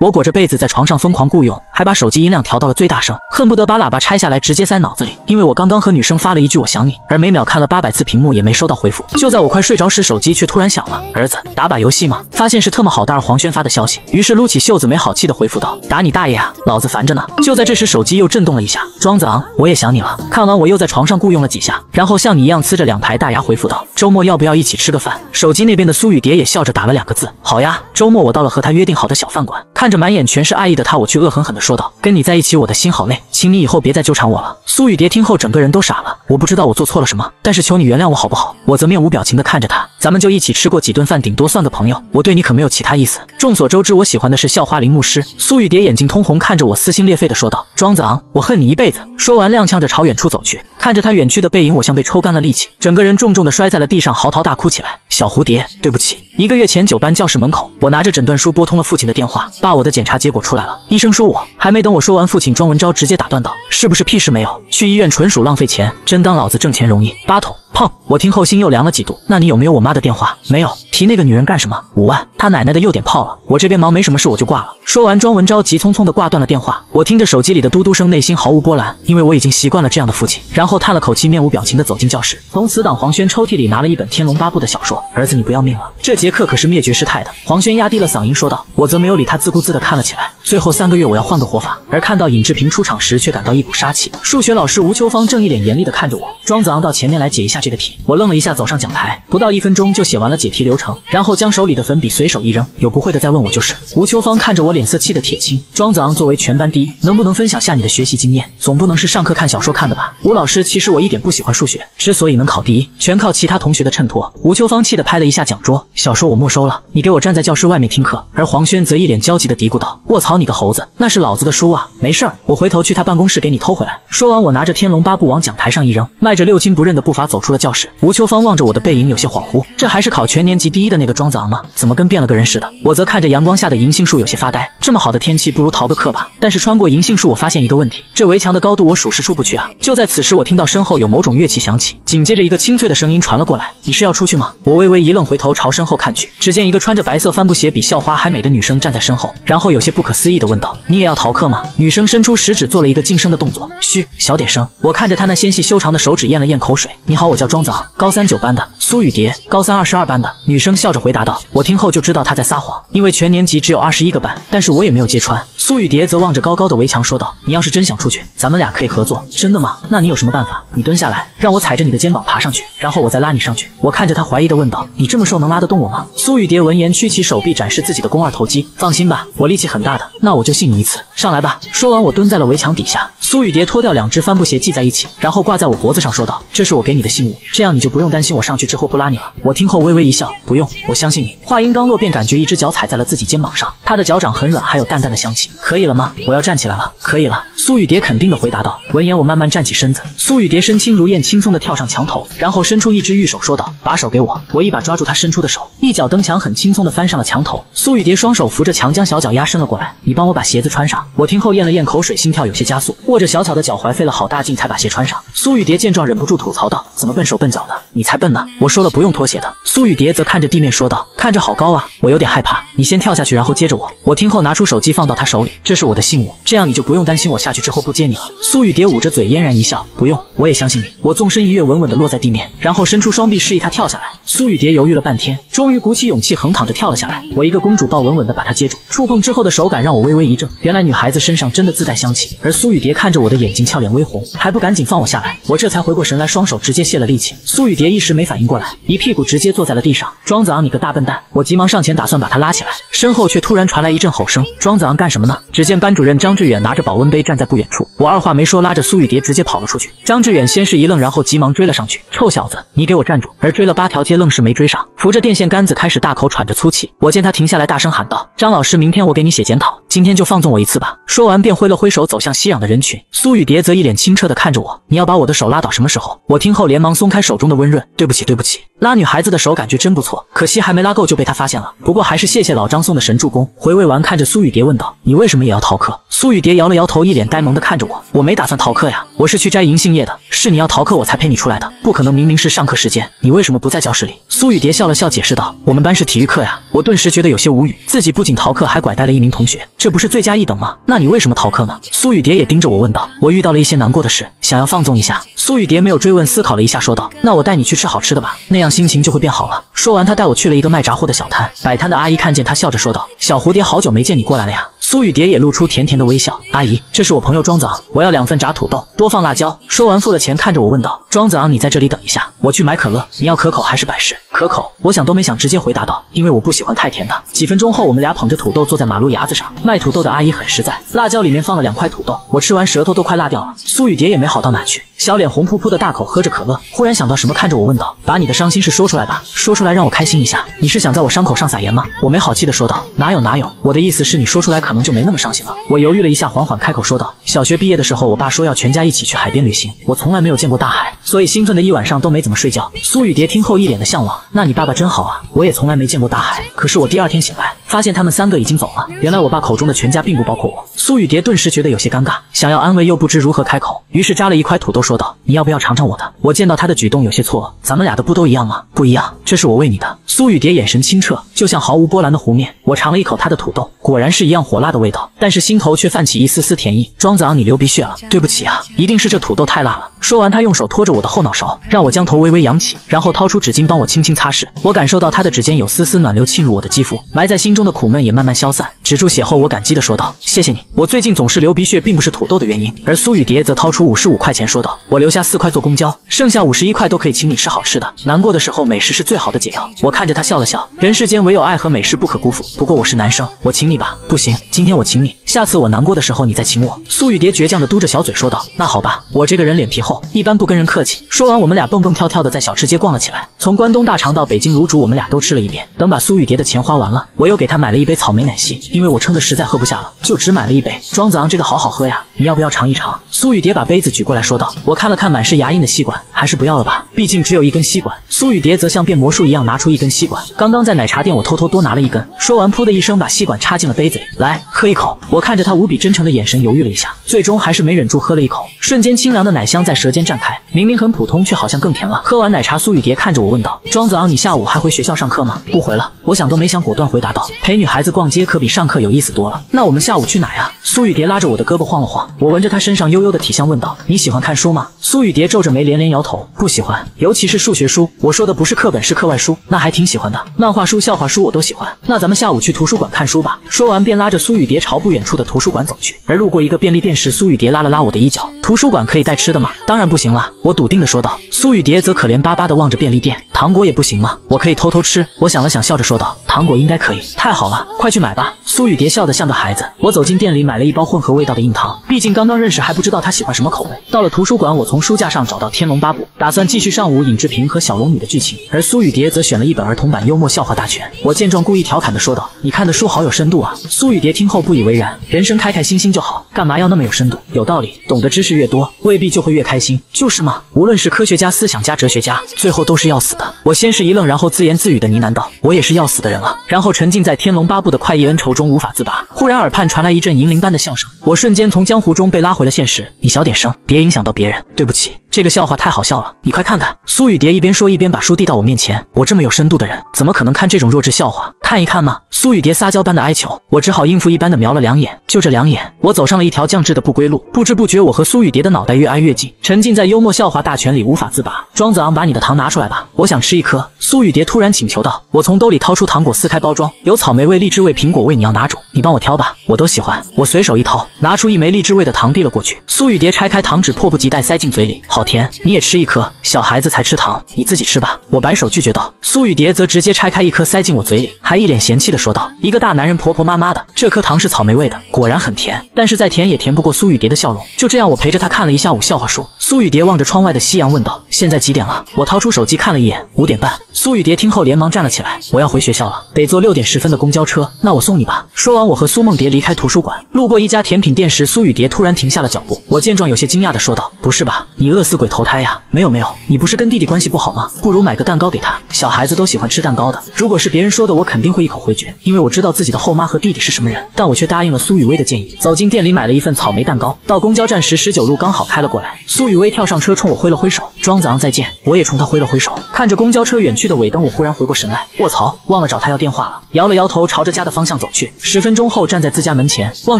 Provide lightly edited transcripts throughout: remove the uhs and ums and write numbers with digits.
我裹着被子在床上疯狂雇佣，还把手机音量调到了最大声，恨不得把喇叭拆下来直接塞脑子里。因为我刚刚和女生发了一句我想你，而每秒看了800次屏幕也没收到回复。就在我快睡着时，手机却突然响了。儿子，打把游戏吗？发现是特么好大儿黄轩发的消息，于是撸起袖子没好气的回复道：打你大爷啊，老子烦着呢。就在这时，手机又震动了一下。庄子昂，我也想你了。看完我又在床上雇佣了几下，然后像你一样呲着2排大牙回复道：周末要不要一起吃个饭？手机那边的苏雨蝶也笑着打了2个字：好呀。周末我到了和他约定好的小饭馆，看着满眼全是爱意的他，我却恶狠狠地说道：跟你在一起我的心好累，请你以后别再纠缠我了。苏雨蝶听后整个人都傻了，我不知道我做错了什么，但是求你原谅我好不好？我则面无表情地看着他，咱们就一起吃过几顿饭，顶多算个朋友，我对你可没有其他意思。众所周知，我喜欢的是校花铃木师。苏雨蝶眼睛通红，看着我撕心裂肺地说道：庄子昂，我恨你一辈子。说完踉跄着朝远处走去，看着他远去的背影，我像被抽干了力气，整个人重重地摔在了地上，嚎啕大哭起来。小蝴蝶，对不起。1个月前9班教室门口，我拿着诊断书拨通了父亲的电话，爸，我的检查结果出来了，医生说我……还没等我说完，父亲庄文昭直接打断道：是不是屁事没有？去医院纯属浪费钱，真当老子挣钱容易？8桶。砰！我听后心又凉了几度。那你有没有我妈的电话？没有。提那个女人干什么？5万，他奶奶的又点炮了。我这边忙没什么事，我就挂了。说完，庄文昭急匆匆地挂断了电话。我听着手机里的嘟嘟声，内心毫无波澜，因为我已经习惯了这样的父亲。然后叹了口气，面无表情地走进教室，从死党黄轩抽屉里拿了一本《天龙八部》的小说。儿子，你不要命了？这节课可是灭绝师太的。黄轩压低了嗓音说道。我则没有理他，自顾自地看了起来。最后3个月我要换个活法。而看到尹志平出场时，却感到一股杀气。数学老师吴秋芳正一脸严厉地看着我。庄子昂到前面来解一下这个题。我愣了一下，走上讲台，不到1分钟就写完了解题流程，然后将手里的粉笔随手一扔，有不会的再问我就是。吴秋芳看着我，脸色气得铁青。庄子昂作为全班第一，能不能分享下你的学习经验？总不能是上课看小说看的吧？吴老师，其实我一点不喜欢数学，之所以能考第一，全靠其他同学的衬托。吴秋芳气得拍了一下讲桌，小说我没收了，你给我站在教室外面听课。而黄轩则一脸焦急地嘀咕道：卧槽你个猴子，那是老子的书啊！没事儿，我回头去他办公室给你偷回来。说完，我拿着《天龙八部》往讲台上一扔，迈着6亲不认的步伐走出了教室。吴秋芳望着我的背影有些恍惚，这还是考全年级第一的那个庄子昂吗？怎么跟变了个人似的？我则看着阳光下的银杏树有些发呆，这么好的天气，不如逃个课吧。但是穿过银杏树，我发现一个问题，这围墙的高度我属实出不去啊。就在此时，我听到身后有某种乐器响起，紧接着一个清脆的声音传了过来：你是要出去吗？我微微一愣，回头朝身后看去，只见一个穿着白色帆布鞋比校花还美的女生站在身后，然后有些不可思议地问道：你也要逃课吗？女生伸出食指做了一个噤声的动作，嘘，小点声。我看着她那纤细修长的手指咽了咽口水。你好，我叫庄子昂，高3 9班的。苏雨蝶，高3 22班的。女生笑着回答道。我听后就知道她在撒谎，因为全年级只有21个班，但是我也没有揭穿。苏雨蝶则望着高高的围墙说道：你要是真想出去，咱们俩可以合作。真的吗？那你有什么办法？你蹲下来，让我踩着你的肩膀爬上去，然后我再拉你上去。我看着她怀疑地问道：你这么瘦能拉得动我吗？苏雨蝶闻言屈起手臂展示自己的肱二头肌，放心吧，我力气很大的，那我就信你一次，上来吧。说完我蹲在了围墙底下，苏雨蝶脱掉2只帆布鞋系在一起，然后挂在我脖子上说道：这是我给你的信物，这样你就不用担心我上去之后不拉你了。我听后微微一笑，不用，我相信你。话音刚落，便感觉一只脚踩在了自己肩膀上，她的脚掌很软，还有淡淡的香气。可以了吗？我要站起来了。可以了，苏雨蝶肯定地回答道。闻言我慢慢站起身子，苏雨蝶身轻如燕，轻松地跳上墙头，然后伸出一只玉手说道：把手给我。我一把抓住她伸出的手，一脚蹬墙，很轻松地翻上了墙头。苏雨蝶双手扶着墙，将小脚压伸了过来，你帮我把鞋子穿上。我听后咽了咽口水，心跳有些加速，握着小巧的脚踝费了好大劲才把鞋穿上。苏雨蝶见状忍不住吐槽道：怎么笨手笨脚的？你才笨呢，我说了不用脱鞋的。苏雨蝶则看着地面说道：看着好高啊，我有点害怕，你先跳下去，然后接着我。我听后拿出手机放到她手里，这是我的信物，这样你就不用担心我下去之后不接你了。苏雨蝶捂着嘴嫣然一笑，不用，我也相信你。我纵身一跃，稳稳地落在地面，然后伸出双臂示意她跳下来。苏雨蝶犹豫了半天，终于鼓起勇气横躺着跳了下来。我一个公主抱稳稳地把她接住，触碰之后的手感让我微微一怔，原来女孩子身上真的自带香气。而苏雨蝶看着我的眼睛，俏脸微红，还不赶紧放我下来。我这才回过神来，双手直接泄了力气。苏雨蝶一时没反应过来，一屁股直接坐在了地上。庄子昂，你个大笨蛋！我急忙上前打算把她拉起来，身后却突然传来一阵吼声：庄子昂干什么呢？只见班主任张志远拿着保温杯站在不远处，我二话没说，拉着苏雨蝶直接跑了出去。张志远先是一愣，然后急忙追了上去：臭小子，你给我站住！而追了8条街愣是没追上，扶着电线杆子开始大口喘着粗气。我见他停下来，大声喊道：张老师，明天我给你写检讨，今天就放纵我一次吧。说完便挥了挥手走向熙攘的人群。苏雨蝶则一脸清澈地看着我：你要把我的手拉到什么时候？我听后连忙松开手中的温润：对不起对不起。拉女孩子的手感觉真不错，可惜还没拉够就被他发现了，不过还是谢谢老张送的神助攻。回味完看着苏雨蝶问道：你为什么也要逃课？苏雨蝶摇了摇头，一脸呆萌的看着我。我没打算逃课呀，我是去摘银杏叶的，是你要逃课我才陪你出来的，不可能明明是上课时间，你为什么不在教室里？苏雨蝶笑了笑解释道，我们班是体育课呀。我顿时觉得有些无语，自己不仅逃课还拐带了一名同学，这不是罪加一等吗？那你为什么逃课呢？苏雨蝶也盯着我问道。我遇到了一些难过的事，想要放纵一下。苏雨蝶没有追问，思考了一下说道，那我带你去吃好吃的吧，那样心情就会变好了。说完他带我去了一个卖炸货的小摊，摆摊的阿姨看见他笑着说道，小蝴蝶好久没见你过来了呀。苏雨蝶也露出甜甜的微笑，阿姨，这是我朋友庄子昂，我要2份炸土豆，多放辣椒。说完付了钱，看着我问道，庄子昂你在这里等一下，我去买可乐，你要可口还是百事？可口。我想都没想直接回答道，因为我不喜欢太甜的。几分钟后，我们俩捧着土豆坐在马路牙子上，卖土豆的阿姨很实在，辣椒里面放了2块土豆，我吃完舌头都快辣掉了。苏雨蝶也没好到哪去，小脸红扑扑的大口喝着可乐，忽然想到什么，看着我问道，把你的伤心事说出来吧，说出来让我开心一下。你是想在我伤口上撒盐吗？我没好气的说道，哪有，我的意思是你说出来可能就没那么伤心了。我犹豫了一下，缓缓开口说道，小学毕业的时候我爸说要全家一起去海边旅行，我从来没有见过大海，所以兴奋的一晚上都没怎么睡觉。苏雨蝶听后一脸的向往，那你爸爸真好啊，我也从来没见过大海，可是我第2天醒来发现他们3个已经走了，原来我爸口中的全家并不包括我。苏雨蝶顿时觉得有些尴尬，想要安慰又不知如何开口，于是扎了一块土豆说道，你要不要尝尝我的？我见到他的举动有些错愕，咱们俩的不都一样吗？不一样，这是我喂你的。苏雨蝶眼神清澈，就像毫无波澜的湖面。我尝了一口他的土豆，果然是一样火辣的味道，但是心头却泛起一丝丝甜意。庄子昂你流鼻血了，对不起啊，一定是这土豆太辣了。说完他用手托着我的后脑勺，让我将头微微扬起，然后掏出纸巾帮我轻轻擦拭。我感受到他的指尖有丝丝暖流沁入我的肌肤，埋在心中的苦闷也慢慢消散。止住血后，我感激地说道，谢谢你，我最近总是流鼻血并不是土豆的原因。而苏雨蝶则掏出55块钱说道，我留下4块坐公交，剩下51块都可以请你吃好吃的，难过的时候美食是最好的解药。我看着他笑了笑，人世间唯有爱和美食不可辜负，不过我是男生，我请你吧。不行，今天我请你，下次我难过的时候你再请我。苏雨蝶倔强地嘟着小嘴说道，那好吧，我这个人脸皮厚，一般不跟人客气。说完我们俩蹦蹦跳跳的在小吃街逛了起来，从关东大肠到北京卤煮我们俩都吃了一遍。等把苏雨蝶的钱花完了，我又给她买了一杯草莓奶昔，因为我撑得实在喝不下了，就只买了一杯。庄子昂这个好好喝呀，你要不要尝一尝？苏雨蝶把杯子举过来说道。我看了看满是牙印的吸管，还是不要了吧，毕竟只有1根吸管。苏雨蝶则像变魔术一样拿出1根吸管，刚刚在奶茶店我偷偷多拿了1根。说完噗的一声把吸管插进了杯子里，来喝一口。我看着他无比真诚的眼神犹豫了一下，最终还是没忍住喝了一口，瞬间清凉的奶香在舌尖绽开，明明很普通却好像更甜了。喝完奶茶，苏雨蝶看着我问道，庄子昂你下午还回学校上课吗？不回了。我想都没想果断回答道，陪女孩子逛街可比上课有意思多了。那我们下午去哪呀？苏雨蝶拉着我的胳膊晃了晃，我闻着她身上悠悠的体香问道，你喜欢看书吗？苏雨蝶皱着眉连连摇头，不喜欢，尤其是数学书。我说的不是课本，是课外书，那还挺喜欢的，漫画书笑话书我都喜欢。那咱们下午去图书馆看书吧。说完便拉着苏雨蝶朝不远处的图书馆走去，而路过一个便利店时，苏雨蝶拉了拉我的衣角，图书馆可以带吃的吗？当然不行了，我笃定的说道。苏雨蝶则可怜巴巴的望着便利店，糖果也不行吗？我可以偷偷吃。我想了想笑着说道，糖果应该可以。太好了，快去买吧。苏雨蝶笑得像个孩子。我走进店里买了一包混合味道的硬糖，毕竟刚刚认识还不知道他喜欢什么口味。到了图书馆，我从书架上找到《天龙八部》，打算继续上午尹志平和小龙女的剧情，而苏雨蝶则选了一本儿童版幽默笑话大全。我见状故意调侃的说道，你看的书好有深度啊。苏雨蝶听后不以为然，人生开开心心就好，干嘛要那么有深度？有道理，懂得知识越多，未必就会越开心，就是嘛。无论是科学家、思想家、哲学家，最后都是要死的。我先是一愣，然后自言自语的呢喃道，我也是要死的人了。然后沉浸在《天龙八部》的快意恩仇中无法自拔。忽然耳畔传来一阵银铃般的笑声，我瞬间从江湖中被拉回了现实。你小点声，别影响到别人。对不起，这个笑话太好笑了，你快看看。苏雨蝶一边说一边把书递到我面前。我这么有深度的人，怎么可能看这种弱智笑话？看一看嘛。苏雨蝶撒娇般的哀求，我只好应付一般的瞄了2眼，就这2眼，我走上了一条降智的不归路。不知不觉，我和苏雨蝶的脑袋越挨越近，沉浸在幽默笑话大全里无法自拔。庄子昂，把你的糖拿出来吧，我想吃一颗。苏雨蝶突然请求道。我从兜里掏出糖果，撕开包装，有草莓味、荔枝味、苹果味，你要哪种？你帮我挑吧，我都喜欢。我随手一掏，拿出1枚荔枝味的糖递了过去。苏雨蝶拆开糖纸，迫不及待塞进嘴里，好甜，你也吃一颗，小孩子才吃糖，你自己吃吧。我摆手拒绝道。苏雨蝶则直接拆开1颗塞进我嘴里，还一脸嫌弃的说道，一个大男人婆婆妈妈的，这颗糖是草莓味的，果然很甜，但是再甜也甜不过苏雨蝶的笑容。就这样，我陪着她看了一下午笑话书。苏雨蝶望着窗外的夕阳问道，现在几点了？我掏出手机看了一眼，5点半。苏雨蝶听后连忙站了起来，我要回学校了，得坐6点10分的公交车，那我送你吧。说完，我和苏梦蝶离开图书馆，路过一家甜品店时，苏雨蝶突然停下了脚步。我见状有些惊讶的说道，不是吧，你饿死死鬼投胎呀！没有没有，你不是跟弟弟关系不好吗？不如买个蛋糕给他，小孩子都喜欢吃蛋糕的。如果是别人说的，我肯定会一口回绝，因为我知道自己的后妈和弟弟是什么人。但我却答应了苏雨薇的建议，走进店里买了一份草莓蛋糕。到公交站时，19路刚好开了过来。苏雨薇跳上车，冲我挥了挥手：“庄子昂再见。”我也冲他挥了挥手。看着公交车远去的尾灯，我忽然回过神来，卧槽，忘了找他要电话了。摇了摇头，朝着家的方向走去。10分钟后，站在自家门前，望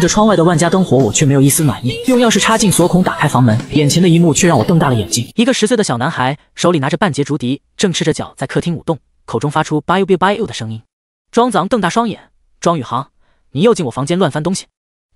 着窗外的万家灯火，我却没有一丝暖意。用钥匙插进锁孔，打开房门，眼前的一幕却让我瞪大了眼睛。一个10岁的小男孩手里拿着半截竹笛，正赤着脚在客厅舞动，口中发出 “biu biu biu” 的声音。庄子昂瞪大双眼：“庄宇航，你又进我房间乱翻东西！”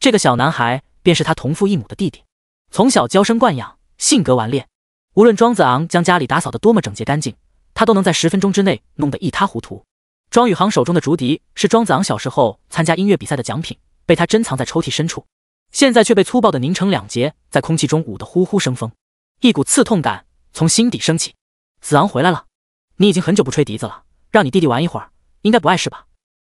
这个小男孩便是他同父异母的弟弟，从小娇生惯养，性格顽劣。无论庄子昂将家里打扫得多么整洁干净，他都能在10分钟之内弄得一塌糊涂。庄宇航手中的竹笛是庄子昂小时候参加音乐比赛的奖品，被他珍藏在抽屉深处，现在却被粗暴地拧成2截，在空气中舞得呼呼生风。一股刺痛感从心底升起。子昂回来了，你已经很久不吹笛子了，让你弟弟玩一会儿，应该不碍事吧？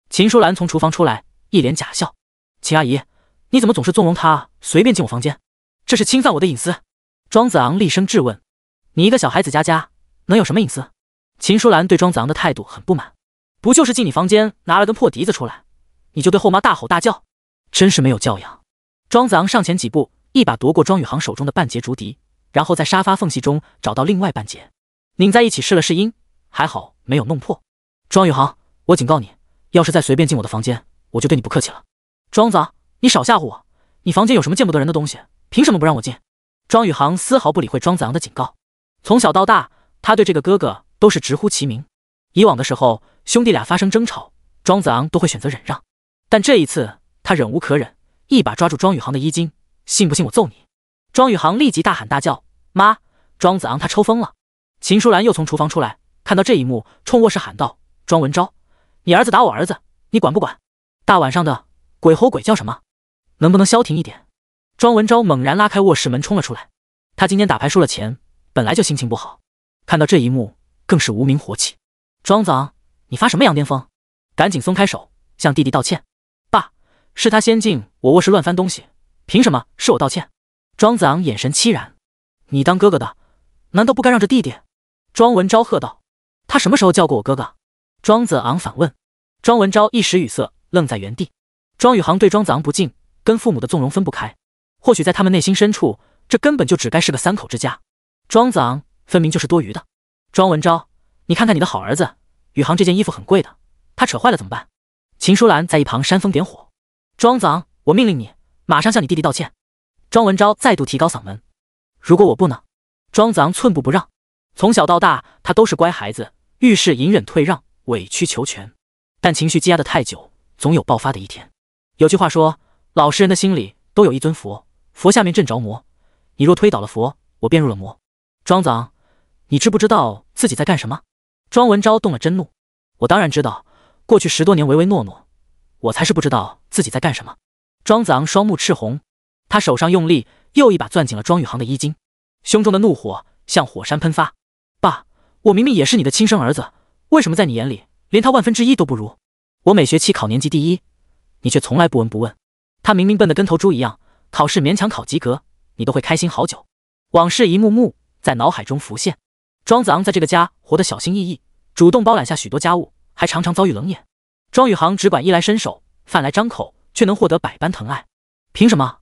秦淑兰从厨房出来，一脸假笑：“秦阿姨，你怎么总是纵容他随便进我房间？这是侵犯我的隐私。”庄子昂厉声质问：“你一个小孩子家能有什么隐私？”秦淑兰对庄子昂的态度很不满：“不就是进你房间拿了根破笛子出来，你就对后妈大吼大叫，真是没有教养。”庄子昂上前几步，一把夺过庄宇航手中的半截竹笛，然后在沙发缝隙中找到另外半截，拧在一起试了试音，还好没有弄破。庄宇航，我警告你，要是再随便进我的房间，我就对你不客气了。庄子，你少吓唬我！你房间有什么见不得人的东西？凭什么不让我进？庄宇航丝毫不理会庄子昂的警告。从小到大，他对这个哥哥都是直呼其名。以往的时候，兄弟俩发生争吵，庄子昂都会选择忍让，但这一次他忍无可忍，一把抓住庄宇航的衣襟：“信不信我揍你？”庄宇航立即大喊大叫：“妈！”庄子昂他抽风了。秦淑兰又从厨房出来，看到这一幕，冲卧室喊道：“庄文昭，你儿子打我儿子，你管不管？大晚上的鬼吼鬼叫什么？能不能消停一点？”庄文昭猛然拉开卧室门冲了出来。他今天打牌输了钱，本来就心情不好，看到这一幕更是无名火起。庄子昂，你发什么羊癫疯？赶紧松开手，向弟弟道歉。爸，是他先进我卧室乱翻东西，凭什么是我道歉？庄子昂眼神凄然：“你当哥哥的，难道不该让着弟弟？”庄文昭喝道：“他什么时候叫过我哥哥？”庄子昂反问。庄文昭一时语塞，愣在原地。庄宇航对庄子昂不敬，跟父母的纵容分不开。或许在他们内心深处，这根本就只该是个3口之家。庄子昂分明就是多余的。庄文昭，你看看你的好儿子宇航，这件衣服很贵的，他扯坏了怎么办？秦淑兰在一旁煽风点火。庄子昂，我命令你马上向你弟弟道歉。庄文昭再度提高嗓门：“如果我不呢？”庄子昂寸步不让。从小到大，他都是乖孩子，遇事隐忍退让，委曲求全。但情绪积压得太久，总有爆发的一天。有句话说，老实人的心里都有一尊佛，佛下面镇着魔。你若推倒了佛，我便入了魔。庄子昂，你知不知道自己在干什么？庄文昭动了真怒。我当然知道，过去10多年唯唯诺诺，我才是不知道自己在干什么。庄子昂双目赤红，他手上用力，又一把攥紧了庄宇航的衣襟，胸中的怒火像火山喷发。爸，我明明也是你的亲生儿子，为什么在你眼里连他1/1000都不如？我每学期考年级第1，你却从来不闻不问。他明明笨得跟头猪一样，考试勉强考及格，你都会开心好久。往事一幕幕在脑海中浮现。庄子昂在这个家活得小心翼翼，主动包揽下许多家务，还常常遭遇冷眼。庄宇航只管衣来伸手，饭来张口，却能获得百般疼爱。凭什么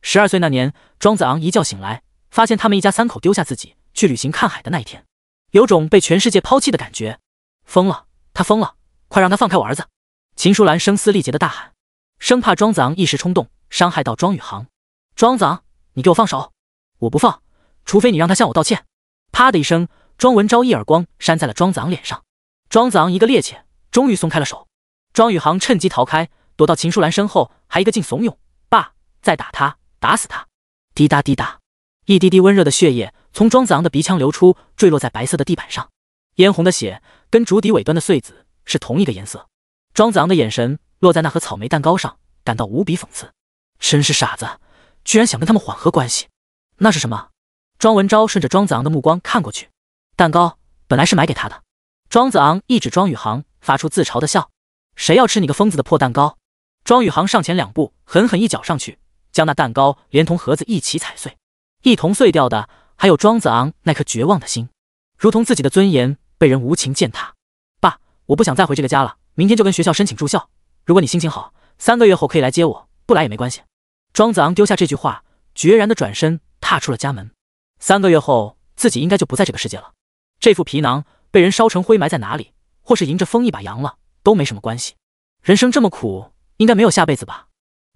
？12岁那年，庄子昂一觉醒来，发现他们一家3口丢下自己去旅行看海的那一天，有种被全世界抛弃的感觉。疯了，他疯了，快让他放开我儿子！秦淑兰声嘶力竭地大喊，生怕庄子昂一时冲动伤害到庄宇航。庄子昂，你给我放手！我不放，除非你让他向我道歉。啪的一声，庄文昭一耳光扇在了庄子昂脸上。庄子昂一个趔趄，终于松开了手。庄宇航趁机逃开，躲到秦淑兰身后，还一个劲怂恿：“爸，再打他，打死他！”滴答滴答，一滴滴温热的血液从庄子昂的鼻腔流出，坠落在白色的地板上。嫣红的血跟竹笛尾端的穗子是同一个颜色。庄子昂的眼神落在那盒草莓蛋糕上，感到无比讽刺。真是傻子，居然想跟他们缓和关系。那是什么？庄文昭顺着庄子昂的目光看过去，蛋糕本来是买给他的。庄子昂一指庄宇航，发出自嘲的笑：“谁要吃你个疯子的破蛋糕？”庄宇航上前2步，狠狠一脚上去，将那蛋糕连同盒子一起踩碎。一同碎掉的还有庄子昂那颗绝望的心，如同自己的尊严被人无情践踏。爸，我不想再回这个家了，明天就跟学校申请住校。如果你心情好，3个月后可以来接我，不来也没关系。庄子昂丢下这句话，决然地转身踏出了家门。3个月后，自己应该就不在这个世界了。这副皮囊被人烧成灰埋在哪里，或是迎着风一把扬了，都没什么关系。人生这么苦，应该没有下辈子吧。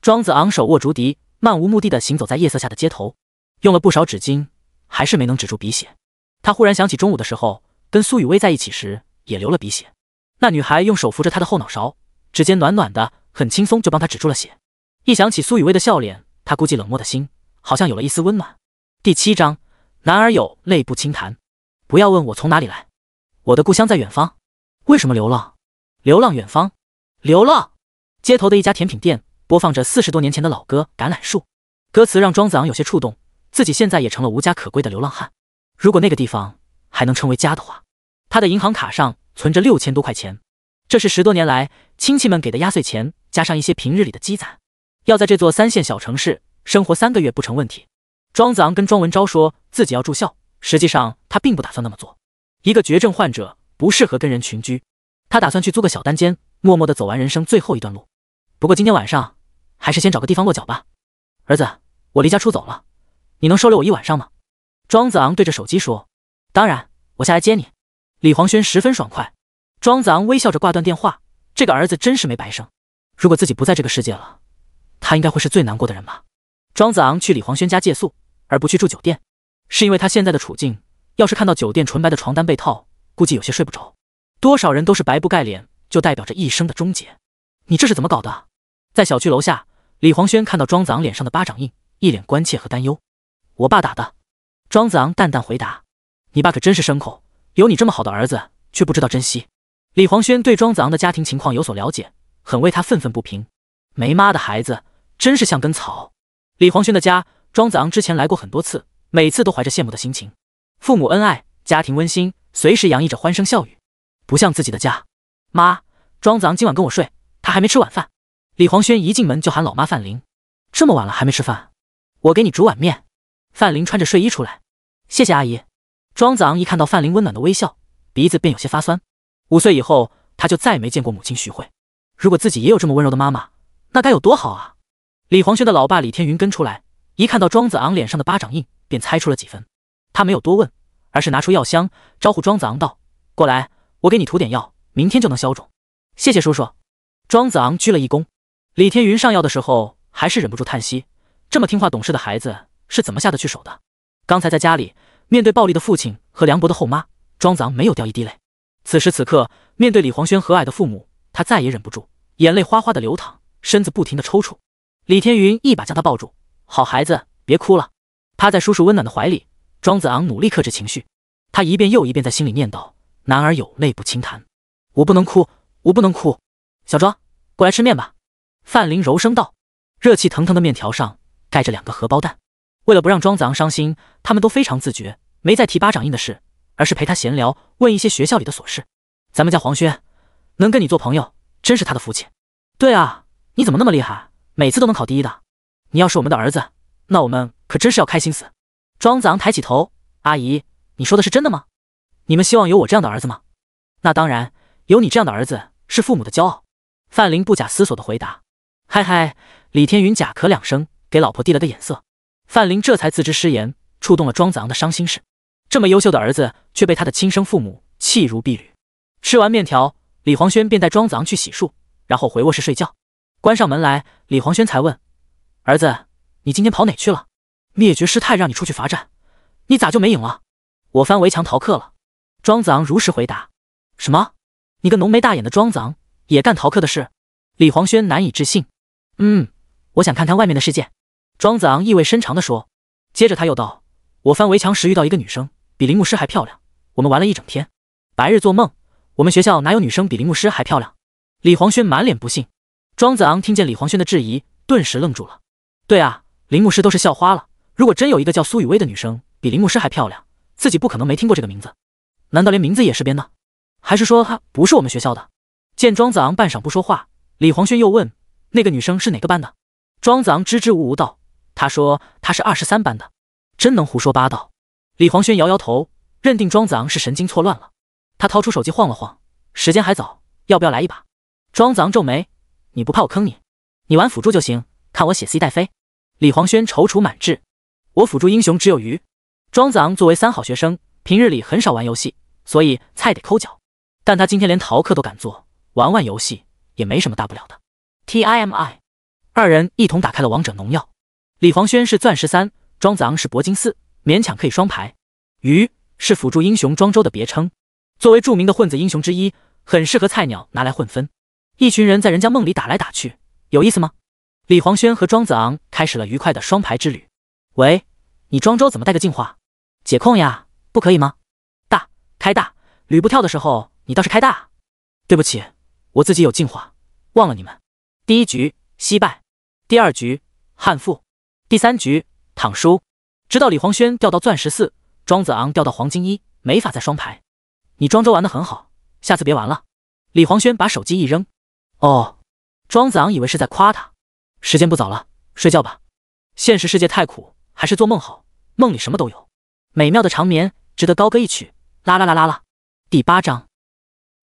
庄子昂手握竹笛，漫无目的地行走在夜色下的街头，用了不少纸巾，还是没能止住鼻血。他忽然想起中午的时候跟苏雨薇在一起时也流了鼻血，那女孩用手扶着他的后脑勺，指尖暖暖的，很轻松就帮他止住了血。一想起苏雨薇的笑脸，他估计冷漠的心好像有了一丝温暖。第7章，男儿有泪不轻弹。不要问我从哪里来，我的故乡在远方。为什么流浪？流浪远方，流浪。街头的一家甜品店播放着40多年前的老歌《橄榄树》，歌词让庄子昂有些触动，自己现在也成了无家可归的流浪汉。如果那个地方还能称为家的话，他的银行卡上存着6000多块钱，这是10多年来亲戚们给的压岁钱，加上一些平日里的积攒，要在这座3线小城市生活3个月不成问题。庄子昂跟庄文昭说自己要住校，实际上他并不打算那么做。一个绝症患者不适合跟人群居，他打算去租个小单间，默默地走完人生最后一段路。不过今天晚上还是先找个地方落脚吧。儿子，我离家出走了，你能收留我一晚上吗？庄子昂对着手机说。当然，我下来接你。李黄轩十分爽快。庄子昂微笑着挂断电话，这个儿子真是没白生。如果自己不在这个世界了，他应该会是最难过的人吧。庄子昂去李黄轩家借宿，而不去住酒店，是因为他现在的处境，要是看到酒店纯白的床单被套，估计有些睡不着。多少人都是白布盖脸，就代表着一生的终结。你这是怎么搞的？在小区楼下，李黄轩看到庄子昂脸上的巴掌印，一脸关切和担忧。我爸打的。庄子昂淡淡回答。你爸可真是牲口，有你这么好的儿子，却不知道珍惜。李黄轩对庄子昂的家庭情况有所了解，很为他愤愤不平。没妈的孩子，真是像根草。李黄轩的家，庄子昂之前来过很多次，每次都怀着羡慕的心情。父母恩爱，家庭温馨，随时洋溢着欢声笑语，不像自己的家。妈，庄子昂今晚跟我睡，他还没吃晚饭。李黄轩一进门就喊老妈范玲，这么晚了还没吃饭，我给你煮碗面。范玲穿着睡衣出来，谢谢阿姨。庄子昂一看到范玲温暖的微笑，鼻子便有些发酸。5岁以后，他就再没见过母亲徐慧。如果自己也有这么温柔的妈妈，那该有多好啊！李黄轩的老爸李天云跟出来，一看到庄子昂脸上的巴掌印，便猜出了几分。他没有多问，而是拿出药箱，招呼庄子昂道：“过来，我给你涂点药，明天就能消肿。”谢谢叔叔。庄子昂鞠了一躬。李天云上药的时候，还是忍不住叹息：这么听话懂事的孩子，是怎么下得去手的？刚才在家里，面对暴力的父亲和凉薄的后妈，庄子昂没有掉一滴泪。此时此刻，面对李黄轩和蔼的父母，他再也忍不住，眼泪哗哗的流淌，身子不停的抽搐。李天云一把将他抱住：“好孩子，别哭了。”趴在叔叔温暖的怀里，庄子昂努力克制情绪，他一遍又一遍在心里念叨：“男儿有泪不轻弹，我不能哭，我不能哭。”小庄，过来吃面吧。范玲柔声道。热气腾腾的面条上盖着2个荷包蛋。为了不让庄子昂伤心，他们都非常自觉，没再提巴掌印的事，而是陪他闲聊，问一些学校里的琐事。咱们家黄轩能跟你做朋友，真是他的福气。对啊，你怎么那么厉害，每次都能考第1的？你要是我们的儿子，那我们可真是要开心死。庄子昂抬起头：“阿姨，你说的是真的吗？你们希望有我这样的儿子吗？”那当然，有你这样的儿子是父母的骄傲。范玲不假思索地回答。嗨嗨，李天云假咳2声，给老婆递了个眼色。范玲这才自知失言，触动了庄子昂的伤心事。这么优秀的儿子，却被他的亲生父母弃如敝履。吃完面条，李黄轩便带庄子昂去洗漱，然后回卧室睡觉。关上门来，李黄轩才问：“儿子，你今天跑哪去了？灭绝师太让你出去罚站，你咋就没影了？”“我翻围墙逃课了。”庄子昂如实回答。“什么？你个浓眉大眼的庄子昂也干逃课的事？”李黄轩难以置信。“我想看看外面的世界。”庄子昂意味深长地说。接着他又道：“我翻围墙时遇到一个女生，比林牧师还漂亮，我们玩了一整天。白日做梦，我们学校哪有女生比林牧师还漂亮？”李黄轩满脸不信。庄子昂听见李黄轩的质疑，顿时愣住了。对啊，林牧师都是校花了，如果真有一个叫苏雨薇的女生比林牧师还漂亮，自己不可能没听过这个名字。难道连名字也是编的？还是说她不是我们学校的？见庄子昂半晌不说话，李黄轩又问：“那个女生是哪个班的？”庄子昂支支吾吾道：“他说他是23班的。”真能胡说八道。李黄轩摇摇头，认定庄子昂是神经错乱了。他掏出手机晃了晃，时间还早，要不要来一把？庄子昂皱眉，你不怕我坑你？你玩辅助就行，看我血 C 带飞。李黄轩踌躇满志，我辅助英雄只有鱼。庄子昂作为3好学生，平日里很少玩游戏，所以菜得抠脚。但他今天连逃课都敢做，玩玩游戏也没什么大不了的。TIMI， 二人一同打开了王者农药。李黄轩是钻石3，庄子昂是铂金4，勉强可以双排。鱼是辅助英雄庄周的别称，作为著名的混子英雄之一，很适合菜鸟拿来混分。一群人在人家梦里打来打去，有意思吗？李黄轩和庄子昂开始了愉快的双排之旅。喂，你庄周怎么带个净化？解控呀，不可以吗？大，开大，吕布跳的时候你倒是开大啊。对不起，我自己有净化，忘了你们。第1局惜败，第2局汉负，第3局躺输。直到李黄轩掉到钻石4，庄子昂掉到黄金1，没法再双排。你庄周玩得很好，下次别玩了。李黄轩把手机一扔。哦，庄子昂以为是在夸他。时间不早了，睡觉吧。现实世界太苦，还是做梦好，梦里什么都有。美妙的长眠值得高歌一曲，啦啦啦啦啦。第8章，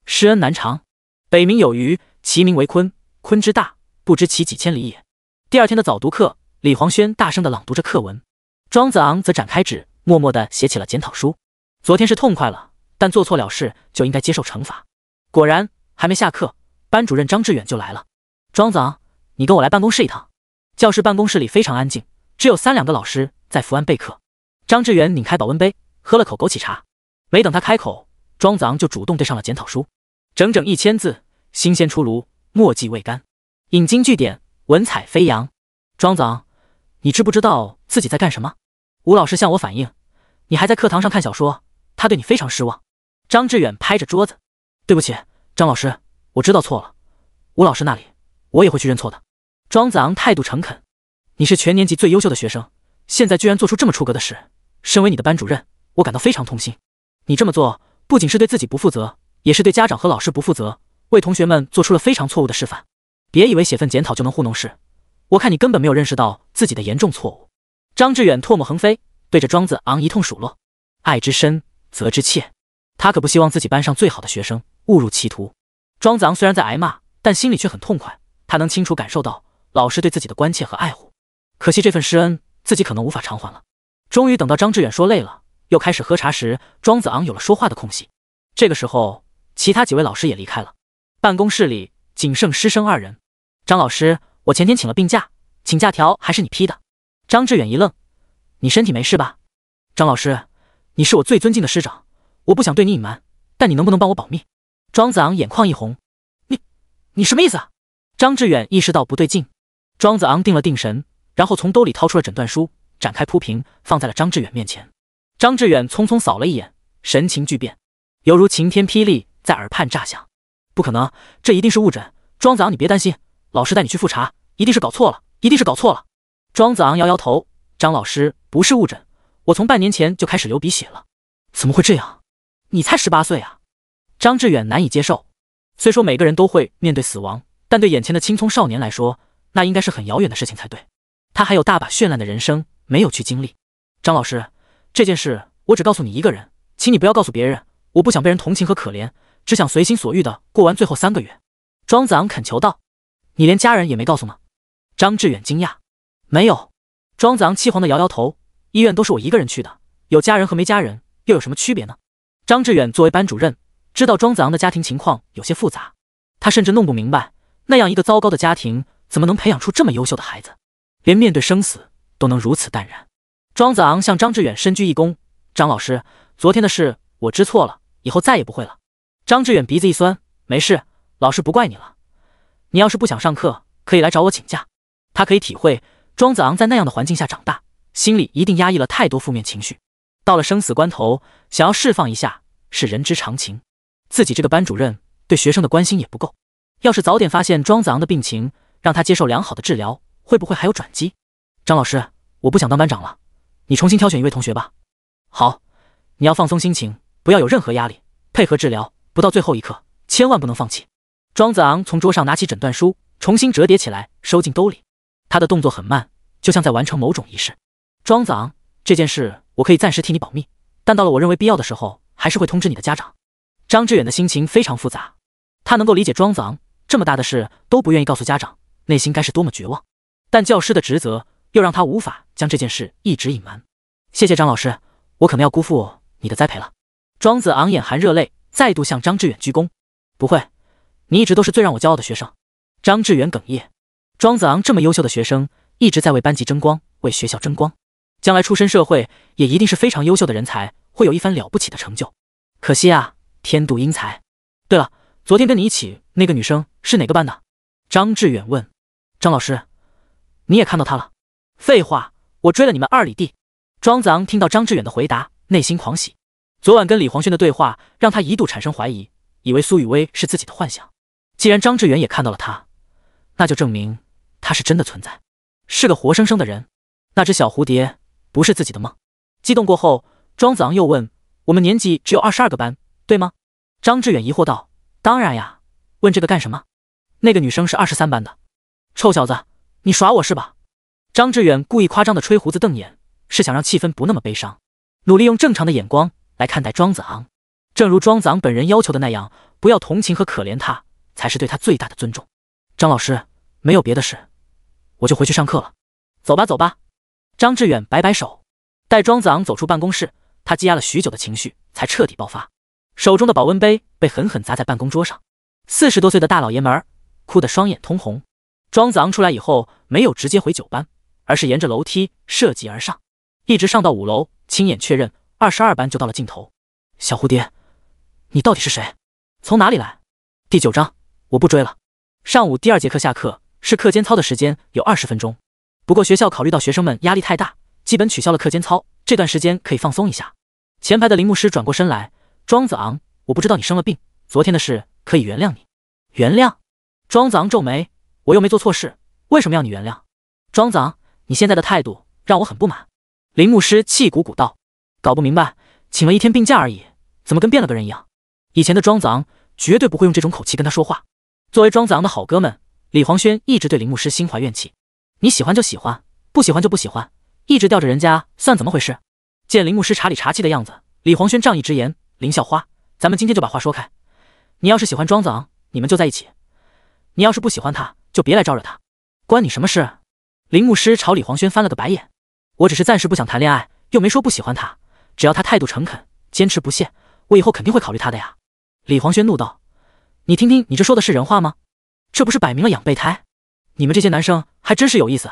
施恩难偿。北冥有鱼，其名为鲲，鲲之大，不知其几千里也。第2天的早读课，李黄轩大声地朗读着课文，庄子昂则展开纸，默默地写起了检讨书。昨天是痛快了，但做错了事就应该接受惩罚。果然，还没下课，班主任张志远就来了。庄子昂，你跟我来办公室一趟。教室办公室里非常安静，只有3、2个老师在伏案备课。张志远拧开保温杯，喝了口枸杞茶。没等他开口，庄子昂就主动对上了检讨书，整整1000字，新鲜出炉，墨迹未干，引经据典，文采飞扬。庄子昂，你知不知道自己在干什么？吴老师向我反映，你还在课堂上看小说，他对你非常失望。张志远拍着桌子，对不起，张老师，我知道错了。吴老师那里，我也会去认错的。庄子昂态度诚恳，你是全年级最优秀的学生，现在居然做出这么出格的事，身为你的班主任，我感到非常痛心。你这么做不仅是对自己不负责，也是对家长和老师不负责，为同学们做出了非常错误的示范。别以为写份检讨就能糊弄事，我看你根本没有认识到自己的严重错误。张志远唾沫横飞，对着庄子昂一通数落，爱之深责之切，他可不希望自己班上最好的学生误入歧途。庄子昂虽然在挨骂，但心里却很痛快，他能清楚感受到老师对自己的关切和爱护。可惜这份施恩自己可能无法偿还了。终于等到张志远说累了，又开始喝茶时，庄子昂有了说话的空隙。这个时候，其他几位老师也离开了，办公室里仅剩师生2人。张老师，我前天请了病假，请假条还是你批的？张志远一愣，你身体没事吧？张老师，你是我最尊敬的师长，我不想对你隐瞒，但你能不能帮我保密？庄子昂眼眶一红，你什么意思啊？张志远意识到不对劲，庄子昂定了定神，然后从兜里掏出了诊断书，展开铺平，放在了张志远面前。张志远匆匆扫了一眼，神情巨变，犹如晴天霹雳在耳畔炸响。不可能，这一定是误诊。庄子昂，你别担心，老师带你去复查，一定是搞错了，一定是搞错了。庄子昂摇摇头，张老师，不是误诊，我从半年前就开始流鼻血了。怎么会这样？你才18岁啊！张志远难以接受。虽说每个人都会面对死亡，但对眼前的青葱少年来说，那应该是很遥远的事情才对。他还有大把绚烂的人生没有去经历。张老师，这件事我只告诉你一个人，请你不要告诉别人，我不想被人同情和可怜，只想随心所欲的过完最后3个月。庄子昂恳求道。你连家人也没告诉吗？张志远惊讶。没有。庄子昂气黄的摇摇头，医院都是我一个人去的，有家人和没家人又有什么区别呢？张志远作为班主任，知道庄子昂的家庭情况有些复杂，他甚至弄不明白，那样一个糟糕的家庭怎么能培养出这么优秀的孩子，连面对生死都能如此淡然。庄子昂向张志远深鞠一躬，张老师，昨天的事我知错了，以后再也不会了。张志远鼻子一酸，没事，老师不怪你了。你要是不想上课，可以来找我请假。他可以体会庄子昂在那样的环境下长大，心里一定压抑了太多负面情绪，到了生死关头，想要释放一下是人之常情。自己这个班主任对学生的关心也不够，要是早点发现庄子昂的病情，让他接受良好的治疗，会不会还有转机？张老师，我不想当班长了，你重新挑选一位同学吧。好，你要放松心情，不要有任何压力，配合治疗，不到最后一刻，千万不能放弃。庄子昂从桌上拿起诊断书，重新折叠起来，收进兜里。他的动作很慢，就像在完成某种仪式。庄子昂，这件事我可以暂时替你保密，但到了我认为必要的时候，还是会通知你的家长。张志远的心情非常复杂，他能够理解庄子昂这么大的事都不愿意告诉家长，内心该是多么绝望。但教师的职责又让他无法将这件事一直隐瞒。谢谢张老师，我可能要辜负你的栽培了。庄子昂眼含热泪，再度向张志远鞠躬。不会，你一直都是最让我骄傲的学生。张志远哽咽，庄子昂这么优秀的学生，一直在为班级争光，为学校争光，将来出身社会也一定是非常优秀的人才，会有一番了不起的成就。可惜啊，天妒英才。对了，昨天跟你一起那个女生是哪个班的？张志远问。张老师，你也看到她了？废话，我追了你们2里地。庄子昂听到张志远的回答，内心狂喜。昨晚跟李黄轩的对话让他一度产生怀疑，以为苏雨薇是自己的幻想。既然张志远也看到了他，那就证明他是真的存在，是个活生生的人。那只小蝴蝶不是自己的梦。激动过后，庄子昂又问，我们年级只有22个班，对吗？张志远疑惑道，当然呀，问这个干什么？那个女生是23班的。臭小子，你耍我是吧？张志远故意夸张的吹胡子瞪眼，是想让气氛不那么悲伤，努力用正常的眼光来看待庄子昂。正如庄子昂本人要求的那样，不要同情和可怜他，才是对他最大的尊重。张老师，没有别的事，我就回去上课了。走吧走吧。张志远摆摆手。待庄子昂走出办公室，他积压了许久的情绪才彻底爆发，手中的保温杯被狠狠砸在办公桌上。40多岁的大老爷们儿哭得双眼通红。庄子昂出来以后，没有直接回9班，而是沿着楼梯涉级而上，一直上到5楼，亲眼确认22班就到了尽头。小蝴蝶，你到底是谁？从哪里来？第9章，我不追了。上午第2节课下课，是课间操的时间有20分钟，不过学校考虑到学生们压力太大，基本取消了课间操，这段时间可以放松一下。前排的林牧师转过身来，庄子昂，我不知道你生了病，昨天的事可以原谅你。原谅？庄子昂皱眉，我又没做错事，为什么要你原谅？庄子昂，你现在的态度让我很不满。林牧师气鼓鼓道，搞不明白，请了1天病假而已，怎么跟变了个人一样？以前的庄子昂绝对不会用这种口气跟他说话。作为庄子昂的好哥们，李黄轩一直对林牧师心怀怨气。你喜欢就喜欢，不喜欢就不喜欢，一直吊着人家算怎么回事？见林牧师茶里茶气的样子，李黄轩仗义直言，林校花，咱们今天就把话说开。你要是喜欢庄子昂，你们就在一起；你要是不喜欢他，就别来招惹他。关你什么事？林牧师朝李黄轩翻了个白眼。我只是暂时不想谈恋爱，又没说不喜欢他，只要他态度诚恳，坚持不懈，我以后肯定会考虑他的呀。李黄轩怒道，你听听，你这说的是人话吗？这不是摆明了养备胎？你们这些男生还真是有意思，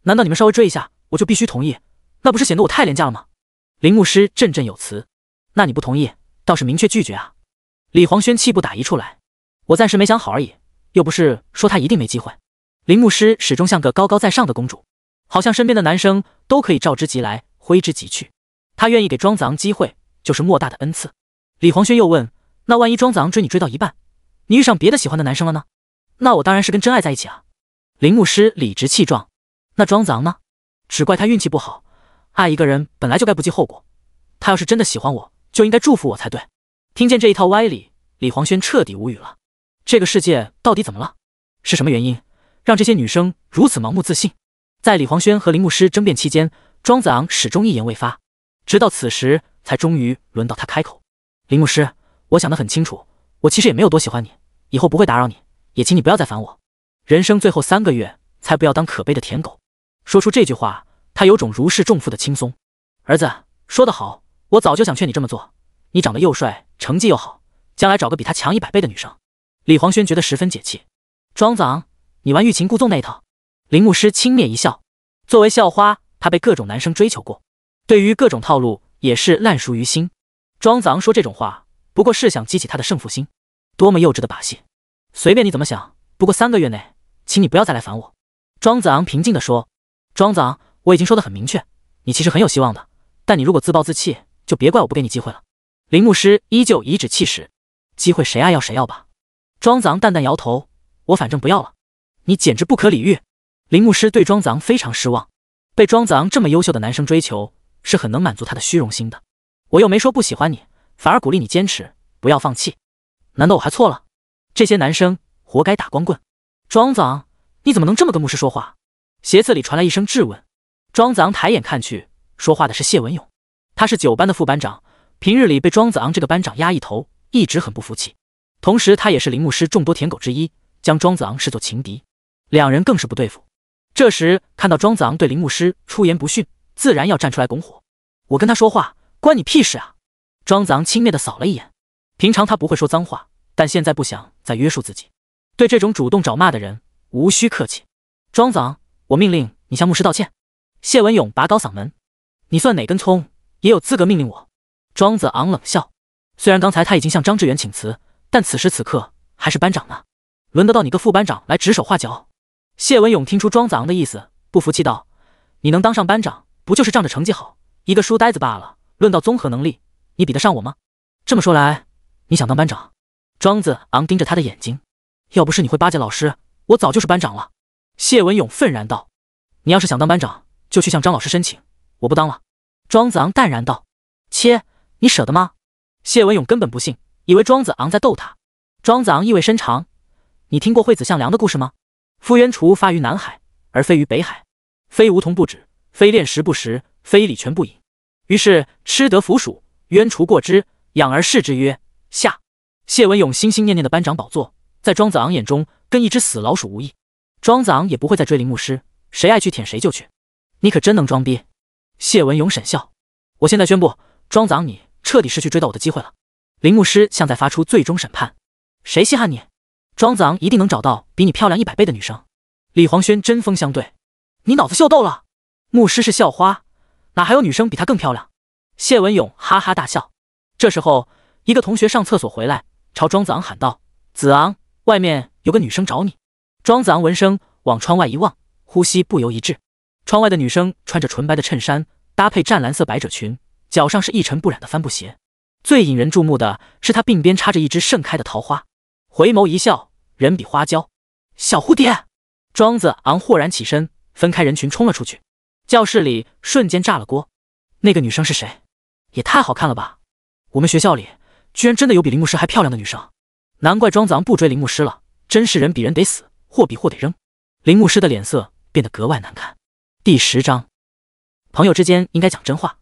难道你们稍微追一下我就必须同意？那不是显得我太廉价了吗？林牧师振振有词，那你不同意倒是明确拒绝啊。李黄轩气不打一处来，我暂时没想好而已，又不是说他一定没机会。林牧师始终像个高高在上的公主，好像身边的男生都可以召之即来，挥之即去。他愿意给庄子昂机会，就是莫大的恩赐。李黄轩又问，那万一庄子昂追你追到一半，你遇上别的喜欢的男生了呢？那我当然是跟真爱在一起啊。林牧师理直气壮，那庄子昂呢？只怪他运气不好，爱一个人本来就该不计后果，他要是真的喜欢我，就应该祝福我才对。听见这一套歪理，李黄轩彻底无语了。这个世界到底怎么了？是什么原因让这些女生如此盲目自信？在李黄轩和林牧师争辩期间，庄子昂始终一言未发，直到此时才终于轮到他开口。林牧师，我想得很清楚，我其实也没有多喜欢你，以后不会打扰你，也请你不要再烦我。人生最后3个月，才不要当可悲的舔狗。说出这句话，他有种如释重负的轻松。儿子，说得好，我早就想劝你这么做。你长得又帅，成绩又好，将来找个比他强100倍的女生。李黄轩觉得十分解气。庄子昂，你玩欲擒故纵那一套。林牧师轻蔑一笑，作为校花，他被各种男生追求过，对于各种套路也是烂熟于心。庄子昂说这种话，不过是想激起他的胜负心，多么幼稚的把戏！随便你怎么想，不过3个月内，请你不要再来烦我。庄子昂平静地说。庄子昂，我已经说得很明确，你其实很有希望的，但你如果自暴自弃，就别怪我不给你机会了。林牧师依旧颐指气使，机会谁爱要谁要吧。庄子昂淡淡摇头，我反正不要了。你简直不可理喻。林牧师对庄子昂非常失望，被庄子昂这么优秀的男生追求，是很能满足他的虚荣心的。我又没说不喜欢你，反而鼓励你坚持，不要放弃。难道我还错了？这些男生活该打光棍。庄子昂，你怎么能这么跟牧师说话？斜刺里传来一声质问。庄子昂抬眼看去，说话的是谢文勇。他是9班的副班长，平日里被庄子昂这个班长压一头，一直很不服气。同时他也是铃木师众多舔狗之一，将庄子昂视作情敌，两人更是不对付。这时看到庄子昂对铃木师出言不逊，自然要站出来拱火。我跟他说话关你屁事啊！庄子昂轻蔑地扫了一眼，平常他不会说脏话，但现在不想再约束自己，对这种主动找骂的人无需客气。庄子昂，我命令你向牧师道歉。谢文勇拔高嗓门，你算哪根葱，也有资格命令我？庄子昂冷笑，虽然刚才他已经向张志远请辞，但此时此刻还是班长呢，轮得到你个副班长来指手画脚？谢文勇听出庄子昂的意思，不服气道，你能当上班长，不就是仗着成绩好，一个书呆子罢了，论到综合能力，你比得上我吗？这么说来，你想当班长？庄子昂盯着他的眼睛，要不是你会巴结老师，我早就是班长了。谢文勇愤然道，你要是想当班长，就去向张老师申请，我不当了。庄子昂淡然道，切，你舍得吗？谢文勇根本不信，以为庄子昂在逗他。庄子昂意味深长，你听过惠子向良的故事吗？夫渊雏发于南海，而非于北海，非梧桐不止，非炼石不食，非礼泉不饮。于是吃得腐鼠，渊雏过之，仰而视之曰下。谢文勇心心念念的班长宝座，在庄子昂眼中跟一只死老鼠无异。庄子昂也不会再追铃木师，谁爱去舔谁就去。你可真能装逼。谢文勇沈笑，我现在宣布，庄子昂你彻底失去追到我的机会了。铃木师向在发出最终审判，谁稀罕你？庄子昂一定能找到比你漂亮100倍的女生。李黄轩针锋相对，你脑子秀逗了？牧师是校花，哪还有女生比她更漂亮？谢文勇哈哈大笑。这时候一个同学上厕所回来，朝庄子昂喊道，子昂，外面有个女生找你。庄子昂闻声往窗外一望，呼吸不由一滞。窗外的女生穿着纯白的衬衫，搭配湛蓝色百褶裙，脚上是一尘不染的帆布鞋。最引人注目的是她鬓边插着一只盛开的桃花，回眸一笑，人比花娇。小蝴蝶！庄子昂豁然起身，分开人群冲了出去。教室里瞬间炸了锅。那个女生是谁？也太好看了吧！我们学校里居然真的有比铃木师还漂亮的女生，难怪庄子昂不追铃木师了，真是人比人得死，货比货得扔。铃木师的脸色变得格外难看。第10章，朋友之间应该讲真话。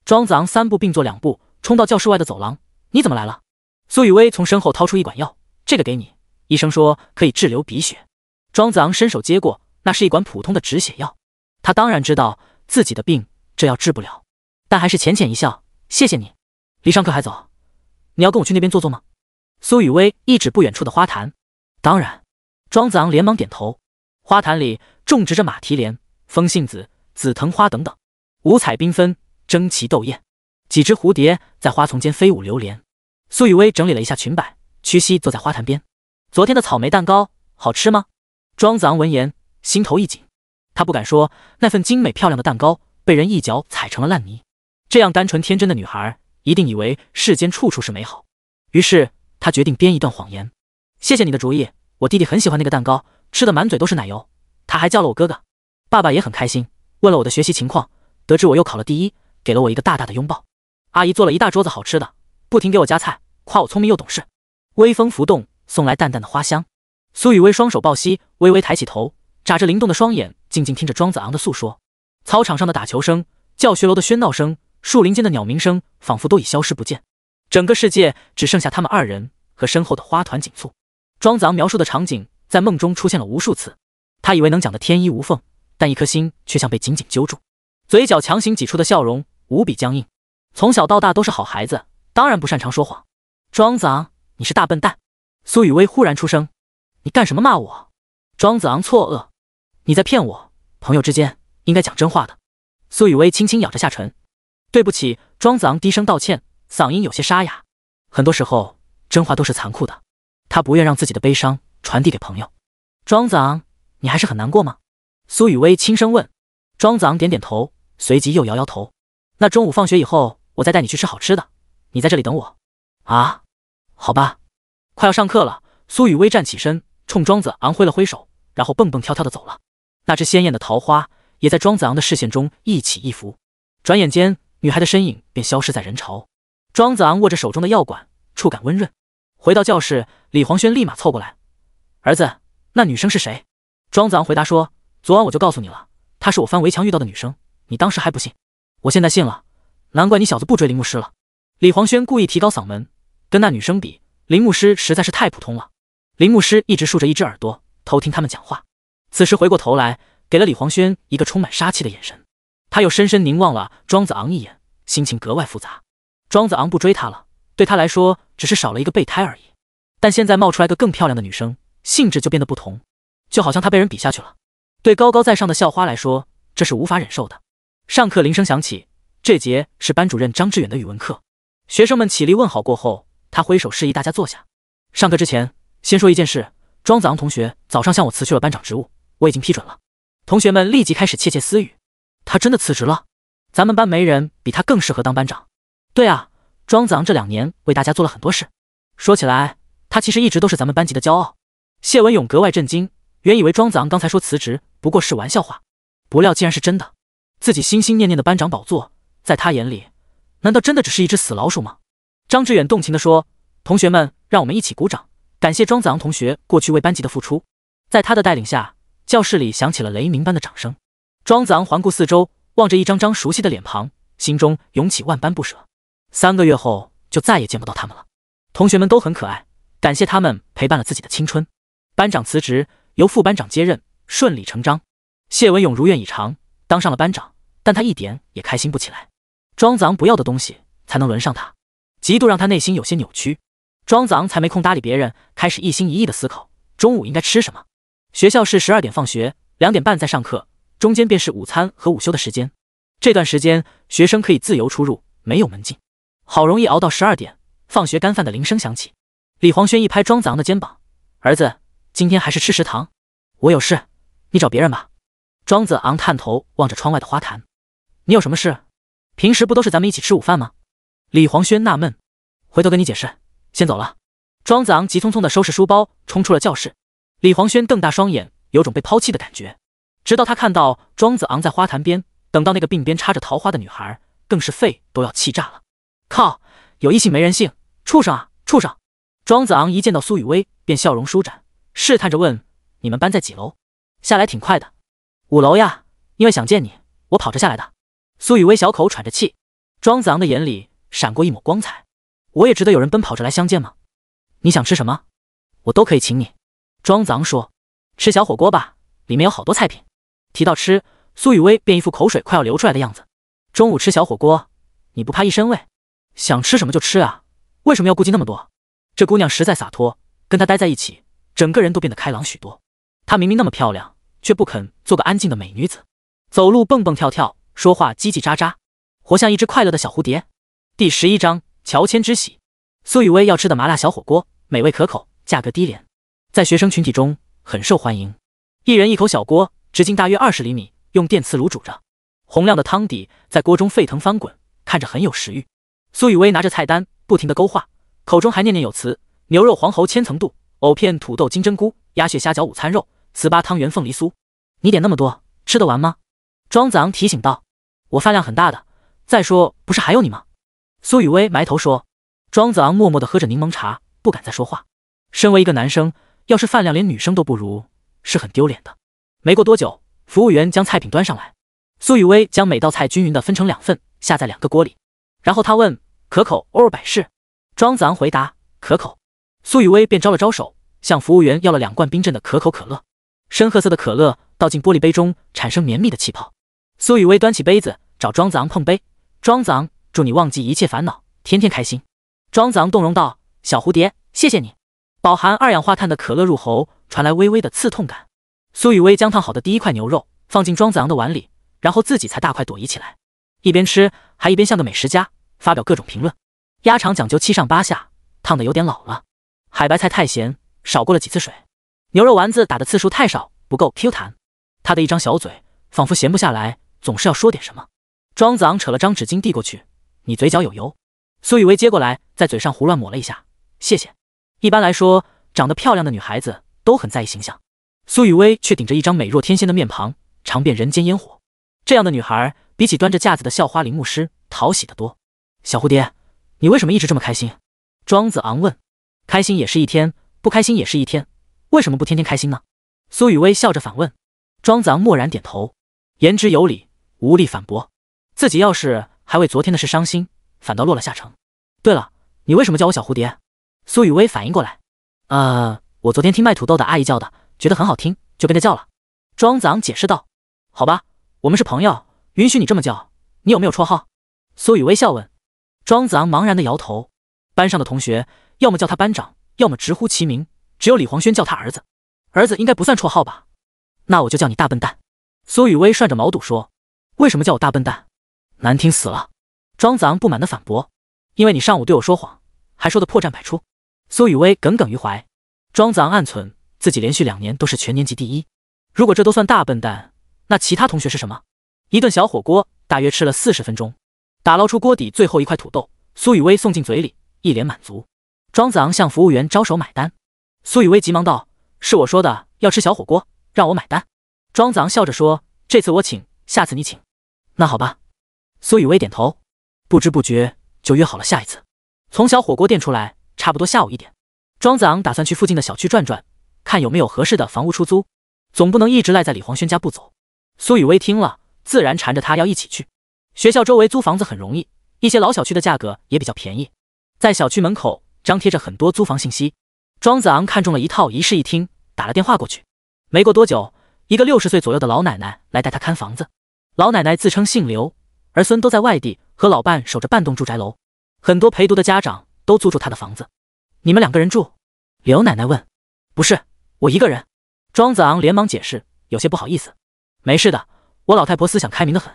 庄子昂3步并作2步冲到教室外的走廊，你怎么来了？苏雨薇从身后掏出一管药，这个给你，医生说可以滞留鼻血。庄子昂伸手接过，那是一管普通的止血药。他当然知道自己的病这药治不了，但还是浅浅一笑，谢谢你。离上课还早，你要跟我去那边坐坐吗？苏雨薇一指不远处的花坛。当然。庄子昂连忙点头。花坛里种植着马蹄莲、风信子、紫藤花等等，五彩缤纷，争奇斗艳。几只蝴蝶在花丛间飞舞流连。苏雨薇整理了一下裙摆，屈膝坐在花坛边。昨天的草莓蛋糕好吃吗？庄子昂闻言心头一紧，他不敢说那份精美漂亮的蛋糕被人一脚踩成了烂泥。这样单纯天真的女孩一定以为世间处处是美好，于是他决定编一段谎言。谢谢你的主意，我弟弟很喜欢那个蛋糕，吃的满嘴都是奶油，他还叫了我哥哥。爸爸也很开心，问了我的学习情况，得知我又考了第1，给了我一个大大的拥抱。阿姨做了一大桌子好吃的，不停给我夹菜，夸我聪明又懂事。微风拂动，送来淡淡的花香。苏雨薇双手抱膝，微微抬起头，眨着灵动的双眼，静静听着庄子昂的诉说。操场上的打球声，教学楼的喧闹声，树林间的鸟鸣声，仿佛都已消失不见。整个世界只剩下他们2人和身后的花团锦簇。庄子昂描述的场景在梦中出现了无数次，他以为能讲得天衣无缝，但一颗心却像被紧紧揪住，嘴角强行挤出的笑容无比僵硬。从小到大都是好孩子，当然不擅长说谎。庄子昂，你是大笨蛋！苏雨薇忽然出声，你干什么骂我？庄子昂错愕，你在骗我，朋友之间应该讲真话的。苏雨薇轻轻咬着下唇，对不起。庄子昂低声道歉，嗓音有些沙哑。很多时候真话都是残酷的，他不愿让自己的悲伤传递给朋友。庄子昂，你还是很难过吗？苏雨薇轻声问。庄子昂点点头，随即又摇摇头。那中午放学以后，我再带你去吃好吃的，你在这里等我。啊，好吧。快要上课了，苏雨薇站起身，冲庄子昂挥了挥手，然后蹦蹦跳跳的走了。那只鲜艳的桃花也在庄子昂的视线中一起一伏，转眼间女孩的身影便消失在人潮。庄子昂握着手中的药管，触感温润。回到教室，李黄轩立马凑过来，儿子，那女生是谁？庄子昂回答说，昨晚我就告诉你了，她是我翻围墙遇到的女生，你当时还不信，我现在信了。难怪你小子不追林牧师了。李黄轩故意提高嗓门，跟那女生比，林牧师实在是太普通了。林牧师一直竖着一只耳朵，偷听他们讲话。此时回过头来，给了李黄轩一个充满杀气的眼神。他又深深凝望了庄子昂一眼，心情格外复杂。庄子昂不追他了，对他来说只是少了一个备胎而已。但现在冒出来个更漂亮的女生，性质就变得不同，就好像他被人比下去了。对高高在上的校花来说，这是无法忍受的。上课铃声响起，这节是班主任张志远的语文课。学生们起立问好过后，他挥手示意大家坐下。上课之前，先说一件事，庄子昂同学早上向我辞去了班长职务，我已经批准了。同学们立即开始窃窃私语，他真的辞职了？咱们班没人比他更适合当班长。对啊，庄子昂这2年为大家做了很多事。说起来，他其实一直都是咱们班级的骄傲。谢文勇格外震惊，原以为庄子昂刚才说辞职不过是玩笑话，不料竟然是真的。自己心心念念的班长宝座，在他眼里，难道真的只是一只死老鼠吗？张志远动情地说：“同学们，让我们一起鼓掌，感谢庄子昂同学过去为班级的付出。”在他的带领下，教室里响起了雷鸣般的掌声。庄子昂环顾四周，望着一张张熟悉的脸庞，心中涌起万般不舍。3个月后就再也见不到他们了。同学们都很可爱，感谢他们陪伴了自己的青春。班长辞职，由副班长接任，顺理成章。谢文勇如愿以偿，当上了班长，但他一点也开心不起来。庄子昂不要的东西才能轮上他，嫉妒让他内心有些扭曲。庄子昂才没空搭理别人，开始一心一意的思考中午应该吃什么。学校是12点放学，2点半再上课，中间便是午餐和午休的时间。这段时间学生可以自由出入，没有门禁。好容易熬到12点，放学干饭的铃声响起。李黄轩一拍庄子昂的肩膀：“儿子，今天还是吃食堂？我有事，你找别人吧。”庄子昂探头望着窗外的花坛：“你有什么事？平时不都是咱们一起吃午饭吗？”李黄轩纳闷：“回头跟你解释，先走了。”庄子昂急匆匆地收拾书包，冲出了教室。李黄轩瞪大双眼，有种被抛弃的感觉。直到他看到庄子昂在花坛边，等到那个鬓边插着桃花的女孩，更是肺都要气炸了。靠，有异性没人性，畜生啊，畜生！庄子昂一见到苏雨薇，便笑容舒展，试探着问：“你们班在几楼？下来挺快的。”“5楼呀，因为想见你，我跑着下来的。”苏雨薇小口喘着气。庄子昂的眼里闪过一抹光彩：“我也值得有人奔跑着来相见吗？你想吃什么？我都可以请你。”庄子昂说：“吃小火锅吧，里面有好多菜品。”提到吃，苏雨薇便一副口水快要流出来的样子。中午吃小火锅，你不怕一身味？想吃什么就吃啊，为什么要顾忌那么多？这姑娘实在洒脱，跟她待在一起，整个人都变得开朗许多。她明明那么漂亮，却不肯做个安静的美女子，走路蹦蹦跳跳，说话叽叽喳喳，活像一只快乐的小蝴蝶。第11章乔迁之喜。苏雨薇要吃的麻辣小火锅，美味可口，价格低廉，在学生群体中很受欢迎。一人一口小锅，直径大约20厘米，用电磁炉煮着，红亮的汤底在锅中沸腾翻滚，看着很有食欲。苏雨薇拿着菜单不停地勾画，口中还念念有词：牛肉黄喉千层肚，藕片土豆金针菇，鸭血虾饺午餐肉，糍粑汤圆凤梨酥。你点那么多，吃得完吗？庄子昂提醒道：“我饭量很大的，再说不是还有你吗？”苏雨薇埋头说。庄子昂默默地喝着柠檬茶，不敢再说话。身为一个男生，要是饭量连女生都不如，是很丢脸的。没过多久，服务员将菜品端上来，苏雨薇将每道菜均匀地分成2份，下在2个锅里。然后他问：“可口欧尔百事？”庄子昂回答：“可口。”苏雨薇便招了招手，向服务员要了2罐冰镇的可口可乐。深褐色的可乐倒进玻璃杯中，产生绵密的气泡。苏雨薇端起杯子，找庄子昂碰杯：“庄子昂，祝你忘记一切烦恼，天天开心。”庄子昂动容道：“小蝴蝶，谢谢你。”饱含2氧化碳的可乐入喉，传来微微的刺痛感。苏雨薇将烫好的第1块牛肉放进庄子昂的碗里，然后自己才大快朵颐起来，一边吃还一边像个美食家，发表各种评论。鸭肠讲究7上8下，烫得有点老了；海白菜太咸，少过了几次水；牛肉丸子打的次数太少，不够 Q 弹。他的一张小嘴仿佛闲不下来，总是要说点什么。庄子昂扯了张纸巾递过去：“你嘴角有油。”苏雨薇接过来，在嘴上胡乱抹了一下：“谢谢。”一般来说，长得漂亮的女孩子都很在意形象，苏雨薇却顶着一张美若天仙的面庞，尝遍人间烟火。这样的女孩，比起端着架子的校花铃牧师，讨喜得多。小蝴蝶，你为什么一直这么开心？庄子昂问。开心也是一天，不开心也是一天，为什么不天天开心呢？苏雨薇笑着反问。庄子昂默然点头，言之有理，无力反驳。自己要是还为昨天的事伤心，反倒落了下乘。对了，你为什么叫我小蝴蝶？苏雨薇反应过来，我昨天听卖土豆的阿姨叫的，觉得很好听，就跟着叫了。庄子昂解释道。好吧，我们是朋友，允许你这么叫。你有没有绰号？苏雨薇笑问。庄子昂茫然的摇头。班上的同学要么叫他班长，要么直呼其名，只有李黄轩叫他儿子。儿子应该不算绰号吧？那我就叫你大笨蛋。苏雨薇涮着毛肚说。为什么叫我大笨蛋？难听死了。庄子昂不满地反驳。因为你上午对我说谎，还说得破绽百出。苏雨薇耿耿于怀。庄子昂暗忖自己连续2年都是全年级第一，如果这都算大笨蛋，那其他同学是什么？一顿小火锅大约吃了40分钟，打捞出锅底最后一块土豆，苏雨薇送进嘴里，一脸满足。庄子昂向服务员招手买单。苏雨薇急忙道，是我说的要吃小火锅，让我买单。庄子昂笑着说，这次我请，下次你请。那好吧。苏雨薇点头。不知不觉就约好了下一次。从小火锅店出来，差不多下午1点。庄子昂打算去附近的小区转转，看有没有合适的房屋出租，总不能一直赖在李黄轩家不走。苏雨薇听了，自然缠着他要一起去。学校周围租房子很容易，一些老小区的价格也比较便宜。在小区门口张贴着很多租房信息。庄子昂看中了一套一室一厅，打了电话过去。没过多久，一个60岁左右的老奶奶来带他看房子。老奶奶自称姓刘，儿孙都在外地，和老伴守着半栋住宅楼，很多陪读的家长都租住她的房子。你们2个人住？刘奶奶问。不是，我一个人。庄子昂连忙解释，有些不好意思。没事的，我老太婆思想开明的很，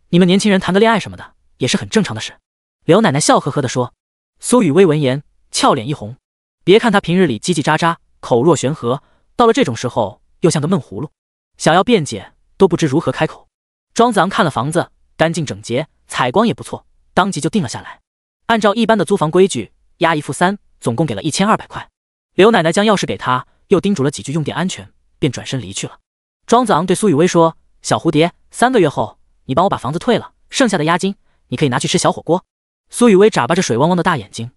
你们年轻人谈个恋爱什么的也是很正常的事。刘奶奶笑呵呵地说。苏雨薇闻言俏脸一红，别看她平日里叽叽喳喳，口若悬河，到了这种时候又像个闷葫芦，想要辩解都不知如何开口。庄子昂看了房子，干净整洁，采光也不错，当即就定了下来。按照一般的租房规矩，押1付3，总共给了1200块。刘奶奶将钥匙给他，又叮嘱了几句用电安全，便转身离去了。庄子昂对苏雨薇说，小蝴蝶，3个月后你帮我把房子退了，剩下的押金你可以拿去吃小火锅。苏雨薇眨巴着水汪汪的大眼睛，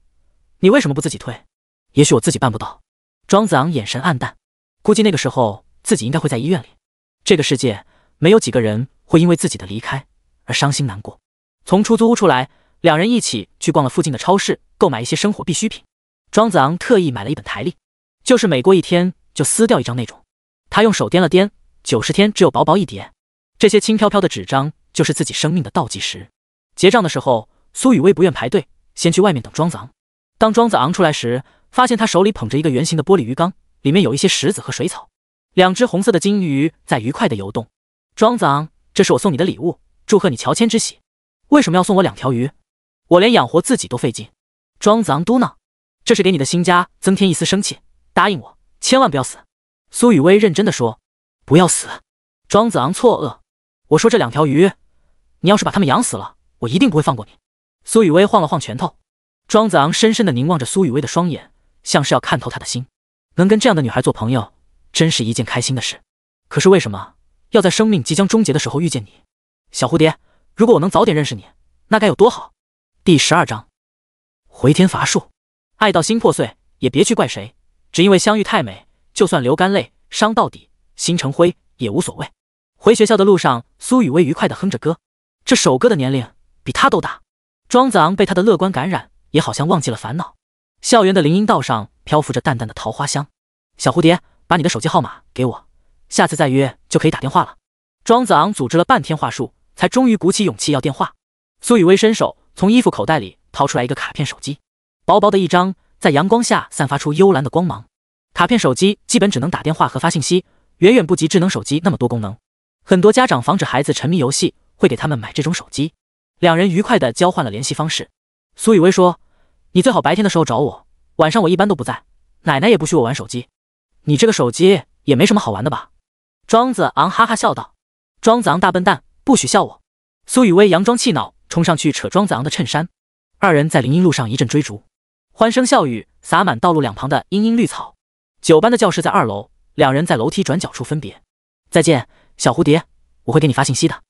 你为什么不自己退？也许我自己办不到。庄子昂眼神黯淡，估计那个时候自己应该会在医院里。这个世界没有几个人会因为自己的离开而伤心难过。从出租屋出来，2人一起去逛了附近的超市，购买一些生活必需品。庄子昂特意买了一本台历，就是每过1天就撕掉1张那种。他用手掂了掂，90天只有薄薄1叠。这些轻飘飘的纸张就是自己生命的倒计时。结账的时候，苏雨薇不愿排队，先去外面等庄子昂。当庄子昂出来时，发现他手里捧着一个圆形的玻璃鱼缸，里面有一些石子和水草，2只红色的金鱼在愉快地游动。庄子昂，这是我送你的礼物，祝贺你乔迁之喜。为什么要送我2条鱼？我连养活自己都费劲。庄子昂嘟囔，这是给你的新家增添一丝生气，答应我，千万不要死。苏雨薇认真地说。不要死。庄子昂错愕，我说这2条鱼，你要是把它们养死了，我一定不会放过你。苏雨薇晃了晃拳头。庄子昂深深地凝望着苏雨薇的双眼，像是要看透她的心。能跟这样的女孩做朋友，真是一件开心的事。可是为什么要在生命即将终结的时候遇见你？小蝴蝶，如果我能早点认识你，那该有多好。第12章回天乏术。爱到心破碎，也别去怪谁，只因为相遇太美，就算流干泪，伤到底，心成灰也无所谓。回学校的路上，苏雨薇愉快地哼着歌，这首歌的年龄比她都大。庄子昂被他的乐观感染，也好像忘记了烦恼。校园的林荫道上漂浮着淡淡的桃花香。小蝴蝶，把你的手机号码给我，下次再约就可以打电话了。庄子昂组织了半天话术，才终于鼓起勇气要电话。苏雨薇伸手从衣服口袋里掏出来一个卡片手机，薄薄的一张，在阳光下散发出幽蓝的光芒。卡片手机基本只能打电话和发信息，远远不及智能手机那么多功能。很多家长防止孩子沉迷游戏，会给他们买这种手机。2人愉快地交换了联系方式。苏雨薇说，你最好白天的时候找我，晚上我一般都不在，奶奶也不许我玩手机。你这个手机也没什么好玩的吧？庄子昂哈哈笑道。庄子昂大笨蛋，不许笑我。苏雨薇佯装气恼，冲上去扯庄子昂的衬衫。2人在林荫路上一阵追逐，欢声笑语洒满道路2旁的茵茵绿草。9班的教室在2楼，2人在楼梯转角处分别。再见，小蝴蝶，我会给你发信息的。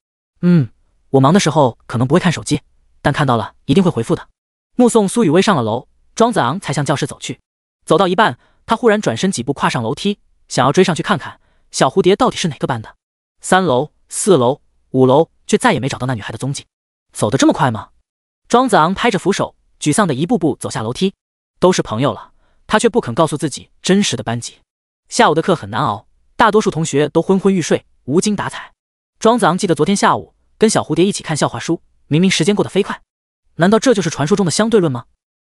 我忙的时候可能不会看手机，但看到了一定会回复的。目送苏雨薇上了楼，庄子昂才向教室走去。走到一半，他忽然转身几步跨上楼梯，想要追上去看看小蝴蝶到底是哪个班的。3楼、4楼、5楼，却再也没找到那女孩的踪迹。走得这么快吗？庄子昂拍着扶手，沮丧地一步步走下楼梯。都是朋友了，他却不肯告诉自己真实的班级。下午的课很难熬，大多数同学都昏昏欲睡，无精打采。庄子昂记得昨天下午跟小蝴蝶一起看笑话书，明明时间过得飞快，难道这就是传说中的相对论吗？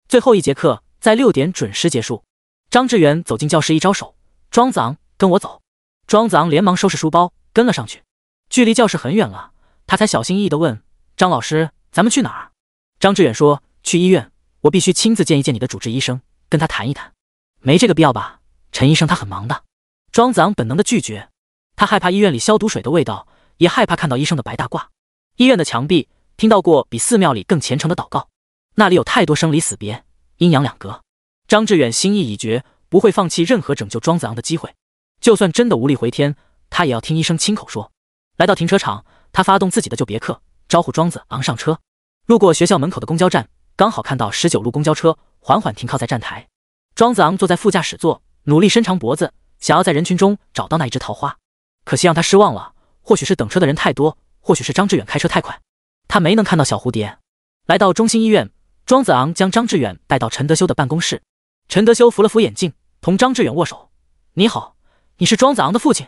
最后一节课在6点准时结束。张志远走进教室，一招手：“庄子昂，跟我走。”庄子昂连忙收拾书包，跟了上去。距离教室很远了，他才小心翼翼地问：“张老师，咱们去哪儿？”张志远说：“去医院，我必须亲自见一见你的主治医生，跟他谈一谈。”“没这个必要吧？陈医生他很忙的。”庄子昂本能地拒绝，他害怕医院里消毒水的味道，也害怕看到医生的白大褂。医院的墙壁听到过比寺庙里更虔诚的祷告，那里有太多生离死别，阴阳两隔。张志远心意已决，不会放弃任何拯救庄子昂的机会，就算真的无力回天，他也要听医生亲口说。来到停车场，他发动自己的就别克，招呼庄子昂上车。路过学校门口的公交站，刚好看到19路公交车缓缓停靠在站台。庄子昂坐在副驾驶座，努力伸长脖子，想要在人群中找到那一只桃花。可惜让他失望了，或许是等车的人太多，或许是张志远开车太快，他没能看到小蝴蝶。来到中心医院，庄子昂将张志远带到陈德修的办公室。陈德修扶了扶眼镜，同张志远握手：“你好，你是庄子昂的父亲？”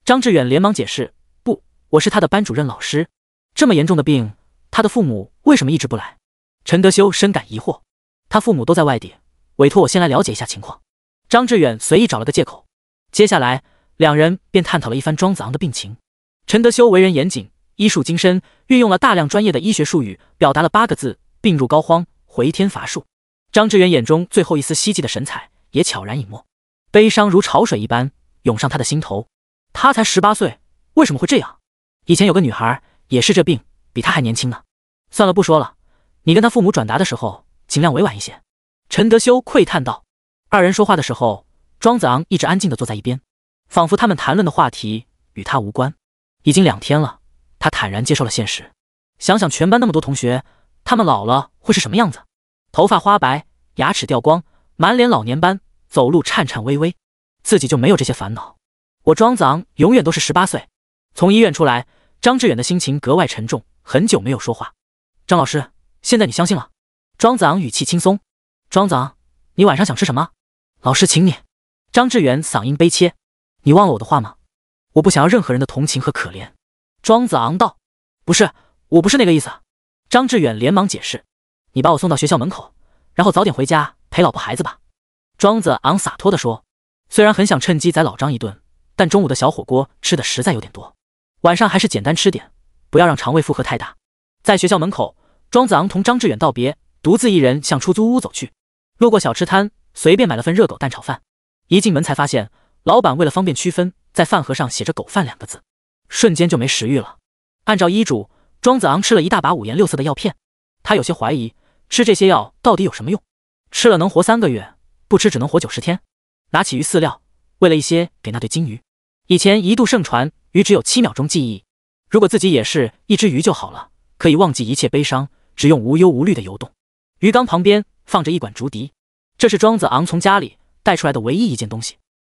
张志远连忙解释：“不，我是他的班主任老师。这么严重的病，他的父母为什么一直不来？”陈德修深感疑惑：“他父母都在外地，委托我先来了解一下情况。”张志远随意找了个借口。接下来两人便探讨了一番庄子昂的病情。陈德修为人严谨，医术精深，运用了大量专业的医学术语，表达了8个字：病入膏肓，回天乏术。张志远眼中最后一丝希冀的神采也悄然隐没，悲伤如潮水一般涌上他的心头。他才18岁，为什么会这样？以前有个女孩也是这病，比他还年轻呢。算了，不说了，你跟他父母转达的时候尽量委婉一些。陈德修喟叹道。二人说话的时候，庄子昂一直安静地坐在一边，仿佛他们谈论的话题与他无关。已经2天了，他坦然接受了现实。想想全班那么多同学，他们老了会是什么样子？头发花白，牙齿掉光，满脸老年斑，走路颤颤巍巍。自己就没有这些烦恼。我庄子昂永远都是18岁。从医院出来，张志远的心情格外沉重，很久没有说话。张老师，现在你相信了？庄子昂语气轻松。庄子昂，你晚上想吃什么？老师请你。张志远嗓音悲切。你忘了我的话吗？我不想要任何人的同情和可怜。庄子昂道。不是，我不是那个意思。张志远连忙解释。你把我送到学校门口，然后早点回家陪老婆孩子吧。庄子昂洒脱地说。虽然很想趁机宰老张一顿，但中午的小火锅吃的实在有点多，晚上还是简单吃点，不要让肠胃负荷太大。在学校门口，庄子昂同张志远道别，独自一人向出租屋走去。路过小吃摊，随便买了份热狗蛋炒饭。一进门才发现，老板为了方便区分，在饭盒上写着狗饭2个字，瞬间就没食欲了。按照医嘱，庄子昂吃了一大把5颜6色的药片。他有些怀疑，吃这些药到底有什么用？吃了能活3个月，不吃只能活90天。拿起鱼饲料，喂了一些给那对金鱼。以前一度盛传鱼只有7秒钟记忆，如果自己也是一只鱼就好了，可以忘记一切悲伤，只用无忧无虑的游动。鱼缸旁边放着一管竹笛，这是庄子昂从家里带出来的唯一一件东西。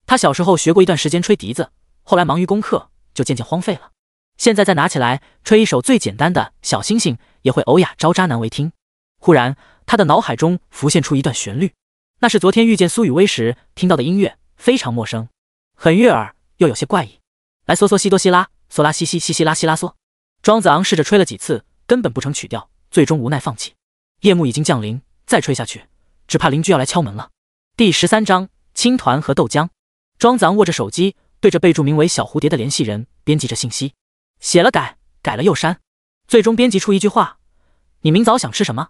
他小时候学过一段时间吹笛子，后来忙于功课，就渐渐荒废了。现在再拿起来吹一首最简单的小星星，也会偶雅招渣男为听。忽然他的脑海中浮现出一段旋律，那是昨天遇见苏雨薇时听到的音乐，非常陌生，很悦耳又有些怪异。来嗦嗦西哆西拉，嗦拉西西西西拉西拉嗦。庄子昂试着吹了几次，根本不成曲调，最终无奈放弃。夜幕已经降临，再吹下去只怕邻居要来敲门了。第13章青团和豆浆。庄子昂握着手机，对着备注名为小蝴蝶的联系人编辑着信息，写了改，改了又删，最终编辑出一句话：你明早想吃什么？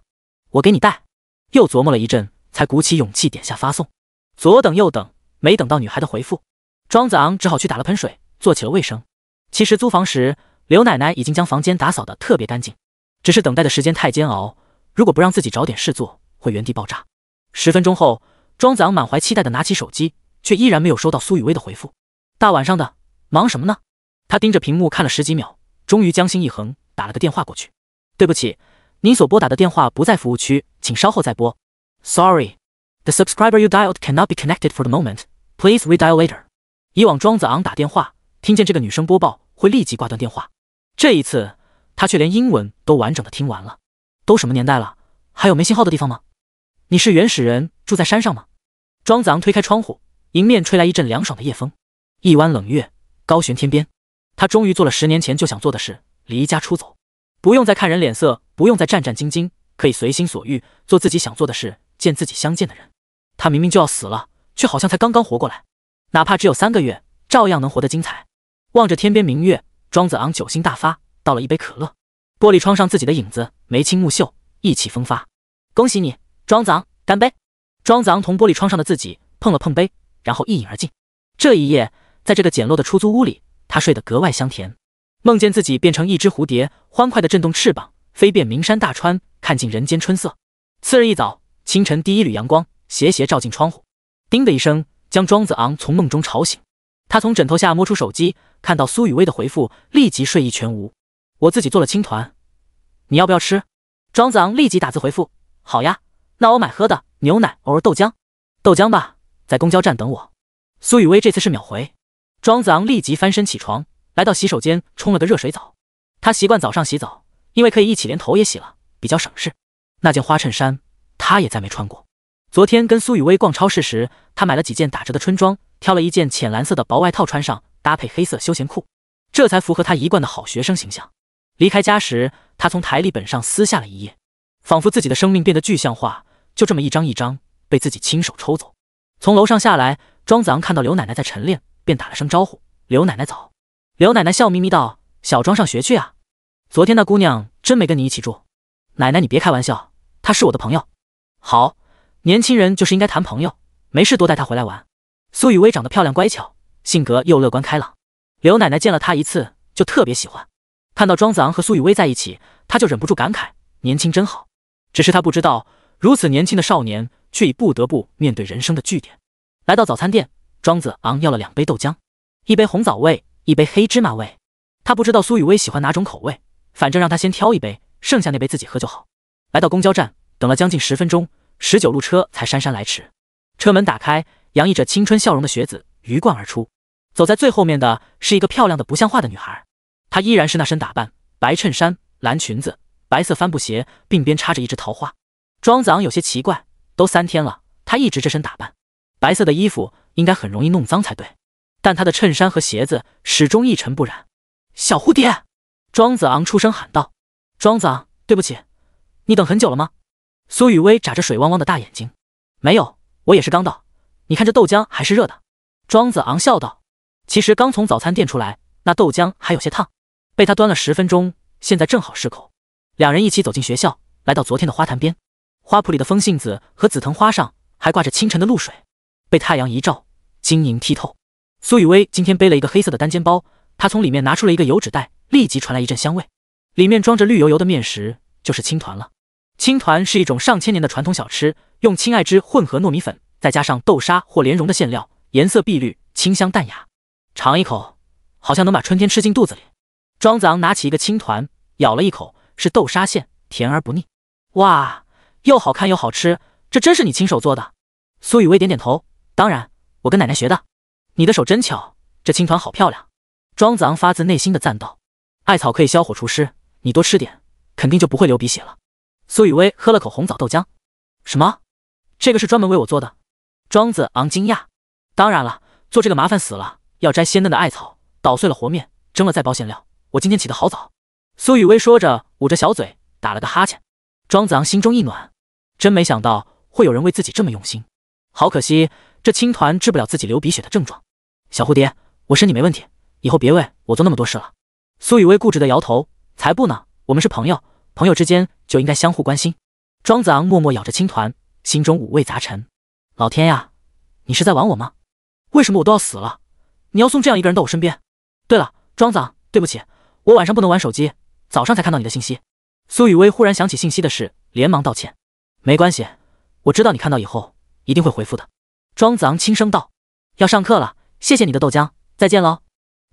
我给你带。又琢磨了一阵，才鼓起勇气点下发送。左等右等，没等到女孩的回复，庄子昂只好去打了盆水，做起了卫生。其实租房时，刘奶奶已经将房间打扫得特别干净，只是等待的时间太煎熬，如果不让自己找点事做，会原地爆炸。10分钟后，庄子昂满怀期待地拿起手机，却依然没有收到苏雨薇的回复。大晚上的，忙什么呢？他盯着屏幕看了10几秒，终于将心一横，打了个电话过去。对不起，您所拨打的电话不在服务区，请稍后再拨。Sorry, the subscriber you dialed cannot be connected for the moment. Please redial later. 以往庄子昂打电话，听见这个女生播报会立即挂断电话。这一次，他却连英文都完整的听完了。都什么年代了，还有没信号的地方吗？你是原始人，住在山上吗？庄子昂推开窗户，迎面吹来一阵凉爽的夜风，一弯冷月高悬天边。他终于做了10年前就想做的事，离家出走，不用再看人脸色，不用再战战兢兢，可以随心所欲，做自己想做的事，见自己相见的人。他明明就要死了，却好像才刚刚活过来，哪怕只有3个月，照样能活得精彩。望着天边明月，庄子昂酒兴大发，倒了一杯可乐。玻璃窗上自己的影子眉清目秀，意气风发。恭喜你，庄子昂，干杯！庄子昂同玻璃窗上的自己碰了碰杯，然后一饮而尽。这一夜，在这个简陋的出租屋里，他睡得格外香甜，梦见自己变成一只蝴蝶，欢快地震动翅膀，飞遍名山大川，看尽人间春色。次日一早，清晨第一缕阳光斜斜照进窗户，叮的一声，将庄子昂从梦中吵醒。他从枕头下摸出手机，看到苏雨薇的回复，立即睡意全无。我自己做了青团，你要不要吃？庄子昂立即打字回复，好呀，那我买喝的，牛奶，偶尔豆浆。豆浆吧，在公交站等我。苏雨薇这次是秒回。庄子昂立即翻身起床，来到洗手间冲了个热水澡。他习惯早上洗澡，因为可以一起连头也洗了，比较省事。那件花衬衫他也再没穿过。昨天跟苏雨薇逛超市时，他买了几件打折的春装，挑了一件浅蓝色的薄外套穿上，搭配黑色休闲裤，这才符合他一贯的好学生形象。离开家时，他从台历本上撕下了一页，仿佛自己的生命变得具象化，就这么一张一张被自己亲手抽走。从楼上下来，庄子昂看到刘奶奶在晨练，便打了声招呼，刘奶奶早。刘奶奶笑眯眯道，小庄上学去啊。昨天那姑娘真没跟你一起住？奶奶你别开玩笑，她是我的朋友。好，年轻人就是应该谈朋友，没事多带她回来玩。苏雨薇长得漂亮乖巧，性格又乐观开朗，刘奶奶见了她一次就特别喜欢。看到庄子昂和苏雨薇在一起，他就忍不住感慨，年轻真好。只是他不知道，如此年轻的少年却已不得不面对人生的巨点。来到早餐店，庄子昂要了2杯豆浆，一杯红枣味，一杯黑芝麻味。他不知道苏雨薇喜欢哪种口味，反正让他先挑一杯，剩下那杯自己喝就好。来到公交站，等了将近10分钟，19路车才姗姗来迟。车门打开，洋溢着青春笑容的雪子鱼贯而出。走在最后面的是一个漂亮的不像话的女孩，她依然是那身打扮，白衬衫、蓝裙子、白色帆布鞋，鬓边插着一枝桃花。庄子昂有些奇怪，都3天了，她一直这身打扮，白色的衣服应该很容易弄脏才对，但她的衬衫和鞋子始终一尘不染。小蝴蝶！庄子昂出声喊道。庄子昂，对不起，你等很久了吗？苏雨薇眨着水汪汪的大眼睛。没有，我也是刚到，你看这豆浆还是热的。庄子昂笑道。其实刚从早餐店出来，那豆浆还有些烫，被他端了10分钟，现在正好适口。两人一起走进学校，来到昨天的花坛边，花圃里的风信子和紫藤花上还挂着清晨的露水，被太阳一照，晶莹剔透。苏雨薇今天背了一个黑色的单肩包，她从里面拿出了一个油纸袋，立即传来一阵香味，里面装着绿油油的面食，就是青团了。青团是一种上千年的传统小吃，用青艾汁混合糯米粉，再加上豆沙或莲蓉的馅料，颜色碧绿，清香淡雅。尝一口，好像能把春天吃进肚子里。庄子昂拿起一个青团，咬了一口，是豆沙馅，甜而不腻。哇，又好看又好吃，这真是你亲手做的？苏雨薇点点头，当然，我跟奶奶学的。你的手真巧，这青团好漂亮。庄子昂发自内心的赞道。艾草可以消火除湿，你多吃点，肯定就不会流鼻血了。苏雨薇喝了口红枣豆浆。什么？这个是专门为我做的？庄子昂惊讶。当然了，做这个麻烦死了，要摘鲜嫩的艾草，捣碎了和面，蒸了再包馅料。我今天起得好早。苏雨薇说着，捂着小嘴，打了个哈欠。庄子昂心中一暖，真没想到会有人为自己这么用心。好可惜，这青团治不了自己流鼻血的症状。小蝴蝶，我身体没问题，以后别为我做那么多事了。苏雨薇固执地摇头，才不呢，我们是朋友，朋友之间就应该相互关心。庄子昂默默咬着青团，心中五味杂陈。老天呀，你是在玩我吗？为什么我都要死了，你要送这样一个人到我身边？对了，庄子昂，对不起，我晚上不能玩手机，早上才看到你的信息。苏雨薇忽然想起信息的事，连忙道歉。没关系，我知道你看到以后一定会回复的。庄子昂轻声道。要上课了，谢谢你的豆浆，再见喽。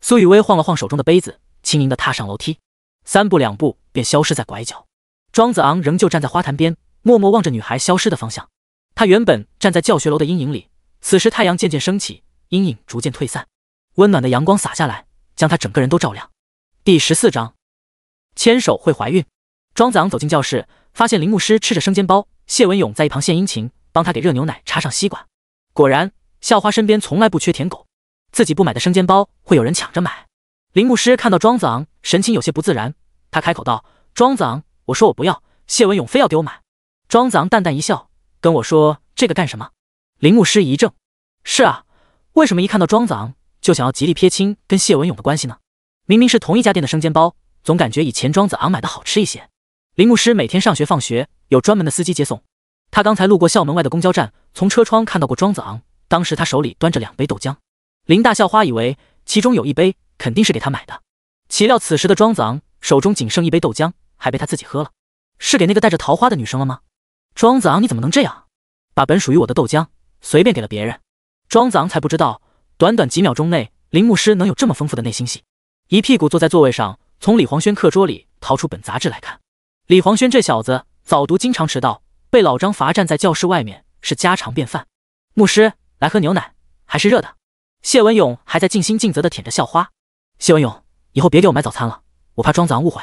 苏雨薇晃了晃手中的杯子，轻盈地踏上楼梯，3步2步便消失在拐角。庄子昂仍旧站在花坛边，默默望着女孩消失的方向。他原本站在教学楼的阴影里，此时太阳渐渐升起，阴影逐渐退散，温暖的阳光洒下来，将他整个人都照亮。第14章，牵手会怀孕。庄子昂走进教室，发现林牧师吃着生煎包，谢文勇在一旁献殷勤，帮他给热牛奶插上吸管。果然，校花身边从来不缺舔狗，自己不买的生煎包会有人抢着买。林牧师看到庄子昂，神情有些不自然，他开口道：“庄子昂，我说我不要，谢文勇非要给我买。”庄子昂淡淡一笑，跟我说这个干什么？林牧师一怔：“是啊，为什么一看到庄子昂就想要极力撇清跟谢文勇的关系呢？明明是同一家店的生煎包，总感觉以前庄子昂买的好吃一些。”林牧师每天上学放学有专门的司机接送，他刚才路过校门外的公交站，从车窗看到过庄子昂，当时他手里端着2杯豆浆。林大校花以为其中有1杯肯定是给他买的，岂料此时的庄子昂手中仅剩1杯豆浆，还被他自己喝了。是给那个带着桃花的女生了吗？庄子昂，你怎么能这样，把本属于我的豆浆随便给了别人？庄子昂才不知道，短短几秒钟内，林牧师能有这么丰富的内心戏。一屁股坐在座位上，从李黄轩课桌里掏出本杂志来看。李黄轩这小子早读经常迟到，被老张罚站在教室外面是家常便饭。牧师，来喝牛奶，还是热的。谢文勇还在尽心尽责地舔着校花。谢文勇，以后别给我买早餐了，我怕庄子昂误会。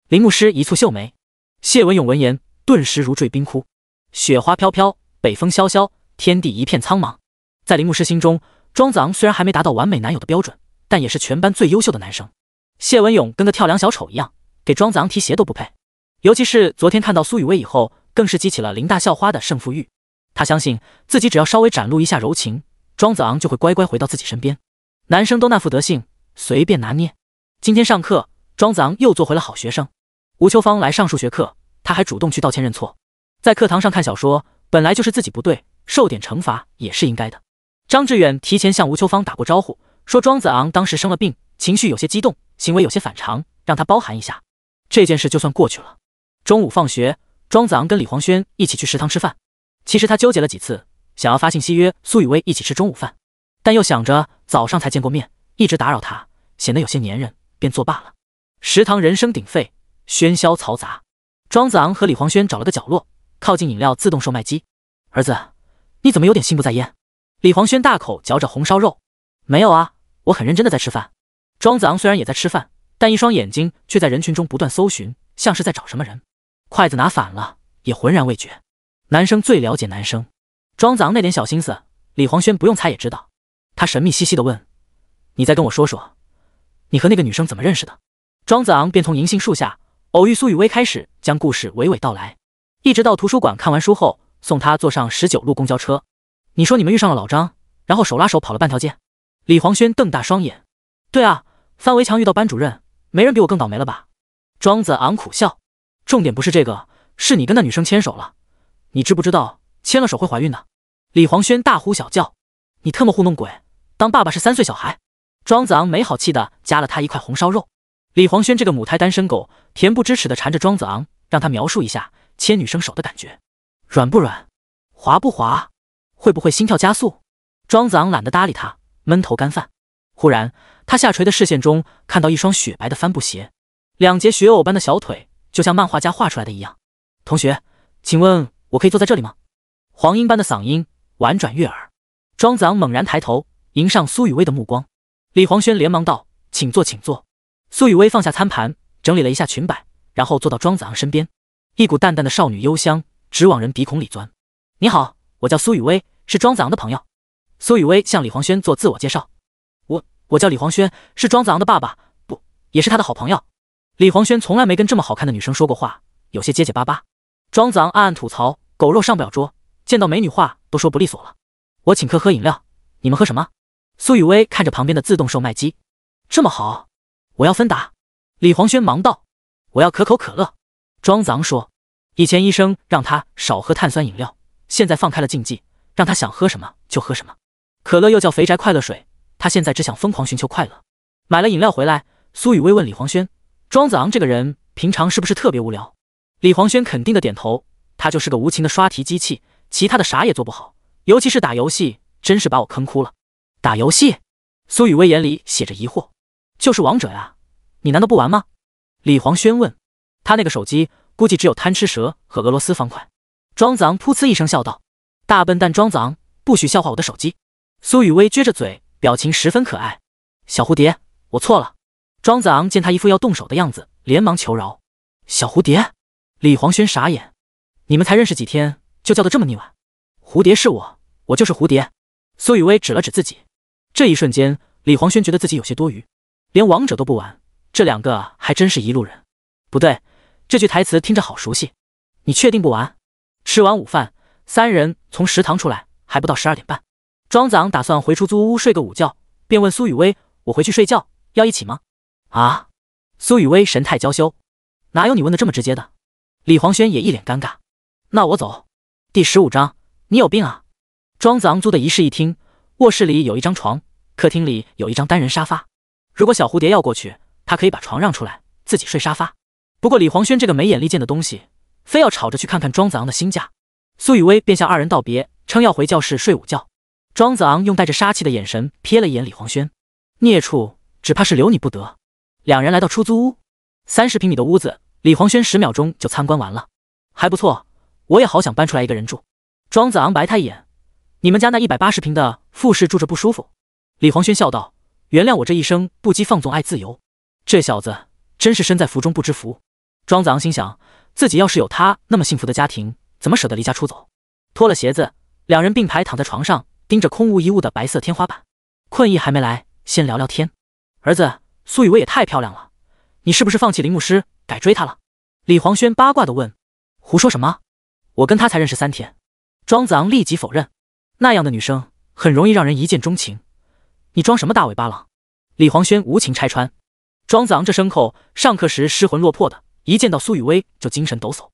林牧师一蹙秀眉。谢文勇闻言顿时如坠冰窟。雪花飘飘，北风萧萧，天地一片苍茫。在林牧师心中，庄子昂虽然还没达到完美男友的标准，但也是全班最优秀的男生。谢文勇跟个跳梁小丑一样，给庄子昂提鞋都不配。尤其是昨天看到苏雨薇以后，更是激起了林大校花的胜负欲。他相信自己只要稍微展露一下柔情，庄子昂就会乖乖回到自己身边。男生都那副德性，随便拿捏。今天上课，庄子昂又做回了好学生。吴秋芳来上数学课，他还主动去道歉认错。在课堂上看小说，本来就是自己不对，受点惩罚也是应该的。张志远提前向吴秋芳打过招呼，说庄子昂当时生了病，情绪有些激动，行为有些反常，让他包涵一下。这件事就算过去了。中午放学，庄子昂跟李黄轩一起去食堂吃饭。其实他纠结了几次，想要发信息约苏雨薇一起吃中午饭，但又想着早上才见过面，一直打扰他，显得有些黏人，便作罢了。食堂人声鼎沸，喧嚣嘈杂。庄子昂和李黄轩找了个角落，靠近饮料自动售卖机。儿子，你怎么有点心不在焉？李黄轩大口嚼着红烧肉。没有啊，我很认真的在吃饭。庄子昂虽然也在吃饭，但一双眼睛却在人群中不断搜寻，像是在找什么人。筷子拿反了，也浑然未觉。男生最了解男生，庄子昂那点小心思，李黄轩不用猜也知道。他神秘兮兮地问：“你再跟我说说，你和那个女生怎么认识的？”庄子昂便从银杏树下偶遇苏雨薇开始将故事娓娓道来，一直到图书馆看完书后，送他坐上19路公交车。你说你们遇上了老张，然后手拉手跑了半条街？李黄轩瞪大双眼。对啊，翻围墙遇到班主任，没人比我更倒霉了吧？庄子昂苦笑。重点不是这个，是你跟那女生牵手了。你知不知道牵了手会怀孕的？李黄轩大呼小叫。你特么糊弄鬼，当爸爸是3岁小孩。庄子昂没好气的夹了他一块红烧肉。李黄轩这个母胎单身狗，恬不知耻的缠着庄子昂，让他描述一下牵女生手的感觉。软不软？滑不滑？会不会心跳加速？庄子昂懒得搭理他，闷头干饭。忽然，他下垂的视线中看到一双雪白的帆布鞋，2节雪藕般的小腿，就像漫画家画出来的一样。同学，请问我可以坐在这里吗？黄莺般的嗓音婉转悦耳。庄子昂猛然抬头，迎上苏雨薇的目光。李黄轩连忙道：“请坐，请坐。”苏雨薇放下餐盘，整理了一下裙摆，然后坐到庄子昂身边。一股淡淡的少女幽香直往人鼻孔里钻。你好，我叫苏雨薇，是庄子昂的朋友。苏雨薇向李黄轩做自我介绍。我叫李黄轩，是庄子昂的爸爸，不，也是他的好朋友。李黄轩从来没跟这么好看的女生说过话，有些结结巴巴。庄子昂暗暗吐槽，狗肉上不了桌，见到美女话都说不利索了。我请客喝饮料，你们喝什么？苏雨薇看着旁边的自动售卖机。这么好，我要芬达。李黄轩忙道：“我要可口可乐。”庄子昂说：“以前医生让他少喝碳酸饮料，现在放开了禁忌，让他想喝什么就喝什么。可乐又叫肥宅快乐水，他现在只想疯狂寻求快乐。”买了饮料回来，苏雨薇问李黄轩：“庄子昂这个人平常是不是特别无聊？”李黄轩肯定的点头，他就是个无情的刷题机器，其他的啥也做不好，尤其是打游戏，真是把我坑哭了。打游戏？苏雨薇眼里写着疑惑。就是王者呀，你难道不玩吗？李黄轩问。他那个手机估计只有贪吃蛇和俄罗斯方块。庄子昂噗呲一声笑道：“大笨蛋庄子昂，不许笑话我的手机。”苏雨薇撅着嘴，表情十分可爱。小蝴蝶，我错了。庄子昂见他一副要动手的样子，连忙求饶。小蝴蝶？李黄轩傻眼，你们才认识几天就叫得这么腻歪？蝴蝶是我，我就是蝴蝶。苏雨薇指了指自己，这一瞬间，李黄轩觉得自己有些多余，连王者都不玩，这两个还真是一路人。不对，这句台词听着好熟悉。你确定不玩？吃完午饭，三人从食堂出来，还不到12点半。庄子昂打算回出租屋睡个午觉，便问苏雨薇：“我回去睡觉，要一起吗？”啊！苏雨薇神态娇羞，哪有你问的这么直接的？李黄轩也一脸尴尬。那我走。第15章，你有病啊！庄子昂租的一室一厅，卧室里有一张床，客厅里有一张单人沙发。如果小蝴蝶要过去，他可以把床让出来，自己睡沙发。不过李黄轩这个没眼力见的东西，非要吵着去看看庄子昂的新家。苏雨薇便向二人道别，称要回教室睡午觉。庄子昂用带着杀气的眼神瞥了一眼李黄轩，孽畜，只怕是留你不得。两人来到出租屋，30平米的屋子，李黄轩10秒钟就参观完了，还不错，我也好想搬出来一个人住。庄子昂白他一眼，你们家那180平的复式住着不舒服？李黄轩笑道，原谅我这一生不羁放纵爱自由。这小子真是身在福中不知福。庄子昂心想，自己要是有他那么幸福的家庭，怎么舍得离家出走？脱了鞋子，两人并排躺在床上，盯着空无一物的白色天花板。困意还没来，先聊聊天。儿子，苏雨薇也太漂亮了，你是不是放弃林牧师改追她了？李黄轩八卦地问。胡说什么？我跟她才认识3天。庄子昂立即否认，那样的女生很容易让人一见钟情。你装什么大尾巴狼？李黄轩无情拆穿。庄子昂这牲口上课时失魂落魄的，一见到苏雨薇就精神抖擞。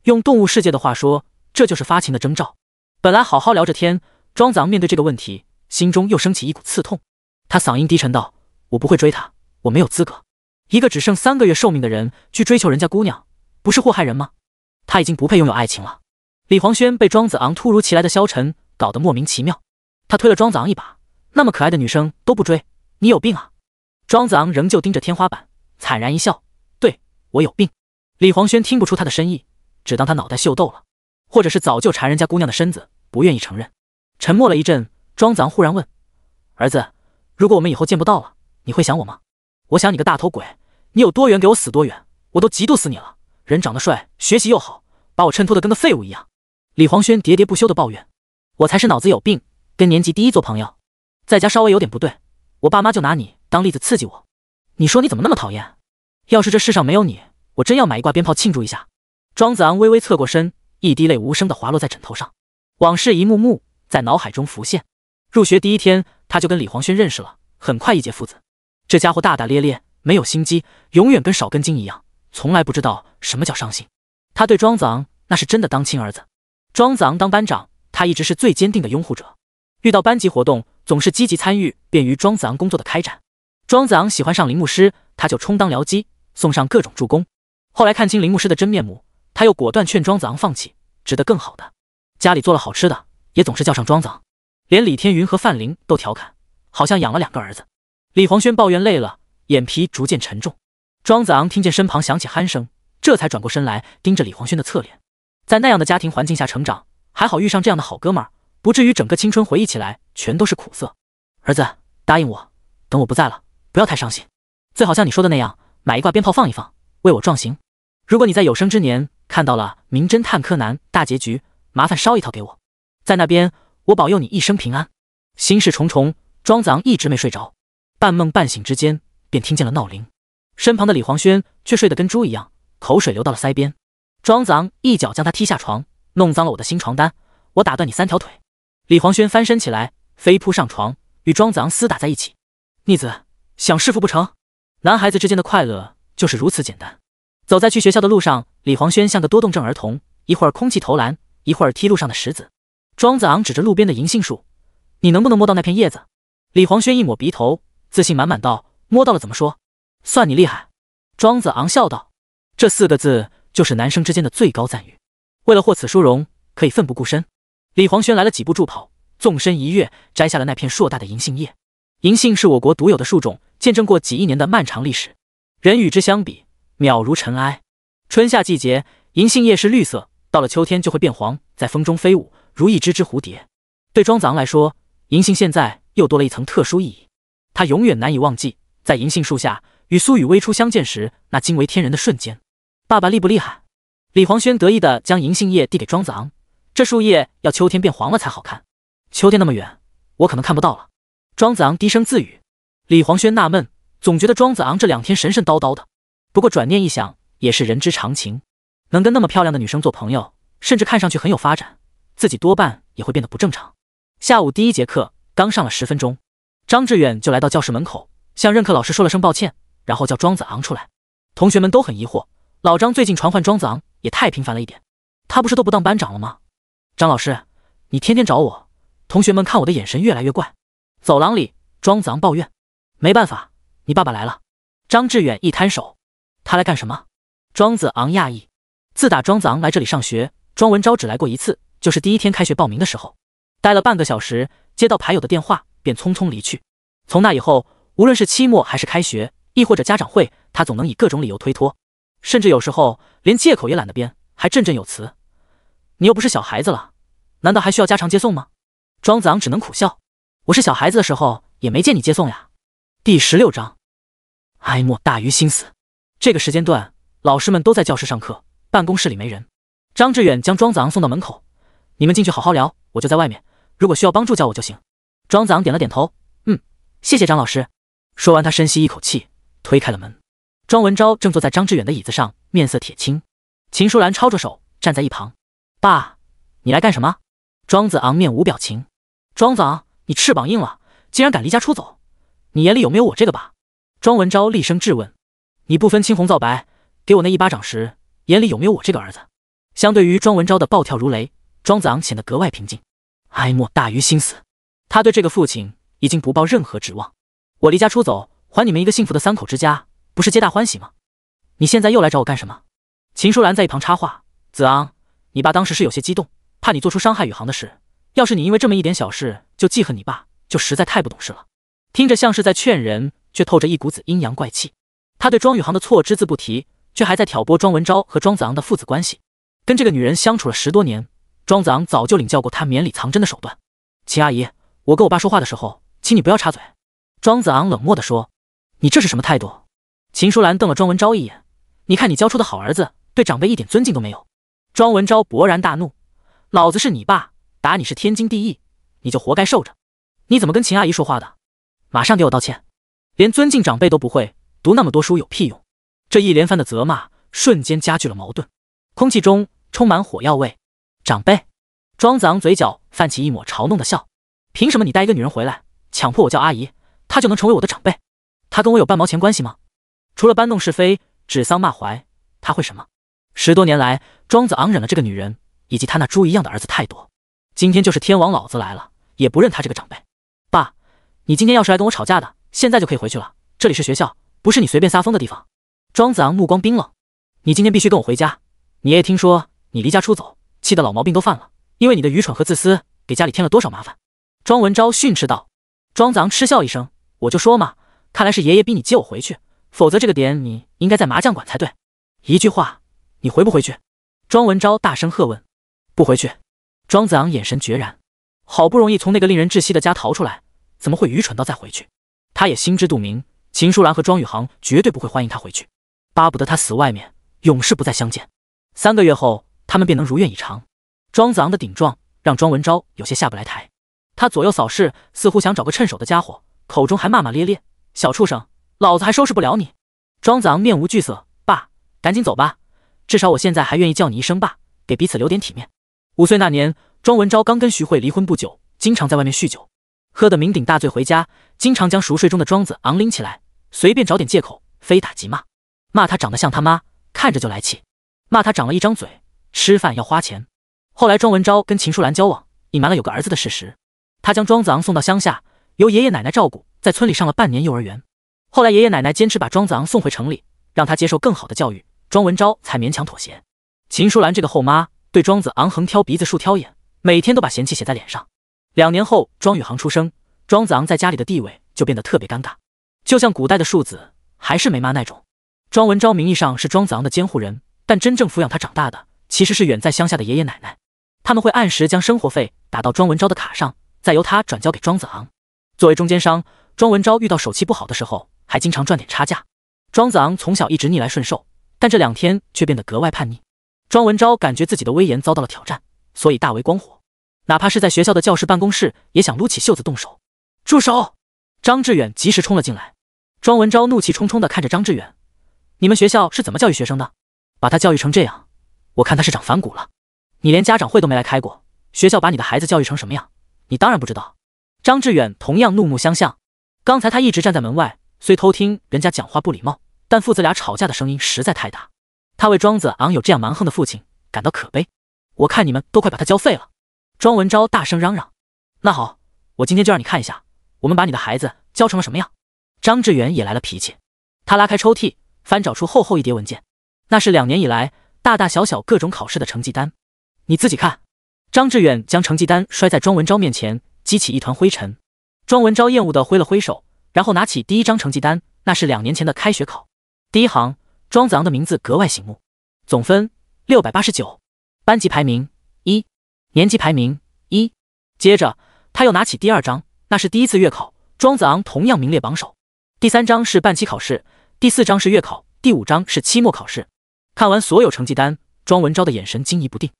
用动物世界的话说，这就是发情的征兆。本来好好聊着天，庄子昂面对这个问题，心中又升起一股刺痛。他嗓音低沉道，我不会追她，我没有资格。一个只剩3个月寿命的人去追求人家姑娘，不是祸害人吗？他已经不配拥有爱情了。李黄轩被庄子昂突如其来的消沉搞得莫名其妙，他推了庄子昂一把，那么可爱的女生都不追，你有病啊！庄子昂仍旧盯着天花板，惨然一笑，对，我有病。李黄轩听不出他的深意，只当他脑袋秀逗了，或者是早就馋人家姑娘的身子，不愿意承认。沉默了一阵，庄子昂忽然问，儿子，如果我们以后见不到了，你会想我吗？我想你个大头鬼，你有多远给我死多远，我都嫉妒死你了。人长得帅，学习又好，把我衬托得跟个废物一样。李黄轩喋喋不休地抱怨，我才是脑子有病，跟年级第1做朋友，在家稍微有点不对，我爸妈就拿你当例子刺激我。你说你怎么那么讨厌？要是这世上没有你，我真要买一挂鞭炮庆祝一下。庄子昂微微侧过身，一滴泪无声地滑落在枕头上，往事一幕幕在脑海中浮现。入学第1天，他就跟李黄轩认识了，很快一结父子。这家伙大大咧咧，没有心机，永远跟少根筋一样，从来不知道什么叫伤心。他对庄子昂那是真的当亲儿子。庄子昂当班长，他一直是最坚定的拥护者，遇到班级活动总是积极参与，便于庄子昂工作的开展。庄子昂喜欢上林牧师，他就充当僚机，送上各种助攻。后来看清林牧师的真面目，他又果断劝庄子昂放弃，值得更好的。家里做了好吃的，也总是叫上庄子昂，连李天云和范林都调侃，好像养了2个儿子。李黄轩抱怨累了，眼皮逐渐沉重。庄子昂听见身旁响起鼾声，这才转过身来盯着李黄轩的侧脸。在那样的家庭环境下成长，还好遇上这样的好哥们儿，不至于整个青春回忆起来全都是苦涩。儿子，答应我，等我不在了，不要太伤心，最好像你说的那样，买一挂鞭炮放一放，为我壮行。如果你在有生之年看到了《名侦探柯南》大结局，麻烦烧一套给我，在那边我保佑你一生平安。心事重重，庄子昂一直没睡着，半梦半醒之间便听见了闹铃，身旁的李黄轩却睡得跟猪一样，口水流到了腮边。庄子昂一脚将他踢下床，弄脏了我的新床单，我打断你3条腿。李黄轩翻身起来，飞扑上床，与庄子昂厮打在一起。逆子，想弑父不成？男孩子之间的快乐就是如此简单。走在去学校的路上，李黄轩像个多动症儿童，一会儿空气投篮，一会儿踢路上的石子。庄子昂指着路边的银杏树，你能不能摸到那片叶子？李黄轩一抹鼻头，自信满满道，摸到了怎么说？算你厉害。庄子昂笑道，这4个字就是男生之间的最高赞誉。为了获此殊荣，可以奋不顾身。李黄轩来了几步助跑，纵身一跃，摘下了那片硕大的银杏叶。银杏是我国独有的树种，见证过几亿年的漫长历史。人与之相比，渺如尘埃。春夏季节，银杏叶是绿色，到了秋天就会变黄，在风中飞舞，如一只只蝴蝶。对庄子昂来说，银杏现在又多了一层特殊意义。他永远难以忘记，在银杏树下与苏雨薇初相见时那惊为天人的瞬间。爸爸厉不厉害？李黄轩得意地将银杏叶递给庄子昂，这树叶要秋天变黄了才好看，秋天那么远，我可能看不到了。庄子昂低声自语。李黄轩纳闷，总觉得庄子昂这2天神神叨叨的。不过转念一想，也是人之常情，能跟那么漂亮的女生做朋友，甚至看上去很有发展，自己多半也会变得不正常。下午第1节课刚上了10分钟，张志远就来到教室门口，向任课老师说了声抱歉，然后叫庄子昂出来。同学们都很疑惑，老张最近传唤庄子昂也太频繁了一点，他不是都不当班长了吗？张老师，你天天找我，同学们看我的眼神越来越怪。走廊里，庄子昂抱怨。没办法，你爸爸来了。张志远一摊手，他来干什么？庄子昂讶异。自打庄子昂来这里上学，庄文昭只来过1次，就是第1天开学报名的时候，待了半个小时，接到牌友的电话便匆匆离去。从那以后，无论是期末还是开学，亦或者家长会，他总能以各种理由推脱，甚至有时候连借口也懒得编，还振振有词。你又不是小孩子了，难道还需要家常接送吗？庄子昂只能苦笑，我是小孩子的时候也没见你接送呀。第16章，哀莫大于心死。这个时间段，老师们都在教室上课，办公室里没人。张志远将庄子昂送到门口，你们进去好好聊，我就在外面，如果需要帮助叫我就行。庄子昂点了点头，谢谢张老师。说完，他深吸一口气，推开了门。庄文昭正坐在张志远的椅子上，面色铁青。秦淑兰抄着手站在一旁。爸，你来干什么？庄子昂面无表情。庄子昂，你翅膀硬了，竟然敢离家出走，你眼里有没有我这个吧？庄文昭厉声质问。你不分青红皂白，给我那1巴掌时，眼里有没有我这个儿子？相对于庄文昭的暴跳如雷，庄子昂显得格外平静。哀莫大于心死，他对这个父亲已经不抱任何指望。我离家出走，还你们一个幸福的3口之家，不是皆大欢喜吗？你现在又来找我干什么？秦淑兰在一旁插话。子昂，你爸当时是有些激动，怕你做出伤害宇航的事，要是你因为这么一点小事就记恨你爸，就实在太不懂事了。听着像是在劝人，却透着一股子阴阳怪气。他对庄宇航的错只字不提，却还在挑拨庄文昭和庄子昂的父子关系。跟这个女人相处了10多年，庄子昂早就领教过她绵里藏针的手段。秦阿姨，我跟我爸说话的时候，请你不要插嘴。庄子昂冷漠地说。你这是什么态度？秦淑兰瞪了庄文昭一眼。你看你教出的好儿子，对长辈一点尊敬都没有。庄文昭勃然大怒。老子是你爸，打你是天经地义，你就活该受着。你怎么跟秦阿姨说话的？马上给我道歉。连尊敬长辈都不会，读那么多书有屁用？这一连番的责骂瞬间加剧了矛盾，空气中充满火药味。长辈？庄子昂嘴角泛起一抹嘲弄的笑。凭什么你带一个女人回来，强迫我叫阿姨，她就能成为我的长辈？她跟我有半毛钱关系吗？除了搬弄是非、指桑骂槐，她会什么？10多年来，庄子昂忍了这个女人以及她那猪一样的儿子太多，今天就是天王老子来了，也不认他这个长辈。爸，你今天要是来跟我吵架的，现在就可以回去了，这里是学校，不是你随便撒疯的地方。庄子昂目光冰冷。你今天必须跟我回家。你爷爷听说你离家出走，气得老毛病都犯了，因为你的愚蠢和自私，给家里添了多少麻烦。庄文昭训斥道。庄子昂嗤笑一声，我就说嘛，看来是爷爷逼你接我回去，否则这个点你应该在麻将馆才对。一句话，你回不回去？庄文昭大声喝问。不回去。庄子昂眼神决然。好不容易从那个令人窒息的家逃出来，怎么会愚蠢到再回去？他也心知肚明，秦淑兰和庄宇航绝对不会欢迎他回去，巴不得他死外面，永世不再相见。3个月后，他们便能如愿以偿。庄子昂的顶撞让庄文昭有些下不来台，他左右扫视，似乎想找个趁手的家伙，口中还骂骂咧咧：“小畜生，老子还收拾不了你！”庄子昂面无惧色：“爸，赶紧走吧，至少我现在还愿意叫你一声爸，给彼此留点体面。”5岁那年，庄文昭刚跟徐慧离婚不久，经常在外面酗酒，喝得酩酊大醉回家，经常将熟睡中的庄子昂拎起来，随便找点借口非打即骂，骂他长得像他妈，看着就来气，骂他长了一张嘴，吃饭要花钱。后来庄文昭跟秦淑兰交往，隐瞒了有个儿子的事实，他将庄子昂送到乡下，由爷爷奶奶照顾，在村里上了半年幼儿园。后来爷爷奶奶坚持把庄子昂送回城里，让他接受更好的教育，庄文昭才勉强妥协。秦淑兰这个后妈对庄子昂横挑鼻子竖挑眼，每天都把嫌弃写在脸上。2年后，庄宇航出生，庄子昂在家里的地位就变得特别尴尬，就像古代的庶子，还是没妈那种。庄文昭名义上是庄子昂的监护人，但真正抚养他长大的其实是远在乡下的爷爷奶奶，他们会按时将生活费打到庄文昭的卡上，再由他转交给庄子昂。作为中间商，庄文昭遇到手气不好的时候，还经常赚点差价。庄子昂从小一直逆来顺受，但这2天却变得格外叛逆。庄文昭感觉自己的威严遭到了挑战，所以大为光火，哪怕是在学校的教室办公室，也想撸起袖子动手。住手！张志远及时冲了进来。庄文昭怒气冲冲地看着张志远：“你们学校是怎么教育学生的？把他教育成这样，我看他是长反骨了。你连家长会都没来开过，学校把你的孩子教育成什么样，你当然不知道。”张志远同样怒目相向。刚才他一直站在门外，虽偷听人家讲话不礼貌，但父子俩吵架的声音实在太大。他为庄子昂有这样蛮横的父亲感到可悲。我看你们都快把他教废了！庄文昭大声嚷嚷。那好，我今天就让你看一下，我们把你的孩子教成了什么样。张志远也来了脾气，他拉开抽屉，翻找出厚厚一叠文件，那是2年以来大大小小各种考试的成绩单。你自己看。张志远将成绩单摔在庄文昭面前，激起一团灰尘。庄文昭厌恶地挥了挥手，然后拿起第一张成绩单，那是2年前的开学考。第一行，庄子昂的名字格外醒目，总分689，班级排名1，年级排名1。接着他又拿起第2张，那是第1次月考，庄子昂同样名列榜首。第3张是半期考试，第4张是月考，第5张是期末考试。看完所有成绩单，庄文昭的眼神惊疑不定。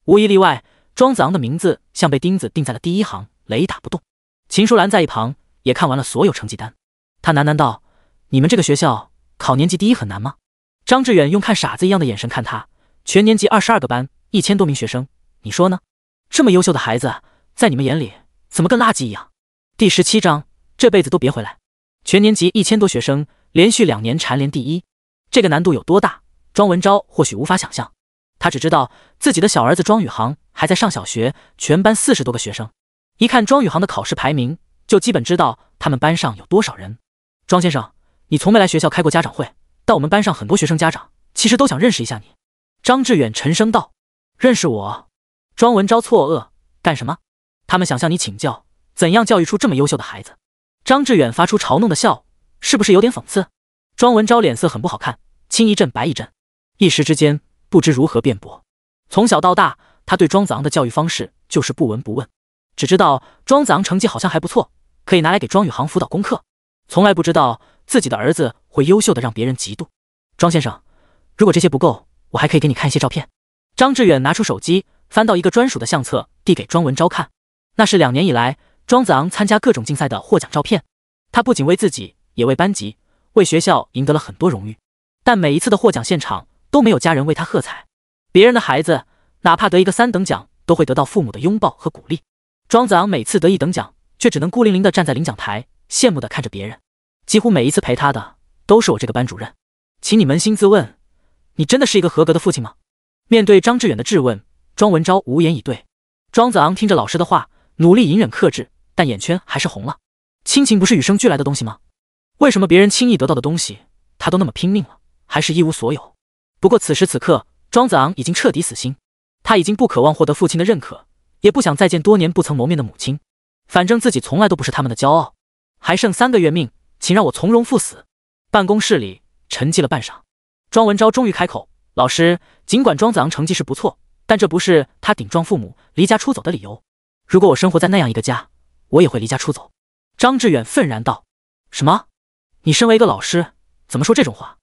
无一例外，庄子昂的名字像被钉子钉在了第1行，雷打不动。秦淑兰在一旁也看完了所有成绩单，她喃喃道：“你们这个学校考年级第1很难吗？”张志远用看傻子一样的眼神看他，全年级22个班，1000多名学生，你说呢？这么优秀的孩子，在你们眼里怎么跟垃圾一样？第17章，这辈子都别回来。全年级1000多学生，连续2年蝉联第1，这个难度有多大？庄文昭或许无法想象，他只知道自己的小儿子庄宇航还在上小学，全班40多个学生，一看庄宇航的考试排名，就基本知道他们班上有多少人。庄先生，你从没来学校开过家长会，但我们班上很多学生家长其实都想认识一下你。张志远沉声道。认识我？庄文昭错愕，干什么？他们想向你请教，怎样教育出这么优秀的孩子。张志远发出嘲弄的笑，是不是有点讽刺？庄文昭脸色很不好看，青一阵白一阵，一时之间不知如何辩驳。从小到大，他对庄子昂的教育方式就是不闻不问，只知道庄子昂成绩好像还不错，可以拿来给庄宇航辅导功课，从来不知道自己的儿子会优秀的让别人嫉妒。庄先生，如果这些不够，我还可以给你看一些照片。张志远拿出手机，翻到一个专属的相册，递给庄文昭看，那是2年以来庄子昂参加各种竞赛的获奖照片。他不仅为自己，也为班级、为学校赢得了很多荣誉，但每一次的获奖现场都没有家人为他喝彩。别人的孩子哪怕得一个3等奖，都会得到父母的拥抱和鼓励。庄子昂每次得1等奖，却只能孤零零地站在领奖台，羡慕地看着别人。几乎每一次陪他的都是我这个班主任。请你扪心自问，你真的是一个合格的父亲吗？面对张志远的质问，庄文昭无言以对。庄子昂听着老师的话，努力隐忍克制，但眼圈还是红了。亲情不是与生俱来的东西吗？为什么别人轻易得到的东西，他都那么拼命了，还是一无所有？不过此时此刻，庄子昂已经彻底死心，他已经不渴望获得父亲的认可，也不想再见多年不曾谋面的母亲。反正自己从来都不是他们的骄傲，还剩3个月命，请让我从容赴死。办公室里沉寂了半晌，庄文昭终于开口：“老师，尽管庄子昂成绩是不错，但这不是他顶撞父母、离家出走的理由。如果我生活在那样一个家，我也会离家出走。”张志远愤然道：“什么？你身为一个老师，怎么说这种话？”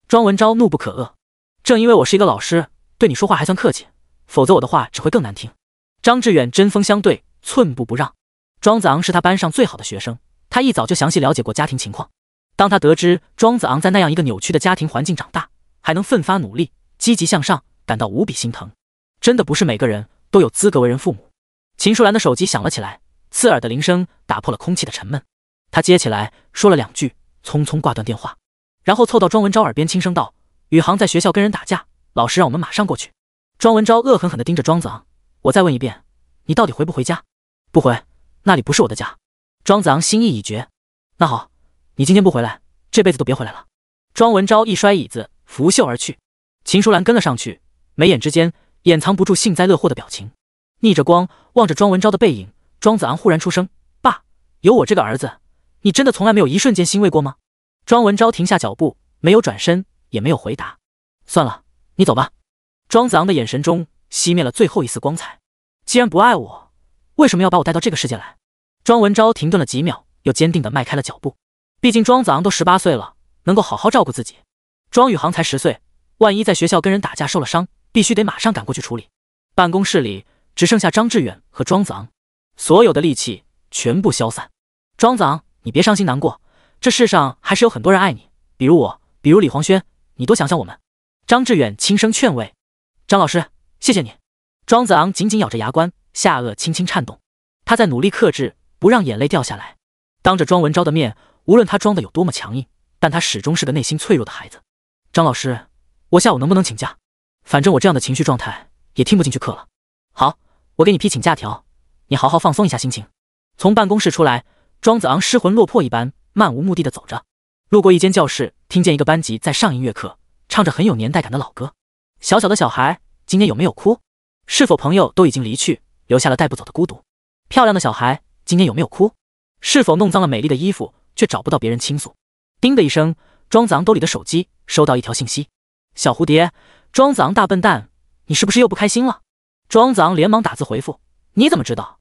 庄文昭怒不可遏：“正因为我是一个老师，对你说话还算客气，否则我的话只会更难听。”张志远针锋相对，寸步不让。庄子昂是他班上最好的学生，他一早就详细了解过家庭情况。当他得知庄子昂在那样一个扭曲的家庭环境长大，还能奋发努力、积极向上，感到无比心疼。真的不是每个人都有资格为人父母。秦淑兰的手机响了起来，刺耳的铃声打破了空气的沉闷。他接起来说了2句，匆匆挂断电话，然后凑到庄文昭耳边轻声道：“宇航在学校跟人打架，老师让我们马上过去。”庄文昭恶狠狠地盯着庄子昂：“我再问一遍，你到底回不回家？”“不回，那里不是我的家。”庄子昂心意已决：“那好，你今天不回来，这辈子都别回来了。”庄文昭一摔椅子，拂袖而去。秦淑兰跟了上去，眉眼之间掩藏不住幸灾乐祸的表情，逆着光望着庄文昭的背影。庄子昂忽然出声：“爸，有我这个儿子，你真的从来没有一瞬间欣慰过吗？”庄文昭停下脚步，没有转身，也没有回答。算了，你走吧。庄子昂的眼神中熄灭了最后一丝光彩。既然不爱我，为什么要把我带到这个世界来？庄文昭停顿了几秒，又坚定地迈开了脚步。毕竟庄子昂都18岁了，能够好好照顾自己。庄宇航才10岁，万一在学校跟人打架受了伤，必须得马上赶过去处理。办公室里只剩下张志远和庄子昂，所有的力气全部消散。庄子昂，你别伤心难过，这世上还是有很多人爱你，比如我，比如李黄轩，你多想想我们。张志远轻声劝慰。张老师，谢谢你。庄子昂紧紧咬着牙关，下颚轻轻颤动，他在努力克制，不让眼泪掉下来。当着庄文昭的面，无论他装的有多么强硬，但他始终是个内心脆弱的孩子。张老师，我下午能不能请假？反正我这样的情绪状态也听不进去课了。好，我给你批请假条，你好好放松一下心情。从办公室出来，庄子昂失魂落魄一般，漫无目的地走着。路过一间教室，听见一个班级在上音乐课，唱着很有年代感的老歌。小小的小孩，今天有没有哭？是否朋友都已经离去，留下了带不走的孤独？漂亮的小孩，今天有没有哭？是否弄脏了美丽的衣服，却找不到别人倾诉？叮的一声，庄子昂兜里的手机收到一条信息：小蝴蝶，庄子昂大笨蛋，你是不是又不开心了？庄子昂连忙打字回复：你怎么知道？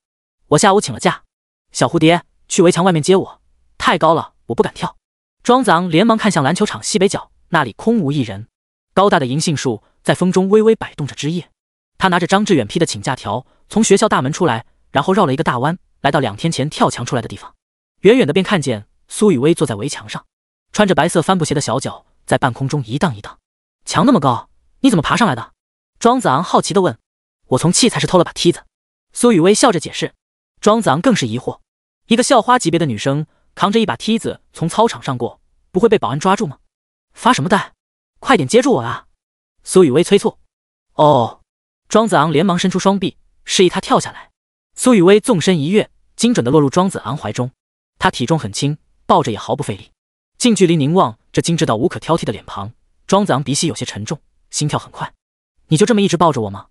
我下午请了假。小蝴蝶，去围墙外面接我，太高了，我不敢跳。庄子昂连忙看向篮球场西北角，那里空无一人。高大的银杏树在风中微微摆动着枝叶。他拿着张志远批的请假条，从学校大门出来，然后绕了一个大弯，来到2天前跳墙出来的地方。远远的便看见苏雨薇坐在围墙上，穿着白色帆布鞋的小脚在半空中一荡一荡。墙那么高，你怎么爬上来的？庄子昂好奇地问。我从器材室偷了把梯子。苏雨薇笑着解释。庄子昂更是疑惑，一个校花级别的女生扛着一把梯子从操场上过，不会被保安抓住吗？发什么呆？快点接住我啊！苏雨薇催促。哦，庄子昂连忙伸出双臂，示意他跳下来。苏雨薇纵身一跃，精准地落入庄子昂怀中。他体重很轻，抱着也毫不费力。近距离凝望这精致到无可挑剔的脸庞，庄子昂鼻息有些沉重，心跳很快。你就这么一直抱着我吗？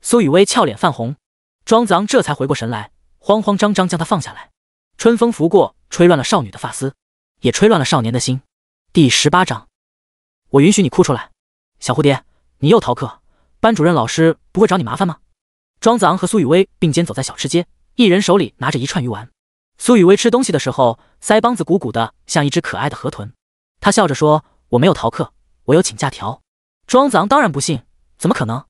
苏雨薇俏脸泛红。庄子昂这才回过神来，慌慌张张将她放下来。春风拂过，吹乱了少女的发丝，也吹乱了少年的心。第18章，我允许你哭出来。小蝴蝶，你又逃课，班主任老师不会找你麻烦吗？庄子昂和苏雨薇并肩走在小吃街，一人手里拿着一串鱼丸。苏雨薇吃东西的时候，腮帮子鼓鼓的，像一只可爱的河豚。她笑着说：我没有逃课，我有请假条。庄子昂当然不信，怎么可能？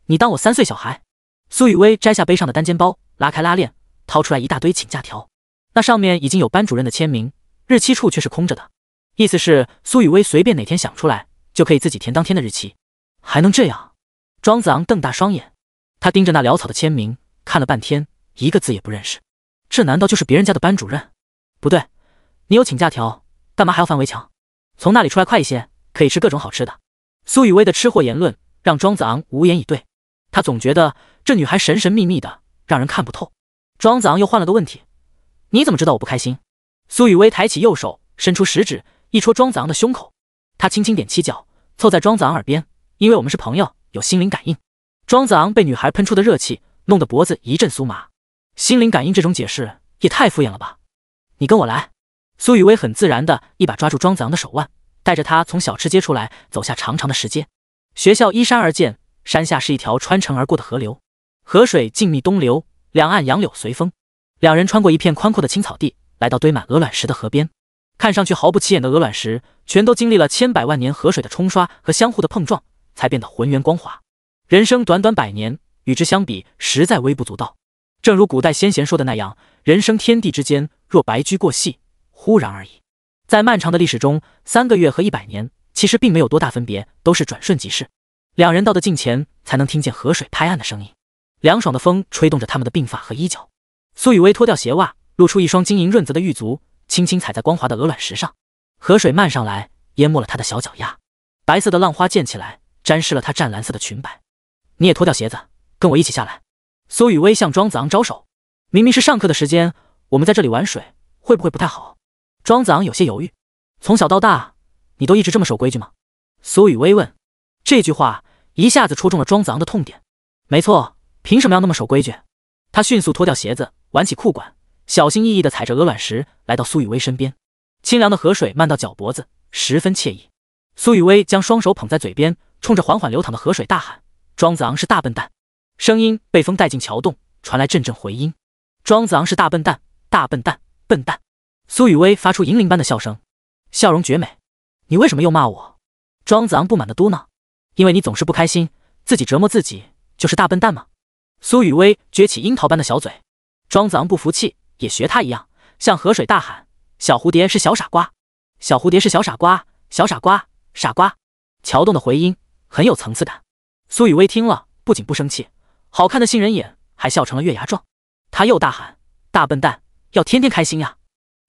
你当我3岁小孩？苏雨薇摘下背上的单肩包，拉开拉链，掏出来一大堆请假条，那上面已经有班主任的签名，日期处却是空着的。意思是苏雨薇随便哪天想出来，就可以自己填当天的日期。还能这样？庄子昂瞪大双眼，他盯着那潦草的签名，看了半天，一个字也不认识。这难道就是别人家的班主任？不对，你有请假条，干嘛还要翻围墙？从那里出来快一些，可以吃各种好吃的。苏雨薇的吃货言论让庄子昂无言以对，他总觉得这女孩神神秘秘的，让人看不透。庄子昂又换了个问题：你怎么知道我不开心？苏雨薇抬起右手，伸出食指一戳庄子昂的胸口，他轻轻踮起脚，凑在庄子昂耳边：因为我们是朋友，有心灵感应。庄子昂被女孩喷出的热气弄得脖子一阵酥麻。心灵感应这种解释也太敷衍了吧。你跟我来。苏雨薇很自然的一把抓住庄子昂的手腕，带着他从小吃街出来，走下长长的石阶。学校依山而建，山下是一条穿城而过的河流，河水静谧东流，两岸杨柳随风。两人穿过一片宽阔的青草地，来到堆满鹅卵石的河边。看上去毫不起眼的鹅卵石，全都经历了千百万年河水的冲刷和相互的碰撞，才变得浑圆光滑。人生短短100年，与之相比，实在微不足道。正如古代先贤说的那样，人生天地之间，若白驹过隙，忽然而已。在漫长的历史中，3个月和100年其实并没有多大分别，都是转瞬即逝。两人到的近前，才能听见河水拍岸的声音。凉爽的风吹动着他们的鬓发和衣角。苏雨薇脱掉鞋袜，露出一双晶莹润泽的玉足，轻轻踩在光滑的鹅卵石上。河水漫上来，淹没了她的小脚丫，白色的浪花溅起来，沾湿了她湛蓝色的裙摆。你也脱掉鞋子，跟我一起下来。苏雨薇向庄子昂招手。明明是上课的时间，我们在这里玩水，会不会不太好？庄子昂有些犹豫。从小到大，你都一直这么守规矩吗？苏雨薇问。这句话一下子戳中了庄子昂的痛点。没错，凭什么要那么守规矩？他迅速脱掉鞋子，挽起裤管，小心翼翼地踩着鹅卵石，来到苏雨薇身边。清凉的河水漫到脚脖子，十分惬意。苏雨薇将双手捧在嘴边，冲着缓缓流淌的河水大喊：庄子昂是大笨蛋。声音被风带进桥洞，传来阵阵回音。庄子昂是大笨蛋，大笨蛋，笨蛋。苏雨薇发出银铃般的笑声，笑容绝美。你为什么又骂我？庄子昂不满地嘟囔。因为你总是不开心，自己折磨自己，就是大笨蛋吗？苏雨薇撅起樱桃般的小嘴，庄子昂不服气，也学他一样，向河水大喊：小蝴蝶是小傻瓜，小蝴蝶是小傻瓜，小傻瓜，傻瓜。桥洞的回音很有层次感。苏雨薇听了，不仅不生气，好看的杏仁眼还笑成了月牙状。他又大喊：大笨蛋，要天天开心呀！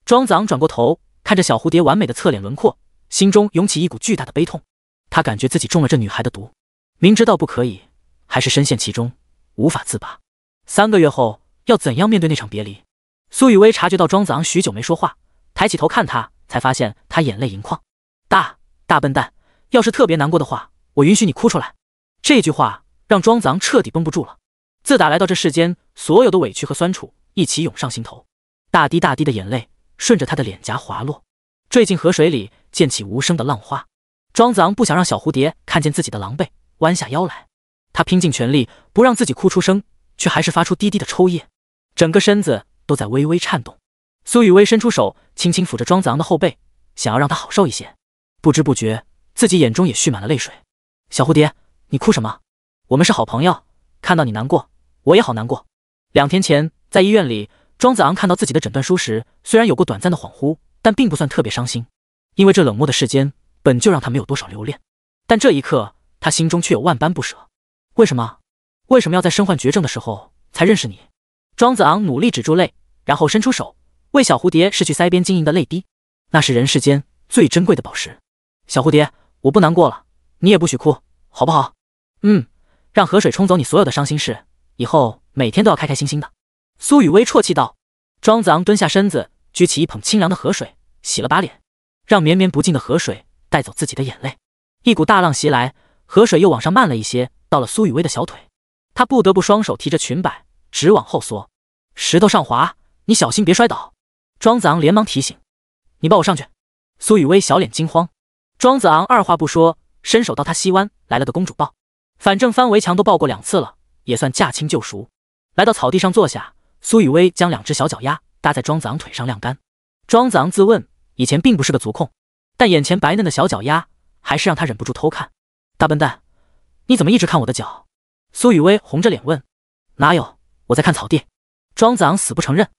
庄子昂转过头，看着小蝴蝶完美的侧脸轮廓，心中涌起一股巨大的悲痛。他感觉自己中了这女孩的毒，明知道不可以，还是深陷其中，无法自拔。3个月后，要怎样面对那场别离？苏雨薇察觉到庄子昂许久没说话，抬起头看他，才发现他眼泪盈眶。大笨蛋，要是特别难过的话，我允许你哭出来。这句话让庄子昂彻底绷不住了。自打来到这世间，所有的委屈和酸楚一起涌上心头，大滴大滴的眼泪顺着他的脸颊滑落，坠进河水里，溅起无声的浪花。庄子昂不想让小蝴蝶看见自己的狼狈，弯下腰来，他拼尽全力不让自己哭出声，却还是发出低低的抽噎，整个身子都在微微颤动。苏雨薇伸出手，轻轻抚着庄子昂的后背，想要让他好受一些。不知不觉，自己眼中也蓄满了泪水。小蝴蝶，你哭什么？我们是好朋友，看到你难过，我也好难过。2天前，在医院里，庄子昂看到自己的诊断书时，虽然有过短暂的恍惚，但并不算特别伤心，因为这冷漠的世间本就让他没有多少留恋。但这一刻，他心中却有万般不舍。为什么要在身患绝症的时候才认识你？庄子昂努力止住泪，然后伸出手，为小蝴蝶拭去腮边晶莹的泪滴，那是人世间最珍贵的宝石。小蝴蝶，我不难过了，你也不许哭，好不好？让河水冲走你所有的伤心事，以后每天都要开开心心的。苏雨薇啜泣道。庄子昂蹲下身子，举起一捧清凉的河水，洗了把脸，让绵绵不尽的河水带走自己的眼泪。一股大浪袭来，河水又往上漫了一些，到了苏雨薇的小腿，她不得不双手提着裙摆，直往后缩。石头上滑，你小心别摔倒。庄子昂连忙提醒。你抱我上去。苏雨薇小脸惊慌。庄子昂二话不说，伸手到她膝弯，来了个公主抱。反正翻围墙都抱过2次了，也算驾轻就熟。来到草地上坐下，苏雨薇将2只小脚丫搭在庄子昂腿上晾干。庄子昂自问以前并不是个足控，但眼前白嫩的小脚丫还是让他忍不住偷看。大笨蛋，你怎么一直看我的脚？苏雨薇红着脸问。哪有，我在看草地。庄子昂死不承认。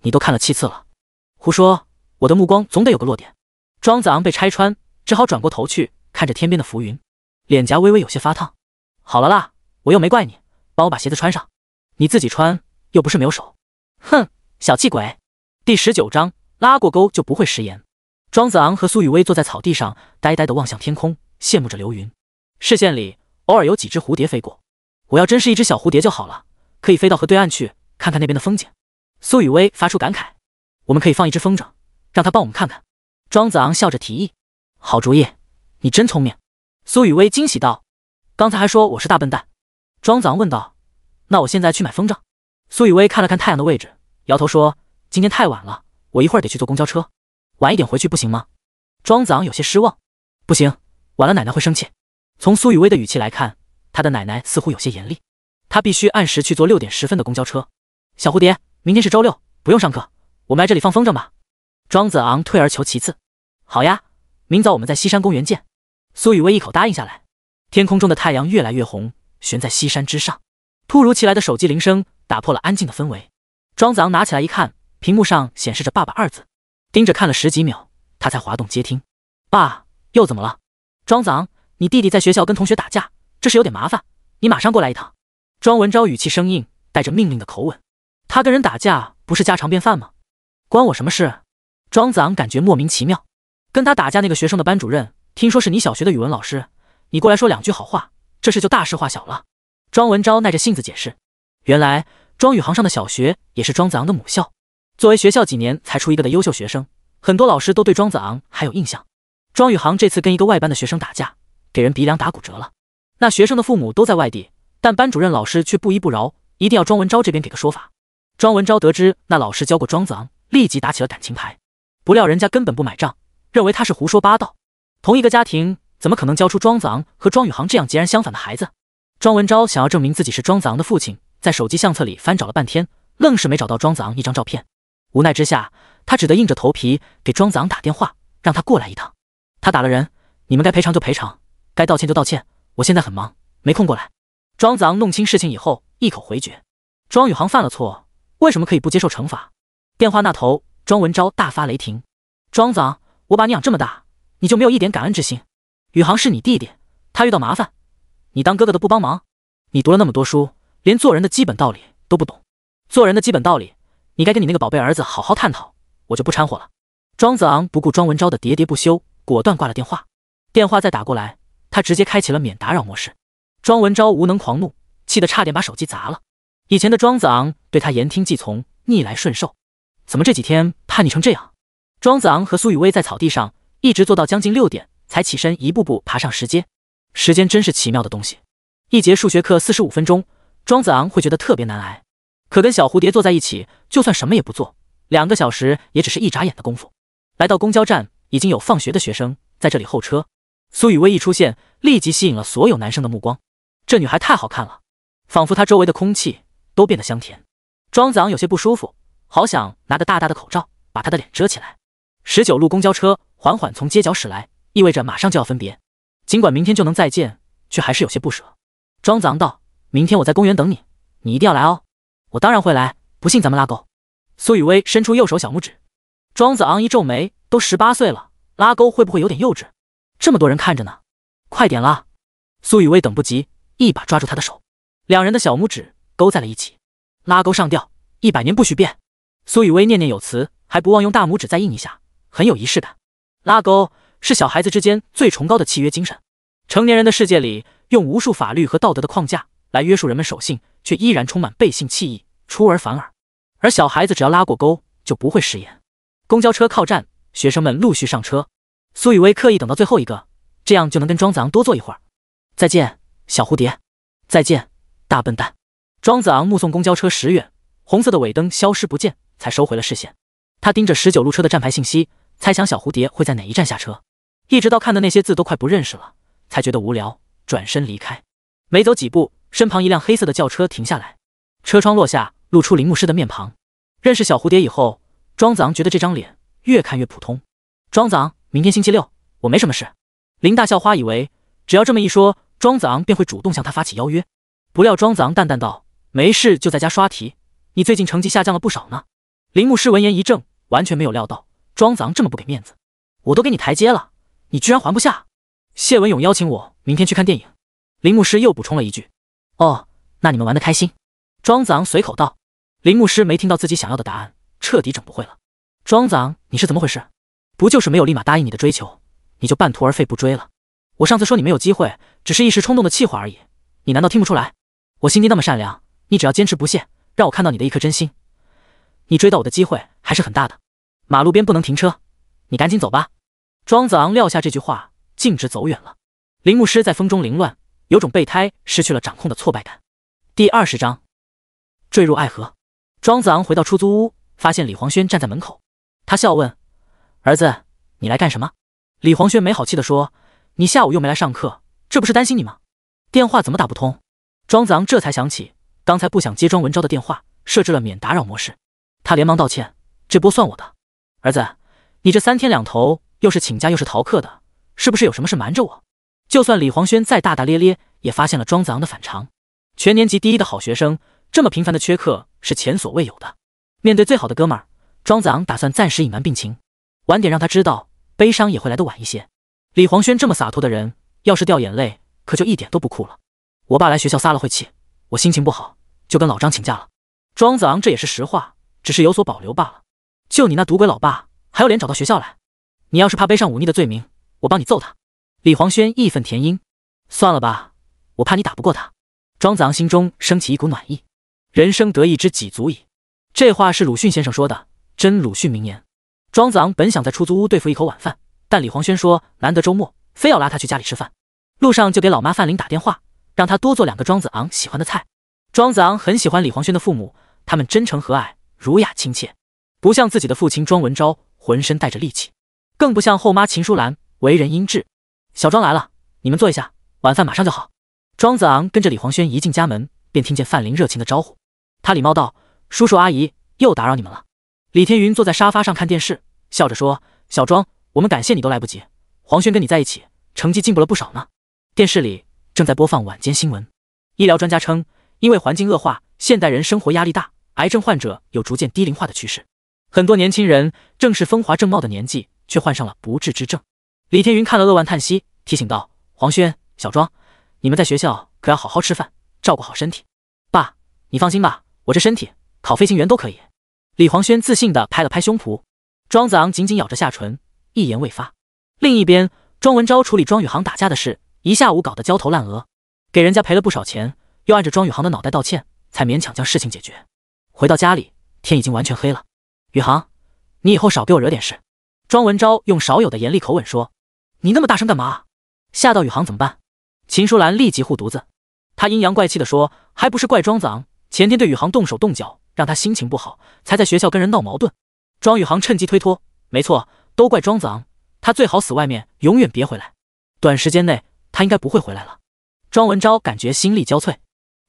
你都看了7次了。胡说，我的目光总得有个落点。庄子昂被拆穿，只好转过头去看着天边的浮云，脸颊微微有些发烫。好了啦，我又没怪你，帮我把鞋子穿上。你自己穿，又不是没有手。哼，小气鬼。第19章，拉过钩就不会食言。庄子昂和苏雨薇坐在草地上，呆呆地望向天空，羡慕着流云。视线里偶尔有几只蝴蝶飞过。我要真是一只小蝴蝶就好了，可以飞到河对岸去，看看那边的风景。苏雨薇发出感慨。我们可以放一只风筝，让它帮我们看看。庄子昂笑着提议。好主意，你真聪明。苏雨薇惊喜道。刚才还说我是大笨蛋。庄子昂问道。那我现在去买风筝。苏雨薇看了看太阳的位置，摇头说，今天太晚了，我一会儿得去坐公交车，晚一点回去不行吗？庄子昂有些失望。不行，晚了奶奶会生气。从苏雨薇的语气来看，她的奶奶似乎有些严厉。她必须按时去坐6点10分的公交车。小蝴蝶，明天是周6，不用上课，我们来这里放风筝吧。庄子昂退而求其次。好呀，明早我们在西山公园见。苏雨薇一口答应下来。天空中的太阳越来越红，悬在西山之上。突如其来的手机铃声打破了安静的氛围。庄子昂拿起来一看，屏幕上显示着爸爸2字，盯着看了10几秒，他才滑动接听。爸，又怎么了？庄子昂，你弟弟在学校跟同学打架，这事有点麻烦，你马上过来一趟。庄文昭语气生硬，带着命令的口吻。他跟人打架不是家常便饭吗？关我什么事？庄子昂感觉莫名其妙。跟他打架那个学生的班主任，听说是你小学的语文老师，你过来说2句好话，这事就大事化小了。庄文昭耐着性子解释。原来庄宇航上的小学也是庄子昂的母校，作为学校几年才出一个的优秀学生，很多老师都对庄子昂还有印象。庄宇航这次跟一个外班的学生打架，给人鼻梁打骨折了。那学生的父母都在外地，但班主任老师却不依不饶，一定要庄文昭这边给个说法。庄文昭得知那老师教过庄子昂，立即打起了感情牌。不料人家根本不买账，认为他是胡说八道。同一个家庭怎么可能教出庄子昂和庄宇航这样截然相反的孩子？庄文昭想要证明自己是庄子昂的父亲，在手机相册里翻找了半天，愣是没找到庄子昂一张照片。无奈之下，他只得硬着头皮给庄子昂打电话，让他过来一趟。他打了人，你们该赔偿就赔偿，该道歉就道歉，我现在很忙，没空过来。庄子昂弄清事情以后，一口回绝。庄宇航犯了错，为什么可以不接受惩罚？电话那头，庄文昭大发雷霆：庄子昂，我把你养这么大，你就没有一点感恩之心？宇航是你弟弟，他遇到麻烦，你当哥哥的不帮忙？你读了那么多书，连做人的基本道理都不懂。做人的基本道理，你该跟你那个宝贝儿子好好探讨，我就不掺和了。庄子昂不顾庄文昭的喋喋不休，果断挂了电话。电话再打过来，他直接开启了免打扰模式。庄文昭无能狂怒，气得差点把手机砸了。以前的庄子昂对他言听计从，逆来顺受，怎么这几天叛逆成这样？庄子昂和苏雨薇在草地上一直坐到将近6点，才起身一步步爬上石阶。时间真是奇妙的东西，一节数学课45分钟，庄子昂会觉得特别难挨。可跟小蝴蝶坐在一起，就算什么也不做，2个小时也只是一眨眼的功夫。来到公交站，已经有放学的学生在这里候车。苏雨薇一出现，立即吸引了所有男生的目光。这女孩太好看了，仿佛她周围的空气都变得香甜。庄子昂有些不舒服，好想拿个大大的口罩把她的脸遮起来。19路公交车缓缓从街角驶来，意味着马上就要分别。尽管明天就能再见，却还是有些不舍。庄子昂道：明天我在公园等你，你一定要来哦。我当然会来，不信咱们拉钩。苏雨薇伸出右手小拇指。庄子昂一皱眉，都18岁了，拉钩会不会有点幼稚？这么多人看着呢，快点啦！苏雨薇等不及，一把抓住他的手，两人的小拇指勾在了一起。拉钩上吊，100年不许变。苏雨薇念念有词，还不忘用大拇指再印一下，很有仪式感。拉钩是小孩子之间最崇高的契约精神。成年人的世界里，用无数法律和道德的框架来约束人们守信，却依然充满背信弃义、出尔反尔。而小孩子只要拉过钩，就不会食言。公交车靠站，学生们陆续上车。苏雨薇刻意等到最后一个，这样就能跟庄子昂多坐一会儿。再见，小蝴蝶。再见，大笨蛋。庄子昂目送公交车驶远，红色的尾灯消失不见，才收回了视线。他盯着19路车的站牌信息，猜想小蝴蝶会在哪一站下车，一直到看的那些字都快不认识了，才觉得无聊，转身离开。没走几步，身旁一辆黑色的轿车停下来，车窗落下，露出林牧师的面庞。认识小蝴蝶以后，庄子昂觉得这张脸越看越普通。庄子昂，明天星期6，我没什么事。林大校花以为只要这么一说，庄子昂便会主动向他发起邀约，不料庄子昂淡淡道：没事就在家刷题，你最近成绩下降了不少呢。林牧师闻言一怔，完全没有料到庄子昂这么不给面子。我都给你台阶了，你居然还不下。谢文勇邀请我明天去看电影。林牧师又补充了一句：哦，那你们玩得开心。庄子昂随口道。林牧师没听到自己想要的答案，彻底整不会了。庄子昂，你是怎么回事？不就是没有立马答应你的追求，你就半途而废不追了？我上次说你没有机会，只是一时冲动的气话而已，你难道听不出来？我心地那么善良，你只要坚持不懈，让我看到你的一颗真心，你追到我的机会还是很大的。马路边不能停车，你赶紧走吧。庄子昂撂下这句话，径直走远了。林牧师在风中凌乱，有种备胎失去了掌控的挫败感。第20章，坠入爱河。庄子昂回到出租屋，发现李黄轩站在门口。他笑问：儿子，你来干什么？李黄轩没好气地说：你下午又没来上课，这不是担心你吗？电话怎么打不通？庄子昂这才想起刚才不想接庄文昭的电话，设置了免打扰模式。他连忙道歉：这波算我的。儿子，你这3天2头又是请假又是逃课的，是不是有什么事瞒着我？就算李黄轩再大大咧咧，也发现了庄子昂的反常。全年级第1的好学生，这么频繁的缺课是前所未有的。面对最好的哥们儿，庄子昂打算暂时隐瞒病情，晚点让他知道，悲伤也会来得晚一些。李黄轩这么洒脱的人，要是掉眼泪，可就一点都不酷了。我爸来学校撒了会气，我心情不好，就跟老张请假了。庄子昂这也是实话，只是有所保留罢了。就你那赌鬼老爸，还有脸找到学校来？你要是怕背上忤逆的罪名，我帮你揍他。李黄轩义愤填膺：算了吧，我怕你打不过他。庄子昂心中升起一股暖意，人生得意知己足矣。这话是鲁迅先生说的，真鲁迅名言。庄子昂本想在出租屋对付一口晚饭，但李黄轩说难得周末，非要拉他去家里吃饭。路上就给老妈范玲打电话，让他多做2个庄子昂喜欢的菜。庄子昂很喜欢李黄轩的父母，他们真诚和蔼，儒雅亲切，不像自己的父亲庄文昭浑身带着戾气，更不像后妈秦淑兰为人阴质。小庄来了，你们坐一下，晚饭马上就好。庄子昂跟着李黄轩一进家门，便听见范玲热情的招呼。他礼貌道：叔叔阿姨，又打扰你们了。李天云坐在沙发上看电视，笑着说：小庄，我们感谢你都来不及，黄轩跟你在一起，成绩进步了不少呢。电视里正在播放晚间新闻。医疗专家称，因为环境恶化，现代人生活压力大，癌症患者有逐渐低龄化的趋势。很多年轻人正是风华正茂的年纪，却患上了不治之症。李天云看了扼腕叹息，提醒道：“黄轩、小庄，你们在学校可要好好吃饭，照顾好身体。”爸，你放心吧，我这身体考飞行员都可以。李黄轩自信地拍了拍胸脯。庄子昂紧紧咬着下唇，一言未发。另一边，庄文昭处理庄宇航打架的事，一下午搞得焦头烂额，给人家赔了不少钱，又按着庄宇航的脑袋道歉，才勉强将事情解决。回到家里，天已经完全黑了。宇航，你以后少给我惹点事。庄文昭用少有的严厉口吻说：“你那么大声干嘛？吓到宇航怎么办？”秦淑兰立即护犊子，她阴阳怪气地说：“还不是怪庄子昂，前天对宇航动手动脚，让他心情不好，才在学校跟人闹矛盾。”庄宇航趁机推脱：“没错，都怪庄子昂，他最好死外面，永远别回来。短时间内他应该不会回来了。”庄文昭感觉心力交瘁，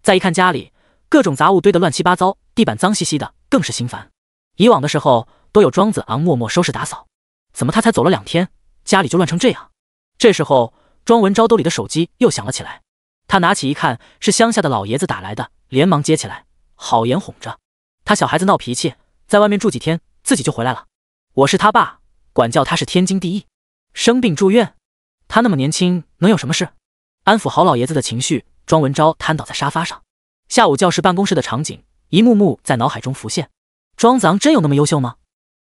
再一看家里各种杂物堆得乱七八糟，地板脏兮兮的，更是心烦。以往的时候都有庄子昂默默收拾打扫，怎么他才走了2天，家里就乱成这样？这时候庄文昭兜里的手机又响了起来，他拿起一看，是乡下的老爷子打来的，连忙接起来，好言哄着：“他小孩子闹脾气，在外面住几天，自己就回来了。我是他爸，管教他是天经地义。生病住院，他那么年轻，能有什么事？”安抚好老爷子的情绪，庄文昭瘫倒在沙发上。下午教室办公室的场景一幕幕在脑海中浮现。庄子昂真有那么优秀吗？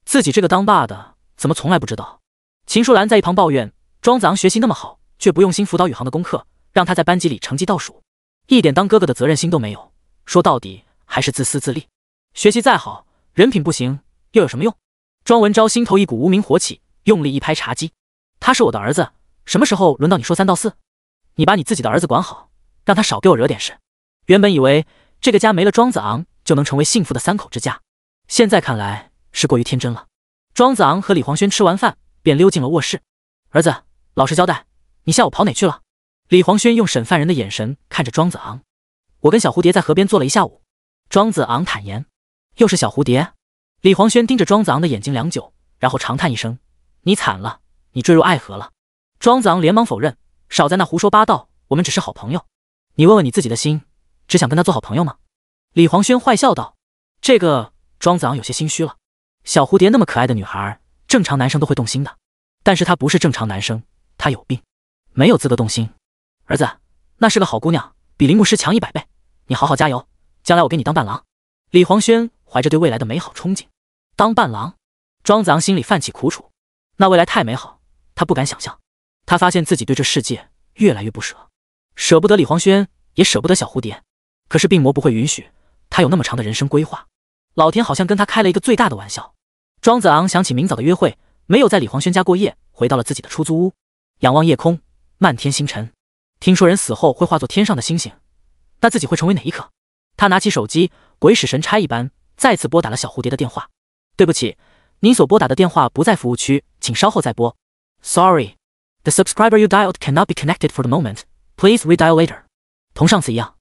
自己这个当爸的怎么从来不知道？秦淑兰在一旁抱怨，庄子昂学习那么好，却不用心辅导宇航的功课，让他在班级里成绩倒数，一点当哥哥的责任心都没有，说到底还是自私自利。学习再好，人品不行又有什么用？庄文昭心头一股无名火起，用力一拍茶几：“他是我的儿子，什么时候轮到你说3道4？你把你自己的儿子管好，让他少给我惹点事。”原本以为这个家没了庄子昂就能成为幸福的3口之家，现在看来是过于天真了。庄子昂和李黄轩吃完饭便溜进了卧室。“儿子，老实交代，你下午跑哪去了？”李黄轩用审犯人的眼神看着庄子昂。“我跟小蝴蝶在河边坐了一下午。”庄子昂坦言。“又是小蝴蝶？”李黄轩盯着庄子昂的眼睛良久，然后长叹一声：“你惨了，你坠入爱河了。”庄子昂连忙否认：“少在那胡说八道，我们只是好朋友。你问问你自己的心，只想跟他做好朋友吗？”李黄轩坏笑道。这个庄子昂有些心虚了。小蝴蝶那么可爱的女孩，正常男生都会动心的，但是她不是正常男生，她有病，没有资格动心。“儿子，那是个好姑娘，比林牧师强100倍，你好好加油，将来我给你当伴郎。”李黄轩怀着对未来的美好憧憬。当伴郎？庄子昂心里泛起苦楚，那未来太美好，他不敢想象。他发现自己对这世界越来越不舍，舍不得李黄轩，也舍不得小蝴蝶，可是病魔不会允许他有那么长的人生规划。老天好像跟他开了一个最大的玩笑。庄子昂想起明早的约会，没有在李黄轩家过夜，回到了自己的出租屋，仰望夜空，漫天星辰。听说人死后会化作天上的星星，那自己会成为哪一颗？他拿起手机，鬼使神差一般再次拨打了小蝴蝶的电话。“对不起，您所拨打的电话不在服务区，请稍后再拨。” Sorry, the subscriber you dialed cannot be connected for the moment. Please redial later. 同上次一样，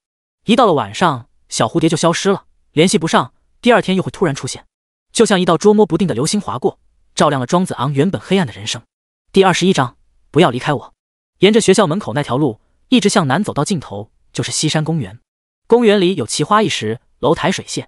一到了晚上，小蝴蝶就消失了，联系不上，第2天又会突然出现，就像一道捉摸不定的流星划过，照亮了庄子昂原本黑暗的人生。第21章，不要离开我。沿着学校门口那条路，一直向南走到尽头，就是西山公园。公园里有奇花异石，楼台水榭，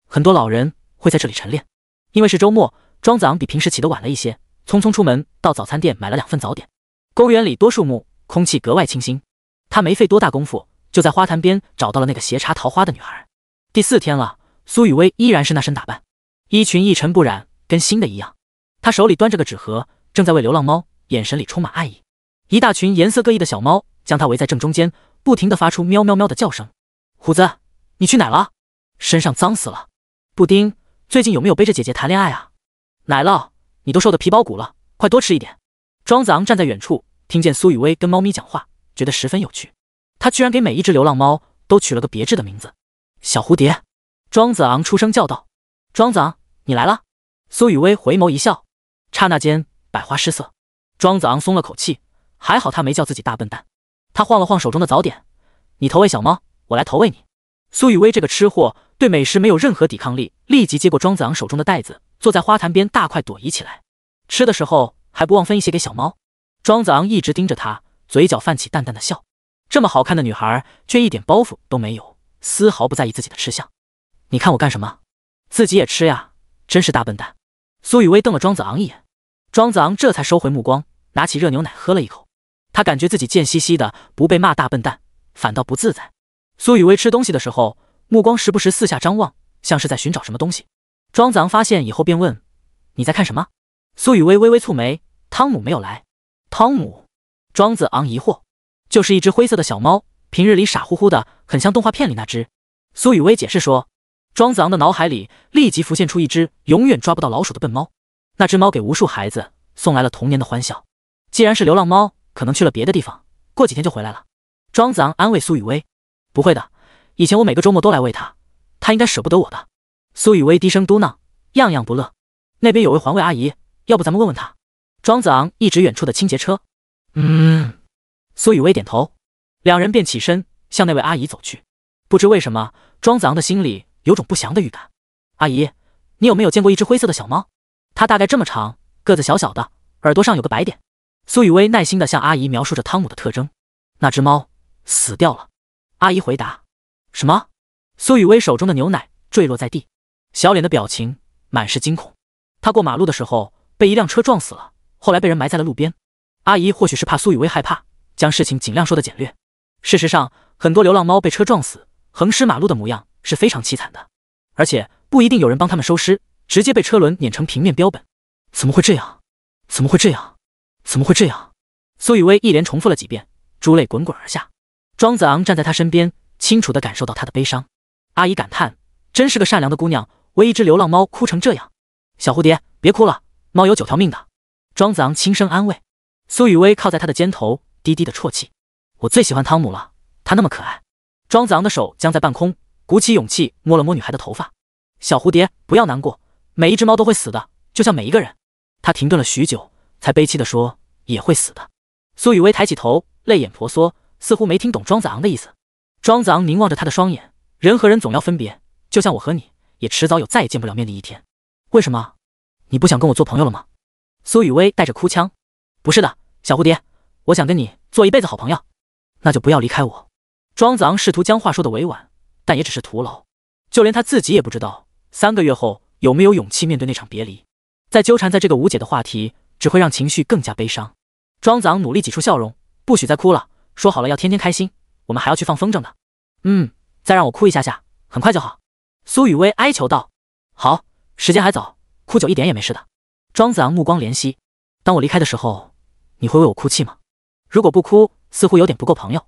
很多老人会在这里晨练。因为是周末，庄子昂比平时起得晚了一些，匆匆出门到早餐店买了2份早点。公园里多树木，空气格外清新。他没费多大功夫，就在花坛边找到了那个斜插桃花的女孩。第4天了，苏雨薇依然是那身打扮，衣裙一尘不染，跟新的一样。她手里端着个纸盒，正在喂流浪猫，眼神里充满爱意。一大群颜色各异的小猫将她围在正中间，不停地发出喵喵喵的叫声。“虎子，你去哪了？身上脏死了。布丁，最近有没有背着姐姐谈恋爱啊？奶酪，你都瘦得皮包骨了，快多吃一点。”庄子昂站在远处，听见苏雨薇跟猫咪讲话，觉得十分有趣。他居然给每一只流浪猫都取了个别致的名字。“小蝴蝶！”庄子昂出声叫道。“庄子昂，你来了。”苏雨薇回眸一笑，刹那间百花失色。庄子昂松了口气，还好他没叫自己大笨蛋。他晃了晃手中的早点：“你投喂小猫，我来投喂你。”苏雨薇这个吃货对美食没有任何抵抗力，立即接过庄子昂手中的袋子，坐在花坛边大快朵颐起来。吃的时候还不忘分一些给小猫。庄子昂一直盯着他，嘴角泛起淡淡的笑。这么好看的女孩，却一点包袱都没有，丝毫不在意自己的吃相。你看我干什么？自己也吃呀，真是大笨蛋。苏雨薇瞪了庄子昂一眼，庄子昂这才收回目光，拿起热牛奶喝了一口。他感觉自己贱兮兮的，不被骂大笨蛋，反倒不自在。苏雨薇吃东西的时候，目光时不时四下张望，像是在寻找什么东西。庄子昂发现以后便问：你在看什么？苏雨薇微微蹙眉，汤姆没有来。汤姆？庄子昂疑惑，就是一只灰色的小猫，平日里傻乎乎的，很像动画片里那只。苏雨薇解释说。庄子昂的脑海里立即浮现出一只永远抓不到老鼠的笨猫，那只猫给无数孩子送来了童年的欢笑。既然是流浪猫，可能去了别的地方，过几天就回来了。庄子昂安慰苏雨薇，不会的，以前我每个周末都来喂它，它应该舍不得我的。苏雨薇低声嘟囔，样样不乐。那边有位环卫阿姨，要不咱们问问她。庄子昂一指远处的清洁车。苏雨薇点头，两人便起身向那位阿姨走去。不知为什么，庄子昂的心里有种不祥的预感。阿姨，你有没有见过一只灰色的小猫？它大概这么长，个子小小的，耳朵上有个白点。苏雨薇耐心地向阿姨描述着汤姆的特征。那只猫死掉了。阿姨回答。什么？苏雨薇手中的牛奶坠落在地，小脸的表情满是惊恐。她过马路的时候被一辆车撞死了，后来被人埋在了路边。阿姨或许是怕苏雨薇害怕，将事情尽量说得简略。事实上，很多流浪猫被车撞死，横尸马路的模样是非常凄惨的，而且不一定有人帮他们收尸，直接被车轮碾成平面标本。怎么会这样？怎么会这样？怎么会这样？苏雨薇一连重复了几遍，珠泪滚滚而下。庄子昂站在他身边，清楚地感受到他的悲伤。阿姨感叹，真是个善良的姑娘，为一只流浪猫哭成这样。小蝴蝶，别哭了，猫有9条命的。庄子昂轻声安慰。苏雨薇靠在他的肩头，低低地啜泣。我最喜欢汤姆了，他那么可爱。庄子昂的手僵在半空，鼓起勇气摸了摸女孩的头发。小蝴蝶，不要难过，每一只猫都会死的，就像每一个人。他停顿了许久，才悲戚地说，也会死的。苏雨薇抬起头，泪眼婆娑，似乎没听懂庄子昂的意思。庄子昂凝望着他的双眼，人和人总要分别，就像我和你，也迟早有再也见不了面的一天。为什么？你不想跟我做朋友了吗？苏雨薇带着哭腔。不是的，小蝴蝶，我想跟你做一辈子好朋友。那就不要离开我。庄子昂试图将话说得委婉，但也只是徒劳。就连他自己也不知道3个月后有没有勇气面对那场别离。再纠缠在这个无解的话题，只会让情绪更加悲伤。庄子昂努力挤出笑容，不许再哭了，说好了要天天开心，我们还要去放风筝的。再让我哭一下下，很快就好。苏雨薇哀求道。好，时间还早，哭久一点也没事的。庄子昂目光怜惜。当我离开的时候，你会为我哭泣吗？如果不哭，似乎有点不够朋友；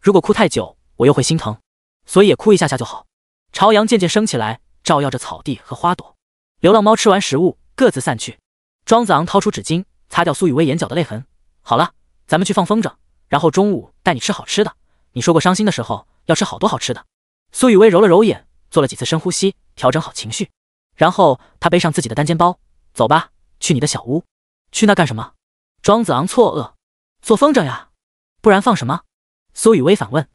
如果哭太久，我又会心疼，所以也哭一下下就好。朝阳渐渐升起来，照耀着草地和花朵。流浪猫吃完食物，各自散去。庄子昂掏出纸巾，擦掉苏雨薇眼角的泪痕。好了，咱们去放风筝，然后中午带你吃好吃的。你说过伤心的时候要吃好多好吃的。苏雨薇揉了揉眼，做了几次深呼吸，调整好情绪。然后她背上自己的单肩包，走吧，去你的小屋。去那干什么？庄子昂错愕。做风筝呀，不然放什么？苏雨薇反问。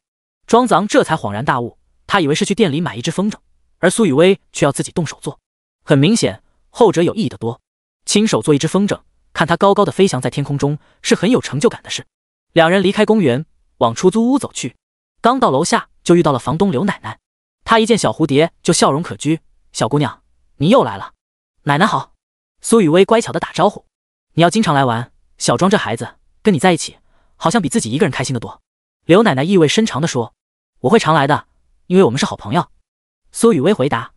庄子昂这才恍然大悟，他以为是去店里买一只风筝，而苏雨薇却要自己动手做。很明显，后者有意义得多。亲手做一只风筝，看它高高的飞翔在天空中，是很有成就感的事。两人离开公园，往出租屋走去。刚到楼下，就遇到了房东刘奶奶。她一见小蝴蝶就笑容可掬。小姑娘，你又来了。奶奶好。苏雨薇乖巧地打招呼。你要经常来玩，小庄这孩子跟你在一起，好像比自己一个人开心得多。刘奶奶意味深长地说。我会常来的，因为我们是好朋友。苏雨薇回答。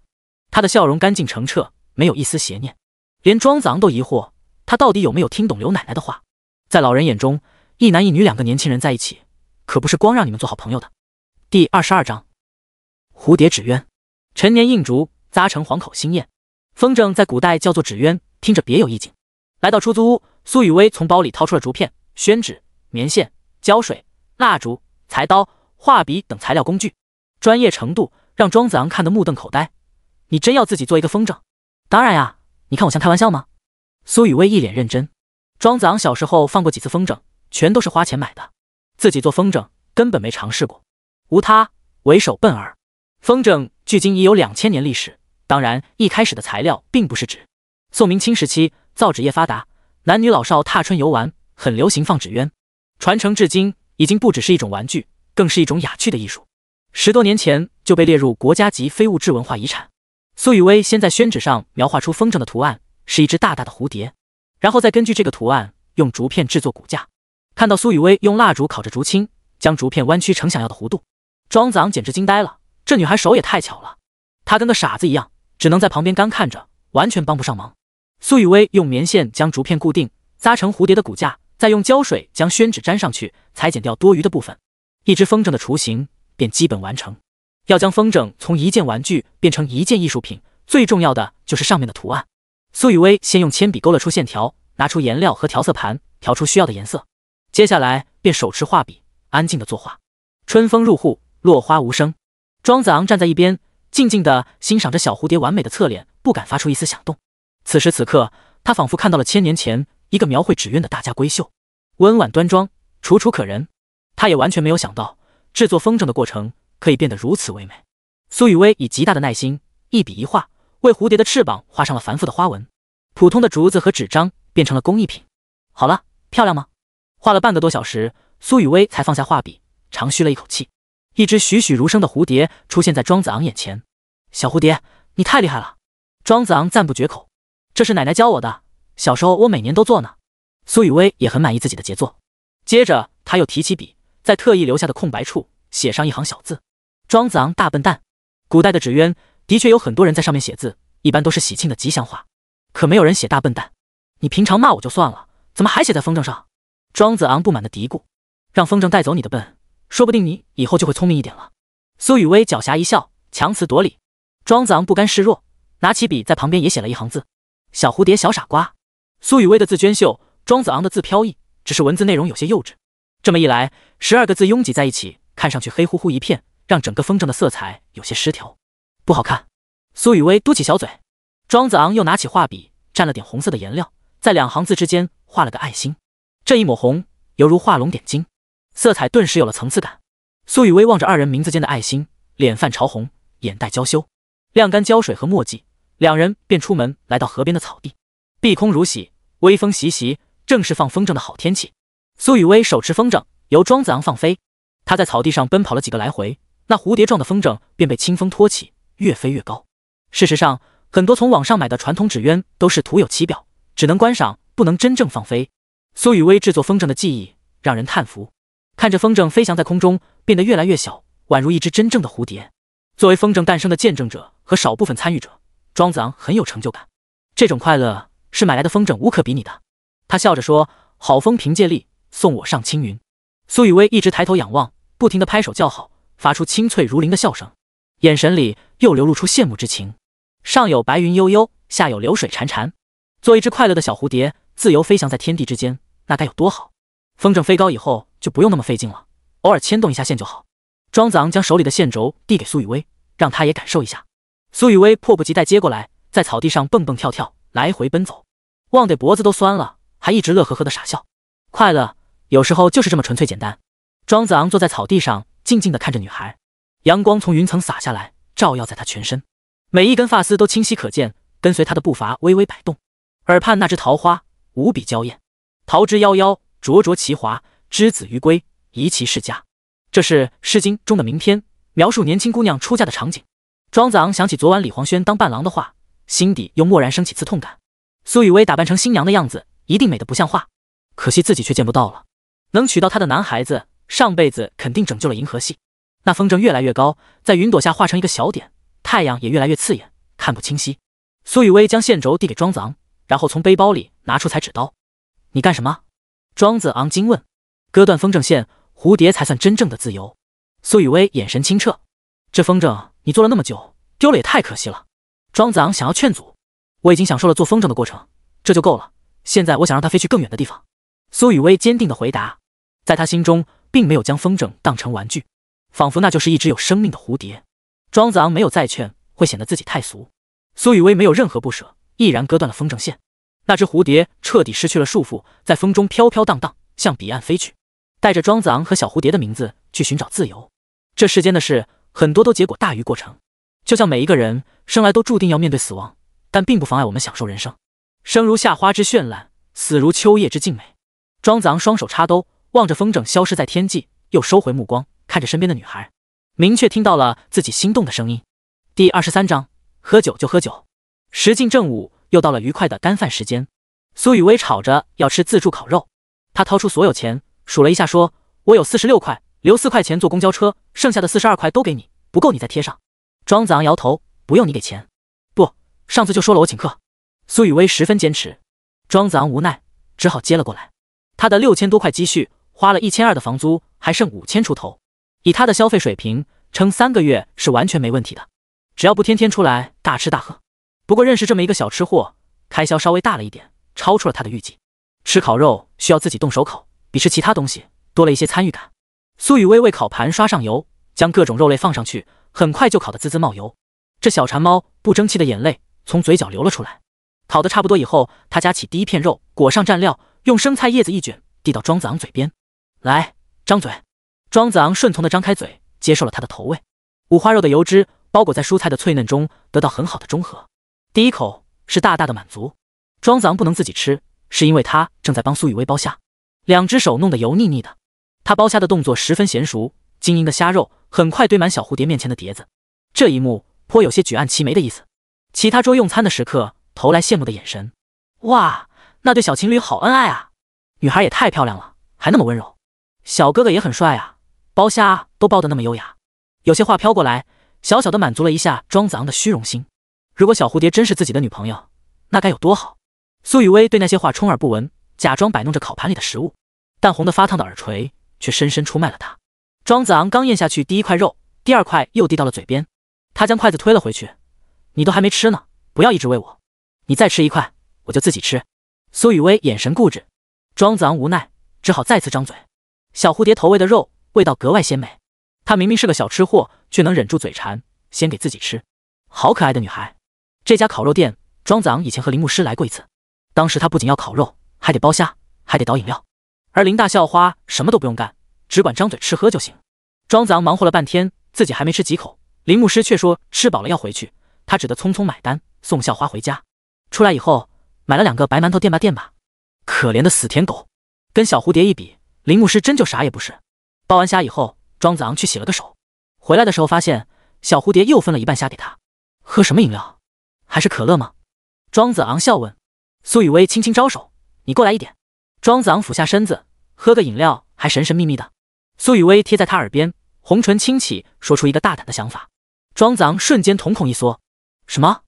她的笑容干净澄澈，没有一丝邪念。连庄子昂都疑惑，他到底有没有听懂刘奶奶的话。在老人眼中，一男一女2个年轻人在一起，可不是光让你们做好朋友的。第22章，蝴蝶纸鸢。陈年硬竹扎成黄口新燕。风筝在古代叫做纸鸢，听着别有意境。来到出租屋，苏雨薇从包里掏出了竹片、宣纸、棉线、胶水、蜡烛、裁刀、画笔等材料工具，专业程度让庄子昂看得目瞪口呆。你真要自己做一个风筝？当然呀，你看我像开玩笑吗？苏雨薇一脸认真。庄子昂小时候放过几次风筝，全都是花钱买的，自己做风筝根本没尝试过。无他，为手笨耳。风筝距今已有2000年历史，当然一开始的材料并不是纸。宋明清时期，造纸业发达，男女老少踏春游玩，很流行放纸鸢。传承至今，已经不只是一种玩具，更是一种雅趣的艺术。10多年前就被列入国家级非物质文化遗产。苏雨薇先在宣纸上描画出风筝的图案，是一只大大的蝴蝶，然后再根据这个图案用竹片制作骨架。看到苏雨薇用蜡烛烤着竹青，将竹片弯曲成想要的弧度，庄子昂简直惊呆了，这女孩手也太巧了。他跟个傻子一样，只能在旁边干看着，完全帮不上忙。苏雨薇用棉线将竹片固定，扎成蝴蝶的骨架，再用胶水将宣纸粘上去，裁剪掉多余的部分，一只风筝的雏形便基本完成。要将风筝从一件玩具变成一件艺术品，最重要的就是上面的图案。苏雨薇先用铅笔勾勒出线条，拿出颜料和调色盘，调出需要的颜色，接下来便手持画笔，安静的作画。春风入户，落花无声。庄子昂站在一边，静静地欣赏着小蝴蝶完美的侧脸，不敢发出一丝响动。此时此刻，他仿佛看到了1000年前一个描绘纸鸢的大家闺秀，温婉端庄，楚楚可人。他也完全没有想到，制作风筝的过程可以变得如此唯美。苏雨薇以极大的耐心，一笔一画，为蝴蝶的翅膀画上了繁复的花纹。普通的竹子和纸张变成了工艺品。好了，漂亮吗？画了半个多小时，苏雨薇才放下画笔，长吁了一口气。一只栩栩如生的蝴蝶出现在庄子昂眼前。小蝴蝶，你太厉害了！庄子昂赞不绝口。这是奶奶教我的，小时候我每年都做呢。苏雨薇也很满意自己的杰作。接着他又提起笔，在特意留下的空白处写上一行小字：庄子昂大笨蛋。古代的纸鸢的确有很多人在上面写字，一般都是喜庆的吉祥话，可没有人写大笨蛋。你平常骂我就算了，怎么还写在风筝上？庄子昂不满地嘀咕。让风筝带走你的笨，说不定你以后就会聪明一点了。苏雨薇狡黠一笑，强词夺理。庄子昂不甘示弱，拿起笔在旁边也写了一行字：小蝴蝶小傻瓜。苏雨薇的字娟秀，庄子昂的字飘逸，只是文字内容有些幼稚。这么一来，12个字拥挤在一起，看上去黑乎乎一片，让整个风筝的色彩有些失调，不好看。苏雨薇嘟起小嘴。庄子昂又拿起画笔，蘸了点红色的颜料，在2行字之间画了个爱心。这一抹红犹如画龙点睛，色彩顿时有了层次感。苏雨薇望着2人名字间的爱心，脸泛潮红，眼带娇羞。晾干胶水和墨迹，2人便出门来到河边的草地。碧空如洗，微风习习，正是放风筝的好天气。苏雨薇手持风筝，由庄子昂放飞。他在草地上奔跑了几个来回，那蝴蝶状的风筝便被清风托起，越飞越高。事实上，很多从网上买的传统纸鸢都是徒有其表，只能观赏，不能真正放飞。苏雨薇制作风筝的技艺让人叹服，看着风筝飞翔在空中，变得越来越小，宛如一只真正的蝴蝶。作为风筝诞生的见证者和少部分参与者，庄子昂很有成就感。这种快乐是买来的风筝无可比拟的。他笑着说：好风凭借力，送我上青云。苏雨薇一直抬头仰望，不停地拍手叫好，发出清脆如铃的笑声，眼神里又流露出羡慕之情。上有白云悠悠，下有流水潺潺。做一只快乐的小蝴蝶，自由飞翔在天地之间，那该有多好。风筝飞高以后就不用那么费劲了，偶尔牵动一下线就好。庄子昂将手里的线轴递给苏雨薇，让她也感受一下。苏雨薇迫不及待接过来，在草地上蹦蹦跳跳，来回奔走，望得脖子都酸了，还一直乐呵呵的傻笑。快乐有时候就是这么纯粹简单。庄子昂坐在草地上，静静地看着女孩。阳光从云层洒下来，照耀在她全身，每一根发丝都清晰可见，跟随她的步伐微微摆动。耳畔那只桃花无比娇艳，桃之夭夭，灼灼其华，之子于归，宜其室家。这是《诗经》中的名篇，描述年轻姑娘出嫁的场景。庄子昂想起昨晚李黄轩当伴郎的话，心底又蓦然升起刺痛感。苏雨薇打扮成新娘的样子，一定美得不像话，可惜自己却见不到了。能娶到她的男孩子，上辈子肯定拯救了银河系。那风筝越来越高，在云朵下画成一个小点，太阳也越来越刺眼，看不清晰。苏雨薇将线轴递给庄子昂，然后从背包里拿出裁纸刀。你干什么？庄子昂惊问。割断风筝线，蝴蝶才算真正的自由。苏雨薇眼神清澈。这风筝你做了那么久，丢了也太可惜了。庄子昂想要劝阻。我已经享受了做风筝的过程，这就够了。现在我想让它飞去更远的地方。苏雨薇坚定地回答。在他心中并没有将风筝当成玩具，仿佛那就是一只有生命的蝴蝶。庄子昂没有再劝，会显得自己太俗。苏雨薇没有任何不舍，毅然割断了风筝线。那只蝴蝶彻底失去了束缚，在风中飘飘荡荡，向彼岸飞去，带着庄子昂和小蝴蝶的名字去寻找自由。这世间的事很多都结果大于过程，就像每一个人生来都注定要面对死亡，但并不妨碍我们享受人生。生如夏花之绚烂，死如秋叶之静美。庄子昂双手插兜，望着风筝消失在天际，又收回目光，开看着身边的女孩，明确听到了自己心动的声音。第23章，喝酒就喝酒。时近正午，又到了愉快的干饭时间。苏雨薇吵着要吃自助烤肉，她掏出所有钱，数了一下说：“我有46块，留4块钱坐公交车，剩下的42块都给你，不够你再贴上。”庄子昂摇头：“不用你给钱。”“不，上次就说了我请客。”苏雨薇十分坚持。庄子昂无奈，只好接了过来。他的6000多块积蓄，花了1200的房租，还剩5000出头。以他的消费水平，撑3个月是完全没问题的，只要不天天出来大吃大喝。不过认识这么一个小吃货，开销稍微大了一点，超出了他的预计。吃烤肉需要自己动手烤，比吃其他东西多了一些参与感。苏雨薇为烤盘刷上油，将各种肉类放上去，很快就烤得滋滋冒油。这小馋猫不争气的眼泪从嘴角流了出来。烤得差不多以后，他夹起第一片肉，裹上蘸料，用生菜叶子一卷，递到庄子昂嘴边：“来，张嘴。”庄子昂顺从地张开嘴，接受了他的投喂。五花肉的油脂包裹在蔬菜的脆嫩中，得到很好的中和。第一口是大大的满足。庄子昂不能自己吃，是因为他正在帮苏雨薇剥虾，两只手弄得油腻腻的。他剥虾的动作十分娴熟，晶莹的虾肉很快堆满小蝴蝶面前的碟子。这一幕颇有些举案齐眉的意思。其他桌用餐的食客投来羡慕的眼神。哇，那对小情侣好恩爱啊！女孩也太漂亮了，还那么温柔。小哥哥也很帅啊，剥虾都剥得那么优雅。有些话飘过来，小小的满足了一下庄子昂的虚荣心。如果小蝴蝶真是自己的女朋友，那该有多好。苏雨薇对那些话充耳不闻，假装摆弄着烤盘里的食物，但红得发烫的耳垂却深深出卖了她。庄子昂刚咽下去第一块肉，第二块又递到了嘴边，他将筷子推了回去：“你都还没吃呢，不要一直喂我，你再吃一块我就自己吃。”苏雨薇眼神固执，庄子昂无奈，只好再次张嘴。小蝴蝶投喂的肉味道格外鲜美，他明明是个小吃货，却能忍住嘴馋，先给自己吃。好可爱的女孩。这家烤肉店，庄子昂以前和林牧师来过一次，当时他不仅要烤肉，还得剥虾，还得倒饮料，而林大校花什么都不用干，只管张嘴吃喝就行。庄子昂忙活了半天，自己还没吃几口，林牧师却说吃饱了要回去，他只得匆匆买单，送校花回家。出来以后买了2个白馒头垫吧垫吧。可怜的死舔狗，跟小蝴蝶一比，林牧师真就啥也不是。剥完虾以后，庄子昂去洗了个手，回来的时候发现小蝴蝶又分了一半虾给他。喝什么饮料？还是可乐吗？庄子昂笑问。苏雨薇轻轻招手：“你过来一点。”庄子昂俯下身子，喝个饮料还神神秘秘的。苏雨薇贴在他耳边，红唇轻启，说出一个大胆的想法。庄子昂瞬间瞳孔一缩：“什么？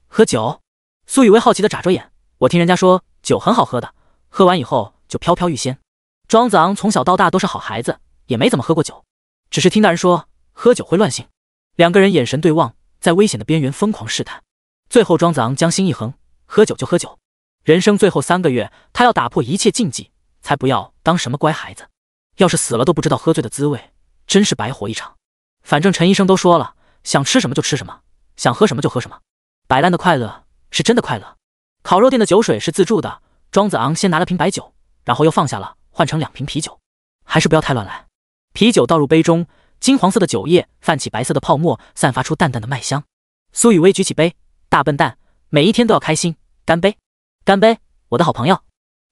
喝酒？”苏雨薇好奇的眨着眼：“我听人家说酒很好喝的，喝完以后就飘飘欲仙。”庄子昂从小到大都是好孩子，也没怎么喝过酒，只是听大人说喝酒会乱性。两个人眼神对望，在危险的边缘疯狂试探。最后庄子昂将心一横，喝酒就喝酒，人生最后3个月，他要打破一切禁忌，才不要当什么乖孩子。要是死了都不知道喝醉的滋味，真是白活一场。反正陈医生都说了，想吃什么就吃什么，想喝什么就喝什么，摆烂的快乐是真的快乐。烤肉店的酒水是自助的，庄子昂先拿了瓶白酒，然后又放下了，换成2瓶啤酒。还是不要太乱来。啤酒倒入杯中，金黄色的酒液泛起白色的泡沫，散发出淡淡的麦香。苏雨薇举起杯：“大笨蛋，每一天都要开心，干杯！干杯，我的好朋友！”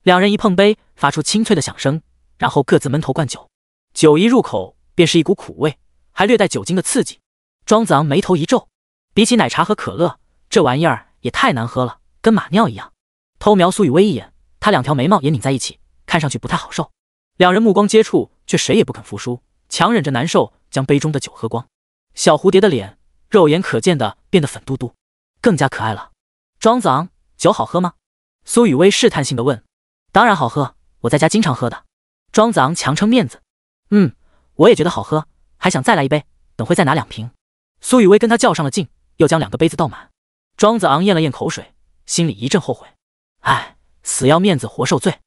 两人一碰杯，发出清脆的响声，然后各自闷头灌酒。酒一入口便是一股苦味，还略带酒精的刺激。庄子昂眉头一皱，比起奶茶和可乐，这玩意儿也太难喝了，跟马尿一样。偷瞄苏雨薇一眼，他2条眉毛也拧在一起，看上去不太好受。两人目光接触，却谁也不肯服输，强忍着难受，将杯中的酒喝光。小蝴蝶的脸肉眼可见的变得粉嘟嘟，更加可爱了。庄子昂，酒好喝吗？苏雨薇试探性的问。当然好喝，我在家经常喝的。庄子昂强撑面子。我也觉得好喝，还想再来一杯，等会再拿2瓶。苏雨薇跟他较上了劲，又将2个杯子倒满。庄子昂咽了咽口水，心里一阵后悔。哎，死要面子活受罪。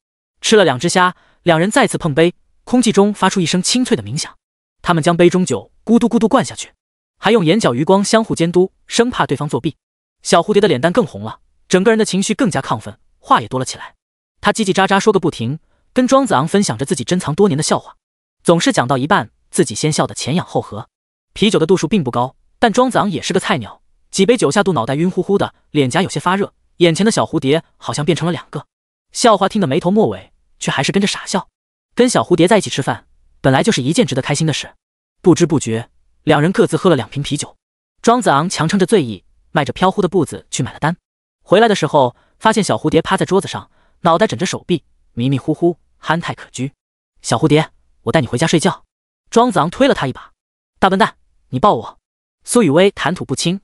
吃了2只虾，两人再次碰杯，空气中发出一声清脆的鸣响。他们将杯中酒咕嘟咕嘟灌下去，还用眼角余光相互监督，生怕对方作弊。小蝴蝶的脸蛋更红了，整个人的情绪更加亢奋，话也多了起来。他叽叽喳喳说个不停，跟庄子昂分享着自己珍藏多年的笑话，总是讲到一半，自己先笑得前仰后合。啤酒的度数并不高，但庄子昂也是个菜鸟，几杯酒下肚，脑袋晕乎乎的，脸颊有些发热，眼前的小蝴蝶好像变成了2个。笑话听得没头没尾，却还是跟着傻笑。跟小蝴蝶在一起吃饭，本来就是一件值得开心的事。不知不觉，两人各自喝了2瓶啤酒。庄子昂强撑着醉意，迈着飘忽的步子去买了单。回来的时候，发现小蝴蝶趴在桌子上，脑袋枕着手臂，迷迷糊糊，憨态可掬。小蝴蝶，我带你回家睡觉。庄子昂推了他一把。大笨蛋，你抱我。苏雨薇谈吐不清。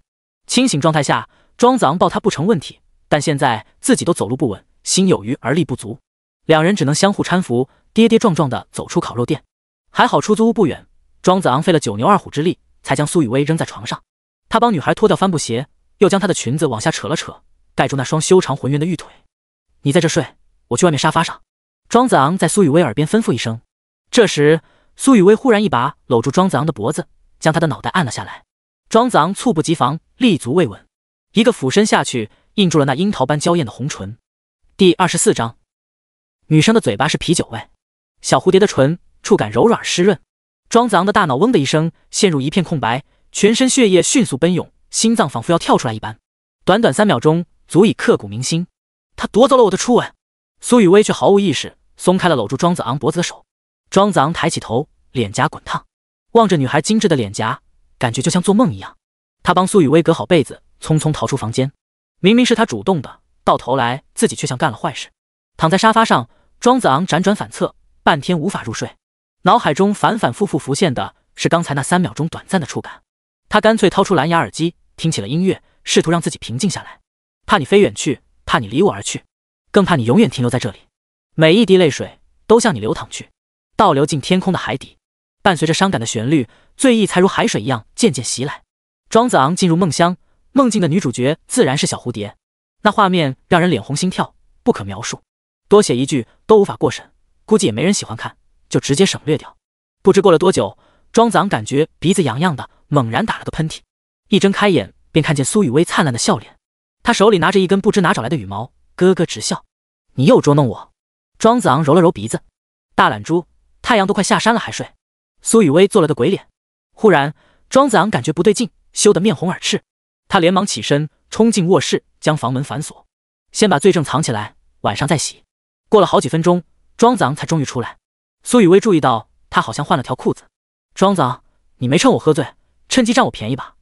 清醒状态下，庄子昂抱她不成问题，但现在自己都走路不稳，心有余而力不足，两人只能相互搀扶，跌跌撞撞地走出烤肉店。还好出租屋不远，庄子昂费了9牛2虎之力，才将苏雨薇扔在床上。他帮女孩脱掉帆布鞋，又将她的裙子往下扯了扯，盖住那双修长浑圆的玉腿。你在这睡，我去外面沙发上。庄子昂在苏雨薇耳边吩咐一声。这时，苏雨薇忽然一把搂住庄子昂的脖子，将他的脑袋按了下来。庄子昂猝不及防，立足未稳，一个俯身下去，印住了那樱桃般娇艳的红唇。第24章，女生的嘴巴是啤酒味，小蝴蝶的唇触感柔软湿润。庄子昂的大脑嗡的一声陷入一片空白，全身血液迅速奔涌，心脏仿佛要跳出来一般。短短3秒钟，足以刻骨铭心。他夺走了我的初吻。苏雨薇却毫无意识，松开了搂住庄子昂脖子的手。庄子昂抬起头，脸颊滚烫，望着女孩精致的脸颊，感觉就像做梦一样。他帮苏雨薇隔好被子，匆匆逃出房间。明明是他主动的，到头来自己却像干了坏事。躺在沙发上，庄子昂辗转反侧，半天无法入睡。脑海中反反复复浮现的是刚才那3秒钟短暂的触感。他干脆掏出蓝牙耳机，听起了音乐，试图让自己平静下来。怕你飞远去，怕你离我而去，更怕你永远停留在这里。每一滴泪水都向你流淌去，倒流进天空的海底。伴随着伤感的旋律，醉意才如海水一样渐渐袭来。庄子昂进入梦乡，梦境的女主角自然是小蝴蝶。那画面让人脸红心跳，不可描述，多写一句都无法过审，估计也没人喜欢看，就直接省略掉。不知过了多久，庄子昂感觉鼻子痒痒的，猛然打了个喷嚏。一睁开眼，便看见苏雨薇灿烂的笑脸。她手里拿着一根不知哪找来的羽毛，咯咯直笑。你又捉弄我。庄子昂揉了揉鼻子。大懒猪，太阳都快下山了还睡。苏雨薇做了个鬼脸。忽然，庄子昂感觉不对劲，羞得面红耳赤。他连忙起身，冲进卧室，将房门反锁。先把罪证藏起来，晚上再洗。过了好几分钟，庄子昂才终于出来。苏雨薇注意到他好像换了条裤子。庄子昂，你没趁我喝醉，趁机占我便宜吧？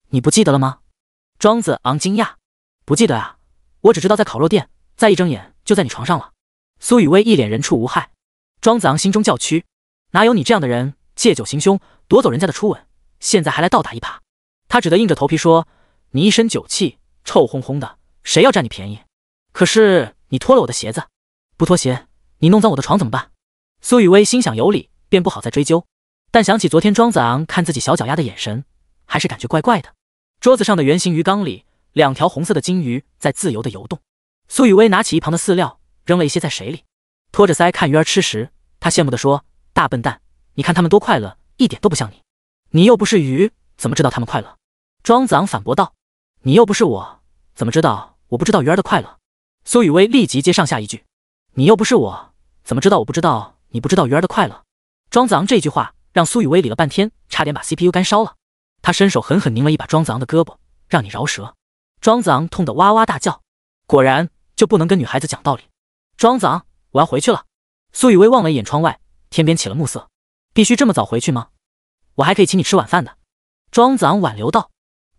你不记得了吗？庄子昂惊讶。不记得啊，我只知道在烤肉店，再一睁眼就在你床上了。苏雨薇一脸人畜无害。庄子昂心中叫屈，哪有你这样的人，借酒行凶，夺走人家的初吻，现在还来倒打一耙。他只得硬着头皮说，你一身酒气，臭烘烘的，谁要占你便宜？可是你脱了我的鞋子。不脱鞋，你弄脏我的床怎么办？苏雨薇心想有理，便不好再追究，但想起昨天庄子昂看自己小脚丫的眼神，还是感觉怪怪的。桌子上的圆形鱼缸里，2条红色的金鱼在自由地游动。苏雨薇拿起一旁的饲料，扔了一些在水里，托着腮看鱼儿吃食。她羡慕地说，大笨蛋，你看他们多快乐，一点都不像你。你又不是鱼，怎么知道他们快乐？庄子昂反驳道。你又不是我，怎么知道我不知道鱼儿的快乐？苏雨薇立即接上下一句。你又不是我，怎么知道我不知道你不知道鱼儿的快乐？庄子昂这句话让苏雨薇理了半天，差点把 CPU 干烧了。他伸手狠狠拧了一把庄子昂的胳膊，让你饶舌。庄子昂痛得哇哇大叫。果然就不能跟女孩子讲道理。庄子昂，我要回去了。苏雨薇望了一眼窗外，天边起了暮色。必须这么早回去吗？我还可以请你吃晚饭的。庄子昂挽留道。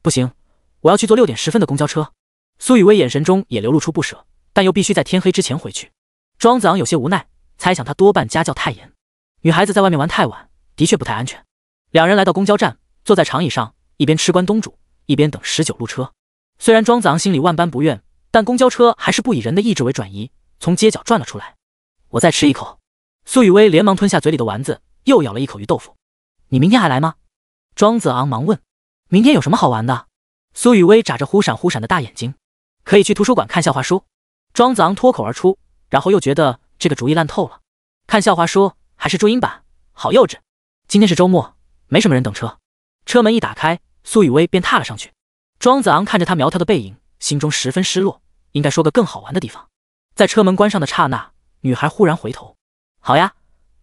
不行，我要去坐6点10分的公交车。苏雨薇眼神中也流露出不舍，但又必须在天黑之前回去。庄子昂有些无奈，猜想他多半家教太严，女孩子在外面玩太晚，的确不太安全。两人来到公交站，坐在长椅上，一边吃关东煮，一边等19路车。虽然庄子昂心里万般不愿，但公交车还是不以人的意志为转移，从街角转了出来。我再吃一口。苏雨薇连忙吞下嘴里的丸子，又咬了一口鱼豆腐。你明天还来吗？庄子昂忙问。明天有什么好玩的？苏雨薇眨着忽闪忽闪的大眼睛。可以去图书馆看笑话书。庄子昂脱口而出，然后又觉得这个主意烂透了。看笑话书还是注音版，好幼稚。今天是周末，没什么人等车。车门一打开，苏雨薇便踏了上去。庄子昂看着他苗条的背影，心中十分失落，应该说个更好玩的地方。在车门关上的刹那，女孩忽然回头。好呀，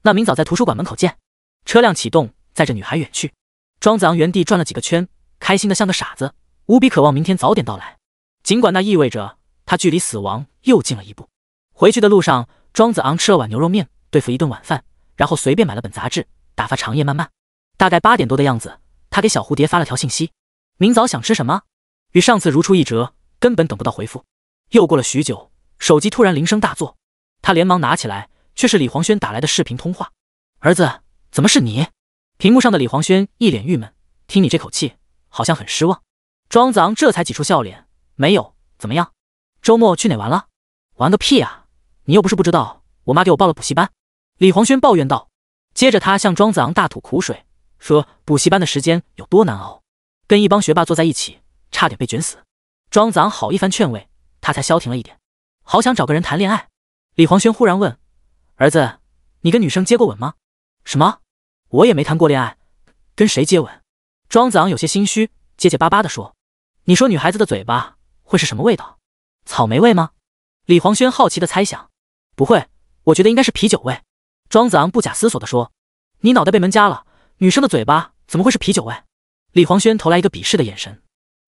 那明早在图书馆门口见。车辆启动，载着女孩远去。庄子昂原地转了几个圈，开心的像个傻子，无比渴望明天早点到来。尽管那意味着他距离死亡又近了一步。回去的路上，庄子昂吃了碗牛肉面，对付一顿晚饭，然后随便买了本杂志，打发长夜漫漫。大概8点多的样子，他给小蝴蝶发了条信息：明早想吃什么？与上次如出一辙，根本等不到回复。又过了许久，手机突然铃声大作，他连忙拿起来，却是李黄轩打来的视频通话。儿子，怎么是你？屏幕上的李黄轩一脸郁闷，听你这口气，好像很失望。庄子昂这才挤出笑脸，没有，怎么样？周末去哪玩了？玩个屁啊！你又不是不知道，我妈给我报了补习班。李黄轩抱怨道。接着他向庄子昂大吐苦水，说补习班的时间有多难熬，跟一帮学霸坐在一起，差点被卷死。庄子昂好一番劝慰，他才消停了一点。好想找个人谈恋爱。李黄轩忽然问，儿子，你跟女生接过吻吗？什么？我也没谈过恋爱，跟谁接吻？庄子昂有些心虚，结结巴巴地说，你说女孩子的嘴巴会是什么味道？草莓味吗？李黄轩好奇地猜想。不会，我觉得应该是啤酒味。庄子昂不假思索地说，你脑袋被门夹了，女生的嘴巴怎么会是啤酒味？李黄轩投来一个鄙视的眼神。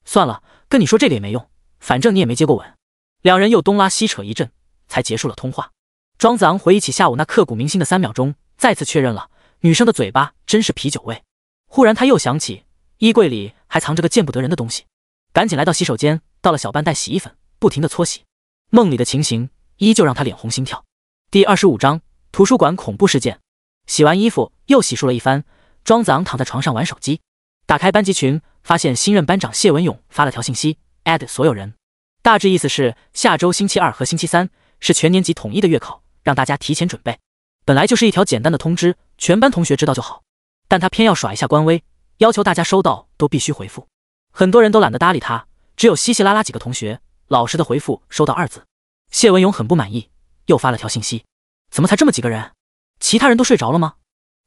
算了，跟你说这个也没用，反正你也没接过吻。两人又东拉西扯一阵，才结束了通话。庄子昂回忆起下午那刻骨铭心的3秒钟，再次确认了女生的嘴巴真是啤酒味。忽然他又想起衣柜里还藏着个见不得人的东西，赶紧来到洗手间，倒了小半袋洗衣粉，不停地搓洗。梦里的情形依旧让他脸红心跳。第25章图书馆恐怖事件。洗完衣服又洗漱了一番，庄子昂躺在床上玩手机，打开班级群，发现新任班长谢文勇发了条信息 add 所有人，大致意思是下周星期2和星期3是全年级统一的月考，让大家提前准备。本来就是一条简单的通知，全班同学知道就好，但他偏要耍一下官威，要求大家收到都必须回复。很多人都懒得搭理他，只有稀稀拉拉几个同学老实的回复收到2字。谢文勇很不满意，又发了条信息，怎么才这么几个人？其他人都睡着了吗？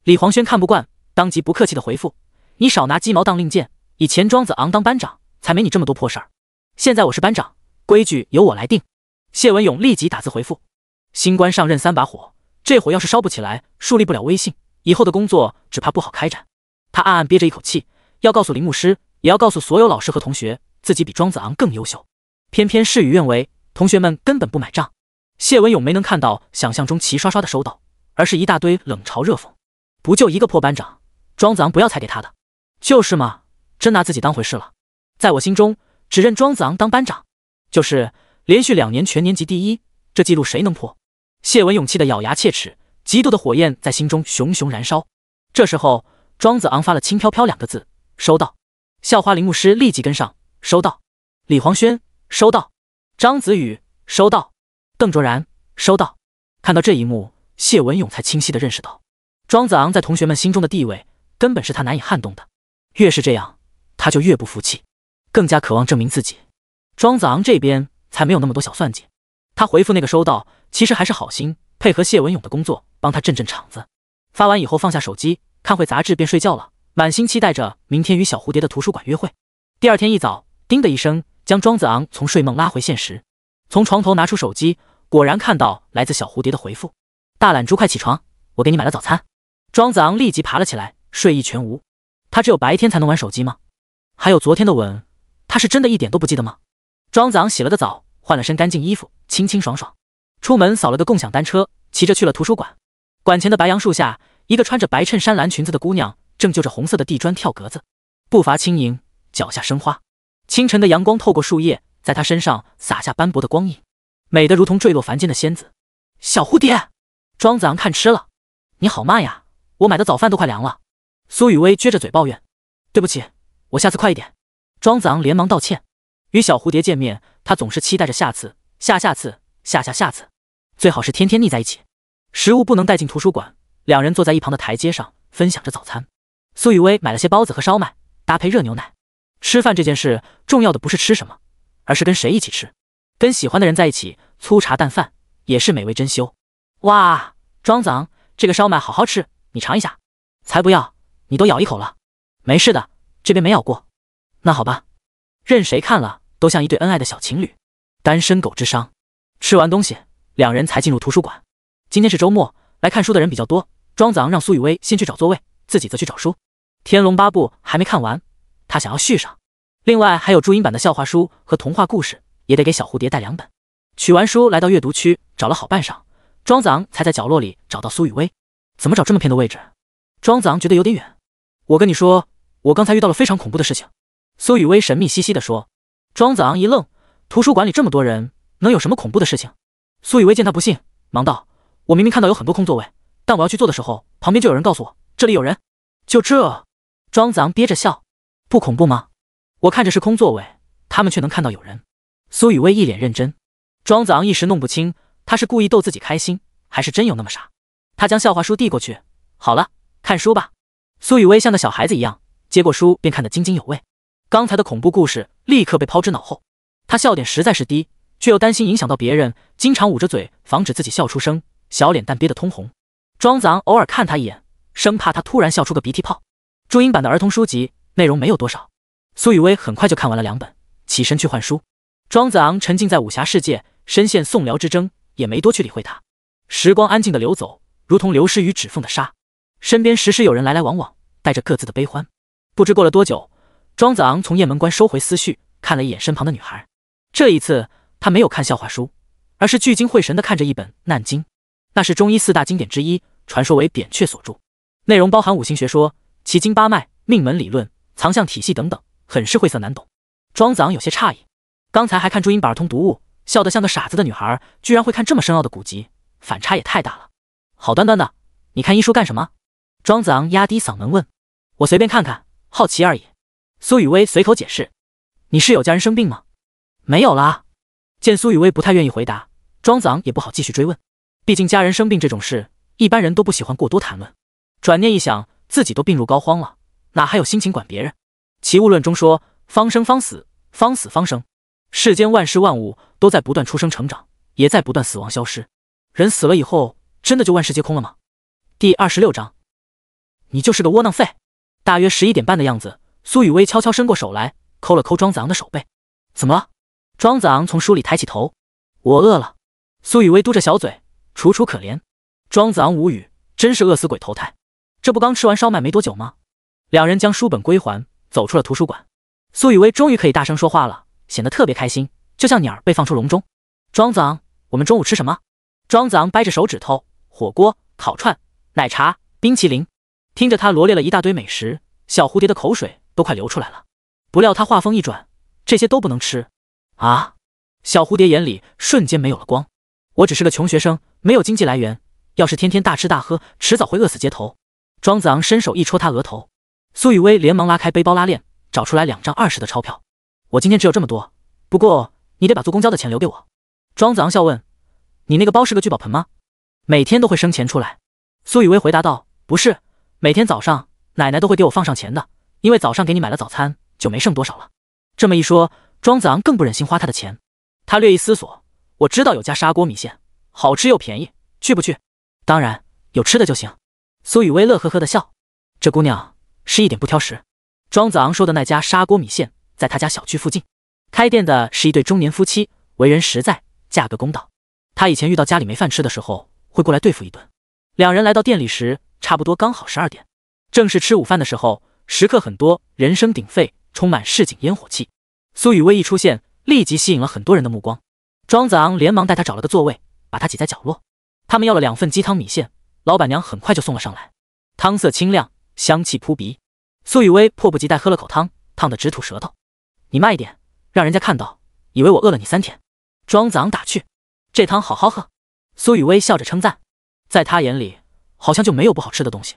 李黄轩看不惯，当即不客气的回复，你少拿鸡毛当令箭，以前庄子昂当班长才没你这么多破事儿，现在我是班长，规矩由我来定。谢文勇立即打字回复，新官上任3把火，这火要是烧不起来，树立不了威信，以后的工作只怕不好开展。他暗暗憋着一口气，要告诉林牧师，也要告诉所有老师和同学，自己比庄子昂更优秀。偏偏事与愿违，同学们根本不买账。谢文勇没能看到想象中齐刷刷的收到，而是一大堆冷嘲热讽。不就一个破班长，庄子昂不要才给他的。就是嘛，真拿自己当回事了。在我心中，只认庄子昂当班长，就是连续2年全年级第1，这记录谁能破？谢文勇气得咬牙切齿，嫉妒的火焰在心中熊熊燃烧。这时候，庄子昂发了轻飘飘2个字，收到。校花林牧师立即跟上，收到。李黄轩，收到。张子宇，收到。邓卓然，收到。看到这一幕，谢文勇才清晰地认识到，庄子昂在同学们心中的地位根本是他难以撼动的。越是这样，他就越不服气，更加渴望证明自己。庄子昂这边才没有那么多小算计，他回复那个收到，其实还是好心配合谢文勇的工作，帮他镇镇场子。发完以后放下手机，看会杂志便睡觉了，满心期待着明天与小蝴蝶的图书馆约会。第2天一早，叮的一声将庄子昂从睡梦拉回现实，从床头拿出手机，果然看到来自小蝴蝶的回复，大懒猪快起床，我给你买了早餐。庄子昂立即爬了起来，睡意全无。他只有白天才能玩手机吗？还有昨天的吻，他是真的一点都不记得吗？庄子昂洗了个澡，换了身干净衣服，清清爽爽，出门扫了个共享单车，骑着去了图书馆。馆前的白杨树下，一个穿着白衬衫蓝裙子的姑娘正就着红色的地砖跳格子，步伐轻盈，脚下生花。清晨的阳光透过树叶，在她身上洒下斑驳的光影，美得如同坠落凡间的仙子。小蝴蝶，庄子昂看吃了，你好慢呀，我买的早饭都快凉了。苏雨薇撅着嘴抱怨，对不起，我下次快一点。庄子昂连忙道歉。与小蝴蝶见面，他总是期待着下次、下下次、下下下次，最好是天天腻在一起。食物不能带进图书馆，两人坐在一旁的台阶上分享着早餐。苏雨薇买了些包子和烧麦，搭配热牛奶。吃饭这件事，重要的不是吃什么，而是跟谁一起吃。跟喜欢的人在一起，粗茶淡饭也是美味珍馐。哇，庄子昂，这个烧麦好好吃，你尝一下。才不要，你都咬一口了。没事的，这边没咬过。那好吧，任谁看了都像一对恩爱的小情侣。单身狗之殇。吃完东西，两人才进入图书馆。今天是周末，来看书的人比较多。庄子昂让苏雨薇先去找座位，自己则去找书。天龙八部还没看完，他想要续上。另外还有注音版的笑话书和童话故事，也得给小蝴蝶带2本。取完书来到阅读区，找了好半晌，庄子昂才在角落里找到苏雨薇。怎么找这么偏的位置？庄子昂觉得有点远。我跟你说，我刚才遇到了非常恐怖的事情。苏雨薇神秘兮兮地说。庄子昂一愣，图书馆里这么多人，能有什么恐怖的事情？苏雨薇见他不信，忙道：我明明看到有很多空座位，但我要去坐的时候，旁边就有人告诉我这里有人。就这？庄子昂憋着笑，不恐怖吗？我看着是空座位，他们却能看到有人。苏雨薇一脸认真。庄子昂一时弄不清，他是故意逗自己开心，还是真有那么傻。他将笑话书递过去，好了，看书吧。苏雨薇像个小孩子一样，接过书便看得津津有味。刚才的恐怖故事立刻被抛之脑后。他笑点实在是低，却又担心影响到别人，经常捂着嘴，防止自己笑出声，小脸蛋憋得通红。庄子昂偶尔看他一眼，生怕他突然笑出个鼻涕泡。注音版的儿童书籍内容没有多少，苏雨薇很快就看完了2本，起身去换书。庄子昂沉浸在武侠世界，深陷宋辽之争，也没多去理会他。时光安静地流走，如同流失于指缝的沙，身边时时有人来来往往，带着各自的悲欢。不知过了多久，庄子昂从雁门关收回思绪，看了一眼身旁的女孩。这一次他没有看笑话书，而是聚精会神地看着一本《难经》，那是中医4大经典之一，传说为扁鹊所著，内容包含五行学说、奇经八脉、命门理论、藏象体系等等，很是晦涩难懂。庄子昂有些诧异，刚才还看注音版儿童读物，笑得像个傻子的女孩，居然会看这么深奥的古籍，反差也太大了。好端端的，你看医书干什么？庄子昂压低嗓门问。我随便看看，好奇而已。苏雨薇随口解释。你是有家人生病吗？没有啦。见苏雨薇不太愿意回答，庄子昂也不好继续追问，毕竟家人生病这种事，一般人都不喜欢过多谈论。转念一想，自己都病入膏肓了，哪还有心情管别人？齐物论中说，方生方死，方死方生。世间万事万物都在不断出生成长，也在不断死亡消失。人死了以后，真的就万事皆空了吗？第26章，你就是个窝囊废。大约11点半的样子，苏雨薇悄悄伸过手来，抠了抠庄子昂的手背。怎么了？庄子昂从书里抬起头。我饿了。苏雨薇嘟着小嘴，楚楚可怜。庄子昂无语，真是饿死鬼投胎。这不刚吃完烧麦没多久吗？两人将书本归还，走出了图书馆。苏雨薇终于可以大声说话了，显得特别开心，就像鸟儿被放出笼中。庄子昂，我们中午吃什么？庄子昂掰着手指头，火锅、烤串、奶茶、冰淇淋。听着他罗列了一大堆美食，小蝴蝶的口水都快流出来了。不料他话锋一转，这些都不能吃啊！小蝴蝶眼里瞬间没有了光。我只是个穷学生，没有经济来源，要是天天大吃大喝，迟早会饿死街头。庄子昂伸手一戳他额头。苏雨薇连忙拉开背包拉链，找出来2张20的钞票。我今天只有这么多，不过你得把坐公交的钱留给我。庄子昂笑问，你那个包是个聚宝盆吗？每天都会生钱出来。苏雨薇回答道，不是，每天早上奶奶都会给我放上钱的，因为早上给你买了早餐，就没剩多少了。这么一说，庄子昂更不忍心花他的钱。他略一思索，我知道有家砂锅米线，好吃又便宜，去不去？当然，有吃的就行。苏雨薇乐呵呵的笑，这姑娘是一点不挑食。庄子昂说的那家砂锅米线在他家小区附近，开店的是一对中年夫妻，为人实在，价格公道。他以前遇到家里没饭吃的时候，会过来对付一顿。两人来到店里时，差不多刚好12点，正是吃午饭的时候，食客很多，人声鼎沸，充满市井烟火气。苏雨薇一出现，立即吸引了很多人的目光。庄子昂连忙带他找了个座位，把他挤在角落。他们要了2份鸡汤米线，老板娘很快就送了上来，汤色清亮，香气扑鼻。苏雨薇迫不及待喝了口汤，烫得直吐舌头。你慢一点，让人家看到，以为我饿了你3天。庄子昂打趣，这汤好好喝。苏雨薇笑着称赞，在他眼里好像就没有不好吃的东西。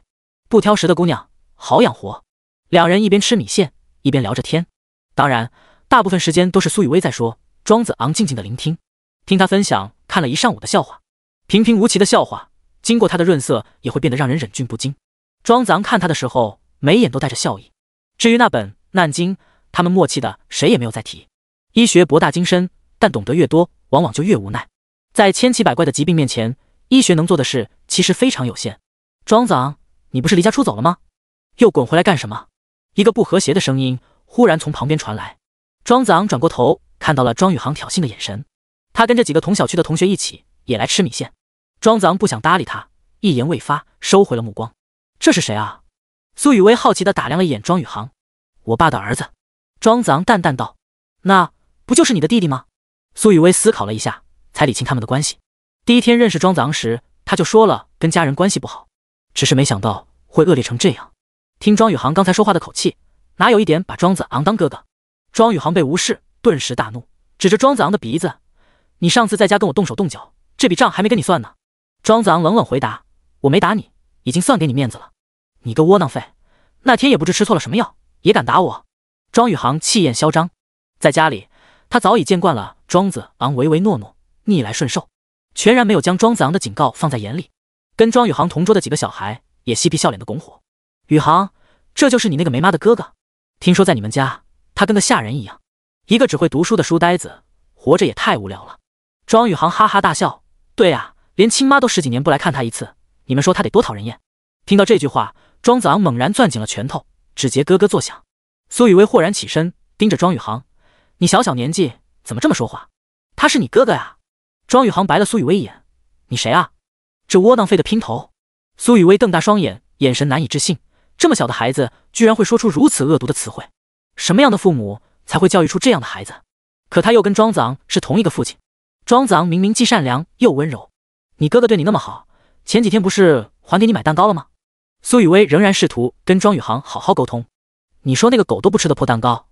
不挑食的姑娘好养活。两人一边吃米线一边聊着天，当然大部分时间都是苏雨薇在说，庄子昂静静的聆听，听他分享看了一上午的笑话。平平无奇的笑话，经过他的润色也会变得让人忍俊不禁。庄子昂看他的时候，眉眼都带着笑意。至于那本《难经》，他们默契的谁也没有再提。医学博大精深，但懂得越多，往往就越无奈。在千奇百怪的疾病面前，医学能做的事其实非常有限。庄子昂，你不是离家出走了吗？又滚回来干什么？一个不和谐的声音忽然从旁边传来。庄子昂转过头，看到了庄宇航挑衅的眼神。他跟着几个同小区的同学一起也来吃米线。庄子昂不想搭理他，一言未发，收回了目光。这是谁啊？苏雨薇好奇地打量了一眼庄宇航。我爸的儿子。庄子昂淡淡道。那不就是你的弟弟吗？苏雨薇思考了一下，才理清他们的关系。第一天认识庄子昂时，他就说了跟家人关系不好，只是没想到会恶劣成这样？听庄宇航刚才说话的口气，哪有一点把庄子昂当哥哥？庄宇航被无视，顿时大怒，指着庄子昂的鼻子：“你上次在家跟我动手动脚，这笔账还没跟你算呢。”庄子昂冷冷回答：“我没打你，已经算给你面子了。你个窝囊废，那天也不知吃错了什么药，也敢打我！”庄宇航气焰嚣张，在家里他早已见惯了庄子昂唯唯诺诺、逆来顺受，全然没有将庄子昂的警告放在眼里。跟庄宇航同桌的几个小孩也嬉皮笑脸的拱火：“宇航，这就是你那个没妈的哥哥？听说在你们家他跟个下人一样，一个只会读书的书呆子，活着也太无聊了。”庄宇航哈哈大笑：“对啊，连亲妈都10几年不来看他一次，你们说他得多讨人厌？”听到这句话，庄子昂猛然攥紧了拳头，指节咯咯作响。苏雨薇豁然起身，盯着庄宇航：“你小小年纪怎么这么说话？他是你哥哥呀！”庄宇航白了苏雨薇一眼：“你谁啊？这窝囊废的姘头！”苏雨薇瞪大双眼，眼神难以置信，这么小的孩子居然会说出如此恶毒的词汇，什么样的父母才会教育出这样的孩子？可他又跟庄子昂是同一个父亲，庄子昂明明既善良又温柔，你哥哥对你那么好，前几天不是还给你买蛋糕了吗？苏雨薇仍然试图跟庄宇航好好沟通。你说那个狗都不吃的破蛋糕，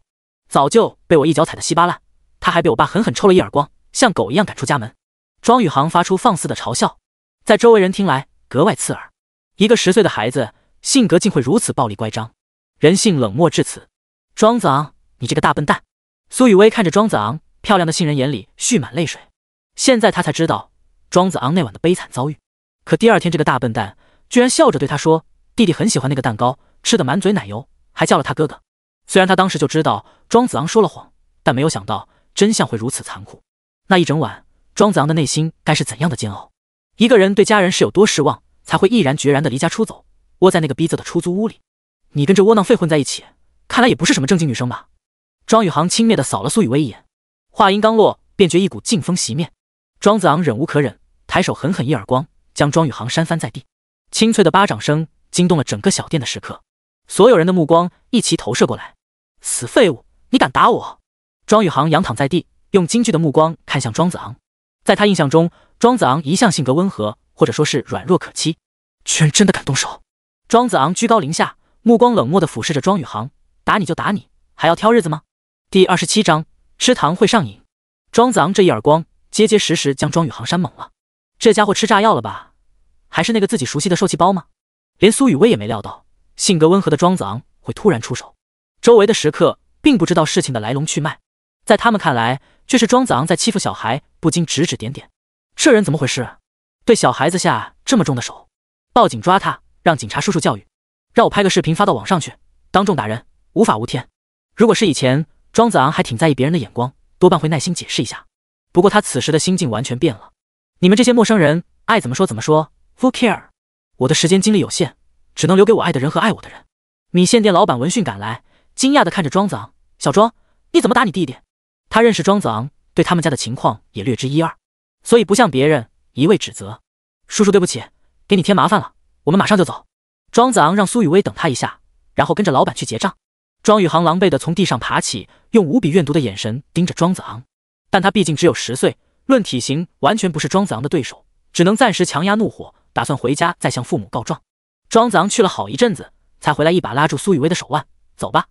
早就被我一脚踩得稀巴烂，他还被我爸狠狠抽了一耳光，像狗一样赶出家门。庄宇航发出放肆的嘲笑，在周围人听来格外刺耳。一个10岁的孩子，性格竟会如此暴力乖张，人性冷漠至此。庄子昂，你这个大笨蛋！苏雨薇看着庄子昂漂亮的杏仁眼里蓄满泪水，现在他才知道庄子昂那晚的悲惨遭遇。可第二天，这个大笨蛋居然笑着对他说：“弟弟很喜欢那个蛋糕，吃得满嘴奶油，还叫了他哥哥。”虽然他当时就知道庄子昂说了谎，但没有想到真相会如此残酷。那一整晚，庄子昂的内心该是怎样的煎熬？一个人对家人是有多失望，才会毅然决然地离家出走，窝在那个逼仄的出租屋里？你跟这窝囊废混在一起，看来也不是什么正经女生吧？庄宇航轻蔑地扫了苏雨薇一眼，话音刚落，便觉一股劲风袭面。庄子昂忍无可忍，抬手狠狠一耳光，将庄宇航扇翻在地。清脆的巴掌声惊动了整个小店的食客，所有人的目光一齐投射过来。死废物，你敢打我！庄宇航仰躺在地，用惊惧的目光看向庄子昂。在他印象中，庄子昂一向性格温和，或者说是软弱可欺，居然真的敢动手。庄子昂居高临下，目光冷漠地俯视着庄宇航：“打你就打你，还要挑日子吗？”第27章，吃糖会上瘾。庄子昂这一耳光，结结实实将庄宇航扇懵了。这家伙吃炸药了吧？还是那个自己熟悉的受气包吗？连苏雨薇也没料到，性格温和的庄子昂会突然出手。周围的食客并不知道事情的来龙去脉，在他们看来，却是庄子昂在欺负小孩，不禁指指点点。这人怎么回事？对小孩子下这么重的手？报警抓他，让警察叔叔教育，让我拍个视频发到网上去，当众打人，无法无天。如果是以前，庄子昂还挺在意别人的眼光，多半会耐心解释一下。不过他此时的心境完全变了。你们这些陌生人爱怎么说怎么说 ，Who care？ 我的时间精力有限，只能留给我爱的人和爱我的人。米线店老板闻讯赶来，惊讶地看着庄子昂：“小庄，你怎么打你弟弟？”他认识庄子昂，对他们家的情况也略知一二，所以不像别人一味指责：“叔叔对不起，给你添麻烦了，我们马上就走。”庄子昂让苏雨薇等他一下，然后跟着老板去结账。庄宇航狼狈地从地上爬起，用无比怨毒的眼神盯着庄子昂，但他毕竟只有10岁，论体型完全不是庄子昂的对手，只能暂时强压怒火，打算回家再向父母告状。庄子昂去了好一阵子，才回来一把拉住苏雨薇的手腕：“走吧。”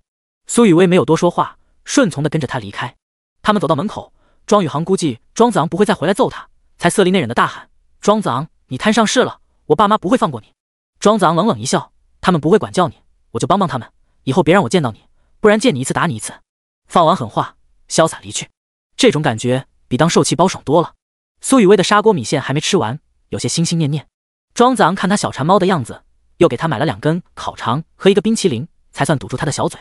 苏雨薇没有多说话，顺从地跟着他离开。他们走到门口，庄宇航估计庄子昂不会再回来揍他，才色厉内荏地大喊：“庄子昂，你摊上事了，我爸妈不会放过你。”庄子昂冷冷一笑：“他们不会管教你，我就帮帮他们，以后别让我见到你，不然见你一次打你一次。”放完狠话，潇洒离去。这种感觉比当受气包爽多了。苏雨薇的砂锅米线还没吃完，有些心心念念。庄子昂看他小馋猫的样子，又给他买了2根烤肠和1个冰淇淋，才算堵住他的小嘴。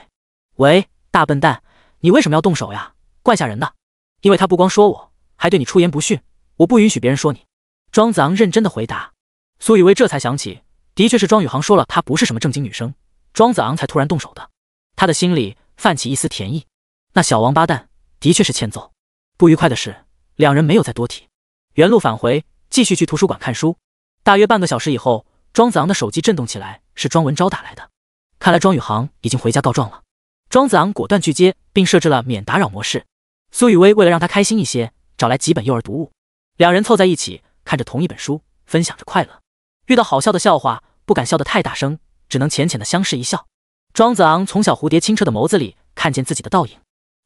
喂，大笨蛋，你为什么要动手呀？怪吓人的。因为他不光说我，还对你出言不逊，我不允许别人说你。庄子昂认真的回答。苏雨薇这才想起，的确是庄宇航说了她不是什么正经女生，庄子昂才突然动手的。他的心里泛起一丝甜意，那小王八蛋的确是欠揍。不愉快的是，两人没有再多提，原路返回，继续去图书馆看书。大约半个小时以后，庄子昂的手机震动起来，是庄文昭打来的。看来庄宇航已经回家告状了。庄子昂果断拒接，并设置了免打扰模式。苏雨薇为了让他开心一些，找来几本幼儿读物，两人凑在一起看着同一本书，分享着快乐。遇到好笑的笑话，不敢笑得太大声，只能浅浅的相视一笑。庄子昂从小蝴蝶清澈的眸子里看见自己的倒影。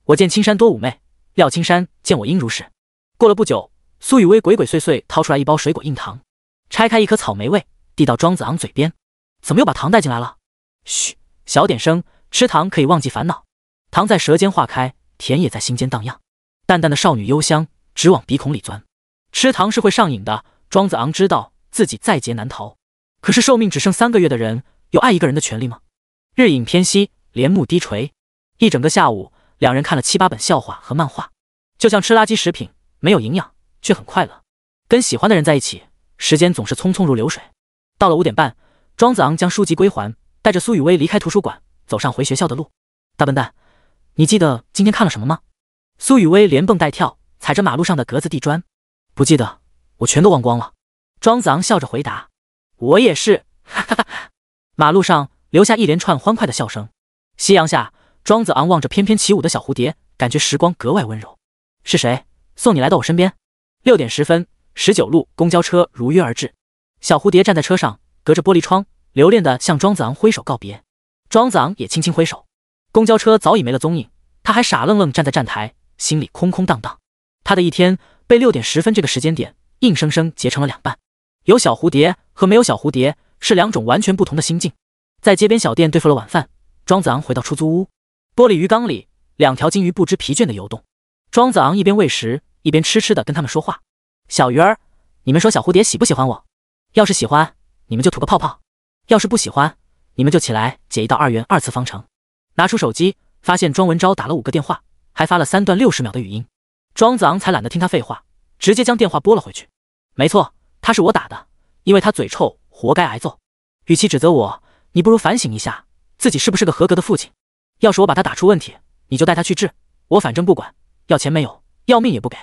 我见青山多妩媚，料青山见我应如是。过了不久，苏雨薇鬼鬼祟祟掏出来一包水果硬糖，拆开一颗草莓味，递到庄子昂嘴边。怎么又把糖带进来了？嘘，小点声，吃糖可以忘记烦恼。糖在舌尖化开，甜也在心间荡漾，淡淡的少女幽香直往鼻孔里钻。吃糖是会上瘾的，庄子昂知道自己在劫难逃。可是寿命只剩3个月的人，有爱一个人的权利吗？日影偏西，帘幕低垂，一整个下午，两人看了7、8本笑话和漫画，就像吃垃圾食品，没有营养，却很快乐。跟喜欢的人在一起，时间总是匆匆如流水。到了5点半，庄子昂将书籍归还，带着苏雨薇离开图书馆，走上回学校的路。大笨蛋，你记得今天看了什么吗？苏雨薇连蹦带跳，踩着马路上的格子地砖。不记得，我全都忘光了。庄子昂笑着回答。我也是，哈哈哈。马路上留下一连串欢快的笑声。夕阳下，庄子昂望着翩翩起舞的小蝴蝶，感觉时光格外温柔。是谁送你来到我身边？6点10分，19路公交车如约而至。小蝴蝶站在车上，隔着玻璃窗，留恋地向庄子昂挥手告别。庄子昂也轻轻挥手。公交车早已没了踪影，他还傻愣愣站在站台，心里空空荡荡。他的一天被6点10分这个时间点硬生生截成了2半。有小蝴蝶和没有小蝴蝶是2种完全不同的心境。在街边小店对付了晚饭，庄子昂回到出租屋。玻璃鱼缸里2条金鱼不知疲倦地游动。庄子昂一边喂食，一边痴痴地跟他们说话。小鱼儿，你们说小蝴蝶喜不喜欢我？要是喜欢，你们就吐个泡泡；要是不喜欢，你们就起来解一道2元2次方程。拿出手机，发现庄文昭打了5个电话，还发了3段60秒的语音。庄子昂才懒得听他废话，直接将电话拨了回去。没错，他是我打的，因为他嘴臭，活该挨揍。与其指责我，你不如反省一下自己是不是个合格的父亲。要是我把他打出问题，你就带他去治，我反正不管，要钱没有，要命也不给。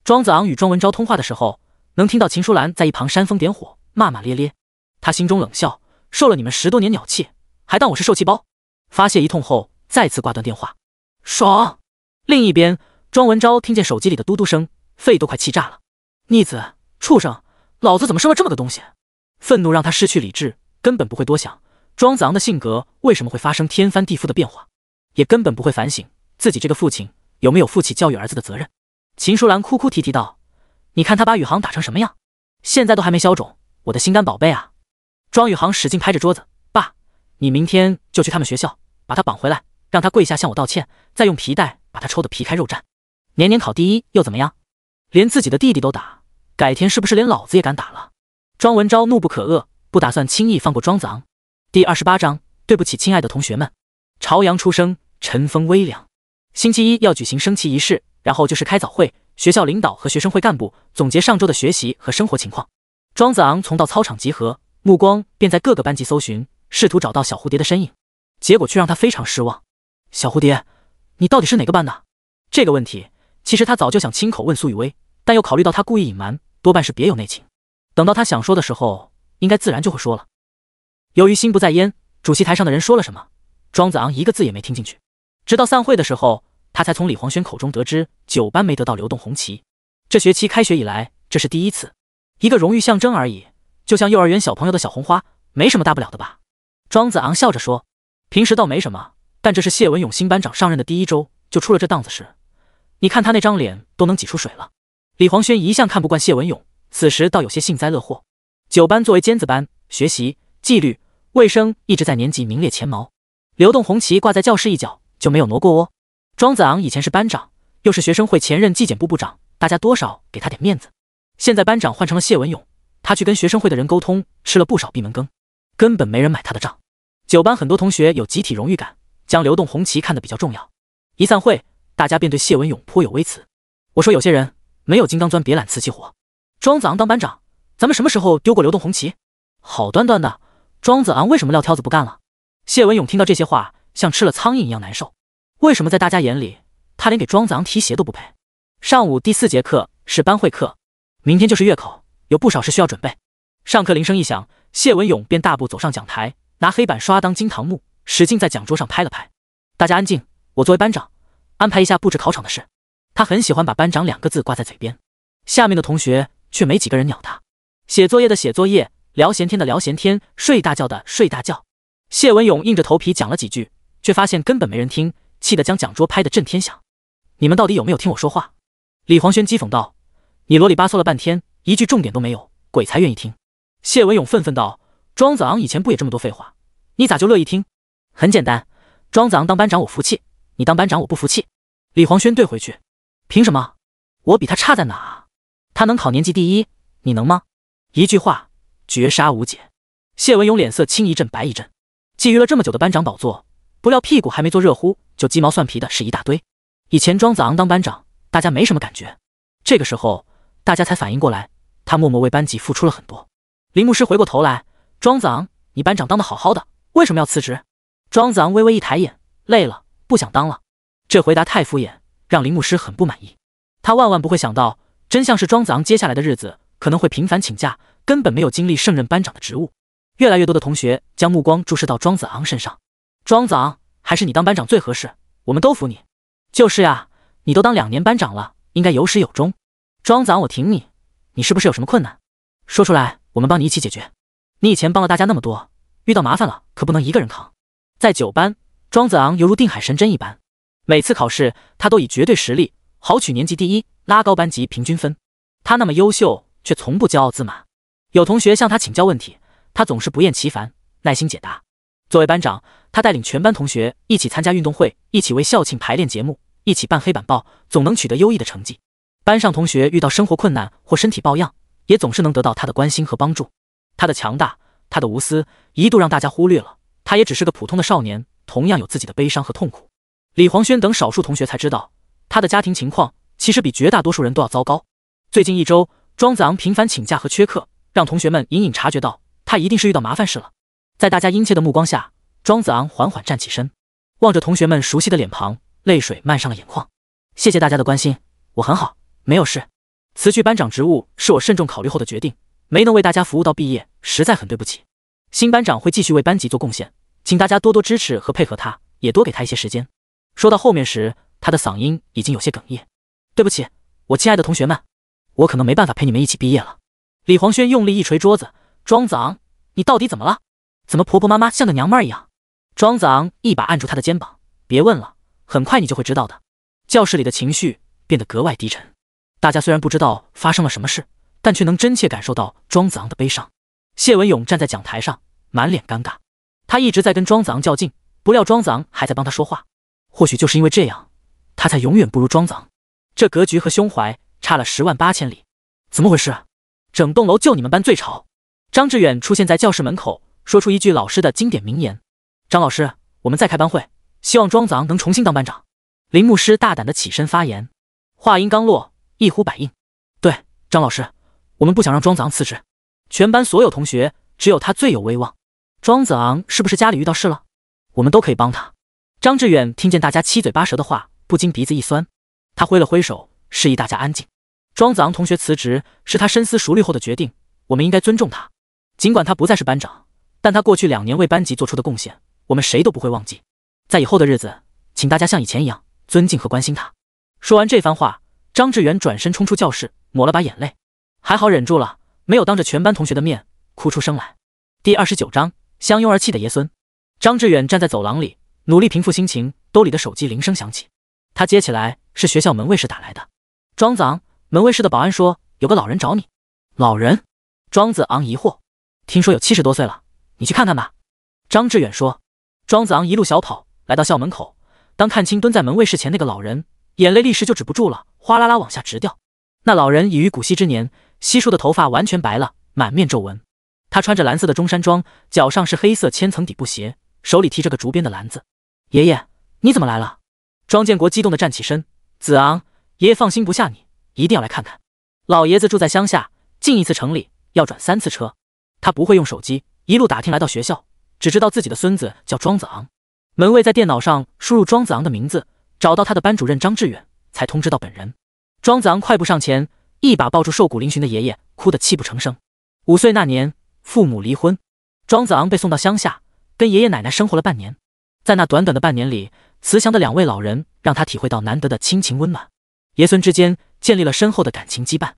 庄子昂与庄文昭通话的时候，能听到秦淑兰在一旁煽风点火，骂骂咧咧。他心中冷笑，受了你们10多年鸟气，还当我是受气包。发泄一通后，再次挂断电话。爽！另一边，庄文昭听见手机里的嘟嘟声，肺都快气炸了。逆子，畜生，老子怎么生了这么个东西？愤怒让他失去理智，根本不会多想庄子昂的性格为什么会发生天翻地覆的变化，也根本不会反省自己这个父亲有没有负起教育儿子的责任。秦淑兰哭哭啼啼道：你看他把宇航打成什么样，现在都还没消肿，我的心肝宝贝啊！庄宇航使劲拍着桌子：爸，你明天就去他们学校，把他绑回来，让他跪下向我道歉，再用皮带把他抽得皮开肉绽。年年考第1又怎么样？连自己的弟弟都打，改天是不是连老子也敢打了？庄文昭怒不可遏，不打算轻易放过庄子昂。第28章，对不起亲爱的同学们。朝阳初升，晨风微凉。星期1要举行升旗仪式，然后就是开早会，学校领导和学生会干部总结上周的学习和生活情况。庄子昂从到操场集合，目光便在各个班级搜寻，试图找到小蝴蝶的身影，结果却让他非常失望。小蝴蝶，你到底是哪个班的？这个问题其实他早就想亲口问苏雨薇，但又考虑到他故意隐瞒，多半是别有内情。等到他想说的时候，应该自然就会说了。由于心不在焉，主席台上的人说了什么，庄子昂一个字也没听进去。直到散会的时候，他才从李黄轩口中得知9班没得到流动红旗。这学期开学以来，这是第1次，一个荣誉象征而已，就像幼儿园小朋友的小红花，没什么大不了的吧？庄子昂笑着说：平时倒没什么，但这是谢文勇新班长上任的第1周，就出了这档子事。你看他那张脸都能挤出水了。李黄轩一向看不惯谢文勇，此时倒有些幸灾乐祸。9班作为尖子班，学习、纪律、卫生一直在年级名列前茅，流动红旗挂在教室一角就没有挪过哦。庄子昂以前是班长，又是学生会前任纪检部部长，大家多少给他点面子。现在班长换成了谢文勇，他去跟学生会的人沟通，吃了不少闭门羹，根本没人买他的账。9班很多同学有集体荣誉感，将流动红旗看得比较重要。一散会，大家便对谢文勇颇有微词。我说有些人没有金刚钻别揽瓷器活。庄子昂当班长，咱们什么时候丢过流动红旗？好端端的，庄子昂为什么撂挑子不干了？谢文勇听到这些话，像吃了苍蝇一样难受。为什么在大家眼里，他连给庄子昂提鞋都不配？上午第4节课是班会课，明天就是月考，有不少事需要准备。上课铃声一响，谢文勇便大步走上讲台，拿黑板刷当金堂木，使劲在讲桌上拍了拍。大家安静，我作为班长，安排一下布置考场的事。他很喜欢把班长2个字挂在嘴边，下面的同学却没几个人鸟他。写作业的写作业，聊闲天的聊闲天，睡大觉的睡大觉。谢文勇硬着头皮讲了几句，却发现根本没人听，气得将讲桌拍得震天响。你们到底有没有听我说话？李黄轩讥讽道：你啰里吧嗦了半天，一句重点都没有，鬼才愿意听。谢文勇愤愤道：庄子昂以前不也这么多废话，你咋就乐意听？很简单，庄子昂当班长我服气，你当班长我不服气。李黄轩对回去：凭什么？我比他差在哪啊？他能考年级第一，你能吗？一句话，绝杀无解。谢文勇脸色青一阵白一阵，觊觎了这么久的班长宝座，不料屁股还没坐热乎，就鸡毛蒜皮的是一大堆。以前庄子昂当班长，大家没什么感觉，这个时候大家才反应过来，他默默为班级付出了很多。林牧师回过头来：庄子昂，你班长当得好好的，为什么要辞职？庄子昂微微一抬眼：累了，不想当了。这回答太敷衍，让林牧师很不满意。他万万不会想到，真相是庄子昂接下来的日子可能会频繁请假，根本没有精力胜任班长的职务。越来越多的同学将目光注视到庄子昂身上。庄子昂，还是你当班长最合适，我们都服你。就是呀，你都当2年班长了，应该有始有终。庄子昂，我挺你，你是不是有什么困难？说出来，我们帮你一起解决。你以前帮了大家那么多，遇到麻烦了可不能一个人扛。在9班，庄子昂犹如定海神针一般，每次考试他都以绝对实力豪取年级第一，拉高班级平均分。他那么优秀，却从不骄傲自满。有同学向他请教问题，他总是不厌其烦，耐心解答。作为班长，他带领全班同学一起参加运动会，一起为校庆排练节目，一起办黑板报，总能取得优异的成绩。班上同学遇到生活困难或身体抱恙，也总是能得到他的关心和帮助。他的强大，他的无私，一度让大家忽略了，他也只是个普通的少年，同样有自己的悲伤和痛苦。李黄轩等少数同学才知道，他的家庭情况其实比绝大多数人都要糟糕。最近1周，庄子昂频繁请假和缺课，让同学们隐隐察觉到他一定是遇到麻烦事了。在大家殷切的目光下，庄子昂缓缓站起身，望着同学们熟悉的脸庞，泪水漫上了眼眶。谢谢大家的关心，我很好，没有事。辞去班长职务是我慎重考虑后的决定，没能为大家服务到毕业，实在很对不起。新班长会继续为班级做贡献，请大家多多支持和配合他，也多给他一些时间。说到后面时，他的嗓音已经有些哽咽。对不起，我亲爱的同学们，我可能没办法陪你们一起毕业了。李黄轩用力一捶桌子：庄子昂，你到底怎么了？怎么婆婆妈妈像个娘们儿一样？庄子昂一把按住他的肩膀：别问了，很快你就会知道的。教室里的情绪变得格外低沉，大家虽然不知道发生了什么事，但却能真切感受到庄子昂的悲伤。谢文勇站在讲台上，满脸尴尬，他一直在跟庄子昂较劲，不料庄子昂还在帮他说话。或许就是因为这样，他才永远不如庄子昂。这格局和胸怀差了108000里。怎么回事？整栋楼就你们班最吵。张志远出现在教室门口，说出一句老师的经典名言：张老师，我们再开班会，希望庄子昂能重新当班长。林牧师大胆地起身发言，话音刚落，一呼百应：对，张老师，我们不想让庄子昂辞职，全班所有同学只有他最有威望。庄子昂是不是家里遇到事了？我们都可以帮他。张志远听见大家七嘴八舌的话，不禁鼻子一酸，他挥了挥手，示意大家安静。庄子昂同学辞职是他深思熟虑后的决定，我们应该尊重他。尽管他不再是班长，但他过去2年为班级做出的贡献，我们谁都不会忘记。在以后的日子，请大家像以前一样尊敬和关心他。说完这番话，张志远转身冲出教室，抹了把眼泪，还好忍住了，没有当着全班同学的面哭出声来。第29章，相拥而泣的爷孙。张志远站在走廊里，努力平复心情，兜里的手机铃声响起，他接起来，是学校门卫室打来的。庄子昂，门卫室的保安说有个老人找你。老人？庄子昂疑惑，听说有70多岁了，你去看看吧。张志远说。庄子昂一路小跑来到校门口，当看清蹲在门卫室前那个老人，眼泪立时就止不住了，哗啦啦往下直掉。那老人已于古稀之年，稀疏的头发完全白了，满面皱纹。他穿着蓝色的中山装，脚上是黑色千层底布鞋，手里提着个竹编的篮子。爷爷，你怎么来了？庄建国激动地站起身。子昂，爷爷放心不下你，一定要来看看。老爷子住在乡下，进一次城里要转3次车，他不会用手机，一路打听来到学校，只知道自己的孙子叫庄子昂。门卫在电脑上输入庄子昂的名字，找到他的班主任张志远，才通知到本人。庄子昂快步上前，一把抱住瘦骨嶙峋的爷爷，哭得泣不成声。5岁那年，父母离婚，庄子昂被送到乡下，跟爷爷奶奶生活了半年。在那短短的半年里，慈祥的2位老人让他体会到难得的亲情温暖，爷孙之间建立了深厚的感情羁绊。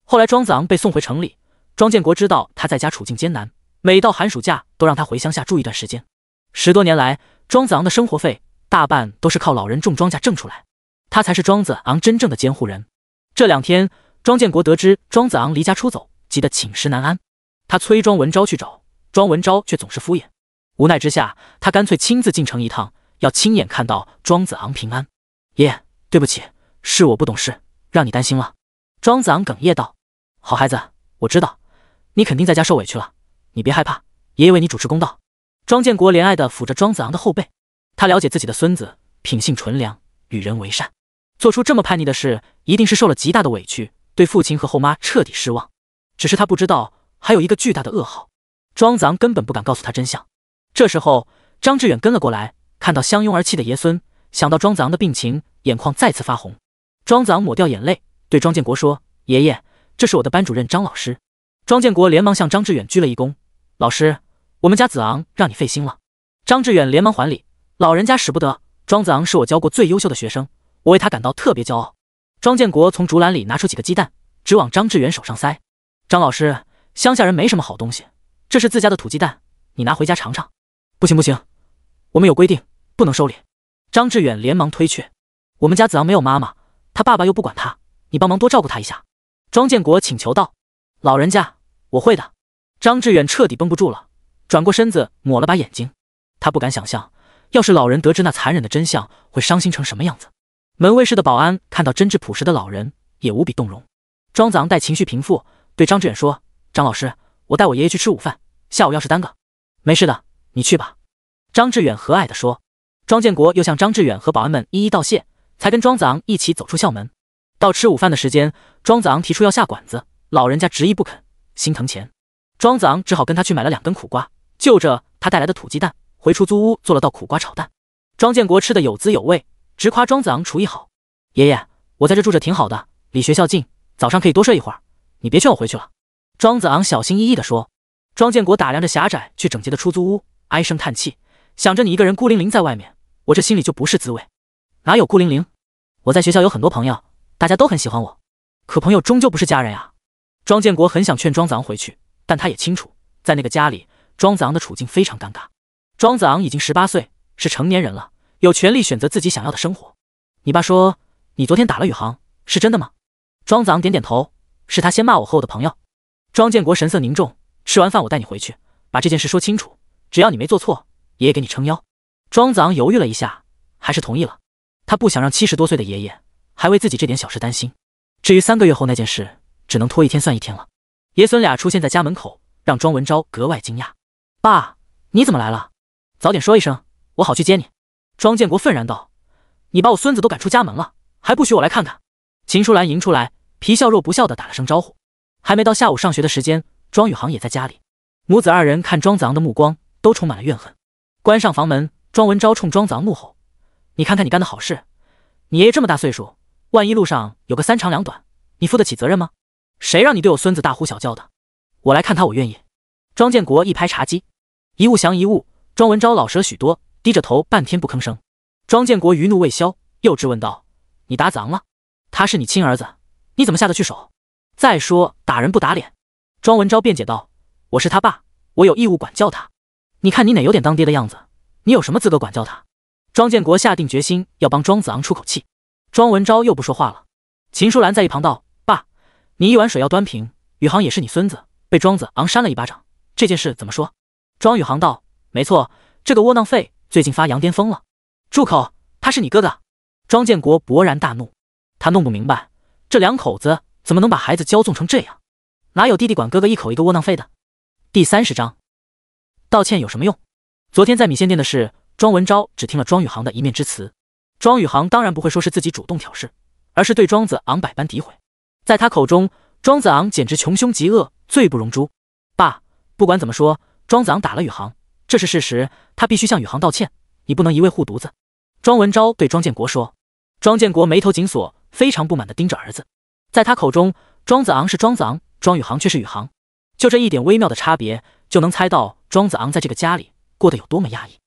后来庄子昂被送回城里，庄建国知道他在家处境艰难，每到寒暑假都让他回乡下住一段时间。10多年来，庄子昂的生活费大半都是靠老人种庄稼挣出来，他才是庄子昂真正的监护人。这2天，庄建国得知庄子昂离家出走，急得寝食难安。他催庄文昭去找，庄文昭却总是敷衍。无奈之下，他干脆亲自进城一趟，要亲眼看到庄子昂平安。爷爷，对不起，是我不懂事，让你担心了。庄子昂哽咽道：好孩子，我知道，你肯定在家受委屈了，你别害怕，爷爷为你主持公道。庄建国怜爱地抚着庄子昂的后背，他了解自己的孙子品性纯良，与人为善，做出这么叛逆的事，一定是受了极大的委屈，对父亲和后妈彻底失望。只是他不知道，还有一个巨大的噩耗，庄子昂根本不敢告诉他真相。这时候，张志远跟了过来，看到相拥而泣的爷孙，想到庄子昂的病情，眼眶再次发红。庄子昂抹掉眼泪，对庄建国说：爷爷，这是我的班主任张老师。庄建国连忙向张志远鞠了一躬：老师，我们家子昂让你费心了。张志远连忙还礼：老人家使不得，庄子昂是我教过最优秀的学生，我为他感到特别骄傲。庄建国从竹篮里拿出几个鸡蛋，直往张志远手上塞：张老师，乡下人没什么好东西，这是自家的土鸡蛋，你拿回家尝尝。不行不行，我们有规定，不能收礼。张志远连忙推却：我们家子昂没有妈妈，他爸爸又不管他，你帮忙多照顾他一下。庄建国请求道：老人家，我会的。张志远彻底绷不住了，转过身子抹了把眼睛。他不敢想象，要是老人得知那残忍的真相，会伤心成什么样子。门卫室的保安看到真挚朴实的老人，也无比动容。庄子昂待情绪平复，对张志远说：张老师，我带我爷爷去吃午饭，下午要是耽搁，没事的，你去吧。张志远和蔼地说。庄建国又向张志远和保安们一一道谢，才跟庄子昂一起走出校门。到吃午饭的时间，庄子昂提出要下馆子，老人家执意不肯，心疼钱。庄子昂只好跟他去买了2根苦瓜，就着他带来的土鸡蛋，回出租屋做了道苦瓜炒蛋。庄建国吃得有滋有味，直夸庄子昂厨艺好。爷爷，我在这住着挺好的，离学校近，早上可以多睡一会儿，你别劝我回去了。庄子昂小心翼翼地说。庄建国打量着狭窄却整洁的出租屋，唉声叹气，想着你一个人孤零零在外面，我这心里就不是滋味。哪有孤零零？我在学校有很多朋友，大家都很喜欢我，可朋友终究不是家人呀。庄建国很想劝庄子昂回去，但他也清楚，在那个家里，庄子昂的处境非常尴尬。庄子昂已经18岁，是成年人了，有权利选择自己想要的生活。你爸说你昨天打了宇航，是真的吗？庄子昂点点头，是他先骂我和我的朋友。庄建国神色凝重，吃完饭我带你回去，把这件事说清楚，只要你没做错，爷爷给你撑腰。庄子昂犹豫了一下，还是同意了。他不想让70多岁的爷爷还为自己这点小事担心。至于3个月后那件事，只能拖一天算一天了。爷孙俩出现在家门口，让庄文昭格外惊讶。爸，你怎么来了？早点说一声，我好去接你。庄建国愤然道：你把我孙子都赶出家门了，还不许我来看看？秦淑兰迎出来，皮笑肉不笑地打了声招呼。还没到下午上学的时间，庄宇航也在家里。母子2人看庄子昂的目光都充满了怨恨。关上房门，庄文昭冲庄子昂怒吼：你看看你干的好事，你爷爷这么大岁数，万一路上有个3长2短，你负得起责任吗？谁让你对我孙子大呼小叫的？我来看他，我愿意。庄建国一拍茶几，一物降一物。庄文昭老实了许多，低着头半天不吭声。庄建国余怒未消，又质问道：你打子昂了？他是你亲儿子，你怎么下得去手？再说打人不打脸。庄文昭辩解道：我是他爸，我有义务管教他。你看你哪有点当爹的样子，你有什么资格管教他？庄建国下定决心要帮庄子昂出口气。庄文昭又不说话了。秦淑兰在一旁道：爸，你一碗水要端平，宇航也是你孙子，被庄子昂扇了一巴掌，这件事怎么说？庄宇航道：没错，这个窝囊废最近发羊癫疯了。住口，他是你哥哥。庄建国勃然大怒，他弄不明白这2口子怎么能把孩子骄纵成这样，哪有弟弟管哥哥一口一个窝囊废的。第30章，道歉有什么用？昨天在米线店的事，庄文昭只听了庄宇航的一面之词。庄宇航当然不会说是自己主动挑事，而是对庄子昂百般诋毁。在他口中，庄子昂简直穷凶极恶，罪不容诛。爸，不管怎么说，庄子昂打了宇航，这是事实，他必须向宇航道歉，你不能一味护犊子。庄文昭对庄建国说。庄建国眉头紧锁，非常不满地盯着儿子。在他口中，庄子昂是庄子昂，庄宇航却是宇航，就这一点微妙的差别，就能猜到庄子昂在这个家里过得有多么压抑。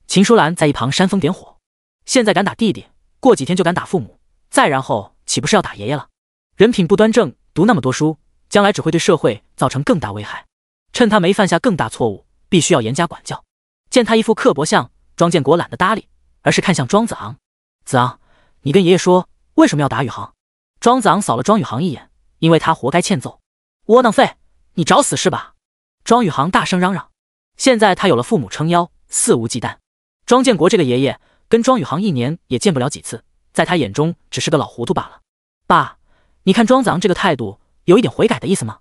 秦淑兰在一旁煽风点火，现在敢打弟弟，过几天就敢打父母，再然后岂不是要打爷爷了？人品不端正，读那么多书，将来只会对社会造成更大危害。趁他没犯下更大错误，必须要严加管教。见他一副刻薄相，庄建国懒得搭理，而是看向庄子昂。子昂，你跟爷爷说为什么要打宇航？庄子昂扫了庄宇航一眼，因为他活该欠揍。窝囊废，你找死是吧？庄宇航大声嚷嚷。现在他有了父母撑腰，肆无忌惮。庄建国这个爷爷跟庄宇航一年也见不了几次，在他眼中只是个老糊涂罢了。爸，你看庄子昂这个态度，有一点悔改的意思吗？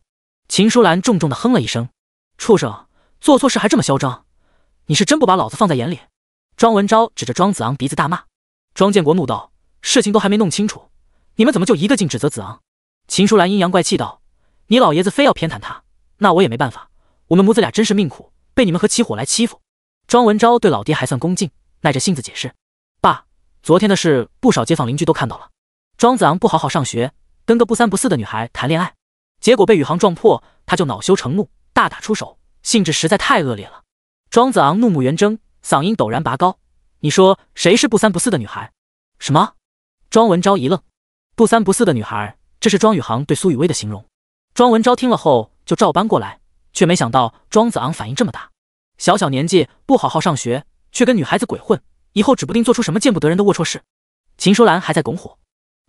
秦淑兰重重地哼了一声。畜生，做错事还这么嚣张，你是真不把老子放在眼里？庄文昭指着庄子昂鼻子大骂。庄建国怒道：事情都还没弄清楚，你们怎么就一个劲指责子昂？秦淑兰阴阳怪气道：你老爷子非要偏袒他，那我也没办法，我们母子俩真是命苦，被你们和起火来欺负。庄文昭对老爹还算恭敬，耐着性子解释：爸，昨天的事不少街坊邻居都看到了，庄子昂不好好上学，跟个不三不四的女孩谈恋爱，结果被宇航撞破，他就恼羞成怒，大打出手，性质实在太恶劣了。庄子昂怒目圆睁，嗓音陡然拔高：你说谁是不三不四的女孩？什么？庄文昭一愣。不三不四的女孩，这是庄宇航对苏雨薇的形容。庄文昭听了后就照搬过来，却没想到庄子昂反应这么大。小小年纪不好好上学，却跟女孩子鬼混，以后指不定做出什么见不得人的龌龊事。秦淑兰还在拱火，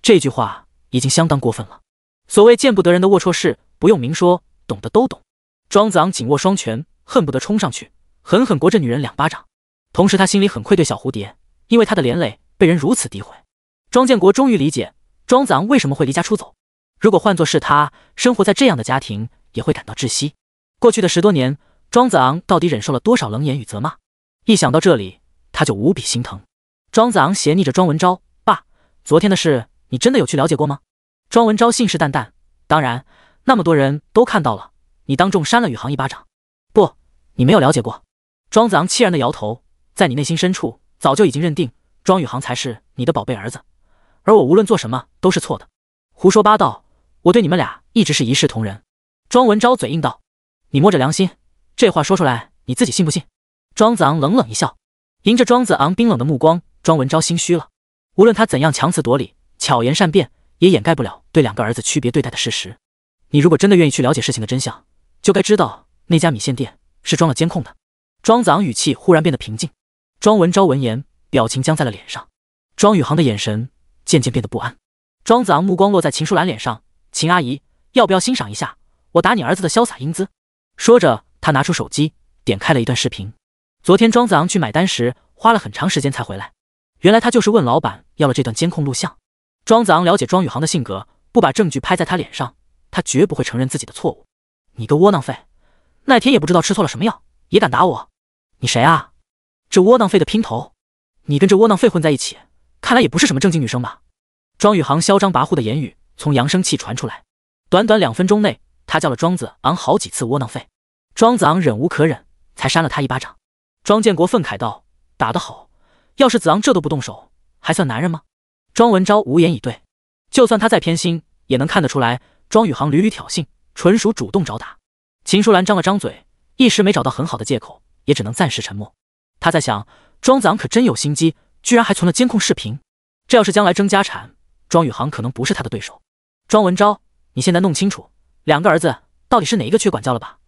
这句话已经相当过分了。所谓见不得人的龌龊事，不用明说，懂的都懂。庄子昂紧握双拳，恨不得冲上去狠狠掴这女人2巴掌。同时他心里很愧对小蝴蝶，因为他的连累被人如此诋毁。庄建国终于理解庄子昂为什么会离家出走。如果换作是他，生活在这样的家庭，也会感到窒息。过去的10多年，庄子昂到底忍受了多少冷眼与责骂？一想到这里，他就无比心疼。庄子昂斜睨着庄文昭：爸，昨天的事你真的有去了解过吗？庄文昭信誓旦旦：当然，那么多人都看到了，你当众扇了宇航1巴掌。不，你没有了解过。庄子昂凄然地摇头，在你内心深处早就已经认定庄宇航才是你的宝贝儿子，而我无论做什么都是错的。胡说八道，我对你们俩一直是一视同仁。庄文昭嘴硬道：你摸着良心，这话说出来你自己信不信？庄子昂冷冷一笑，迎着庄子昂冰冷的目光，庄文昭心虚了。无论他怎样强词夺理，巧言善辩，也掩盖不了对2个儿子区别对待的事实。你如果真的愿意去了解事情的真相，就该知道那家米线店是装了监控的。庄子昂语气忽然变得平静。庄文昭闻言，表情僵在了脸上。庄宇航的眼神渐渐变得不安。庄子昂目光落在秦淑兰脸上：秦阿姨，要不要欣赏一下我打你儿子的潇洒英姿？说着，他拿出手机，点开了一段视频。昨天庄子昂去买单时，花了很长时间才回来。原来他就是问老板要了这段监控录像。庄子昂了解庄宇航的性格，不把证据拍在他脸上，他绝不会承认自己的错误。你个窝囊废，那天也不知道吃错了什么药，也敢打我？你谁啊？这窝囊废的姘头，你跟这窝囊废混在一起，看来也不是什么正经女生吧？庄宇航嚣张跋扈的言语从扬声器传出来。短短2分钟内，他叫了庄子昂好几次窝囊废。庄子昂忍无可忍，才扇了他1巴掌。庄建国愤慨道：打得好，要是子昂这都不动手，还算男人吗？庄文昭无言以对。就算他再偏心，也能看得出来，庄宇航屡屡挑衅，纯属主动找打。秦淑兰张了张嘴，一时没找到很好的借口，也只能暂时沉默。他在想，庄子昂可真有心机，居然还存了监控视频。这要是将来争家产，庄宇航可能不是他的对手。庄文昭，你现在弄清楚2个儿子到底是哪一个缺管教了吧？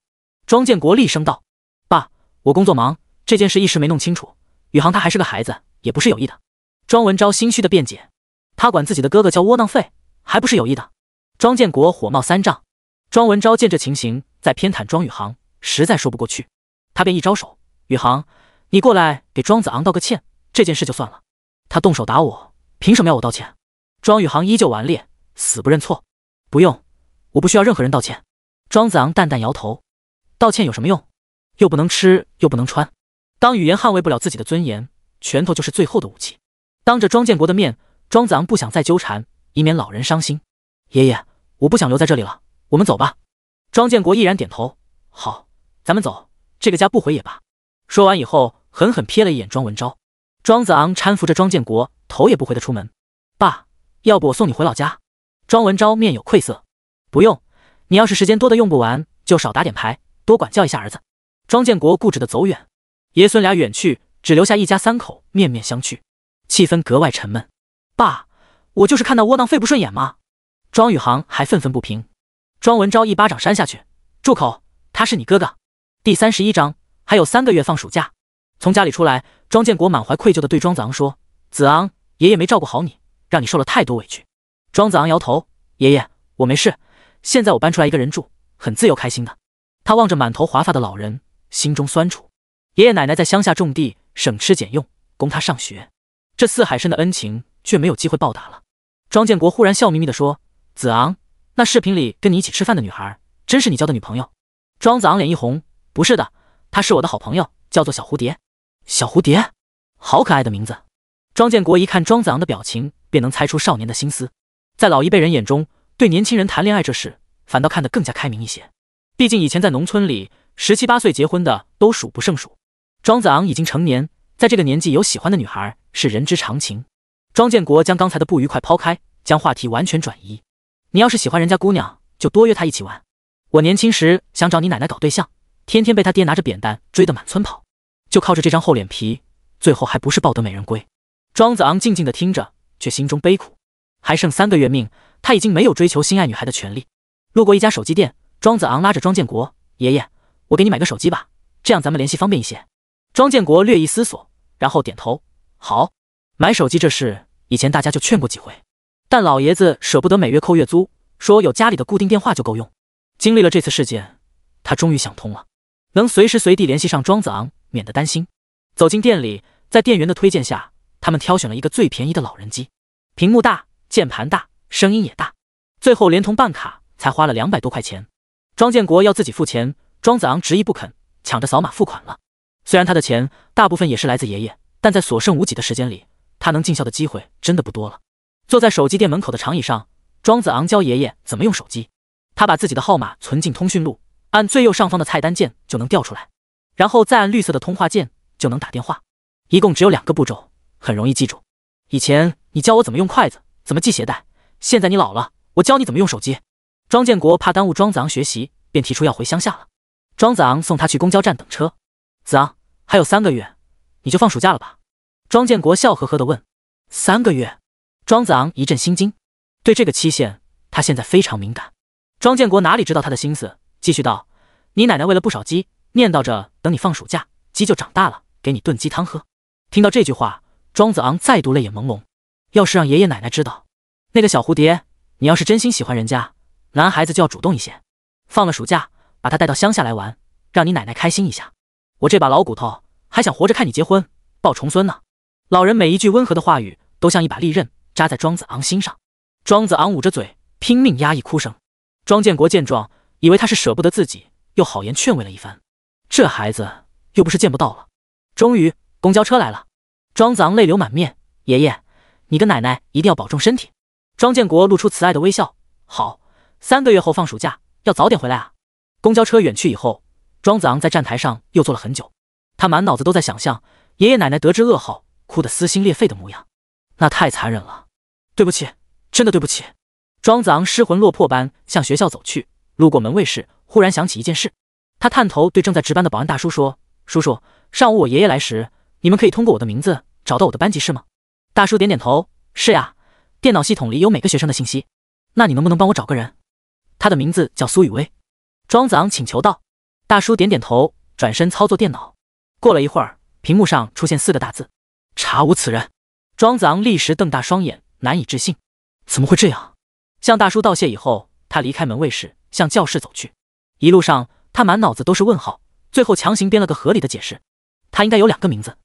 庄建国厉声道：爸，我工作忙，这件事一时没弄清楚，宇航他还是个孩子，也不是有意的。庄文昭心虚的辩解：他管自己的哥哥叫窝囊废，还不是有意的。庄建国火冒3丈。庄文昭见这情形，在偏袒庄宇航，实在说不过去，他便一招手：宇航，你过来给庄子昂道个歉，这件事就算了。他动手打我，凭什么要我道歉？庄宇航依旧顽劣，死不认错。不用，我不需要任何人道歉。庄子昂淡淡摇头：道歉有什么用？又不能吃，又不能穿。当语言捍卫不了自己的尊严，拳头就是最后的武器。当着庄建国的面，庄子昂不想再纠缠，以免老人伤心。爷爷，我不想留在这里了，我们走吧。庄建国毅然点头：好，咱们走，这个家不回也罢。说完以后，狠狠瞥了一眼庄文昭。庄子昂搀扶着庄建国，头也不回的出门。爸，要不我送你回老家？庄文昭面有愧色：不用，你要是时间多的用不完，就少打点牌，多管教一下儿子。庄建国固执的走远。爷孙俩远去，只留下一家3口面面相觑，气氛格外沉闷。爸，我就是看那窝囊废不顺眼吗？庄宇航还愤愤不平。庄文昭1巴掌扇下去：住口，他是你哥哥。第31章，还有3个月放暑假。从家里出来，庄建国满怀愧疚地对庄子昂说：“子昂，爷爷没照顾好你，让你受了太多委屈。”庄子昂摇头：“爷爷，我没事，现在我搬出来一个人住，很自由开心的。”他望着满头华发的老人，心中酸楚。爷爷奶奶在乡下种地，省吃俭用，供他上学，这四海参的恩情却没有机会报答了。庄建国忽然笑眯眯地说：“子昂，那视频里跟你一起吃饭的女孩，真是你交的女朋友？”庄子昂脸一红：“不是的，她是我的好朋友，叫做小蝴蝶。”小蝴蝶，好可爱的名字。庄建国一看庄子昂的表情，便能猜出少年的心思。在老一辈人眼中，对年轻人谈恋爱这事，反倒看得更加开明一些。毕竟以前在农村里，17、18岁结婚的都数不胜数。庄子昂已经成年，在这个年纪有喜欢的女孩是人之常情。庄建国将刚才的不愉快抛开，将话题完全转移。你要是喜欢人家姑娘，就多约她一起玩。我年轻时想找你奶奶搞对象，天天被他爹拿着扁担追得满村跑，就靠着这张厚脸皮，最后还不是抱得美人归。庄子昂静静地听着，却心中悲苦。还剩3个月命，他已经没有追求心爱女孩的权利。路过一家手机店，庄子昂拉着庄建国：“爷爷，我给你买个手机吧，这样咱们联系方便一些。”庄建国略一思索，然后点头：“好。”买手机这事，以前大家就劝过几回，但老爷子舍不得每月扣月租，说有家里的固定电话就够用。经历了这次事件，他终于想通了，能随时随地联系上庄子昂，免得担心。走进店里，在店员的推荐下，他们挑选了一个最便宜的老人机，屏幕大，键盘大，声音也大，最后连同办卡才花了200多块钱。庄建国要自己付钱，庄子昂执意不肯，抢着扫码付款了。虽然他的钱大部分也是来自爷爷，但在所剩无几的时间里，他能尽孝的机会真的不多了。坐在手机店门口的长椅上，庄子昂教爷爷怎么用手机。他把自己的号码存进通讯录，按最右上方的菜单键就能调出来，然后再按绿色的通话键就能打电话。一共只有2个步骤，很容易记住。以前你教我怎么用筷子，怎么系鞋带，现在你老了，我教你怎么用手机。庄建国怕耽误庄子昂学习，便提出要回乡下了。庄子昂送他去公交站等车。子昂，还有3个月，你就放暑假了吧？庄建国笑呵呵地问。3个月？庄子昂一阵心惊，对这个期限，他现在非常敏感。庄建国哪里知道他的心思，继续道：“你奶奶喂了不少鸡，念叨着等你放暑假，鸡就长大了，给你炖鸡汤喝。”听到这句话，庄子昂再度泪眼朦胧。要是让爷爷奶奶知道，那个小蝴蝶，你要是真心喜欢人家，男孩子就要主动一些。放了暑假，把他带到乡下来玩，让你奶奶开心一下。我这把老骨头还想活着看你结婚，抱重孙呢。老人每一句温和的话语，都像一把利刃扎在庄子昂心上。庄子昂捂着嘴，拼命压抑哭声。庄建国见状，以为他是舍不得自己，又好言劝慰了一番。这孩子又不是见不到了。终于，公交车来了。庄子昂泪流满面：“爷爷，你跟奶奶一定要保重身体。”庄建国露出慈爱的微笑：“好，3个月后放暑假，要早点回来啊。”公交车远去以后，庄子昂在站台上又坐了很久，他满脑子都在想象爷爷奶奶得知噩耗，哭得撕心裂肺的模样，那太残忍了。对不起，真的对不起。庄子昂失魂落魄般向学校走去，路过门卫室，忽然想起一件事。他探头对正在值班的保安大叔说：“叔叔，上午我爷爷来时，你们可以通过我的名字找到我的班级是吗？”大叔点点头：“是呀，电脑系统里有每个学生的信息。那你能不能帮我找个人？他的名字叫苏雨薇。”庄子昂请求道。大叔点点头，转身操作电脑。过了一会儿，屏幕上出现4个大字：“查无此人。”庄子昂立时瞪大双眼，难以置信：“怎么会这样？”向大叔道谢以后，他离开门卫室，向教室走去。一路上，他满脑子都是问号，最后强行编了个合理的解释。他应该有2个名字，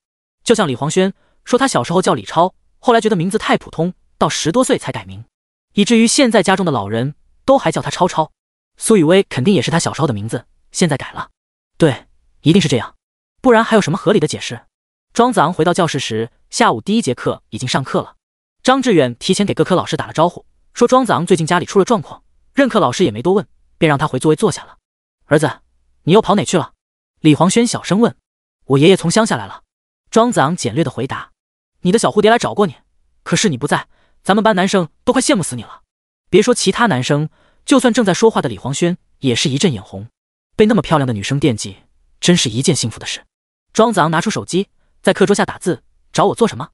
就像李黄轩说他小时候叫李超，后来觉得名字太普通，到10多岁才改名，以至于现在家中的老人都还叫他超超。苏雨薇肯定也是他小时候的名字，现在改了。对，一定是这样，不然还有什么合理的解释？庄子昂回到教室时，下午第1节课已经上课了。张志远提前给各科老师打了招呼，说庄子昂最近家里出了状况，任课老师也没多问，便让他回座位坐下了。儿子，你又跑哪去了？李黄轩小声问。我爷爷从乡下来了。庄子昂简略的回答。你的小蝴蝶来找过你，可是你不在，咱们班男生都快羡慕死你了。别说其他男生，就算正在说话的李黄轩也是一阵眼红，被那么漂亮的女生惦记，真是一件幸福的事。庄子昂拿出手机，在课桌下打字：“找我做什么？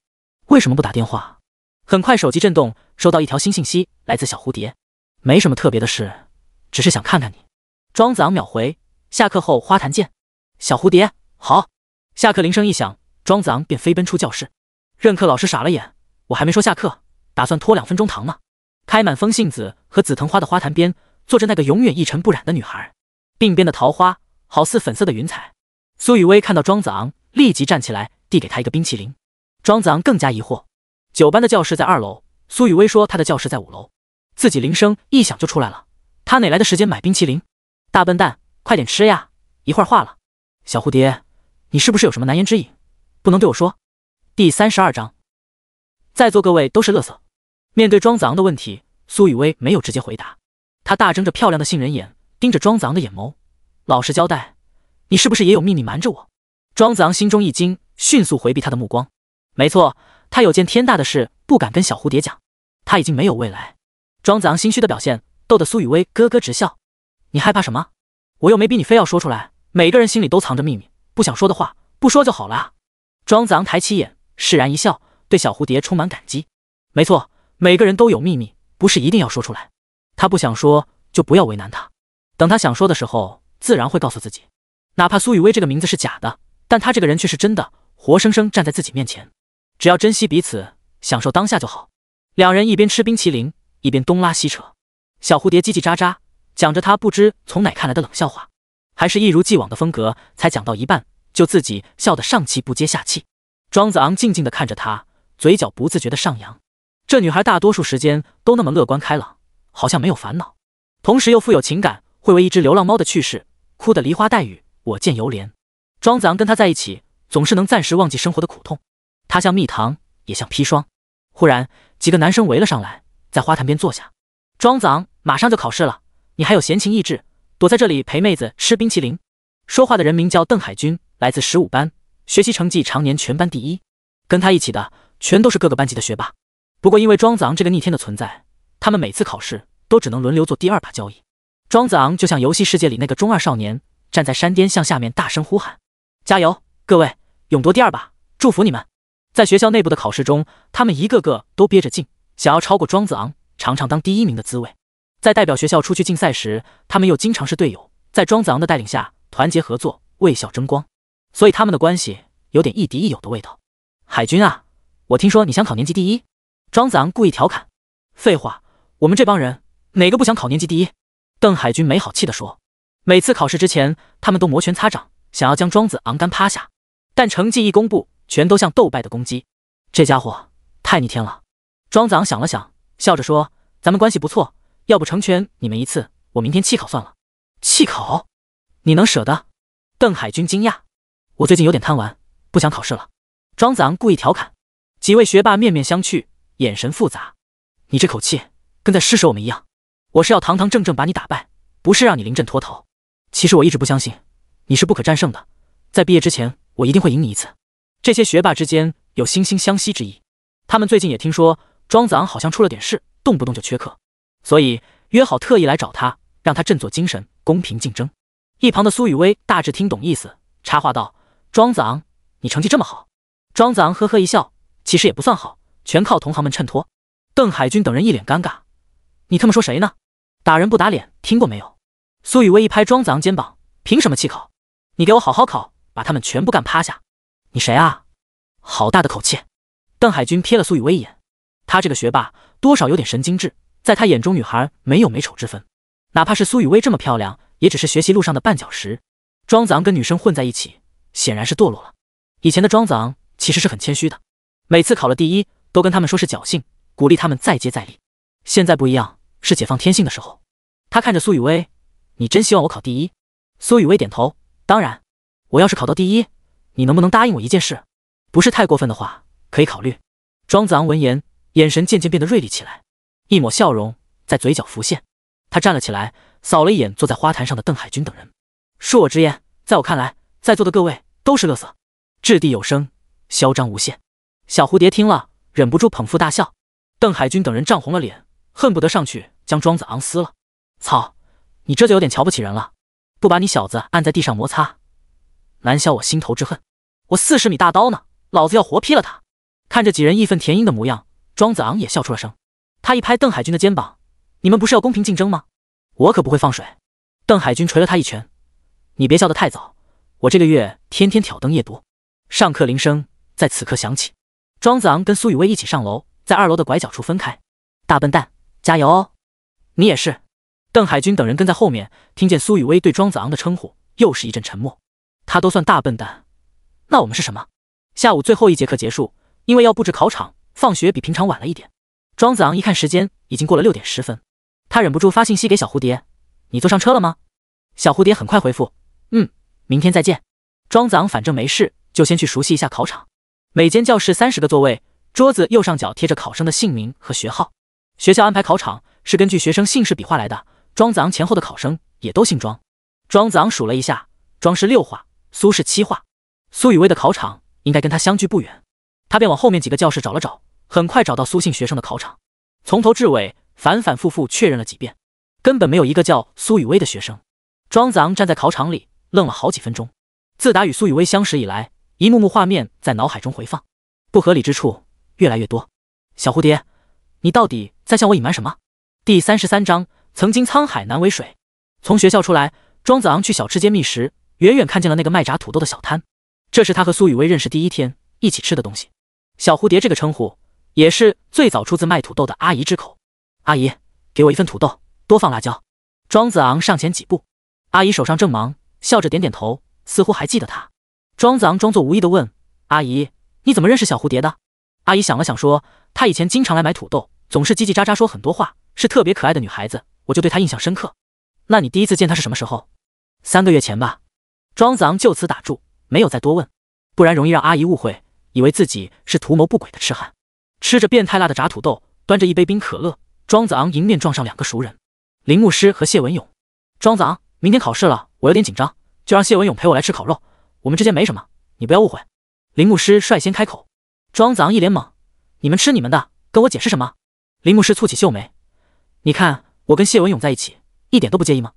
为什么不打电话？”很快手机震动，收到一条新信息，来自小蝴蝶：“没什么特别的事，只是想看看你。”庄子昂秒回：“下课后花坛见。”小蝴蝶：“好。”下课铃声一响，庄子昂便飞奔出教室。任课老师傻了眼，我还没说下课，打算拖2分钟堂呢。开满风信子和紫藤花的花坛边，坐着那个永远一尘不染的女孩，鬓边的桃花好似粉色的云彩。苏雨薇看到庄子昂，立即站起来递给他一个冰淇淋。庄子昂更加疑惑，9班的教室在2楼，苏雨薇说他的教室在5楼，自己铃声一响就出来了，他哪来的时间买冰淇淋？大笨蛋，快点吃呀，一会儿化了。小蝴蝶，你是不是有什么难言之隐，不能对我说？第32章，在座各位都是垃圾。面对庄子昂的问题，苏雨薇没有直接回答，她大睁着漂亮的杏仁眼，盯着庄子昂的眼眸，老实交代，你是不是也有秘密瞒着我？庄子昂心中一惊，迅速回避他的目光。没错，他有件天大的事不敢跟小蝴蝶讲，他已经没有未来。庄子昂心虚的表现逗得苏雨薇咯咯直笑。你害怕什么？我又没逼你非要说出来，每个人心里都藏着秘密，不想说的话不说就好了啊。庄子昂抬起眼，释然一笑，对小蝴蝶充满感激。没错，每个人都有秘密，不是一定要说出来。他不想说就不要为难他，等他想说的时候自然会告诉自己。哪怕苏雨薇这个名字是假的，但他这个人却是真的，活生生站在自己面前。只要珍惜彼此，享受当下就好。两人一边吃冰淇淋，一边东拉西扯。小蝴蝶叽叽喳喳讲着他不知从哪看来的冷笑话，还是一如既往的风格，才讲到一半就自己笑得上气不接下气。庄子昂静静地看着他，嘴角不自觉地上扬。这女孩大多数时间都那么乐观开朗，好像没有烦恼，同时又富有情感，会为一只流浪猫的去世哭得梨花带雨，我见犹怜。庄子昂跟她在一起，总是能暂时忘记生活的苦痛。她像蜜糖，也像砒霜。忽然，几个男生围了上来，在花坛边坐下。庄子昂，马上就考试了，你还有闲情逸致，躲在这里陪妹子吃冰淇淋。说话的人名叫邓海军，来自15班，学习成绩常年全班第一。跟他一起的全都是各个班级的学霸。不过因为庄子昂这个逆天的存在，他们每次考试都只能轮流做第2把交椅。庄子昂就像游戏世界里那个中二少年，站在山巅向下面大声呼喊：加油，各位，勇夺第2把，祝福你们！在学校内部的考试中，他们一个个都憋着劲，想要超过庄子昂，尝尝当第1名的滋味。在代表学校出去竞赛时，他们又经常是队友，在庄子昂的带领下团结合作，为校争光，所以他们的关系有点亦敌亦友的味道。海军啊，我听说你想考年级第1。庄子昂故意调侃。废话，我们这帮人哪个不想考年级第1？邓海军没好气地说。每次考试之前，他们都摩拳擦掌，想要将庄子昂干趴下，但成绩一公布，全都像斗败的公鸡。这家伙太逆天了。庄子昂想了想，笑着说：咱们关系不错，要不成全你们一次，我明天弃考算了。弃考？你能舍得？邓海军惊讶。我最近有点贪玩，不想考试了。庄子昂故意调侃。几位学霸面面相觑，眼神复杂。你这口气跟在施舍我们一样，我是要堂堂正正把你打败，不是让你临阵脱逃。其实我一直不相信你是不可战胜的，在毕业之前我一定会赢你一次。这些学霸之间有惺惺相惜之意，他们最近也听说庄子昂好像出了点事，动不动就缺课，所以约好特意来找他，让他振作精神，公平竞争。一旁的苏雨薇大致听懂意思，插话道：庄子昂，你成绩这么好。庄子昂呵呵一笑，其实也不算好，全靠同行们衬托。邓海军等人一脸尴尬，你他妈说谁呢？打人不打脸，听过没有？苏雨薇一拍庄子昂肩膀，凭什么弃考？你给我好好考，把他们全部干趴下。你谁啊？好大的口气！邓海军瞥了苏雨薇一眼，他这个学霸多少有点神经质，在他眼中女孩没有美丑之分，哪怕是苏雨薇这么漂亮，也只是学习路上的绊脚石。庄子昂跟女生混在一起，显然是堕落了。以前的庄子昂其实是很谦虚的，每次考了第1都跟他们说是侥幸，鼓励他们再接再厉。现在不一样，是解放天性的时候。他看着苏雨薇，你真希望我考第1？苏雨薇点头，当然。我要是考到第1，你能不能答应我一件事？不是太过分的话，可以考虑。庄子昂闻言，眼神渐渐变得锐利起来，一抹笑容在嘴角浮现。他站了起来，扫了一眼坐在花坛上的邓海军等人。恕我直言，在我看来，在座的各位都是垃圾，掷地有声，嚣张无限。小蝴蝶听了，忍不住捧腹大笑。邓海军等人涨红了脸，恨不得上去将庄子昂撕了。操，你这就有点瞧不起人了，不把你小子按在地上摩擦，难消我心头之恨。我40米大刀呢，老子要活劈了他！看着几人义愤填膺的模样，庄子昂也笑出了声。他一拍邓海军的肩膀，你们不是要公平竞争吗？我可不会放水。邓海军捶了他一拳，你别笑得太早，我这个月天天挑灯夜读。上课铃声在此刻响起。庄子昂跟苏雨薇一起上楼，在2楼的拐角处分开。大笨蛋，加油哦！你也是。邓海军等人跟在后面，听见苏雨薇对庄子昂的称呼，又是一阵沉默。他都算大笨蛋，那我们是什么？下午最后一节课结束，因为要布置考场，放学比平常晚了一点。庄子昂一看时间，已经过了6点10分，他忍不住发信息给小蝴蝶：“你坐上车了吗？”小蝴蝶很快回复：“明天再见。”庄子昂反正没事，就先去熟悉一下考场。每间教室30个座位，桌子右上角贴着考生的姓名和学号。学校安排考场是根据学生姓氏笔画来的，庄子昂前后的考生也都姓庄。庄子昂数了一下，庄是6画，苏是7画。苏雨薇的考场应该跟他相距不远，他便往后面几个教室找了找，很快找到苏姓学生的考场，从头至尾反反复复确认了几遍，根本没有一个叫苏雨薇的学生。庄子昂站在考场里愣了好几分钟，自打与苏雨薇相识以来，一幕幕画面在脑海中回放，不合理之处越来越多。小蝴蝶，你到底在向我隐瞒什么？第33章，曾经沧海难为水。从学校出来，庄子昂去小吃街觅食，远远看见了那个卖炸土豆的小摊，这是他和苏雨薇认识第1天一起吃的东西。小蝴蝶这个称呼也是最早出自卖土豆的阿姨之口。阿姨，给我1份土豆，多放辣椒。庄子昂上前几步，阿姨手上正忙，笑着点点头，似乎还记得他。庄子昂装作无意地问：“阿姨，你怎么认识小蝴蝶的？”阿姨想了想说：“她以前经常来买土豆，总是叽叽喳喳说很多话，是特别可爱的女孩子，我就对她印象深刻。”那你第一次见她是什么时候？3个月前吧。庄子昂就此打住，没有再多问，不然容易让阿姨误会，以为自己是图谋不轨的痴汉。吃着变态辣的炸土豆，端着一杯冰可乐，庄子昂迎面撞上2个熟人，林牧师和谢文勇。庄子昂，明天考试了，我有点紧张，就让谢文勇陪我来吃烤肉，我们之间没什么，你不要误会。林牧师率先开口。庄子昂一脸懵，你们吃你们的，跟我解释什么？林牧师蹙起秀眉，你看我跟谢文勇在一起，一点都不介意吗？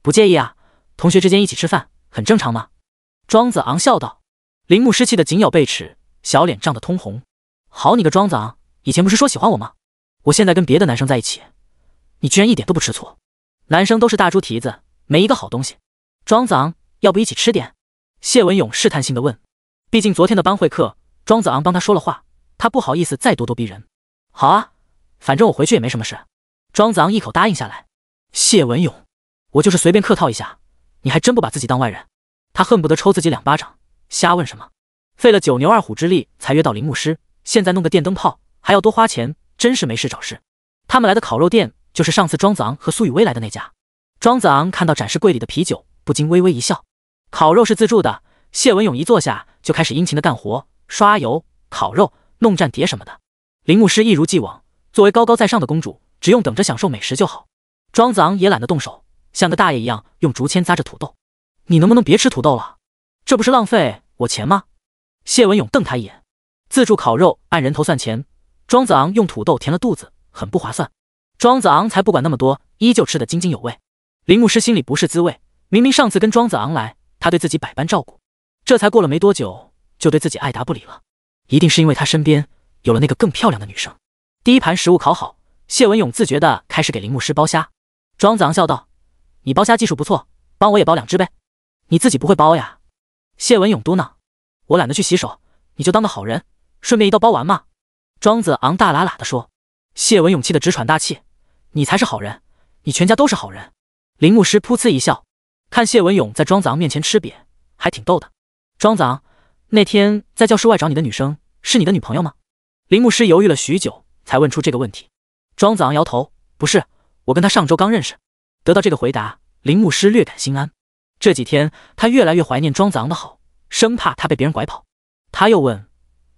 不介意啊，同学之间一起吃饭很正常嘛。庄子昂笑道。林牧师气得紧咬贝齿，小脸涨得通红。好你个庄子昂，以前不是说喜欢我吗？我现在跟别的男生在一起，你居然一点都不吃醋。男生都是大猪蹄子，没一个好东西。庄子昂，要不一起吃点？谢文勇试探性地问。毕竟昨天的班会课，庄子昂帮他说了话，他不好意思再咄咄逼人。好啊，反正我回去也没什么事。庄子昂一口答应下来。谢文勇，我就是随便客套一下，你还真不把自己当外人。他恨不得抽自己2巴掌，瞎问什么？费了9牛2虎之力才约到林牧师，现在弄个电灯泡还要多花钱，真是没事找事。他们来的烤肉店就是上次庄子昂和苏雨薇来的那家。庄子昂看到展示柜里的啤酒，不禁微微一笑。烤肉是自助的，谢文勇一坐下就开始殷勤的干活，刷油、烤肉、弄蘸碟什么的。林牧师一如既往，作为高高在上的公主，只用等着享受美食就好。庄子昂也懒得动手，像个大爷一样用竹签扎着土豆。你能不能别吃土豆了？这不是浪费我钱吗？谢文勇瞪他一眼。自助烤肉按人头算钱，庄子昂用土豆填了肚子，很不划算。庄子昂才不管那么多，依旧吃得津津有味。林牧师心里不是滋味，明明上次跟庄子昂来，他对自己百般照顾，这才过了没多久，就对自己爱答不理了。一定是因为他身边有了那个更漂亮的女生。第1盘食物烤好，谢文勇自觉地开始给林牧师剥虾。庄子昂笑道：“你剥虾技术不错，帮我也剥2只呗。”你自己不会剥呀？谢文勇嘟囔：“我懒得去洗手，你就当个好人，顺便一道剥完嘛。”庄子昂大喇喇地说。谢文勇气得直喘大气：“你才是好人，你全家都是好人。”林牧师噗呲一笑，看谢文勇在庄子昂面前吃瘪，还挺逗的。庄子昂，那天在教室外找你的女生是你的女朋友吗？林牧师犹豫了许久，才问出这个问题。庄子昂摇头：“不是，我跟她上周刚认识。”得到这个回答，林牧师略感心安。这几天他越来越怀念庄子昂的好，生怕他被别人拐跑。他又问：“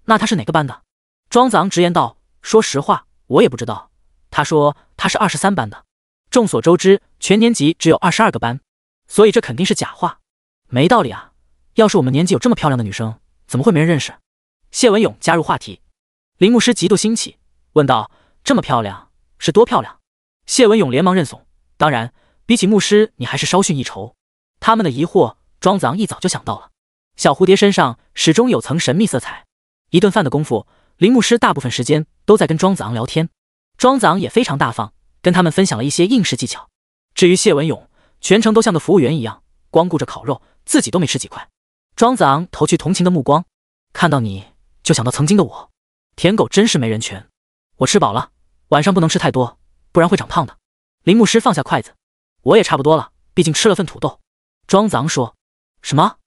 那他是哪个班的？”庄子昂直言道：“说实话，我也不知道。他说他是23班的。众所周知，全年级只有22个班，所以这肯定是假话。没道理啊！要是我们年级有这么漂亮的女生，怎么会没人认识？”谢文勇加入话题。林牧师极度兴起，问道：“这么漂亮，是多漂亮？”谢文勇连忙认怂：“当然，比起牧师，你还是稍逊一筹。”他们的疑惑，庄子昂一早就想到了。小蝴蝶身上始终有层神秘色彩。一顿饭的功夫，林牧师大部分时间都在跟庄子昂聊天，庄子昂也非常大方，跟他们分享了一些应试技巧。至于谢文勇，全程都像个服务员一样，光顾着烤肉，自己都没吃几块。庄子昂投去同情的目光。看到你就想到曾经的我，舔狗真是没人权。我吃饱了，晚上不能吃太多，不然会长胖的。林牧师放下筷子，我也差不多了，毕竟吃了份土豆。庄子昂说，什么？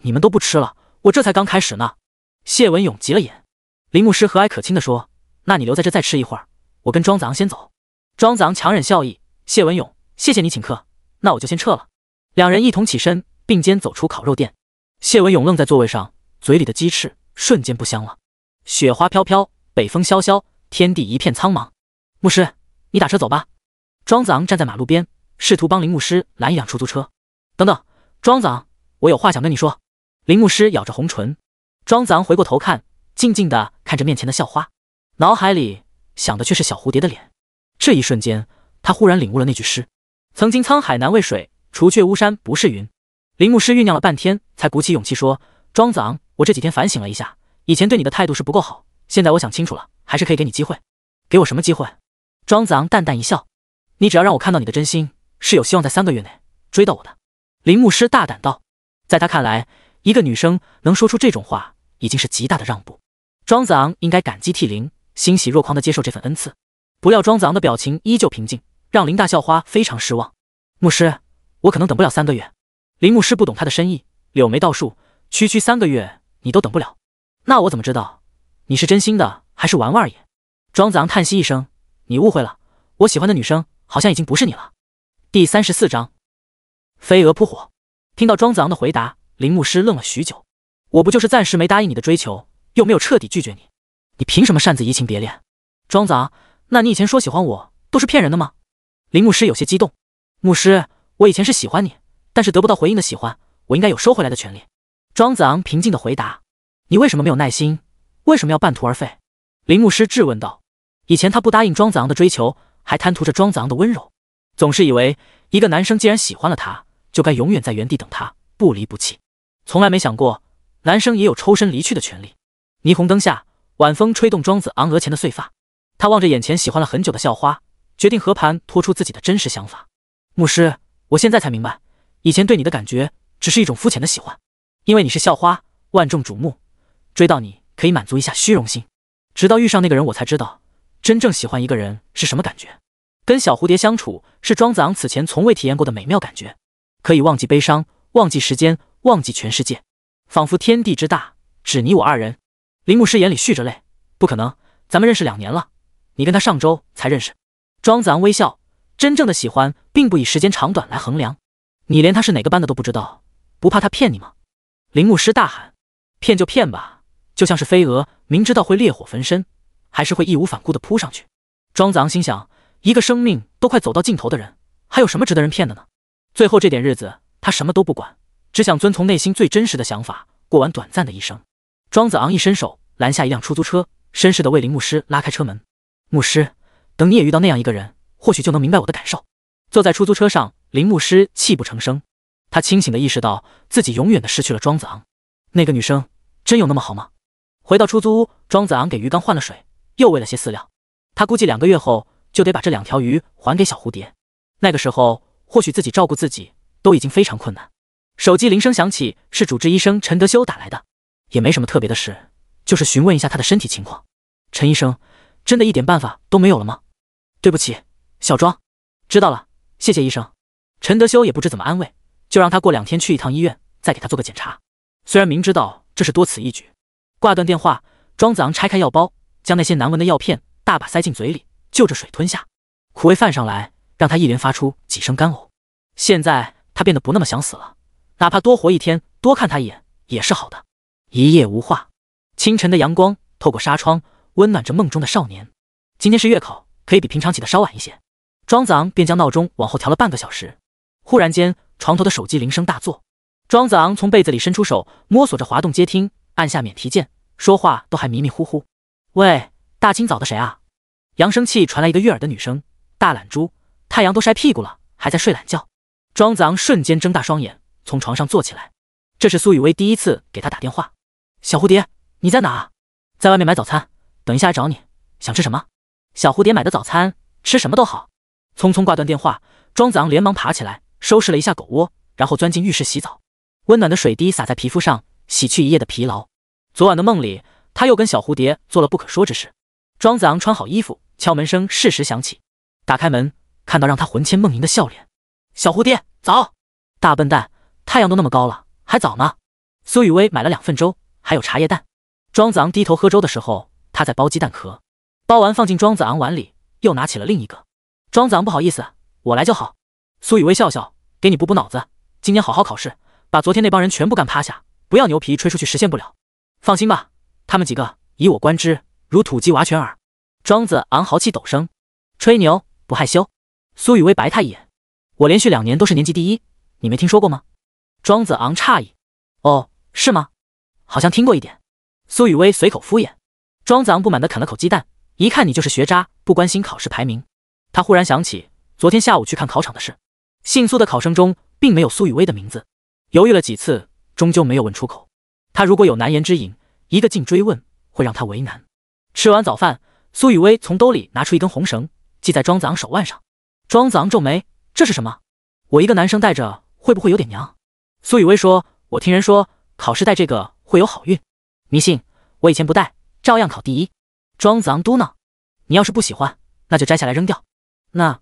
你们都不吃了？我这才刚开始呢。谢文勇急了眼。林牧师和蔼可亲地说，那你留在这再吃一会儿，我跟庄子昂先走。庄子昂强忍笑意，谢文勇，谢谢你请客，那我就先撤了。两人一同起身，并肩走出烤肉店。谢文勇愣在座位上，嘴里的鸡翅瞬间不香了。雪花飘飘，北风萧萧，天地一片苍茫。牧师，你打车走吧。庄子昂站在马路边，试图帮林牧师拦一辆出租车。等等，庄子昂，我有话想跟你说。林牧师咬着红唇。庄子昂回过头看，静静地看着面前的校花，脑海里想的却是小蝴蝶的脸。这一瞬间，他忽然领悟了那句诗：曾经沧海难为水，除却巫山不是云。林牧师酝酿了半天，才鼓起勇气说，庄子昂，我这几天反省了一下，以前对你的态度是不够好，现在我想清楚了，还是可以给你机会。给我什么机会？庄子昂淡淡一笑，你只要让我看到你的真心，是有希望在3个月内追到我的。林牧师大胆道，在他看来，一个女生能说出这种话，已经是极大的让步。庄子昂应该感激涕零，欣喜若狂地接受这份恩赐。不料庄子昂的表情依旧平静，让林大校花非常失望。牧师，我可能等不了3个月。林牧师不懂他的深意，柳眉倒竖，区区3个月你都等不了，那我怎么知道你是真心的还是玩玩而已？庄子昂叹息一声，你误会了，我喜欢的女生好像已经不是你了。第34章，飞蛾扑火。听到庄子昂的回答，林牧师愣了许久。我不就是暂时没答应你的追求，又没有彻底拒绝你，你凭什么擅自移情别恋？庄子昂，那你以前说喜欢我都是骗人的吗？林牧师有些激动。牧师，我以前是喜欢你，但是得不到回应的喜欢，我应该有收回来的权利。庄子昂平静地回答。你为什么没有耐心？为什么要半途而废？林牧师质问道。以前他不答应庄子昂的追求，还贪图着庄子昂的温柔，总是以为一个男生既然喜欢了他，就该永远在原地等他，不离不弃，从来没想过男生也有抽身离去的权利。霓虹灯下，晚风吹动庄子昂额前的碎发，他望着眼前喜欢了很久的校花，决定和盘托出自己的真实想法。牧师，我现在才明白，以前对你的感觉只是一种肤浅的喜欢，因为你是校花，万众瞩目，追到你可以满足一下虚荣心。直到遇上那个人，我才知道真正喜欢一个人是什么感觉。跟小蝴蝶相处是庄子昂此前从未体验过的美妙感觉，可以忘记悲伤，忘记时间，忘记全世界，仿佛天地之大，只你我二人。林牧师眼里蓄着泪，不可能，咱们认识2年了，你跟他上周才认识。庄子昂微笑，真正的喜欢并不以时间长短来衡量，你连他是哪个班的都不知道，不怕他骗你吗？林牧师大喊，骗就骗吧，就像是飞蛾，明知道会烈火焚身，还是会义无反顾地扑上去。庄子昂心想，一个生命都快走到尽头的人，还有什么值得人骗的呢？最后这点日子，他什么都不管，只想遵从内心最真实的想法，过完短暂的一生。庄子昂一伸手拦下一辆出租车，绅士地为林牧师拉开车门。牧师，等你也遇到那样一个人，或许就能明白我的感受。坐在出租车上，林牧师泣不成声，他清醒地意识到自己永远地失去了庄子昂。那个女生真有那么好吗？回到出租屋，庄子昂给鱼缸换了水，又喂了些饲料。他估计2个月后就得把这2条鱼还给小蝴蝶，那个时候或许自己照顾自己都已经非常困难。手机铃声响起，是主治医生陈德修打来的，也没什么特别的事，就是询问一下他的身体情况。陈医生，真的一点办法都没有了吗？对不起，小庄。知道了，谢谢医生。陈德修也不知怎么安慰，就让他过2天去一趟医院，再给他做个检查。虽然明知道这是多此一举。挂断电话，庄子昂拆开药包，将那些难闻的药片大把塞进嘴里，就着水吞下。苦味泛上来，让他一连发出几声干呕。现在他变得不那么想死了，哪怕多活1天，多看他一眼也是好的。一夜无话，清晨的阳光透过纱窗，温暖着梦中的少年。今天是月考，可以比平常起得稍晚一些。庄子昂便将闹钟往后调了半个小时。忽然间，床头的手机铃声大作。庄子昂从被子里伸出手，摸索着滑动接听，按下免提键，说话都还迷迷糊糊。喂，大清早的谁啊？扬声器传来一个悦耳的女声。大懒猪，太阳都晒屁股了，还在睡懒觉。庄子昂瞬间睁大双眼，从床上坐起来。这是苏雨薇第一次给他打电话。小蝴蝶，你在哪？在外面买早餐，等一下来找你。想吃什么？小蝴蝶买的早餐，吃什么都好。匆匆挂断电话，庄子昂连忙爬起来，收拾了一下狗窝，然后钻进浴室洗澡。温暖的水滴洒在皮肤上，洗去一夜的疲劳。昨晚的梦里，他又跟小蝴蝶做了不可说之事。庄子昂穿好衣服，敲门声适时响起。打开门，看到让他魂牵梦萦的笑脸。小蝴蝶，早！大笨蛋，太阳都那么高了，还早呢。苏雨薇买了2份粥，还有茶叶蛋。庄子昂低头喝粥的时候，他在剥鸡蛋壳，剥完放进庄子昂碗里，又拿起了另一个。庄子昂不好意思，我来就好。苏雨薇笑笑，给你补补脑子，今年好好考试，把昨天那帮人全部干趴下，不要牛皮吹出去实现不了。放心吧，他们几个以我观之，如土鸡娃犬耳。庄子昂豪气陡升，吹牛不害羞。苏雨薇白他一眼，我连续2年都是年级第一，你没听说过吗？庄子昂诧异，哦，是吗？好像听过一点。苏雨薇随口敷衍。庄子昂不满地啃了口鸡蛋，一看你就是学渣，不关心考试排名。他忽然想起昨天下午去看考场的事，姓苏的考生中并没有苏雨薇的名字，犹豫了几次，终究没有问出口。他如果有难言之隐，一个劲追问会让他为难。吃完早饭，苏雨薇从兜里拿出一根红绳，系在庄子昂手腕上。庄子昂皱眉，这是什么？我一个男生戴着会不会有点娘？苏雨薇说，我听人说考试戴这个会有好运。迷信，我以前不戴，照样考第一。庄子昂嘟囔，你要是不喜欢，那就摘下来扔掉。那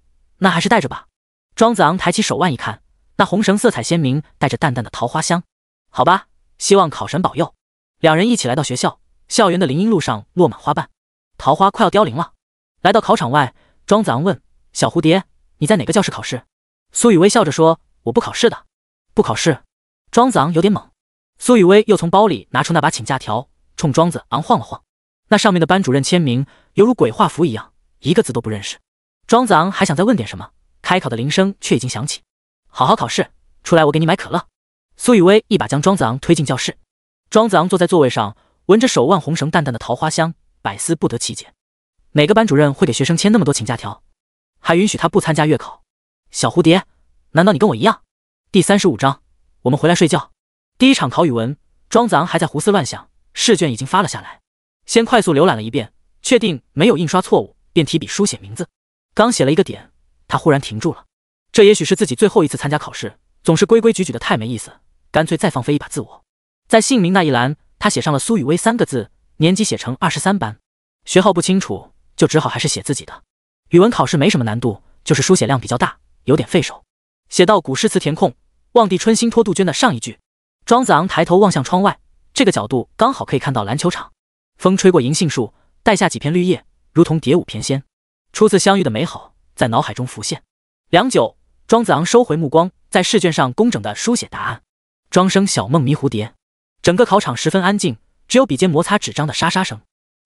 还是戴着吧。庄子昂抬起手腕一看，那红绳色彩鲜明，带着淡淡的桃花香。好吧，希望考神保佑。两人一起来到学校，校园的林荫路上落满花瓣，桃花快要凋零了。来到考场外，庄子昂问小蝴蝶，你在哪个教室考试？苏雨薇笑着说，我不考试的。不考试？庄子昂有点懵。苏雨薇又从包里拿出那把请假条，冲庄子昂晃了晃，那上面的班主任签名犹如鬼画符一样，一个字都不认识。庄子昂还想再问点什么，开考的铃声却已经响起。好好考试，出来我给你买可乐。苏雨薇一把将庄子昂推进教室。庄子昂坐在座位上，闻着手腕红绳淡淡的桃花香，百思不得其解。哪个班主任会给学生签那么多请假条，还允许他不参加月考？小蝴蝶，难道你跟我一样？第35章，我们回来睡觉。第一场考语文，庄子昂还在胡思乱想，试卷已经发了下来。先快速浏览了一遍，确定没有印刷错误，便提笔书写名字。刚写了一个点，他忽然停住了。这也许是自己最后一次参加考试，总是规规矩矩的太没意思，干脆再放飞一把自我。在姓名那一栏，他写上了苏雨薇3个字，年级写成23班。学号不清楚，就只好还是写自己的。语文考试没什么难度，就是书写量比较大，有点费手。写到古诗词填空，望帝春心托杜鹃的上一句。庄子昂抬头望向窗外，这个角度刚好可以看到篮球场。风吹过银杏树，带下几片绿叶，如同蝶舞翩跹。初次相遇的美好在脑海中浮现。良久，庄子昂收回目光，在试卷上工整地书写答案。庄生晓梦迷蝴蝶。整个考场十分安静，只有笔尖摩擦纸张的沙沙声。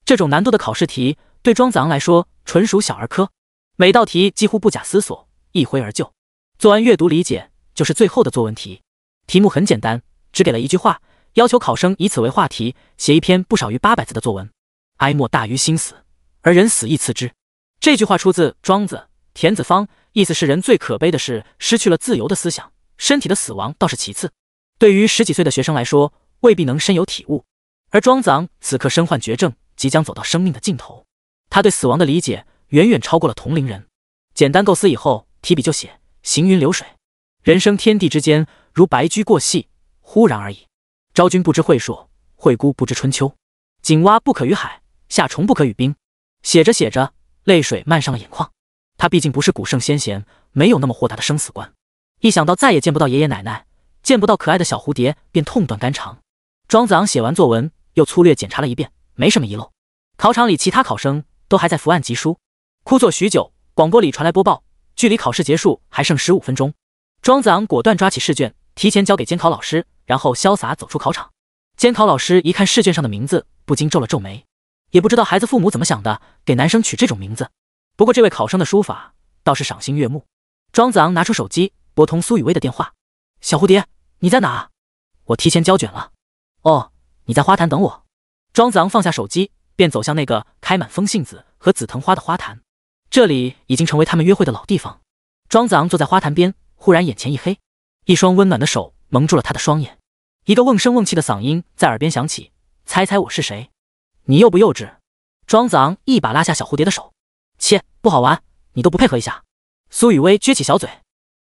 这种难度的考试题对庄子昂来说纯属小儿科，每道题几乎不假思索，一挥而就。做完阅读理解就是最后的作文题。题目很简单，只给了一句话，要求考生以此为话题，写一篇不少于800字的作文。哀莫大于心死，而人死亦辞之。这句话出自庄子，田子方，意思是人最可悲的是失去了自由的思想，身体的死亡倒是其次。对于10几岁的学生来说，未必能深有体悟。而庄子昂此刻身患绝症，即将走到生命的尽头，他对死亡的理解远远超过了同龄人。简单构思以后，提笔就写，行云流水，人生天地之间，如白驹过隙，忽然而已。昭君不知晦朔，惠姑不知春秋。井蛙不可语海，夏虫不可语冰。写着写着，泪水漫上了眼眶。他毕竟不是古圣先贤，没有那么豁达的生死观。一想到再也见不到爷爷奶奶，见不到可爱的小蝴蝶，便痛断肝肠。庄子昂写完作文，又粗略检查了一遍，没什么遗漏。考场里其他考生都还在伏案疾书。枯坐许久，广播里传来播报，距离考试结束还剩15分钟。庄子昂果断抓起试卷，提前交给监考老师，然后潇洒走出考场。监考老师一看试卷上的名字，不禁皱了皱眉，也不知道孩子父母怎么想的，给男生取这种名字。不过这位考生的书法倒是赏心悦目。庄子昂拿出手机，拨通苏雨薇的电话。小蝴蝶，你在哪？我提前交卷了。哦，你在花坛等我。庄子昂放下手机，便走向那个开满风信子和紫藤花的花坛。这里已经成为他们约会的老地方。庄子昂坐在花坛边，忽然眼前一黑，一双温暖的手蒙住了他的双眼。一个瓮声瓮气的嗓音在耳边响起，猜猜我是谁？你幼不幼稚？庄子昂一把拉下小蝴蝶的手，切，不好玩，你都不配合一下。苏雨薇撅起小嘴，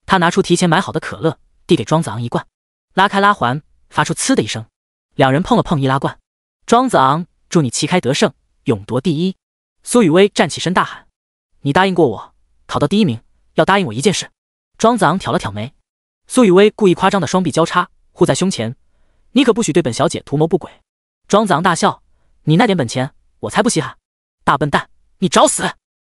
他拿出提前买好的可乐，递给庄子昂一罐，拉开拉环，发出呲的一声，两人碰了碰易拉罐。庄子昂，祝你旗开得胜，勇夺第一。苏雨薇站起身大喊：你答应过我，考到第一名要答应我一件事。庄子昂挑了挑眉，苏雨薇故意夸张的双臂交叉护在胸前，你可不许对本小姐图谋不轨。庄子昂大笑，你那点本钱我才不稀罕，大笨蛋，你找死！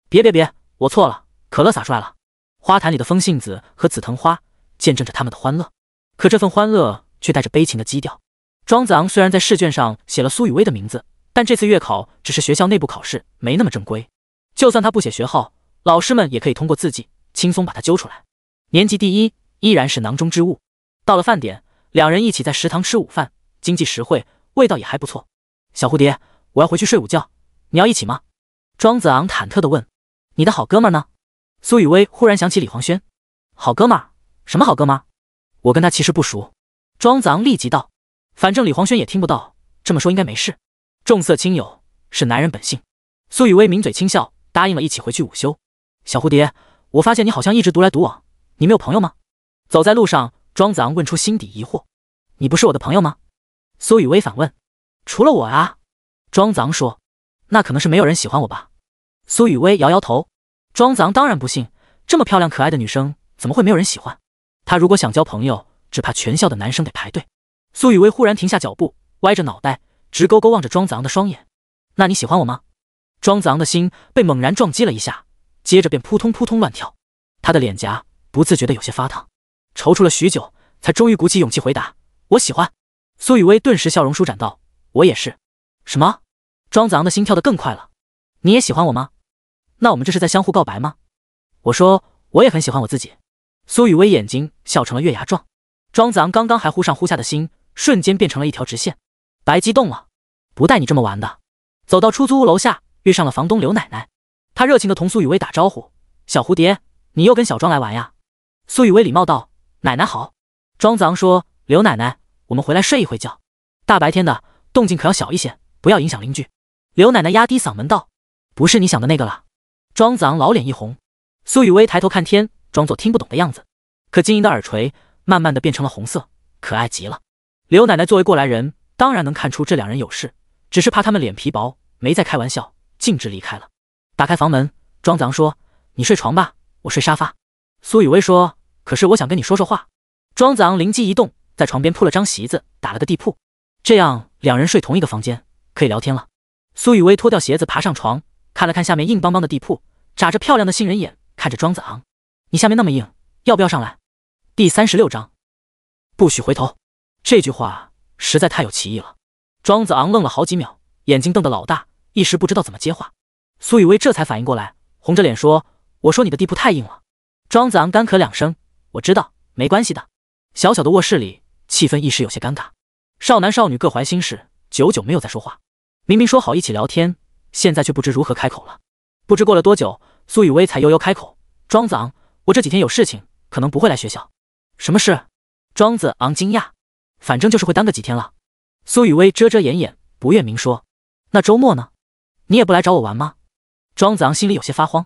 别，我错了，可乐洒出来了。花坛里的风信子和紫藤花见证着他们的欢乐，可这份欢乐却带着悲情的基调。庄子昂虽然在试卷上写了苏雨薇的名字，但这次月考只是学校内部考试，没那么正规。就算他不写学号，老师们也可以通过字迹轻松把他揪出来。年级第一依然是囊中之物。到了饭点，两人一起在食堂吃午饭，经济实惠，味道也还不错。小蝴蝶，我要回去睡午觉，你要一起吗？庄子昂忐忑地问。你的好哥们呢？苏雨薇忽然想起李黄轩。好哥们儿？什么好哥们儿？我跟他其实不熟。庄子昂立即道。反正李黄轩也听不到，这么说应该没事。重色轻友是男人本性。苏雨薇抿嘴轻笑，答应了一起回去午休。小蝴蝶，我发现你好像一直独来独往，你没有朋友吗？走在路上，庄子昂问出心底疑惑。你不是我的朋友吗？苏雨薇反问。除了我啊。庄子昂说。那可能是没有人喜欢我吧。苏雨薇摇摇头。庄子昂当然不信，这么漂亮可爱的女生怎么会没有人喜欢？他如果想交朋友，只怕全校的男生得排队。苏雨薇忽然停下脚步，歪着脑袋，直勾勾望着庄子昂的双眼。那你喜欢我吗？庄子昂的心被猛然撞击了一下，接着便扑通扑通乱跳，他的脸颊不自觉地有些发烫，踌躇了许久，才终于鼓起勇气回答：我喜欢。苏雨薇顿时笑容舒展道：我也是。什么？庄子昂的心跳得更快了。你也喜欢我吗？那我们这是在相互告白吗？我说我也很喜欢我自己。苏雨薇眼睛笑成了月牙状。庄子昂刚刚还忽上忽下的心瞬间变成了一条直线。白激动了，不带你这么玩的。走到出租屋楼下，遇上了房东刘奶奶。她热情地同苏雨薇打招呼：小蝴蝶，你又跟小庄来玩呀？苏雨薇礼貌道：奶奶好。庄子昂说：刘奶奶，我们回来睡一会觉，大白天的动静可要小一些，不要影响邻居。刘奶奶压低嗓门道：不是你想的那个了。庄子昂老脸一红。苏雨薇抬头看天，装作听不懂的样子，可晶莹的耳垂慢慢的变成了红色，可爱极了。刘奶奶作为过来人，当然能看出这两人有事，只是怕他们脸皮薄，没再开玩笑，径直离开了。打开房门，庄子昂说：你睡床吧，我睡沙发。苏雨薇说：可是我想跟你说说话。庄子昂灵机一动，在床边铺了张席子，打了个地铺，这样两人睡同一个房间，可以聊天了。苏雨薇脱掉鞋子爬上床，看了看下面硬邦邦的地铺，眨着漂亮的杏仁眼看着庄子昂：你下面那么硬，要不要上来？第36章，不许回头。这句话实在太有歧义了。庄子昂愣了好几秒，眼睛瞪得老大，一时不知道怎么接话。苏雨薇这才反应过来，红着脸说：我说你的地铺太硬了。庄子昂干咳两声：我知道，没关系的。小小的卧室里气氛一时有些尴尬，少男少女各怀心事，久久没有再说话。明明说好一起聊天，现在却不知如何开口了。不知过了多久，苏雨薇才悠悠开口：庄子昂，我这几天有事情，可能不会来学校。什么事？庄子昂惊讶。反正就是会耽搁几天了。苏雨薇遮遮掩掩，不愿明说。那周末呢？你也不来找我玩吗？庄子昂心里有些发慌。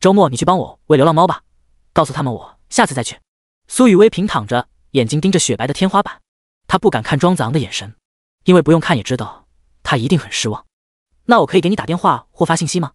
周末你去帮我喂流浪猫吧，告诉他们我下次再去。苏雨薇平躺着，眼睛盯着雪白的天花板，她不敢看庄子昂的眼神，因为不用看也知道他一定很失望。那我可以给你打电话或发信息吗？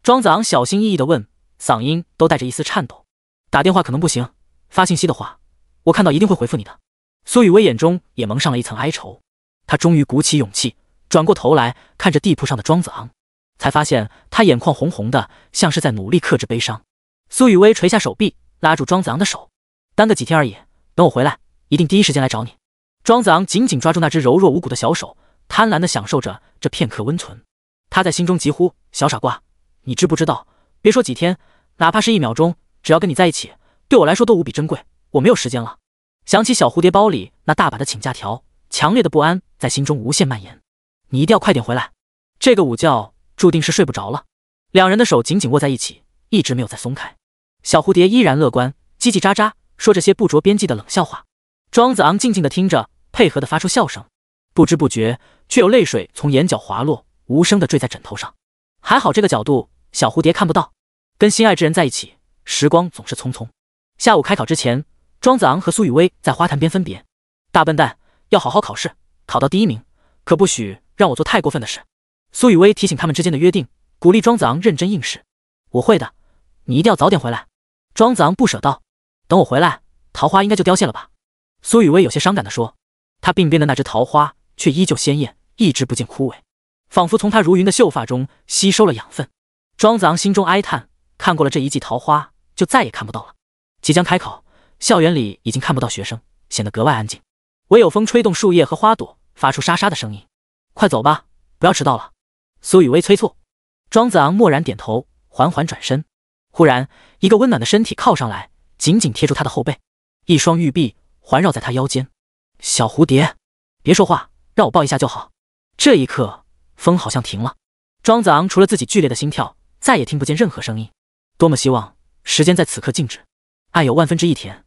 庄子昂小心翼翼地问，嗓音都带着一丝颤抖。打电话可能不行，发信息的话，我看到一定会回复你的。苏雨薇眼中也蒙上了一层哀愁，她终于鼓起勇气，转过头来看着地铺上的庄子昂，才发现他眼眶红红的，像是在努力克制悲伤。苏雨薇垂下手臂，拉住庄子昂的手：耽搁几天而已，等我回来，一定第一时间来找你。庄子昂紧紧抓住那只柔弱无骨的小手，贪婪地享受着这片刻温存。他在心中疾呼：小傻瓜，你知不知道，别说几天，哪怕是1秒钟，只要跟你在一起，对我来说都无比珍贵。我没有时间了。想起小蝴蝶包里那大把的请假条，强烈的不安在心中无限蔓延。你一定要快点回来，这个午觉注定是睡不着了。两人的手紧紧握在一起，一直没有再松开。小蝴蝶依然乐观，叽叽喳喳说这些不着边际的冷笑话。庄子昂静静地听着，配合地发出笑声，不知不觉却有泪水从眼角滑落，无声地坠在枕头上。还好这个角度小蝴蝶看不到。跟心爱之人在一起，时光总是匆匆。下午开考之前，庄子昂和苏雨薇在花坛边分别。大笨蛋，要好好考试，考到第一名，可不许让我做太过分的事。苏雨薇提醒他们之间的约定，鼓励庄子昂认真应试。我会的，你一定要早点回来。庄子昂不舍道，等我回来，桃花应该就凋谢了吧？苏雨薇有些伤感地说，她鬓边的那只桃花却依旧鲜艳，一直不见枯萎，仿佛从她如云的秀发中吸收了养分。庄子昂心中哀叹，看过了这一季桃花，就再也看不到了。即将开考，校园里已经看不到学生，显得格外安静，唯有风吹动树叶和花朵，发出沙沙的声音。快走吧，不要迟到了。苏雨薇催促。庄子昂默然点头，缓缓转身。忽然，一个温暖的身体靠上来，紧紧贴住他的后背，一双玉臂环绕在他腰间。小蝴蝶，别说话，让我抱一下就好。这一刻，风好像停了。庄子昂除了自己剧烈的心跳，再也听不见任何声音。多么希望时间在此刻静止，爱有1/1000甜，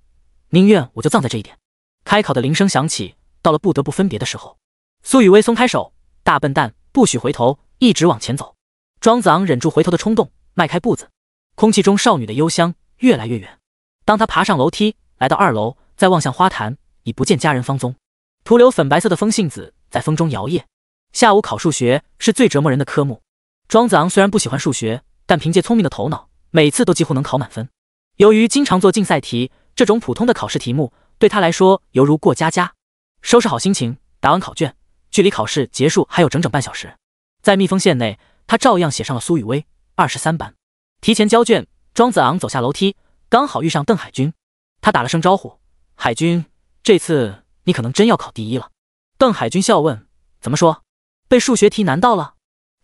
宁愿我就葬在这一点。开考的铃声响起，到了不得不分别的时候。苏雨薇松开手，大笨蛋，不许回头，一直往前走。庄子昂忍住回头的冲动，迈开步子，空气中少女的幽香越来越远。当他爬上楼梯，来到2楼，再望向花坛，已不见佳人芳踪。徒留粉白色的风信子在风中摇曳。下午考数学是最折磨人的科目。庄子昂虽然不喜欢数学，但凭借聪明的头脑，每次都几乎能考满分。由于经常做竞赛题，这种普通的考试题目对他来说犹如过家家。收拾好心情，答完考卷，距离考试结束还有整整半小时。在蜜蜂县内，他照样写上了苏雨薇23班。提前交卷，庄子昂走下楼梯，刚好遇上邓海军。他打了声招呼：“海军，这次你可能真要考第一了。”邓海军笑问：“怎么说？被数学题难到了？”“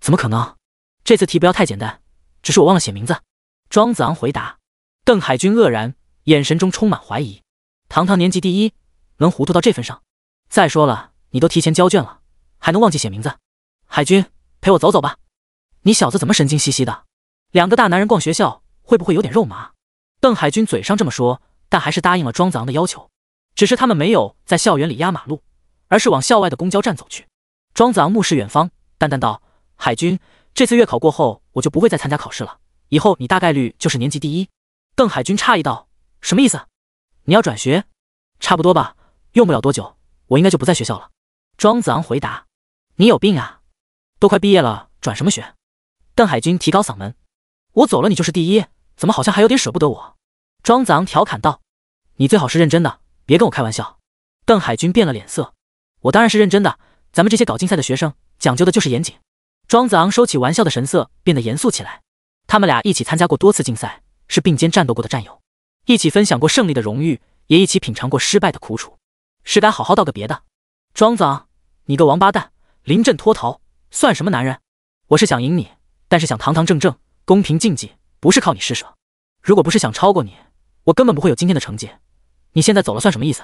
怎么可能？这次题不要太简单，只是我忘了写名字。”庄子昂回答。邓海军愕然，眼神中充满怀疑：“堂堂年级第一，能糊涂到这份上？再说了，你都提前交卷了，还能忘记写名字？海军，陪我走走吧。你小子怎么神经兮兮的？两个大男人逛学校，会不会有点肉麻？”邓海军嘴上这么说，但还是答应了庄子昂的要求。只是他们没有在校园里压马路，而是往校外的公交站走去。庄子昂目视远方，淡淡道：“海军，这次月考过后，我就不会再参加考试了，以后你大概率就是年级第一。”邓海军诧异道：“什么意思？你要转学？差不多吧，用不了多久，我应该就不在学校了。”庄子昂回答：“你有病啊，都快毕业了，转什么学？”邓海军提高嗓门：“我走了你就是第一，怎么好像还有点舍不得我？”庄子昂调侃道：“你最好是认真的，别跟我开玩笑。”邓海军变了脸色：“我当然是认真的，咱们这些搞竞赛的学生讲究的就是严谨。”庄子昂收起玩笑的神色，变得严肃起来。他们俩一起参加过多次竞赛，是并肩战斗过的战友，一起分享过胜利的荣誉，也一起品尝过失败的苦楚，是该好好道个别的。庄子昂，你个王八蛋，临阵脱逃，算什么男人？我是想赢你，但是想堂堂正正，公平竞技，不是靠你施舍。如果不是想超过你，我根本不会有今天的成绩。你现在走了算什么意思？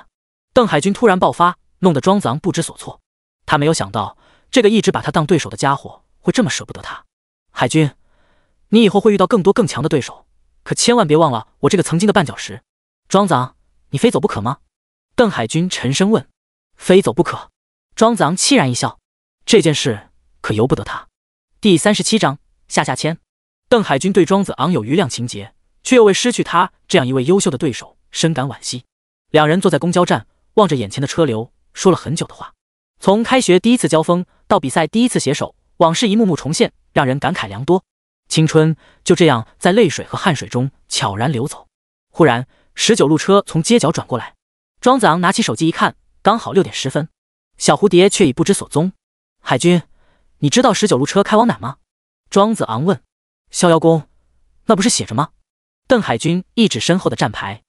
邓海军突然爆发，弄得庄子昂不知所措。他没有想到，这个一直把他当对手的家伙会这么舍不得他。海军，你以后会遇到更多更强的对手，可千万别忘了我这个曾经的绊脚石。庄子昂，你非走不可吗？邓海军沉声问。非走不可。庄子昂凄然一笑，这件事可由不得他。第37章下签。邓海军对庄子昂有余量情节，却又为失去他这样一位优秀的对手深感惋惜。两人坐在公交站，望着眼前的车流，说了很久的话。从开学第一次交锋到比赛第一次携手，往事一幕幕重现，让人感慨良多。青春就这样在泪水和汗水中悄然流走。忽然19路车从街角转过来，庄子昂拿起手机一看，刚好6点10分。小蝴蝶却已不知所踪。海军，你知道19路车开往哪吗？庄子昂问。逍遥宫，那不是写着吗？邓海军一指身后的站牌。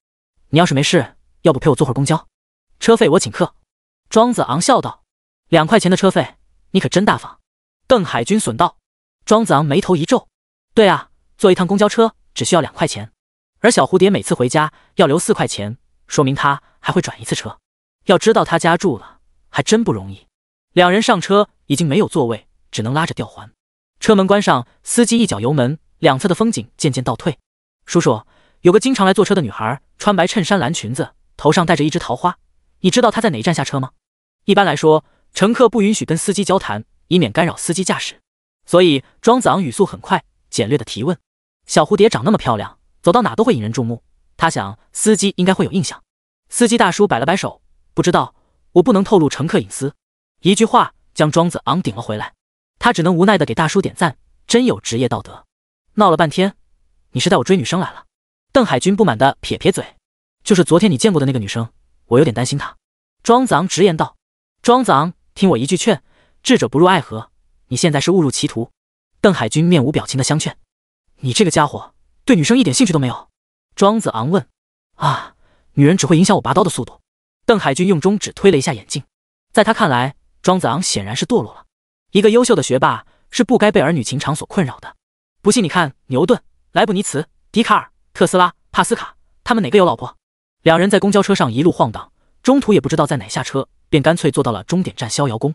你要是没事，要不陪我坐会儿公交？车费我请客。庄子昂笑道。2块钱的车费，你可真大方。邓海军损道。庄子昂眉头一皱。对啊，坐一趟公交车只需要2块钱，而小蝴蝶每次回家要留4块钱，说明他还会转一次车。要知道他家住了，还真不容易。两人上车，已经没有座位，只能拉着吊环。车门关上，司机一脚油门，两侧的风景渐渐倒退。叔叔，有个经常来坐车的女孩，穿白衬衫蓝裙子，头上戴着一枝桃花，你知道她在哪一站下车吗？一般来说，乘客不允许跟司机交谈，以免干扰司机驾驶。所以庄子昂语速很快，简略的提问。小蝴蝶长那么漂亮，走到哪都会引人注目，他想司机应该会有印象。司机大叔摆了摆手，不知道，我不能透露乘客隐私。一句话将庄子昂顶了回来。他只能无奈地给大叔点赞，真有职业道德。闹了半天，你是带我追女生来了？邓海军不满地撇撇嘴，就是昨天你见过的那个女生，我有点担心她。庄子昂直言道。庄子昂，听我一句劝，智者不入爱河，你现在是误入歧途。邓海军面无表情地相劝。你这个家伙对女生一点兴趣都没有？庄子昂问。啊，女人只会影响我拔刀的速度。邓海军用中指推了一下眼镜，在他看来，庄子昂显然是堕落了。一个优秀的学霸是不该被儿女情长所困扰的。不信你看牛顿、莱布尼茨、笛卡尔、特斯拉、帕斯卡，他们哪个有老婆？两人在公交车上一路晃荡，中途也不知道在哪下车，便干脆坐到了终点站逍遥宫。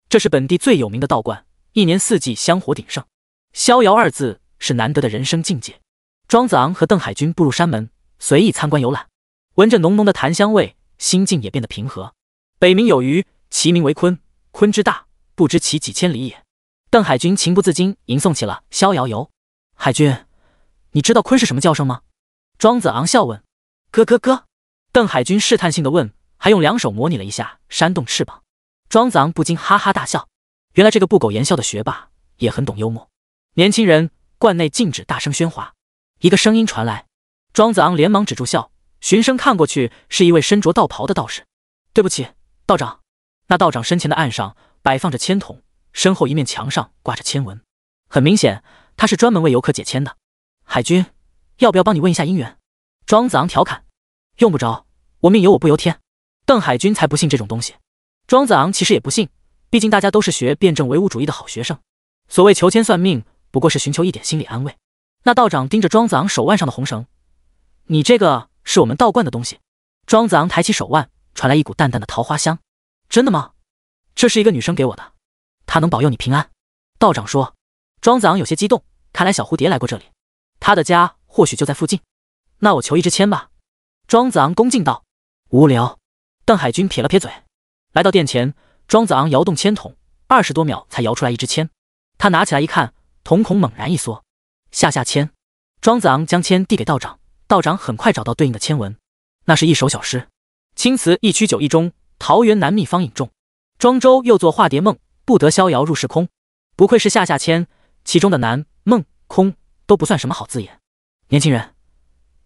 这是本地最有名的道观，一年四季香火鼎盛。逍遥二字是难得的人生境界。庄子昂和邓海军步入山门，随意参观游览，闻着浓浓的檀香味，心境也变得平和。北冥有鱼，其名为鲲，鲲之大，不知其几千里也。邓海军情不自禁吟诵起了《逍遥游》。海军，你知道鲲是什么叫声吗？庄子昂笑问。咯咯咯。邓海军试探性地问，还用两手模拟了一下扇动翅膀。庄子昂不禁哈哈大笑，原来这个不苟言笑的学霸也很懂幽默。年轻人，观内禁止大声喧哗。一个声音传来，庄子昂连忙止住笑，循声看过去，是一位身着道袍的道士。对不起，道长。那道长身前的案上摆放着签筒，身后一面墙上挂着签文，很明显他是专门为游客解签的。海军，要不要帮你问一下姻缘？庄子昂调侃。用不着，我命由我不由天。邓海军才不信这种东西。庄子昂其实也不信，毕竟大家都是学辩证唯物主义的好学生，所谓求签算命不过是寻求一点心理安慰。那道长盯着庄子昂手腕上的红绳，你这个是我们道观的东西。庄子昂抬起手腕，传来一股淡淡的桃花香。真的吗？这是一个女生给我的，她能保佑你平安。道长说。庄子昂有些激动，看来小蝴蝶来过这里，她的家或许就在附近。那我求一支签吧。庄子昂恭敬道。无聊。邓海军撇了撇嘴。来到殿前，庄子昂摇动签筒，20多秒才摇出来一支签。他拿起来一看，瞳孔猛然一缩。下签。庄子昂将签递给道长，道长很快找到对应的签文，那是一首小诗：青瓷一曲酒一盅，桃源难觅方饮重。庄周又作化蝶梦，不得逍遥入世空。不愧是下签，其中的难、梦、空都不算什么好字眼。年轻人，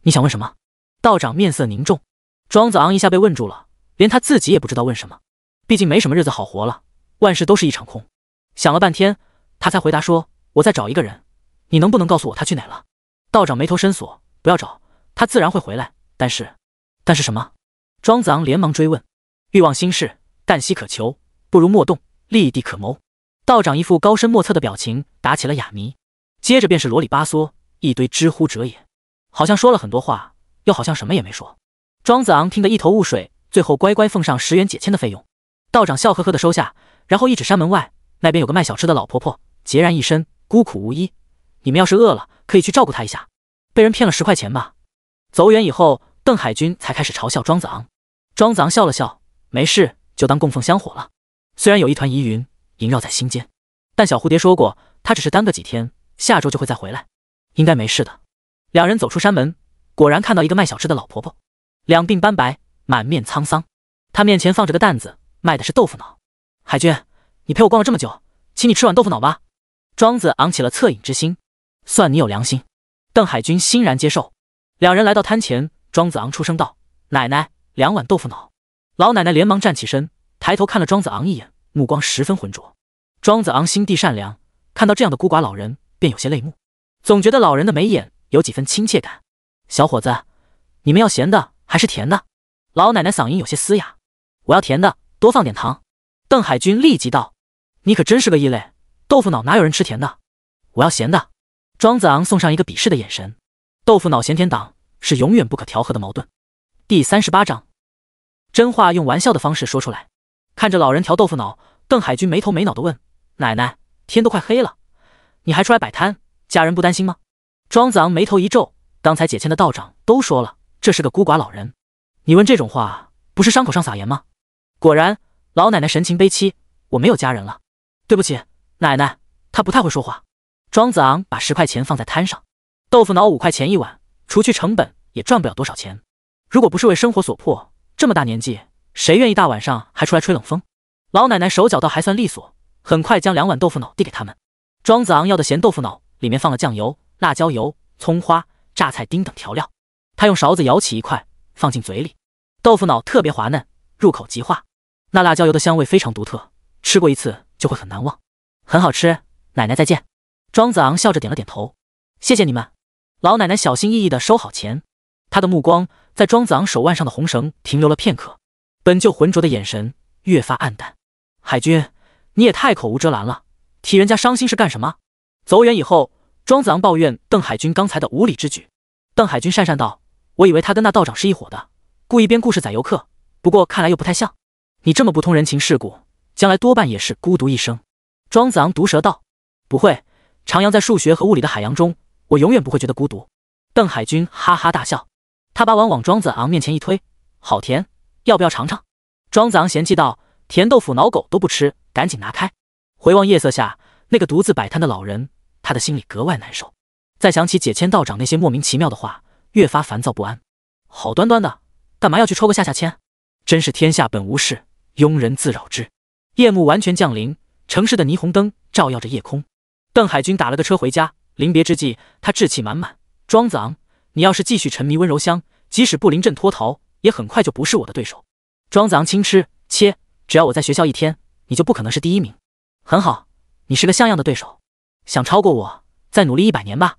你想问什么？道长面色凝重。庄子昂一下被问住了，连他自己也不知道问什么。毕竟没什么日子好活了，万事都是一场空。想了半天，他才回答说：我在找一个人，你能不能告诉我他去哪了？道长眉头深锁，不要找，他自然会回来。但是什么？庄子昂连忙追问。欲望心事，旦夕可求，不如莫动，立地可谋。道长一副高深莫测的表情，打起了哑谜，接着便是啰里吧嗦一堆知乎者也，好像说了很多话，又好像什么也没说。庄子昂听得一头雾水，最后乖乖奉上10元解签的费用。道长笑呵呵地收下，然后一指山门外，那边有个卖小吃的老婆婆，孑然一身，孤苦无依，你们要是饿了，可以去照顾她一下。被人骗了10块钱吧。走远以后，邓海军才开始嘲笑庄子昂。庄子昂笑了笑，没事，就当供奉香火了。虽然有一团疑云萦绕在心间，但小蝴蝶说过，他只是耽搁几天，下周就会再回来，应该没事的。两人走出山门，果然看到一个卖小吃的老婆婆，两鬓斑白，满面沧桑。她面前放着个担子，卖的是豆腐脑。海军，你陪我逛了这么久，请你吃碗豆腐脑吧。庄子昂起了恻隐之心，算你有良心。邓海军欣然接受。两人来到摊前，庄子昂出声道：奶奶，2碗豆腐脑。老奶奶连忙站起身，抬头看了庄子昂一眼，目光十分浑浊。庄子昂心地善良，看到这样的孤寡老人便有些泪目，总觉得老人的眉眼有几分亲切感。小伙子，你们要咸的还是甜的？老奶奶嗓音有些嘶哑。我要甜的，多放点糖。邓海军立即道：你可真是个异类，豆腐脑哪有人吃甜的？我要咸的。庄子昂送上一个鄙视的眼神。豆腐脑咸甜党是永远不可调和的矛盾。第38章，真话用玩笑的方式说出来。看着老人调豆腐脑，邓海军没头没脑地问：奶奶，天都快黑了，你还出来摆摊，家人不担心吗？庄子昂眉头一皱，刚才解签的道长都说了，这是个孤寡老人，你问这种话，不是伤口上撒盐吗？果然，老奶奶神情悲戚，我没有家人了。对不起，奶奶，她不太会说话。庄子昂把10块钱放在摊上，豆腐脑5块钱一碗，除去成本也赚不了多少钱。如果不是为生活所迫，这么大年纪，谁愿意大晚上还出来吹冷风？老奶奶手脚倒还算利索，很快将2碗豆腐脑递给他们。庄子昂要的咸豆腐脑里面放了酱油、辣椒油、葱花、榨菜丁等调料，他用勺子舀起一块放进嘴里，豆腐脑特别滑嫩，入口即化，那辣椒油的香味非常独特，吃过一次就会很难忘，很好吃，奶奶再见。庄子昂笑着点了点头，谢谢你们。老奶奶小心翼翼地收好钱，她的目光在庄子昂手腕上的红绳停留了片刻，本就浑浊的眼神越发暗淡。海军，你也太口无遮拦了，替人家伤心是干什么？走远以后，庄子昂抱怨邓海军刚才的无礼之举。邓海军讪讪道，我以为他跟那道长是一伙的，故意编故事载游客，不过看来又不太像。你这么不通人情世故，将来多半也是孤独一生。庄子昂毒舌道，不会，徜徉在数学和物理的海洋中，我永远不会觉得孤独。邓海军哈哈大笑，他把碗往庄子昂面前一推，好甜，要不要尝尝？庄子昂嫌弃道，甜豆腐脑狗都不吃，赶紧拿开。回望夜色下那个独自摆摊的老人，他的心里格外难受。再想起解签道长那些莫名其妙的话，越发烦躁不安。好端端的，干嘛要去抽个下签？真是天下本无事，庸人自扰之。夜幕完全降临，城市的霓虹灯照耀着夜空。邓海军打了个车回家，临别之际，他志气满满。庄子昂，你要是继续沉迷温柔乡，即使不临阵脱逃，也很快就不是我的对手。庄子昂轻吃切，只要我在学校一天，你就不可能是第一名。很好，你是个像样的对手，想超过我，再努力100年吧。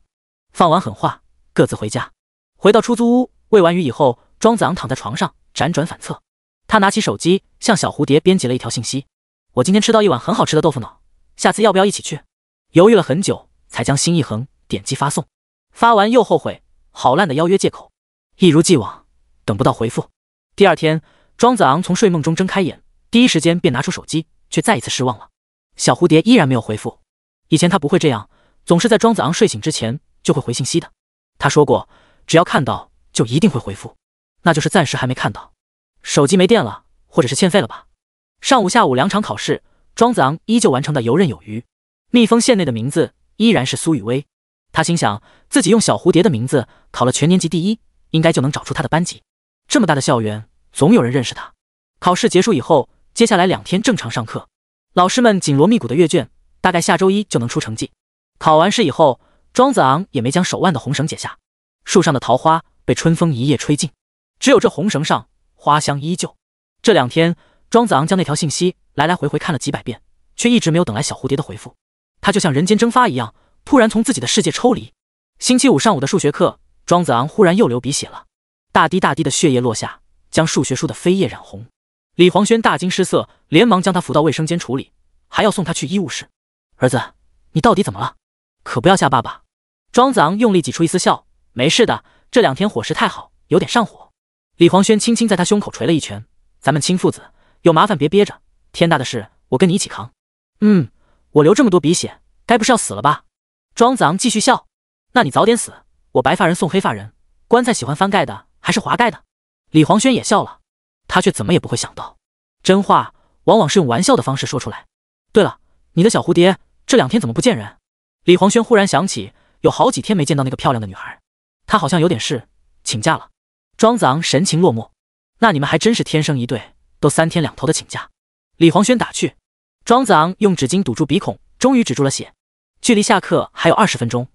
放完狠话，各自回家。回到出租屋，喂完鱼以后，庄子昂躺在床上辗转反侧。他拿起手机，向小蝴蝶编辑了一条信息：我今天吃到一碗很好吃的豆腐脑，下次要不要一起去？犹豫了很久，才将心一横，点击发送。发完又后悔，好烂的邀约借口。一如既往，等不到回复。第二天，庄子昂从睡梦中睁开眼，第一时间便拿出手机，却再一次失望了。小蝴蝶依然没有回复。以前他不会这样，总是在庄子昂睡醒之前就会回信息的。他说过，只要看到就一定会回复，那就是暂时还没看到。手机没电了，或者是欠费了吧？上午下午2场考试，庄子昂依旧完成的游刃有余。蜜蜂县内的名字依然是苏雨薇。他心想，自己用小蝴蝶的名字考了全年级第1，应该就能找出他的班级。这么大的校园，总有人认识他。考试结束以后，接下来2天正常上课，老师们紧锣密鼓的阅卷，大概下周1就能出成绩。考完试以后，庄子昂也没将手腕的红绳解下，树上的桃花被春风一夜吹尽，只有这红绳上花香依旧。这2天，庄子昂将那条信息来来回回看了几百遍，却一直没有等来小蝴蝶的回复。他就像人间蒸发一样，突然从自己的世界抽离。星期5上午的数学课，庄子昂忽然又流鼻血了，大滴大滴的血液落下，将数学书的扉页染红。李黄轩大惊失色，连忙将他扶到卫生间处理，还要送他去医务室。儿子，你到底怎么了？可不要吓爸爸。庄子昂用力挤出一丝笑，没事的，这2天伙食太好，有点上火。李黄轩轻轻在他胸口捶了一拳，咱们亲父子，有麻烦别憋着，天大的事我跟你一起扛。我流这么多鼻血，该不是要死了吧？庄子昂继续笑，那你早点死，我白发人送黑发人，棺材喜欢翻盖的还是滑盖的？李黄轩也笑了，他却怎么也不会想到，真话往往是用玩笑的方式说出来。对了，你的小蝴蝶这2天怎么不见人？李黄轩忽然想起，有好几天没见到那个漂亮的女孩，她好像有点事，请假了。庄子昂神情落寞，那你们还真是天生一对，都3天2头的请假。李黄轩打趣。庄子昂用纸巾堵住鼻孔，终于止住了血。距离下课还有20分钟，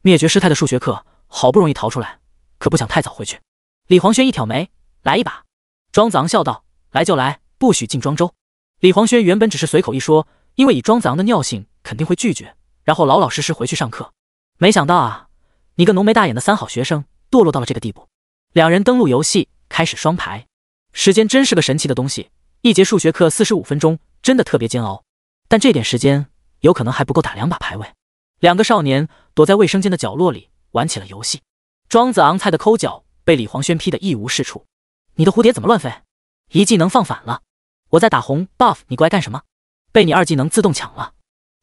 灭绝师太的数学课好不容易逃出来，可不想太早回去。李黄轩一挑眉，来一把。庄子昂笑道，来就来，不许进庄周。李黄轩原本只是随口一说，因为以庄子昂的尿性肯定会拒绝，然后老老实实回去上课。没想到啊，你个浓眉大眼的3好学生堕落到了这个地步。2人登录游戏，开始双排。时间真是个神奇的东西，一节数学课45分钟，真的特别煎熬。但这点时间有可能还不够打2把排位。2个少年躲在卫生间的角落里玩起了游戏。庄子昂菜的抠脚被李黄轩批得一无是处。你的蝴蝶怎么乱飞？1技能放反了。我在打红 buff， 你过来干什么？被你2技能自动抢了。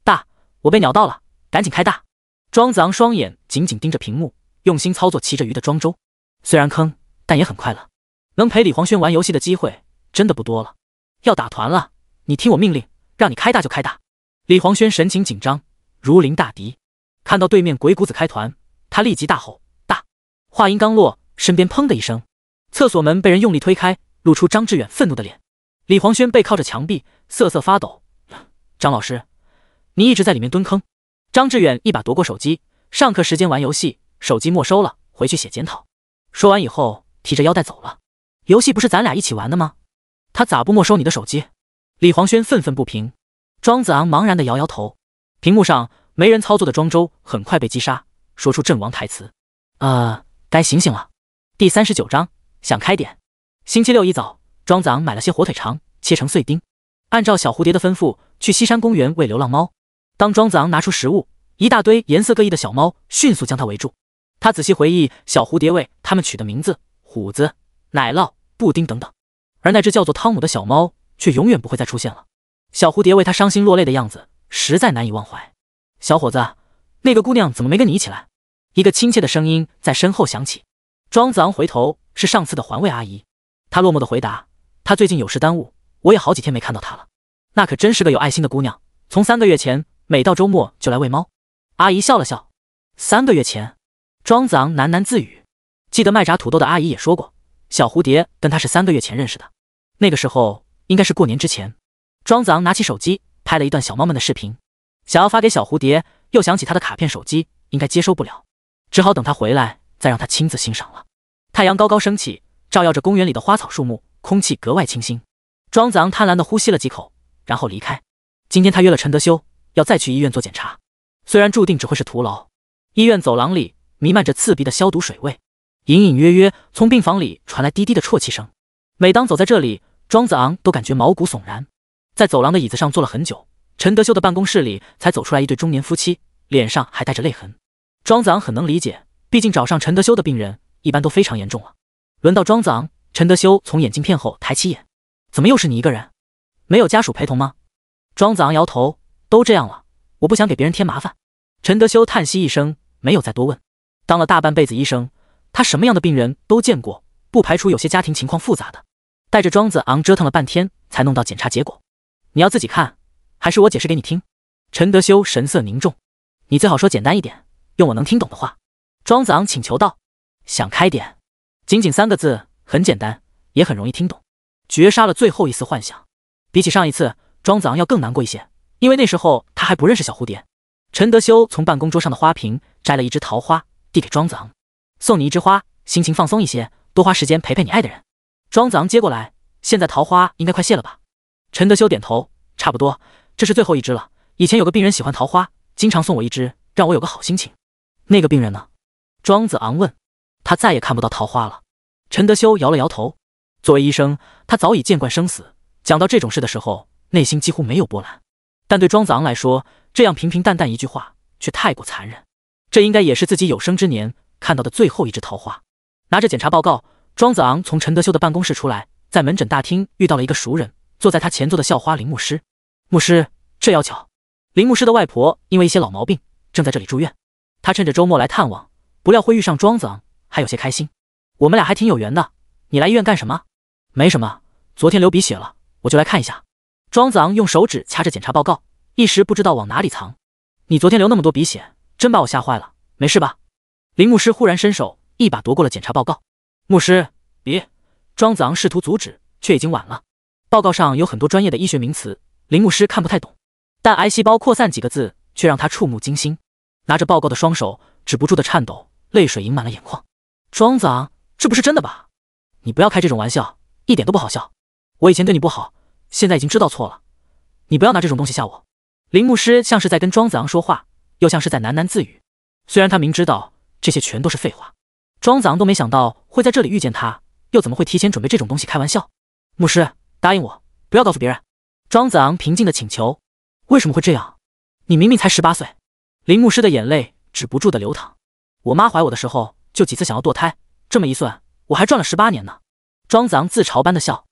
大，我被鸟到了，赶紧开大。庄子昂双眼紧紧盯着屏幕，用心操作骑着鱼的庄周。虽然坑，但也很快乐。能陪李黄轩玩游戏的机会真的不多了。要打团了，你听我命令，让你开大就开大。李黄轩神情紧张，如临大敌。看到对面鬼谷子开团，他立即大吼大。话音刚落，身边砰的一声，厕所门被人用力推开，露出张志远愤怒的脸。李黄轩背靠着墙壁，瑟瑟发抖。张老师，你一直在里面蹲坑。张志远一把夺过手机，上课时间玩游戏，手机没收了，回去写检讨。说完以后，提着腰带走了。游戏不是咱俩一起玩的吗？他咋不没收你的手机？李黄轩愤愤不平。庄子昂茫然地摇摇头。屏幕上没人操作的庄周很快被击杀，说出阵亡台词。该醒醒了。第39章，想开点。星期六一早，庄子昂买了些火腿肠，切成碎丁，按照小蝴蝶的吩咐去西山公园喂流浪猫。当庄子昂拿出食物，一大堆颜色各异的小猫迅速将他围住。他仔细回忆小蝴蝶为他们取的名字：虎子、奶酪、布丁等等，而那只叫做汤姆的小猫却永远不会再出现了。小蝴蝶为他伤心落泪的样子实在难以忘怀。小伙子，那个姑娘怎么没跟你一起来？一个亲切的声音在身后响起。庄子昂回头，是上次的环卫阿姨。他落寞地回答：她最近有事耽误，我也好几天没看到她了。那可真是个有爱心的姑娘，从3个月前每到周末就来喂猫。阿姨笑了笑。3个月前？庄子昂喃喃自语。记得卖炸土豆的阿姨也说过，小蝴蝶跟她是3个月前认识的，那个时候应该是过年之前。庄子昂拿起手机拍了一段小猫们的视频，想要发给小蝴蝶，又想起他的卡片手机应该接收不了，只好等他回来再让他亲自欣赏了。太阳高高升起，照耀着公园里的花草树木，空气格外清新。庄子昂贪婪地呼吸了几口，然后离开。今天他约了陈德修，要再去医院做检查，虽然注定只会是徒劳。医院走廊里弥漫着刺鼻的消毒水味，隐隐约约从病房里传来低低的啜泣声。每当走在这里，庄子昂都感觉毛骨悚然。在走廊的椅子上坐了很久，陈德修的办公室里才走出来一对中年夫妻，脸上还带着泪痕。庄子昂很能理解，毕竟找上陈德修的病人一般都非常严重了。轮到庄子昂，陈德修从眼镜片后抬起眼：怎么又是你一个人？没有家属陪同吗？庄子昂摇头：都这样了，我不想给别人添麻烦。陈德修叹息一声，没有再多问。当了大半辈子医生，他什么样的病人都见过，不排除有些家庭情况复杂的。带着庄子昂折腾了半天才弄到检查结果。你要自己看，还是我解释给你听？陈德修神色凝重。你最好说简单一点，用我能听懂的话。庄子昂请求道。想开点。仅仅3个字，很简单，也很容易听懂。绝杀了最后一丝幻想。比起上一次，庄子昂要更难过一些，因为那时候他还不认识小蝴蝶。陈德修从办公桌上的花瓶摘了一枝桃花，递给庄子昂：送你一枝花，心情放松一些，多花时间陪陪你爱的人。庄子昂接过来：现在桃花应该快谢了吧？陈德修点头：差不多，这是最后一支了。以前有个病人喜欢桃花，经常送我一支，让我有个好心情。那个病人呢？庄子昂问。他再也看不到桃花了。陈德修摇了摇头。作为医生，他早已见惯生死，讲到这种事的时候，内心几乎没有波澜。但对庄子昂来说，这样平平淡淡一句话却太过残忍。这应该也是自己有生之年看到的最后一枝桃花。拿着检查报告，庄子昂从陈德修的办公室出来，在门诊大厅遇到了一个熟人，坐在他前座的校花林牧师。牧师，这要巧，林牧师的外婆因为一些老毛病正在这里住院，他趁着周末来探望，不料会遇上庄子昂，还有些开心。我们俩还挺有缘的。你来医院干什么？没什么，昨天流鼻血了，我就来看一下。庄子昂用手指掐着检查报告，一时不知道往哪里藏。你昨天流那么多鼻血，真把我吓坏了，没事吧？林牧师忽然伸手一把夺过了检查报告。牧师，别！庄子昂试图阻止，却已经晚了。报告上有很多专业的医学名词，林牧师看不太懂，但癌细胞扩散几个字却让他触目惊心。拿着报告的双手止不住的颤抖，泪水盈满了眼眶。庄子昂，这不是真的吧？你不要开这种玩笑，一点都不好笑。我以前对你不好，现在已经知道错了，你不要拿这种东西吓我。林牧师像是在跟庄子昂说话，又像是在喃喃自语。虽然他明知道这些全都是废话，庄子昂都没想到会在这里遇见他，又怎么会提前准备这种东西开玩笑？牧师，答应我，不要告诉别人。庄子昂平静的请求。为什么会这样？你明明才18岁。林牧师的眼泪止不住的流淌。我妈怀我的时候就几次想要堕胎，这么一算，我还赚了18年呢。庄子昂自嘲般的笑。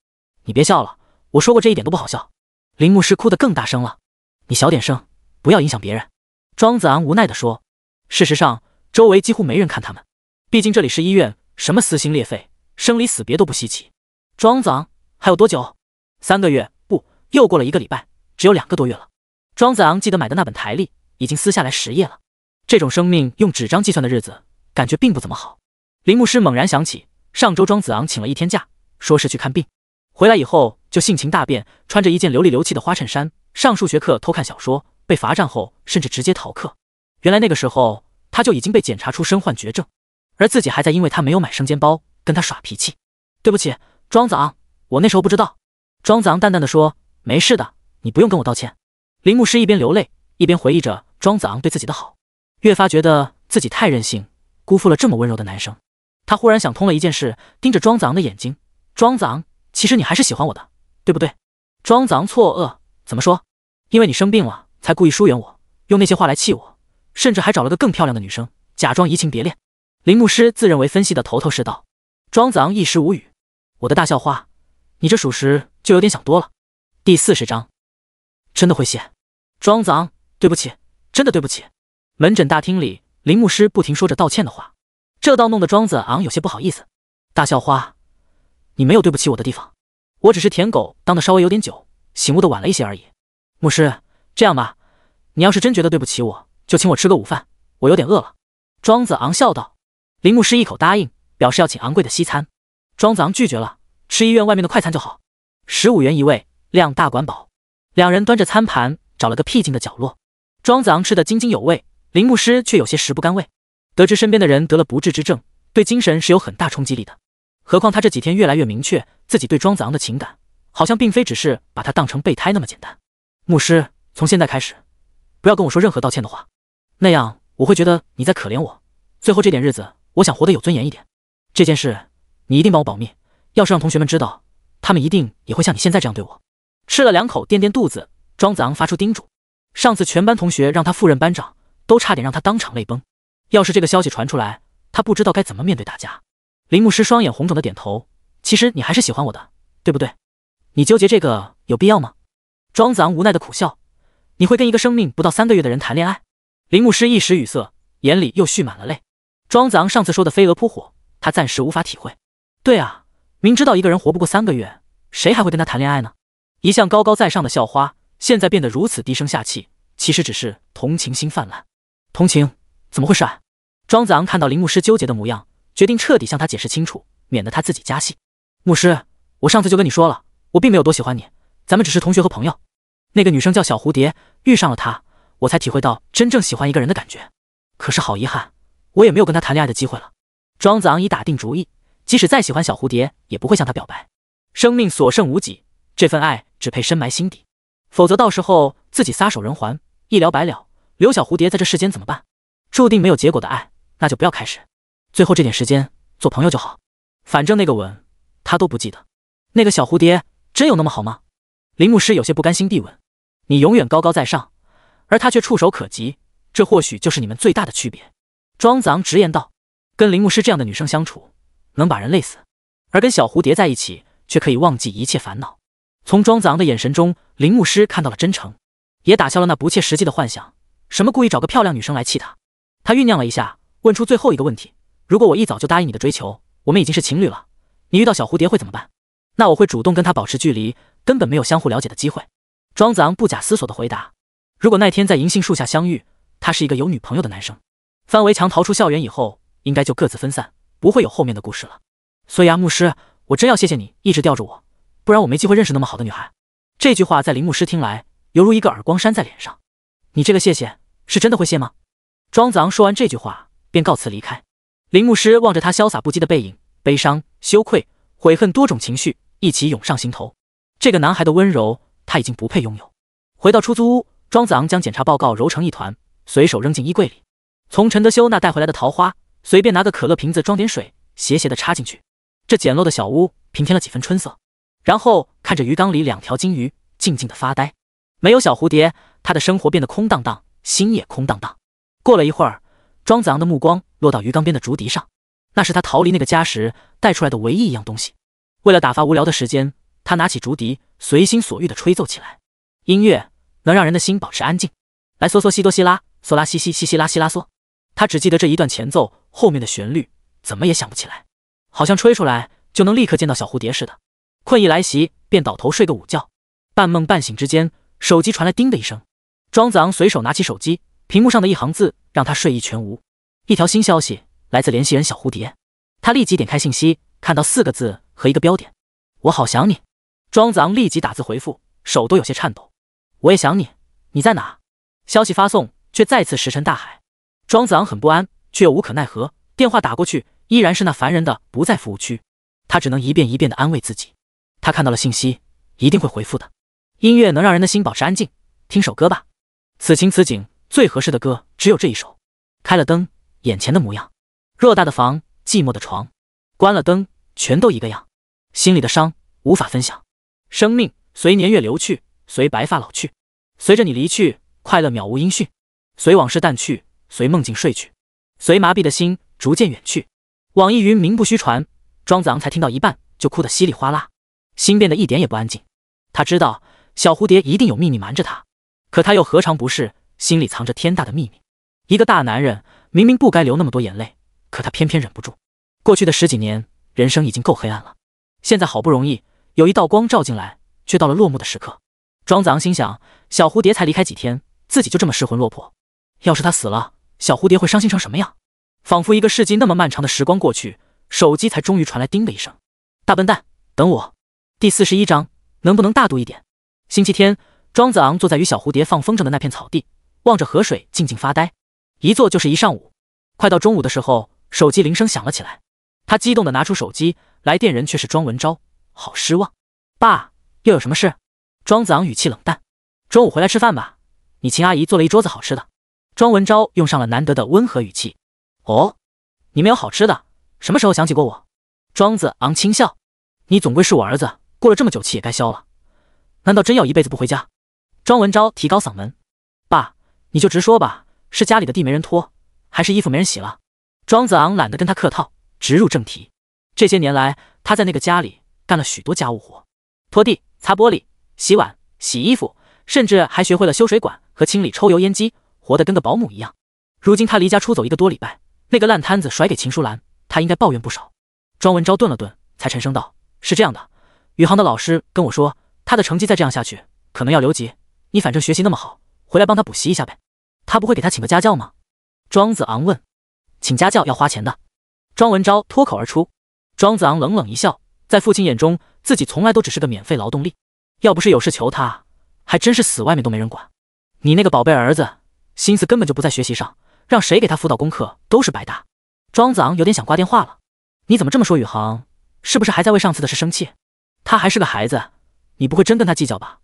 你别笑了，我说过这一点都不好笑。林牧师哭得更大声了。你小点声，不要影响别人。庄子昂无奈地说。事实上，周围几乎没人看他们，毕竟这里是医院，什么撕心裂肺、生离死别都不稀奇。庄子昂，还有多久？3个月，不，又过了1个礼拜，只有2个多月了。庄子昂记得买的那本台历已经撕下来10页了。这种生命用纸张计算的日子，感觉并不怎么好。林牧师猛然想起，上周庄子昂请了1天假，说是去看病，回来以后就性情大变，穿着一件流里流气的花衬衫，上数学课偷看小说，被罚站后甚至直接逃课。原来那个时候他就已经被检查出身患绝症，而自己还在因为他没有买生煎包跟他耍脾气。对不起，庄子昂，我那时候不知道。庄子昂淡淡的说，没事的，你不用跟我道歉。林牧师一边流泪一边回忆着庄子昂对自己的好，越发觉得自己太任性，辜负了这么温柔的男生。他忽然想通了一件事，盯着庄子昂的眼睛，庄子昂，其实你还是喜欢我的，对不对？庄子昂错愕，怎么说？因为你生病了才故意疏远我，用那些话来气我，甚至还找了个更漂亮的女生假装移情别恋。林牧师自认为分析的头头是道。庄子昂一时无语，我的大校花，你这属实就有点想多了。第40章，真的会谢。庄子昂，对不起，真的对不起。门诊大厅里，林牧师不停说着道歉的话，这倒弄得庄子昂有些不好意思。大校花，你没有对不起我的地方，我只是舔狗当的稍微有点久，醒悟的晚了一些而已。牧师，这样吧，你要是真觉得对不起我，就请我吃个午饭，我有点饿了。庄子昂笑道。林牧师一口答应，表示要请昂贵的西餐。庄子昂拒绝了，吃医院外面的快餐就好，15元一位，量大管饱。两人端着餐盘找了个僻静的角落。庄子昂吃得津津有味，林牧师却有些食不甘味。得知身边的人得了不治之症，对精神是有很大冲击力的。何况他这几天越来越明确自己对庄子昂的情感，好像并非只是把他当成备胎那么简单。牧师，从现在开始，不要跟我说任何道歉的话，那样我会觉得你在可怜我。最后这点日子，我想活得有尊严一点。这件事你一定帮我保密，要是让同学们知道，他们一定也会像你现在这样对我。吃了2口垫垫肚子，庄子昂发出叮嘱。上次全班同学让他赴任班长，都差点让他当场泪崩。要是这个消息传出来，他不知道该怎么面对大家。林牧师双眼红肿的点头，其实你还是喜欢我的，对不对？你纠结这个有必要吗？庄子昂无奈的苦笑，你会跟一个生命不到3个月的人谈恋爱？林牧师一时语塞，眼里又蓄满了泪。庄子昂上次说的飞蛾扑火，他暂时无法体会。对啊，明知道一个人活不过3个月，谁还会跟他谈恋爱呢？一向高高在上的校花，现在变得如此低声下气，其实只是同情心泛滥。同情？怎么会是爱？庄子昂看到林牧师纠结的模样，决定彻底向他解释清楚，免得他自己加戏。牧师，我上次就跟你说了，我并没有多喜欢你，咱们只是同学和朋友。那个女生叫小蝴蝶，遇上了她，我才体会到真正喜欢一个人的感觉。可是好遗憾，我也没有跟她谈恋爱的机会了。庄子昂已打定主意，即使再喜欢小蝴蝶，也不会向她表白。生命所剩无几，这份爱只配深埋心底，否则到时候自己撒手人寰，一了百了，留小蝴蝶在这世间怎么办？注定没有结果的爱，那就不要开始。最后这点时间做朋友就好，反正那个吻他都不记得。那个小蝴蝶真有那么好吗？林牧师有些不甘心地问。你永远高高在上，而他却触手可及，这或许就是你们最大的区别。庄子昂直言道。跟林牧师这样的女生相处，能把人累死，而跟小蝴蝶在一起，却可以忘记一切烦恼。从庄子昂的眼神中，林牧师看到了真诚，也打消了那不切实际的幻想，什么故意找个漂亮女生来气他。他酝酿了一下，问出最后一个问题：如果我一早就答应你的追求，我们已经是情侣了，你遇到小蝴蝶会怎么办？那我会主动跟她保持距离，根本没有相互了解的机会。庄子昂不假思索地回答。如果那天在银杏树下相遇，他是一个有女朋友的男生，翻围墙逃出校园以后，应该就各自分散，不会有后面的故事了。所以啊，牧师，我真要谢谢你一直吊着我，不然我没机会认识那么好的女孩。这句话在林牧师听来，犹如一个耳光扇在脸上。你这个谢谢是真的会谢吗？庄子昂说完这句话，便告辞离开。林牧师望着他潇洒不羁的背影，悲伤、羞愧、悔恨多种情绪一起涌上心头。这个男孩的温柔，他已经不配拥有。回到出租屋，庄子昂将检查报告揉成一团，随手扔进衣柜里。从陈德修那带回来的桃花，随便拿个可乐瓶子装点水，斜斜地插进去。这简陋的小屋平添了几分春色。然后看着鱼缸里2条金鱼，静静地发呆。没有小蝴蝶，他的生活变得空荡荡，心也空荡荡。过了一会儿，庄子昂的目光落到鱼缸边的竹笛上，那是他逃离那个家时带出来的唯一一样东西。为了打发无聊的时间，他拿起竹笛，随心所欲地吹奏起来。音乐能让人的心保持安静。来嗦嗦西哆西拉，嗦拉西西西西拉西拉嗦。他只记得这一段前奏，后面的旋律怎么也想不起来，好像吹出来就能立刻见到小蝴蝶似的。困意来袭，便倒头睡个午觉。半梦半醒之间，手机传来叮的一声。庄子昂随手拿起手机，屏幕上的一行字让他睡意全无。一条新消息来自联系人小蝴蝶。他立即点开信息，看到4个字和一个标点：我好想你。庄子昂立即打字回复，手都有些颤抖。我也想你，你在哪？消息发送却再次石沉大海。庄子昂很不安，却又无可奈何。电话打过去，依然是那烦人的不在服务区。他只能一遍一遍地安慰自己，他看到了信息，一定会回复的。音乐能让人的心保持安静，听首歌吧。此情此景，最合适的歌只有这一首。开了灯，眼前的模样，偌大的房，寂寞的床，关了灯，全都一个样。心里的伤无法分享，生命随年月流去，随白发老去，随着你离去，快乐渺无音讯，随往事淡去，随梦境睡去，随麻痹的心逐渐远去。网易云名不虚传，庄子昂才听到一半就哭得稀里哗啦，心变得一点也不安静。他知道小蝴蝶一定有秘密瞒着他，可他又何尝不是心里藏着天大的秘密？一个大男人明明不该流那么多眼泪，可他偏偏忍不住。过去的10几年，人生已经够黑暗了，现在好不容易有一道光照进来，却到了落幕的时刻。庄子昂心想，小蝴蝶才离开几天，自己就这么失魂落魄。要是他死了，小蝴蝶会伤心成什么样？仿佛一个世纪那么漫长的时光过去，手机才终于传来叮的一声。大笨蛋，等我。第41章，能不能大度一点？星期天，庄子昂坐在与小蝴蝶放风筝的那片草地，望着河水静静发呆，一坐就是一上午。快到中午的时候，手机铃声响了起来，他激动地拿出手机，来电人却是庄文昭。好失望。爸，又有什么事？庄子昂语气冷淡。中午回来吃饭吧，你秦阿姨做了一桌子好吃的。庄文昭用上了难得的温和语气。哦，你没有好吃的，什么时候想起过我？庄子昂轻笑。你总归是我儿子，过了这么久气也该消了，难道真要一辈子不回家？庄文昭提高嗓门。爸，你就直说吧，是家里的地没人拖，还是衣服没人洗了？庄子昂懒得跟他客套，直入正题。这些年来，他在那个家里干了许多家务活，拖地、擦玻璃、洗碗、洗衣服，甚至还学会了修水管和清理抽油烟机，活得跟个保姆一样。如今他离家出走1个多礼拜，那个烂摊子甩给秦淑兰，他应该抱怨不少。庄文昭顿了顿，才沉声道：是这样的，宇航的老师跟我说，他的成绩再这样下去，可能要留级。你反正学习那么好，回来帮他补习一下呗。他不会给他请个家教吗？庄子昂问。请家教要花钱的。庄文昭脱口而出。庄子昂冷冷一笑，在父亲眼中，自己从来都只是个免费劳动力。要不是有事求他，还真是死外面都没人管。你那个宝贝儿子，心思根本就不在学习上，让谁给他辅导功课都是白搭。庄子昂有点想挂电话了。你怎么这么说宇航？是不是还在为上次的事生气？他还是个孩子，你不会真跟他计较吧？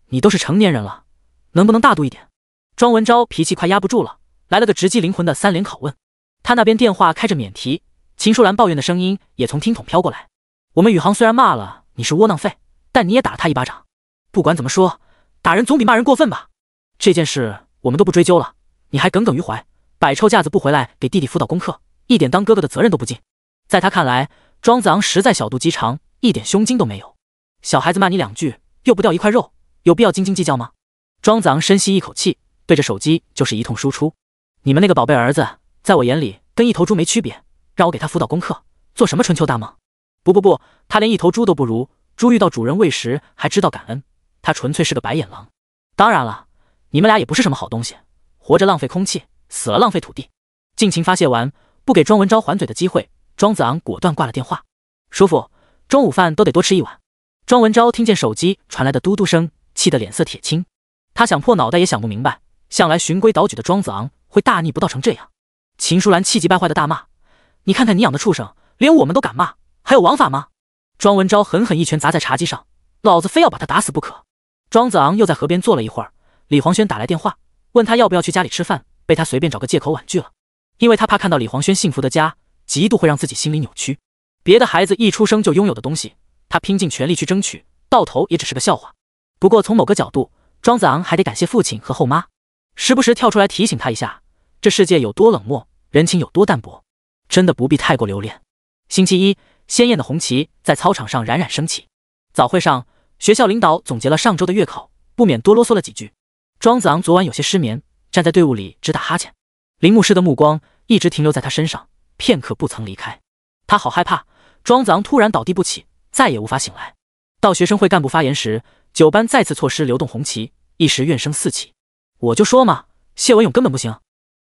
你都是成年人了，能不能大度一点？庄文昭脾气快压不住了，来了个直击灵魂的3连拷问。他那边电话开着免提，秦淑兰抱怨的声音也从听筒飘过来。我们宇航虽然骂了你是窝囊废，但你也打了他一巴掌。不管怎么说，打人总比骂人过分吧？这件事我们都不追究了，你还耿耿于怀，摆臭架子不回来给弟弟辅导功课，一点当哥哥的责任都不尽。在他看来，庄子昂实在小肚鸡肠，一点胸襟都没有。小孩子骂你2句，又不掉一块肉，有必要斤斤计较吗？庄子昂深吸一口气，对着手机就是一通输出。你们那个宝贝儿子，在我眼里跟一头猪没区别，让我给他辅导功课，做什么春秋大梦？不，他连一头猪都不如，猪遇到主人喂食还知道感恩，他纯粹是个白眼狼。当然了，你们俩也不是什么好东西，活着浪费空气，死了浪费土地。尽情发泄完，不给庄文昭还嘴的机会，庄子昂果断挂了电话。叔父，中午饭都得多吃一碗。庄文昭听见手机传来的嘟嘟声，气得脸色铁青。他想破脑袋也想不明白，向来循规蹈矩的庄子昂会大逆不道成这样。秦淑兰气急败坏的大骂：你看看你养的畜生，连我们都敢骂，还有王法吗？庄文昭狠狠一拳砸在茶几上，老子非要把他打死不可。庄子昂又在河边坐了一会儿，李黄轩打来电话，问他要不要去家里吃饭，被他随便找个借口婉拒了，因为他怕看到李黄轩幸福的家，极度会让自己心里扭曲。别的孩子一出生就拥有的东西，他拼尽全力去争取，到头也只是个笑话。不过从某个角度，庄子昂还得感谢父亲和后妈，时不时跳出来提醒他一下，这世界有多冷漠，人情有多淡薄，真的不必太过留恋。星期一，鲜艳的红旗在操场上冉冉升起。早会上，学校领导总结了上周的月考，不免多啰嗦了几句。庄子昂昨晚有些失眠，站在队伍里直打哈欠。林牧师的目光一直停留在他身上，片刻不曾离开。他好害怕庄子昂突然倒地不起，再也无法醒来。到学生会干部发言时，9班再次错失流动红旗，一时怨声四起。我就说嘛，谢文勇根本不行。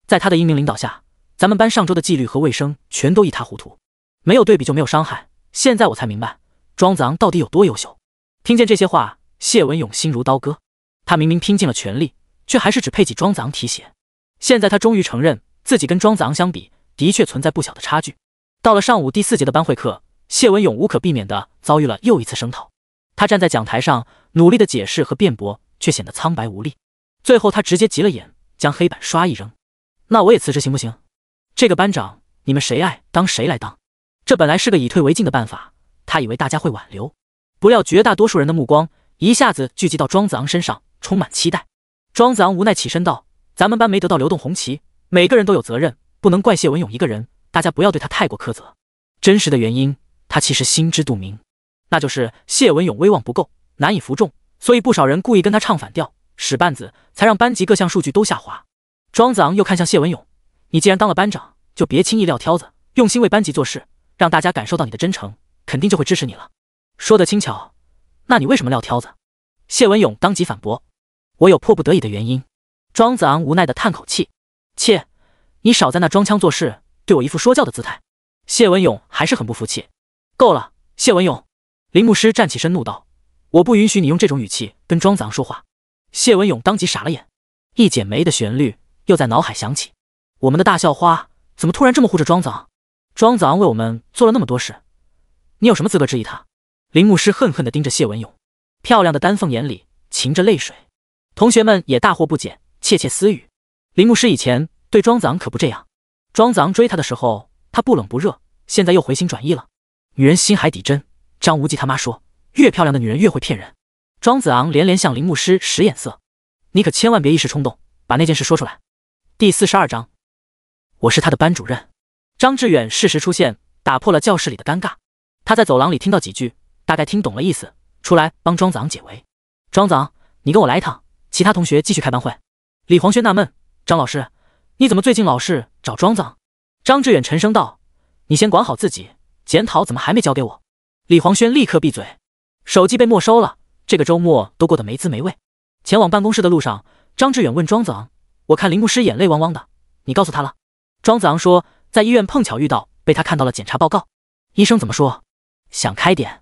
在他的英明领导下，咱们班上周的纪律和卫生全都一塌糊涂。没有对比就没有伤害，现在我才明白庄子昂到底有多优秀。听见这些话，谢文勇心如刀割。他明明拼尽了全力，却还是只配给庄子昂提鞋。现在他终于承认自己跟庄子昂相比，的确存在不小的差距。到了上午第4节的班会课，谢文勇无可避免地遭遇了又一次声讨。他站在讲台上，努力的解释和辩驳，却显得苍白无力。最后他直接急了眼，将黑板刷一扔：“那我也辞职行不行？这个班长，你们谁爱当谁来当。”这本来是个以退为进的办法，他以为大家会挽留，不料绝大多数人的目光一下子聚集到庄子昂身上，充满期待。庄子昂无奈起身道：“咱们班没得到流动红旗，每个人都有责任，不能怪谢文勇一个人，大家不要对他太过苛责。真实的原因，他其实心知肚明，那就是谢文勇威望不够，难以服众，所以不少人故意跟他唱反调，使绊子，才让班级各项数据都下滑。”庄子昂又看向谢文勇：“你既然当了班长，就别轻易撂挑子，用心为班级做事，让大家感受到你的真诚，肯定就会支持你了。”说得轻巧，那你为什么撂挑子？谢文勇当即反驳：“我有迫不得已的原因。”庄子昂无奈地叹口气：“切，你少在那装腔作势，对我一副说教的姿态。”谢文勇还是很不服气：“够了，谢文勇！”林牧师站起身怒道：“我不允许你用这种语气跟庄子昂说话。”谢文勇当即傻了眼，一剪梅的旋律又在脑海响起：“我们的大校花怎么突然这么护着庄子昂？庄子昂为我们做了那么多事，你有什么资格质疑他？”林牧师恨恨地盯着谢文勇，漂亮的丹凤眼里噙着泪水。同学们也大惑不解，窃窃私语。林牧师以前对庄子昂可不这样，庄子昂追他的时候，他不冷不热，现在又回心转意了。女人心海底针，张无忌他妈说，越漂亮的女人越会骗人。庄子昂连连向林牧师使眼色：“你可千万别一时冲动，把那件事说出来。”第42章，我是他的班主任。张志远适时出现，打破了教室里的尴尬。他在走廊里听到几句，大概听懂了意思，出来帮庄子昂解围。庄子昂，你跟我来一趟，其他同学继续开班会。李黄轩纳闷：张老师，你怎么最近老是找庄子昂？张志远沉声道：你先管好自己，检讨怎么还没交给我？李黄轩立刻闭嘴，手机被没收了，这个周末都过得没滋没味。前往办公室的路上，张志远问庄子昂：我看林牧师眼泪汪汪的，你告诉他了？庄子昂说，在医院碰巧遇到，被他看到了检查报告。医生怎么说？想开点。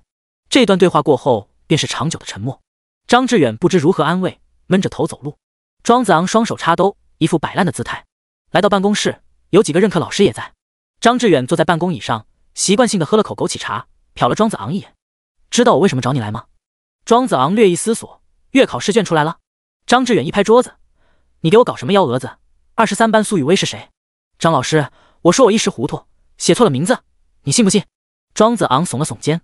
这段对话过后，便是长久的沉默。张志远不知如何安慰，闷着头走路。庄子昂双手插兜，一副摆烂的姿态。来到办公室，有几个任课老师也在。张志远坐在办公椅上，习惯性的喝了口枸杞茶，瞟了庄子昂一眼。知道我为什么找你来吗？庄子昂略一思索，月考试卷出来了。张志远一拍桌子：你给我搞什么幺蛾子？23班苏雨薇是谁？张老师，我说我一时糊涂，写错了名字，你信不信？庄子昂耸了耸肩。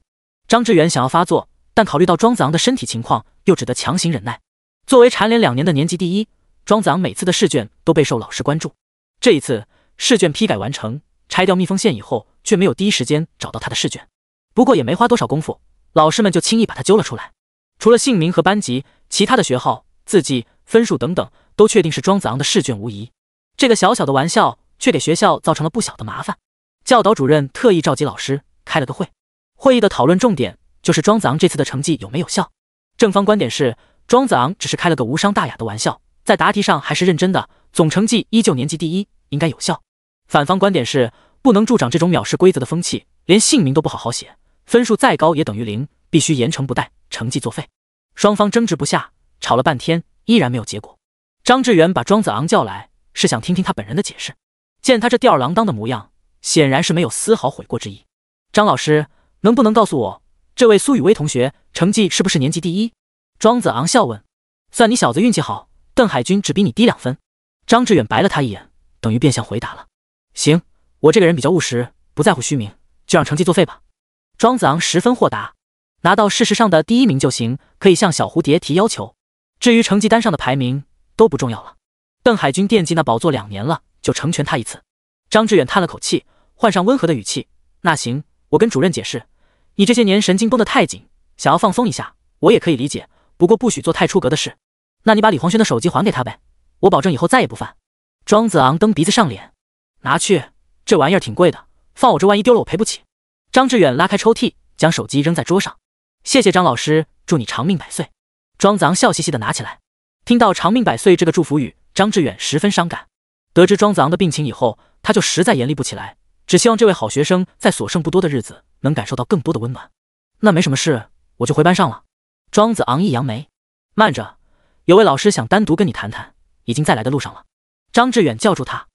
张志远想要发作，但考虑到庄子昂的身体情况，又只得强行忍耐。作为蝉联2年的年级第一，庄子昂每次的试卷都备受老师关注。这一次试卷批改完成，拆掉密封线以后，却没有第一时间找到他的试卷。不过也没花多少功夫，老师们就轻易把他揪了出来。除了姓名和班级，其他的学号、字迹、分数等等，都确定是庄子昂的试卷无疑。这个小小的玩笑，却给学校造成了不小的麻烦。教导主任特意召集老师开了个会，会议的讨论重点就是庄子昂这次的成绩有没有效。正方观点是，庄子昂只是开了个无伤大雅的玩笑，在答题上还是认真的，总成绩依旧年级第一，应该有效。反方观点是，不能助长这种藐视规则的风气，连姓名都不好好写，分数再高也等于0，必须严惩不贷，成绩作废。双方争执不下，吵了半天，依然没有结果。张志远把庄子昂叫来，是想听听他本人的解释。见他这吊儿郎当的模样，显然是没有丝毫悔过之意。张老师，能不能告诉我，这位苏雨薇同学成绩是不是年级第一？庄子昂笑问。算你小子运气好，邓海军只比你低2分。张志远白了他一眼，等于变相回答了。行，我这个人比较务实，不在乎虚名，就让成绩作废吧。庄子昂十分豁达，拿到事实上的第1名就行，可以向小蝴蝶提要求。至于成绩单上的排名都不重要了。邓海军惦记那宝座2年了，就成全他一次。张志远叹了口气，换上温和的语气：那行，我跟主任解释，你这些年神经绷得太紧，想要放松一下，我也可以理解，不过不许做太出格的事。那你把李黄轩的手机还给他呗，我保证以后再也不犯。庄子昂蹬鼻子上脸：拿去，这玩意儿挺贵的，放我这万一丢了我赔不起。张志远拉开抽屉，将手机扔在桌上。谢谢张老师，祝你长命百岁。庄子昂笑嘻嘻地拿起来。听到长命百岁这个祝福语，张志远十分伤感。得知庄子昂的病情以后，他就实在严厉不起来，只希望这位好学生在所剩不多的日子能感受到更多的温暖。那没什么事，我就回班上了。庄子昂一扬眉：慢着，有位老师想单独跟你谈谈，已经在来的路上了。张志远叫住他：“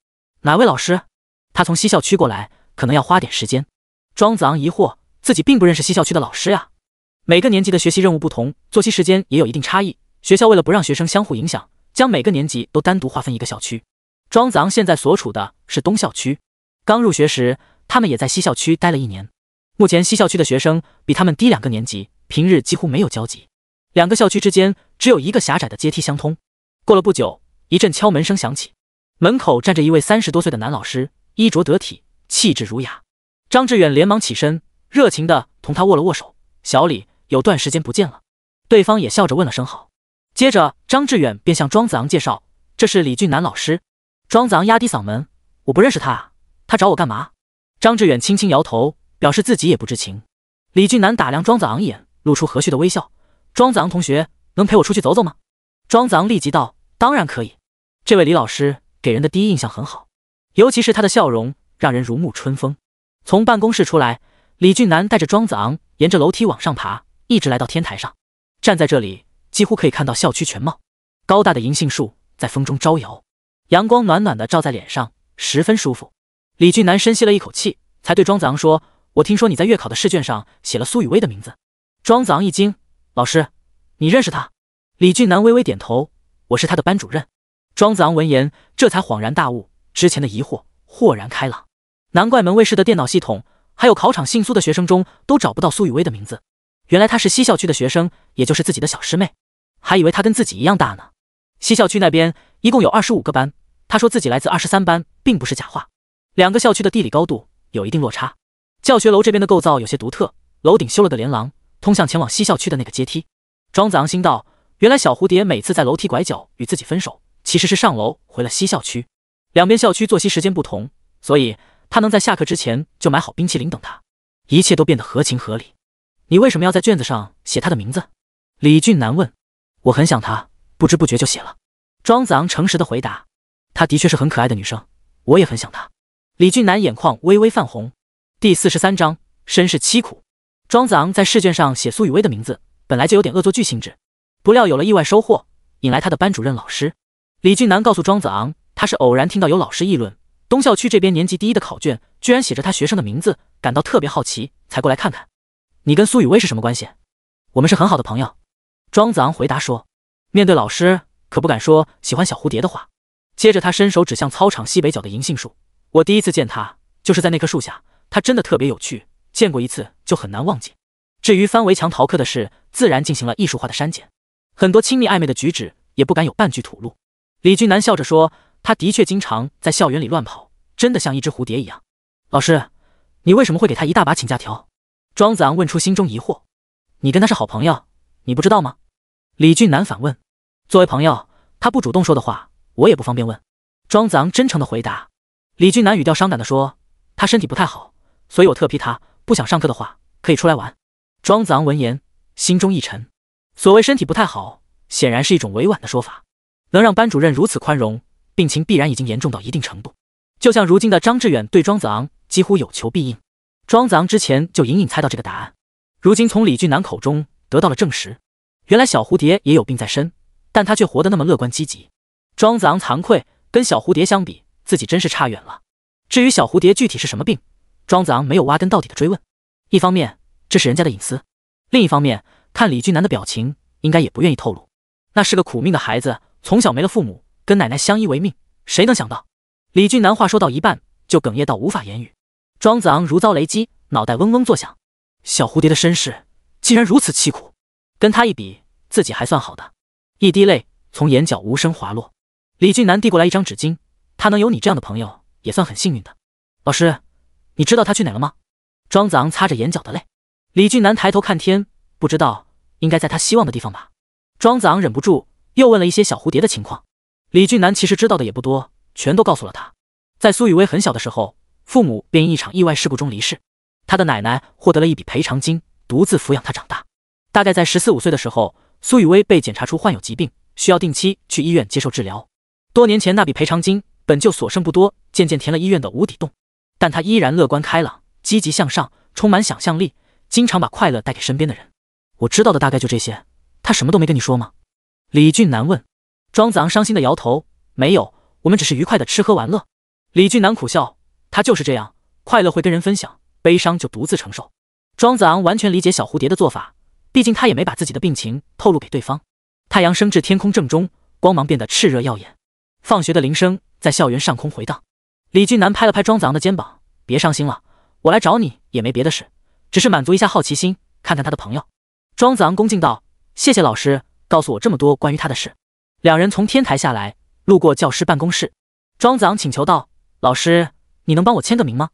哪位老师？”他从西校区过来，可能要花点时间。庄子昂疑惑，自己并不认识西校区的老师呀。每个年级的学习任务不同，作息时间也有一定差异。学校为了不让学生相互影响，将每个年级都单独划分一个校区。庄子昂现在所处的是东校区，刚入学时他们也在西校区待了1年。目前西校区的学生比他们低2个年级，平日几乎没有交集。2个校区之间只有一个狭窄的阶梯相通。过了不久，一阵敲门声响起，门口站着一位30多岁的男老师，衣着得体，气质儒雅。张志远连忙起身，热情地同他握了握手：“小李，有段时间不见了。”对方也笑着问了声好。接着张志远便向庄子昂介绍：“这是李俊南老师。”庄子昂压低嗓门：“我不认识他啊，他找我干嘛？”张志远轻轻摇头，表示自己也不知情。李俊南打量庄子昂一眼，露出和煦的微笑：“庄子昂同学，能陪我出去走走吗？”庄子昂立即道：“当然可以。”这位李老师给人的第一印象很好，尤其是他的笑容让人如沐春风。从办公室出来，李俊南带着庄子昂沿着楼梯往上爬，一直来到天台上。站在这里，几乎可以看到校区全貌。高大的银杏树在风中招摇，阳光暖暖的照在脸上，十分舒服。李俊南深吸了一口气，才对庄子昂说：“我听说你在月考的试卷上写了苏雨薇的名字。”庄子昂一惊：“老师，你认识他？”李俊南微微点头：“我是他的班主任。”庄子昂闻言，这才恍然大悟，之前的疑惑豁然开朗。难怪门卫室的电脑系统还有考场姓苏的学生中都找不到苏雨薇的名字，原来她是西校区的学生，也就是自己的小师妹，还以为她跟自己一样大呢。西校区那边一共有25个班，他说自己来自23班，并不是假话。2个校区的地理高度有一定落差，教学楼这边的构造有些独特，楼顶修了个连廊，通向前往西校区的那个阶梯。庄子昂心道，原来小蝴蝶每次在楼梯拐角与自己分手，其实是上楼回了西校区。两边校区作息时间不同，所以他能在下课之前就买好冰淇淋等他，一切都变得合情合理。你为什么要在卷子上写他的名字？李俊南问。我很想他，不知不觉就写了。庄子昂诚实的回答。她的确是很可爱的女生，我也很想她。李俊南眼眶微微泛红。第43章，身世凄苦。庄子昂在试卷上写苏雨薇的名字，本来就有点恶作剧性质，不料有了意外收获，引来他的班主任老师。李俊南告诉庄子昂，他是偶然听到有老师议论东校区这边年级第1的考卷居然写着他学生的名字，感到特别好奇，才过来看看。你跟苏雨薇是什么关系？我们是很好的朋友。庄子昂回答说。面对老师，可不敢说喜欢小蝴蝶的话。接着他伸手指向操场西北角的银杏树，我第一次见他就是在那棵树下，他真的特别有趣，见过一次就很难忘记。至于翻围墙逃课的事，自然进行了艺术化的删减，很多亲密暧昧的举止也不敢有半句吐露。李俊南笑着说，他的确经常在校园里乱跑，真的像一只蝴蝶一样。老师，你为什么会给他一大把请假条？庄子昂问出心中疑惑。你跟他是好朋友，你不知道吗？李俊南反问。作为朋友，他不主动说的话，我也不方便问。庄子昂真诚的回答。李俊南语调伤感的说，他身体不太好，所以我特批他，不想上课的话可以出来玩。庄子昂闻言心中一沉，所谓身体不太好，显然是一种委婉的说法，能让班主任如此宽容，病情必然已经严重到一定程度。就像如今的张志远对庄子昂几乎有求必应。庄子昂之前就隐隐猜到这个答案，如今从李俊南口中得到了证实。原来小蝴蝶也有病在身，但他却活得那么乐观积极。庄子昂惭愧，跟小蝴蝶相比，自己真是差远了。至于小蝴蝶具体是什么病，庄子昂没有挖根到底的追问。一方面这是人家的隐私，另一方面看李俊南的表情，应该也不愿意透露。那是个苦命的孩子，从小没了父母，跟奶奶相依为命，谁能想到？李俊南话说到一半就哽咽到无法言语。庄子昂如遭雷击，脑袋嗡嗡作响。小蝴蝶的身世竟然如此凄苦，跟他一比，自己还算好的。一滴泪从眼角无声滑落。李俊南递过来一张纸巾，他能有你这样的朋友也算很幸运的。老师，你知道他去哪了吗？庄子昂擦着眼角的泪。李俊南抬头看天，不知道，应该在他希望的地方吧。庄子昂忍不住又问了一些小蝴蝶的情况。李俊南其实知道的也不多，全都告诉了他。在苏雨薇很小的时候，父母便因一场意外事故中离世，他的奶奶获得了一笔赔偿金，独自抚养他长大。大概在14、15岁的时候，苏雨薇被检查出患有疾病，需要定期去医院接受治疗。多年前那笔赔偿金本就所剩不多，渐渐填了医院的无底洞，但他依然乐观开朗，积极向上，充满想象力，经常把快乐带给身边的人。我知道的大概就这些，他什么都没跟你说吗？李俊南问。庄子昂伤心的摇头，没有，我们只是愉快的吃喝玩乐。李俊南苦笑，他就是这样，快乐会跟人分享，悲伤就独自承受。庄子昂完全理解小蝴蝶的做法，毕竟他也没把自己的病情透露给对方。太阳升至天空正中，光芒变得炽热耀眼。放学的铃声在校园上空回荡。李俊南拍了拍庄子昂的肩膀，别伤心了，我来找你也没别的事，只是满足一下好奇心，看看他的朋友。庄子昂恭敬道，谢谢老师告诉我这么多关于他的事。两人从天台下来，路过教师办公室，庄子昂请求道，老师，你能帮我签个名吗？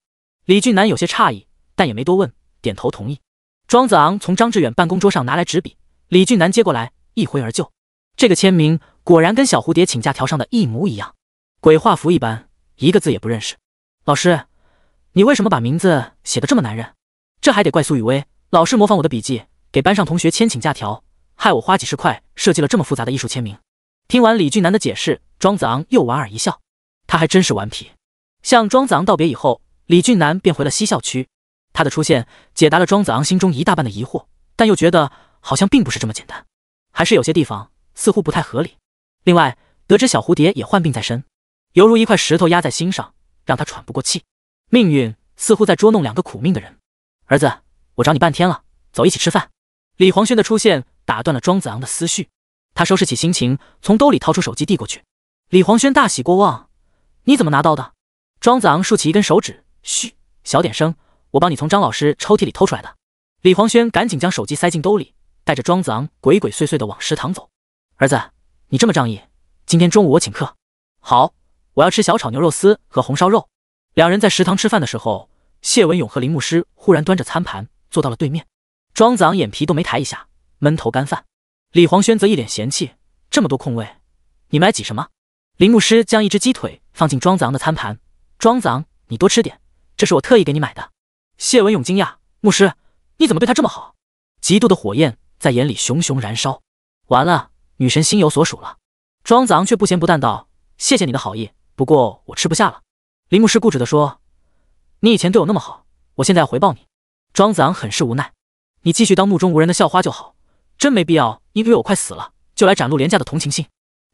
李俊南有些诧异，但也没多问，点头同意。庄子昂从张志远办公桌上拿来纸笔，李俊南接过来，一挥而就。这个签名果然跟小蝴蝶请假条上的一模一样，鬼画符一般，一个字也不认识。老师，你为什么把名字写得这么难认？这还得怪苏雨薇，老是模仿我的笔记，给班上同学签请假条，害我花几十块设计了这么复杂的艺术签名。听完李俊南的解释，庄子昂又莞尔一笑，他还真是顽皮。向庄子昂道别以后，李俊南便回了西校区。他的出现解答了庄子昂心中一大半的疑惑，但又觉得好像并不是这么简单，还是有些地方似乎不太合理。另外，得知小蝴蝶也患病在身，犹如一块石头压在心上，让他喘不过气。命运似乎在捉弄两个苦命的人。儿子，我找你半天了，走一起吃饭。李黄轩的出现打断了庄子昂的思绪，他收拾起心情，从兜里掏出手机递过去。李黄轩大喜过望，你怎么拿到的？庄子昂竖起一根手指，嘘，小点声，我帮你从张老师抽屉里偷出来的。李黄轩赶紧将手机塞进兜里，带着庄子昂鬼鬼祟祟地往食堂走。儿子，你这么仗义，今天中午我请客。好，我要吃小炒牛肉丝和红烧肉。两人在食堂吃饭的时候，谢文勇和林牧师忽然端着餐盘坐到了对面。庄子昂眼皮都没抬一下，闷头干饭。李黄轩则一脸嫌弃，这么多空位，你们来挤什么？林牧师将一只鸡腿放进庄子昂的餐盘，庄子昂，你多吃点，这是我特意给你买的。谢文勇惊讶，牧师，你怎么对他这么好？嫉妒的火焰在眼里熊熊燃烧。完了，女神心有所属了。庄子昂却不咸不淡道，谢谢你的好意，不过我吃不下了。林牧师固执地说，你以前对我那么好，我现在要回报你。庄子昂很是无奈，你继续当目中无人的校花就好，真没必要因为我快死了就来展露廉价的同情心。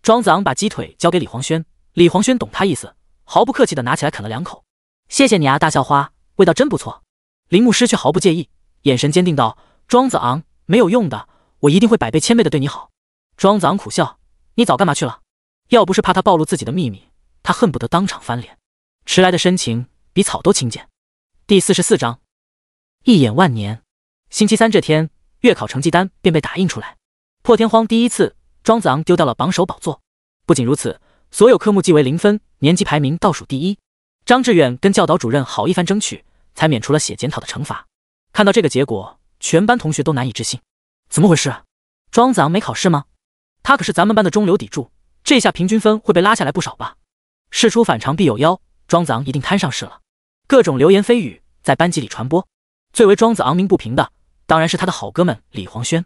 庄子昂把鸡腿交给李黄轩，李黄轩懂他意思，毫不客气地拿起来啃了2口。谢谢你啊，大校花，味道真不错。林牧师却毫不介意，眼神坚定道，庄子昂，没有用的，我一定会百倍千倍地对你好。庄子昂苦笑，你早干嘛去了？要不是怕他暴露自己的秘密，他恨不得当场翻脸。迟来的深情比草都轻贱。第44章，一眼万年。星期三这天，月考成绩单便被打印出来。破天荒第一次，庄子昂丢掉了榜首宝座。不仅如此，所有科目记为0分，年级排名倒数第一。张志远跟教导主任好一番争取，才免除了写检讨的惩罚。看到这个结果，全班同学都难以置信。怎么回事？庄子昂没考试吗？他可是咱们班的中流砥柱，这下平均分会被拉下来不少吧？事出反常必有妖，庄子昂一定摊上事了。各种流言蜚语在班级里传播，最为庄子昂鸣不平的当然是他的好哥们李黄轩。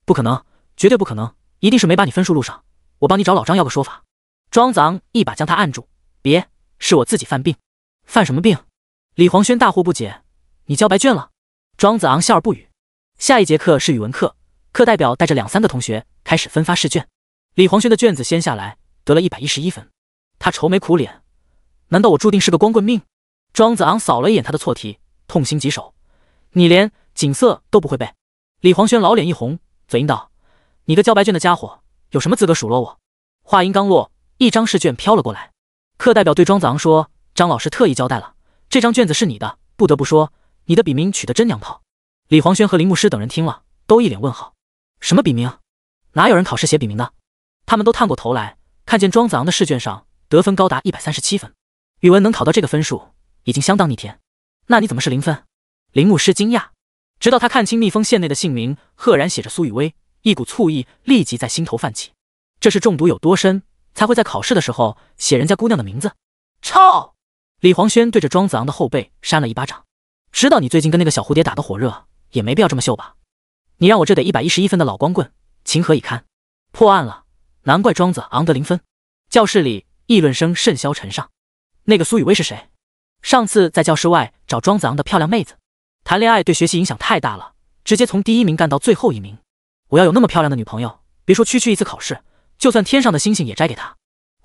不可能，绝对不可能，一定是没把你分数录上，我帮你找老张要个说法。庄子昂一把将他按住，别，是我自己犯病。犯什么病？李黄轩大惑不解，你交白卷了？庄子昂笑而不语。下一节课是语文课，课代表带着2、3个同学开始分发试卷。李黄轩的卷子先下来，得了111分。他愁眉苦脸，难道我注定是个光棍命？庄子昂扫了一眼他的错题，痛心疾首，你连景色都不会背。李黄轩老脸一红，嘴硬道，你个交白卷的家伙，有什么资格数落我？话音刚落，一张试卷飘了过来。课代表对庄子昂说，张老师特意交代了，这张卷子是你的，不得不说，你的笔名取得真娘炮。李黄轩和林牧师等人听了，都一脸问号。什么笔名？哪有人考试写笔名的？他们都探过头来，看见庄子昂的试卷上得分高达137分，语文能考到这个分数，已经相当逆天。那你怎么是0分？林牧师惊讶，直到他看清密封线内的姓名赫然写着苏雨薇，一股醋意立即在心头泛起。这是中毒有多深，才会在考试的时候写人家姑娘的名字？操！李黄轩对着庄子昂的后背扇了一巴掌，知道你最近跟那个小蝴蝶打得火热，也没必要这么秀吧？你让我这得111分的老光棍情何以堪？破案了，难怪庄子昂得0分。教室里议论声甚嚣尘上。那个苏雨薇是谁？上次在教室外找庄子昂的漂亮妹子，谈恋爱对学习影响太大了，直接从第1名干到最后1名。我要有那么漂亮的女朋友，别说区一次考试，就算天上的星星也摘给她。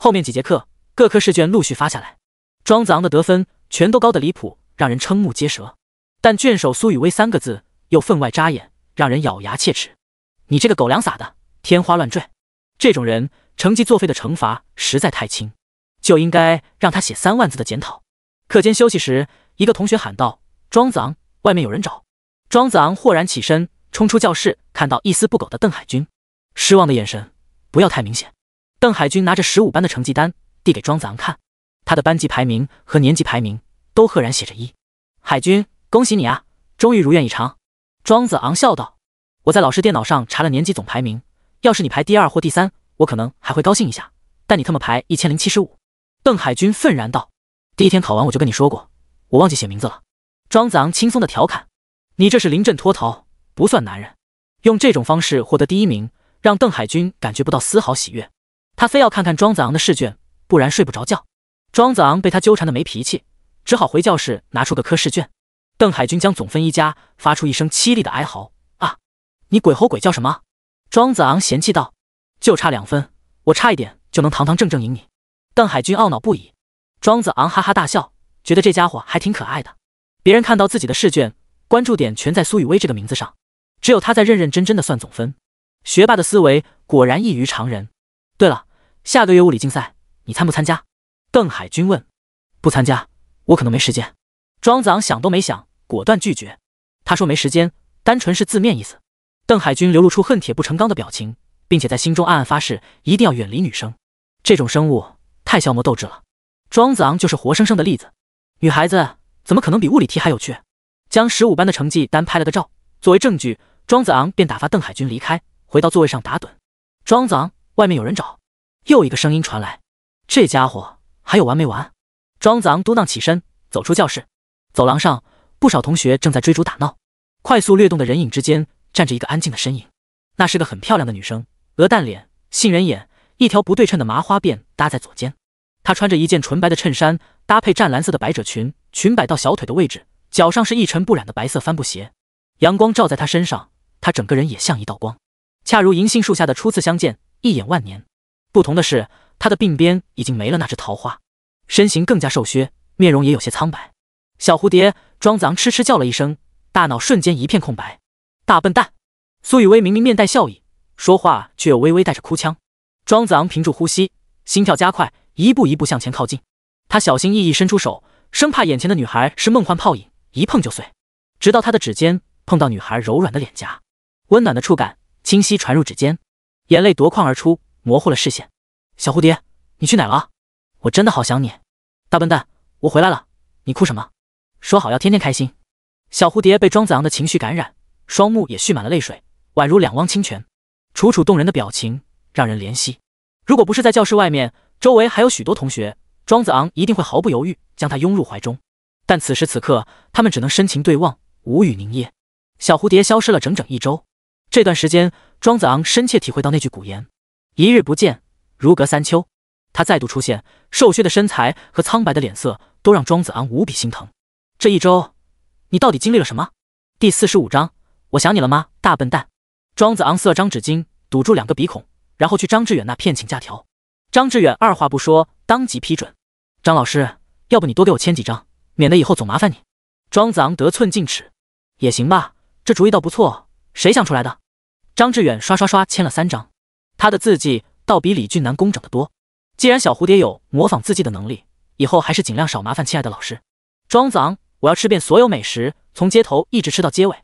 后面几节课，各科试卷陆续发下来，庄子昂的得分全都高得离谱，让人瞠目结舌。但卷首苏雨薇3个字又分外扎眼，让人咬牙切齿。你这个狗粮撒的，天花乱坠！这种人成绩作废的惩罚实在太轻，就应该让他写3万字的检讨。课间休息时，一个同学喊道：“庄子昂，外面有人找。”庄子昂豁然起身，冲出教室，看到一丝不苟的邓海军，失望的眼神不要太明显。邓海军拿着15班的成绩单递给庄子昂看，他的班级排名和年级排名都赫然写着1。海军，恭喜你啊，终于如愿以偿。庄子昂笑道：“我在老师电脑上查了年级总排名，要是你排第2或第3，我可能还会高兴一下，但你他妈排1075。”邓海军愤然道：“第1天考完我就跟你说过，我忘记写名字了。”庄子昂轻松的调侃：“你这是临阵脱逃，不算男人。”用这种方式获得第1名，让邓海军感觉不到丝毫喜悦。他非要看看庄子昂的试卷，不然睡不着觉。庄子昂被他纠缠的没脾气，只好回教室拿出个科试卷。邓海军将总分一加，发出一声凄厉的哀嚎：“啊，你鬼吼鬼叫什么？”庄子昂嫌弃道：“就差2分，我差一点就能堂堂正正赢你。”邓海军懊恼不已。庄子昂哈哈大笑，觉得这家伙还挺可爱的。别人看到自己的试卷，关注点全在苏雨薇这个名字上，只有他在认认真真的算总分。学霸的思维果然异于常人。对了，下个月物理竞赛你参不参加？邓海军问。不参加，我可能没时间。庄子昂想都没想，果断拒绝。他说没时间，单纯是字面意思。邓海军流露出恨铁不成钢的表情，并且在心中暗暗发誓，一定要远离女生。这种生物太消磨斗志了。庄子昂就是活生生的例子。女孩子怎么可能比物理题还有趣？将15班的成绩单拍了个照，作为证据，庄子昂便打发邓海军离开，回到座位上打盹。庄子昂，外面有人找。又一个声音传来，这家伙还有完没完？庄子昂嘟囔起身，走出教室。走廊上，不少同学正在追逐打闹。快速掠动的人影之间，站着一个安静的身影。那是个很漂亮的女生，鹅蛋脸，杏仁眼，一条不对称的麻花辫搭在左肩。她穿着一件纯白的衬衫，搭配湛蓝色的百褶裙，裙摆到小腿的位置，脚上是一尘不染的白色帆布鞋。阳光照在她身上，她整个人也像一道光，恰如银杏树下的初次相见，一眼万年。不同的是，她的鬓边已经没了那只桃花，身形更加瘦削，面容也有些苍白。小蝴蝶，庄子昂痴痴叫了一声，大脑瞬间一片空白。大笨蛋！苏雨薇明明面带笑意，说话却又微微带着哭腔。庄子昂屏住呼吸，心跳加快，一步一步向前靠近。他小心翼翼伸出手，生怕眼前的女孩是梦幻泡影，一碰就碎。直到他的指尖碰到女孩柔软的脸颊，温暖的触感清晰传入指尖，眼泪夺眶而出，模糊了视线。小蝴蝶，你去哪了？我真的好想你。大笨蛋，我回来了，你哭什么？说好要天天开心。小蝴蝶被庄子昂的情绪感染，双目也蓄满了泪水，宛如两汪清泉，楚楚动人的表情让人怜惜。如果不是在教室外面，周围还有许多同学，庄子昂一定会毫不犹豫将她拥入怀中。但此时此刻，他们只能深情对望，无语凝噎。小蝴蝶消失了整整1周，这段时间，庄子昂深切体会到那句古言：一日不见，如隔3秋。他再度出现，瘦削的身材和苍白的脸色都让庄子昂无比心疼。这1周，你到底经历了什么？第45章，我想你了吗，大笨蛋。庄子昂撕了张纸巾，堵住2个鼻孔，然后去张志远那骗请假条。张志远二话不说，当即批准。张老师，要不你多给我签几张，免得以后总麻烦你。庄子昂得寸进尺。也行吧，这主意倒不错，谁想出来的？张志远刷刷刷签了3张，他的字迹倒比李俊南工整得多。既然小蝴蝶有模仿字迹的能力，以后还是尽量少麻烦亲爱的老师。庄子昂，我要吃遍所有美食，从街头一直吃到街尾。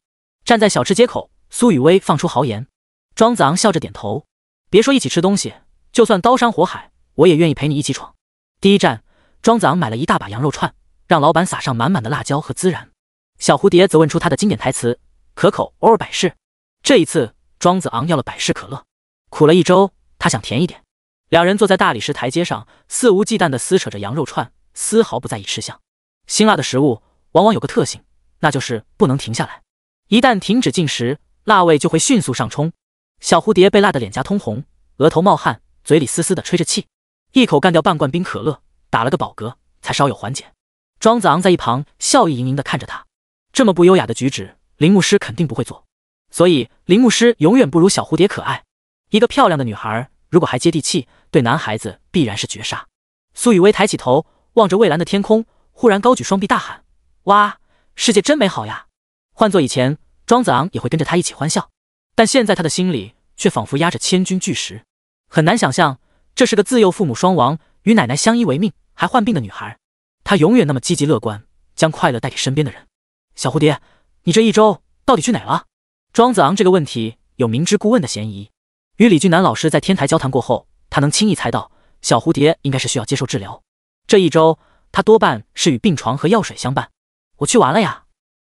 站在小吃街口，苏雨薇放出豪言。庄子昂笑着点头，别说一起吃东西，就算刀山火海，我也愿意陪你一起闯。第一站，庄子昂买了一大把羊肉串，让老板撒上满满的辣椒和孜然。小蝴蝶则问出他的经典台词：可口，偶尔百事。这一次，庄子昂要了百事可乐。苦了1周，他想甜一点。两人坐在大理石台阶上，肆无忌惮地撕扯着羊肉串，丝毫不在意吃相。辛辣的食物往往有个特性，那就是不能停下来。一旦停止进食，辣味就会迅速上冲。小蝴蝶被辣得脸颊通红，额头冒汗，嘴里嘶嘶地吹着气，一口干掉半罐冰可乐，打了个饱嗝，才稍有缓解。庄子昂在一旁笑意盈盈地看着他，这么不优雅的举止，林牧师肯定不会做，所以林牧师永远不如小蝴蝶可爱。一个漂亮的女孩如果还接地气，对男孩子必然是绝杀。苏雨薇抬起头，望着蔚蓝的天空，忽然高举双臂大喊：哇，世界真美好呀！换做以前，庄子昂也会跟着他一起欢笑，但现在他的心里却仿佛压着千钧巨石，很难想象这是个自幼父母双亡，与奶奶相依为命，还患病的女孩。她永远那么积极乐观，将快乐带给身边的人。小蝴蝶，你这一周到底去哪了？庄子昂这个问题有明知故问的嫌疑。与李俊南老师在天台交谈过后，他能轻易猜到小蝴蝶应该是需要接受治疗。这一周，他多半是与病床和药水相伴。我去玩了呀。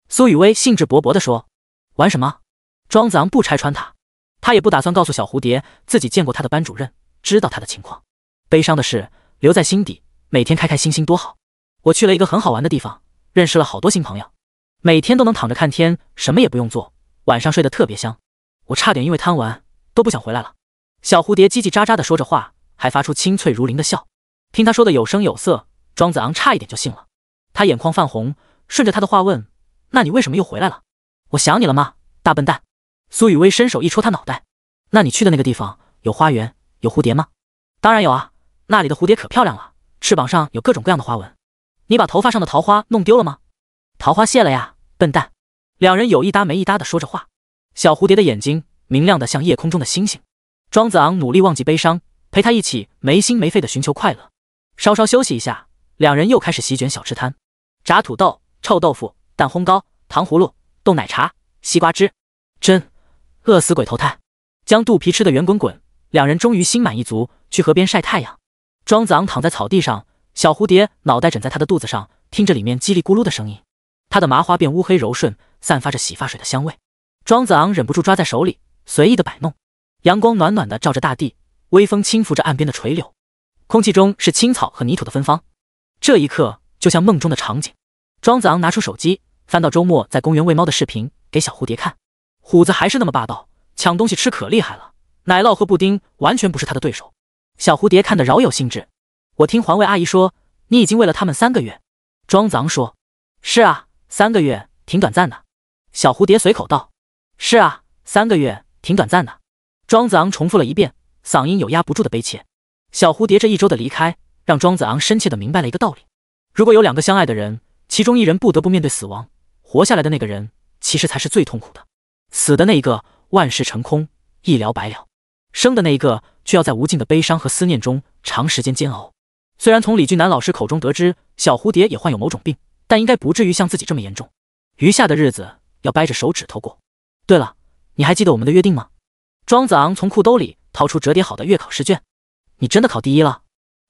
苏雨薇兴致勃勃地说。玩什么？庄子昂不拆穿他也不打算告诉小蝴蝶自己见过他的班主任，知道他的情况。悲伤的事留在心底，每天开开心心多好。我去了一个很好玩的地方，认识了好多新朋友，每天都能躺着看天，什么也不用做，晚上睡得特别香。我差点因为贪玩都不想回来了。小蝴蝶叽叽喳喳地说着话，还发出清脆如铃的笑。听他说的有声有色，庄子昂差一点就信了。他眼眶泛红，顺着他的话问：那你为什么又回来了？我想你了吗，大笨蛋。苏雨薇伸手一戳他脑袋。那你去的那个地方有花园，有蝴蝶吗？当然有啊，那里的蝴蝶可漂亮了，翅膀上有各种各样的花纹。你把头发上的桃花弄丢了吗？桃花谢了呀，笨蛋。两人有一搭没一搭地说着话。小蝴蝶的眼睛明亮得像夜空中的星星。庄子昂努力忘记悲伤，陪他一起没心没肺地寻求快乐。稍稍休息一下，两人又开始席卷小吃摊，炸土豆、臭豆腐、蛋烘糕、糖葫芦、豆奶茶、西瓜汁，真饿死鬼投胎。将肚皮吃得圆滚滚，两人终于心满意足，去河边晒太阳。庄子昂躺在草地上，小蝴蝶脑袋枕在他的肚子上，听着里面叽里咕噜的声音。他的麻花辫乌黑柔顺，散发着洗发水的香味。庄子昂忍不住抓在手里，随意的摆弄。阳光暖暖的照着大地，微风轻拂着岸边的垂柳，空气中是青草和泥土的芬芳。这一刻就像梦中的场景。庄子昂拿出手机，翻到周末在公园喂猫的视频，给小蝴蝶看。虎子还是那么霸道，抢东西吃可厉害了，奶酪和布丁完全不是他的对手。小蝴蝶看得饶有兴致。我听环卫阿姨说，你已经喂了他们3个月。庄子昂说。是啊，3个月挺短暂的。小蝴蝶随口道。是啊，3个月挺短暂的。庄子昂重复了一遍，嗓音有压不住的悲切。小蝴蝶这一周的离开，让庄子昂深切地明白了一个道理：如果有2个相爱的人，其中一人不得不面对死亡，活下来的那个人其实才是最痛苦的。死的那一个万事成空，一了百了；生的那一个却要在无尽的悲伤和思念中长时间煎熬。虽然从李俊南老师口中得知小蝴蝶也患有某种病，但应该不至于像自己这么严重。余下的日子要掰着手指头过。对了，你还记得我们的约定吗？庄子昂从裤兜里掏出折叠好的月考试卷。你真的考第一了？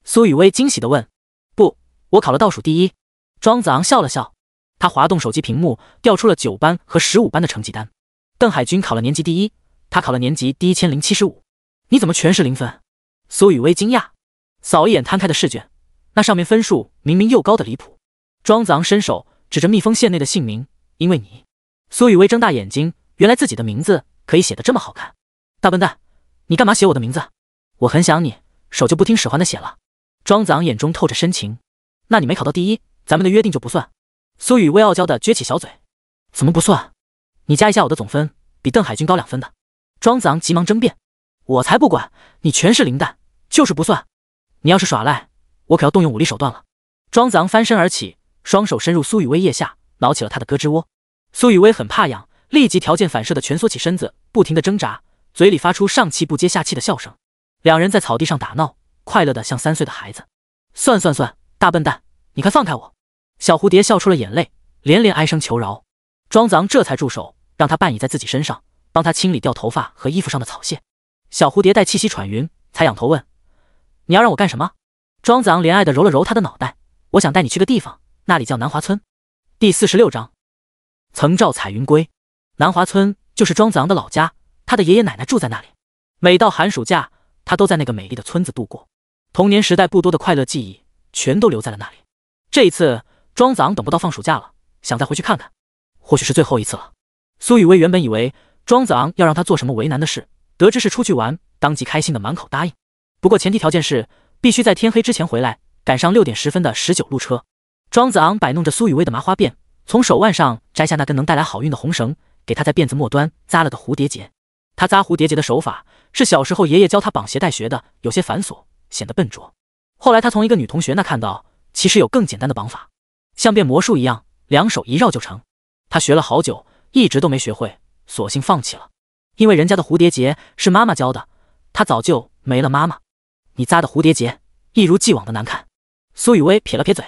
苏雨薇惊喜地问。不，我考了倒数第一。庄子昂笑了笑，他滑动手机屏幕，调出了9班和15班的成绩单。邓海军考了年级第一，他考了年级第1075。你怎么全是0分？苏雨薇惊讶，扫一眼摊开的试卷，那上面分数明明又高的离谱。庄子昂伸手指着密封线内的姓名，因为你。苏雨薇睁大眼睛，原来自己的名字可以写得这么好看。大笨蛋，你干嘛写我的名字？我很想你，手就不听使唤的写了。庄子昂眼中透着深情。那你没考到第一，咱们的约定就不算。苏雨薇傲娇的撅起小嘴。怎么不算？你加一下我的总分，比邓海军高2分的。庄子昂急忙争辩。我才不管，你全是零蛋，就是不算。你要是耍赖，我可要动用武力手段了。庄子昂翻身而起，双手伸入苏雨薇腋下，挠起了她的胳肢窝。苏雨薇很怕痒，立即条件反射的蜷缩起身子，不停的挣扎，嘴里发出上气不接下气的笑声。两人在草地上打闹，快乐的像3岁的孩子。算，大笨蛋，你快放开我！小蝴蝶笑出了眼泪，连连哀声求饶。庄子昂这才住手，让他半倚在自己身上，帮他清理掉头发和衣服上的草屑。小蝴蝶待气息喘匀，才仰头问：你要让我干什么？庄子昂怜爱地揉了揉他的脑袋。我想带你去个地方，那里叫南华村。第46章，曾照彩云归。南华村就是庄子昂的老家，他的爷爷奶奶住在那里。每到寒暑假，他都在那个美丽的村子度过。童年时代不多的快乐记忆，全都留在了那里。这一次，庄子昂等不到放暑假了，想再回去看看，或许是最后一次了。苏雨薇原本以为庄子昂要让他做什么为难的事，得知是出去玩，当即开心的满口答应。不过前提条件是必须在天黑之前回来，赶上6点10分的19路车。庄子昂摆弄着苏雨薇的麻花辫，从手腕上摘下那根能带来好运的红绳，给她在辫子末端扎了个蝴蝶结。他扎蝴蝶结的手法是小时候爷爷教他绑鞋带学的，有些繁琐，显得笨拙。后来他从一个女同学那看到，其实有更简单的绑法，像变魔术一样，两手一绕就成。他学了好久，一直都没学会，索性放弃了。因为人家的蝴蝶结是妈妈教的，他早就没了妈妈。你扎的蝴蝶结一如既往的难看。苏雨薇撇了撇嘴，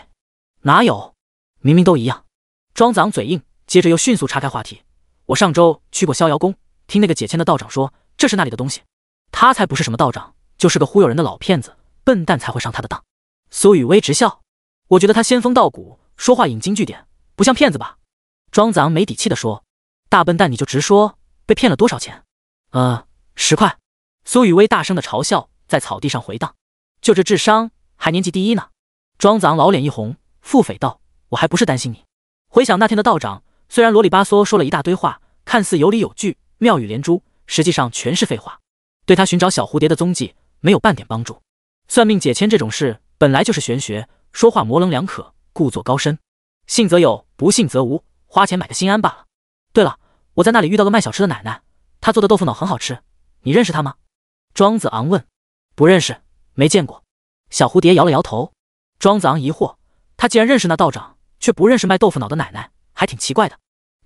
哪有，明明都一样。庄子昂嘴硬，接着又迅速岔开话题。我上周去过逍遥宫，听那个解签的道长说这是那里的东西。他才不是什么道长，就是个忽悠人的老骗子，笨蛋才会上他的当。苏雨薇直笑，我觉得他仙风道骨，说话引经据典，不像骗子吧？庄子昂没底气地说，大笨蛋你就直说，被骗了多少钱？10块。苏雨薇大声的嘲笑，在草地上回荡，就这智商还年级第一呢。庄子昂老脸一红，腹诽道，我还不是担心你。回想那天的道长，虽然啰里吧嗦说了一大堆话，看似有理有据，妙语连珠，实际上全是废话，对他寻找小蝴蝶的踪迹没有半点帮助。算命解签这种事本来就是玄学，说话模棱两可，故作高深，信则有，不信则无，花钱买个心安罢了。对了，我在那里遇到个卖小吃的奶奶，她做的豆腐脑很好吃，你认识她吗？庄子昂问。不认识，没见过。小蝴蝶摇了摇头。庄子昂疑惑，他既然认识那道长，却不认识卖豆腐脑的奶奶，还挺奇怪的。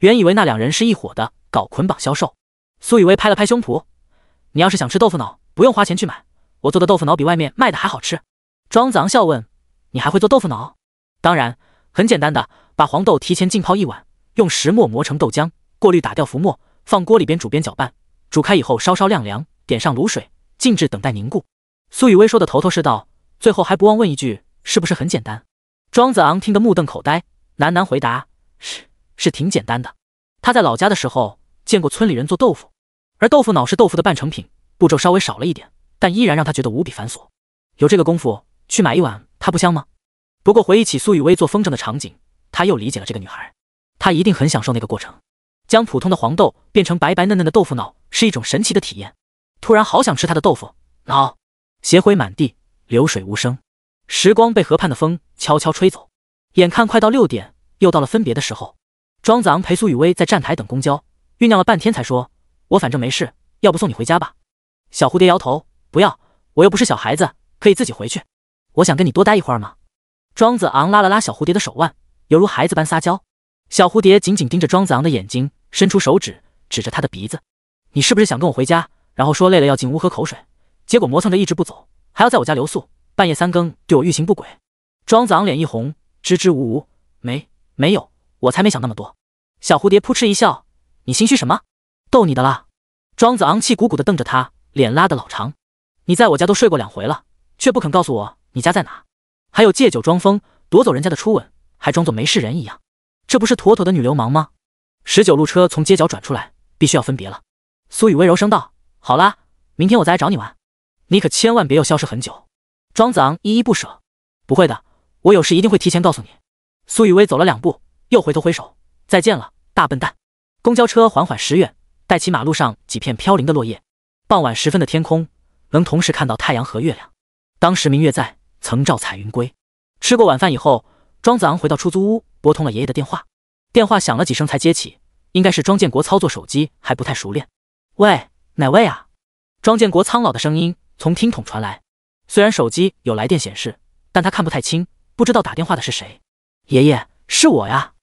原以为那两人是一伙的，搞捆绑销售。苏雨薇拍了拍胸脯，你要是想吃豆腐脑，不用花钱去买，我做的豆腐脑比外面卖的还好吃。庄子昂笑问，你还会做豆腐脑？当然，很简单的，把黄豆提前浸泡1晚，用石磨磨成豆浆，过滤打掉浮沫，放锅里边煮边搅拌，煮开以后稍稍晾凉，点上卤水，静置等待凝固。苏雨薇说的头头是道，最后还不忘问一句，是不是很简单？庄子昂听得目瞪口呆，喃喃回答，是挺简单的。他在老家的时候见过村里人做豆腐，而豆腐脑是豆腐的半成品，步骤稍微少了一点，但依然让他觉得无比繁琐。有这个功夫去买一碗，它不香吗？不过回忆起苏雨薇做风筝的场景，他又理解了这个女孩，她一定很享受那个过程，将普通的黄豆变成白白嫩嫩的豆腐脑是一种神奇的体验。突然好想吃她的豆腐脑。血灰满地，流水无声，时光被河畔的风悄悄吹走，眼看快到6点，又到了分别的时候。庄子昂陪苏雨薇在站台等公交，酝酿了半天才说，我反正没事，要不送你回家吧。小蝴蝶摇头，不要，我又不是小孩子，可以自己回去。我想跟你多待一会儿吗？庄子昂拉了拉小蝴蝶的手腕，犹如孩子般撒娇。小蝴蝶紧紧盯着庄子昂的眼睛，伸出手指指着他的鼻子，你是不是想跟我回家，然后说累了要进屋喝口水，结果磨蹭着一直不走，还要在我家留宿，半夜3更对我欲行不轨？庄子昂脸一红，支支吾吾，没有，我才没想那么多。小蝴蝶扑哧一笑，你心虚什么？逗你的啦。庄子昂气鼓鼓地瞪着他，脸拉得老长，你在我家都睡过2回了，却不肯告诉我你家在哪，还有借酒装疯夺走人家的初吻，还装作没事人一样，这不是妥妥的女流氓吗？19路车从街角转出来，必须要分别了。苏雨薇柔声道，好啦，明天我再来找你玩，你可千万别又消失很久。庄子昂依依不舍，不会的，我有事一定会提前告诉你。苏雨薇走了2步，又回头挥手，再见了，大笨蛋。公交车缓缓驶远，带起马路上几片飘零的落叶。傍晚时分的天空，能同时看到太阳和月亮。当时明月在，曾照彩云归。吃过晚饭以后，庄子昂回到出租屋，拨通了爷爷的电话。电话响了几声才接起，应该是庄建国操作手机还不太熟练。喂，哪位啊？庄建国苍老的声音从听筒传来，虽然手机有来电显示，但他看不太清，不知道打电话的是谁。爷爷，是我呀。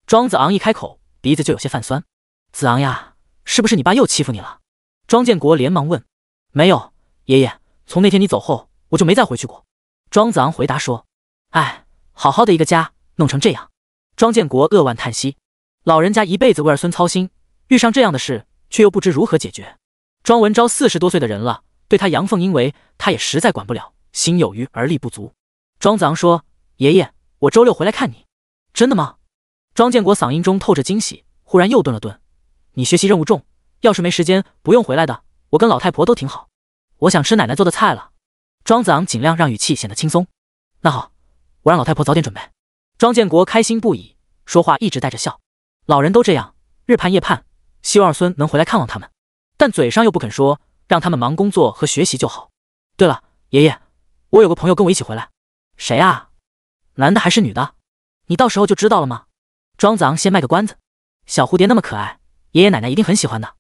庄子昂一开口，鼻子就有些泛酸。子昂呀，是不是你爸又欺负你了？庄建国连忙问。没有，爷爷，从那天你走后，我就没再回去过。庄子昂回答说。哎，好好的一个家，弄成这样。庄建国扼腕叹息，老人家一辈子为儿孙操心，遇上这样的事，却又不知如何解决。庄文昭40多岁的人了，对他阳奉阴违，他也实在管不了，心有余而力不足。庄子昂说，爷爷，我周6回来看你。真的吗？庄建国嗓音中透着惊喜，忽然又顿了顿。你学习任务重，要是没时间不用回来的，我跟老太婆都挺好。我想吃奶奶做的菜了。庄子昂尽量让语气显得轻松。那好，我让老太婆早点准备。庄建国开心不已，说话一直带着笑。老人都这样，日盼夜盼，希望儿孙能回来看望他们，但嘴上又不肯说，让他们忙工作和学习就好。对了，爷爷，我有个朋友跟我一起回来。谁啊？男的还是女的？你到时候就知道了吗？庄子昂先卖个关子。小蝴蝶那么可爱，爷爷奶奶一定很喜欢的。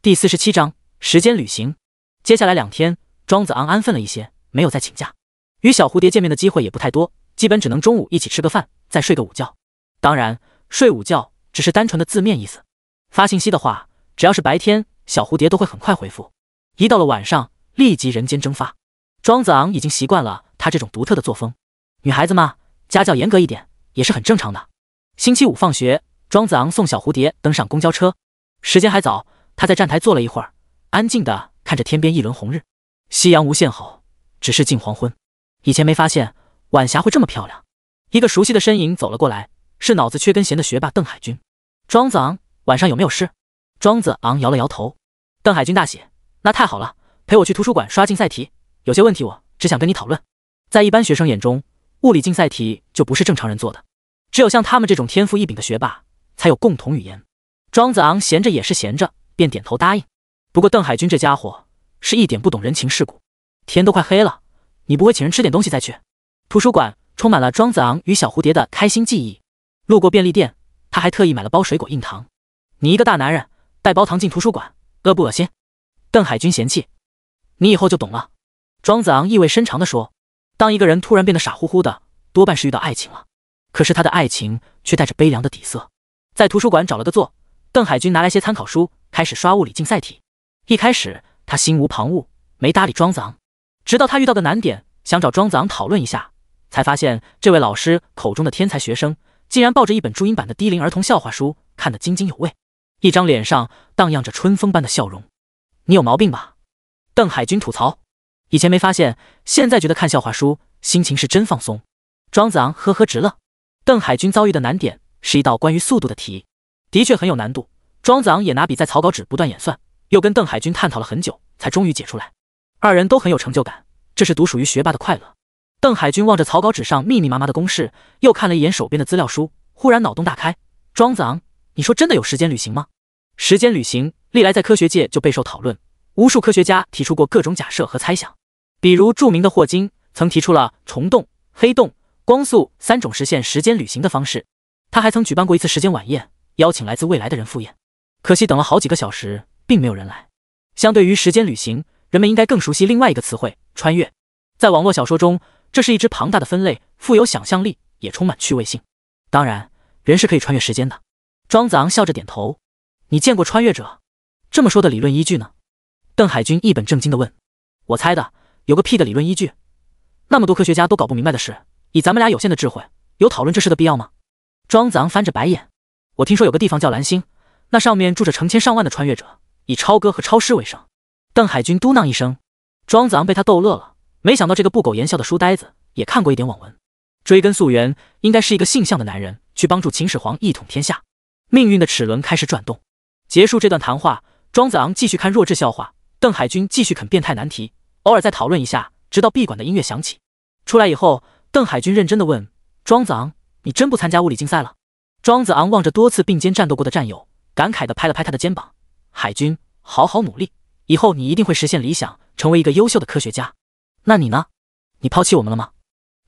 第47章，时间旅行。接下来2天，庄子昂安分了一些，没有再请假。与小蝴蝶见面的机会也不太多，基本只能中午一起吃个饭，再睡个午觉。当然，睡午觉只是单纯的字面意思。发信息的话，只要是白天，小蝴蝶都会很快回复。一到了晚上，立即人间蒸发。庄子昂已经习惯了他这种独特的作风。女孩子嘛，家教严格一点也是很正常的。星期五放学，庄子昂送小蝴蝶登上公交车。时间还早，他在站台坐了一会儿，安静地看着天边一轮红日。夕阳无限好，只是近黄昏。以前没发现晚霞会这么漂亮。一个熟悉的身影走了过来，是脑子缺根弦的学霸邓海军。庄子昂，晚上有没有事？庄子昂摇了摇头。邓海军大喜，那太好了，陪我去图书馆刷竞赛题，有些问题我只想跟你讨论。在一般学生眼中，物理竞赛题就不是正常人做的，只有像他们这种天赋异禀的学霸才有共同语言。庄子昂闲着也是闲着，便点头答应。不过邓海军这家伙是一点不懂人情世故。天都快黑了，你不会请人吃点东西再去？图书馆充满了庄子昂与小蝴蝶的开心记忆。路过便利店，他还特意买了包水果硬糖。你一个大男人带包糖进图书馆，恶不恶心？邓海军嫌弃。你以后就懂了。庄子昂意味深长地说。当一个人突然变得傻乎乎的，多半是遇到爱情了。可是他的爱情却带着悲凉的底色。在图书馆找了个座，邓海军拿来些参考书，开始刷物理竞赛题。一开始他心无旁骛，没搭理庄子昂，直到他遇到个难点，想找庄子昂讨论一下，才发现这位老师口中的天才学生竟然抱着一本注音版的低龄儿童笑话书，看得津津有味，一张脸上荡漾着春风般的笑容。你有毛病吧？邓海军吐槽。以前没发现，现在觉得看笑话书心情是真放松。庄子昂呵呵直了。邓海军遭遇的难点是一道关于速度的题，的确很有难度。庄子昂也拿笔在草稿纸不断演算，又跟邓海军探讨了很久，才终于解出来。二人都很有成就感，这是独属于学霸的快乐。邓海军望着草稿纸上密密麻麻的公式，又看了一眼手边的资料书，忽然脑洞大开。庄子昂，你说真的有时间旅行吗？时间旅行历来在科学界就备受讨论，无数科学家提出过各种假设和猜想。比如著名的霍金曾提出了虫洞、黑洞、光速3种实现时间旅行的方式。他还曾举办过一次时间晚宴，邀请来自未来的人赴宴。可惜等了好几个小时，并没有人来。相对于时间旅行，人们应该更熟悉另外一个词汇——穿越。在网络小说中，这是一支庞大的分类，富有想象力，也充满趣味性。当然，人是可以穿越时间的。庄子昂笑着点头。你见过穿越者？这么说的理论依据呢？邓海军一本正经地问。我猜的，有个屁的理论依据。那么多科学家都搞不明白的事，以咱们俩有限的智慧，有讨论这事的必要吗？庄子昂翻着白眼。我听说有个地方叫蓝星，那上面住着成千上万的穿越者，以超哥和超师为生。邓海军嘟囔一声。庄子昂被他逗乐了，没想到这个不苟言笑的书呆子也看过一点网文。追根溯源，应该是一个性向的男人去帮助秦始皇一统天下。命运的齿轮开始转动。结束这段谈话，庄子昂继续看弱智笑话，邓海军继续啃变态难题，偶尔再讨论一下，直到闭馆的音乐响起。出来以后，邓海军认真地问庄子昂：“你真不参加物理竞赛了？”庄子昂望着多次并肩战斗过的战友，感慨地拍了拍他的肩膀：“海军，好好努力，以后你一定会实现理想，成为一个优秀的科学家。那你呢？你抛弃我们了吗？”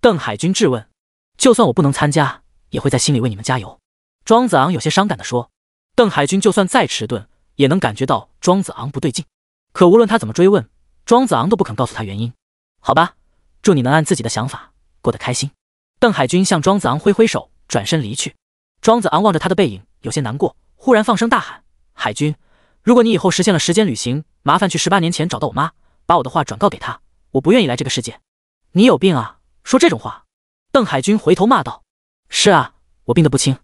邓海军质问。就算我不能参加，也会在心里为你们加油。庄子昂有些伤感地说。邓海军就算再迟钝，也能感觉到庄子昂不对劲。可无论他怎么追问，庄子昂都不肯告诉他原因。好吧，祝你能按自己的想法过得开心。邓海军向庄子昂挥挥手，转身离去。庄子昂望着他的背影，有些难过，忽然放声大喊：“海军，如果你以后实现了时间旅行，麻烦去18年前找到我妈，把我的话转告给她，我不愿意来这个世界。”你有病啊，说这种话！邓海军回头骂道。是啊，我病得不轻。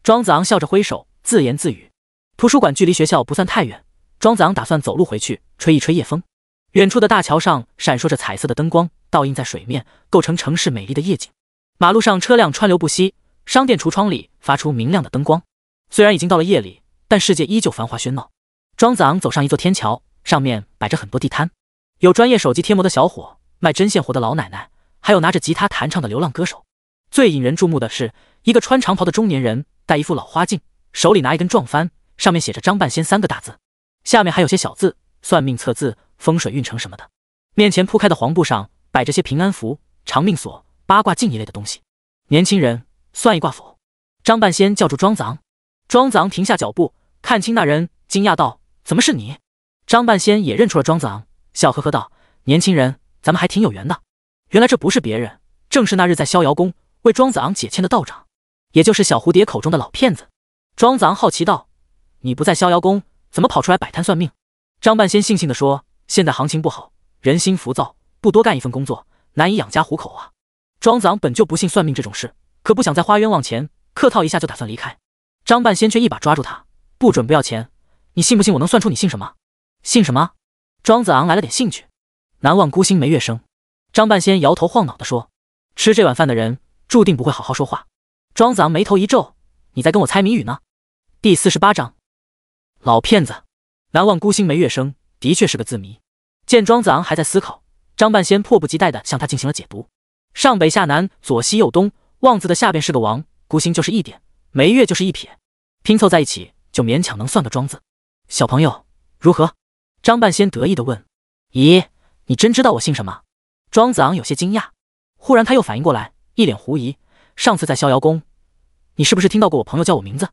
庄子昂笑着挥手，自言自语。图书馆距离学校不算太远，庄子昂打算走路回去，吹一吹夜风。远处的大桥上闪烁着彩色的灯光，倒映在水面，构成城市美丽的夜景。马路上车辆川流不息，商店橱窗里发出明亮的灯光。虽然已经到了夜里，但世界依旧繁华喧闹。庄子昂走上一座天桥，上面摆着很多地摊，有专业手机贴膜的小伙，卖针线活的老奶奶，还有拿着吉他弹唱的流浪歌手。最引人注目的是一个穿长袍的中年人，戴一副老花镜，手里拿一根撞幡，上面写着张半仙3个大字，下面还有些小字，算命测字、风水运程什么的。面前铺开的黄布上摆着些平安符、长命锁、八卦镜一类的东西。年轻人，算一卦否？张半仙叫住庄子昂。庄子昂停下脚步，看清那人，惊讶道：“怎么是你？”张半仙也认出了庄子昂，笑呵呵道：“年轻人，咱们还挺有缘的。”原来这不是别人，正是那日在逍遥宫为庄子昂解签的道长，也就是小蝴蝶口中的老骗子。庄子昂好奇道：“你不在逍遥宫，怎么跑出来摆摊算命？”张半仙悻悻地说：“现在行情不好，人心浮躁，不多干一份工作，难以养家糊口啊。”庄子昂本就不信算命这种事，可不想再花冤枉钱，客套一下就打算离开。张半仙却一把抓住他：“不准不要钱！你信不信我能算出你姓什么？”“姓什么？”庄子昂来了点兴趣。“难忘孤星梅月生。”张半仙摇头晃脑地说：“吃这碗饭的人注定不会好好说话。”庄子昂眉头一皱：“你在跟我猜谜语呢？”第48章，老骗子。难忘孤星梅月生的确是个字谜。见庄子昂还在思考，张半仙迫不及待地向他进行了解读。上北下南，左西右东，望字的下边是个王，孤星就是一点，梅月就是一撇，拼凑在一起就勉强能算个庄字。小朋友如何？张半仙得意地问。咦，你真知道我姓什么？庄子昂有些惊讶，忽然他又反应过来，一脸狐疑。上次在逍遥宫，你是不是听到过我朋友叫我名字？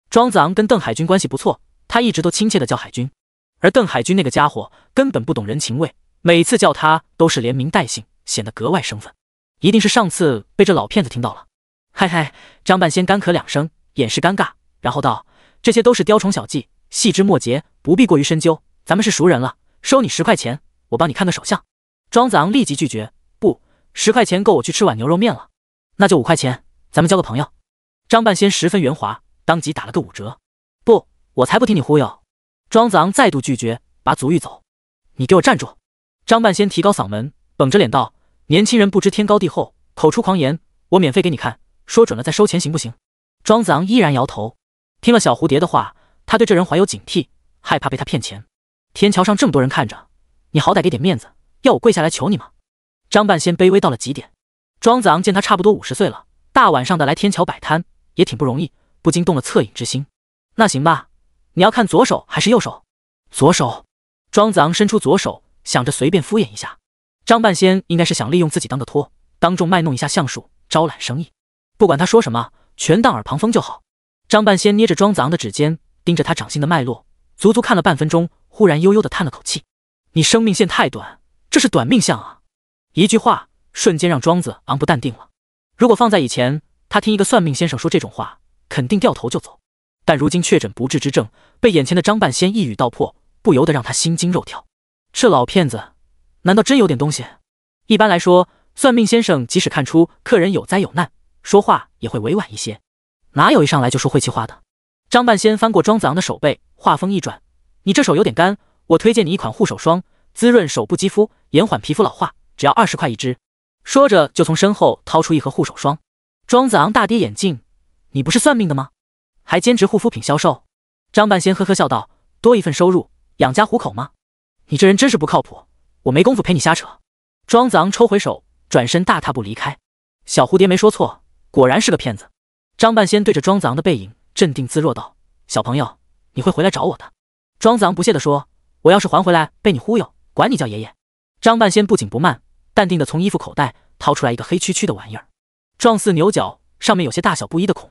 庄子昂跟邓海军关系不错，他一直都亲切地叫海军，而邓海军那个家伙根本不懂人情味，每次叫他都是连名带姓，显得格外生分。一定是上次被这老骗子听到了。嗨嗨，张半仙干咳2声，掩饰尴尬，然后道：“这些都是雕虫小技，细枝末节，不必过于深究。咱们是熟人了，收你10块钱，我帮你看个手相。”庄子昂立即拒绝：“不，10块钱够我去吃碗牛肉面了。”“那就5块钱，咱们交个朋友。”张半仙十分圆滑，当即打了个5折。“不，我才不听你忽悠！”庄子昂再度拒绝，把祖玉走。“你给我站住！”张半仙提高嗓门，绷着脸道：“年轻人不知天高地厚，口出狂言，我免费给你看，说准了再收钱行不行？”庄子昂依然摇头。听了小蝴蝶的话，他对这人怀有警惕，害怕被他骗钱。天桥上这么多人看着，你好歹给点面子，要我跪下来求你吗？张半仙卑微到了极点。庄子昂见他差不多50岁了，大晚上的来天桥摆摊也挺不容易，不禁动了恻隐之心。“那行吧，你要看左手还是右手？”“左手。”庄子昂伸出左手，想着随便敷衍一下。张半仙应该是想利用自己当个托，当众卖弄一下相术，招揽生意。不管他说什么，全当耳旁风就好。张半仙捏着庄子昂的指尖，盯着他掌心的脉络，足足看了半分钟，忽然悠悠地叹了口气：“你生命线太短，这是短命相啊！”一句话瞬间让庄子昂不淡定了。如果放在以前，他听一个算命先生说这种话，肯定掉头就走。但如今确诊不治之症，被眼前的张半仙一语道破，不由得让他心惊肉跳。这老骗子难道真有点东西？一般来说，算命先生即使看出客人有灾有难，说话也会委婉一些，哪有一上来就说晦气话的？张半仙翻过庄子昂的手背，话锋一转：“你这手有点干，我推荐你一款护手霜，滋润手部肌肤，延缓皮肤老化，只要20块一支。”说着就从身后掏出一盒护手霜。庄子昂大跌眼镜：“你不是算命的吗？还兼职护肤品销售？”张半仙呵呵笑道：“多一份收入，养家糊口吗？你这人真是不靠谱，我没工夫陪你瞎扯。”庄子昂抽回手，转身大踏步离开。小蝴蝶没说错，果然是个骗子。张半仙对着庄子昂的背影镇定自若道：“小朋友，你会回来找我的。”庄子昂不屑地说：“我要是还回来被你忽悠，管你叫爷爷。”张半仙不紧不慢，淡定地从衣服口袋掏出来一个黑黢黢的玩意儿，状似牛角，上面有些大小不一的孔，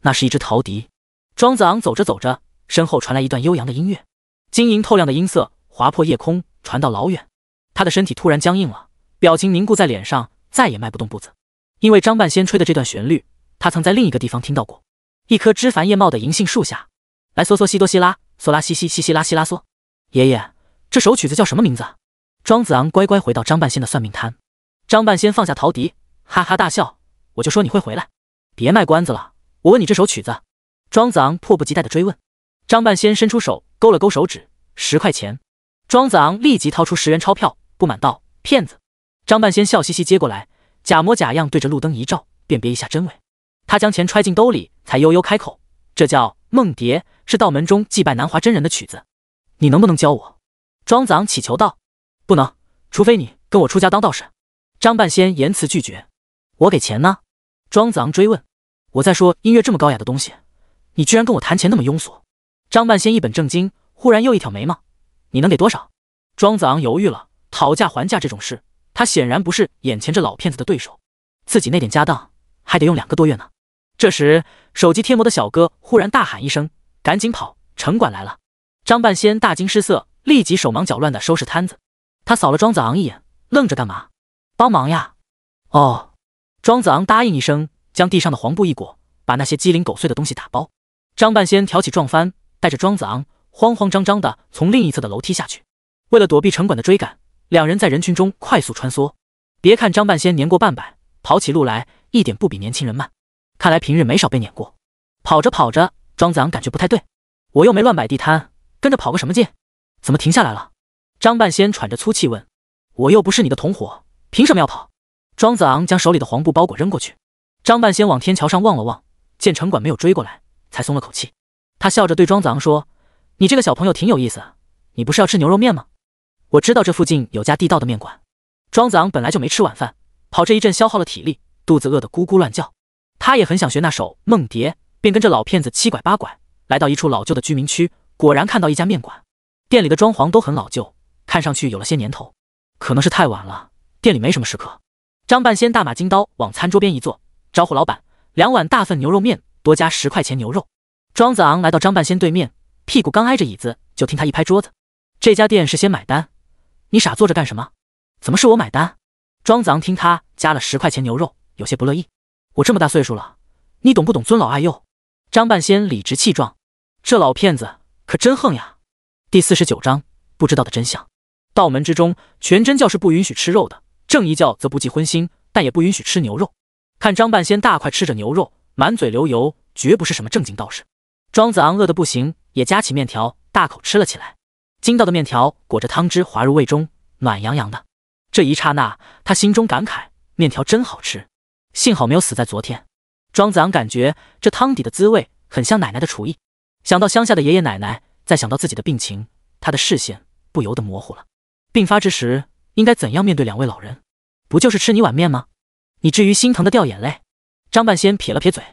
那是一只陶笛。庄子昂走着走着，身后传来一段悠扬的音乐，晶莹透亮的音色划破夜空，传到老远。他的身体突然僵硬了，表情凝固在脸上，再也迈不动步子。因为张半仙吹的这段旋律，他曾在另一个地方听到过，一棵枝繁叶茂的银杏树下。来嗦嗦西哆西拉，嗦拉西西西西拉西拉嗦。爷爷，这首曲子叫什么名字？庄子昂乖乖回到张半仙的算命摊。张半仙放下陶笛，哈哈大笑：“我就说你会回来，别卖关子了，我问你这首曲子。”庄子昂迫不及待地追问。张半仙伸出手勾了勾手指：“10块钱。”庄子昂立即掏出10元钞票，不满道：“骗子！”张半仙笑嘻嘻接过来，假模假样对着路灯一照，辨别一下真伪。他将钱揣进兜里，才悠悠开口：“这叫《梦蝶》，是道门中祭拜南华真人的曲子，你能不能教我？”庄子昂乞求道：“不能，除非你跟我出家当道士。”张半仙严辞拒绝。“我给钱呢？”庄子昂追问。“我在说音乐这么高雅的东西，你居然跟我谈钱那么庸俗。”张半仙一本正经，忽然又一挑眉毛：“你能给多少？”庄子昂犹豫了，讨价还价这种事，他显然不是眼前这老骗子的对手，自己那点家当还得用2个多月呢。这时，手机贴膜的小哥忽然大喊一声：“赶紧跑，城管来了！”张半仙大惊失色，立即手忙脚乱地收拾摊子。他扫了庄子昂一眼，愣着干嘛？帮忙呀！哦，庄子昂答应一声，将地上的黄布一裹，把那些鸡零狗碎的东西打包。张半仙挑起撞帆，带着庄子昂慌慌张张地从另一侧的楼梯下去。为了躲避城管的追赶，两人在人群中快速穿梭。别看张半仙年过半百，跑起路来一点不比年轻人慢，看来平日没少被撵过。跑着跑着，庄子昂感觉不太对，我又没乱摆地摊，跟着跑个什么劲？怎么停下来了？张半仙喘着粗气问。我又不是你的同伙，凭什么要跑？庄子昂将手里的黄布包裹扔过去。张半仙往天桥上望了望，见城管没有追过来，才松了口气。他笑着对庄子昂说，你这个小朋友挺有意思，你不是要吃牛肉面吗？我知道这附近有家地道的面馆。庄子昂本来就没吃晚饭，跑这一阵消耗了体力，肚子饿得咕咕乱叫。他也很想学那首《梦蝶》，便跟着老骗子七拐八拐，来到一处老旧的居民区，果然看到一家面馆。店里的装潢都很老旧，看上去有了些年头，可能是太晚了，店里没什么食客。张半仙大马金刀往餐桌边一坐，招呼老板2碗大份牛肉面，多加10块钱牛肉。庄子昂来到张半仙对面，屁股刚挨着椅子，就听他一拍桌子，这家店是先买单，你傻坐着干什么？怎么是我买单？庄子昂听他加了10块钱牛肉，有些不乐意。我这么大岁数了，你懂不懂尊老爱幼？张半仙理直气壮，这老骗子可真横呀。第49章不知道的真相。道门之中，全真教是不允许吃肉的，正一教则不忌荤腥，但也不允许吃牛肉。看张半仙大块吃着牛肉，满嘴流油，绝不是什么正经道士。庄子昂饿得不行，也夹起面条大口吃了起来。筋道的面条裹着汤汁滑入胃中，暖洋洋的。这一刹那，他心中感慨，面条真好吃，幸好没有死在昨天。庄子昂感觉这汤底的滋味很像奶奶的厨艺，想到乡下的爷爷奶奶，再想到自己的病情，他的视线不由得模糊了。病发之时，应该怎样面对两位老人？不就是吃你碗面吗？你至于心疼的掉眼泪？张半仙撇了撇嘴，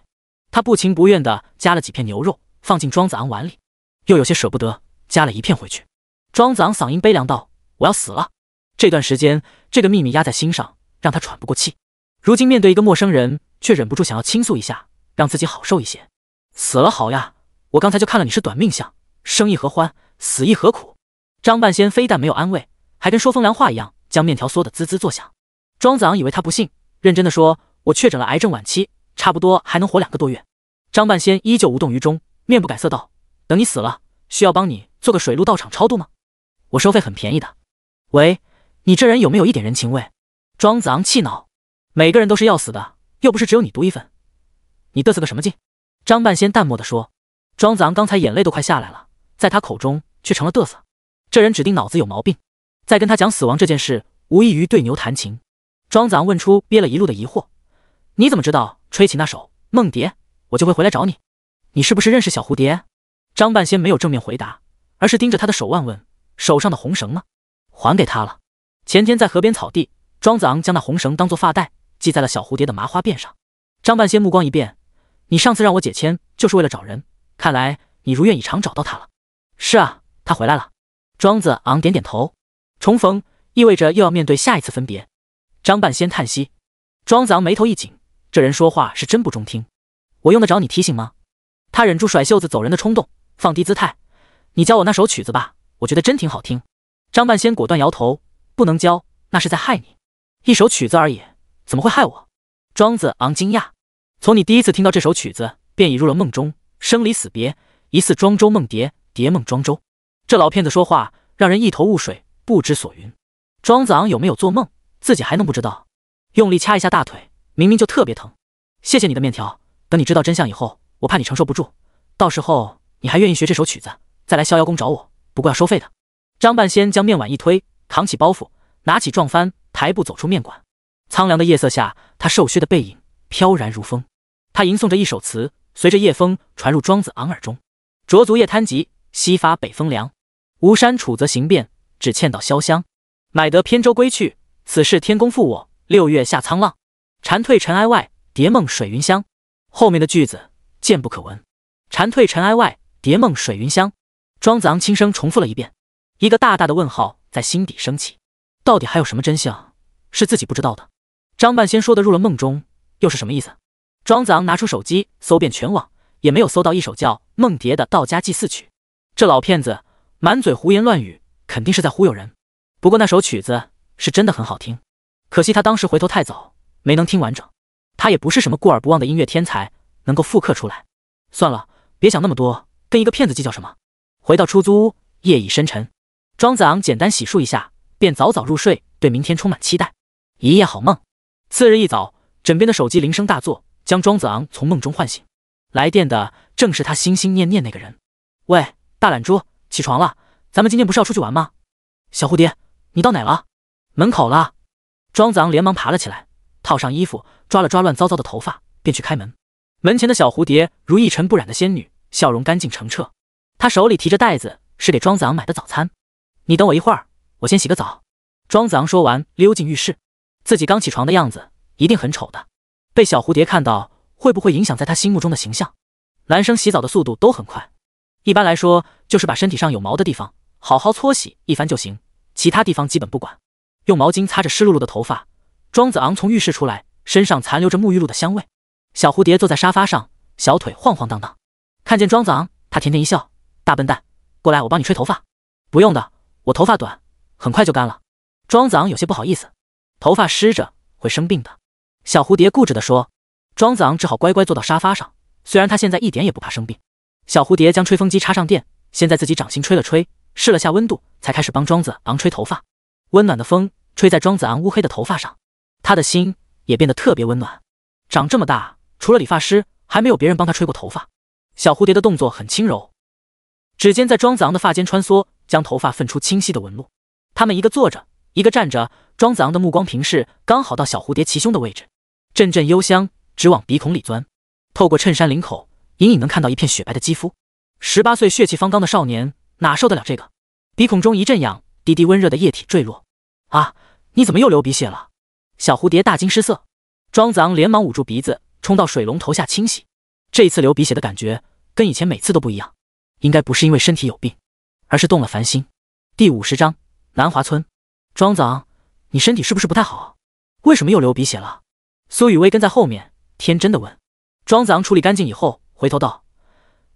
他不情不愿地夹了几片牛肉放进庄子昂碗里，又有些舍不得，夹了一片回去。庄子昂嗓音悲凉道，我要死了。这段时间这个秘密压在心上，让他喘不过气。如今面对一个陌生人，却忍不住想要倾诉一下，让自己好受一些。死了好呀，我刚才就看了你是短命相，生亦何欢，死亦何苦。张半仙非但没有安慰，还跟说风凉话一样，将面条嗦得滋滋作响。庄子昂以为他不信，认真的说，我确诊了癌症晚期，差不多还能活2个多月。张半仙依旧无动于衷，面不改色道，等你死了，需要帮你做个水陆道场超度吗？我收费很便宜的。喂，你这人有没有一点人情味？庄子昂气恼，每个人都是要死的，又不是只有你独一份，你嘚瑟个什么劲？张半仙淡漠地说。庄子昂刚才眼泪都快下来了，在他口中却成了嘚瑟，这人指定脑子有毛病。再跟他讲死亡这件事，无异于对牛弹琴。庄子昂问出憋了一路的疑惑，你怎么知道吹起那首《梦蝶》我就会回来找你？你是不是认识小蝴蝶？张半仙没有正面回答，而是盯着他的手腕问，手上的红绳呢？还给他了。前天在河边草地，庄子昂将那红绳当作发带系在了小蝴蝶的麻花辫上。张半仙目光一变，你上次让我解签就是为了找人，看来你如愿以偿找到他了。是啊，他回来了。庄子昂点点头。重逢意味着又要面对下一次分别。张半仙叹息。庄子昂眉头一紧，这人说话是真不中听，我用得着你提醒吗？他忍住甩袖子走人的冲动，放低姿态，你教我那首曲子吧，我觉得真挺好听。张半仙果断摇头，不能教，那是在害你。一首曲子而已，怎么会害我？庄子昂惊讶，从你第一次听到这首曲子，便已入了梦中，生离死别，疑似庄周梦蝶，蝶梦庄周。这老骗子说话让人一头雾水，不知所云。庄子昂有没有做梦，自己还能不知道？用力掐一下大腿，明明就特别疼。谢谢你的面条，等你知道真相以后，我怕你承受不住，到时候你还愿意学这首曲子，再来逍遥宫找我，不过要收费的。张半仙将面碗一推，扛起包袱，拿起撞帆，抬步走出面馆。苍凉的夜色下，他瘦削的背影飘然如风。他吟诵着一首词，随着夜风传入庄子昂耳中：濯足夜贪急，西发北风凉。吴山楚则行遍，只欠到潇湘。买得扁舟归去，此事天公负我。6月下沧浪，蝉蜕尘埃外，蝶梦水云香。后面的句子见不可闻。蝉蜕尘埃外，蝶梦水云香。庄子昂轻声重复了一遍，一个大大的问号在心底升起。到底还有什么真相是自己不知道的？张半仙说的入了梦中，又是什么意思？庄子昂拿出手机搜遍全网，也没有搜到一首叫《梦蝶》的道家祭祀曲。这老骗子满嘴胡言乱语，肯定是在忽悠人。不过那首曲子是真的很好听，可惜他当时回头太早，没能听完整。他也不是什么过耳不忘的音乐天才，能够复刻出来。算了，别想那么多，跟一个骗子计较什么。回到出租屋，夜已深沉，庄子昂简单洗漱一下，便早早入睡，对明天充满期待。一夜好梦。次日一早，枕边的手机铃声大作，将庄子昂从梦中唤醒。来电的正是他心心念念那个人。喂，大懒猪，起床了，咱们今天不是要出去玩吗？小蝴蝶，你到哪了？门口了。庄子昂连忙爬了起来，套上衣服，抓了抓乱糟糟的头发，便去开门。门前的小蝴蝶如一尘不染的仙女，笑容干净澄澈。她手里提着袋子，是给庄子昂买的早餐。你等我一会儿，我先洗个澡。庄子昂说完，溜进浴室。自己刚起床的样子一定很丑的，被小蝴蝶看到会不会影响在他心目中的形象？男生洗澡的速度都很快，一般来说就是把身体上有毛的地方好好搓洗一番就行，其他地方基本不管。用毛巾擦着湿漉漉的头发，庄子昂从浴室出来，身上残留着沐浴露的香味。小蝴蝶坐在沙发上，小腿晃晃荡荡。看见庄子昂，他甜甜一笑：大笨蛋，过来我帮你吹头发。不用的，我头发短，很快就干了。庄子昂有些不好意思，头发湿着会生病的。小蝴蝶固执地说。庄子昂只好乖乖坐到沙发上，虽然他现在一点也不怕生病。小蝴蝶将吹风机插上电，先在自己掌心吹了吹，试了下温度，才开始帮庄子昂吹头发。温暖的风吹在庄子昂乌黑的头发上，他的心也变得特别温暖。长这么大，除了理发师，还没有别人帮他吹过头发。小蝴蝶的动作很轻柔，指尖在庄子昂的发间穿梭，将头发分出清晰的纹路。他们一个坐着，一个站着，庄子昂的目光平视，刚好到小蝴蝶齐胸的位置，阵阵幽香直往鼻孔里钻。透过衬衫领口，隐隐能看到一片雪白的肌肤。18岁血气方刚的少年哪受得了这个？鼻孔中一阵痒，滴滴温热的液体坠落。啊，你怎么又流鼻血了？小蝴蝶大惊失色。庄子昂连忙捂住鼻子，冲到水龙头下清洗。这一次流鼻血的感觉跟以前每次都不一样，应该不是因为身体有病，而是动了凡心。第50章南华村。庄子昂，你身体是不是不太好？为什么又流鼻血了？苏雨薇跟在后面天真的问。庄子昂处理干净以后回头道：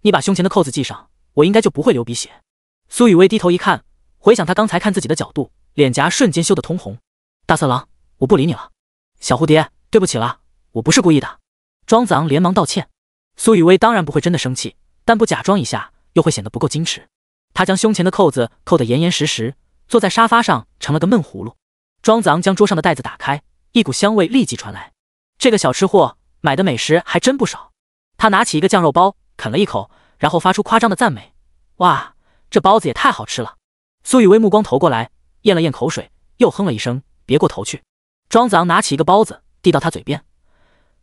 你把胸前的扣子系上，我应该就不会流鼻血。苏雨薇低头一看，回想他刚才看自己的角度，脸颊瞬间羞得通红。大色狼，我不理你了。小蝴蝶，对不起了，我不是故意的。庄子昂连忙道歉。苏雨薇当然不会真的生气，但不假装一下又会显得不够矜持。他将胸前的扣子扣得严严实实，坐在沙发上成了个闷葫芦。庄子昂将桌上的袋子打开，一股香味立即传来。这个小吃货买的美食还真不少。他拿起一个酱肉包啃了一口，然后发出夸张的赞美：哇，这包子也太好吃了。苏雨薇目光投过来，咽了咽口水，又哼了一声，别过头去。庄子昂拿起一个包子递到他嘴边：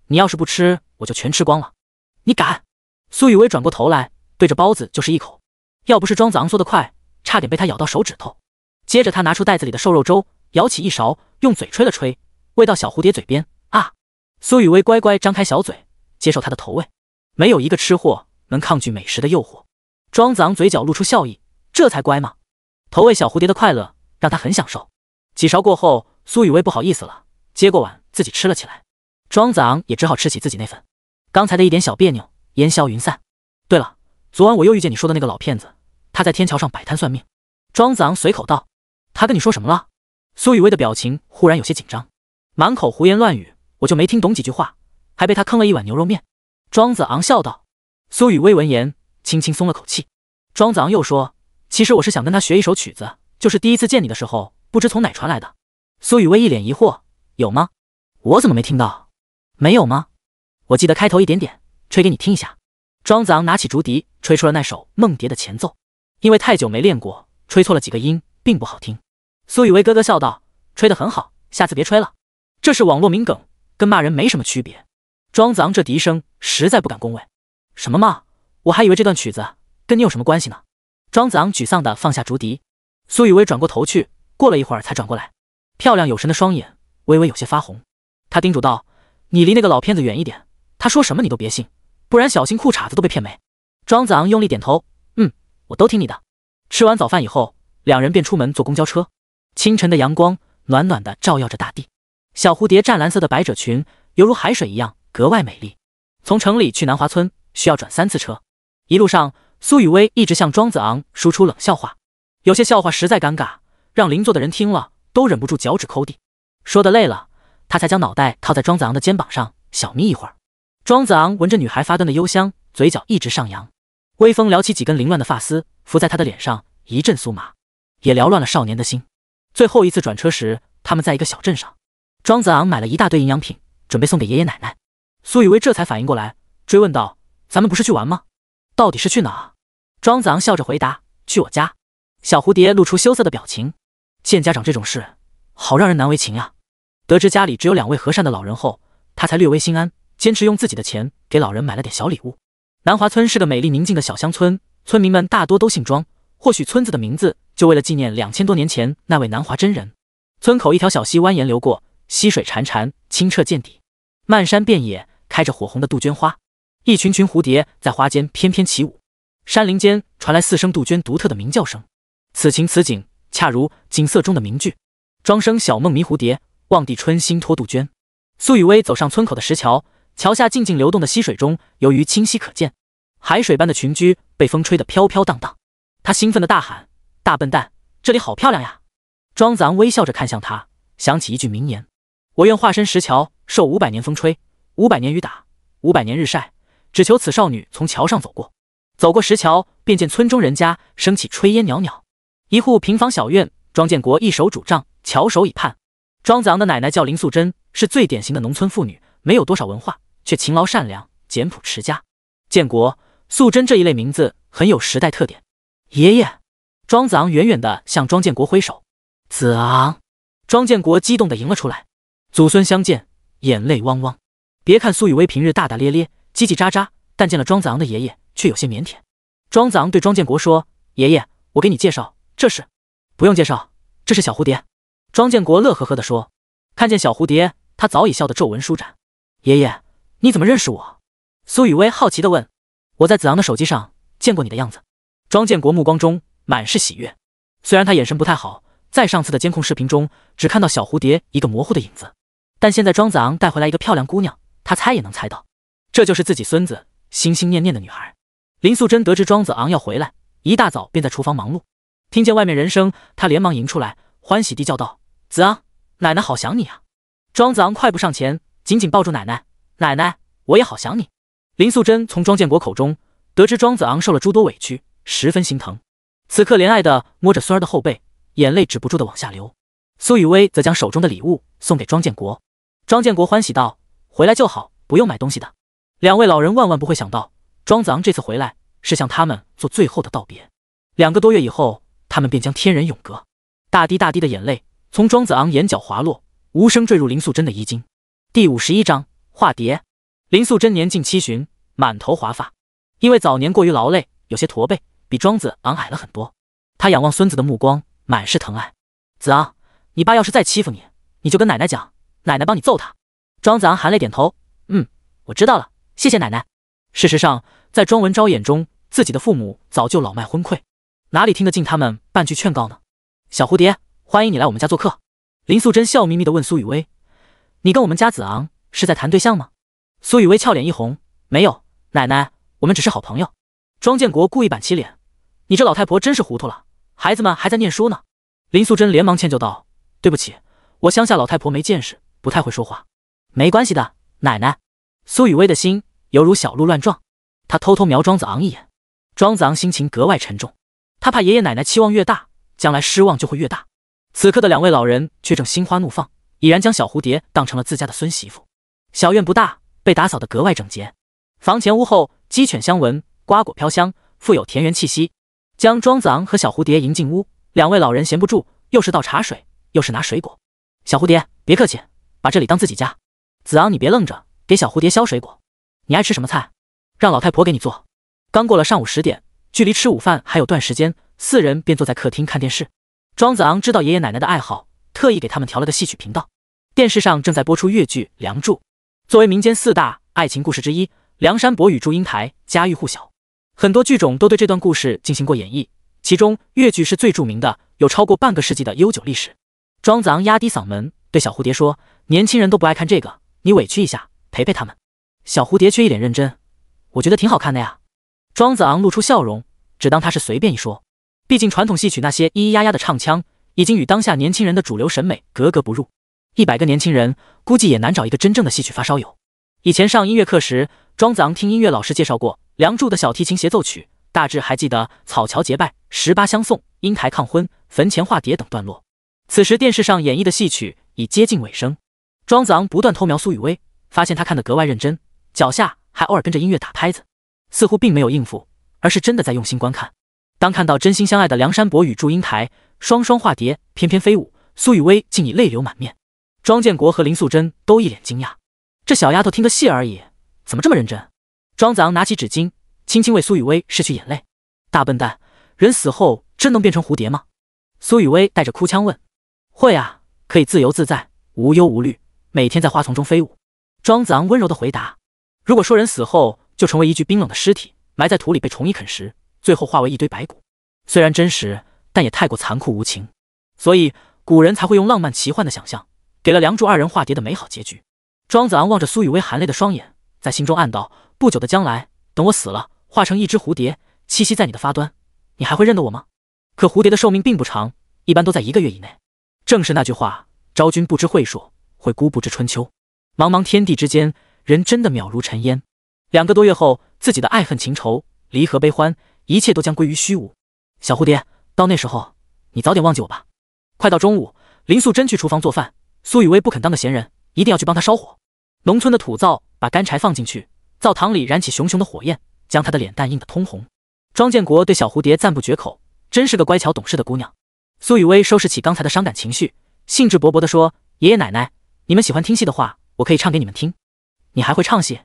你要是不吃，我就全吃光了。你敢？苏雨薇转过头来，对着包子就是一口。要不是庄子昂缩得快，差点被他咬到手指头。接着他拿出袋子里的瘦肉粥，舀起一勺，用嘴吹了吹，喂到小蝴蝶嘴边。啊！苏雨薇乖乖张开小嘴，接受他的投喂。没有一个吃货能抗拒美食的诱惑。庄子昂嘴角露出笑意，这才乖嘛。投喂小蝴蝶的快乐让他很享受。几勺过后，苏雨薇不好意思了，接过碗自己吃了起来。庄子昂也只好吃起自己那份。刚才的一点小别扭烟消云散。对了，昨晚我又遇见你说的那个老骗子，他在天桥上摆摊算命。庄子昂随口道。他跟你说什么了？苏雨薇的表情忽然有些紧张，满口胡言乱语，我就没听懂几句话，还被他坑了一碗牛肉面。庄子昂笑道。苏雨薇闻言轻轻松了口气。庄子昂又说，其实我是想跟他学一首曲子，就是第一次见你的时候不知从哪传来的。苏雨薇一脸疑惑，有吗？我怎么没听到？没有吗？我记得开头一点点，吹给你听一下。庄子昂拿起竹笛，吹出了那首梦蝶的前奏。因为太久没练过，吹错了几个音，并不好听。苏雨薇咯咯笑道，吹得很好，下次别吹了。这是网络名梗，跟骂人没什么区别。庄子昂这笛声实在不敢恭维。什么嘛，我还以为这段曲子跟你有什么关系呢。庄子昂沮丧地放下竹笛。苏雨薇转过头去，过了一会儿才转过来，漂亮有神的双眼微微有些发红。他叮嘱道，你离那个老骗子远一点，他说什么你都别信，不然小心裤衩子都被骗没。庄子昂用力点头，我都听你的。吃完早饭以后，两人便出门坐公交车。清晨的阳光暖暖地照耀着大地，小蝴蝶湛蓝色的百褶裙犹如海水一样格外美丽。从城里去南华村需要转3次车。一路上，苏雨薇一直向庄子昂输出冷笑话。有些笑话实在尴尬，让邻座的人听了都忍不住脚趾抠地。说得累了，他才将脑袋靠在庄子昂的肩膀上小眯一会儿。庄子昂闻着女孩发端的幽香，嘴角一直上扬，微风撩起几根凌乱的发丝，拂在他的脸上一阵酥麻，也撩乱了少年的心。最后一次转车时，他们在一个小镇上，庄子昂买了一大堆营养品，准备送给爷爷奶奶。苏雨薇这才反应过来，追问道：“咱们不是去玩吗？到底是去哪？”庄子昂笑着回答：“去我家。”小蝴蝶露出羞涩的表情，见家长这种事，好让人难为情啊。得知家里只有2位和善的老人后，他才略微心安，坚持用自己的钱给老人买了点小礼物。南华村是个美丽宁静的小乡村，村民们大多都姓庄，或许村子的名字就为了纪念2000多年前那位南华真人。村口一条小溪蜿蜒流过，溪水潺潺，清澈见底。漫山遍野开着火红的杜鹃花，一群群蝴蝶在花间翩翩起舞。山林间传来4声杜鹃独特的鸣叫声，此情此景，恰如景色中的名句。庄生晓梦迷蝴蝶，望帝春心托杜鹃。苏雨薇走上村口的石桥，桥下静静流动的溪水中游鱼清晰可见，海水般的群居被风吹得飘飘荡荡。他兴奋地大喊：“大笨蛋，这里好漂亮呀！”庄子昂微笑着看向他，想起一句名言：“我愿化身石桥，受500年风吹，500年雨打，500年日晒，只求此少女从桥上走过。”走过石桥，便见村中人家升起炊烟袅袅。一户平房小院，庄建国一手拄杖，翘首以盼。庄子昂的奶奶叫林素贞，是最典型的农村妇女，没有多少文化，却勤劳善良，简朴持家。建国、素贞这一类名字很有时代特点。爷爷，庄子昂远远地向庄建国挥手。子昂，庄建国激动地迎了出来。祖孙相见，眼泪汪汪。别看苏雨薇平日大大咧咧、叽叽喳喳，但见了庄子昂的爷爷，却有些腼腆。庄子昂对庄建国说：“爷爷，我给你介绍，这是……不用介绍，这是小蝴蝶。”庄建国乐呵呵地说。看见小蝴蝶，他早已笑得皱纹舒展。爷爷，你怎么认识我？苏雨薇好奇地问。我在子昂的手机上见过你的样子。庄建国目光中满是喜悦，虽然他眼神不太好，在上次的监控视频中只看到小蝴蝶一个模糊的影子，但现在庄子昂带回来一个漂亮姑娘，他猜也能猜到，这就是自己孙子心心念念的女孩。林素贞得知庄子昂要回来，一大早便在厨房忙碌，听见外面人声，她连忙迎出来，欢喜地叫道：“子昂，奶奶好想你啊！”庄子昂快步上前，紧紧抱住奶奶：“奶奶，我也好想你。”林素贞从庄建国口中得知庄子昂受了诸多委屈，十分心疼，此刻怜爱地摸着孙儿的后背，眼泪止不住地往下流。苏雨薇则将手中的礼物送给庄建国。庄建国欢喜道：“回来就好，不用买东西的。”2位老人万万不会想到，庄子昂这次回来是向他们做最后的道别。2个多月以后，他们便将天人永隔。大滴大滴的眼泪从庄子昂眼角滑落，无声坠入林素贞的衣襟。第51章化蝶。林素贞年近70，满头华发，因为早年过于劳累，有些驼背，比庄子昂矮了很多。她仰望孙子的目光满是疼爱。子昂，你爸要是再欺负你，你就跟奶奶讲，奶奶帮你揍他。庄子昂含泪点头：“我知道了，谢谢奶奶。”事实上，在庄文昭眼中，自己的父母早就老迈昏聩，哪里听得进他们半句劝告呢？小蝴蝶，欢迎你来我们家做客。林素贞笑眯眯地问苏雨薇：“你跟我们家子昂是在谈对象吗？”苏雨薇俏脸一红：“没有，奶奶，我们只是好朋友。”庄建国故意板起脸：“你这老太婆真是糊涂了，孩子们还在念书呢。”林素贞连忙歉疚道：“对不起，我乡下老太婆没见识，不太会说话。”“没关系的，奶奶。”苏雨薇的心犹如小鹿乱撞，她偷偷瞄庄子昂一眼。庄子昂心情格外沉重，他怕爷爷奶奶期望越大，将来失望就会越大。此刻的2位老人却正心花怒放，已然将小蝴蝶当成了自家的孙媳妇。小院不大，被打扫得格外整洁，房前屋后鸡犬相闻，瓜果飘香，富有田园气息。将庄子昂和小蝴蝶迎进屋，2位老人闲不住，又是倒茶水，又是拿水果。小蝴蝶，别客气，把这里当自己家。子昂，你别愣着，给小蝴蝶削水果。你爱吃什么菜？让老太婆给你做。刚过了上午10点，距离吃午饭还有段时间，4人便坐在客厅看电视。庄子昂知道爷爷奶奶的爱好，特意给他们调了个戏曲频道。电视上正在播出越剧《梁祝》，作为民间4大爱情故事之一，梁山伯与祝英台家喻户晓，很多剧种都对这段故事进行过演绎，其中越剧是最著名的，有超过半个世纪的悠久历史。庄子昂压低嗓门对小蝴蝶说：“年轻人都不爱看这个，你委屈一下，陪陪他们。”小蝴蝶却一脸认真：“我觉得挺好看的呀。”庄子昂露出笑容，只当他是随便一说，毕竟传统戏曲那些咿咿呀呀的唱腔，已经与当下年轻人的主流审美格格不入。100个年轻人，估计也难找一个真正的戏曲发烧友。以前上音乐课时，庄子昂听音乐老师介绍过《梁祝》的小提琴协奏曲，大致还记得草桥结拜、18相送、英台抗婚、坟前化蝶等段落。此时电视上演绎的戏曲已接近尾声，庄子昂不断偷瞄苏雨薇，发现他看得格外认真，脚下还偶尔跟着音乐打拍子，似乎并没有应付，而是真的在用心观看。当看到真心相爱的梁山伯与祝英台双双化蝶，翩翩飞舞，苏雨薇竟已泪流满面。庄建国和林素贞都一脸惊讶，这小丫头听个戏而已，怎么这么认真？庄子昂拿起纸巾，轻轻为苏雨薇拭去眼泪。大笨蛋，人死后真能变成蝴蝶吗？苏雨薇带着哭腔问。会啊，可以自由自在，无忧无虑，每天在花丛中飞舞。庄子昂温柔地回答。如果说人死后就成为一具冰冷的尸体，埋在土里被虫蚁啃食，最后化为一堆白骨，虽然真实，但也太过残酷无情，所以古人才会用浪漫奇幻的想象，给了梁祝二人化蝶的美好结局。庄子昂望着苏雨薇含泪的双眼，在心中暗道，不久的将来，等我死了，化成一只蝴蝶，栖息在你的发端，你还会认得我吗？可蝴蝶的寿命并不长，一般都在1个月以内。正是那句话，昭君不知晦朔，惠姑不知春秋。茫茫天地之间，人真的渺如尘烟。2个多月后，自己的爱恨情仇、离合悲欢，一切都将归于虚无。小蝴蝶，到那时候，你早点忘记我吧。快到中午，林素贞去厨房做饭，苏雨薇不肯当个闲人，一定要去帮她烧火。农村的土灶把干柴放进去，灶堂里燃起熊熊的火焰，将她的脸蛋映得通红。庄建国对小蝴蝶赞不绝口，真是个乖巧懂事的姑娘。苏雨薇收拾起刚才的伤感情绪，兴致勃勃地说：“爷爷奶奶，你们喜欢听戏的话，我可以唱给你们听。”你还会唱戏？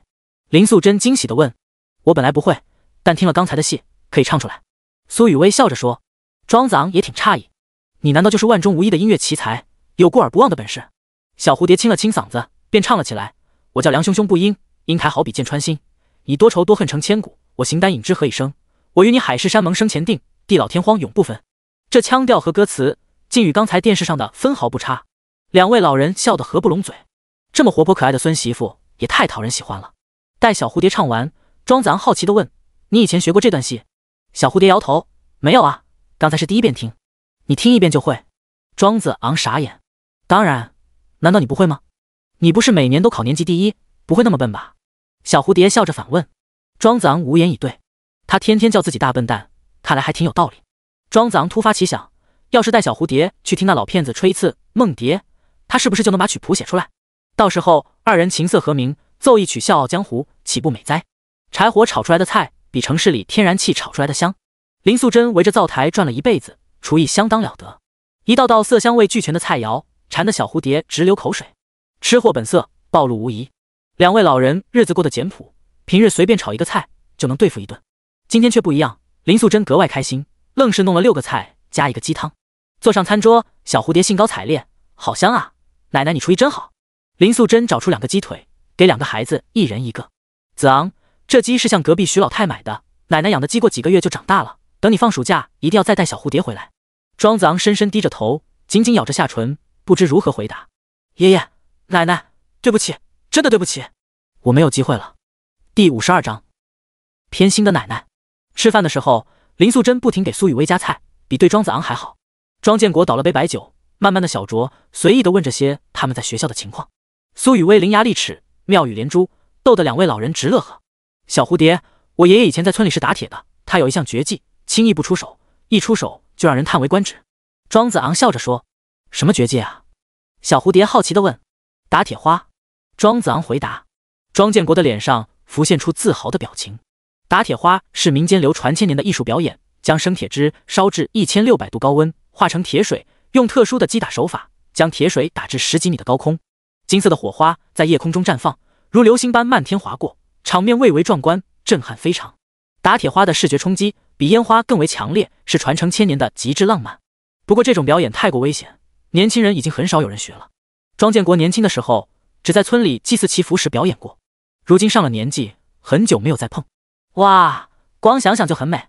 林素贞惊喜地问。我本来不会，但听了刚才的戏，可以唱出来。苏雨薇笑着说。庄子昂也挺诧异，你难道就是万中无一的音乐奇才，有过耳不忘的本事？小蝴蝶清了清嗓子，便唱了起来。我叫梁兄兄不应，英台好比剑穿心。你多愁多恨成千古，我形单影只何以生？我与你海誓山盟生前定，地老天荒永不分。这腔调和歌词竟与刚才电视上的分毫不差。2位老人笑得合不拢嘴，这么活泼可爱的孙媳妇也太讨人喜欢了。待小蝴蝶唱完，庄子昂好奇地问：“你以前学过这段戏？”小蝴蝶摇头：“没有啊，刚才是第一遍听。”“你听1遍就会？”庄子昂傻眼：“当然，难道你不会吗？你不是每年都考年级第1，不会那么笨吧？”小蝴蝶笑着反问。庄子昂无言以对，他天天叫自己大笨蛋，看来还挺有道理。庄子昂突发奇想，要是带小蝴蝶去听那老骗子吹一次《梦蝶》，他是不是就能把曲谱写出来？到时候2人琴瑟和鸣，奏一曲《笑傲江湖》，岂不美哉？柴火炒出来的菜比城市里天然气炒出来的香。林素贞围着灶台转了一辈子，厨艺相当了得，一道道色香味俱全的菜肴，馋得小蝴蝶直流口水。吃货本色暴露无遗。2位老人日子过得简朴，平日随便炒一个菜就能对付一顿。今天却不一样，林素贞格外开心，愣是弄了6个菜加一个鸡汤。坐上餐桌，小蝴蝶兴高采烈：“好香啊，奶奶你厨艺真好。”林素贞找出2个鸡腿，给2个孩子1人1个。子昂，这鸡是向隔壁徐老太买的，奶奶养的鸡过几个月就长大了，等你放暑假一定要再带小蝴蝶回来。庄子昂深深低着头，紧紧咬着下唇，不知如何回答。爷爷奶奶，对不起，真的对不起，我没有机会了。第52章，偏心的奶奶。吃饭的时候，林素贞不停给苏雨薇夹菜，比对庄子昂还好。庄建国倒了杯白酒，慢慢的小酌，随意的问着些他们在学校的情况。苏雨薇伶牙俐齿，妙语连珠，逗得2位老人直乐呵。小蝴蝶，我爷爷以前在村里是打铁的，他有一项绝技，轻易不出手，一出手就让人叹为观止。庄子昂笑着说。什么绝技啊？小蝴蝶好奇地问。打铁花。庄子昂回答。庄建国的脸上浮现出自豪的表情。打铁花是民间流传千年的艺术表演，将生铁汁烧至1600度高温，化成铁水，用特殊的击打手法将铁水打至10几米的高空。金色的火花在夜空中绽放，如流星般漫天划过，场面蔚为壮观，震撼非常。打铁花的视觉冲击比烟花更为强烈，是传承千年的极致浪漫。不过这种表演太过危险，年轻人已经很少有人学了。庄建国年轻的时候只在村里祭祀祈福时表演过，如今上了年纪，很久没有再碰。哇，光想想就很美。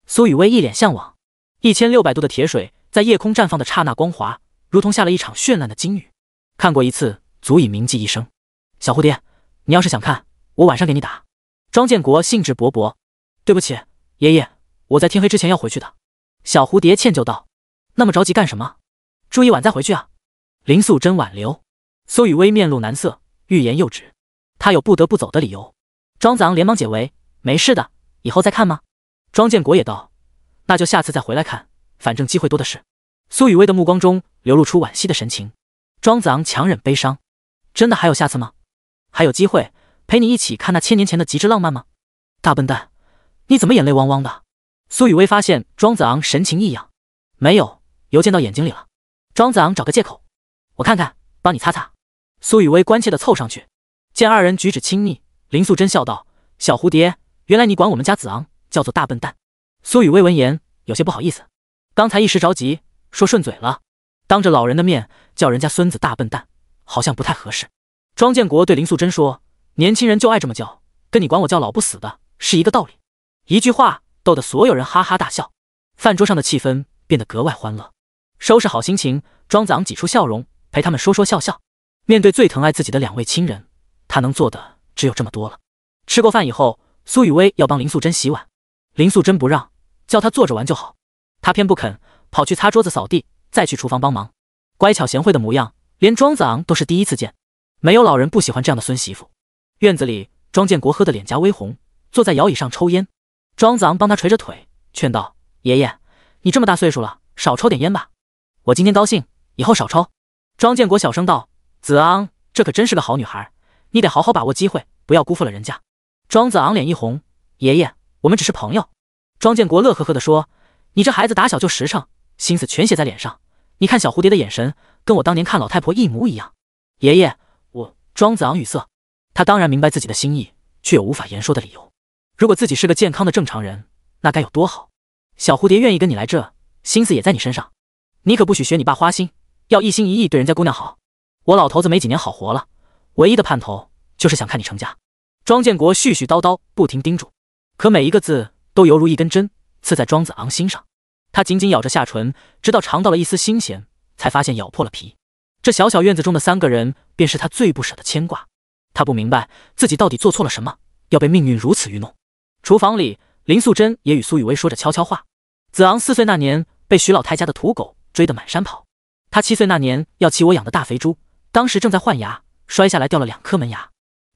苏雨薇一脸向往。1600度的铁水在夜空绽放的刹那光滑，如同下了一场绚烂的金雨。看过一次足以铭记一生。小蝴蝶，你要是想看，我晚上给你打。庄建国兴致勃勃。对不起，爷爷，我在天黑之前要回去的。小蝴蝶歉疚道：“那么着急干什么？住一晚再回去啊。”林素贞挽留。苏雨薇面露难色，欲言又止。他有不得不走的理由。庄子昂连忙解围：“没事的，以后再看吗？”庄建国也道：“那就下次再回来看，反正机会多的是。”苏雨薇的目光中流露出惋惜的神情。庄子昂强忍悲伤：“真的还有下次吗？还有机会陪你一起看那1000年前的极致浪漫吗？”大笨蛋，你怎么眼泪汪汪的？苏雨薇发现庄子昂神情异样。没有，油溅到眼睛里了。庄子昂找个借口：“我看看，帮你擦擦。”苏雨薇关切地凑上去，见二人举止亲昵，林素贞笑道：“小蝴蝶，原来你管我们家子昂叫做大笨蛋。”苏雨薇闻言有些不好意思，刚才一时着急说顺嘴了，当着老人的面叫人家孙子大笨蛋，好像不太合适。庄建国对林素贞说：“年轻人就爱这么叫，跟你管我叫老不死的是一个道理。”一句话逗得所有人哈哈大笑，饭桌上的气氛变得格外欢乐。收拾好心情，庄子昂挤出笑容，陪他们说说笑笑。面对最疼爱自己的2位亲人，他能做的只有这么多了。吃过饭以后，苏雨薇要帮林素贞洗碗，林素贞不让，叫她坐着玩就好，她偏不肯，跑去擦桌子扫地，再去厨房帮忙，乖巧贤惠的模样，连庄子昂都是第一次见。没有老人不喜欢这样的孙媳妇。院子里，庄建国喝得脸颊微红，坐在摇椅上抽烟。庄子昂帮他捶着腿，劝道：“爷爷，你这么大岁数了，少抽点烟吧。我今天高兴，以后少抽。”庄建国小声道：“子昂，这可真是个好女孩，你得好好把握机会，不要辜负了人家。”庄子昂脸一红：“爷爷，我们只是朋友。”庄建国乐呵呵地说：“你这孩子打小就实诚，心思全写在脸上。你看小蝴蝶的眼神，跟我当年看老太婆一模一样。”爷爷，我……庄子昂语塞，他当然明白自己的心意，却有无法言说的理由。如果自己是个健康的正常人，那该有多好！小蝴蝶愿意跟你来这，心思也在你身上。你可不许学你爸花心，要一心一意对人家姑娘好。我老头子没几年好活了，唯一的盼头就是想看你成家。庄建国絮絮叨叨，不停叮嘱，可每一个字都犹如一根针刺在庄子昂心上。他紧紧咬着下唇，直到尝到了一丝新鲜，才发现咬破了皮。这小小院子中的3个人，便是他最不舍的牵挂。他不明白自己到底做错了什么，要被命运如此愚弄。厨房里，林素贞也与苏雨薇说着悄悄话。子昂4岁那年被徐老太家的土狗追得满山跑，他7岁那年要骑我养的大肥猪，当时正在换牙，摔下来掉了2颗门牙。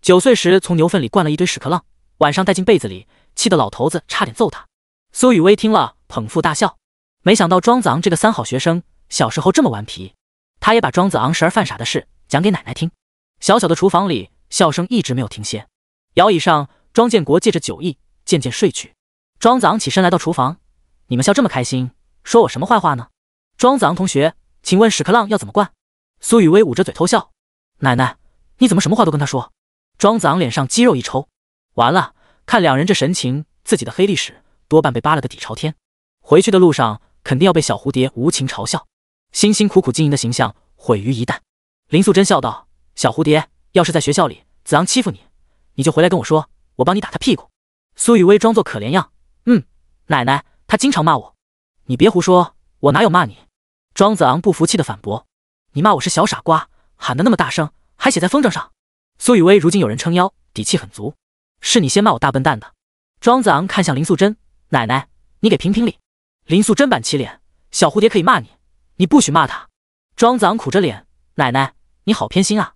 9岁时从牛粪里灌了一堆屎壳郎，晚上带进被子里，气得老头子差点揍他。苏雨薇听了捧腹大笑，没想到庄子昂这个3好学生小时候这么顽皮。他也把庄子昂时而犯傻的事讲给奶奶听。小小的厨房里，笑声一直没有停歇。摇椅上，庄建国借着酒意渐渐睡去。庄子昂起身来到厨房：“你们笑这么开心，说我什么坏话呢？”庄子昂同学，请问屎壳郎要怎么灌？苏雨薇捂着嘴偷笑：“奶奶，你怎么什么话都跟他说？”庄子昂脸上肌肉一抽，完了，看2人这神情，自己的黑历史多半被扒了个底朝天。回去的路上肯定要被小蝴蝶无情嘲笑，辛辛苦苦经营的形象毁于一旦。林素贞笑道：“小蝴蝶，要是在学校里子昂欺负你，你就回来跟我说，我帮你打他屁股。”苏雨薇装作可怜样：“奶奶，他经常骂我。”“你别胡说，我哪有骂你？”庄子昂不服气地反驳：“你骂我是小傻瓜，喊得那么大声，还写在风筝上。”苏雨薇如今有人撑腰，底气很足：“是你先骂我大笨蛋的。”庄子昂看向林素贞：“奶奶，你给评评理。”林素贞板起脸：“小蝴蝶可以骂你，你不许骂他。”庄子昂苦着脸：“奶奶，你好偏心啊！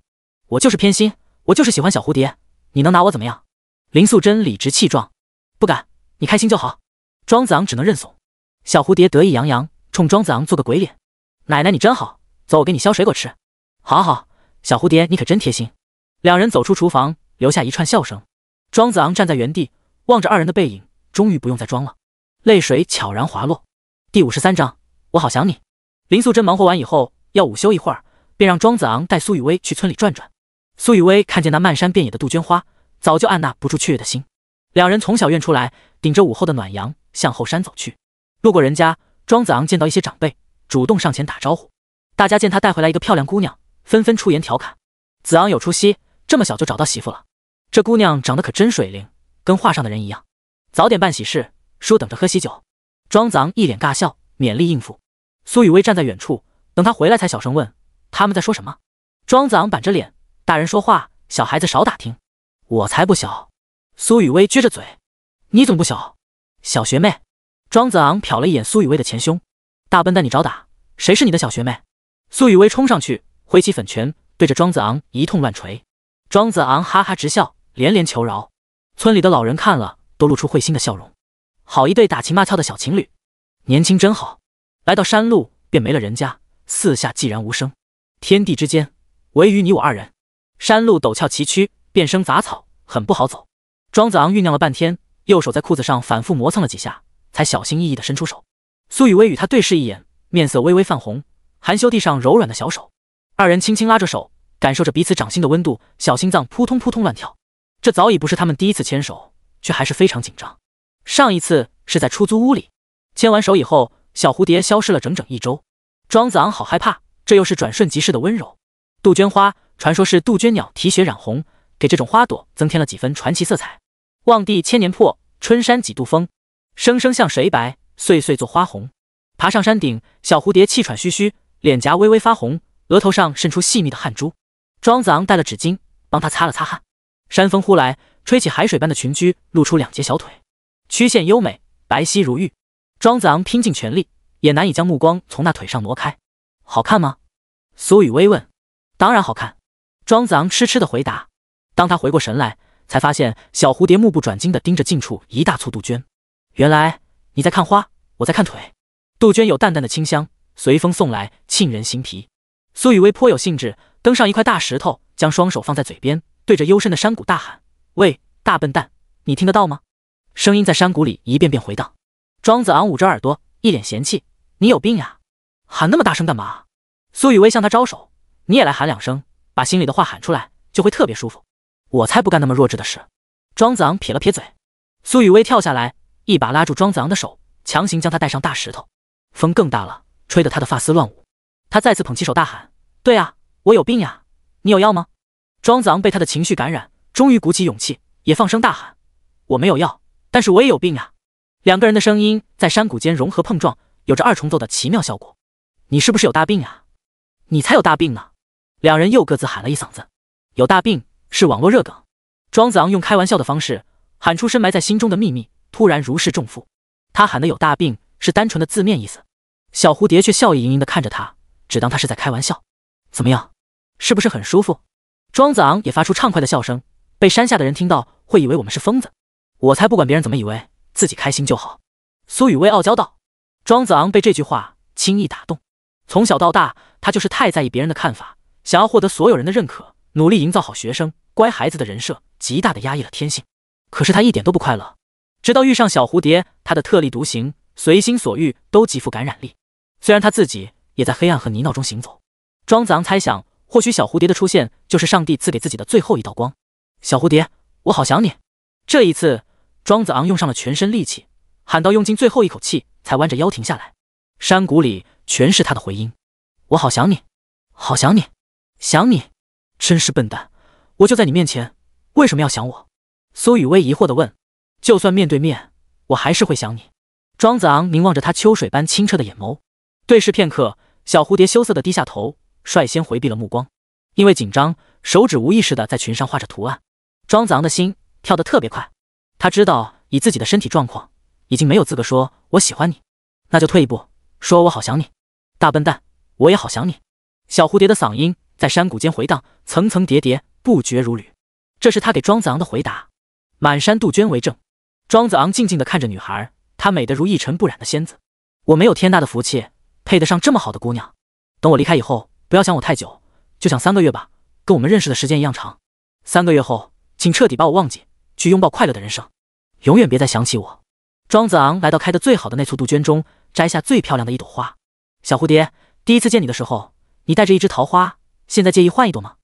我就是偏心，我就是喜欢小蝴蝶，你能拿我怎么样？”林素贞理直气壮：“不敢，你开心就好。”庄子昂只能认怂。小蝴蝶得意洋洋，冲庄子昂做个鬼脸：“奶奶你真好，走，我给你削水果吃。”“好好，小蝴蝶你可真贴心。”2人走出厨房，留下一串笑声。庄子昂站在原地，望着2人的背影，终于不用再装了，泪水悄然滑落。第53章，我好想你。林素贞忙活完以后，要午休一会儿，便让庄子昂带苏雨薇去村里转转。苏雨薇看见那漫山遍野的杜鹃花，早就按捺不住雀跃的心。2人从小院出来，顶着午后的暖阳向后山走去。路过人家，庄子昂见到一些长辈，主动上前打招呼。大家见他带回来一个漂亮姑娘，纷纷出言调侃：“子昂有出息，这么小就找到媳妇了。这姑娘长得可真水灵，跟画上的人一样。早点办喜事，叔等着喝喜酒。”庄子昂一脸尬笑，勉力应付。苏雨薇站在远处，等他回来才小声问：“他们在说什么？”庄子昂板着脸：“大人说话，小孩子少打听。”“我才不小。”苏雨薇撅着嘴：“你怎么不小？小学妹。”庄子昂瞟了一眼苏雨薇的前胸，大笨蛋，你找打，谁是你的小学妹？苏雨薇冲上去，挥起粉拳，对着庄子昂一通乱捶。庄子昂哈哈直笑，连连求饶。村里的老人看了，都露出会心的笑容。好一对打情骂俏的小情侣，年轻真好。来到山路，便没了人家，四下寂然无声。天地之间，唯余你我二人。山路陡峭崎岖，遍生杂草，很不好走。庄子昂酝酿了半天，右手在裤子上反复磨蹭了几下，才小心翼翼地伸出手。苏雨薇与他对视一眼，面色微微泛红，含羞地上柔软的小手。二人轻轻拉着手，感受着彼此掌心的温度，小心脏扑通扑通乱跳。这早已不是他们第一次牵手，却还是非常紧张。上一次是在出租屋里，牵完手以后，小蝴蝶消失了整整1周。庄子昂好害怕，这又是转瞬即逝的温柔。杜鹃花，传说是杜鹃鸟啼血染红，给这种花朵增添了几分传奇色彩。望帝千年破，春山几度风，声声向谁白，岁岁作花红。爬上山顶，小蝴蝶气喘吁吁，脸颊微微发红，额头上渗出细密的汗珠。庄子昂带了纸巾帮她擦了擦汗。山风呼来，吹起海水般的裙裾，露出2截小腿，曲线优美，白皙如玉。庄子昂拼尽全力，也难以将目光从那腿上挪开。好看吗？苏雨薇问。当然好看。庄子昂痴痴地回答。当他回过神来，才发现小蝴蝶目不转睛地盯着近处一大簇杜鹃。原来你在看花，我在看腿。杜鹃有淡淡的清香，随风送来，沁人心脾。苏雨薇颇有兴致，登上一块大石头，将双手放在嘴边，对着幽深的山谷大喊：喂，大笨蛋，你听得到吗？声音在山谷里一遍遍回荡。庄子昂捂着耳朵，一脸嫌弃：你有病呀，喊那么大声干嘛？苏雨薇向他招手：你也来喊2声，把心里的话喊出来，就会特别舒服。我才不干那么弱智的事。庄子昂撇了撇嘴。苏雨薇跳下来，一把拉住庄子昂的手，强行将他带上大石头。风更大了，吹得他的发丝乱舞。他再次捧起手大喊：对啊，我有病呀，你有药吗？庄子昂被他的情绪感染，终于鼓起勇气，也放声大喊：我没有药，但是我也有病呀。2个人的声音在山谷间融合碰撞，有着2重奏的奇妙效果。你是不是有大病呀？你才有大病呢。2人又各自喊了一嗓子。有大病是网络热梗。庄子昂用开玩笑的方式喊出深埋在心中的秘密，突然如释重负。他喊的有大病是单纯的字面意思。小蝴蝶却笑意盈盈地看着他，只当他是在开玩笑。怎么样，是不是很舒服？庄子昂也发出畅快的笑声，被山下的人听到会以为我们是疯子。我才不管别人怎么以为，自己开心就好。苏雨薇傲娇道。庄子昂被这句话轻易打动。从小到大，他就是太在意别人的看法，想要获得所有人的认可，努力营造好学生、乖孩子的人设，极大的压抑了天性。可是他一点都不快乐。直到遇上小蝴蝶，他的特立独行、随心所欲都极富感染力。虽然他自己也在黑暗和泥淖中行走。庄子昂猜想，或许小蝴蝶的出现就是上帝赐给自己的最后一道光。小蝴蝶，我好想你。这一次，庄子昂用上了全身力气，喊到用尽最后一口气，才弯着腰停下来。山谷里全是他的回音：我好想你，好想你，想你。真是笨蛋，我就在你面前，为什么要想我？苏雨薇疑惑地问。就算面对面，我还是会想你。庄子昂凝望着他秋水般清澈的眼眸，对视片刻，小蝴蝶羞涩地低下头，率先回避了目光。因为紧张，手指无意识地在裙上画着图案。庄子昂的心跳得特别快，他知道以自己的身体状况，已经没有资格说我喜欢你，那就退一步，说我好想你。大笨蛋，我也好想你。小蝴蝶的嗓音在山谷间回荡，层层叠叠，不绝如缕。这是他给庄子昂的回答。满山杜鹃为证。庄子昂静静地看着女孩，她美得如一尘不染的仙子。我没有天大的福气，配得上这么好的姑娘。等我离开以后，不要想我太久，就想3个月吧，跟我们认识的时间一样长。3个月后，请彻底把我忘记，去拥抱快乐的人生，永远别再想起我。庄子昂来到开得最好的那簇杜鹃中，摘下最漂亮的一朵花。小蝴蝶，第一次见你的时候，你带着一枝桃花，现在介意换一朵吗？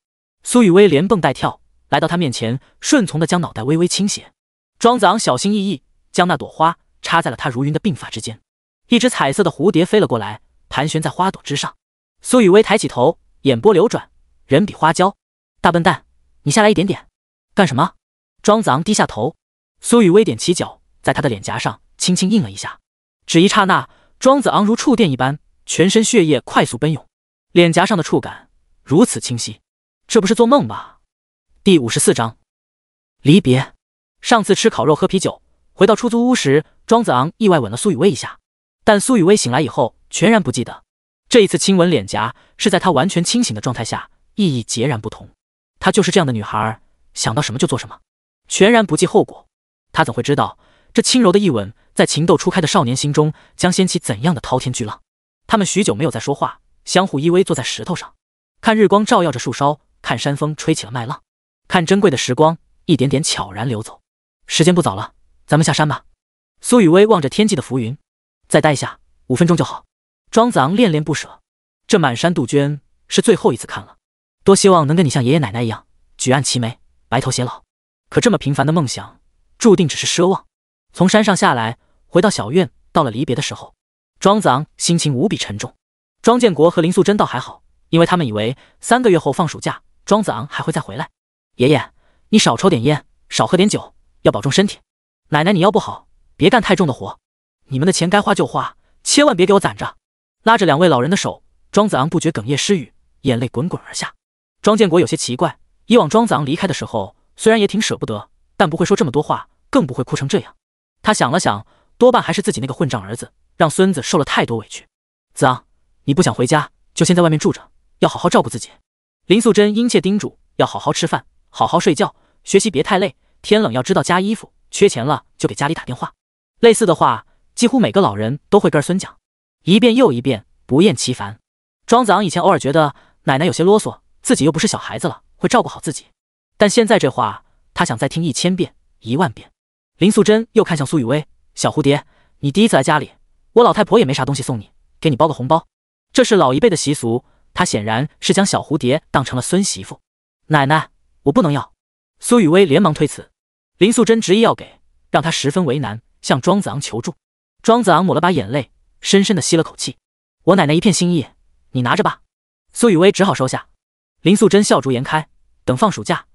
苏雨薇连蹦带跳来到他面前，顺从地将脑袋微微倾斜。庄子昂小心翼翼将那朵花插在了他如云的鬓发之间。一只彩色的蝴蝶飞了过来，盘旋在花朵之上。苏雨薇抬起头，眼波流转，人比花娇。大笨蛋，你下来一点点。干什么？庄子昂低下头。苏雨薇踮起脚，在他的脸颊上轻轻印了一下。只一刹那，庄子昂如触电一般，全身血液快速奔涌，脸颊上的触感如此清晰，这不是做梦吧？第54章离别。上次吃烤肉喝啤酒，回到出租屋时，庄子昂意外吻了苏雨薇一下，但苏雨薇醒来以后全然不记得。这一次亲吻脸颊是在她完全清醒的状态下，意义截然不同。她就是这样的女孩，想到什么就做什么，全然不计后果。她怎会知道，这轻柔的一吻在情窦初开的少年心中将掀起怎样的滔天巨浪？他们许久没有再说话，相互依偎坐在石头上，看日光照耀着树梢，看山风吹起了麦浪，看珍贵的时光一点点悄然流走。时间不早了，咱们下山吧。苏雨薇望着天际的浮云，再待下5分钟就好。庄子昂恋恋不舍，这满山杜鹃是最后一次看了，多希望能跟你像爷爷奶奶一样举案齐眉，白头偕老。可这么平凡的梦想注定只是奢望。从山上下来，回到小院，到了离别的时候，庄子昂心情无比沉重。庄建国和林素贞倒还好，因为他们以为3个月后放暑假，庄子昂还会再回来。爷爷，你少抽点烟，少喝点酒，要保重身体。奶奶，你腰不好，别干太重的活。你们的钱该花就花，千万别给我攒着。拉着2位老人的手，庄子昂不觉哽咽失语，眼泪滚滚而下。庄建国有些奇怪，以往庄子昂离开的时候，虽然也挺舍不得，但不会说这么多话，更不会哭成这样。他想了想，多半还是自己那个混账儿子，让孙子受了太多委屈。子昂，你不想回家，就先在外面住着，要好好照顾自己。林素贞殷切叮嘱，要好好吃饭，好好睡觉，学习别太累，天冷要知道加衣服，缺钱了就给家里打电话。类似的话，几乎每个老人都会跟儿孙讲，一遍又一遍，不厌其烦。庄子昂以前偶尔觉得奶奶有些啰嗦，自己又不是小孩子了，会照顾好自己。但现在这话，他想再听1000遍、10000遍。林素贞又看向苏雨薇，小蝴蝶，你第一次来家里，我老太婆也没啥东西送你，给你包个红包。这是老一辈的习俗，他显然是将小蝴蝶当成了孙媳妇。奶奶，我不能要。苏雨薇连忙推辞。林素贞执意要给，让他十分为难，向庄子昂求助。庄子昂抹了把眼泪，深深地吸了口气，我奶奶一片心意，你拿着吧。苏雨薇只好收下。林素贞笑逐颜开，等放暑假，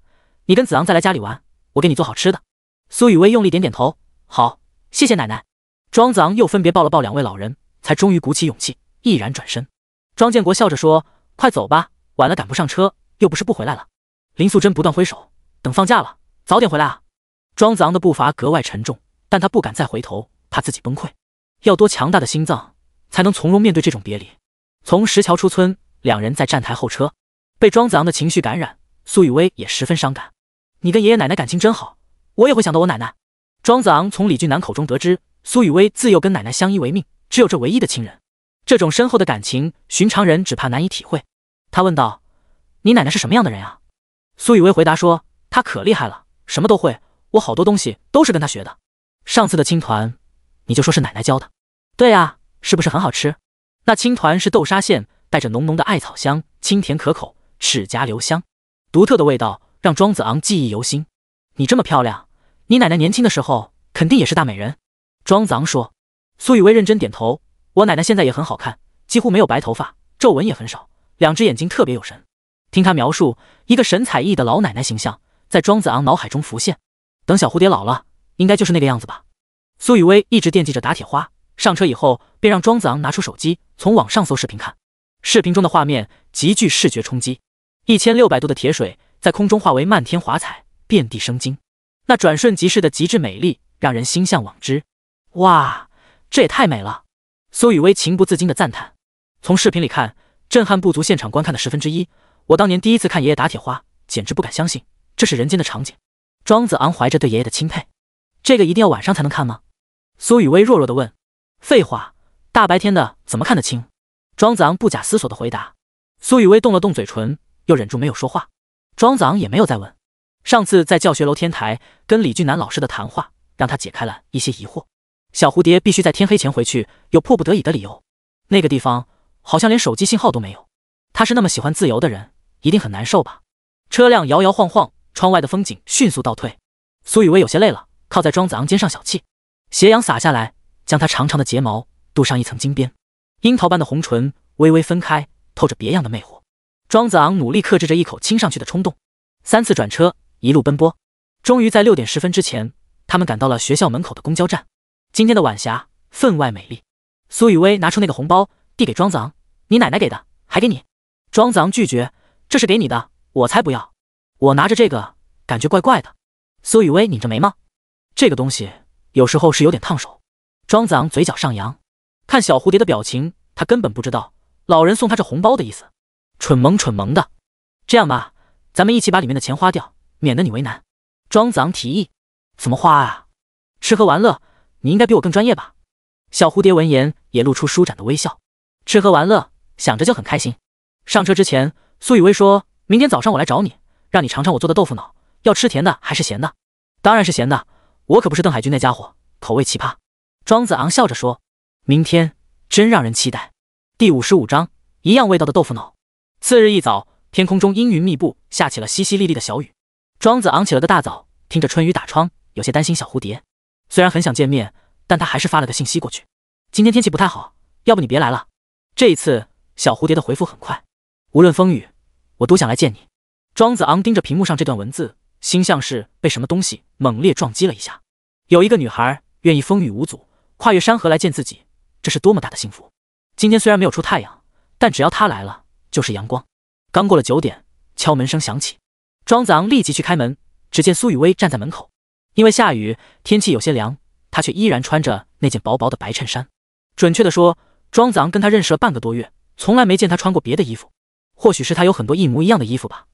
你跟子昂再来家里玩，我给你做好吃的。苏雨薇用力点点头，好，谢谢奶奶。庄子昂又分别抱了抱2位老人，才终于鼓起勇气，毅然转身。庄建国笑着说，快走吧，晚了赶不上车，又不是不回来了。林素贞不断挥手，等放假了，早点回来啊。庄子昂的步伐格外沉重，但他不敢再回头，怕自己崩溃。要多强大的心脏，才能从容面对这种别离。从石桥出村，2人在站台候车。被庄子昂的情绪感染，苏雨薇也十分伤感。你跟爷爷奶奶感情真好，我也会想到我奶奶。庄子昂从李俊南口中得知，苏雨薇自幼跟奶奶相依为命，只有这唯一的亲人。这种深厚的感情，寻常人只怕难以体会。他问道，你奶奶是什么样的人啊？苏雨薇回答说，她可厉害了，什么都会，我好多东西都是跟她学的。上次的青团，你就说是奶奶教的。对啊，是不是很好吃？那青团是豆沙馅，带着浓浓的艾草香，清甜可口，齿颊留香，独特的味道让庄子昂记忆犹新。你这么漂亮，你奶奶年轻的时候肯定也是大美人。庄子昂说。苏雨薇认真点头，我奶奶现在也很好看，几乎没有白头发，皱纹也很少，2只眼睛特别有神。听他描述，一个神采奕奕的老奶奶形象在庄子昂脑海中浮现。等小蝴蝶老了，应该就是那个样子吧。苏雨薇一直惦记着打铁花，上车以后便让庄子昂拿出手机，从网上搜视频看。视频中的画面极具视觉冲击，1600度的铁水在空中化为漫天华彩，遍地生金，那转瞬即逝的极致美丽让人心向往之。哇，这也太美了！苏雨薇情不自禁地赞叹。从视频里看，震撼不足现场观看的1/10。我当年第一次看爷爷打铁花，简直不敢相信这是人间的场景。庄子昂怀着对爷爷的钦佩，这个一定要晚上才能看吗？苏雨薇弱弱地问。废话，大白天的怎么看得清？庄子昂不假思索地回答。苏雨薇动了动嘴唇，又忍住没有说话。庄子昂也没有再问。上次在教学楼天台跟李俊南老师的谈话，让他解开了一些疑惑。小蝴蝶必须在天黑前回去，有迫不得已的理由。那个地方好像连手机信号都没有。他是那么喜欢自由的人，一定很难受吧？车辆摇摇晃晃，窗外的风景迅速倒退。苏雨薇有些累了，靠在庄子昂肩上小憩。斜阳洒下来，将他长长的睫毛镀上一层金边，樱桃般的红唇微微分开，透着别样的魅惑。庄子昂努力克制着一口亲上去的冲动。3次转车，一路奔波，终于在6点10分之前，他们赶到了学校门口的公交站。今天的晚霞分外美丽。苏雨薇拿出那个红包递给庄子昂，你奶奶给的，还给你。庄子昂拒绝，这是给你的，我才不要。我拿着这个感觉怪怪的。苏雨薇拧着眉毛，这个东西有时候是有点烫手。庄子昂嘴角上扬，看小蝴蝶的表情，他根本不知道老人送他这红包的意思，蠢萌蠢萌的。这样吧，咱们一起把里面的钱花掉，免得你为难。庄子昂提议。怎么花啊？吃喝玩乐，你应该比我更专业吧？小蝴蝶闻言也露出舒展的微笑。吃喝玩乐，想着就很开心。上车之前，苏雨薇说，明天早上我来找你，让你尝尝我做的豆腐脑，要吃甜的还是咸的？当然是咸的，我可不是邓海军那家伙，口味奇葩。庄子昂笑着说。明天真让人期待。第55章，一样味道的豆腐脑。次日一早，天空中阴云密布，下起了淅淅沥沥的小雨。庄子昂起了个大早，听着春雨打窗，有些担心小蝴蝶。虽然很想见面，但他还是发了个信息过去。今天天气不太好，要不你别来了。这一次，小蝴蝶的回复很快。无论风雨，我都想来见你。庄子昂盯着屏幕上这段文字，心像是被什么东西猛烈撞击了一下。有一个女孩愿意风雨无阻，跨越山河来见自己，这是多么大的幸福。今天虽然没有出太阳，但只要她来了，就是阳光。刚过了9点，敲门声响起。庄子昂立即去开门，只见苏雨薇站在门口。因为下雨，天气有些凉，她却依然穿着那件薄薄的白衬衫。准确地说，庄子昂跟她认识了半个多月，从来没见她穿过别的衣服。或许是她有很多一模一样的衣服吧。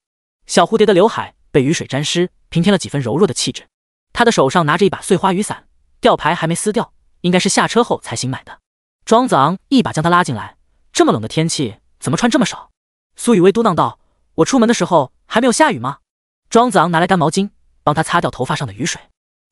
小蝴蝶的刘海被雨水沾湿，平添了几分柔弱的气质。她的手上拿着一把碎花雨伞，吊牌还没撕掉，应该是下车后才新买的。庄子昂一把将她拉进来，这么冷的天气，怎么穿这么少？苏雨薇嘟囔道，我出门的时候还没有下雨吗？庄子昂拿来干毛巾，帮她擦掉头发上的雨水，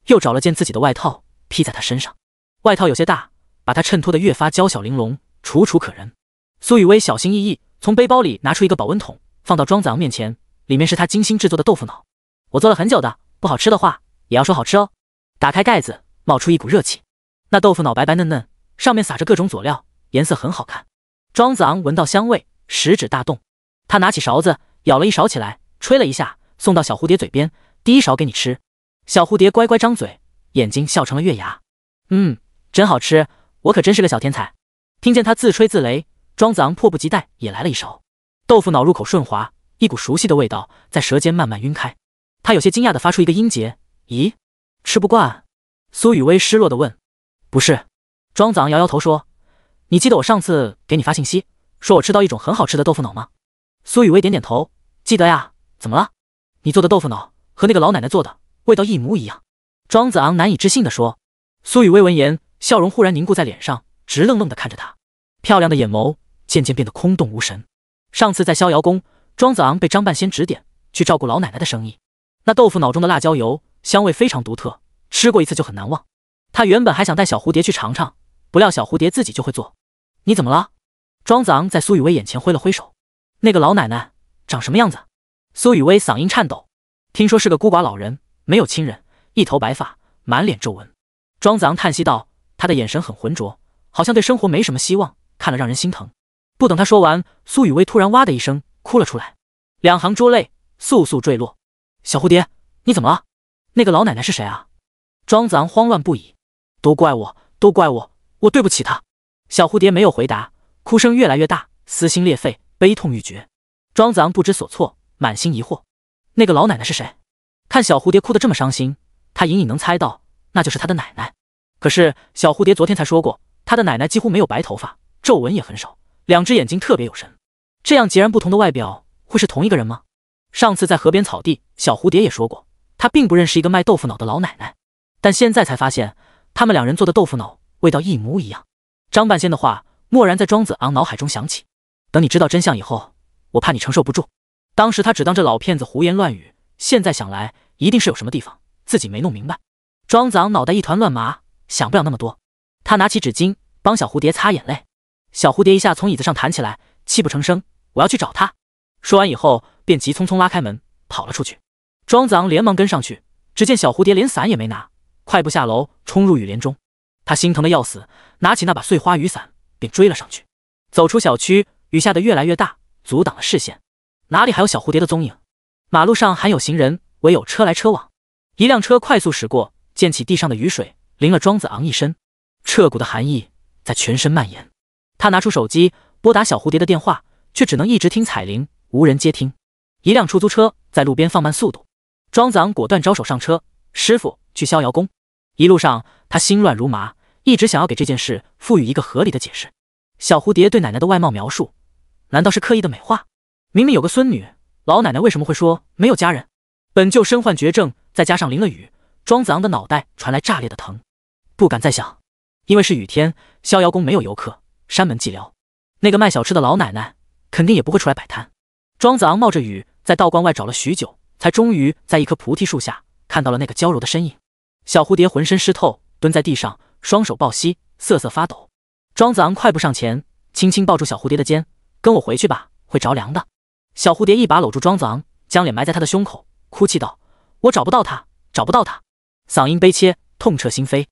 又找了件自己的外套披在她身上。外套有些大，把她衬托得越发娇小玲珑，楚楚可人。苏雨薇小心翼翼从背包里拿出一个保温桶，放到庄子昂面前，里面是她精心制作的豆腐脑。我做了很久的，不好吃的话也要说好吃哦。打开盖子，冒出一股热气。那豆腐脑白白嫩嫩，上面撒着各种佐料，颜色很好看。庄子昂闻到香味，食指大动，他拿起勺子舀了一勺起来，吹了一下，送到小蝴蝶嘴边，第一勺给你吃。小蝴蝶乖乖张嘴，眼睛笑成了月牙。真好吃，我可真是个小天才。听见他自吹自擂，庄子昂迫不及待也来了一勺。豆腐脑入口顺滑，一股熟悉的味道在舌尖慢慢晕开。他有些惊讶地发出一个音节，咦，吃不惯？苏雨薇失落地问。不是。庄子昂摇摇头说，你记得我上次给你发信息，说我吃到一种很好吃的豆腐脑吗？苏雨薇点点头，记得呀，怎么了？你做的豆腐脑和那个老奶奶做的味道一模一样。庄子昂难以置信地说。苏雨薇闻言，笑容忽然凝固在脸上，直愣愣地看着他，漂亮的眼眸渐渐变得空洞无神。上次在逍遥宫，庄子昂被张半仙指点去照顾老奶奶的生意，那豆腐脑中的辣椒油香味非常独特，吃过一次就很难忘。他原本还想带小蝴蝶去尝尝，不料小蝴蝶自己就会做。你怎么了？庄子昂在苏雨薇眼前挥了挥手。那个老奶奶长什么样子？苏雨薇嗓音颤抖。听说是个孤寡老人，没有亲人，一头白发，满脸皱纹。庄子昂叹息道，他的眼神很浑浊，好像对生活没什么希望，看了让人心疼。不等他说完，苏雨薇突然哇的一声哭了出来，2行珠泪簌簌坠落。小蝴蝶，你怎么了？那个老奶奶是谁啊？庄子昂慌乱不已。都怪我，都怪我，我对不起她。小蝴蝶没有回答，哭声越来越大，撕心裂肺，悲痛欲绝。庄子昂不知所措，满心疑惑，那个老奶奶是谁？看小蝴蝶哭得这么伤心，他隐隐能猜到，那就是他的奶奶。可是小蝴蝶昨天才说过，他的奶奶几乎没有白头发，皱纹也很少，2只眼睛特别有神。这样截然不同的外表，会是同一个人吗？上次在河边草地，小蝴蝶也说过，他并不认识一个卖豆腐脑的老奶奶，但现在才发现，他们2人做的豆腐脑味道一模一样。张半仙的话蓦然在庄子昂脑海中响起，等你知道真相以后，我怕你承受不住。当时他只当这老骗子胡言乱语，现在想来，一定是有什么地方自己没弄明白。庄子昂脑袋一团乱麻，想不了那么多。他拿起纸巾帮小蝴蝶擦眼泪。小蝴蝶一下从椅子上弹起来，泣不成声，我要去找他。说完以后，便急匆匆拉开门跑了出去。庄子昂连忙跟上去，只见小蝴蝶连伞也没拿，快步下楼冲入雨帘中。他心疼得要死，拿起那把碎花雨伞便追了上去。走出小区，雨下得越来越大，阻挡了视线，哪里还有小蝴蝶的踪影？马路上还有行人，唯有车来车往。一辆车快速驶过，溅起地上的雨水，淋了庄子昂一身，彻骨的寒意在全身蔓延。他拿出手机拨打小蝴蝶的电话，却只能一直听彩铃，无人接听。一辆出租车在路边放慢速度，庄子昂果断招手上车，师傅，去逍遥宫。一路上他心乱如麻，一直想要给这件事赋予一个合理的解释。小蝴蝶对奶奶的外貌描述，难道是刻意的美化？明明有个孙女，老奶奶为什么会说没有家人？本就身患绝症，再加上淋了雨，庄子昂的脑袋传来炸裂的疼，不敢再想。因为是雨天，逍遥宫没有游客，山门寂寥，那个卖小吃的老奶奶肯定也不会出来摆摊。庄子昂冒着雨在道观外找了许久，才终于在一棵菩提树下看到了那个娇柔的身影。小蝴蝶浑身湿透，蹲在地上，双手抱膝，瑟瑟发抖。庄子昂快步上前，轻轻抱住小蝴蝶的肩，跟我回去吧，会着凉的。小蝴蝶一把搂住庄子昂，将脸埋在他的胸口，哭泣道：我找不到他，找不到他，嗓音悲切，痛彻心扉。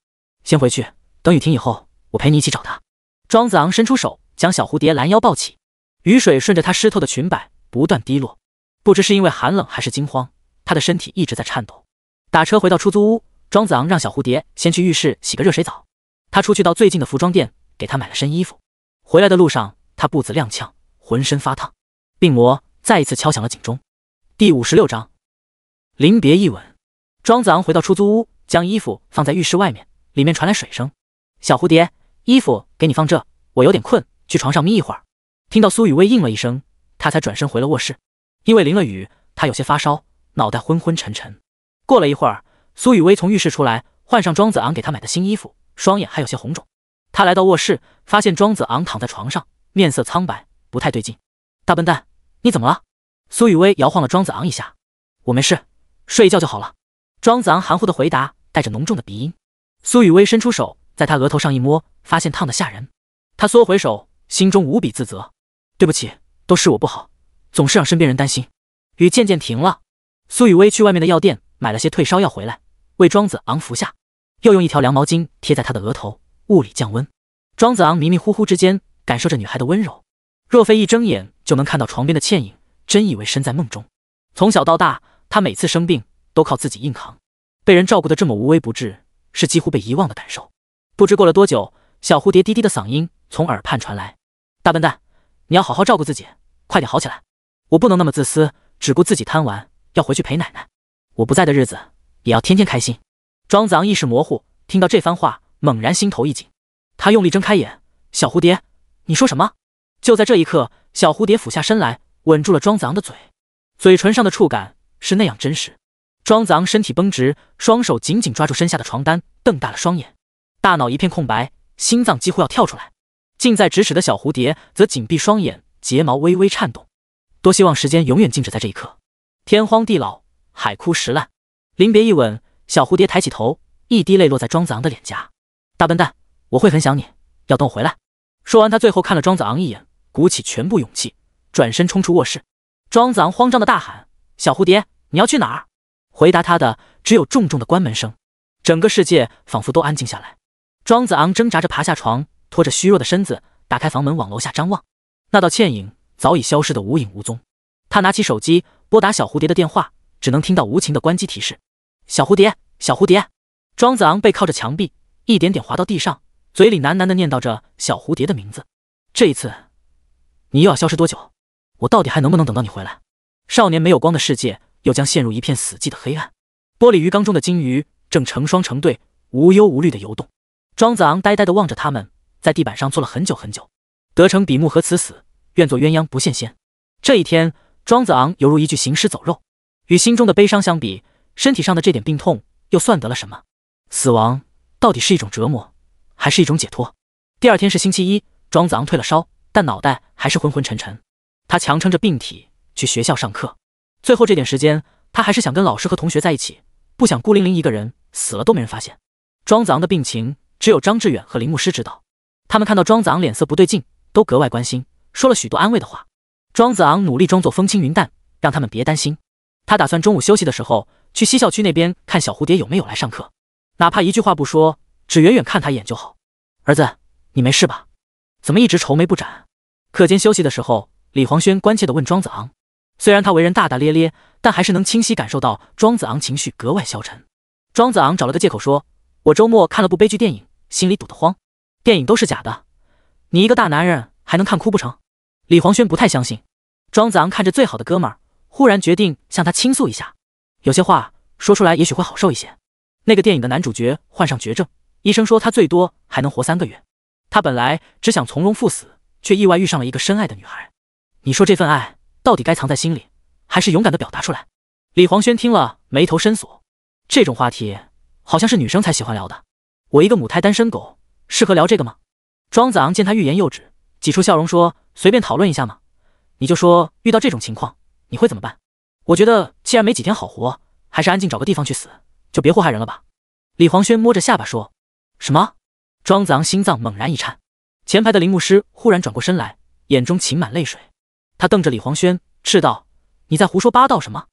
先回去，等雨停以后，我陪你一起找他。庄子昂伸出手，将小蝴蝶拦腰抱起，雨水顺着她湿透的裙摆不断滴落，不知是因为寒冷还是惊慌，她的身体一直在颤抖。打车回到出租屋，庄子昂让小蝴蝶先去浴室洗个热水澡，他出去到最近的服装店给她买了身衣服。回来的路上，他步子踉跄，浑身发烫。病魔再一次敲响了警钟。第56章临别一吻。庄子昂回到出租屋，将衣服放在浴室外面，里面传来水声。小蝴蝶，衣服给你放这，我有点困，去床上眯一会儿。听到苏雨薇应了一声，他才转身回了卧室。因为淋了雨，他有些发烧，脑袋昏昏沉沉。过了一会儿，苏雨薇从浴室出来，换上庄子昂给他买的新衣服，双眼还有些红肿。他来到卧室，发现庄子昂躺在床上，面色苍白，不太对劲。大笨蛋，你怎么了？苏雨薇摇晃了庄子昂一下。我没事，睡一觉就好了。庄子昂含糊的回答，带着浓重的鼻音。苏雨薇伸出手，在他额头上一摸，发现烫得吓人。他缩回手，心中无比自责。对不起，都是我不好，总是让身边人担心。雨渐渐停了，苏雨薇去外面的药店买了些退烧药回来，为庄子昂服下，又用一条凉毛巾贴在他的额头，物理降温。庄子昂迷迷糊糊之间感受着女孩的温柔，若非一睁眼就能看到床边的倩影，真以为身在梦中。从小到大，他每次生病都靠自己硬扛，被人照顾得这么无微不至，是几乎被遗忘的感受。不知过了多久，小蝴蝶低低的嗓音从耳畔传来：大笨蛋，你要好好照顾自己，快点好起来。我不能那么自私，只顾自己贪玩，要回去陪奶奶。我不在的日子也要天天开心。庄子昂意识模糊，听到这番话，猛然心头一紧。他用力睁开眼：小蝴蝶，你说什么？就在这一刻，小蝴蝶俯下身来，吻住了庄子昂的嘴，嘴唇上的触感是那样真实。庄子昂身体绷直，双手紧紧抓住身下的床单，瞪大了双眼，大脑一片空白，心脏几乎要跳出来。近在咫尺的小蝴蝶则紧闭双眼，睫毛微微颤动。多希望时间永远静止在这一刻。天荒地老，海枯石烂。临别一吻，小蝴蝶抬起头，一滴泪落在庄子昂的脸颊。大笨蛋，我会很想你，要等我回来。说完，他最后看了庄子昂一眼，鼓起全部勇气，转身冲出卧室。庄子昂慌张的大喊：小蝴蝶，你要去哪儿？回答他的只有重重的关门声，整个世界仿佛都安静下来。庄子昂挣扎着爬下床，拖着虚弱的身子，打开房门往楼下张望。那道倩影早已消失得无影无踪。他拿起手机拨打小蝴蝶的电话，只能听到无情的关机提示：小蝴蝶，小蝴蝶。庄子昂背靠着墙壁，一点点滑到地上，嘴里喃喃地念叨着小蝴蝶的名字。这一次，你又要消失多久？我到底还能不能等到你回来？少年没有光的世界又将陷入一片死寂的黑暗。玻璃鱼缸中的金鱼正成双成对，无忧无虑地游动。庄子昂呆呆地望着他们，在地板上坐了很久很久。得成比目何辞死，愿做鸳鸯不羡仙。这一天，庄子昂犹如一具行尸走肉，与心中的悲伤相比，身体上的这点病痛又算得了什么？死亡到底是一种折磨，还是一种解脱？第二天是星期一，庄子昂退了烧，但脑袋还是昏昏沉沉。他强撑着病体去学校上课，最后这点时间，他还是想跟老师和同学在一起，不想孤零零一个人死了都没人发现。庄子昂的病情只有张志远和林牧师知道，他们看到庄子昂脸色不对劲，都格外关心，说了许多安慰的话。庄子昂努力装作风轻云淡，让他们别担心。他打算中午休息的时候去西校区那边看小蝴蝶有没有来上课，哪怕一句话不说，只远远看他一眼就好。儿子，你没事吧？怎么一直愁眉不展？课间休息的时候，李黄轩关切地问庄子昂。虽然他为人大大咧咧，但还是能清晰感受到庄子昂情绪格外消沉。庄子昂找了个借口说：我周末看了部悲剧电影，心里堵得慌。电影都是假的，你一个大男人还能看哭不成？李黄轩不太相信。庄子昂看着最好的哥们儿，忽然决定向他倾诉一下，有些话说出来也许会好受一些。那个电影的男主角患上绝症，医生说他最多还能活3个月。他本来只想从容赴死，却意外遇上了一个深爱的女孩。你说这份爱到底该藏在心里，还是勇敢地表达出来？李黄轩听了，眉头深锁。这种话题好像是女生才喜欢聊的，我一个母胎单身狗适合聊这个吗？庄子昂见他欲言又止，挤出笑容说：“随便讨论一下嘛，你就说遇到这种情况你会怎么办？我觉得既然没几天好活，还是安静找个地方去死，就别祸害人了吧。”李黄轩摸着下巴说：“什么？”庄子昂心脏猛然一颤。前排的林牧师忽然转过身来，眼中噙满泪水。他瞪着李黄轩，斥道：“你在胡说八道什么？”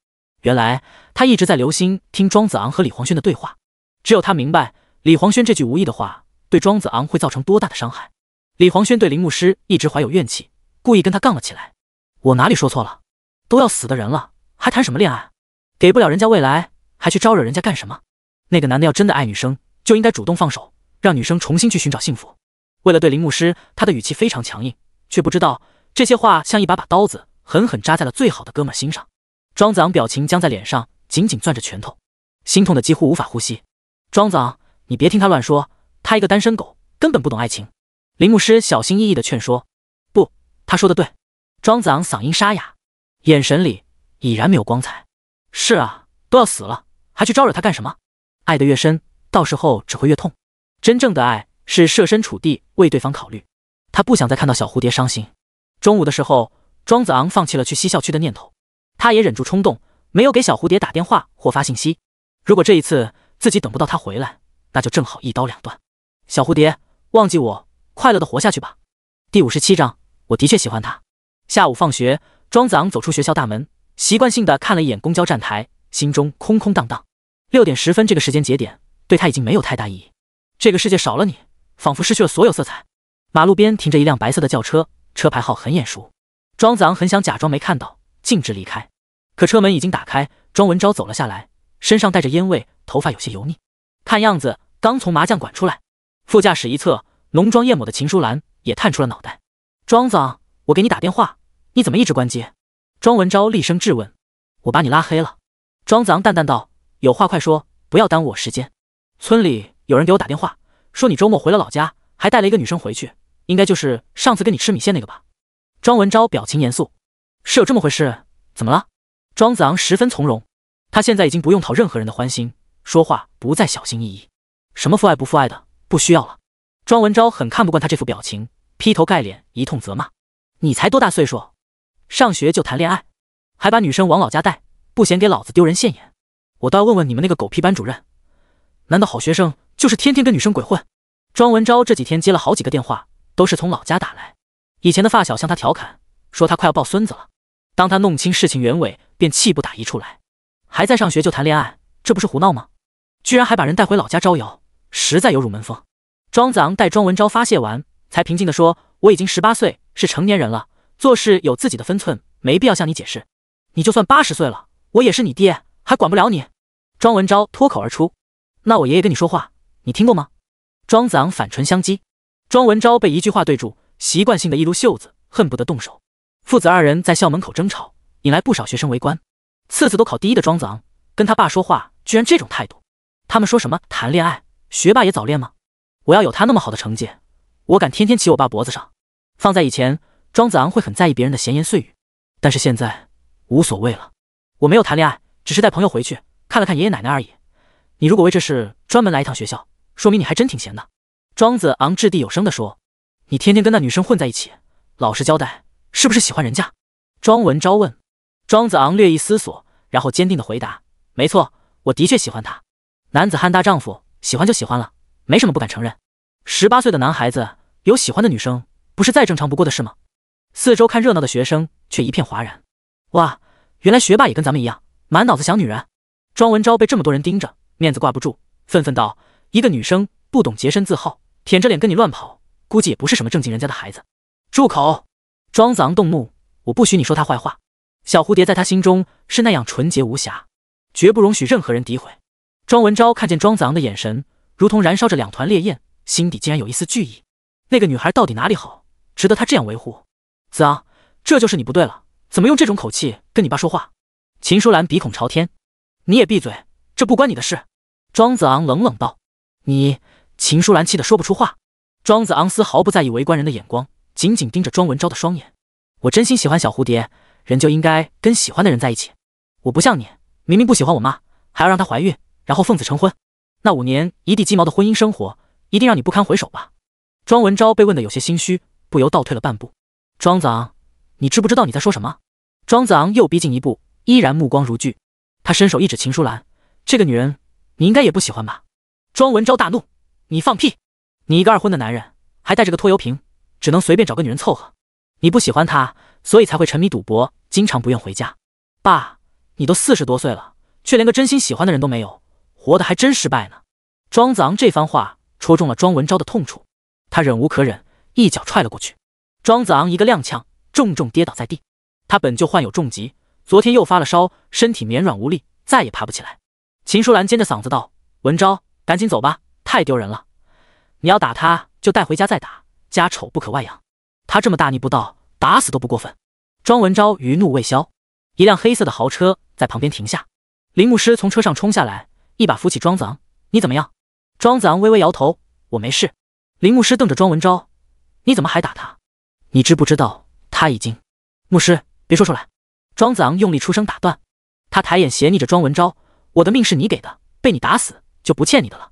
原来他一直在留心听庄子昂和李黄轩的对话，只有他明白李黄轩这句无意的话对庄子昂会造成多大的伤害。李黄轩对林牧师一直怀有怨气，故意跟他杠了起来：“我哪里说错了？都要死的人了，还谈什么恋爱？给不了人家未来，还去招惹人家干什么？那个男的要真的爱女生，就应该主动放手，让女生重新去寻找幸福。”为了对林牧师，他的语气非常强硬，却不知道这些话像一把刀子，狠狠扎在了最好的哥们心上。庄子昂表情僵在脸上，紧紧攥着拳头，心痛的几乎无法呼吸。庄子昂，你别听他乱说，他一个单身狗，根本不懂爱情。林牧师小心翼翼地劝说。不，他说的对。庄子昂嗓音沙哑，眼神里已然没有光彩。是啊，都要死了，还去招惹他干什么？爱得越深，到时候只会越痛。真正的爱是设身处地为对方考虑。他不想再看到小蝴蝶伤心。中午的时候，庄子昂放弃了去西校区的念头。他也忍住冲动，没有给小蝴蝶打电话或发信息。如果这一次自己等不到他回来，那就正好一刀两断。小蝴蝶，忘记我，快乐的活下去吧。第57章，我的确喜欢他。下午放学，庄子昂走出学校大门，习惯性地看了一眼公交站台，心中空空荡荡。6点10分这个时间节点对他已经没有太大意义。这个世界少了你，仿佛失去了所有色彩。马路边停着一辆白色的轿车，车牌号很眼熟。庄子昂很想假装没看到，径直离开，可车门已经打开，庄文昭走了下来，身上带着烟味，头发有些油腻，看样子刚从麻将馆出来。副驾驶一侧，浓妆艳抹的秦淑兰也探出了脑袋。庄子昂，我给你打电话，你怎么一直关机？庄文昭厉声质问。我把你拉黑了。庄子昂淡淡道，有话快说，不要耽误我时间。村里有人给我打电话，说你周末回了老家，还带了一个女生回去，应该就是上次跟你吃米线那个吧。庄文昭表情严肃。是有这么回事，怎么了？庄子昂十分从容，他现在已经不用讨任何人的欢心，说话不再小心翼翼。什么父爱不父爱的，不需要了。庄文昭很看不惯他这副表情，劈头盖脸一通责骂。你才多大岁数，上学就谈恋爱，还把女生往老家带，不嫌给老子丢人现眼？我倒要问问你们那个狗屁班主任，难道好学生就是天天跟女生鬼混？庄文昭这几天接了好几个电话，都是从老家打来。以前的发小向他调侃，说他快要抱孙子了。当他弄清事情原委，便气不打一处来。还在上学就谈恋爱，这不是胡闹吗？居然还把人带回老家招摇，实在有辱门风。庄子昂待庄文昭发泄完，才平静地说：“我已经18岁，是成年人了，做事有自己的分寸，没必要向你解释。你就算80岁了，我也是你爹，还管不了你。”庄文昭脱口而出：“那我爷爷跟你说话，你听过吗？”庄子昂反唇相讥。庄文昭被一句话对住，习惯性的一撸袖子，恨不得动手。父子二人在校门口争吵，引来不少学生围观。次次都考第一的庄子昂跟他爸说话居然这种态度。他们说什么谈恋爱，学霸也早恋吗？我要有他那么好的成绩，我敢天天骑我爸脖子上。放在以前，庄子昂会很在意别人的闲言碎语，但是现在无所谓了。我没有谈恋爱，只是带朋友回去看了看爷爷奶奶而已。你如果为这事专门来一趟学校，说明你还真挺闲的。庄子昂掷地有声地说：“你天天跟那女生混在一起，老实交代，是不是喜欢人家？”庄文昭问。庄子昂略一思索，然后坚定地回答：“没错，我的确喜欢她。男子汉大丈夫，喜欢就喜欢了，没什么不敢承认。18岁的男孩子有喜欢的女生，不是再正常不过的事吗？”四周看热闹的学生却一片哗然。哇，原来学霸也跟咱们一样，满脑子想女人。庄文昭被这么多人盯着，面子挂不住，愤愤道：“一个女生不懂洁身自好，舔着脸跟你乱跑，估计也不是什么正经人家的孩子。”住口！庄子昂动怒，我不许你说他坏话。小蝴蝶在他心中是那样纯洁无瑕，绝不容许任何人诋毁。庄文昭看见庄子昂的眼神如同燃烧着2团烈焰，心底竟然有一丝惧意。那个女孩到底哪里好，值得他这样维护？子昂，这就是你不对了，怎么用这种口气跟你爸说话？秦淑兰鼻孔朝天：“你也闭嘴，这不关你的事。”庄子昂冷冷道：“你秦舒兰气得说不出话。庄子昂丝毫不在意围观人的眼光，紧紧盯着庄文昭的双眼。我真心喜欢小蝴蝶，人就应该跟喜欢的人在一起。我不像你，明明不喜欢我妈，还要让她怀孕，然后奉子成婚。那5年一地鸡毛的婚姻生活，一定让你不堪回首吧？庄文昭被问得有些心虚，不由倒退了半步。庄子昂，你知不知道你在说什么？庄子昂又逼近一步，依然目光如炬。他伸手一指秦舒兰，这个女人，你应该也不喜欢吧？庄文昭大怒，你放屁！你一个2婚的男人，还带着个拖油瓶，只能随便找个女人凑合。你不喜欢她，所以才会沉迷赌博，经常不愿回家。爸，你都40多岁了，却连个真心喜欢的人都没有，活得还真失败呢。庄子昂这番话戳中了庄文昭的痛处，他忍无可忍，一脚踹了过去。庄子昂一个踉跄，重重跌倒在地。他本就患有重疾，昨天又发了烧，身体绵软无力，再也爬不起来。秦舒兰尖着嗓子道：文昭，赶紧走吧，太丢人了。你要打他就带回家再打，家丑不可外扬。他这么大逆不道，打死都不过分。庄文昭余怒未消，一辆黑色的豪车在旁边停下，林牧师从车上冲下来，一把扶起庄子昂。你怎么样？庄子昂微微摇头，我没事。林牧师瞪着庄文昭，你怎么还打他？你知不知道他已经……牧师，别说出来。庄子昂用力出声打断。他抬眼斜睨着庄文昭，我的命是你给的，被你打死就不欠你的了。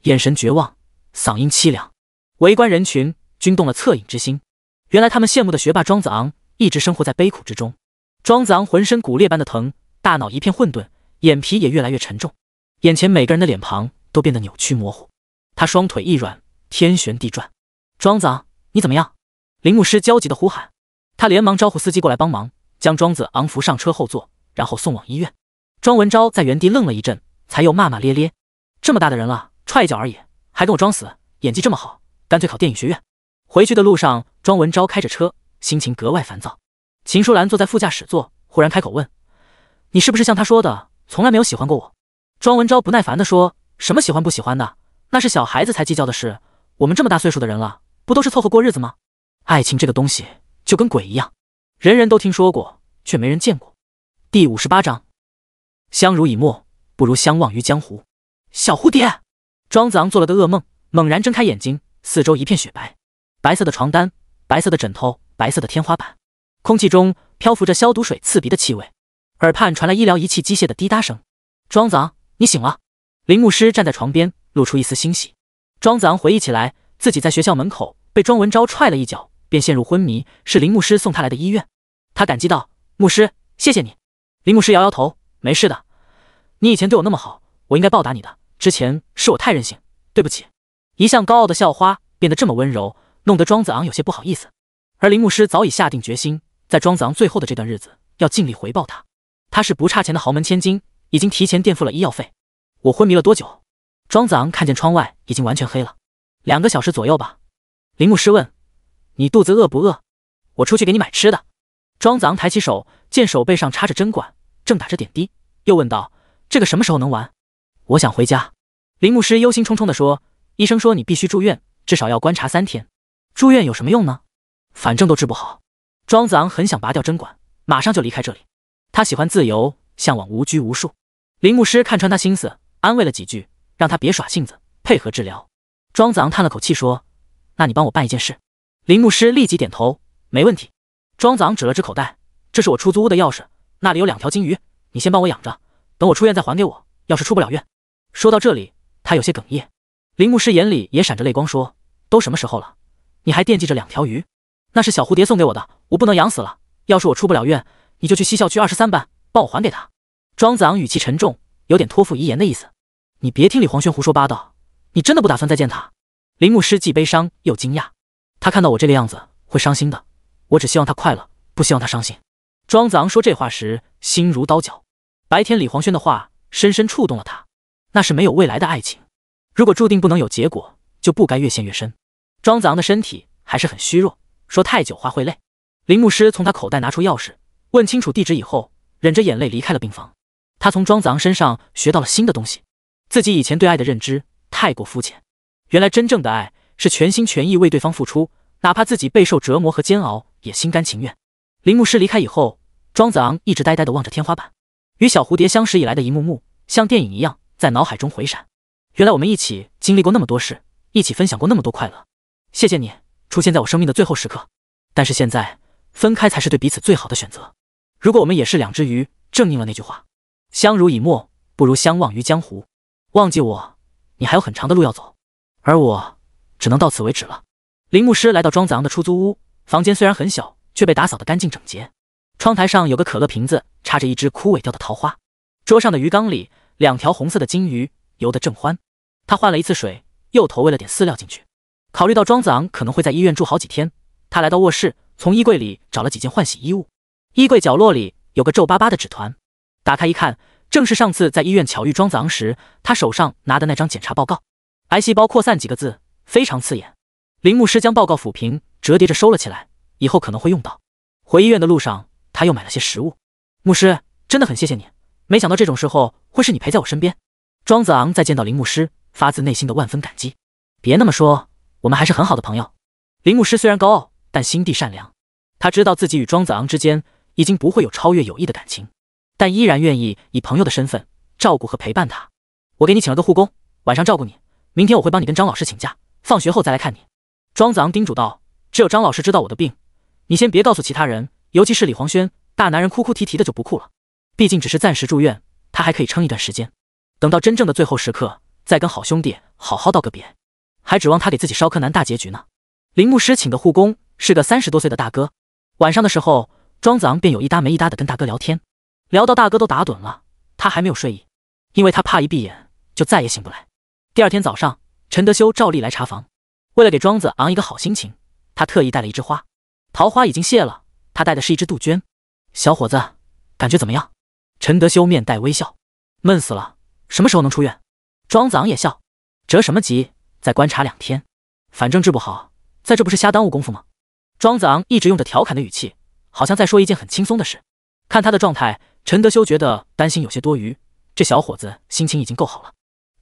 眼神绝望，嗓音凄凉。围观人群均动了恻隐之心，原来他们羡慕的学霸庄子昂一直生活在悲苦之中。庄子昂浑身骨裂般的疼，大脑一片混沌，眼皮也越来越沉重，眼前每个人的脸庞都变得扭曲模糊。他双腿一软，天旋地转。庄子昂，你怎么样？林牧师焦急地呼喊。他连忙招呼司机过来帮忙，将庄子昂扶上车后座，然后送往医院。庄文昭在原地愣了一阵，才又骂骂咧咧，这么大的人了，踹一脚而已，还跟我装死，演技这么好，干脆考电影学院。回去的路上，庄文昭开着车，心情格外烦躁。秦舒兰坐在副驾驶座，忽然开口问：你是不是像他说的，从来没有喜欢过我？庄文昭不耐烦地说：什么喜欢不喜欢的，那是小孩子才计较的事，我们这么大岁数的人了，不都是凑合过日子吗？爱情这个东西就跟鬼一样，人人都听说过，却没人见过。第58章，相濡以沫，不如相忘于江湖。小蝴蝶，庄子昂做了个噩梦，猛然睁开眼睛，四周一片雪白，白色的床单，白色的枕头，白色的天花板，空气中漂浮着消毒水刺鼻的气味，耳畔传来医疗仪器机械的滴答声。庄子昂，你醒了。林牧师站在床边，露出一丝欣喜。庄子昂回忆起来，自己在学校门口被庄文昭踹了一脚，便陷入昏迷，是林牧师送他来的医院。他感激道：牧师，谢谢你。林牧师摇摇头，没事的，你以前对我那么好，我应该报答你的，之前是我太任性，对不起。一向高傲的校花变得这么温柔，弄得庄子昂有些不好意思。而林牧师早已下定决心，在庄子昂最后的这段日子要尽力回报他。他是不差钱的豪门千金，已经提前垫付了医药费。我昏迷了多久？庄子昂看见窗外已经完全黑了。2个小时左右吧。林牧师问：你肚子饿不饿？我出去给你买吃的。庄子昂抬起手，见手背上插着针管，正打着点滴，又问道：这个什么时候能完？我想回家。林牧师忧心忡忡地说：医生说你必须住院，至少要观察3天。住院有什么用呢？反正都治不好。庄子昂很想拔掉针管，马上就离开这里。他喜欢自由，向往无拘无束。林牧师看穿他心思，安慰了几句，让他别耍性子，配合治疗。庄子昂叹了口气说：那你帮我办一件事。林牧师立即点头，没问题。庄子昂指了指口袋，这是我出租屋的钥匙，那里有2条金鱼，你先帮我养着，等我出院再还给我，要是出不了院。说到这里，他有些哽咽。林牧师眼里也闪着泪光说：都什么时候了，你还惦记着2条鱼？那是小蝴蝶送给我的，我不能养死了，要是我出不了院，你就去西校区23班帮我还给他。庄子昂语气沉重，有点托付遗言的意思。你别听李黄轩胡说八道，你真的不打算再见他？林牧师既悲伤又惊讶，他看到我这个样子会伤心的，我只希望他快乐，不希望他伤心。庄子昂说这话时心如刀绞，白天李黄轩的话深深触动了他，那是没有未来的爱情，如果注定不能有结果，就不该越陷越深。庄子昂的身体还是很虚弱，说太久话会累。林牧师从他口袋拿出钥匙，问清楚地址以后，忍着眼泪离开了病房。他从庄子昂身上学到了新的东西，自己以前对爱的认知太过肤浅，原来真正的爱是全心全意为对方付出，哪怕自己备受折磨和煎熬也心甘情愿。林牧师离开以后，庄子昂一直呆呆地望着天花板，与小蝴蝶相识以来的一幕幕像电影一样在脑海中回闪。原来我们一起经历过那么多事，一起分享过那么多快乐。谢谢你出现在我生命的最后时刻，但是现在分开才是对彼此最好的选择。如果我们也是两只鱼，正应了那句话，相濡以沫不如相忘于江湖。忘记我，你还有很长的路要走，而我只能到此为止了。林牧师来到庄子昂的出租屋，房间虽然很小，却被打扫得干净整洁。窗台上有个可乐瓶子，插着一只枯萎掉的桃花。桌上的鱼缸里2条红色的金鱼游得正欢。他换了一次水，又投喂了点饲料进去。考虑到庄子昂可能会在医院住好几天，他来到卧室，从衣柜里找了几件换洗衣物。衣柜角落里有个皱巴巴的纸团，打开一看，正是上次在医院巧遇庄子昂时他手上拿的那张检查报告。癌细胞扩散几个字非常刺眼。林牧师将报告抚平，折叠着收了起来，以后可能会用到。回医院的路上，他又买了些食物。牧师，真的很谢谢你，没想到这种时候会是你陪在我身边。庄子昂在见到林牧师，发自内心的万分感激。别那么说，我们还是很好的朋友。林牧师虽然高傲，但心地善良。他知道自己与庄子昂之间已经不会有超越友谊的感情，但依然愿意以朋友的身份照顾和陪伴他。我给你请了个护工，晚上照顾你，明天我会帮你跟张老师请假，放学后再来看你。庄子昂叮嘱道，只有张老师知道我的病，你先别告诉其他人，尤其是李黄轩，大男人哭哭啼啼的就不酷了。毕竟只是暂时住院，他还可以撑一段时间，等到真正的最后时刻再跟好兄弟好好道个别，还指望他给自己烧颗男大结局呢。林牧师请的护工是个30多岁的大哥。晚上的时候，庄子昂便有一搭没一搭的跟大哥聊天，聊到大哥都打盹了，他还没有睡意，因为他怕一闭眼就再也醒不来。第二天早上，陈德修照例来查房，为了给庄子昂一个好心情，他特意带了一枝花，桃花已经谢了，他带的是一只杜鹃。小伙子，感觉怎么样？陈德修面带微笑。闷死了，什么时候能出院？庄子昂也笑，着什么急，再观察2天，反正治不好，在这不是瞎耽误功夫吗？庄子昂一直用着调侃的语气，好像在说一件很轻松的事。看他的状态，陈德修觉得担心有些多余，这小伙子心情已经够好了。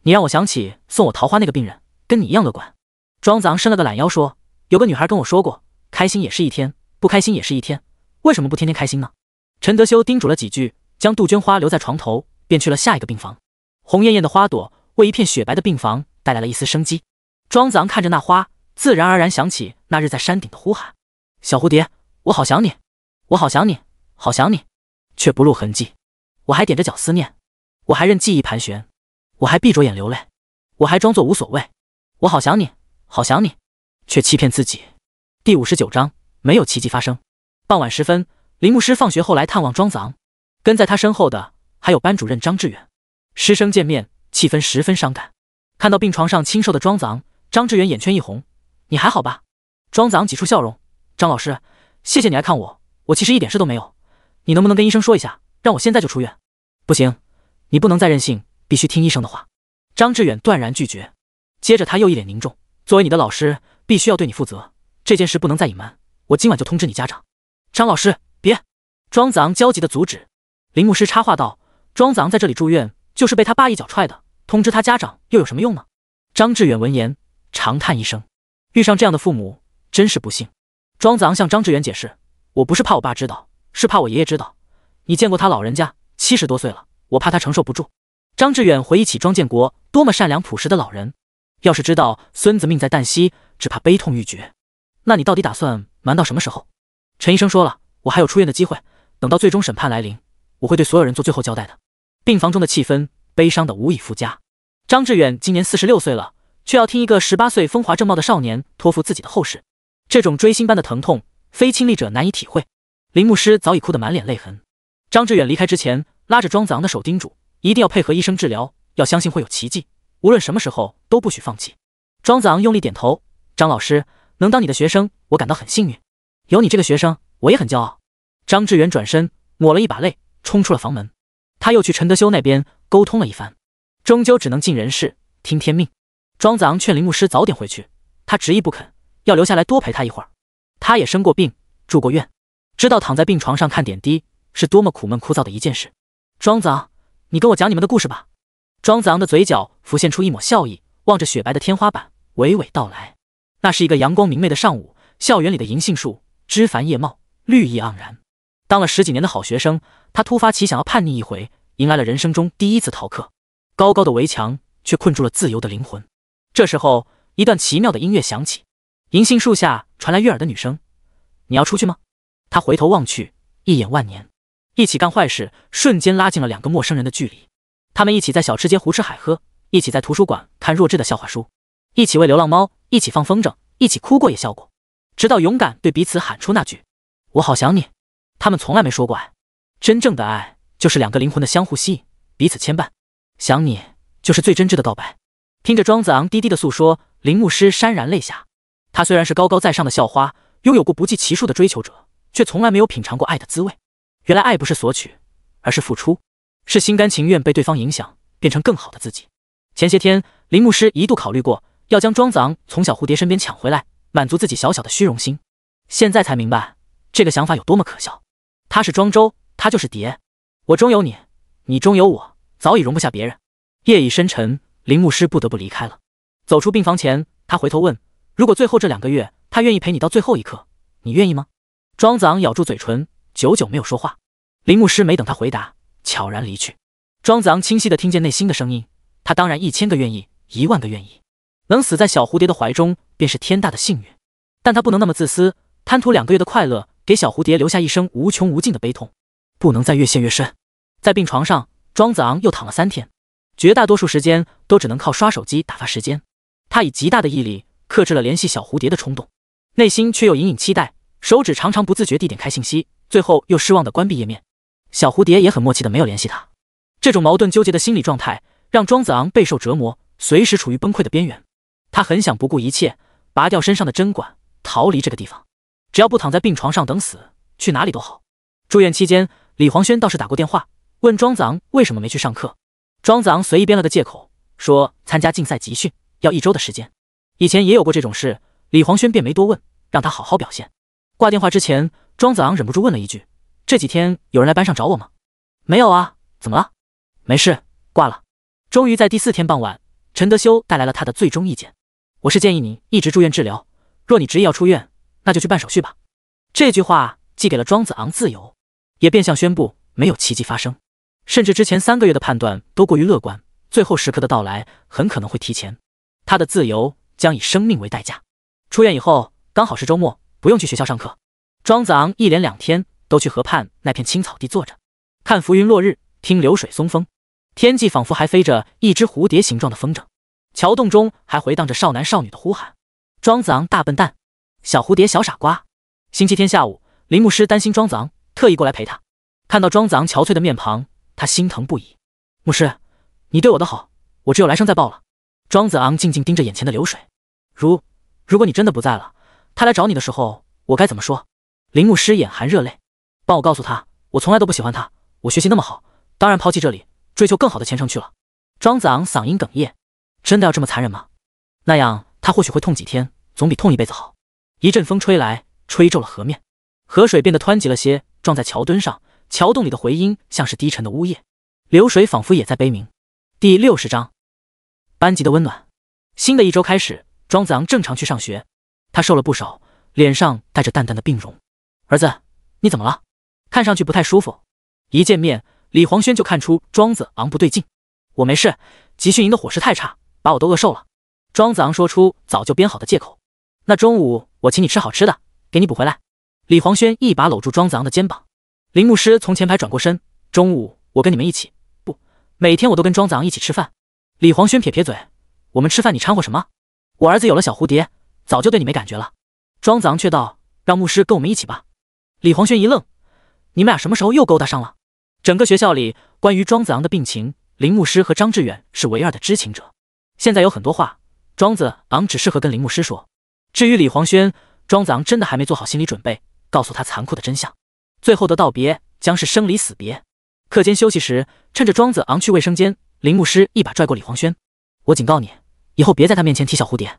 你让我想起送我桃花那个病人，跟你一样乐观。庄子昂伸了个懒腰说，有个女孩跟我说过，开心也是一天，不开心也是一天，为什么不天天开心呢？陈德修叮嘱了几句，将杜鹃花留在床头，便去了下一个病房。红艳艳的花朵为一片雪白的病房带来了一丝生机。庄子昂看着那花，自然而然想起那日在山顶的呼喊，小蝴蝶，我好想你，我好想你，好想你，却不露痕迹。我还踮着脚思念，我还任记忆盘旋，我还闭着眼流泪，我还装作无所谓。我好想你，好想你，却欺骗自己。第59章，没有奇迹发生。傍晚时分，林牧师放学后来探望庄子昂，跟在他身后的还有班主任张志远。师生见面，气氛十分伤感。看到病床上清瘦的庄子昂，张志远眼圈一红，你还好吧？庄子昂挤出笑容，张老师，谢谢你来看我，我其实一点事都没有，你能不能跟医生说一下，让我现在就出院？不行，你不能再任性，必须听医生的话。张志远断然拒绝。接着他又一脸凝重，作为你的老师，必须要对你负责，这件事不能再隐瞒，我今晚就通知你家长。张老师，别！庄子昂焦急地阻止。林牧师插话道，庄子昂在这里住院，就是被他爸一脚踹的，通知他家长又有什么用呢？张志远闻言长叹一声，遇上这样的父母真是不幸。庄子昂向张志远解释，我不是怕我爸知道，是怕我爷爷知道，你见过他老人家70多岁了，我怕他承受不住。张志远回忆起庄建国多么善良朴实的老人，要是知道孙子命在旦夕，只怕悲痛欲绝。那你到底打算瞒到什么时候？陈医生说了，我还有出院的机会，等到最终审判来临，我会对所有人做最后交代的。病房中的气氛悲伤的无以复加。张志远今年46岁了，却要听一个18岁风华正茂的少年托付自己的后事，这种锥心般的疼痛，非亲历者难以体会。林牧师早已哭得满脸泪痕。张志远离开之前，拉着庄子昂的手叮嘱，一定要配合医生治疗，要相信会有奇迹，无论什么时候都不许放弃。庄子昂用力点头，张老师，能当你的学生，我感到很幸运。有你这个学生，我也很骄傲。张志远转身抹了一把泪，冲出了房门。他又去陈德修那边沟通了一番，终究只能尽人事，听天命。庄子昂劝林牧师早点回去，他执意不肯，要留下来多陪他一会儿。他也生过病，住过院，知道躺在病床上看点滴是多么苦闷枯燥的一件事。庄子昂，你跟我讲你们的故事吧。庄子昂的嘴角浮现出一抹笑意，望着雪白的天花板，娓娓道来。那是一个阳光明媚的上午，校园里的银杏树枝繁叶茂，绿意盎然。当了10几年的好学生，他突发奇想要叛逆一回，迎来了人生中第一次逃课。高高的围墙却困住了自由的灵魂。这时候一段奇妙的音乐响起，银杏树下传来悦耳的女声：“你要出去吗？”他回头望去，一眼万年。一起干坏事，瞬间拉近了两个陌生人的距离。他们一起在小吃街胡吃海喝，一起在图书馆看弱智的笑话书，一起喂流浪猫，一起放风筝，一起哭过也笑过，直到勇敢对彼此喊出那句：“我好想你。”他们从来没说过爱，真正的爱就是两个灵魂的相互吸引，彼此牵绊。想你就是最真挚的告白。听着庄子昂低低的诉说，林牧师潸然泪下。他虽然是高高在上的校花，拥有过不计其数的追求者，却从来没有品尝过爱的滋味。原来爱不是索取，而是付出，是心甘情愿被对方影响，变成更好的自己。前些天，林牧师一度考虑过要将庄子昂从小蝴蝶身边抢回来，满足自己小小的虚荣心。现在才明白，这个想法有多么可笑。他是庄周，他就是蝶。我中有你，你中有我，早已容不下别人。夜已深沉，林牧师不得不离开了。走出病房前，他回头问：“如果最后这2个月，他愿意陪你到最后一刻，你愿意吗？”庄子昂咬住嘴唇，久久没有说话。林牧师没等他回答，悄然离去。庄子昂清晰地听见内心的声音，他当然1000个愿意，10000个愿意。能死在小蝴蝶的怀中，便是天大的幸运。但他不能那么自私，贪图2个月的快乐，给小蝴蝶留下一生无穷无尽的悲痛，不能再越陷越深。在病床上，庄子昂又躺了3天，绝大多数时间都只能靠刷手机打发时间。他以极大的毅力克制了联系小蝴蝶的冲动，内心却又隐隐期待，手指常常不自觉地点开信息，最后又失望地关闭页面。小蝴蝶也很默契地没有联系他。这种矛盾纠结的心理状态让庄子昂备受折磨，随时处于崩溃的边缘。他很想不顾一切，拔掉身上的针管，逃离这个地方。只要不躺在病床上等死，去哪里都好。住院期间，李黄轩倒是打过电话，问庄子昂为什么没去上课。庄子昂随意编了个借口，说参加竞赛集训，要1周的时间。以前也有过这种事，李黄轩便没多问，让他好好表现。挂电话之前，庄子昂忍不住问了一句：“这几天有人来班上找我吗？”“没有啊，怎么了？”“没事，挂了。”终于在第4天傍晚，陈德修带来了他的最终意见：“我是建议你一直住院治疗，若你执意要出院，那就去办手续吧。”这句话既给了庄子昂自由，也变相宣布没有奇迹发生，甚至之前3个月的判断都过于乐观，最后时刻的到来很可能会提前。他的自由将以生命为代价。出院以后刚好是周末，不用去学校上课。庄子昂一连2天都去河畔那片青草地坐着，看浮云落日，听流水松风，天际仿佛还飞着一只蝴蝶形状的风筝，桥洞中还回荡着少男少女的呼喊：“庄子昂大笨蛋，小蝴蝶小傻瓜。”星期天下午，林牧师担心庄子昂，特意过来陪他。看到庄子昂憔悴的面庞，他心疼不已。“牧师，你对我的好，我只有来生再报了。”庄子昂静静盯着眼前的流水。如果你真的不在了，他来找你的时候，我该怎么说？”林牧师眼含热泪：“帮我告诉他，我从来都不喜欢他，我学习那么好，当然抛弃这里，追求更好的前程去了。”庄子昂嗓音哽咽：“真的要这么残忍吗？那样他或许会痛几天，总比痛一辈子好。”一阵风吹来，吹皱了河面，河水变得湍急了些，撞在桥墩上，桥洞里的回音像是低沉的呜咽，流水仿佛也在悲鸣。第60章，班级的温暖。新的1周开始，庄子昂正常去上学，他瘦了不少，脸上带着淡淡的病容。“儿子，你怎么了？看上去不太舒服。”一见面，李黄轩就看出庄子昂不对劲。“我没事，集训营的伙食太差，把我都饿瘦了。”庄子昂说出早就编好的借口。“那中午我请你吃好吃的，给你补回来。”李黄轩一把搂住庄子昂的肩膀。林牧师从前排转过身：“中午我跟你们一起，不，每天我都跟庄子昂一起吃饭。”李黄轩撇撇嘴：“我们吃饭你掺和什么？我儿子有了小蝴蝶，早就对你没感觉了。”庄子昂却道：“让牧师跟我们一起吧。”李黄轩一愣：“你们俩什么时候又勾搭上了？”整个学校里关于庄子昂的病情，林牧师和张志远是唯二的知情者。现在有很多话，庄子昂只适合跟林牧师说。至于李黄轩，庄子昂真的还没做好心理准备，告诉他残酷的真相。最后的道别将是生离死别。课间休息时，趁着庄子昂去卫生间，林牧师一把拽过李黄轩：“我警告你，以后别在他面前提小蝴蝶。”“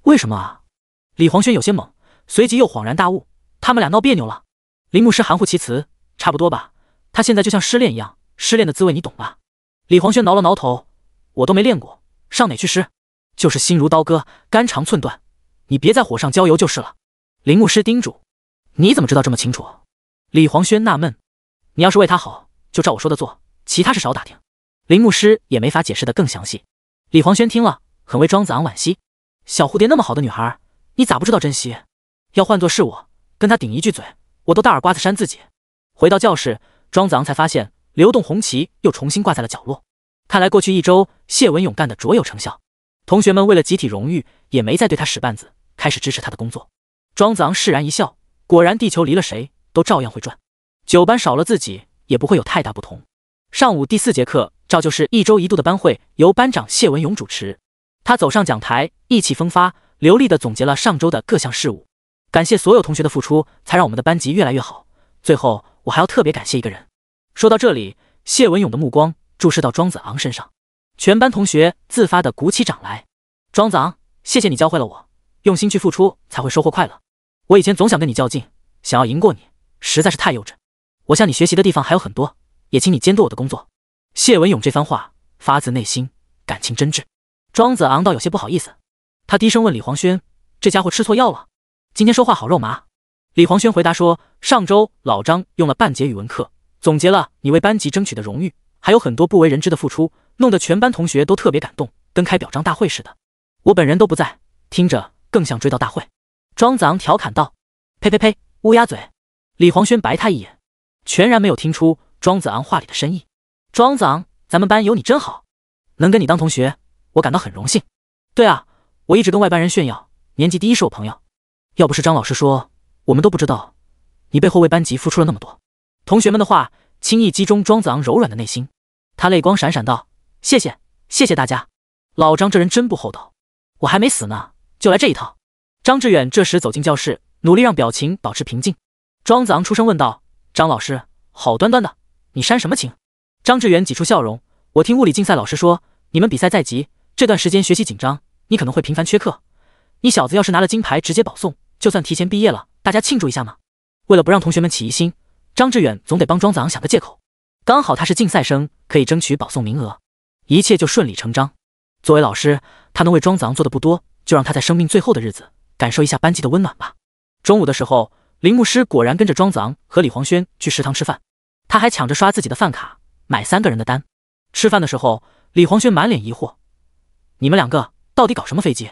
为什么啊？”李黄轩有些懵，随即又恍然大悟：“他们俩闹别扭了。”林牧师含糊其辞：“差不多吧，他现在就像失恋一样，失恋的滋味你懂吧？”李黄轩挠了挠头：“我都没练过，上哪去失？就是心如刀割，肝肠寸断，你别在火上浇油就是了。”林牧师叮嘱：“你怎么知道这么清楚？”李黄轩纳闷：“你要是为他好，就照我说的做，其他事少打听。”林牧师也没法解释得更详细。李黄轩听了，很为庄子昂惋惜。小蝴蝶那么好的女孩，你咋不知道珍惜？要换作是我，跟她顶一句嘴，我都大耳刮子扇自己。回到教室，庄子昂才发现流动红旗又重新挂在了角落。看来过去一周谢文勇干得卓有成效，同学们为了集体荣誉，也没再对他使绊子，开始支持他的工作。庄子昂释然一笑，果然地球离了谁都照样会转，9班少了自己也不会有太大不同。上午第4节课，照旧是1周1度的班会，由班长谢文勇主持。他走上讲台，意气风发，流利地总结了上周的各项事务，感谢所有同学的付出，才让我们的班级越来越好。最后，我还要特别感谢一个人。说到这里，谢文勇的目光注视到庄子昂身上，全班同学自发地鼓起掌来。庄子昂，谢谢你教会了我，用心去付出才会收获快乐。我以前总想跟你较劲，想要赢过你，实在是太幼稚。我向你学习的地方还有很多，也请你监督我的工作。谢文勇这番话发自内心，感情真挚。庄子昂倒有些不好意思，他低声问李黄轩：“这家伙吃错药了？今天说话好肉麻。”李黄轩回答说：“上周老张用了半节语文课，总结了你为班级争取的荣誉，还有很多不为人知的付出，弄得全班同学都特别感动，跟开表彰大会似的。我本人都不在，听着更像追悼大会。”庄子昂调侃道：“呸呸呸，乌鸦嘴！”李黄轩白他一眼，全然没有听出庄子昂话里的深意。庄子昂，咱们班有你真好，能跟你当同学，我感到很荣幸。对啊，我一直跟外班人炫耀，年级第一是我朋友。要不是张老师说，我们都不知道你背后为班级付出了那么多。同学们的话轻易击中庄子昂柔软的内心，他泪光闪闪道：“谢谢，谢谢大家。老张这人真不厚道，我还没死呢，就来这一套。”张志远这时走进教室，努力让表情保持平静。庄子昂出声问道：“张老师，好端端的，你煽什么情？”张志远挤出笑容：“我听物理竞赛老师说，你们比赛在即，这段时间学习紧张，你可能会频繁缺课。你小子要是拿了金牌直接保送，就算提前毕业了，大家庆祝一下嘛。”为了不让同学们起疑心，张志远总得帮庄子昂想个借口。刚好他是竞赛生，可以争取保送名额，一切就顺理成章。作为老师，他能为庄子昂做的不多，就让他在生命最后的日子感受一下班级的温暖吧。中午的时候，林牧师果然跟着庄子昂和李黄轩去食堂吃饭，他还抢着刷自己的饭卡，买3个人的单。吃饭的时候，李黄轩满脸疑惑：“你们2个到底搞什么飞机？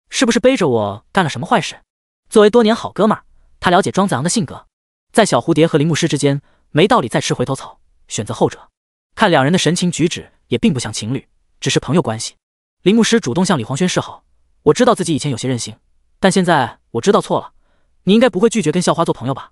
是不是背着我干了什么坏事？”作为多年好哥们儿，他了解庄子昂的性格，在小蝴蝶和林牧师之间，没道理再吃回头草，选择后者。看2人的神情举止也并不像情侣，只是朋友关系。林牧师主动向李黄轩示好：“我知道自己以前有些任性，但现在我知道错了，你应该不会拒绝跟校花做朋友吧？”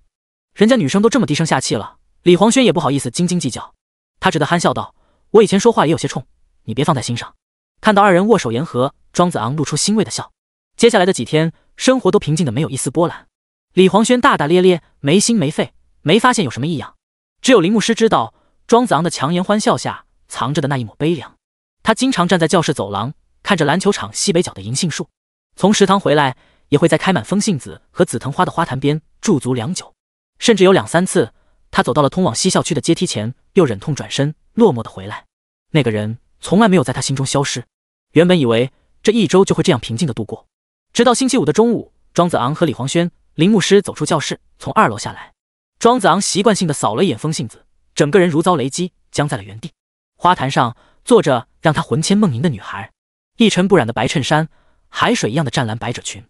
人家女生都这么低声下气了，李黄轩也不好意思斤斤计较，他只得憨笑道：“我以前说话也有些冲，你别放在心上。”看到2人握手言和，庄子昂露出欣慰的笑。接下来的几天，生活都平静的没有一丝波澜。李黄轩大大咧咧，没心没肺，没发现有什么异样。只有林牧师知道，庄子昂的强颜欢笑下藏着的那一抹悲凉。他经常站在教室走廊，看着篮球场西北角的银杏树，从食堂回来，也会在开满风信子和紫藤花的花坛边驻足良久。甚至有2、3次，他走到了通往西校区的阶梯前，又忍痛转身，落寞的回来。那个人从来没有在他心中消失。原本以为这一周就会这样平静的度过，直到星期五的中午，庄子昂和李黄轩、林牧师走出教室，从2楼下来。庄子昂习惯性的扫了一眼风信子，整个人如遭雷击，僵在了原地。花坛上坐着让他魂牵梦萦的女孩，一尘不染的白衬衫，海水一样的湛蓝百褶裙，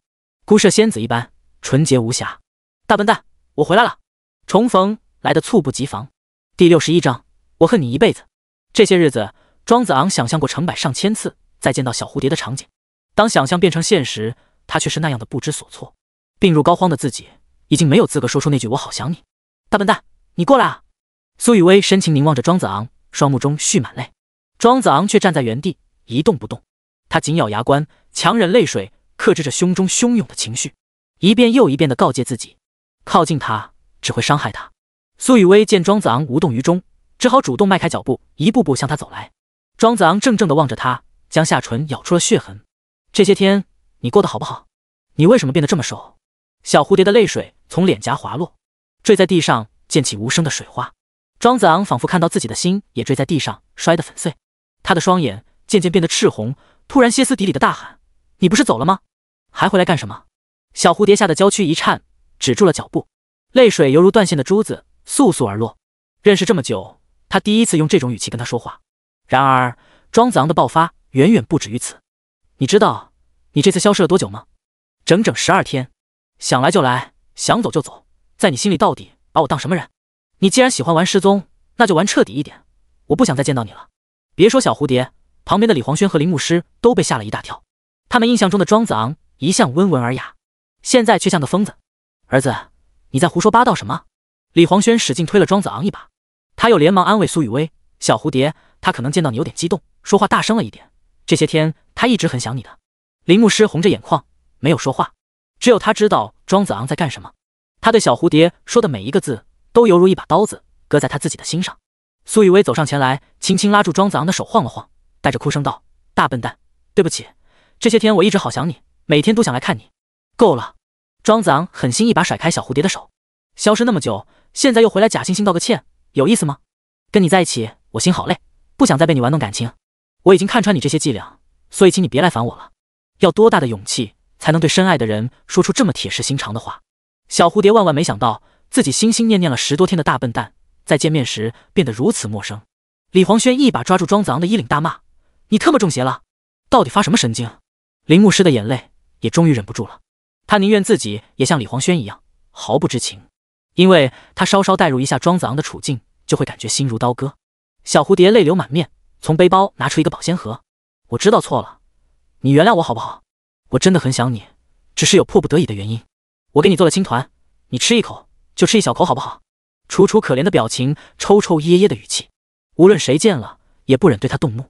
孤麝仙子一般纯洁无瑕。大笨蛋，我回来了！重逢来得猝不及防。第61章，我恨你一辈子。这些日子，庄子昂想象过成百上千次再见到小蝴蝶的场景，当想象变成现实，他却是那样的不知所措。病入膏肓的自己已经没有资格说出那句我好想你。大笨蛋，你过来啊！苏雨薇深情凝望着庄子昂，双目中蓄满泪。庄子昂却站在原地一动不动，他紧咬牙关，强忍泪水，克制着胸中汹涌的情绪，一遍又一遍地告诫自己，靠近他只会伤害他。苏雨薇见庄子昂无动于衷，只好主动迈开脚步，一步步向他走来。庄子昂怔怔地望着他，将下唇咬出了血痕。这些天你过得好不好？你为什么变得这么瘦？小蝴蝶的泪水从脸颊滑落，坠在地上，溅起无声的水花。庄子昂仿佛看到自己的心也坠在地上，摔得粉碎。他的双眼渐渐变得赤红，突然歇斯底里的大喊：“你不是走了吗？还回来干什么？”小蝴蝶吓得娇躯一颤，止住了脚步，泪水犹如断线的珠子簌簌而落。认识这么久，他第一次用这种语气跟他说话。然而庄子昂的爆发远远不止于此。你知道你这次消失了多久吗？整整12天。想来就来，想走就走，在你心里到底把我当什么人？你既然喜欢玩失踪，那就玩彻底一点，我不想再见到你了。别说小蝴蝶，旁边的李黄轩和林牧师都被吓了一大跳。他们印象中的庄子昂一向温文尔雅，现在却像个疯子。儿子，你在胡说八道什么？李黄轩使劲推了庄子昂一把，他又连忙安慰苏雨薇，小蝴蝶，他可能见到你有点激动，说话大声了一点，这些天他一直很想你的。林牧师红着眼眶没有说话，只有他知道庄子昂在干什么。他对小蝴蝶说的每一个字都犹如一把刀子割在他自己的心上。苏雨薇走上前来，轻轻拉住庄子昂的手晃了晃，带着哭声道：大笨蛋，对不起，这些天我一直好想你，每天都想来看你。够了。庄子昂狠心一把甩开小蝴蝶的手，消失那么久，现在又回来假惺惺道个歉，有意思吗？跟你在一起我心好累，不想再被你玩弄感情。我已经看穿你这些伎俩，所以请你别来烦我了。要多大的勇气才能对深爱的人说出这么铁石心肠的话？小蝴蝶万万没想到，自己心心念念了10多天的大笨蛋，在见面时变得如此陌生。李黄轩一把抓住庄子昂的衣领大骂：你特么中邪了，到底发什么神经？林牧师的眼泪也终于忍不住了，他宁愿自己也像李黄轩一样毫不知情，因为他稍稍带入一下庄子昂的处境，就会感觉心如刀割。小蝴蝶泪流满面，从背包拿出一个保鲜盒：我知道错了，你原谅我好不好？我真的很想你，只是有迫不得已的原因。我给你做了青团，你吃一口就吃一小口好不好？楚楚可怜的表情，抽抽噎噎的语气，无论谁见了也不忍对他动怒。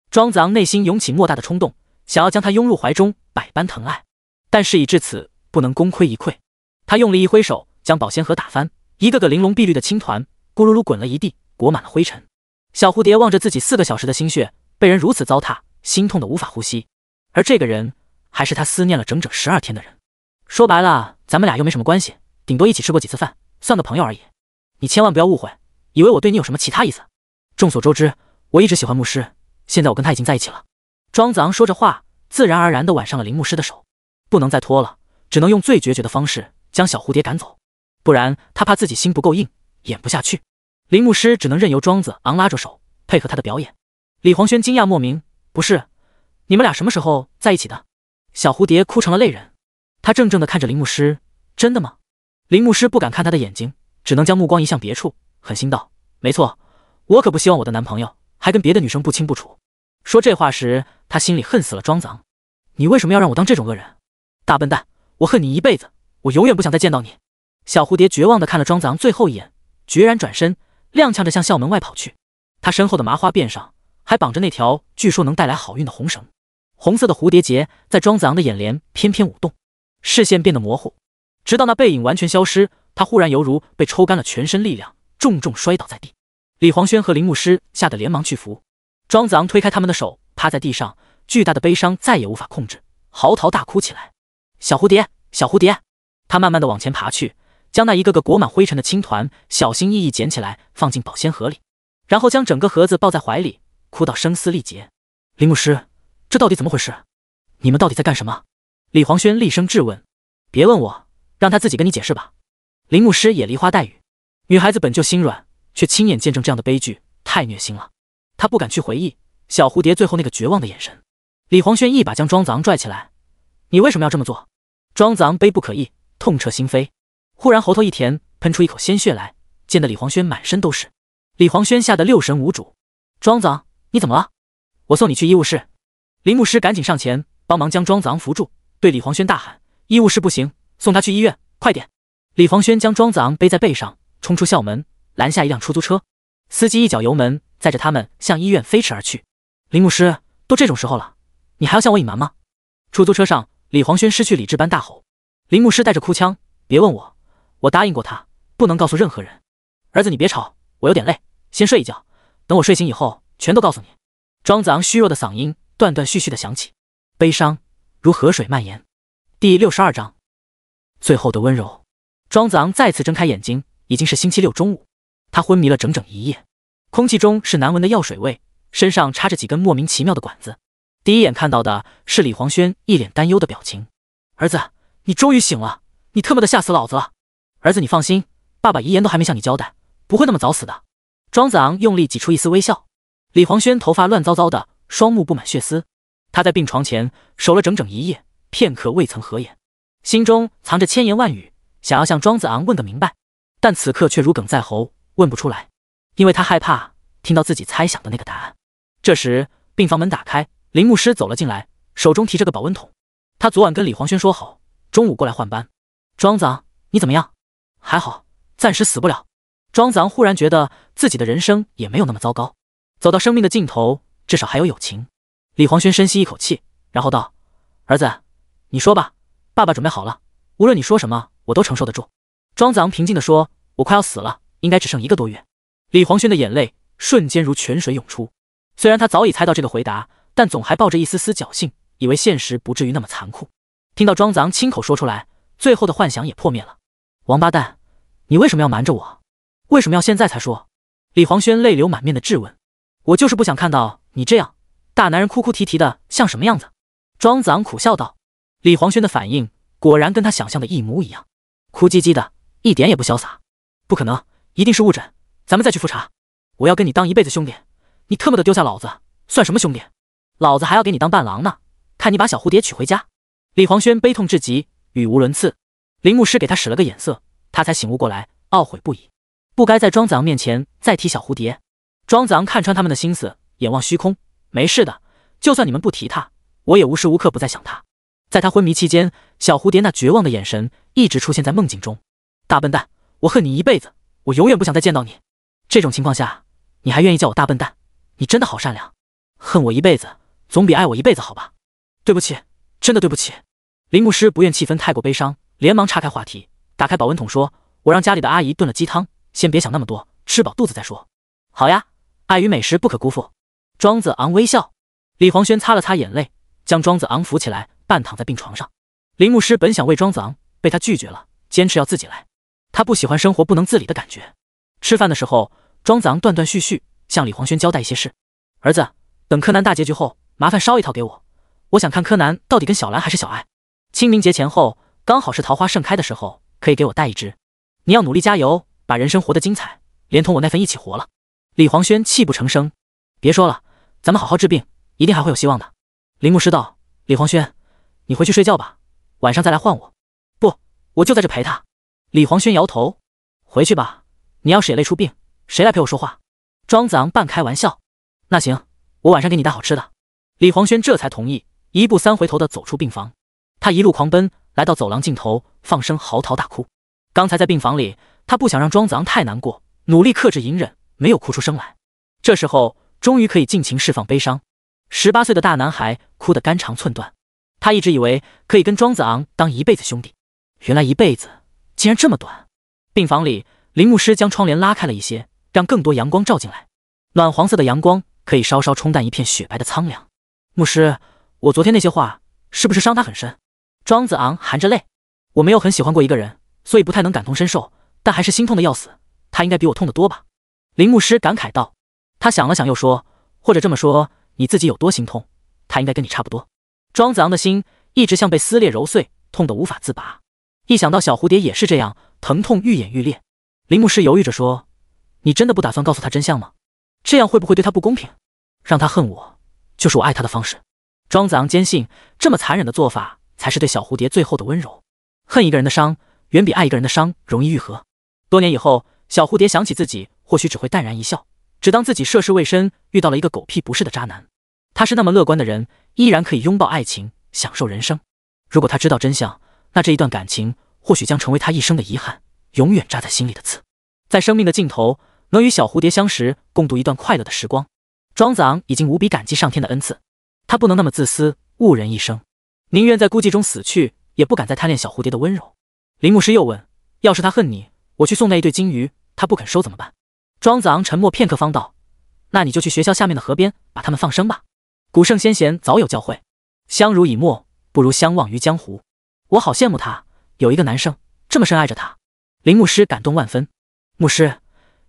庄子昂内心涌起莫大的冲动，想要将他拥入怀中，百般疼爱，但事已至此，不能功亏一篑。他用力一挥手，将保鲜盒打翻，一个个玲珑碧绿的青团咕噜噜滚了一地，裹满了灰尘。小蝴蝶望着自己4个小时的心血被人如此糟蹋，心痛的无法呼吸。而这个人还是他思念了整整12天的人。说白了，咱们俩又没什么关系，顶多一起吃过几次饭，算个朋友而已。你千万不要误会，以为我对你有什么其他意思。众所周知，我一直喜欢牧师，现在我跟他已经在一起了。庄子昂说着话，自然而然地挽上了林牧师的手。不能再拖了，只能用最决绝的方式将小蝴蝶赶走，不然他怕自己心不够硬，演不下去。林牧师只能任由庄子昂拉着手，配合他的表演。李黄轩惊讶莫名：不是，你们俩什么时候在一起的？小蝴蝶哭成了泪人，他怔怔地看着林牧师：真的吗？林牧师不敢看他的眼睛，只能将目光移向别处，狠心道：没错，我可不希望我的男朋友还跟别的女生不清不楚。说这话时，他心里恨死了庄子昂。你为什么要让我当这种恶人？大笨蛋，我恨你一辈子，我永远不想再见到你。小蝴蝶绝望地看了庄子昂最后一眼，决然转身，踉跄着向校门外跑去。他身后的麻花辫上还绑着那条据说能带来好运的红绳，红色的蝴蝶结在庄子昂的眼帘翩翩舞动，视线变得模糊，直到那背影完全消失，他忽然犹如被抽干了全身力量，重重摔倒在地。李黄轩和林牧师吓得连忙去扶，庄子昂推开他们的手，趴在地上，巨大的悲伤再也无法控制，嚎啕大哭起来。小蝴蝶，小蝴蝶！他慢慢地往前爬去，将那一个个裹满灰尘的青团小心翼翼捡起来，放进保鲜盒里，然后将整个盒子抱在怀里，哭到声嘶力竭。林牧师，这到底怎么回事？你们到底在干什么？李黄轩厉声质问。别问我，让他自己跟你解释吧。林牧师也梨花带雨，女孩子本就心软，却亲眼见证这样的悲剧，太虐心了。他不敢去回忆小蝴蝶最后那个绝望的眼神。李黄轩一把将庄子昂拽起来：你为什么要这么做？庄子昂悲不可抑，痛彻心扉，忽然喉头一甜，喷出一口鲜血来，溅得李黄轩满身都是。李黄轩吓得六神无主。庄子昂，你怎么了？我送你去医务室。林牧师赶紧上前帮忙将庄子昂扶住，对李黄轩大喊：医务室不行，送他去医院，快点！李黄轩将庄子昂背在背上，冲出校门，拦下一辆出租车，司机一脚油门，载着他们向医院飞驰而去。林牧师，都这种时候了，你还要向我隐瞒吗？出租车上，李黄轩失去理智般大吼。林牧师带着哭腔：别问我，我答应过他，不能告诉任何人。儿子，你别吵，我有点累，先睡一觉，等我睡醒以后，全都告诉你。庄子昂虚弱的嗓音断断续续的响起，悲伤如河水蔓延。第62章，最后的温柔。庄子昂再次睁开眼睛，已经是星期六中午，他昏迷了整整一夜，空气中是难闻的药水味，身上插着几根莫名其妙的管子。第一眼看到的是李黄轩一脸担忧的表情。儿子，你终于醒了，你特么的吓死老子了。儿子，你放心，爸爸遗言都还没向你交代，不会那么早死的。庄子昂用力挤出一丝微笑。李黄轩头发乱糟糟的，双目布满血丝，他在病床前守了整整一夜，片刻未曾合眼，心中藏着千言万语，想要向庄子昂问个明白，但此刻却如鲠在喉，问不出来，因为他害怕听到自己猜想的那个答案。这时病房门打开，林牧师走了进来，手中提着个保温桶。他昨晚跟李黄轩说好，中午过来换班。庄子昂，你怎么样？还好，暂时死不了。庄子昂忽然觉得自己的人生也没有那么糟糕，走到生命的尽头，至少还有友情。李黄轩深吸一口气，然后道：儿子，你说吧，爸爸准备好了，无论你说什么，我都承受得住。庄子昂平静地说：我快要死了，应该只剩1个多月。李黄轩的眼泪瞬间如泉水涌出，虽然他早已猜到这个回答，但总还抱着一丝丝侥幸，以为现实不至于那么残酷。听到庄子昂亲口说出来，最后的幻想也破灭了。王八蛋，你为什么要瞒着我？为什么要现在才说？李黄轩泪流满面的质问。我就是不想看到你这样大男人哭哭啼啼的像什么样子。庄子昂苦笑道。李黄轩的反应果然跟他想象的一模一样，哭唧唧的，一点也不潇洒。不可能，一定是误诊，咱们再去复查。我要跟你当一辈子兄弟，你特么的丢下老子算什么兄弟？老子还要给你当伴郎呢，看你把小蝴蝶娶回家。李黄轩悲痛至极，语无伦次。林牧师给他使了个眼色，他才醒悟过来，懊悔不已，不该在庄子昂面前再提小蝴蝶。庄子昂看穿他们的心思，眼望虚空，没事的，就算你们不提他，我也无时无刻不在想他。在他昏迷期间，小蝴蝶那绝望的眼神一直出现在梦境中。大笨蛋，我恨你一辈子，我永远不想再见到你。这种情况下，你还愿意叫我大笨蛋？你真的好善良，恨我一辈子总比爱我一辈子好吧？对不起，真的对不起。林牧师不愿气氛太过悲伤，连忙岔开话题，打开保温桶说：我让家里的阿姨炖了鸡汤，先别想那么多，吃饱肚子再说。好呀，爱与美食不可辜负。庄子昂微笑。李黄轩擦了擦眼泪，将庄子昂扶起来，半躺在病床上。林牧师本想喂庄子昂，被他拒绝了，坚持要自己来。他不喜欢生活不能自理的感觉。吃饭的时候，庄子昂断断续续向李黄轩交代一些事。儿子，等柯南大结局后，麻烦烧一套给我，我想看柯南到底跟小兰还是小爱。清明节前后，刚好是桃花盛开的时候，可以给我带一支。你要努力加油，把人生活得精彩，连同我那份一起活了。李黄轩泣不成声。别说了，咱们好好治病，一定还会有希望的。林牧师道。李黄轩，你回去睡觉吧，晚上再来换我。不，我就在这陪他。李黄轩摇头。回去吧，你要是也累出病，谁来陪我说话？庄子昂半开玩笑。那行，我晚上给你带好吃的。李黄轩这才同意，一步三回头的走出病房。他一路狂奔，来到走廊尽头，放声嚎啕大哭。刚才在病房里，他不想让庄子昂太难过，努力克制隐忍，没有哭出声来。这时候终于可以尽情释放悲伤。18岁的大男孩哭得肝肠寸断。他一直以为可以跟庄子昂当一辈子兄弟，原来一辈子竟然这么短。病房里，林牧师将窗帘拉开了一些，让更多阳光照进来。暖黄色的阳光可以稍稍冲淡一片雪白的苍凉。牧师，我昨天那些话是不是伤他很深？庄子昂含着泪。我没有很喜欢过一个人，所以不太能感同身受，但还是心痛的要死。他应该比我痛得多吧？林牧师感慨道。他想了想又说，或者这么说，你自己有多心痛，他应该跟你差不多。庄子昂的心一直像被撕裂揉碎，痛得无法自拔。一想到小蝴蝶也是这样，疼痛愈演愈烈。林牧师犹豫着说，你真的不打算告诉他真相吗？这样会不会对他不公平？让他恨我，就是我爱他的方式。庄子昂坚信，这么残忍的做法才是对小蝴蝶最后的温柔。恨一个人的伤，远比爱一个人的伤容易愈合。多年以后，小蝴蝶想起自己，或许只会淡然一笑，只当自己涉世未深，遇到了一个狗屁不是的渣男。他是那么乐观的人，依然可以拥抱爱情，享受人生。如果他知道真相，那这一段感情或许将成为他一生的遗憾，永远扎在心里的刺。在生命的尽头，能与小蝴蝶相识，共度一段快乐的时光，庄子昂已经无比感激上天的恩赐。他不能那么自私，误人一生，宁愿在孤寂中死去，也不敢再贪恋小蝴蝶的温柔。林牧师又问，要是他恨你，我去送那一对金鱼，他不肯收怎么办？庄子昂沉默片刻方道，那你就去学校下面的河边把他们放生吧。古圣先贤早有教诲，相濡以沫不如相忘于江湖。我好羡慕他，有一个男生这么深爱着他。林牧师感动万分。牧师，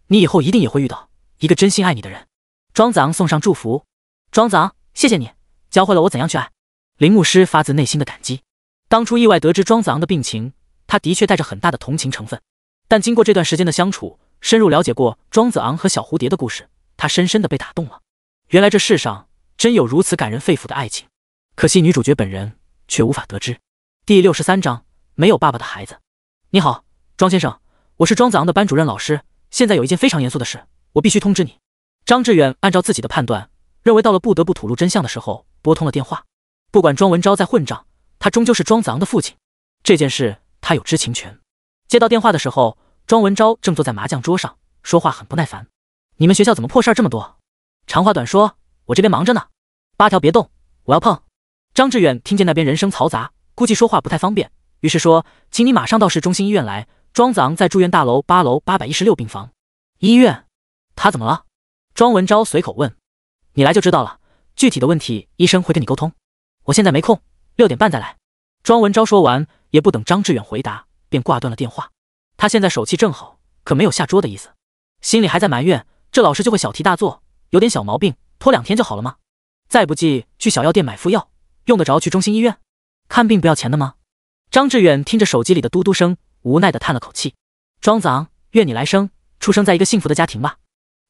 你以后一定也会遇到一个真心爱你的人。庄子昂送上祝福。庄子昂，谢谢你教会了我怎样去爱。林牧师发自内心的感激。当初意外得知庄子昂的病情，他的确带着很大的同情成分，但经过这段时间的相处，深入了解过庄子昂和小蝴蝶的故事，他深深的被打动了。原来这世上真有如此感人肺腑的爱情，可惜女主角本人却无法得知。第63章，没有爸爸的孩子。你好，庄先生，我是庄子昂的班主任老师，现在有一件非常严肃的事，我必须通知你。张志远按照自己的判断，认为到了不得不吐露真相的时候，拨通了电话。不管庄文昭在混账，他终究是庄子昂的父亲，这件事他有知情权。接到电话的时候，庄文昭正坐在麻将桌上，说话很不耐烦。你们学校怎么破事儿这么多？长话短说，我这边忙着呢。8条别动，我要碰。张志远听见那边人声嘈杂，估计说话不太方便，于是说，请你马上到市中心医院来，庄子昂在住院大楼8楼816病房。医院？他怎么了？庄文昭随口问。你来就知道了，具体的问题医生会跟你沟通。我现在没空，6点半再来。庄文昭说完，也不等张志远回答，便挂断了电话。他现在手气正好，可没有下桌的意思，心里还在埋怨这老师就会小题大做，有点小毛病拖2天就好了吗？再不济去小药店买副药，用得着去中心医院看病不要钱的吗？张志远听着手机里的嘟嘟声，无奈地叹了口气。庄子昂，愿你来生出生在一个幸福的家庭吧。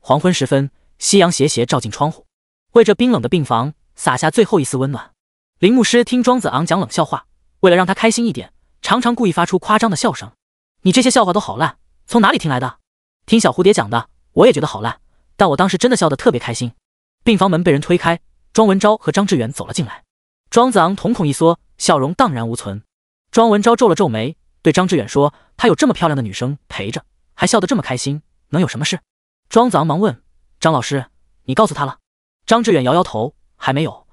黄昏时分，夕阳斜斜照进窗户，为这冰冷的病房洒下最后一丝温暖。林牧师听庄子昂讲冷笑话，为了让他开心一点，常常故意发出夸张的笑声。你这些笑话都好烂，从哪里听来的？听小蝴蝶讲的，我也觉得好烂，但我当时真的笑得特别开心。病房门被人推开，庄文昭和张志远走了进来。庄子昂瞳孔一缩，笑容荡然无存。庄文昭皱了皱眉，对张志远说，他有这么漂亮的女生陪着，还笑得这么开心，能有什么事？庄子昂忙问，张老师，你告诉他了？张志远摇摇头，还没有，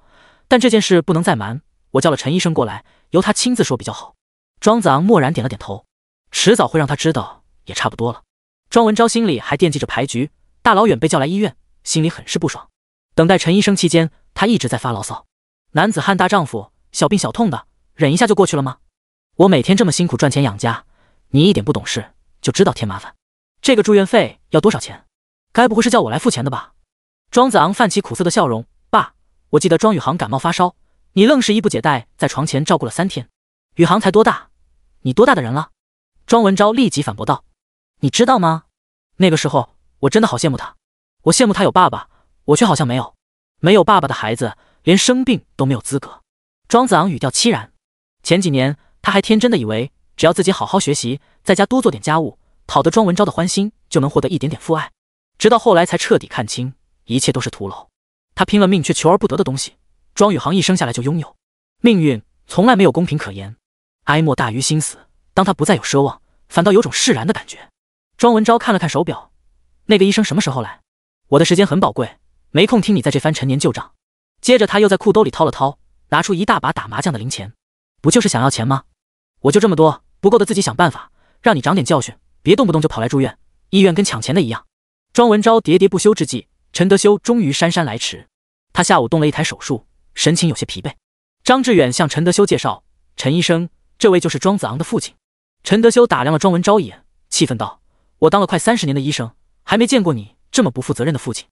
但这件事不能再瞒，我叫了陈医生过来，由他亲自说比较好。庄子昂默然点了点头，迟早会让他知道，也差不多了。庄文昭心里还惦记着牌局，大老远被叫来医院，心里很是不爽。等待陈医生期间，他一直在发牢骚，男子汉大丈夫，小病小痛的忍一下就过去了吗？我每天这么辛苦赚钱养家，你一点不懂事就知道添麻烦。这个住院费要多少钱？该不会是叫我来付钱的吧？庄子昂泛起苦涩的笑容，爸，我记得庄宇航感冒发烧，你愣是衣不解带在床前照顾了3天。宇航才多大？你多大的人了？庄文昭立即反驳道，你知道吗？那个时候我真的好羡慕他，我羡慕他有爸爸，我却好像没有。没有爸爸的孩子连生病都没有资格。庄子昂语调凄然，前几年他还天真的以为只要自己好好学习，在家多做点家务，讨得庄文昭的欢心，就能获得一点点父爱。直到后来才彻底看清，一切都是徒劳。他拼了命却求而不得的东西，庄宇航一生下来就拥有。命运从来没有公平可言，哀莫大于心死。当他不再有奢望，反倒有种释然的感觉。庄文昭看了看手表，那个医生什么时候来？我的时间很宝贵，没空听你在这番陈年旧账。接着他又在裤兜里掏了掏，拿出一大把打麻将的零钱。不就是想要钱吗？我就这么多，不够的自己想办法，让你长点教训，别动不动就跑来住院，医院跟抢钱的一样。庄文昭喋喋不休之际，陈德修终于姗姗来迟。他下午动了一台手术，神情有些疲惫。张志远向陈德修介绍，陈医生，这位就是庄子昂的父亲。陈德修打量了庄文昭一眼，气愤道，我当了快30年的医生，还没见过你这么不负责任的父亲。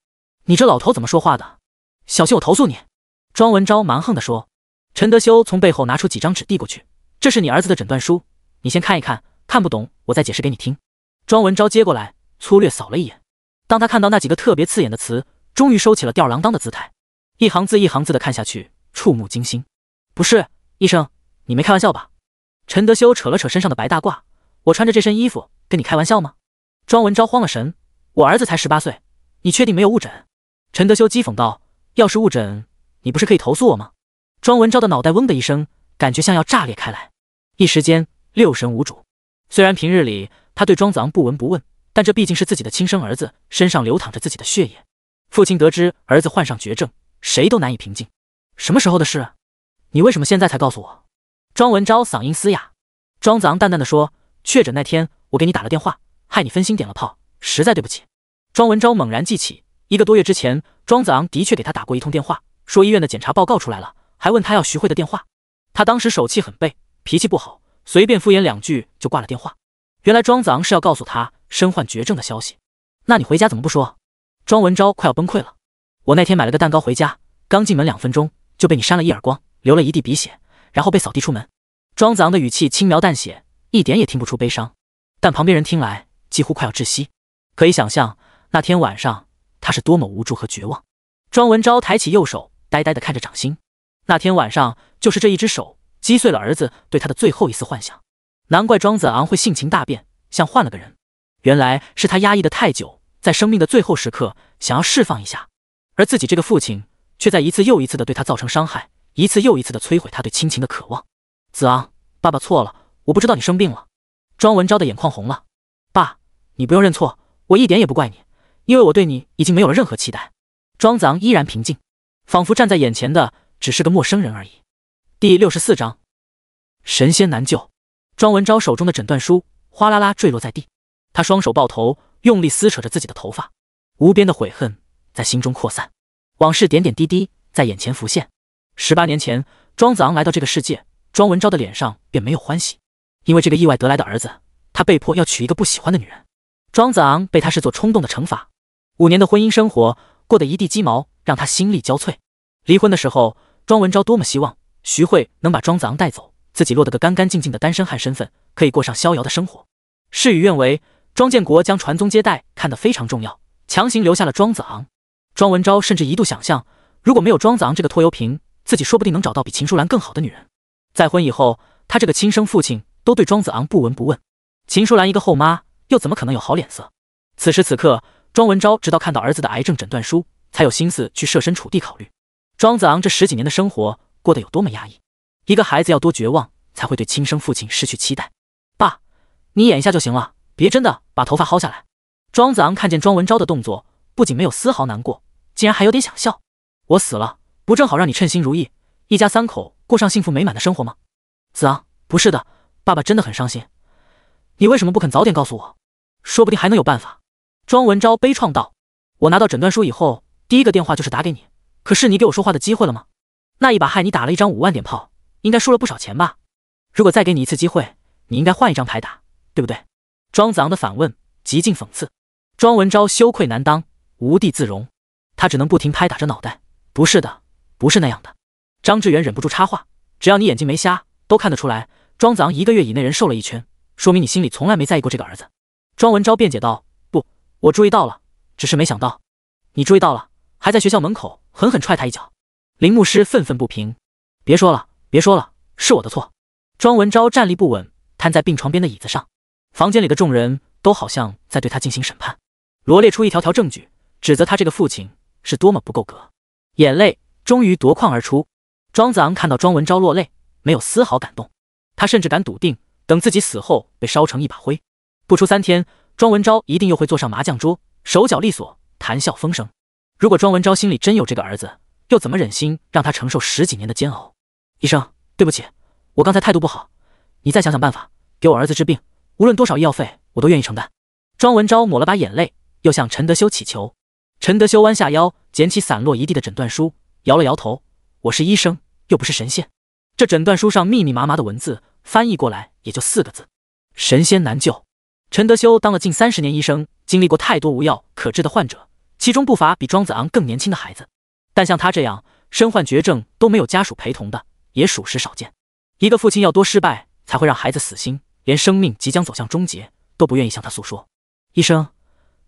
你这老头怎么说话的？小心我投诉你！庄文昭蛮横地说。陈德修从背后拿出几张纸递过去，这是你儿子的诊断书，你先看一看，看不懂我再解释给你听。庄文昭接过来，粗略扫了一眼。当他看到那几个特别刺眼的词，终于收起了吊儿郎当的姿态，一行字一行字的看下去，触目惊心。不是，医生，你没开玩笑吧？陈德修扯了扯身上的白大褂，我穿着这身衣服跟你开玩笑吗？庄文昭慌了神，我儿子才18岁，你确定没有误诊？陈德修讥讽道，要是误诊，你不是可以投诉我吗？庄文昭的脑袋嗡的一声，感觉像要炸裂开来，一时间六神无主。虽然平日里他对庄子昂不闻不问，但这毕竟是自己的亲生儿子，身上流淌着自己的血液。父亲得知儿子患上绝症，谁都难以平静。什么时候的事？你为什么现在才告诉我？庄文昭嗓音嘶哑。庄子昂淡淡的说，确诊那天我给你打了电话，害你分心点了炮，实在对不起。庄文昭猛然记起1个多月之前，庄子昂的确给他打过一通电话，说医院的检查报告出来了，还问他要徐汇的电话。他当时手气很背，脾气不好，随便敷衍2句就挂了电话。原来庄子昂是要告诉他身患绝症的消息。那你回家怎么不说？庄文昭快要崩溃了。我那天买了个蛋糕回家，刚进门2分钟就被你扇了一耳光，流了一地鼻血，然后被扫地出门。庄子昂的语气轻描淡写，一点也听不出悲伤，但旁边人听来几乎快要窒息。可以想象那天晚上他是多么无助和绝望。庄文昭抬起右手，呆呆地看着掌心。那天晚上就是这一只手击碎了儿子对他的最后一丝幻想。难怪庄子昂会性情大变，像换了个人。原来是他压抑的太久，在生命的最后时刻想要释放一下，而自己这个父亲却在一次又一次的对他造成伤害，一次又一次的摧毁他对亲情的渴望。子昂，爸爸错了，我不知道你生病了。庄文昭的眼眶红了。爸，你不用认错，我一点也不怪你，因为我对你已经没有了任何期待。庄子昂依然平静，仿佛站在眼前的只是个陌生人而已。第64章，神仙难救。庄文昭手中的诊断书哗啦啦坠落在地，他双手抱头，用力撕扯着自己的头发，无边的悔恨在心中扩散，往事点点滴滴在眼前浮现。18年前，庄子昂来到这个世界，庄文昭的脸上便没有欢喜，因为这个意外得来的儿子，他被迫要娶一个不喜欢的女人。庄子昂被他视作冲动的惩罚。5年的婚姻生活过得一地鸡毛，让他心力交瘁。离婚的时候，庄文昭多么希望徐慧能把庄子昂带走，自己落得个干干净净的单身汉身份，可以过上逍遥的生活。事与愿违，庄建国将传宗接代看得非常重要，强行留下了庄子昂。庄文昭甚至一度想象，如果没有庄子昂这个拖油瓶，自己说不定能找到比秦淑兰更好的女人。再婚以后，他这个亲生父亲都对庄子昂不闻不问，秦淑兰一个后妈又怎么可能有好脸色？此时此刻，庄文昭直到看到儿子的癌症诊断书，才有心思去设身处地考虑庄子昂这10几年的生活过得有多么压抑。一个孩子要多绝望，才会对亲生父亲失去期待。爸，你演一下就行了，别真的把头发薅下来。庄子昂看见庄文昭的动作，不仅没有丝毫难过，竟然还有点想笑。我死了，不正好让你称心如意，一家3口过上幸福美满的生活吗？子昂，不是的，爸爸真的很伤心。你为什么不肯早点告诉我？说不定还能有办法。庄文昭悲怆道，我拿到诊断书以后，第一个电话就是打给你，可是你给我说话的机会了吗？那一把害你打了一张5万点炮，应该输了不少钱吧？如果再给你一次机会，你应该换一张牌打，对不对？庄子昂的反问极尽讽刺。庄文昭羞愧难当，无地自容，他只能不停拍打着脑袋，不是的，不是那样的。张志远忍不住插话，只要你眼睛没瞎，都看得出来，庄子昂1个月以内人瘦了1圈，说明你心里从来没在意过这个儿子。庄文昭辩解道，不，我注意到了，只是没想到。你注意到了，还在学校门口狠狠踹他一脚。林牧师愤愤不平，别说了，别说了，是我的错。庄文昭站立不稳，瘫在病床边的椅子上，房间里的众人都好像在对他进行审判，罗列出一条条证据，指责他这个父亲是多么不够格。眼泪终于夺眶而出。庄子昂看到庄文昭落泪，没有丝毫感动，他甚至敢笃定，等自己死后被烧成一把灰，不出3天，庄文昭一定又会坐上麻将桌，手脚利索，谈笑风生。如果庄文昭心里真有这个儿子，又怎么忍心让他承受10几年的煎熬？医生，对不起，我刚才态度不好，你再想想办法，给我儿子治病，无论多少医药费，我都愿意承担。庄文昭抹了把眼泪，又向陈德修祈求。陈德修弯下腰，捡起散落一地的诊断书，摇了摇头，我是医生，又不是神仙。这诊断书上密密麻麻的文字，翻译过来也就4个字：神仙难救。陈德修当了近30年医生，经历过太多无药可治的患者，其中不乏比庄子昂更年轻的孩子，但像他这样身患绝症都没有家属陪同的，也属实少见。一个父亲要多失败才会让孩子死心，连生命即将走向终结都不愿意向他诉说。医生，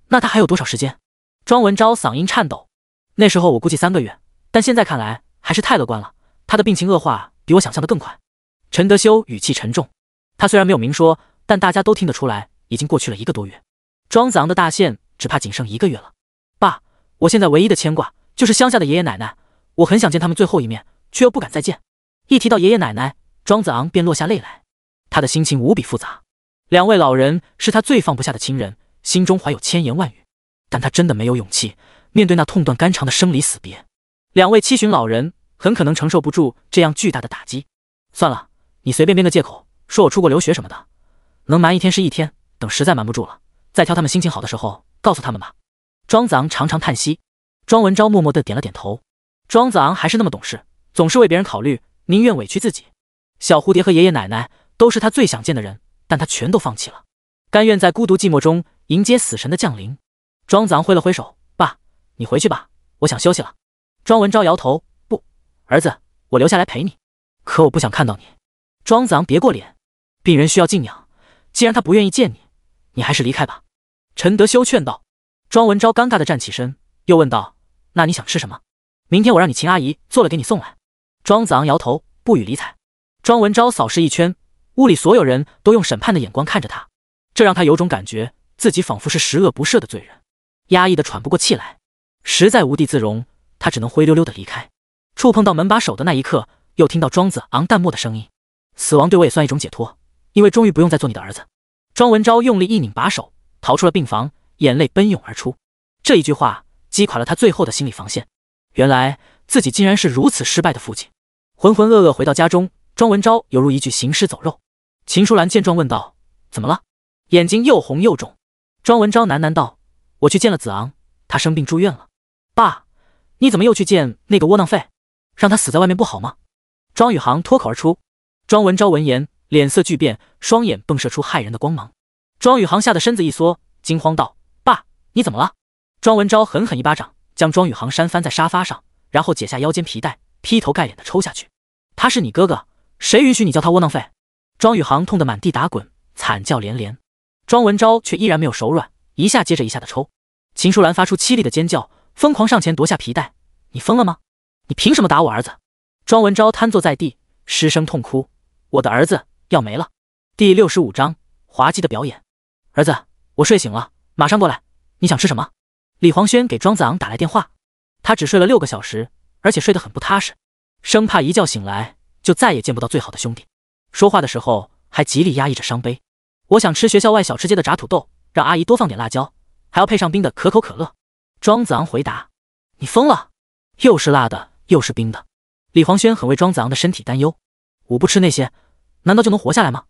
那他还有多少时间？庄文昭嗓音颤抖。那时候我估计3个月，但现在看来还是太乐观了，他的病情恶化比我想象的更快。陈德修语气沉重，他虽然没有明说，但大家都听得出来，已经过去了1个多月。庄子昂的大限只怕仅剩1个月了。爸，我现在唯一的牵挂就是乡下的爷爷奶奶，我很想见他们最后一面，却又不敢再见。一提到爷爷奶奶，庄子昂便落下泪来，他的心情无比复杂。2位老人是他最放不下的亲人，心中怀有千言万语，但他真的没有勇气面对那痛断肝肠的生离死别。2位70老人很可能承受不住这样巨大的打击。算了，你随便编个借口，说我出国留学什么的，能瞒1天是1天，等实在瞒不住了，再挑他们心情好的时候告诉他们吧。庄子昂长长叹息，庄文昭默默地点了点头。庄子昂还是那么懂事，总是为别人考虑，宁愿委屈自己。小蝴蝶和爷爷奶奶都是他最想见的人，但他全都放弃了，甘愿在孤独寂寞中迎接死神的降临。庄子昂挥了挥手，爸，你回去吧，我想休息了。庄文昭摇头，不，儿子，我留下来陪你。可我不想看到你。庄子昂别过脸，病人需要静养，既然他不愿意见你，你还是离开吧。陈德修劝道。庄文昭尴尬地站起身，又问道，那你想吃什么？明天我让你秦阿姨做了给你送来。庄子昂摇头，不予理睬。庄文昭扫视一圈，屋里所有人都用审判的眼光看着他，这让他有种感觉，自己仿佛是十恶不赦的罪人，压抑得喘不过气来，实在无地自容，他只能灰溜溜地离开。触碰到门把手的那一刻，又听到庄子昂淡漠的声音：“死亡对我也算一种解脱，因为终于不用再做你的儿子。”庄文昭用力一拧把手，逃出了病房，眼泪奔涌而出。这一句话击垮了他最后的心理防线，原来自己竟然是如此失败的父亲。浑浑噩噩回到家中，庄文昭犹如一具行尸走肉。秦淑兰见状问道：“怎么了？”眼睛又红又肿。庄文昭喃喃道：“我去见了子昂，他生病住院了。”“爸，你怎么又去见那个窝囊废？让他死在外面不好吗？”庄宇航脱口而出。庄文昭闻言脸色巨变，双眼迸射出骇人的光芒。庄宇航吓得身子一缩，惊慌道：“爸，你怎么了？”庄文昭狠狠一巴掌将庄宇航扇翻在沙发上，然后解下腰间皮带，劈头盖脸的抽下去。“他是你哥哥，谁允许你叫他窝囊废？”庄宇航痛得满地打滚，惨叫连连。庄文昭却依然没有手软，一下接着一下的抽。秦淑兰发出凄厉的尖叫，疯狂上前夺下皮带：“你疯了吗？你凭什么打我儿子？”庄文昭瘫坐在地，失声痛哭：“我的儿子要没了。”第65章滑稽的表演。“儿子，我睡醒了，马上过来。你想吃什么？”李黄轩给庄子昂打来电话。他只睡了6个小时，而且睡得很不踏实，生怕一觉醒来就再也见不到最好的兄弟。说话的时候还极力压抑着伤悲。“我想吃学校外小吃街的炸土豆，让阿姨多放点辣椒，还要配上冰的可口可乐。”庄子昂回答。“你疯了，又是辣的又是冰的。”李黄轩很为庄子昂的身体担忧。“我不吃那些，难道就能活下来吗？”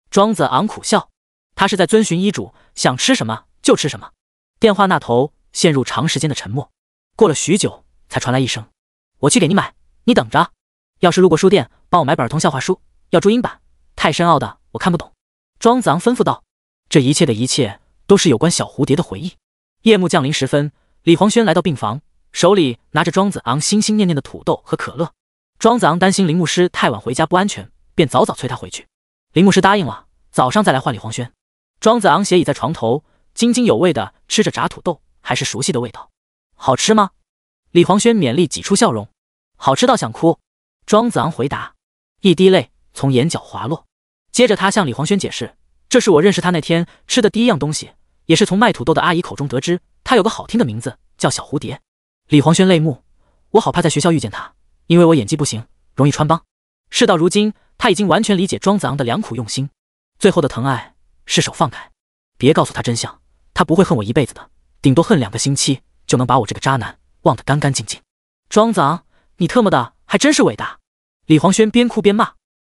庄子昂苦笑，他是在遵循医嘱，想吃什么就吃什么。电话那头陷入长时间的沉默，过了许久才传来一声：“我去给你买，你等着。要是路过书店，帮我买本儿童笑话书，要注音版，太深奥的我看不懂。”庄子昂吩咐道。这一切的一切都是有关小蝴蝶的回忆。夜幕降临时分，李黄轩来到病房，手里拿着庄子昂心心念念的土豆和可乐。庄子昂担心林牧师太晚回家不安全，便早早催他回去。林牧师答应了，早上再来换李黄轩。庄子昂斜倚在床头，津津有味地吃着炸土豆，还是熟悉的味道。“好吃吗？”李黄轩勉力挤出笑容。“好吃到想哭。”庄子昂回答，一滴泪从眼角滑落。接着他向李黄轩解释：“这是我认识他那天吃的第一样东西，也是从卖土豆的阿姨口中得知，他有个好听的名字，叫小蝴蝶。”李黄轩泪目：“我好怕在学校遇见他，因为我演技不行，容易穿帮。”事到如今，他已经完全理解庄子昂的良苦用心。最后的疼爱是手放开，别告诉他真相，他不会恨我一辈子的，顶多恨2个星期就能把我这个渣男忘得干干净净。庄子昂，你特么的还真是伟大！李黄轩边哭边骂。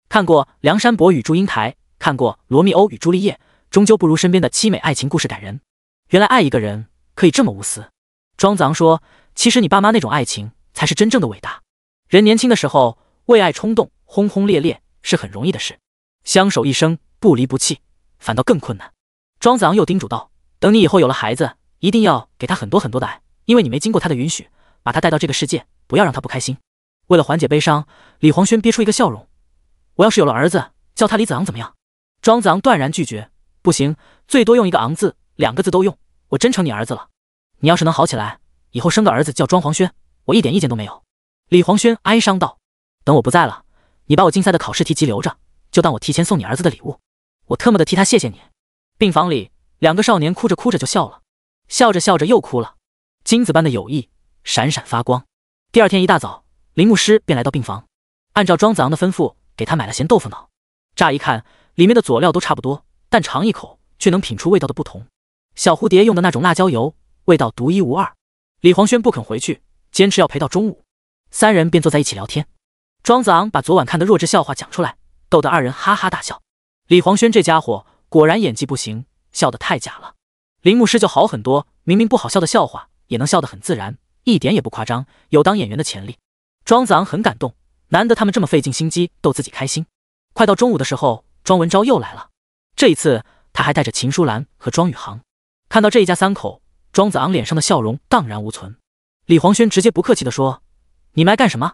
看过《梁山伯与祝英台》，看过《罗密欧与朱丽叶》，终究不如身边的凄美爱情故事感人。原来爱一个人可以这么无私。庄子昂说：“其实你爸妈那种爱情才是真正的伟大。人年轻的时候为爱冲动，轰轰烈烈是很容易的事，相守一生不离不弃反倒更困难。”庄子昂又叮嘱道：“等你以后有了孩子，一定要给他很多很多的爱，因为你没经过他的允许，把他带到这个世界，不要让他不开心。”为了缓解悲伤，李黄轩憋出一个笑容：“我要是有了儿子，叫他李子昂怎么样？”庄子昂断然拒绝：“不行，最多用一个昂字，2个字都用，我真成你儿子了。你要是能好起来，以后生个儿子叫庄黄轩，我一点意见都没有。”李黄轩哀伤道：“等我不在了，你把我竞赛的考试题集留着，就当我提前送你儿子的礼物，我特么的替他谢谢你。”病房里2个少年哭着哭着就笑了，笑着笑着又哭了，金子般的友谊闪闪发光。第二天一大早，林牧师便来到病房，按照庄子昂的吩咐给他买了咸豆腐脑。乍一看里面的佐料都差不多，但尝一口却能品出味道的不同。小蝴蝶用的那种辣椒油，味道独一无二。李黄轩不肯回去，坚持要陪到中午，3人便坐在一起聊天。庄子昂把昨晚看的弱智笑话讲出来，逗得2人哈哈大笑。李黄轩这家伙果然演技不行，笑得太假了。林牧师就好很多，明明不好笑的笑话也能笑得很自然，一点也不夸张，有当演员的潜力。庄子昂很感动，难得他们这么费尽心机逗自己开心。快到中午的时候，庄文昭又来了，这一次他还带着秦淑兰和庄宇航。看到这一家3口，庄子昂脸上的笑容荡然无存。李黄轩直接不客气地说：“你们来干什么？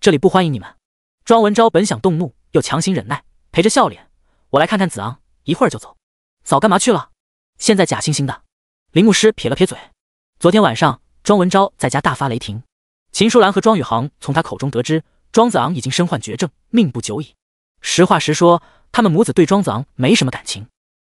这里不欢迎你们。”庄文昭本想动怒，又强行忍耐，陪着笑脸：“我来看看子昂，一会儿就走。”“早干嘛去了？现在假惺惺的。”林牧师撇了撇嘴。昨天晚上庄文昭在家大发雷霆，秦淑兰和庄宇航从他口中得知庄子昂已经身患绝症，命不久矣。实话实说，他们母子对庄子昂没什么感情，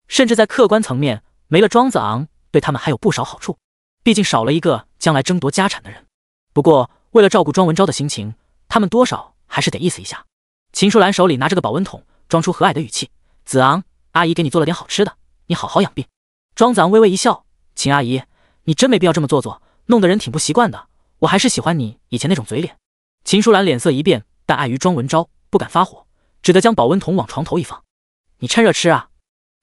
甚至在客观层面，没了庄子昂，对他们还有不少好处。毕竟少了一个将来争夺家产的人。不过，为了照顾庄文昭的心情，他们多少还是得意思一下。秦淑兰手里拿着个保温桶，装出和蔼的语气：“子昂，阿姨给你做了点好吃的，你好好养病。”庄子昂微微一笑：“秦阿姨，你真没必要这么做作，弄得人挺不习惯的。我还是喜欢你以前那种嘴脸。”秦淑兰脸色一变，但碍于庄文昭不敢发火，只得将保温桶往床头一放：“你趁热吃啊。”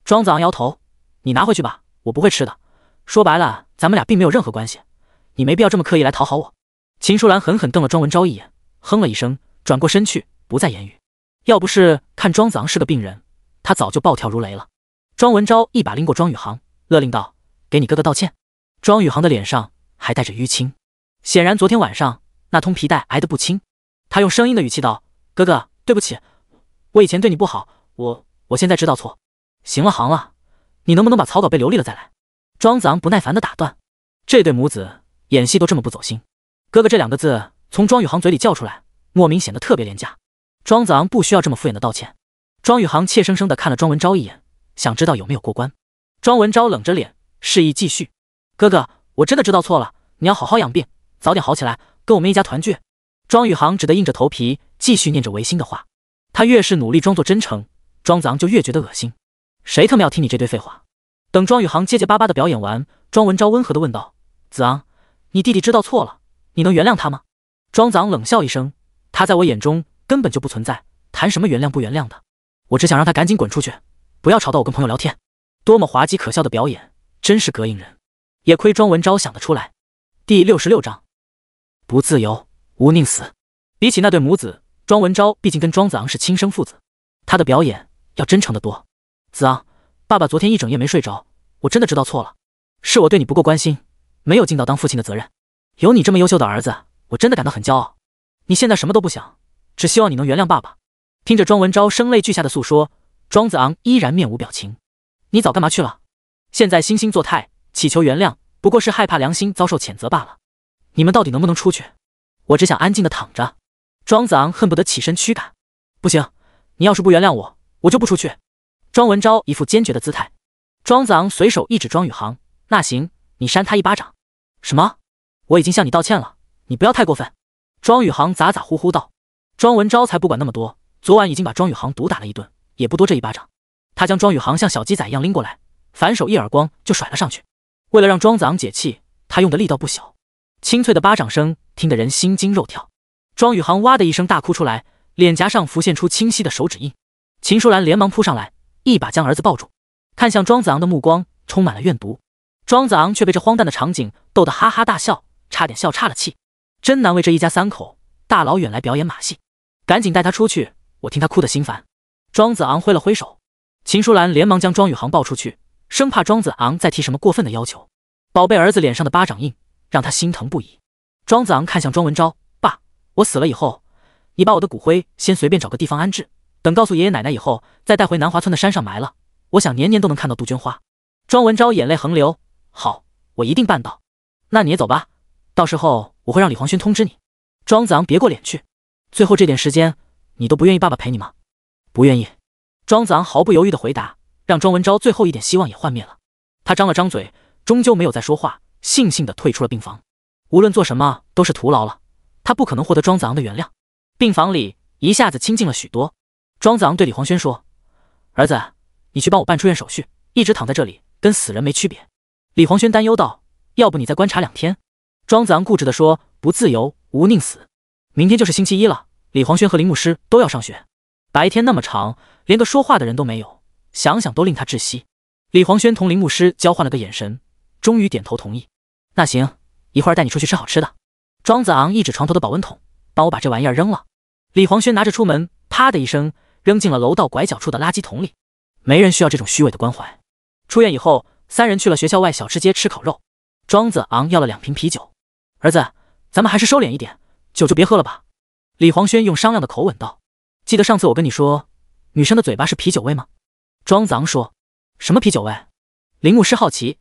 庄子昂摇头：“你拿回去吧，我不会吃的。说白了，咱们俩并没有任何关系，你没必要这么刻意来讨好我。”秦淑兰狠狠瞪了庄文昭一眼，哼了一声，转过身去，不再言语。要不是看庄子昂是个病人，他早就暴跳如雷了。庄文昭一把拎过庄宇航，勒令道：“给你哥哥道歉。”庄宇航的脸上还带着淤青，显然昨天晚上那通皮带挨得不轻。他用声音的语气道：“哥哥，对不起，我以前对你不好，我现在知道错。行了行了，你能不能把草稿背流利了再来？”庄子昂不耐烦地打断。这对母子演戏都这么不走心，哥哥这两个字从庄宇航嘴里叫出来，莫名显得特别廉价。庄子昂不需要这么敷衍的道歉。庄宇航怯生生地看了庄文昭一眼，想知道有没有过关。庄文昭冷着脸，示意继续：“哥哥，我真的知道错了，你要好好养病，早点好起来，跟我们一家团聚。”庄宇航只得硬着头皮继续念着违心的话。他越是努力装作真诚，庄子昂就越觉得恶心。谁他妈要听你这堆废话？等庄宇航结结巴巴的表演完，庄文昭温和地问道：“子昂，你弟弟知道错了，你能原谅他吗？”庄子昂冷笑一声：“他在我眼中根本就不存在，谈什么原谅不原谅的？我只想让他赶紧滚出去，不要吵到我跟朋友聊天。”多么滑稽可笑的表演，真是膈应人。也亏庄文昭想得出来。第66章，不自由，无宁死。比起那对母子，庄文昭毕竟跟庄子昂是亲生父子，他的表演要真诚得多。子昂，爸爸昨天一整夜没睡着，我真的知道错了，是我对你不够关心，没有尽到当父亲的责任。有你这么优秀的儿子，我真的感到很骄傲。你现在什么都不想，只希望你能原谅爸爸。听着庄文昭声泪俱下的诉说，庄子昂依然面无表情。你早干嘛去了？现在惺惺作态，祈求原谅，不过是害怕良心遭受谴责罢了。你们到底能不能出去？我只想安静的躺着。庄子昂恨不得起身驱赶。不行，你要是不原谅我，我就不出去。庄文昭一副坚决的姿态。庄子昂随手一指庄宇航：“那行，你扇他一巴掌。”什么？我已经向你道歉了，你不要太过分。庄宇航咋咋呼呼道。庄文昭才不管那么多，昨晚已经把庄宇航毒打了一顿，也不多这一巴掌。他将庄宇航像小鸡仔一样拎过来，反手一耳光就甩了上去。为了让庄子昂解气，他用的力道不小，清脆的巴掌声听得人心惊肉跳。庄宇航哇的一声大哭出来，脸颊上浮现出清晰的手指印。秦淑兰连忙扑上来，一把将儿子抱住，看向庄子昂的目光充满了怨毒。庄子昂却被这荒诞的场景逗得哈哈大笑，差点笑岔了气。真难为这一家三口，大老远来表演马戏，赶紧带他出去，我听他哭得心烦。庄子昂挥了挥手，秦淑兰连忙将庄宇航抱出去，生怕庄子昂再提什么过分的要求。宝贝儿子脸上的巴掌印让他心疼不已。庄子昂看向庄文昭：“爸，我死了以后，你把我的骨灰先随便找个地方安置，等告诉爷爷奶奶以后，再带回南华村的山上埋了。我想年年都能看到杜鹃花。”庄文昭眼泪横流：“好，我一定办到。那你也走吧，到时候我会让李黄轩通知你。”庄子昂别过脸去：“最后这点时间，你都不愿意爸爸陪你吗？”“不愿意。”庄子昂毫不犹豫的回答，让庄文昭最后一点希望也幻灭了。他张了张嘴，终究没有再说话，悻悻地退出了病房。无论做什么都是徒劳了，他不可能获得庄子昂的原谅。病房里一下子清静了许多。庄子昂对李黄轩说：“儿子，你去帮我办出院手续，一直躺在这里跟死人没区别。”李黄轩担忧道：“要不你再观察2天？”庄子昂固执地说：“不自由，无宁死。明天就是星期一了，李黄轩和林牧师都要上学，白天那么长，连个说话的人都没有，想想都令他窒息。”李黄轩同林牧师交换了个眼神，终于点头同意。“那行，一会儿带你出去吃好吃的。”庄子昂一指床头的保温桶：“帮我把这玩意儿扔了。”李黄轩拿着出门，啪的一声扔进了楼道拐角处的垃圾桶里。没人需要这种虚伪的关怀。出院以后，3人去了学校外小吃街吃烤肉。庄子昂要了2瓶啤酒。“儿子，咱们还是收敛一点，酒就别喝了吧。”李黄轩用商量的口吻道。“记得上次我跟你说，女生的嘴巴是啤酒味吗？”庄子昂说。“什么啤酒味？”林牧师好奇。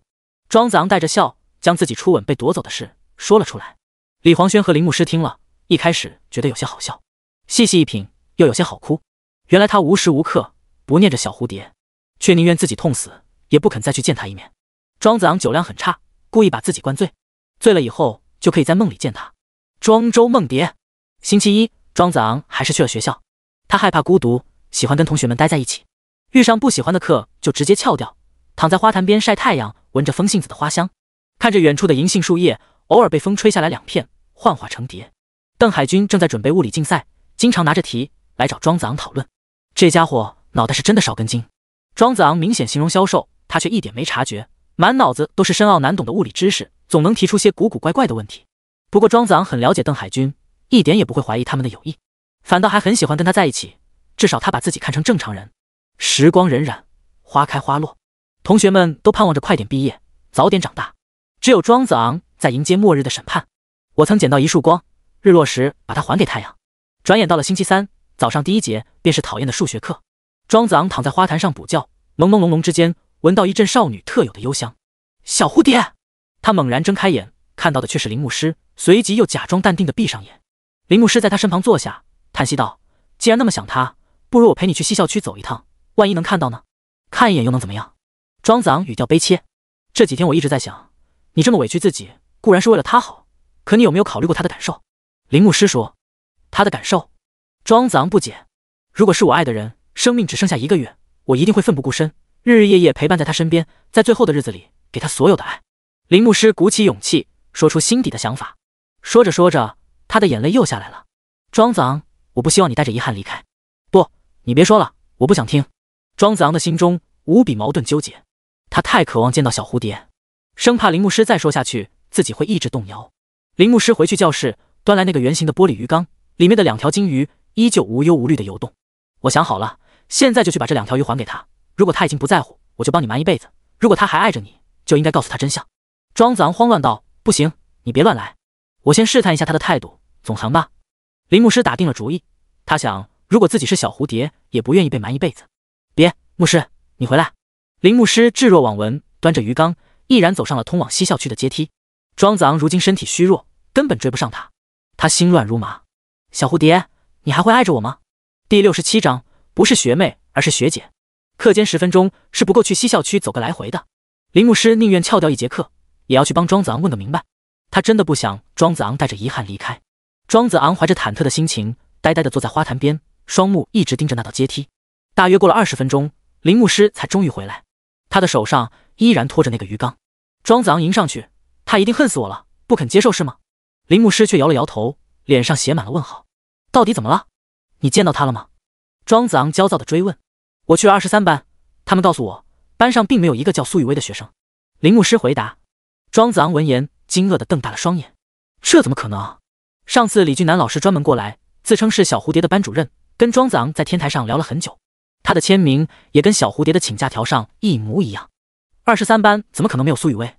庄子昂带着笑将自己初吻被夺走的事说了出来。李黄轩和林牧师听了，一开始觉得有些好笑，细细一品又有些好哭。原来他无时无刻不念着小蝴蝶，却宁愿自己痛死，也不肯再去见他一面。庄子昂酒量很差，故意把自己灌醉，醉了以后就可以在梦里见他。庄周梦蝶。星期一，庄子昂还是去了学校。他害怕孤独，喜欢跟同学们待在一起，遇上不喜欢的课就直接翘掉，躺在花坛边晒太阳，闻着风信子的花香，看着远处的银杏树叶偶尔被风吹下来2片，幻化成蝶。邓海军正在准备物理竞赛，经常拿着题来找庄子昂讨论。这家伙脑袋是真的少根筋。庄子昂明显形容消瘦，他却一点没察觉，满脑子都是深奥难懂的物理知识，总能提出些古古怪怪的问题。不过庄子昂很了解邓海军，一点也不会怀疑他们的友谊，反倒还很喜欢跟他在一起，至少他把自己看成正常人。时光荏苒，花开花落，同学们都盼望着快点毕业，早点长大，只有庄子昂在迎接末日的审判。我曾捡到一束光，日落时把它还给太阳。转眼到了星期三，早上第一节便是讨厌的数学课。庄子昂躺在花坛上补觉，朦朦胧胧之间闻到一阵少女特有的幽香。小蝴蝶！他猛然睁开眼，看到的却是林牧师，随即又假装淡定地闭上眼。林牧师在他身旁坐下，叹息道：既然那么想他，不如我陪你去西校区走一趟，万一能看到呢？看一眼又能怎么样？庄子昂语调悲切。这几天我一直在想，你这么委屈自己，固然是为了他好，可你有没有考虑过他的感受？林牧师说。他的感受？庄子昂不解。如果是我爱的人，生命只剩下1个月，我一定会奋不顾身，日日夜夜陪伴在他身边，在最后的日子里给他所有的爱。林牧师鼓起勇气说出心底的想法。说着说着，他的眼泪又下来了。庄子昂，我不希望你带着遗憾离开。不，你别说了，我不想听。庄子昂的心中无比矛盾纠结，他太渴望见到小蝴蝶，生怕林牧师再说下去，自己会意志动摇。林牧师回去教室，端来那个圆形的玻璃鱼缸，里面的2条金鱼依旧无忧无虑地游动。我想好了，现在就去把这2条鱼还给他。如果他已经不在乎，我就帮你瞒一辈子；如果他还爱着你，就应该告诉他真相。庄子昂慌乱道：不行，你别乱来，我先试探一下他的态度，总行吧？林牧师打定了主意，他想，如果自己是小蝴蝶，也不愿意被瞒一辈子。别，牧师，你回来。林牧师置若罔闻，端着鱼缸，毅然走上了通往西校区的阶梯。庄子昂如今身体虚弱，根本追不上他，他心乱如麻。小蝴蝶，你还会爱着我吗？第67章，不是学妹，而是学姐。课间10分钟是不够去西校区走个来回的。林牧师宁愿翘掉1节课，也要去帮庄子昂问个明白。他真的不想庄子昂带着遗憾离开。庄子昂怀着忐忑的心情，呆呆地坐在花坛边，双目一直盯着那道阶梯。大约过了20分钟，林牧师才终于回来，他的手上依然拖着那个鱼缸。庄子昂迎上去，他一定恨死我了，不肯接受是吗？林牧师却摇了摇头，脸上写满了问号。到底怎么了？你见到他了吗？庄子昂焦躁地追问。我去了23班，他们告诉我，班上并没有一个叫苏雨薇的学生。林牧师回答。庄子昂闻言，惊愕地瞪大了双眼。这怎么可能？上次李俊南老师专门过来，自称是小蝴蝶的班主任，跟庄子昂在天台上聊了很久，他的签名也跟小蝴蝶的请假条上一模一样。23班怎么可能没有苏雨薇？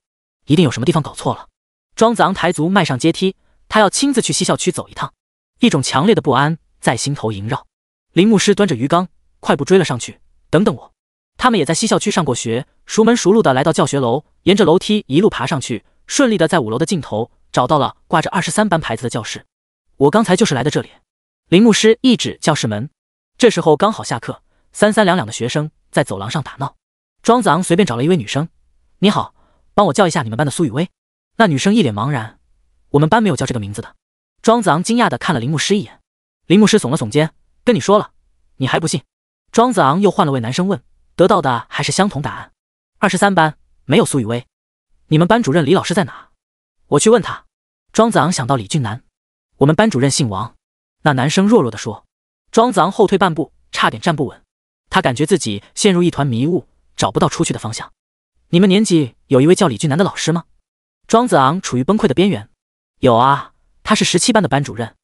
一定有什么地方搞错了。庄子昂抬足迈上阶梯，他要亲自去西校区走一趟，一种强烈的不安在心头萦绕。林牧师端着鱼缸快步追了上去。等等我。他们也在西校区上过学，熟门熟路的来到教学楼，沿着楼梯一路爬上去，顺利的在5楼的尽头找到了挂着23班牌子的教室。我刚才就是来的这里。林牧师一指教室门。这时候刚好下课，三三两两的学生在走廊上打闹。庄子昂随便找了一位女生，你好，帮我叫一下你们班的苏雨薇。那女生一脸茫然，我们班没有叫这个名字的。庄子昂惊讶地看了林牧师一眼。林牧师耸了耸肩，跟你说了，你还不信？庄子昂又换了位男生问，得到的还是相同答案。23班没有苏雨薇。你们班主任李老师在哪？我去问他。庄子昂想到李俊南。我们班主任姓王。那男生弱弱地说。庄子昂后退半步，差点站不稳。他感觉自己陷入一团迷雾，找不到出去的方向。你们年级有一位叫李俊南的老师吗？庄子昂处于崩溃的边缘。有啊，他是17班的班主任。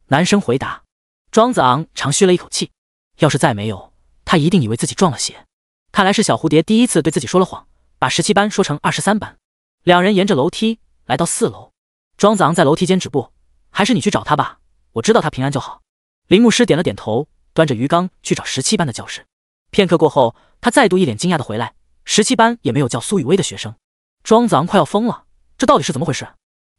男生回答。庄子昂长吁了一口气，要是再没有，他一定以为自己撞了邪。看来是小蝴蝶第一次对自己说了谎，把17班说成23班。两人沿着楼梯来到4楼。庄子昂在楼梯间止步，还是你去找他吧，我知道他平安就好。林牧师点了点头，端着鱼缸去找17班的教室。片刻过后，他再度一脸惊讶地回来，17班也没有叫苏雨薇的学生。庄子昂快要疯了，这到底是怎么回事？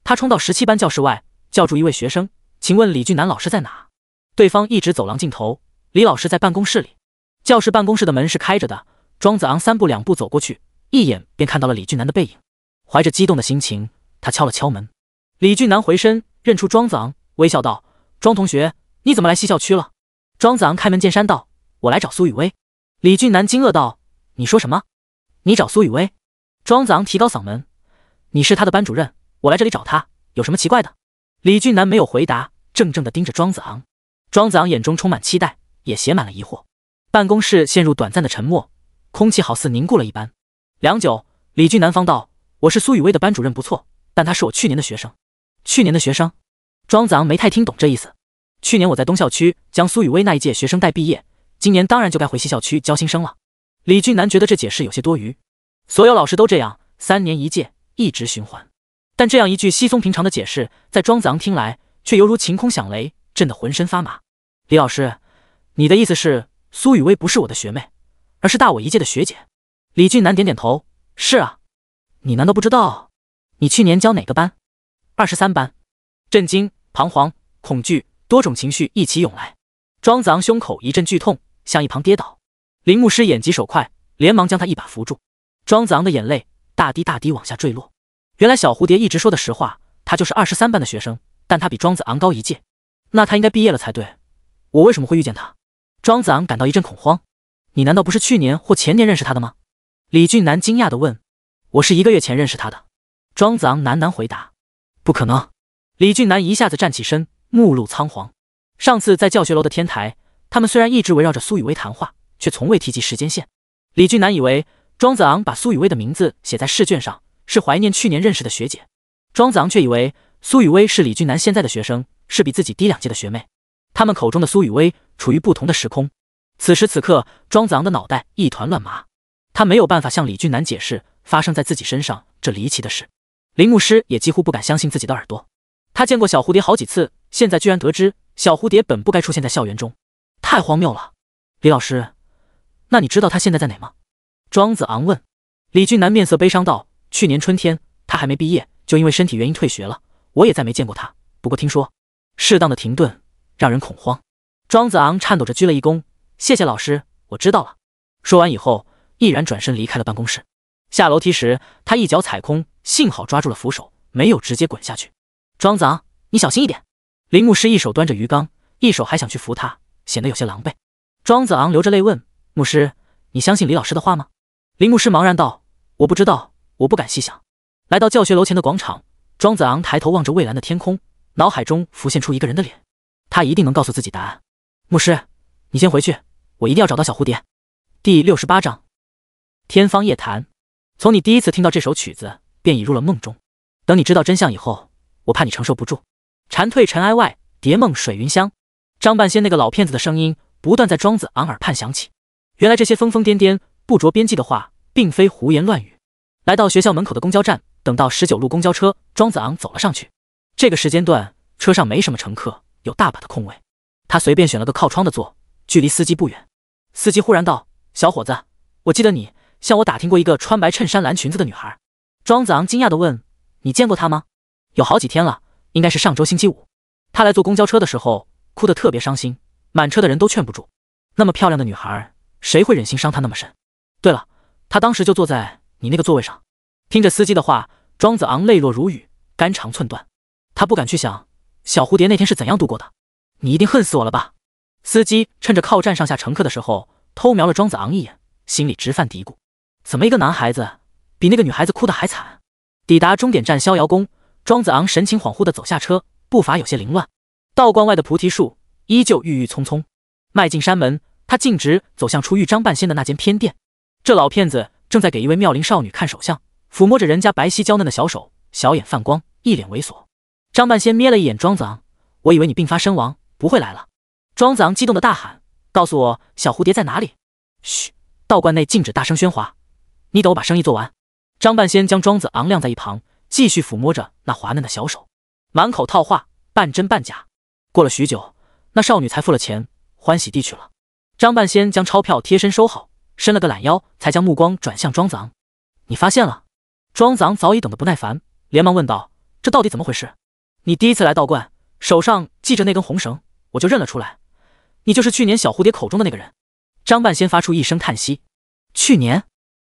他冲到17班教室外，叫住一位学生，请问李俊南老师在哪？对方一指走廊尽头，李老师在办公室里。教室办公室的门是开着的，庄子昂3步2步走过去，一眼便看到了李俊南的背影。怀着激动的心情，他敲了敲门。李俊南回身认出庄子昂，微笑道：“庄同学，你怎么来西校区了？”庄子昂开门见山道：“我来找苏雨薇。”李俊南惊愕道：“你说什么？你找苏雨薇？”庄子昂提高嗓门：“你是他的班主任，我来这里找他，有什么奇怪的？”李俊南没有回答，怔怔地盯着庄子昂。庄子昂眼中充满期待，也写满了疑惑。办公室陷入短暂的沉默，空气好似凝固了一般。良久，李俊南方道：“我是苏雨薇的班主任，不错，但他是我去年的学生。”去年的学生？庄子昂没太听懂这意思。去年我在东校区将苏雨薇那一届学生带毕业，今年当然就该回西校区教新生了。李俊南觉得这解释有些多余，所有老师都这样，3年一届，一直循环。但这样一句稀松平常的解释，在庄子昂听来却犹如晴空响雷，震得浑身发麻。李老师，你的意思是苏雨薇不是我的学妹，而是大我1届的学姐？李俊南点点头：“是啊。你难道不知道你去年教哪个班？”23班。震惊、彷徨、恐惧多种情绪一起涌来，庄子昂胸口一阵剧痛，向一旁跌倒。林牧师眼疾手快，连忙将他一把扶住。庄子昂的眼泪大滴大滴往下坠落。原来小蝴蝶一直说的实话，他就是23班的学生，但他比庄子昂高1届，那他应该毕业了才对。我为什么会遇见他？庄子昂感到一阵恐慌。你难道不是去年或前年认识他的吗？李俊南惊讶地问。我是1个月前认识他的。庄子昂喃喃回答。不可能。李俊南一下子站起身，目露仓皇。上次在教学楼的天台，他们虽然一直围绕着苏雨薇谈话，却从未提及时间线。李俊南以为庄子昂把苏雨薇的名字写在试卷上，是怀念去年认识的学姐。庄子昂却以为苏雨薇是李俊南现在的学生，是比自己低2届的学妹。他们口中的苏雨薇处于不同的时空。此时此刻，庄子昂的脑袋一团乱麻，他没有办法向李俊南解释发生在自己身上这离奇的事。林牧师也几乎不敢相信自己的耳朵。他见过小蝴蝶好几次，现在居然得知小蝴蝶本不该出现在校园中，太荒谬了。李老师，那你知道他现在在哪吗？庄子昂问。李俊南面色悲伤道：去年春天他还没毕业，就因为身体原因退学了，我也再没见过他。不过听说适当的停顿让人恐慌。庄子昂颤抖着鞠了一躬：谢谢老师，我知道了。说完以后，毅然转身离开了办公室。下楼梯时，他一脚踩空，幸好抓住了扶手，没有直接滚下去。庄子昂，你小心一点。林牧师一手端着鱼缸，一手还想去扶他，显得有些狼狈。庄子昂流着泪问：牧师，你相信李老师的话吗？林牧师茫然道：我不知道，我不敢细想。来到教学楼前的广场，庄子昂抬头望着蔚蓝的天空，脑海中浮现出一个人的脸，他一定能告诉自己答案。牧师，你先回去，我一定要找到小蝴蝶。第68章天方夜谭。从你第一次听到这首曲子，便已入了梦中。等你知道真相以后，我怕你承受不住。蝉蜕尘埃外，蝶梦水云香。张半仙那个老骗子的声音不断在庄子昂耳畔响起。原来这些疯疯癫癫、不着边际的话，并非胡言乱语。来到学校门口的公交站，等到19路公交车，庄子昂走了上去。这个时间段，车上没什么乘客，有大把的空位。他随便选了个靠窗的座，距离司机不远。司机忽然道：小伙子，我记得你向我打听过一个穿白衬衫蓝裙子的女孩。庄子昂惊讶地问：你见过她吗？有好几天了，应该是上周星期五。她来坐公交车的时候哭得特别伤心，满车的人都劝不住。那么漂亮的女孩，谁会忍心伤她那么深？对了，她当时就坐在你那个座位上。听着司机的话，庄子昂泪落如雨，肝肠寸断。他不敢去想小蝴蝶那天是怎样度过的。你一定恨死我了吧？司机趁着靠站上下乘客的时候偷瞄了庄子昂一眼，心里直犯嘀咕：怎么一个男孩子比那个女孩子哭得还惨？抵达终点站逍遥宫，庄子昂神情恍惚地走下车，步伐有些凌乱。道观外的菩提树依旧郁郁葱葱。迈进山门，他径直走向出狱张半仙的那间偏殿。这老骗子正在给一位妙龄少女看手相，抚摸着人家白皙娇嫩的小手，小眼泛光，一脸猥琐。张半仙瞥了一眼庄子昂：我以为你病发身亡，不会来了。庄子昂激动地大喊：告诉我小蝴蝶在哪里？嘘，道观内禁止大声喧哗，你等我把生意做完。张半仙将庄子昂晾在一旁，继续抚摸着那滑嫩的小手，满口套话，半真半假。过了许久，那少女才付了钱，欢喜地去了。张半仙将钞票贴身收好，伸了个懒腰，才将目光转向庄子昂：你发现了？庄子昂早已等得不耐烦，连忙问道：这到底怎么回事？你第一次来道观，手上系着那根红绳，我就认了出来。你就是去年小蝴蝶口中的那个人。张半仙发出一声叹息。去年？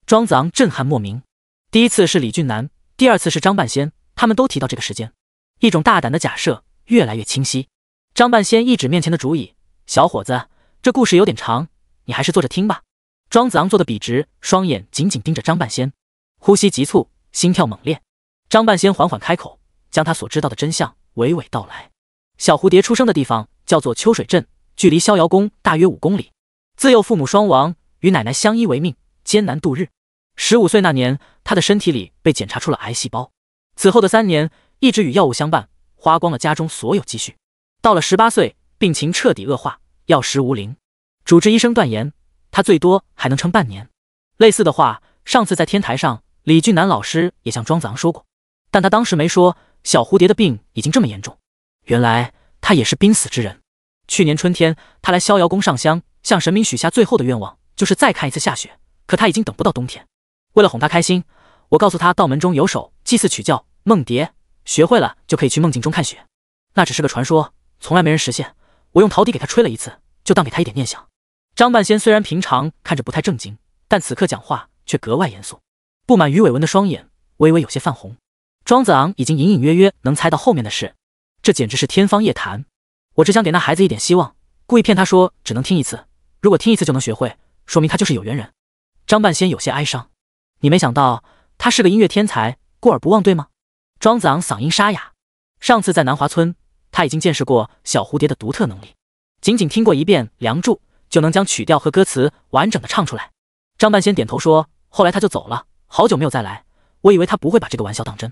庄子昂震撼莫名。第一次是李俊南，第二次是张半仙，他们都提到这个时间。一种大胆的假设越来越清晰。张半仙一指面前的竹椅，小伙子，这故事有点长，你还是坐着听吧。庄子昂坐得笔直，双眼紧紧盯着张半仙，呼吸急促，心跳猛烈。张半仙缓缓开口，将他所知道的真相娓娓道来。小蝴蝶出生的地方叫做秋水镇，距离逍遥宫大约5公里。自幼父母双亡，与奶奶相依为命，艰难度日。15岁那年，他的身体里被检查出了癌细胞。此后的3年，一直与药物相伴，花光了家中所有积蓄。到了18岁，病情彻底恶化，药石无灵。主治医生断言，他最多还能撑半年。类似的话，上次在天台上，李俊南老师也向庄子昂说过，但他当时没说小蝴蝶的病已经这么严重。原来他也是濒死之人。去年春天，他来逍遥宫上香，向神明许下最后的愿望，就是再看一次下雪。可他已经等不到冬天。为了哄他开心，我告诉他道门中有首祭祀曲叫梦蝶，学会了就可以去梦境中看雪。那只是个传说，从来没人实现。我用陶笛给他吹了一次，就当给他一点念想。张半仙虽然平常看着不太正经，但此刻讲话却格外严肃，布满鱼尾纹的双眼微微有些泛红。庄子昂已经隐隐约约能猜到后面的事，这简直是天方夜谭。我只想给那孩子一点希望，故意骗他说只能听一次，如果听一次就能学会，说明他就是有缘人。张半仙有些哀伤。你没想到他是个音乐天才，过耳不忘对吗？庄子昂嗓音沙哑。上次在南华村，他已经见识过小蝴蝶的独特能力，仅仅听过一遍《梁祝》就能将曲调和歌词完整的唱出来。张半仙点头说，后来他就走了，好久没有再来，我以为他不会把这个玩笑当真。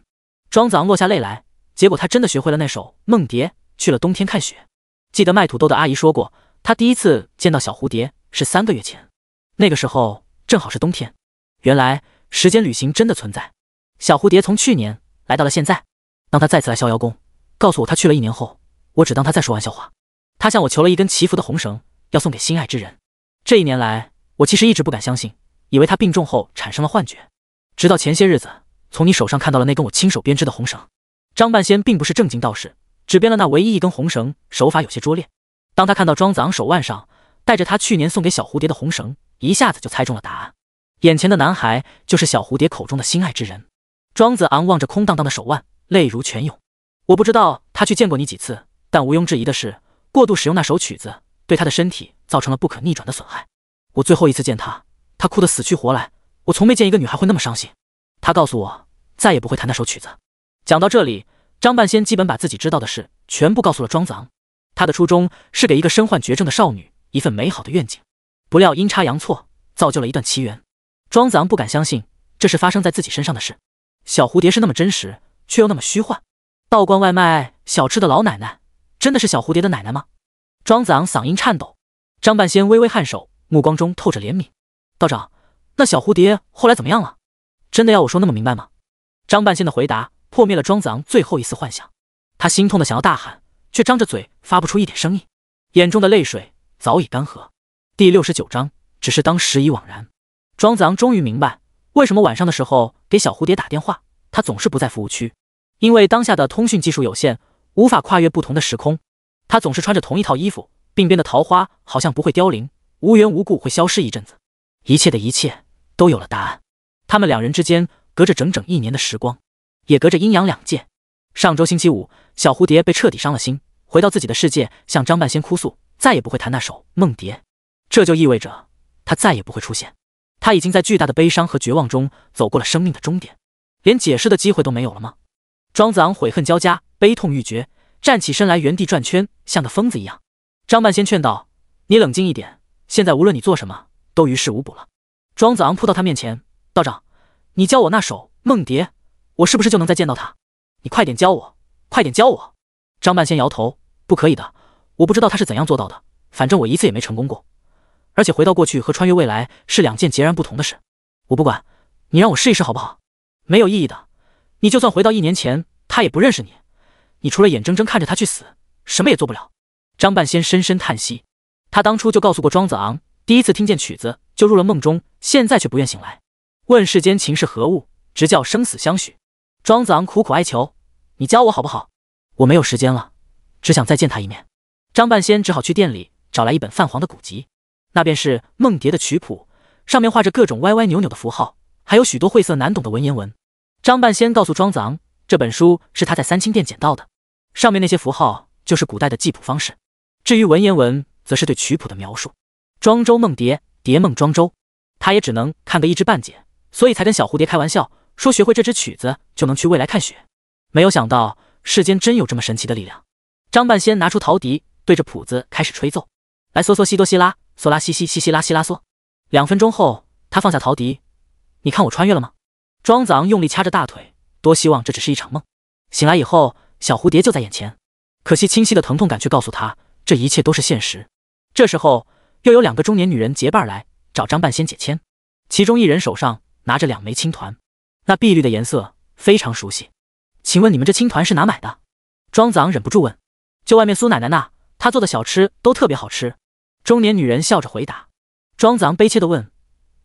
庄子昂落下泪来，结果他真的学会了那首《梦蝶》，去了冬天看雪。记得卖土豆的阿姨说过，她第一次见到小蝴蝶是3个月前，那个时候正好是冬天。原来时间旅行真的存在，小蝴蝶从去年来到了现在。当他再次来逍遥宫，告诉我他去了1年后，我只当他在说玩笑话。他向我求了一根祈福的红绳，要送给心爱之人。这1年来，我其实一直不敢相信，以为他病重后产生了幻觉，直到前些日子从你手上看到了那根我亲手编织的红绳。张半仙并不是正经道士，只编了那唯一一根红绳，手法有些拙劣。当他看到庄子昂手腕上带着他去年送给小蝴蝶的红绳，一下子就猜中了答案。眼前的男孩就是小蝴蝶口中的心爱之人。庄子昂望着空荡荡的手腕，泪如泉涌。我不知道他去见过你几次，但毋庸置疑的是，过度使用那首曲子对他的身体造成了不可逆转的损害。我最后一次见他，他哭得死去活来，我从没见一个女孩会那么伤心。他告诉我再也不会弹那首曲子。讲到这里，张半仙基本把自己知道的事全部告诉了庄子昂。他的初衷是给一个身患绝症的少女一份美好的愿景，不料阴差阳错，造就了一段奇缘。庄子昂不敢相信这是发生在自己身上的事。小蝴蝶是那么真实，却又那么虚幻。道观外卖小吃的老奶奶，真的是小蝴蝶的奶奶吗？庄子昂嗓音颤抖。张半仙微微颔首，目光中透着怜悯。道长，那小蝴蝶后来怎么样了？真的要我说那么明白吗？张半仙的回答破灭了庄子昂最后一丝幻想。他心痛的想要大喊，却张着嘴发不出一点声音，眼中的泪水早已干涸。第69章，只是当时已惘然。庄子昂终于明白，为什么晚上的时候给小蝴蝶打电话，他总是不在服务区。因为当下的通讯技术有限，无法跨越不同的时空。他总是穿着同一套衣服，鬓边的桃花好像不会凋零，无缘无故会消失一阵子。一切的一切都有了答案。他们2人之间隔着整整1年的时光，也隔着阴阳2界。上周星期五，小蝴蝶被彻底伤了心，回到自己的世界，向张半仙哭诉，再也不会弹那首梦蝶。这就意味着他再也不会出现。他已经在巨大的悲伤和绝望中走过了生命的终点，连解释的机会都没有了吗？庄子昂悔恨交加，悲痛欲绝，站起身来原地转圈，像个疯子一样。张半仙劝道，你冷静一点，现在无论你做什么都于事无补了。庄子昂扑到他面前，道长，你教我那首梦蝶，我是不是就能再见到他？你快点教我，快点教我。张半仙摇头，不可以的，我不知道他是怎样做到的，反正我一次也没成功过。而且回到过去和穿越未来是2件截然不同的事。我不管，你让我试一试好不好？没有意义的，你就算回到1年前，他也不认识你，你除了眼睁睁看着他去死，什么也做不了。张半仙深深叹息，他当初就告诉过庄子昂，第一次听见曲子就入了梦中，现在却不愿醒来。问世间情是何物，直教生死相许。庄子昂苦苦哀求，你教我好不好？我没有时间了，只想再见他一面。张半仙只好去店里找来一本泛黄的古籍，那便是梦蝶的曲谱，上面画着各种歪歪扭扭的符号，还有许多晦涩难懂的文言文。张半仙告诉庄子昂，这本书是他在三清殿捡到的，上面那些符号就是古代的记谱方式，至于文言文则是对曲谱的描述。庄周梦蝶，蝶梦庄周，他也只能看个一知半解，所以才跟小蝴蝶开玩笑说学会这支曲子就能去未来看雪。没有想到世间真有这么神奇的力量。张半仙拿出陶笛，对着谱子开始吹奏，来嗦嗦西哆西拉，嗦拉西西西西拉西拉嗦。2分钟后，他放下陶笛，你看我穿越了吗？庄子昂用力掐着大腿，多希望这只是一场梦。醒来以后，小蝴蝶就在眼前，可惜清晰的疼痛感却告诉他，这一切都是现实。这时候，又有2个中年女人结伴来找张半仙解签，其中一人手上拿着2枚青团，那碧绿的颜色非常熟悉。请问你们这青团是哪买的？庄子昂忍不住问。就外面苏奶奶那，她做的小吃都特别好吃。中年女人笑着回答。庄子昂悲切地问，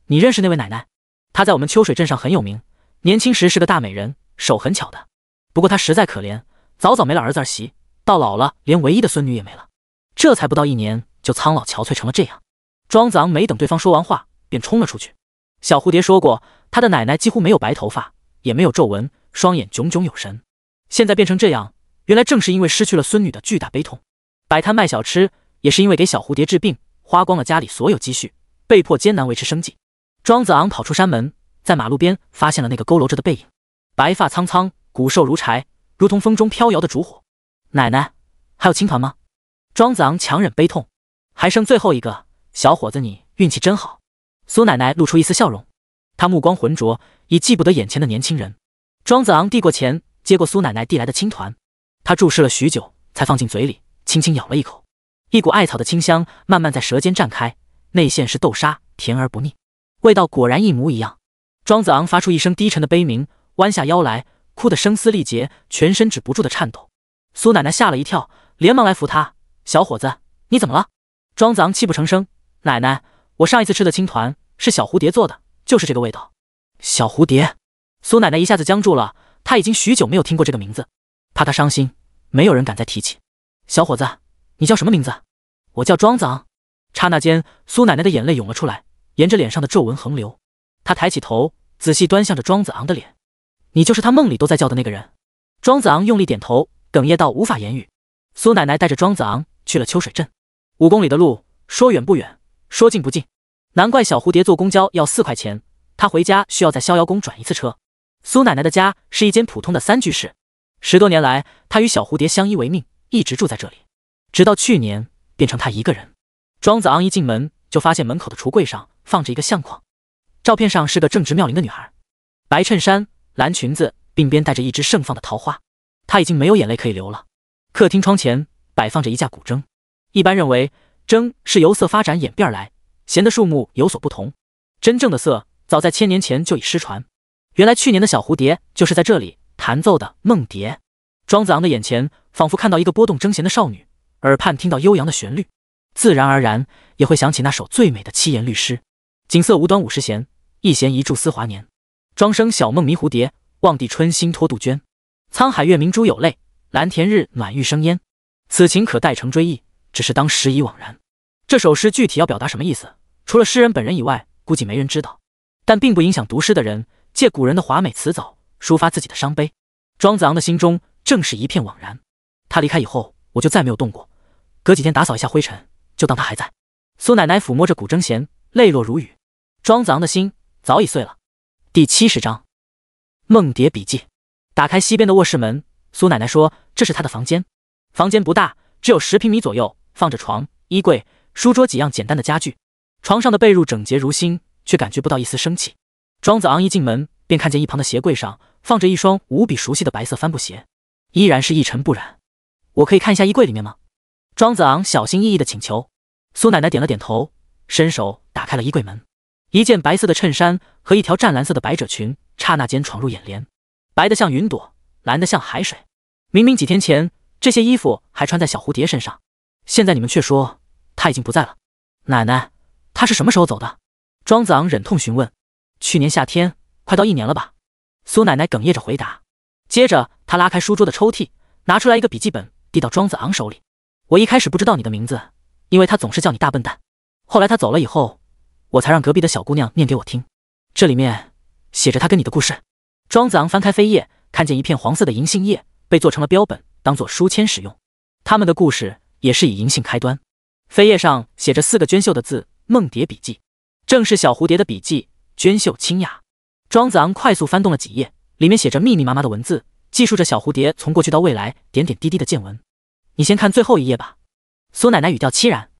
你认识那位奶奶？她在我们秋水镇上很有名，年轻时是个大美人，手很巧的。不过她实在可怜，早早没了儿子儿媳，到老了连唯一的孙女也没了，这才不到1年就苍老憔悴成了这样。庄子昂没等对方说完话，便冲了出去。小蝴蝶说过，他的奶奶几乎没有白头发，也没有皱纹，双眼炯炯有神。现在变成这样，原来正是因为失去了孙女的巨大悲痛。摆摊卖小吃，也是因为给小蝴蝶治病，花光了家里所有积蓄，被迫艰难维持生计。庄子昂跑出山门，在马路边发现了那个佝偻着的背影，白发苍苍，骨瘦如柴，如同风中飘摇的烛火。奶奶，还有青团吗？庄子昂强忍悲痛，还剩最后一个。小伙子，你运气真好。苏奶奶露出一丝笑容，她目光浑浊，已记不得眼前的年轻人。庄子昂递过钱，接过苏奶奶递来的青团，他注视了许久，才放进嘴里，轻轻咬了一口。一股艾草的清香慢慢在舌尖绽开，内馅是豆沙，甜而不腻，味道果然一模一样。庄子昂发出一声低沉的悲鸣，弯下腰来，哭得声嘶力竭，全身止不住的颤抖。苏奶奶吓了一跳，连忙来扶他。小伙子，你怎么了？庄子昂泣不成声，奶奶，我上一次吃的青团是小蝴蝶做的，就是这个味道。小蝴蝶？苏奶奶一下子僵住了，她已经许久没有听过这个名字，怕她伤心，没有人敢再提起。小伙子，你叫什么名字？我叫庄子昂。刹那间，苏奶奶的眼泪涌了出来，沿着脸上的皱纹横流。她抬起头，仔细端详着庄子昂的脸。你就是他梦里都在叫的那个人？庄子昂用力点头，哽咽到无法言语。苏奶奶带着庄子昂去了秋水镇，5公里的路，说远不远，说近不近。难怪小蝴蝶坐公交要4块钱，她回家需要在逍遥宫转1次车。苏奶奶的家是一间普通的3居室，10多年来，她与小蝴蝶相依为命，一直住在这里，直到去年变成她一个人。庄子昂一进门就发现门口的橱柜上放着一个相框，照片上是个正直妙龄的女孩，白衬衫、蓝裙子，鬓边带着一只盛放的桃花。她已经没有眼泪可以流了。客厅窗前摆放着一架古筝，一般认为筝是由色发展演变而来，弦的数目有所不同，真正的色早在1000年前就已失传。原来去年的小蝴蝶就是在这里弹奏的梦蝶。庄子昂的眼前仿佛看到一个拨动筝弦的少女，耳畔听到悠扬的旋律，自然而然也会想起那首最美的7言律诗：锦瑟无端50弦，一弦一柱思华年。庄生晓梦迷蝴蝶，望帝春心托杜鹃。沧海月明珠有泪，蓝田日暖玉生烟。此情可待成追忆，只是当时已惘然。这首诗具体要表达什么意思，除了诗人本人以外，估计没人知道，但并不影响读诗的人借古人的华美词藻抒发自己的伤悲。庄子昂的心中正是一片惘然。他离开以后，我就再没有动过，隔几天打扫一下灰尘，就当他还在。苏奶奶抚摸着古筝弦，泪落如雨。庄子昂的心早已碎了。第70章梦蝶笔记。打开西边的卧室门，苏奶奶说这是她的房间。房间不大，只有10平米左右，放着床、衣柜、书桌几样简单的家具。床上的被褥整洁如新，却感觉不到一丝生气。庄子昂一进门便看见一旁的鞋柜上放着一双无比熟悉的白色帆布鞋，依然是一尘不染。我可以看一下衣柜里面吗？庄子昂小心翼翼地请求。苏奶奶点了点头，伸手打开了衣柜门。一件白色的衬衫和一条湛蓝色的百褶裙刹那间闯入眼帘，白的像云朵，蓝的像海水。明明几天前这些衣服还穿在小蝴蝶身上，现在你们却说她已经不在了。奶奶，她是什么时候走的？庄子昂忍痛询问。去年夏天，快到1年了吧？苏奶奶哽咽着回答。接着她拉开书桌的抽屉，拿出来一个笔记本递到庄子昂手里。我一开始不知道你的名字，因为他总是叫你大笨蛋。后来他走了以后，我才让隔壁的小姑娘念给我听，这里面写着他跟你的故事。庄子昂翻开扉页，看见一片黄色的银杏叶被做成了标本，当做书签使用。他们的故事也是以银杏开端。扉页上写着4个娟秀的字：梦蝶笔记，正是小蝴蝶的笔记，娟秀清雅。庄子昂快速翻动了几页，里面写着密密麻麻的文字，记述着小蝴蝶从过去到未来点点滴滴的见闻。你先看最后一页吧。苏奶奶语调凄然。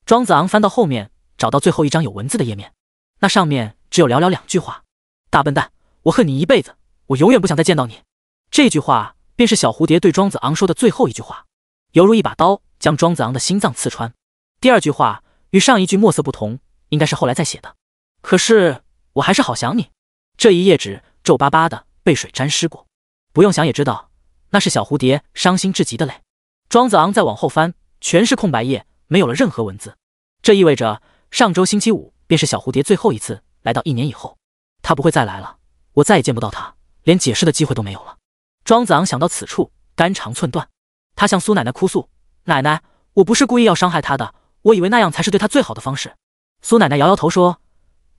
庄子昂翻到后面，找到最后一张有文字的页面，那上面只有寥寥2句话：大笨蛋，我恨你一辈子，我永远不想再见到你。这句话便是小蝴蝶对庄子昂说的最后一句话，犹如一把刀将庄子昂的心脏刺穿。第2句话与上一句墨色不同，应该是后来再写的。可是我还是好想你。这一页纸皱巴巴的，被水沾湿过，不用想也知道，那是小蝴蝶伤心至极的泪。庄子昂再往后翻，全是空白页，没有了任何文字。这意味着上周星期五便是小蝴蝶最后一次来到1年以后，他不会再来了，我再也见不到他，连解释的机会都没有了。庄子昂想到此处，肝肠寸断。他向苏奶奶哭诉：奶奶，我不是故意要伤害他的，我以为那样才是对他最好的方式。苏奶奶摇摇头说：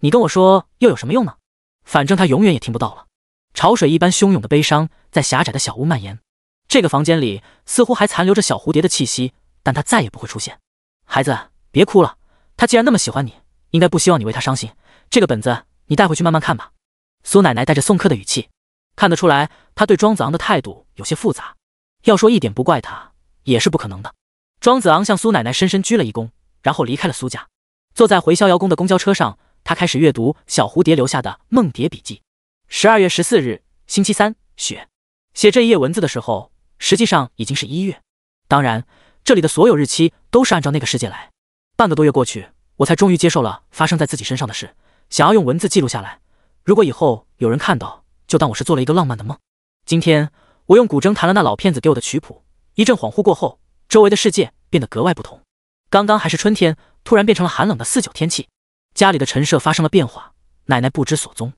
你跟我说又有什么用呢？反正他永远也听不到了。潮水一般汹涌的悲伤在狭窄的小屋蔓延。这个房间里似乎还残留着小蝴蝶的气息，但他再也不会出现。孩子，别哭了，他既然那么喜欢你，应该不希望你为他伤心。这个本子你带回去慢慢看吧。苏奶奶带着送客的语气，看得出来他对庄子昂的态度有些复杂，要说一点不怪他也是不可能的。庄子昂向苏奶奶深深鞠了一躬，然后离开了苏家。坐在回逍遥宫的公交车上，他开始阅读小蝴蝶留下的梦蝶笔记。12月14日，星期三，雪。写这一页文字的时候，实际上已经是1月。当然，这里的所有日期都是按照那个世界来。半个多月过去，我才终于接受了发生在自己身上的事，想要用文字记录下来。如果以后有人看到，就当我是做了一个浪漫的梦。今天，我用古筝弹了那老骗子给我的曲谱，一阵恍惚过后，周围的世界变得格外不同。刚刚还是春天，突然变成了寒冷的4-9天气。家里的陈设发生了变化，奶奶不知所踪。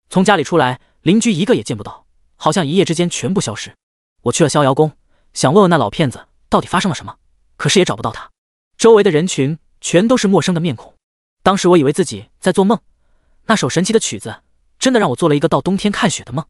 从家里出来，邻居一个也见不到，好像一夜之间全部消失。我去了逍遥宫，想问问那老骗子到底发生了什么，可是也找不到他。周围的人群全都是陌生的面孔。当时我以为自己在做梦，那首神奇的曲子真的让我做了一个到冬天看雪的梦。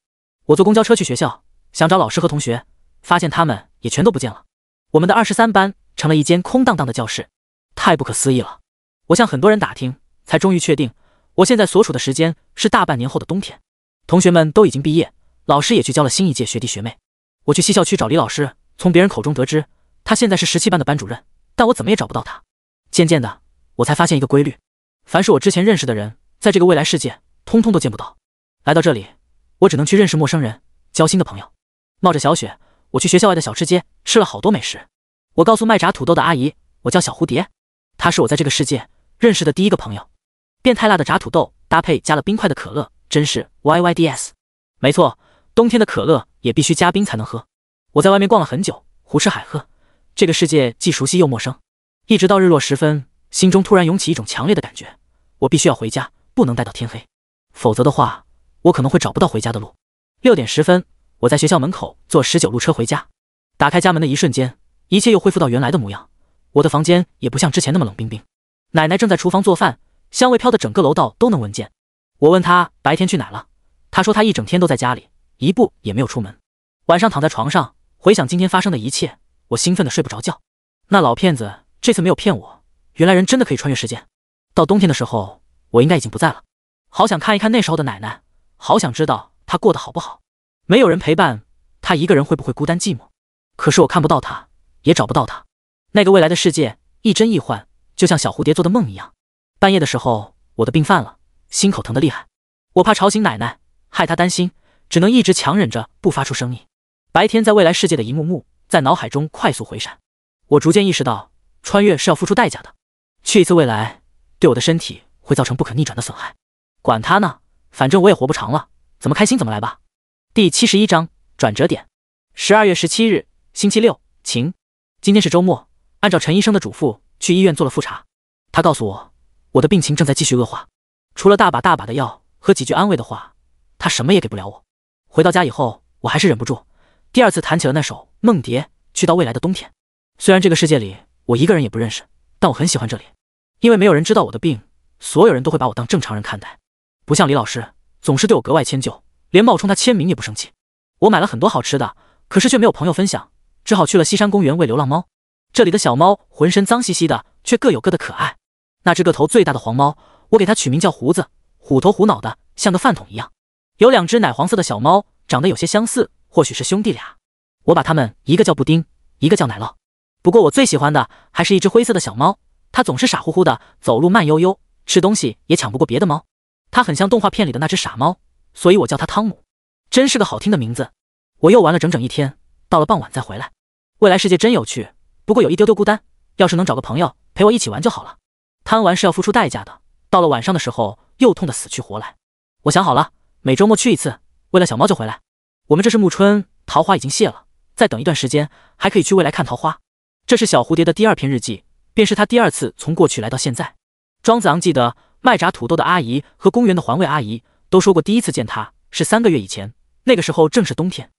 我坐公交车去学校，想找老师和同学，发现他们也全都不见了。我们的23班成了一间空荡荡的教室，太不可思议了。我向很多人打听，才终于确定我现在所处的时间是大半年后的冬天。同学们都已经毕业，老师也去教了新一届学弟学妹。我去西校区找李老师，从别人口中得知他现在是17班的班主任，但我怎么也找不到他。渐渐的，我才发现一个规律，凡是我之前认识的人，在这个未来世界通通都见不到。来到这里，我只能去认识陌生人，交新的朋友。冒着小雪，我去学校外的小吃街吃了好多美食。我告诉卖炸土豆的阿姨，我叫小蝴蝶，她是我在这个世界认识的第一个朋友。变态辣的炸土豆搭配加了冰块的可乐，真是 YYDS。 没错，冬天的可乐也必须加冰才能喝。我在外面逛了很久，胡吃海喝，这个世界既熟悉又陌生。一直到日落时分，心中突然涌起一种强烈的感觉，我必须要回家，不能待到天黑，否则的话，我可能会找不到回家的路。6点10分，我在学校门口坐19路车回家。打开家门的一瞬间，一切又恢复到原来的模样。我的房间也不像之前那么冷冰冰，奶奶正在厨房做饭，香味飘得整个楼道都能闻见。我问她白天去哪了，她说她一整天都在家里，一步也没有出门。晚上躺在床上，回想今天发生的一切，我兴奋得睡不着觉。那老骗子这次没有骗我，原来人真的可以穿越时间。到冬天的时候，我应该已经不在了。好想看一看那时候的奶奶，好想知道她过得好不好。没有人陪伴，她一个人会不会孤单寂寞？可是我看不到她，也找不到她。那个未来的世界一真一幻，就像小蝴蝶做的梦一样。半夜的时候，我的病犯了，心口疼得厉害。我怕吵醒奶奶，害她担心，只能一直强忍着不发出声音。白天在未来世界的一幕幕在脑海中快速回闪。我逐渐意识到，穿越是要付出代价的。去一次未来，对我的身体会造成不可逆转的损害。管他呢，反正我也活不长了，怎么开心怎么来吧。第71章转折点。12月17日，星期六，晴。今天是周末，按照陈医生的嘱咐，去医院做了复查。他告诉我，我的病情正在继续恶化，除了大把大把的药和几句安慰的话，他什么也给不了我。回到家以后，我还是忍不住，第2次弹起了那首《梦蝶》，去到未来的冬天。虽然这个世界里我一个人也不认识，但我很喜欢这里，因为没有人知道我的病，所有人都会把我当正常人看待，不像李老师总是对我格外迁就，连冒充他签名也不生气。我买了很多好吃的，可是却没有朋友分享，只好去了西山公园喂流浪猫。这里的小猫浑身脏兮兮的，却各有各的可爱。那只个头最大的黄猫，我给它取名叫胡子，虎头虎脑的，像个饭桶一样。有2只奶黄色的小猫，长得有些相似，或许是兄弟俩。我把它们一个叫布丁，一个叫奶酪。不过我最喜欢的还是一只灰色的小猫，它总是傻乎乎的，走路慢悠悠，吃东西也抢不过别的猫。它很像动画片里的那只傻猫，所以我叫它汤姆。真是个好听的名字。我又玩了整整1天，到了傍晚再回来。未来世界真有趣，不过有一丢丢孤单，要是能找个朋友陪我一起玩就好了。贪玩是要付出代价的，到了晚上的时候又痛得死去活来。我想好了，每周末去一次，为了小猫就回来。我们这是暮春，桃花已经谢了，再等一段时间还可以去未来看桃花。这是小蝴蝶的第2篇日记，便是他第2次从过去来到现在。庄子昂记得卖炸土豆的阿姨和公园的环卫阿姨都说过，第一次见他是3个月以前，那个时候正是冬天。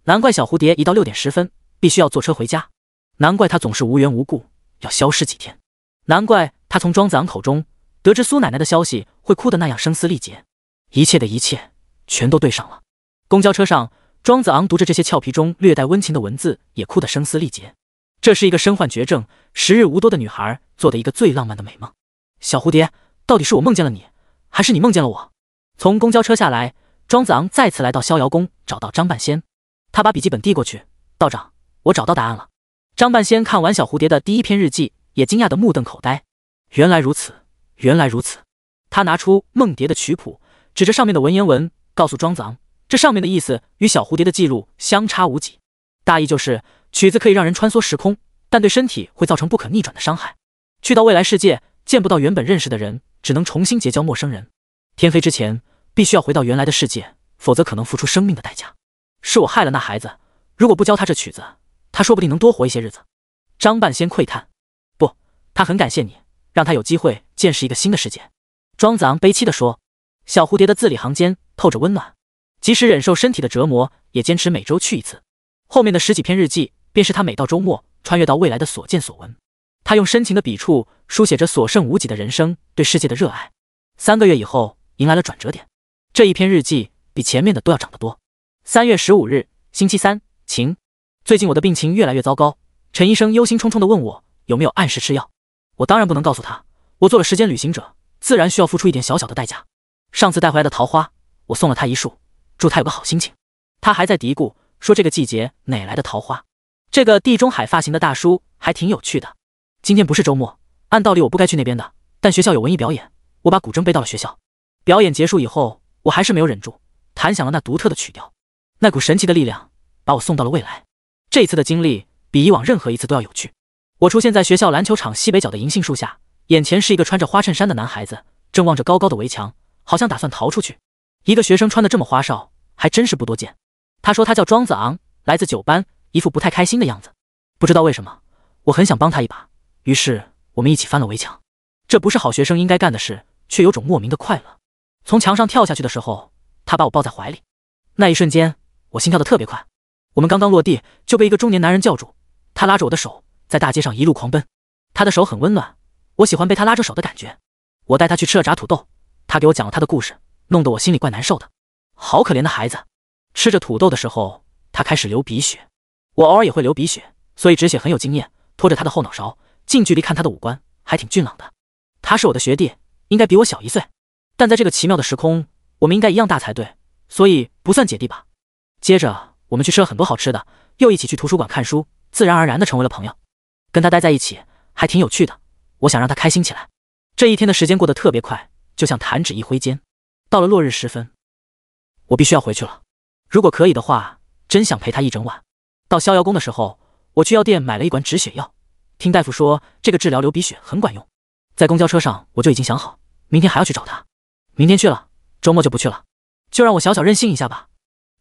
难怪小蝴蝶一到6点10分必须要坐车回家，难怪他总是无缘无故要消失几天，难怪他从庄子昂口中得知苏奶奶的消息会哭得那样声嘶力竭。一切的一切全都对上了。公交车上，庄子昂读着这些俏皮中略带温情的文字，也哭得声嘶力竭。这是一个身患绝症、时日无多的女孩做的一个最浪漫的美梦。小蝴蝶，到底是我梦见了你，还是你梦见了我？从公交车下来，庄子昂再次来到逍遥宫，找到张半仙。他把笔记本递过去，道长，我找到答案了。张半仙看完小蝴蝶的第1篇日记，也惊讶得目瞪口呆。原来如此，原来如此。他拿出梦蝶的曲谱，指着上面的文言文，告诉庄子昂，这上面的意思与小蝴蝶的记录相差无几。大意就是曲子可以让人穿梭时空，但对身体会造成不可逆转的伤害。去到未来世界，见不到原本认识的人，只能重新结交陌生人。天飞之前，必须要回到原来的世界，否则可能付出生命的代价。是我害了那孩子，如果不教他这曲子，他说不定能多活一些日子。张半仙喟叹，不，他很感谢你，让他有机会见识一个新的世界。庄子昂悲戚地说。小蝴蝶的字里行间透着温暖，即使忍受身体的折磨，也坚持每周去一次。后面的10几篇日记，便是他每到周末穿越到未来的所见所闻。他用深情的笔触书写着所剩无几的人生对世界的热爱。3个月以后，迎来了转折点。这一篇日记比前面的都要长得多。3月15日，星期三，晴。最近我的病情越来越糟糕，陈医生忧心忡忡地问我有没有按时吃药。我当然不能告诉他，我做了时间旅行者，自然需要付出一点小小的代价。上次带回来的桃花，我送了他一束，祝他有个好心情。他还在嘀咕说这个季节哪来的桃花。这个地中海发型的大叔还挺有趣的。今天不是周末，按道理我不该去那边的，但学校有文艺表演，我把古筝背到了学校。表演结束以后，我还是没有忍住，弹响了那独特的曲调。那股神奇的力量把我送到了未来。这次的经历比以往任何一次都要有趣。我出现在学校篮球场西北角的银杏树下，眼前是一个穿着花衬衫的男孩子，正望着高高的围墙，好像打算逃出去。一个学生穿得这么花哨，还真是不多见。他说他叫庄子昂，来自9班，一副不太开心的样子。不知道为什么，我很想帮他一把，于是我们一起翻了围墙。这不是好学生应该干的事，却有种莫名的快乐。从墙上跳下去的时候，他把我抱在怀里，那一瞬间我心跳得特别快。我们刚刚落地，就被一个中年男人叫住，他拉着我的手在大街上一路狂奔。他的手很温暖，我喜欢被他拉着手的感觉。我带他去吃了炸土豆，他给我讲了他的故事，弄得我心里怪难受的。好可怜的孩子。吃着土豆的时候，他开始流鼻血。我偶尔也会流鼻血，所以止血很有经验，拖着他的后脑勺，近距离看他的五官，还挺俊朗的。他是我的学弟，应该比我小1岁，但在这个奇妙的时空，我们应该一样大才对，所以不算姐弟吧。接着我们去吃了很多好吃的，又一起去图书馆看书，自然而然地成为了朋友。跟他待在一起还挺有趣的，我想让他开心起来。这一天的时间过得特别快，就像弹指一挥间。到了落日时分，我必须要回去了。如果可以的话，真想陪他一整晚。到逍遥宫的时候，我去药店买了一管止血药，听大夫说这个治疗流鼻血很管用。在公交车上我就已经想好，明天还要去找他。明天去了，周末就不去了，就让我小小任性一下吧。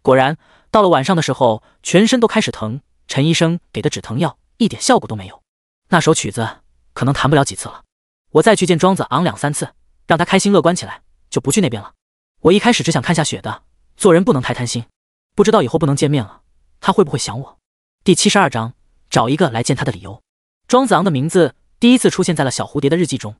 果然，到了晚上的时候，全身都开始疼，陈医生给的止疼药一点效果都没有。那首曲子可能弹不了几次了。我再去见庄子昂2、3次，让他开心乐观起来，就不去那边了。我一开始只想看下雪的，做人不能太贪心。不知道以后不能见面了，他会不会想我？第72章，找一个来见他的理由。庄子昂的名字第一次出现在了小蝴蝶的日记中，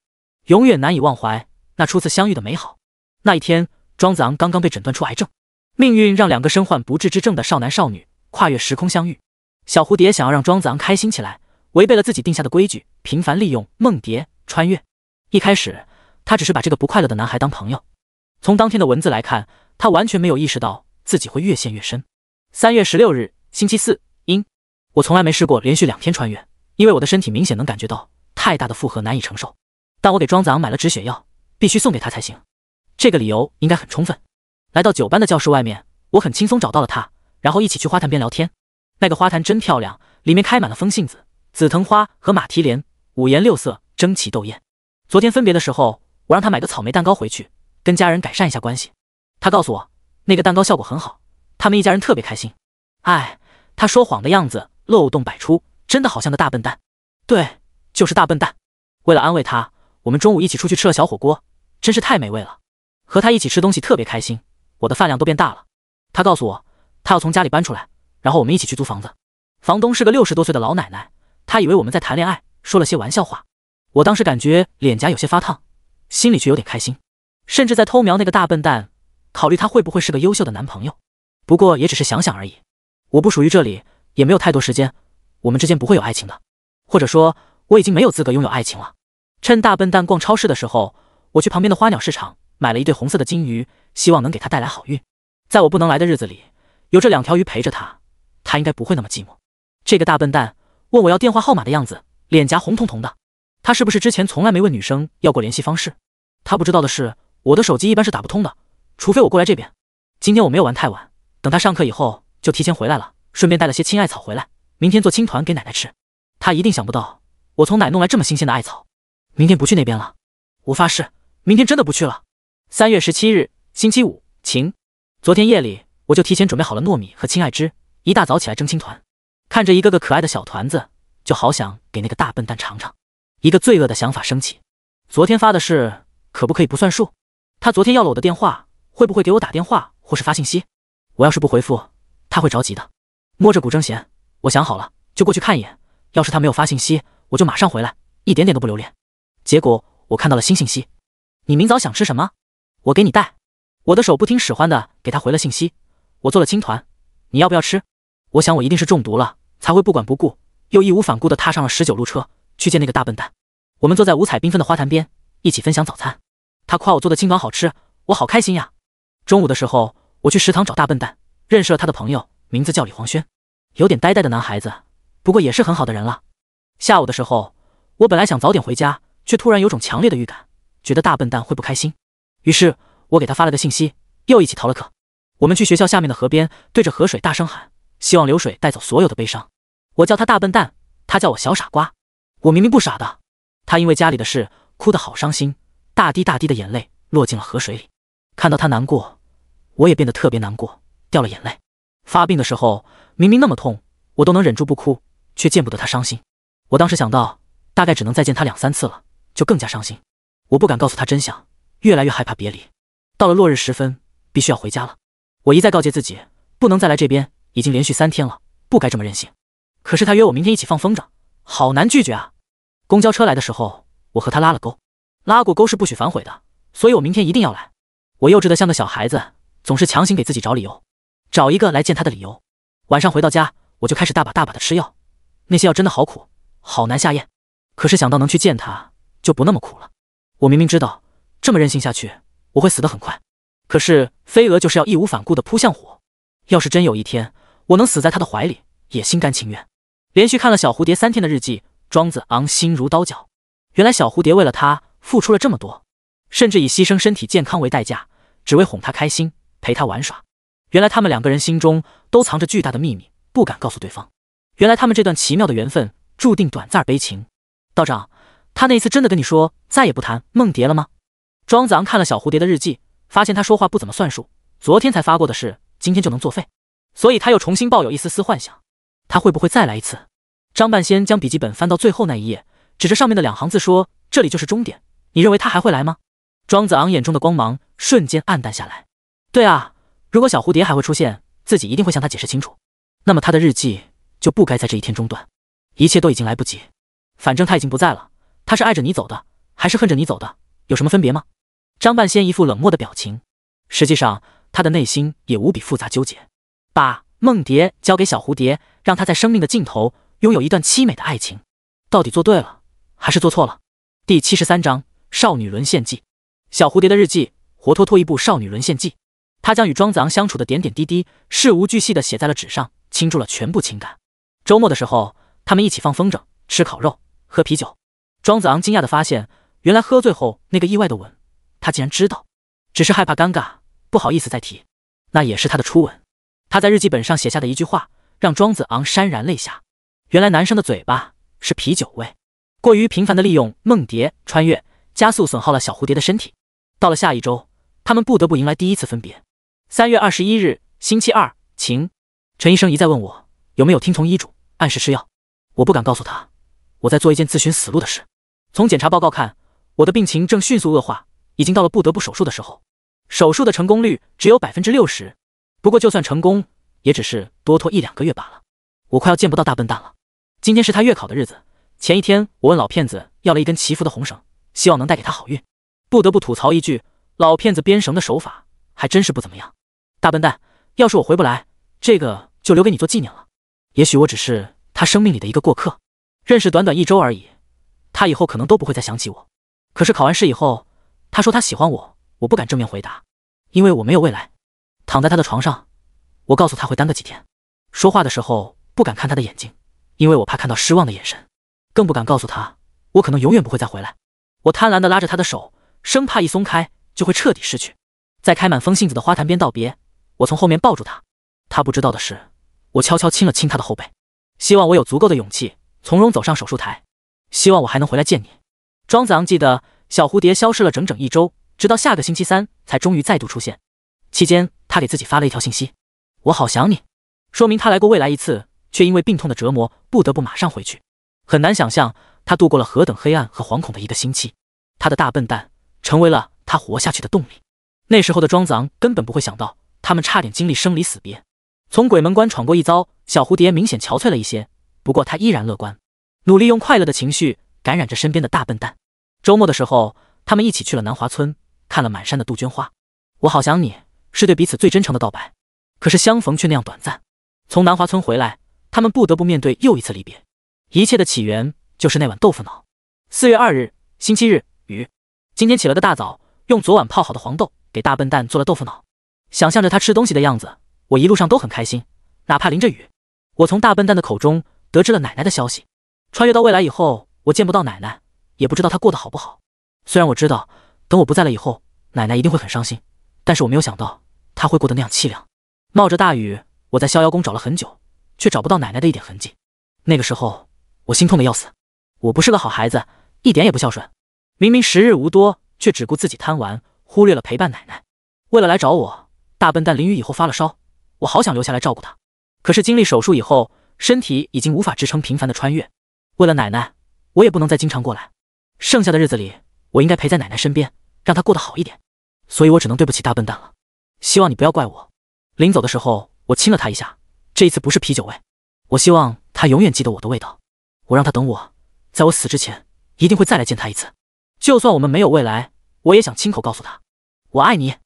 永远难以忘怀那初次相遇的美好。那一天，庄子昂刚刚被诊断出癌症，命运让两个身患不治之症的少男少女跨越时空相遇。小蝴蝶想要让庄子昂开心起来，违背了自己定下的规矩，频繁利用梦蝶穿越。一开始，他只是把这个不快乐的男孩当朋友。从当天的文字来看，他完全没有意识到自己会越陷越深。3月16日，星期四，阴。我从来没试过连续2天穿越，因为我的身体明显能感觉到太大的负荷难以承受。但我给庄子昂买了止血药，必须送给他才行。这个理由应该很充分。来到9班的教室外面，我很轻松找到了他，然后一起去花坛边聊天。那个花坛真漂亮，里面开满了风信子、紫藤花和马蹄莲，五颜六色，争奇斗艳。昨天分别的时候，我让他买个草莓蛋糕回去，跟家人改善一下关系。他告诉我，那个蛋糕效果很好，他们一家人特别开心。哎，他说谎的样子漏洞百出，真的好像个大笨蛋。对，就是大笨蛋。为了安慰他，我们中午一起出去吃了小火锅，真是太美味了。和他一起吃东西特别开心，我的饭量都变大了。他告诉我，他要从家里搬出来，然后我们一起去租房子。房东是个60多岁的老奶奶，她以为我们在谈恋爱，说了些玩笑话。我当时感觉脸颊有些发烫，心里却有点开心，甚至在偷瞄那个大笨蛋，考虑他会不会是个优秀的男朋友。不过也只是想想而已。我不属于这里，也没有太多时间，我们之间不会有爱情的，或者说我已经没有资格拥有爱情了。趁大笨蛋逛超市的时候，我去旁边的花鸟市场买了一对红色的金鱼，希望能给他带来好运。在我不能来的日子里，有这2条鱼陪着他，他应该不会那么寂寞。这个大笨蛋问我要电话号码的样子，脸颊红彤彤的。他是不是之前从来没问女生要过联系方式？他不知道的是，我的手机一般是打不通的，除非我过来这边。今天我没有玩太晚，等他上课以后就提前回来了，顺便带了些青艾草回来，明天做青团给奶奶吃。他一定想不到我从哪弄来这么新鲜的艾草。明天不去那边了，我发誓，明天真的不去了。3月17日，星期五，晴。昨天夜里我就提前准备好了糯米和青艾汁，一大早起来蒸青团，看着一个个可爱的小团子，就好想给那个大笨蛋尝尝。一个罪恶的想法升起，昨天发的誓可不可以不算数？他昨天要了我的电话，会不会给我打电话或是发信息？我要是不回复，他会着急的。摸着古筝弦，我想好了，就过去看一眼，要是他没有发信息，我就马上回来，一点点都不留恋。结果我看到了新信息，你明早想吃什么？我给你带。我的手不听使唤的给他回了信息，我做了青团，你要不要吃？我想我一定是中毒了，才会不管不顾，又义无反顾的踏上了19路车，去见那个大笨蛋。我们坐在五彩缤纷的花坛边，一起分享早餐。他夸我做的青团好吃，我好开心呀。中午的时候，我去食堂找大笨蛋，认识了他的朋友，名字叫李黄轩，有点呆呆的男孩子，不过也是很好的人了。下午的时候，我本来想早点回家，却突然有种强烈的预感，觉得大笨蛋会不开心。于是我给他发了个信息，又一起逃了课。我们去学校下面的河边，对着河水大声喊，希望流水带走所有的悲伤。我叫他大笨蛋，他叫我小傻瓜。我明明不傻的。他因为家里的事哭得好伤心，大滴大滴的眼泪落进了河水里。看到他难过，我也变得特别难过，掉了眼泪。发病的时候明明那么痛，我都能忍住不哭，却见不得他伤心。我当时想到，大概只能再见他2、3次了，就更加伤心。我不敢告诉他真相，越来越害怕别离。到了落日时分，必须要回家了。我一再告诫自己，不能再来这边，已经连续3天了，不该这么任性。可是他约我明天一起放风筝，好难拒绝啊。公交车来的时候，我和他拉了钩，拉过钩是不许反悔的，所以我明天一定要来。我幼稚的像个小孩子，总是强行给自己找理由，找一个来见他的理由。晚上回到家，我就开始大把的吃药，那些药真的好苦，好难下咽。可是想到能去见他，就不那么苦了。我明明知道这么任性下去，我会死得很快，可是飞蛾就是要义无反顾地扑向火。要是真有一天我能死在他的怀里，也心甘情愿。连续看了小蝴蝶3天的日记，庄子昂心如刀绞。原来小蝴蝶为了他付出了这么多，甚至以牺牲身体健康为代价，只为哄他开心，陪他玩耍。原来他们2个人心中都藏着巨大的秘密，不敢告诉对方。原来他们这段奇妙的缘分注定短暂悲情。道长，他那一次真的跟你说再也不谈梦蝶了吗？庄子昂看了小蝴蝶的日记，发现他说话不怎么算数，昨天才发过的事，今天就能作废，所以他又重新抱有一丝丝幻想，他会不会再来一次？张半仙将笔记本翻到最后那一页，指着上面的2行字说，这里就是终点，你认为他还会来吗？庄子昂眼中的光芒瞬间暗淡下来。对啊，如果小蝴蝶还会出现，自己一定会向他解释清楚，那么他的日记就不该在这一天中断。一切都已经来不及，反正他已经不在了，他是爱着你走的，还是恨着你走的，有什么分别吗？张半仙一副冷漠的表情，实际上他的内心也无比复杂纠结。把梦蝶交给小蝴蝶，让他在生命的尽头拥有一段凄美的爱情，到底做对了还是做错了？第73章少女沦陷记。小蝴蝶的日记活脱脱一部少女沦陷记，她将与庄子昂相处的点点滴滴事无巨细地写在了纸上，倾注了全部情感。周末的时候，他们一起放风筝，吃烤肉，喝啤酒。庄子昂惊讶地发现，原来喝醉后那个意外的吻，他竟然知道，只是害怕尴尬，不好意思再提。那也是他的初吻。他在日记本上写下的一句话，让庄子昂潸然泪下。原来男生的嘴巴是啤酒味。过于频繁地利用梦蝶穿越，加速损耗了小蝴蝶的身体。到了下一周，他们不得不迎来第一次分别。3月21日，星期二，晴。陈医生一再问我有没有听从医嘱，按时吃药。我不敢告诉他，我在做一件自寻死路的事。从检查报告看，我的病情正迅速恶化，已经到了不得不手术的时候。手术的成功率只有 60%， 不过就算成功，也只是多拖1-2个月罢了。我快要见不到大笨蛋了。今天是他月考的日子，前一天我问老骗子要了一根祈福的红绳，希望能带给他好运。不得不吐槽一句，老骗子编绳的手法还真是不怎么样。大笨蛋，要是我回不来，这个就留给你做纪念了。也许我只是他生命里的一个过客，认识短短1周而已，他以后可能都不会再想起我。可是考完试以后，他说他喜欢我，我不敢正面回答，因为我没有未来。躺在他的床上，我告诉他会耽搁几天。说话的时候不敢看他的眼睛，因为我怕看到失望的眼神，更不敢告诉他我可能永远不会再回来。我贪婪地拉着他的手，生怕一松开就会彻底失去。在开满风信子的花坛边道别，我从后面抱住他。他不知道的是，我悄悄亲了亲他的后背，希望我有足够的勇气从容走上手术台，希望我还能回来见你。庄子昂记得小蝴蝶消失了整整1周，直到下个星期三才终于再度出现。期间他给自己发了一条信息，我好想你，说明他来过未来一次，却因为病痛的折磨不得不马上回去。很难想象他度过了何等黑暗和惶恐的1个星期，他的大笨蛋成为了他活下去的动力。那时候的庄子昂根本不会想到，他们差点经历生离死别。从鬼门关闯过一遭，小蝴蝶明显憔悴了一些，不过他依然乐观，努力用快乐的情绪感染着身边的大笨蛋。周末的时候，他们一起去了南华村，看了满山的杜鹃花。我好想你，是对彼此最真诚的道白，可是相逢却那样短暂。从南华村回来，他们不得不面对又一次离别。一切的起源就是那碗豆腐脑。4月2日，星期日，雨。今天起了个大早，用昨晚泡好的黄豆给大笨蛋做了豆腐脑。想象着他吃东西的样子，我一路上都很开心，哪怕淋着雨。我从大笨蛋的口中得知了奶奶的消息。穿越到未来以后，我见不到奶奶，也不知道她过得好不好。虽然我知道等我不在了以后，奶奶一定会很伤心，但是我没有想到她会过得那样凄凉。冒着大雨，我在逍遥宫找了很久，却找不到奶奶的一点痕迹。那个时候我心痛的要死。我不是个好孩子，一点也不孝顺，明明时日无多，却只顾自己贪玩，忽略了陪伴奶奶。为了来找我，大笨蛋淋雨以后发了烧，我好想留下来照顾他，可是经历手术以后，身体已经无法支撑频繁的穿越。为了奶奶，我也不能再经常过来。剩下的日子里，我应该陪在奶奶身边，让她过得好一点。所以我只能对不起大笨蛋了，希望你不要怪我。临走的时候，我亲了他一下，这一次不是啤酒味。我希望他永远记得我的味道。我让他等我，在我死之前，一定会再来见他一次。就算我们没有未来，我也想亲口告诉他，我爱你。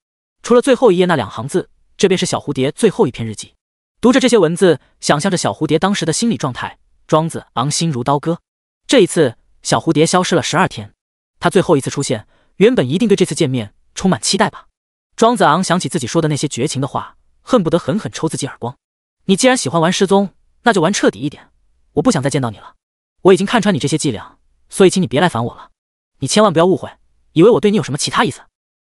除了最后一页那2行字，这便是小蝴蝶最后一篇日记。读着这些文字，想象着小蝴蝶当时的心理状态，庄子昂心如刀割。这一次，小蝴蝶消失了12天，他最后一次出现，原本一定对这次见面充满期待吧。庄子昂想起自己说的那些绝情的话，恨不得狠狠抽自己耳光。你既然喜欢玩失踪，那就玩彻底一点，我不想再见到你了。我已经看穿你这些伎俩，所以请你别来烦我了。你千万不要误会，以为我对你有什么其他意思。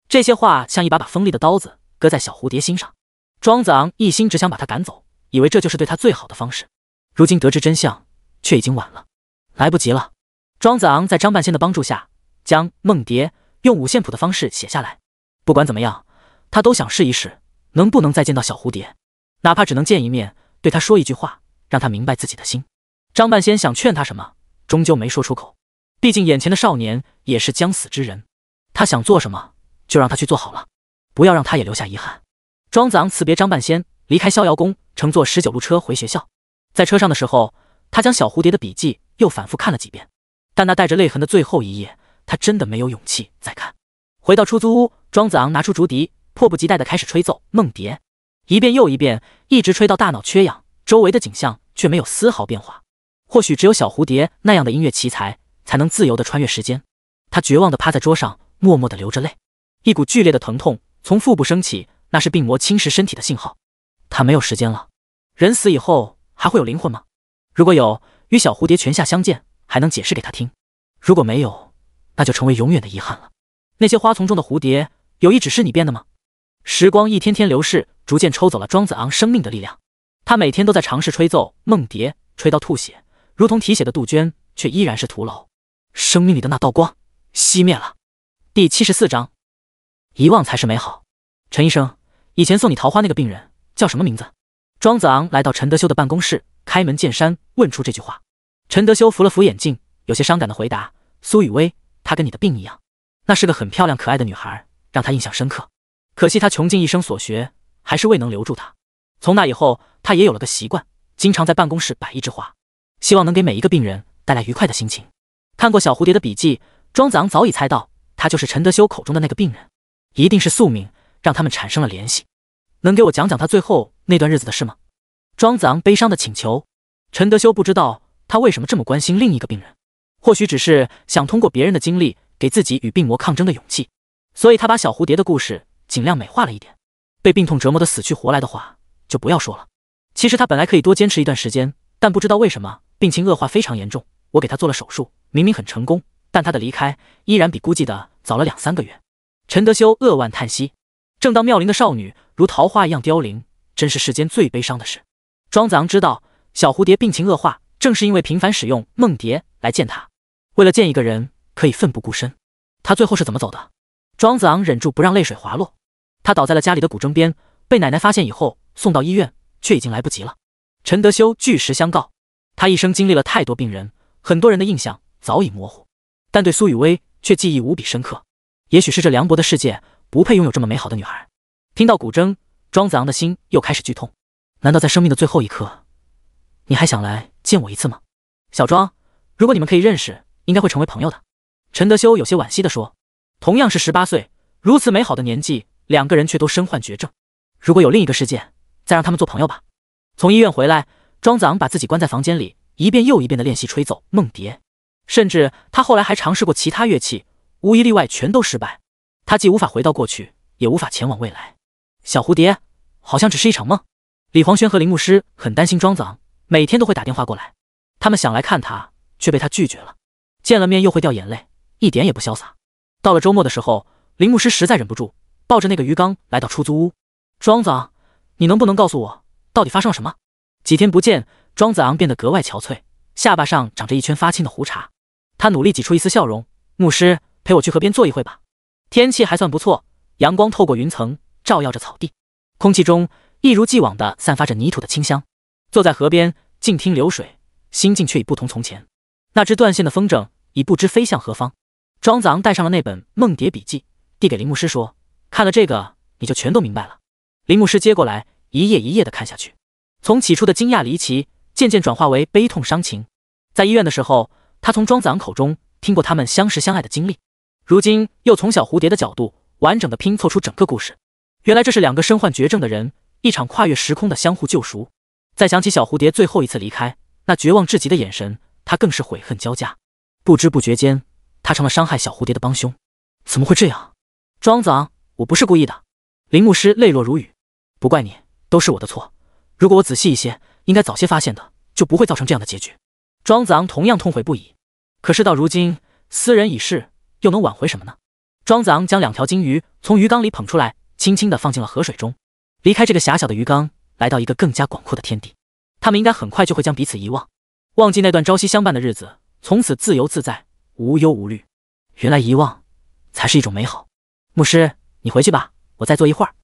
这些话像一把锋利的刀子，割在小蝴蝶心上。庄子昂一心只想把他赶走，以为这就是对他最好的方式。如今得知真相，却已经晚了，来不及了。庄子昂在张半仙的帮助下，将梦蝶用五线谱的方式写下来。不管怎么样，他都想试一试，能不能再见到小蝴蝶，哪怕只能见一面，对他说一句话，让他明白自己的心。张半仙想劝他什么，终究没说出口。毕竟眼前的少年也是将死之人，他想做什么，就让他去做好了，不要让他也留下遗憾。庄子昂辞别张半仙，离开逍遥宫，乘坐19路车回学校。在车上的时候，他将小蝴蝶的笔记又反复看了几遍。但那带着泪痕的最后一页，他真的没有勇气再看。回到出租屋，庄子昂拿出竹笛，迫不及待地开始吹奏《梦蝶》，一遍又一遍，一直吹到大脑缺氧，周围的景象却没有丝毫变化。或许只有小蝴蝶那样的音乐奇才，才能自由地穿越时间。他绝望地趴在桌上，默默地流着泪。一股剧烈的疼痛从腹部升起，那是病魔侵蚀身体的信号。他没有时间了。人死以后还会有灵魂吗？如果有，与小蝴蝶泉下相见，还能解释给他听；如果没有，那就成为永远的遗憾了。那些花丛中的蝴蝶，有一只是你变的吗？时光一天天流逝，逐渐抽走了庄子昂生命的力量。他每天都在尝试吹奏《梦蝶》，吹到吐血，如同提血的杜鹃，却依然是徒劳。生命里的那道光熄灭了。第74章，遗忘才是美好。陈医生，以前送你桃花那个病人叫什么名字？庄子昂来到陈德修的办公室，开门见山问出这句话。陈德修扶了扶眼镜，有些伤感的回答：苏雨薇，她跟你的病一样。那是个很漂亮可爱的女孩，让他印象深刻。可惜他穷尽一生所学，还是未能留住她。从那以后，他也有了个习惯，经常在办公室摆一枝花，希望能给每一个病人带来愉快的心情。看过小蝴蝶的笔记，庄子昂早已猜到，他就是陈德修口中的那个病人，一定是宿命让他们产生了联系。能给我讲讲他最后那段日子的事吗？庄子昂悲伤的请求。陈德修不知道他为什么这么关心另一个病人，或许只是想通过别人的经历给自己与病魔抗争的勇气，所以他把小蝴蝶的故事尽量美化了一点。被病痛折磨得死去活来的话就不要说了。其实他本来可以多坚持一段时间，但不知道为什么病情恶化非常严重。我给他做了手术，明明很成功，但他的离开依然比估计的早了2-3个月。陈德修扼腕叹息。正当妙龄的少女如桃花一样凋零，真是世间最悲伤的事。庄子昂知道小蝴蝶病情恶化，正是因为频繁使用梦蝶来见他。为了见一个人可以奋不顾身，他最后是怎么走的？庄子昂忍住不让泪水滑落。他倒在了家里的古筝边，被奶奶发现以后送到医院，却已经来不及了。陈德修据实相告，他一生经历了太多病人，很多人的印象早已模糊，但对苏雨薇却记忆无比深刻。也许是这凉薄的世界不配拥有这么美好的女孩。听到古筝，庄子昂的心又开始剧痛。难道在生命的最后一刻，你还想来见我一次吗？小庄，如果你们可以认识，应该会成为朋友的。陈德修有些惋惜地说。同样是18岁，如此美好的年纪，两个人却都身患绝症。如果有另一个世界，再让他们做朋友吧。从医院回来，庄子昂把自己关在房间里，一遍又一遍地练习吹奏梦蝶。甚至他后来还尝试过其他乐器，无一例外全都失败。他既无法回到过去，也无法前往未来。小蝴蝶好像只是一场梦。李黄轩和林牧师很担心庄子昂，每天都会打电话过来。他们想来看他，却被他拒绝了。见了面又会掉眼泪，一点也不潇洒。到了周末的时候，林牧师实在忍不住，抱着那个鱼缸来到出租屋。庄子昂，你能不能告诉我，到底发生了什么？几天不见，庄子昂变得格外憔悴，下巴上长着一圈发青的胡茬。他努力挤出一丝笑容。牧师，陪我去河边坐一会吧。天气还算不错，阳光透过云层照耀着草地，空气中一如既往地散发着泥土的清香。坐在河边静听流水，心境却已不同从前。那只断线的风筝已不知飞向何方。庄子昂带上了那本梦蝶笔记，递给林牧师说，看了这个你就全都明白了。林牧师接过来，一页一页地看下去，从起初的惊讶离奇，渐渐转化为悲痛伤情。在医院的时候，他从庄子昂口中听过他们相识相爱的经历，如今又从小蝴蝶的角度完整地拼凑出整个故事。原来这是两个身患绝症的人，一场跨越时空的相互救赎。再想起小蝴蝶最后一次离开，那绝望至极的眼神，他更是悔恨交加。不知不觉间，他成了伤害小蝴蝶的帮凶。怎么会这样？庄子昂，我不是故意的。林牧师泪落如雨。不怪你，都是我的错。如果我仔细一些，应该早些发现的，就不会造成这样的结局。庄子昂同样痛悔不已。可是到如今，斯人已逝，又能挽回什么呢？庄子昂将2条金鱼从鱼缸里捧出来，轻轻地放进了河水中，离开这个狭小的鱼缸，来到一个更加广阔的天地。他们应该很快就会将彼此遗忘，忘记那段朝夕相伴的日子，从此自由自在，无忧无虑。原来遗忘才是一种美好。牧师，你回去吧，我再坐一会儿。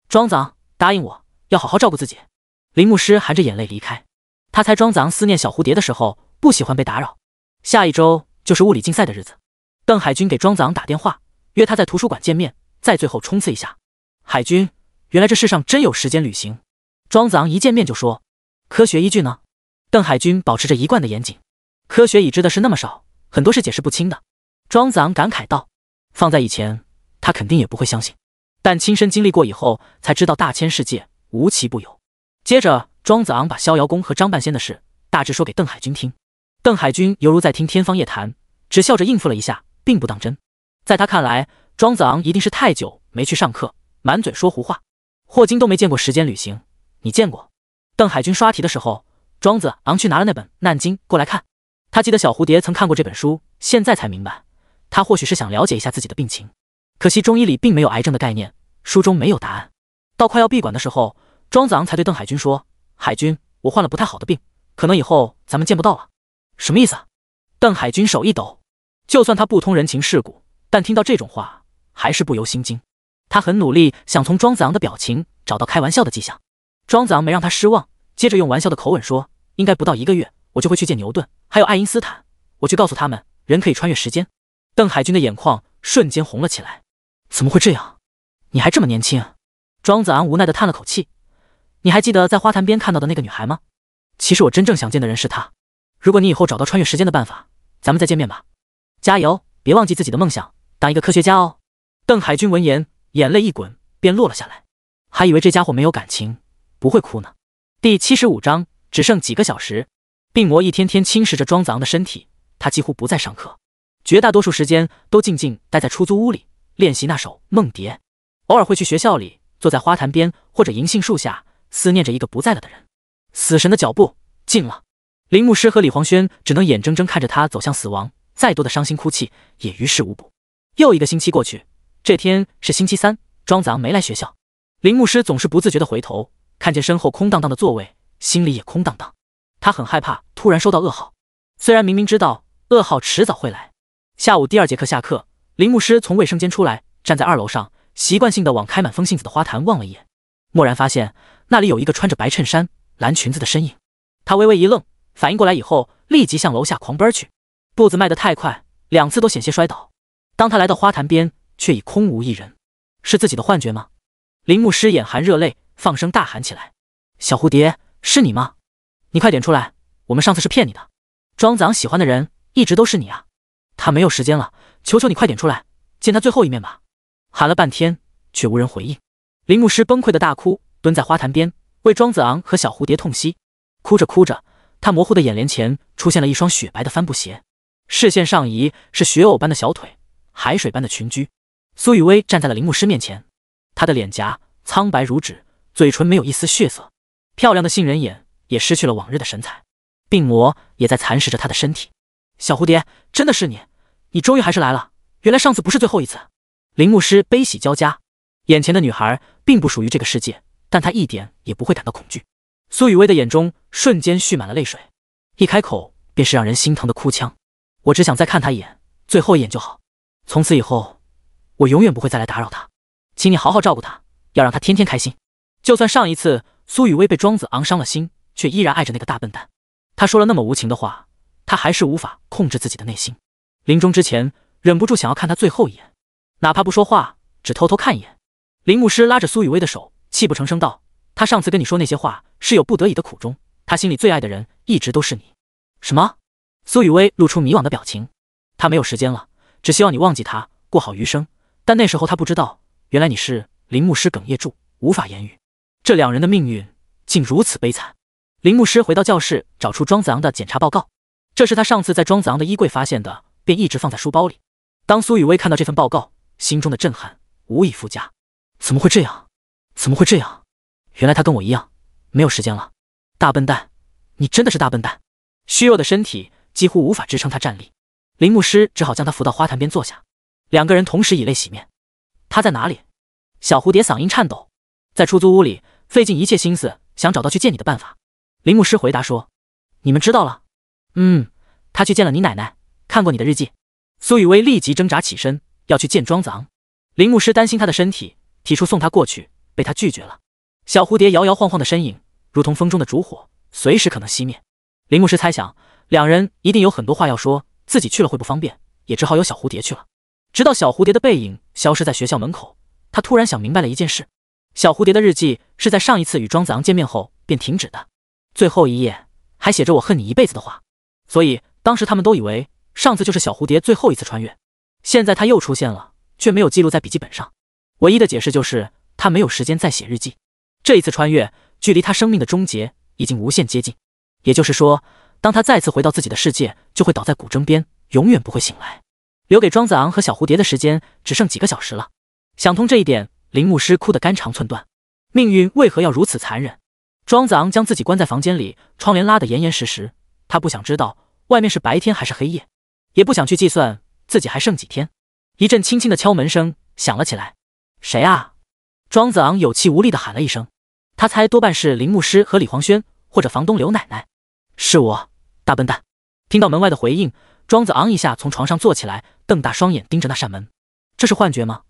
庄子昂，答应我，要好好照顾自己。林牧师含着眼泪离开。他猜庄子昂思念小蝴蝶的时候，不喜欢被打扰。下一周就是物理竞赛的日子，邓海军给庄子昂打电话，约他在图书馆见面，再最后冲刺一下。海军，原来这世上真有时间旅行。庄子昂一见面就说，科学依据呢？邓海军保持着一贯的严谨，科学已知的事那么少，很多是解释不清的。庄子昂感慨道，放在以前，他肯定也不会相信，但亲身经历过以后，才知道大千世界无奇不有。接着，庄子昂把逍遥宫和张半仙的事大致说给邓海军听。邓海军犹如在听天方夜谭，只笑着应付了一下，并不当真。在他看来，庄子昂一定是太久没去上课，满嘴说胡话。霍金都没见过时间旅行，你见过？邓海军刷题的时候，庄子昂去拿了那本《难经》过来看。他记得小蝴蝶曾看过这本书，现在才明白，他或许是想了解一下自己的病情。可惜中医里并没有癌症的概念，书中没有答案。到快要闭馆的时候，庄子昂才对邓海军说：“海军，我患了不太好的病，可能以后咱们见不到了。”什么意思啊？邓海军手一抖，就算他不通人情世故，但听到这种话还是不由心惊。他很努力想从庄子昂的表情找到开玩笑的迹象。庄子昂没让他失望，接着用玩笑的口吻说：“应该不到1个月，我就会去见牛顿，还有爱因斯坦，我去告诉他们，人可以穿越时间。”邓海军的眼眶瞬间红了起来。怎么会这样？你还这么年轻？庄子昂无奈地叹了口气。你还记得在花坛边看到的那个女孩吗？其实我真正想见的人是她。如果你以后找到穿越时间的办法，咱们再见面吧。加油，别忘记自己的梦想，当一个科学家哦。邓海军闻言，眼泪一滚，便落了下来。还以为这家伙没有感情，不会哭呢。第75章，只剩几个小时。病魔一天天侵蚀着庄子昂的身体，他几乎不再上课，绝大多数时间都静静待在出租屋里练习那首《梦蝶》，偶尔会去学校里，坐在花坛边或者银杏树下，思念着一个不在了的人。死神的脚步近了，林牧师和李黄轩只能眼睁睁看着他走向死亡，再多的伤心哭泣也于事无补。又一个星期过去，这天是星期三，庄子昂没来学校。林牧师总是不自觉地回头，看见身后空荡荡的座位，心里也空荡荡。他很害怕突然收到噩耗，虽然明明知道噩耗迟早会来。下午第2节课下课，林牧师从卫生间出来，站在2楼上，习惯性地往开满风信子的花坛望了一眼，蓦然发现那里有一个穿着白衬衫、蓝裙子的身影。他微微一愣，反应过来以后，立即向楼下狂奔去，步子迈得太快，2次都险些摔倒。当他来到花坛边，却已空无一人。是自己的幻觉吗？林牧师眼含热泪，放声大喊起来：“小蝴蝶，是你吗？你快点出来，我们上次是骗你的，庄子昂喜欢的人一直都是你啊！他没有时间了，求求你快点出来，见他最后一面吧！”喊了半天，却无人回应。林牧师崩溃的大哭，蹲在花坛边，为庄子昂和小蝴蝶痛惜。哭着哭着，他模糊的眼帘前出现了一双雪白的帆布鞋，视线上移是雪藕般的小腿，海水般的裙裾。苏雨薇站在了林牧师面前，她的脸颊苍白如纸，嘴唇没有一丝血色，漂亮的杏仁眼也失去了往日的神采，病魔也在蚕食着她的身体。小蝴蝶，真的是你，你终于还是来了，原来上次不是最后一次。林牧师悲喜交加，眼前的女孩并不属于这个世界，但她一点也不会感到恐惧。苏雨薇的眼中瞬间蓄满了泪水，一开口便是让人心疼的哭腔。我只想再看她一眼，最后一眼就好，从此以后我永远不会再来打扰她，请你好好照顾她，要让她天天开心。就算上一次苏雨薇被庄子昂伤了心，却依然爱着那个大笨蛋。他说了那么无情的话，他还是无法控制自己的内心。临终之前，忍不住想要看他最后一眼，哪怕不说话，只偷偷看一眼。林牧师拉着苏雨薇的手，泣不成声道：“他上次跟你说那些话，是有不得已的苦衷。他心里最爱的人，一直都是你。”什么？苏雨薇露出迷惘的表情。他没有时间了，只希望你忘记他，过好余生。但那时候他不知道，原来你是……林牧师哽咽住，无法言语。这2人的命运竟如此悲惨。林牧师回到教室，找出庄子昂的检查报告，这是他上次在庄子昂的衣柜发现的，便一直放在书包里。当苏雨薇看到这份报告，心中的震撼无以复加。怎么会这样？怎么会这样？原来他跟我一样，没有时间了。大笨蛋，你真的是大笨蛋！虚弱的身体几乎无法支撑他站立，林牧师只好将他扶到花坛边坐下。2个人同时以泪洗面。他在哪里？小蝴蝶嗓音颤抖，在出租屋里，费尽一切心思想找到去见你的办法。林牧师回答说：“你们知道了。”他去见了你奶奶，看过你的日记。苏雨薇立即挣扎起身，要去见庄子昂。林牧师担心他的身体，提出送他过去，被他拒绝了。小蝴蝶摇摇晃晃的身影，如同风中的烛火，随时可能熄灭。林牧师猜想，2人一定有很多话要说，自己去了会不方便，也只好由小蝴蝶去了。直到小蝴蝶的背影消失在学校门口，他突然想明白了一件事：小蝴蝶的日记是在上一次与庄子昂见面后便停止的，最后一页还写着“我恨你一辈子”的话，所以当时他们都以为上次就是小蝴蝶最后一次穿越，现在他又出现了，却没有记录在笔记本上。唯一的解释就是他没有时间再写日记。这一次穿越距离他生命的终结已经无限接近，也就是说，当他再次回到自己的世界，就会倒在古筝边，永远不会醒来。留给庄子昂和小蝴蝶的时间只剩几个小时了。想通这一点，林牧师哭得肝肠寸断。命运为何要如此残忍？庄子昂将自己关在房间里，窗帘拉得严严实实。他不想知道外面是白天还是黑夜，也不想去计算自己还剩几天。一阵轻轻的敲门声响了起来。谁啊？庄子昂有气无力地喊了一声。他猜多半是林牧师和李黄轩，或者房东刘奶奶。是我，大笨蛋。听到门外的回应，庄子昂一下从床上坐起来，瞪大双眼盯着那扇门。这是幻觉吗？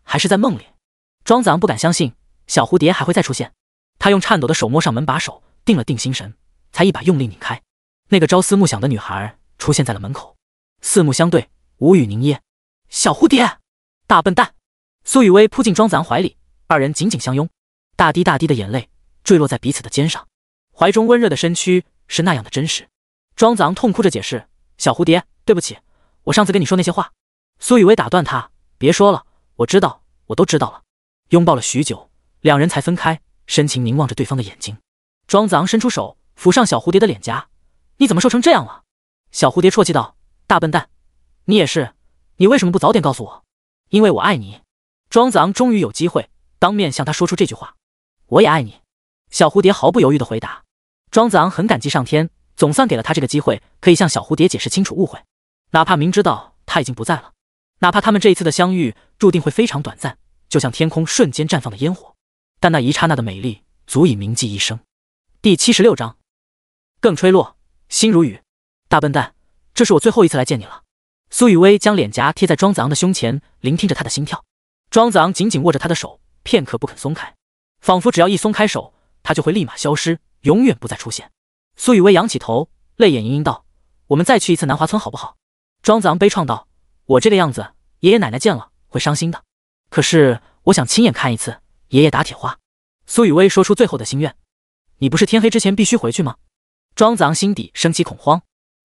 还是在梦里？庄子昂不敢相信小蝴蝶还会再出现。他用颤抖的手摸上门把手，定了定心神，才一把用力拧开。那个朝思暮想的女孩出现在了门口，四目相对，无语凝噎。小蝴蝶，大笨蛋！苏雨薇扑进庄子昂怀里，二人紧紧相拥，大滴大滴的眼泪坠落在彼此的肩上，怀中温热的身躯是那样的真实。庄子昂痛哭着解释：“小蝴蝶，对不起，我上次跟你说那些话。”苏雨薇打断他：“别说了，我知道，我都知道了。”拥抱了许久，两人才分开，深情凝望着对方的眼睛。庄子昂伸出手抚上小蝴蝶的脸颊：“你怎么瘦成这样了？”小蝴蝶啜泣道：“大笨蛋，你也是，你为什么不早点告诉我？”“因为我爱你。”庄子昂终于有机会当面向他说出这句话。“我也爱你。”小蝴蝶毫不犹豫地回答。庄子昂很感激上天，总算给了他这个机会，可以向小蝴蝶解释清楚误会，哪怕明知道他已经不在了，哪怕他们这一次的相遇注定会非常短暂，就像天空瞬间绽放的烟火，但那一刹那的美丽足以铭记一生。第76章，更吹落，心如雨。大笨蛋，这是我最后一次来见你了。苏雨薇将脸颊贴在庄子昂的胸前，聆听着他的心跳。庄子昂紧紧握着他的手，片刻不肯松开，仿佛只要一松开手，他就会立马消失，永远不再出现。苏雨薇仰起头，泪眼盈盈道：“我们再去一次南华村好不好？”庄子昂悲怆道：“我这个样子，爷爷奶奶见了会伤心的。可是我想亲眼看一次爷爷打铁花。”苏雨薇说出最后的心愿：“你不是天黑之前必须回去吗？”庄子昂心底升起恐慌：“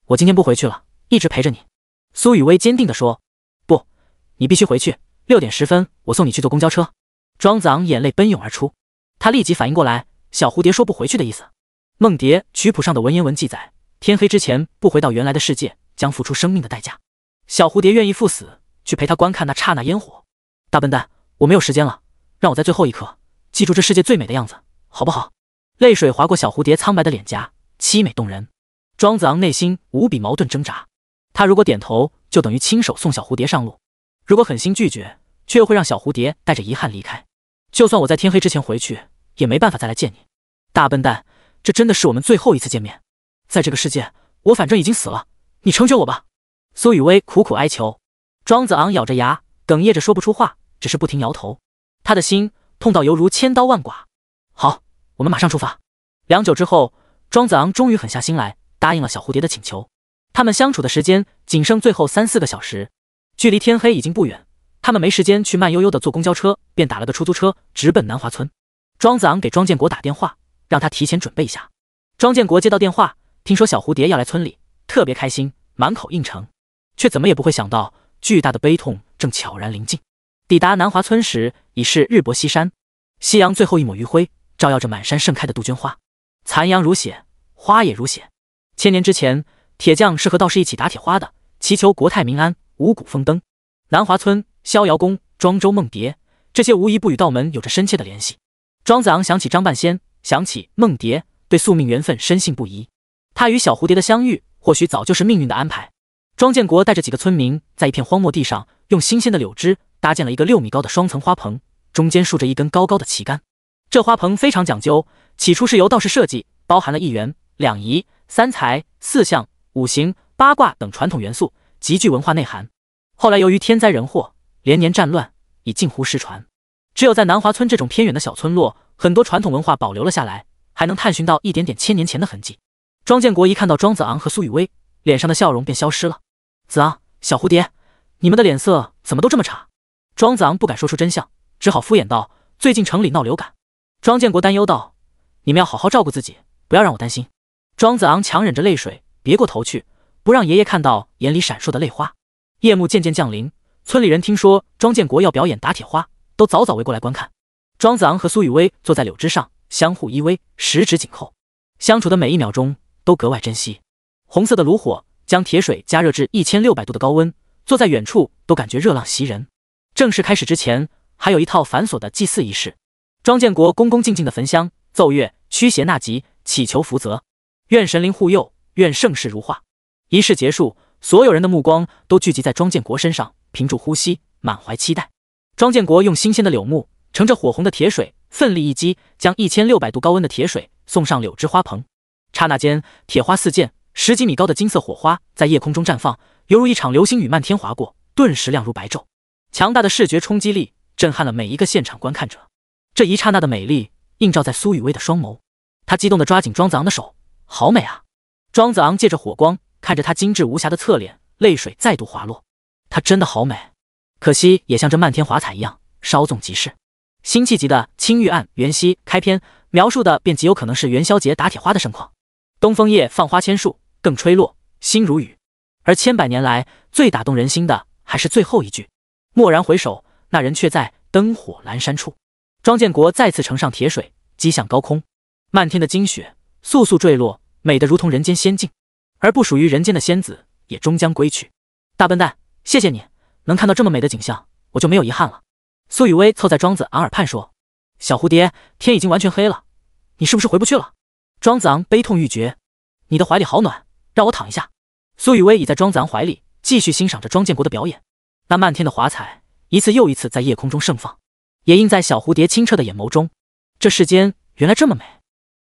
我今天不回去了，一直陪着你。”苏雨薇坚定地说：“不，你必须回去，6点10分我送你去坐公交车。”庄子昂眼泪奔涌而出，他立即反应过来，小蝴蝶说不回去的意思。梦蝶曲谱上的文言文记载，天黑之前不回到原来的世界，将付出生命的代价。小蝴蝶愿意赴死，去陪他观看那刹那烟火。大笨蛋，我没有时间了，让我在最后一刻记住这世界最美的样子，好不好？泪水划过小蝴蝶苍白的脸颊，凄美动人。庄子昂内心无比矛盾挣扎，他如果点头，就等于亲手送小蝴蝶上路；如果狠心拒绝，却又会让小蝴蝶带着遗憾离开。就算我在天黑之前回去，也没办法再来见你。大笨蛋，这真的是我们最后一次见面。在这个世界，我反正已经死了，你成全我吧。苏雨薇苦苦哀求。庄子昂咬着牙，哽咽着说不出话，只是不停摇头。他的心痛到犹如千刀万剐。好，我们马上出发。良久之后，庄子昂终于狠下心来，答应了小蝴蝶的请求。他们相处的时间仅剩最后3-4个小时，距离天黑已经不远。他们没时间去慢悠悠的坐公交车，便打了个出租车，直奔南华村。庄子昂给庄建国打电话，让他提前准备一下。庄建国接到电话，听说小蝴蝶要来村里，特别开心，满口应承，却怎么也不会想到，巨大的悲痛正悄然临近。抵达南华村时，已是日薄西山，夕阳最后一抹余晖，照耀着满山盛开的杜鹃花，残阳如血，花也如血。千年之前，铁匠是和道士一起打铁花的，祈求国泰民安，五谷丰登。南华村、逍遥宫、庄周梦蝶，这些无疑不与道门有着深切的联系。庄子昂想起张半仙，想起梦蝶，对宿命缘分深信不疑。他与小蝴蝶的相遇，或许早就是命运的安排。庄建国带着几个村民，在一片荒漠地上，用新鲜的柳枝搭建了一个6米高的双层花棚，中间竖着一根高高的旗杆。这花棚非常讲究，起初是由道士设计，包含了1元、2仪、3才、4象、5行、8卦等传统元素，极具文化内涵。后来由于天灾人祸，连年战乱，已近乎失传。只有在南华村这种偏远的小村落，很多传统文化保留了下来，还能探寻到一点点千年前的痕迹。庄建国一看到庄子昂和苏雨薇，脸上的笑容便消失了。子昂，小蝴蝶，你们的脸色怎么都这么差？庄子昂不敢说出真相，只好敷衍道：“最近城里闹流感。”庄建国担忧道：“你们要好好照顾自己，不要让我担心。”庄子昂强忍着泪水，别过头去，不让爷爷看到眼里闪烁的泪花。夜幕渐渐降临，村里人听说庄建国要表演打铁花，都早早围过来观看。庄子昂和苏雨薇坐在柳枝上，相互依偎，十指紧扣，相处的每一秒钟都格外珍惜。红色的炉火将铁水加热至1600度的高温，坐在远处都感觉热浪袭人。正式开始之前，还有一套繁琐的祭祀仪式。庄建国恭恭敬敬的焚香、奏乐、驱邪纳吉，祈求福泽，愿神灵护佑，愿盛世如画。仪式结束，所有人的目光都聚集在庄建国身上，屏住呼吸，满怀期待。庄建国用新鲜的柳木盛着火红的铁水，奋力一击，将1600度高温的铁水送上柳枝花棚。刹那间，铁花四溅，10几米高的金色火花在夜空中绽放，犹如一场流星雨漫天划过，顿时亮如白昼。强大的视觉冲击力震撼了每一个现场观看者。这一刹那的美丽映照在苏雨薇的双眸，她激动地抓紧庄子昂的手，好美啊！庄子昂借着火光看着她精致无瑕的侧脸，泪水再度滑落。她真的好美，可惜也像这漫天华彩一样稍纵即逝。辛弃疾的《青玉案·元夕》开篇描述的便极有可能是元宵节打铁花的盛况。东风夜放花千树，更吹落，星如雨。而千百年来最打动人心的还是最后一句：蓦然回首，那人却在灯火阑珊处。庄建国再次盛上铁水，击向高空，漫天的金雪簌簌坠落，美得如同人间仙境。而不属于人间的仙子也终将归去。大笨蛋，谢谢你，能看到这么美的景象，我就没有遗憾了。苏雨薇凑在庄子昂耳畔说：小蝴蝶，天已经完全黑了，你是不是回不去了？庄子昂悲痛欲绝：你的怀里好暖，让我躺一下。苏雨薇倚在庄子昂怀里，继续欣赏着庄建国的表演。那漫天的华彩一次又一次在夜空中盛放，也映在小蝴蝶清澈的眼眸中。这世间原来这么美。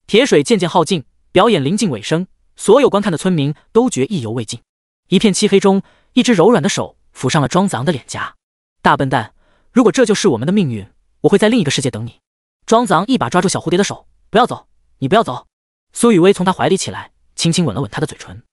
铁水渐渐耗尽，表演临近尾声，所有观看的村民都觉意犹未尽。一片漆黑中，一只柔软的手抚上了庄子昂的脸颊。大笨蛋，如果这就是我们的命运，我会在另一个世界等你。庄子昂一把抓住小蝴蝶的手：不要走，你不要走。苏雨薇从他怀里起来，轻轻吻了吻他的嘴唇：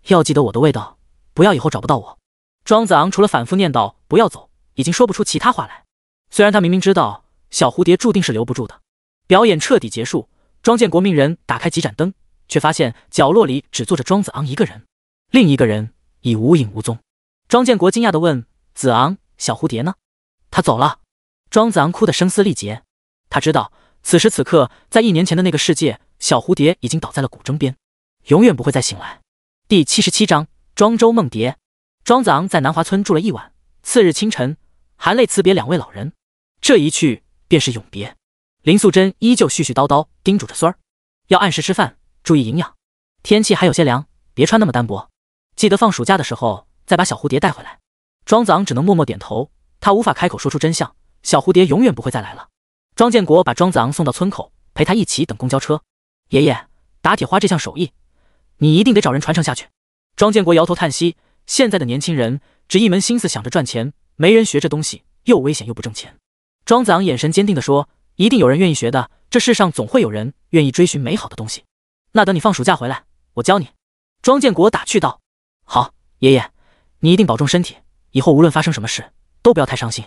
要记得我的味道，不要以后找不到我。庄子昂除了反复念叨不要走，已经说不出其他话来。虽然他明明知道小蝴蝶注定是留不住的。表演彻底结束，庄建国命人打开几盏灯，却发现角落里只坐着庄子昂一个人，另一个人已无影无踪。庄建国惊讶地问：子昂，小蝴蝶呢？他走了。庄子昂哭得声嘶力竭。他知道此时此刻在1年前的那个世界，小蝴蝶已经倒在了古筝边，永远不会再醒来。第77章庄周梦蝶。庄子昂在南华村住了一晚，次日清晨含泪辞别2位老人。这一去便是永别。林素贞依旧絮絮叨叨叮嘱着孙儿，要按时吃饭，注意营养。天气还有些凉，别穿那么单薄，记得放暑假的时候再把小蝴蝶带回来。庄子昂只能默默点头，他无法开口说出真相，小蝴蝶永远不会再来了。庄建国把庄子昂送到村口，陪他一起等公交车。爷爷，打铁花这项手艺，你一定得找人传承下去。庄建国摇头叹息，现在的年轻人只一门心思想着赚钱，没人学这东西，又危险又不挣钱。庄子昂眼神坚定地说：一定有人愿意学的，这世上总会有人愿意追寻美好的东西。那等你放暑假回来，我教你。庄建国打趣道：好，爷爷，你一定保重身体，以后无论发生什么事，都不要太伤心。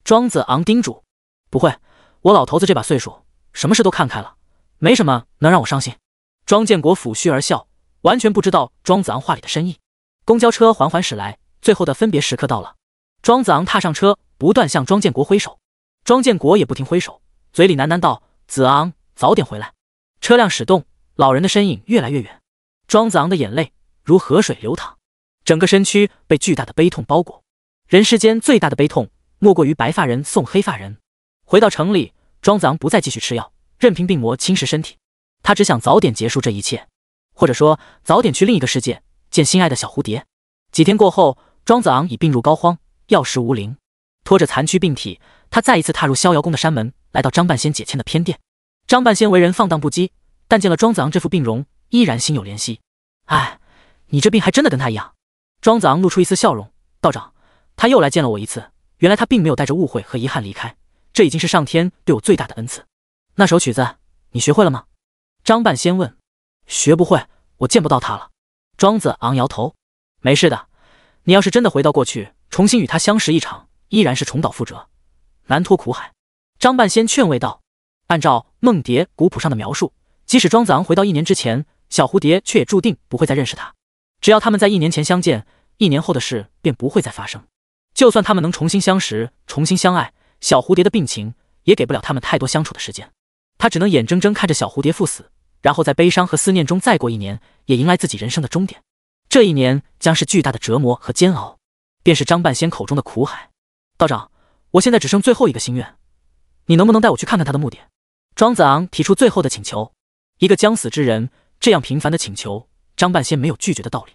庄子昂叮嘱：不会，我老头子这把岁数，什么事都看开了，没什么能让我伤心。庄建国抚须而笑，完全不知道庄子昂话里的深意。公交车缓缓驶来，最后的分别时刻到了。庄子昂踏上车，不断向庄建国挥手。庄建国也不停挥手，嘴里喃喃道：子昂，早点回来。车辆驶动，老人的身影越来越远。庄子昂的眼泪如河水流淌，整个身躯被巨大的悲痛包裹。人世间最大的悲痛，莫过于白发人送黑发人。回到城里，庄子昂不再继续吃药，任凭病魔侵蚀身体。他只想早点结束这一切，或者说早点去另一个世界见心爱的小蝴蝶。几天过后，庄子昂已病入膏肓，药石无灵。拖着残躯病体，他再一次踏入逍遥宫的山门，来到张半仙解签的偏殿。张半仙为人放荡不羁，但见了庄子昂这副病容，依然心有怜惜。哎，你这病还真的跟他一样。庄子昂露出一丝笑容：道长，他又来见了我一次，原来他并没有带着误会和遗憾离开，这已经是上天对我最大的恩赐。那首曲子你学会了吗？张半仙问。学不会，我见不到他了。庄子昂摇头。没事的，你要是真的回到过去，重新与他相识一场，依然是重蹈覆辙，难脱苦海。张半仙劝慰道。按照梦蝶古谱上的描述，即使庄子昂回到1年之前，小蝴蝶却也注定不会再认识他。只要他们在1年前相见，1年后的事便不会再发生。就算他们能重新相识，重新相爱，小蝴蝶的病情也给不了他们太多相处的时间。他只能眼睁睁看着小蝴蝶赴死，然后在悲伤和思念中再过1年，也迎来自己人生的终点。这1年将是巨大的折磨和煎熬，便是张半仙口中的苦海。道长，我现在只剩最后一个心愿，你能不能带我去看看他的墓地？庄子昂提出最后的请求。一个将死之人这样频繁的请求，张半仙没有拒绝的道理。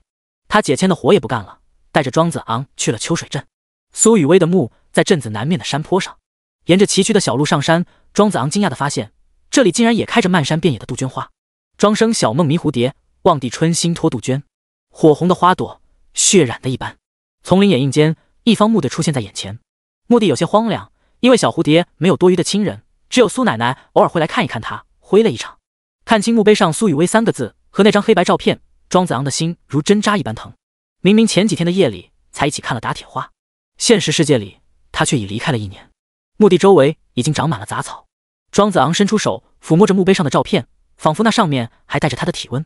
他解签的活也不干了，带着庄子昂去了秋水镇。苏雨薇的墓在镇子南面的山坡上，沿着崎岖的小路上山，庄子昂惊讶地发现，这里竟然也开着漫山遍野的杜鹃花。庄生晓梦迷蝴蝶，望帝春心托杜鹃。火红的花朵，血染的一般。丛林掩映间，一方墓地出现在眼前。墓地有些荒凉，因为小蝴蝶没有多余的亲人，只有苏奶奶偶尔会来看一看她，挥泪一场。看清墓碑上苏雨薇3个字和那张黑白照片，庄子昂的心如针扎一般疼。明明前几天的夜里才一起看了打铁花，现实世界里他却已离开了1年。墓地周围已经长满了杂草，庄子昂伸出手抚摸着墓碑上的照片，仿佛那上面还带着他的体温。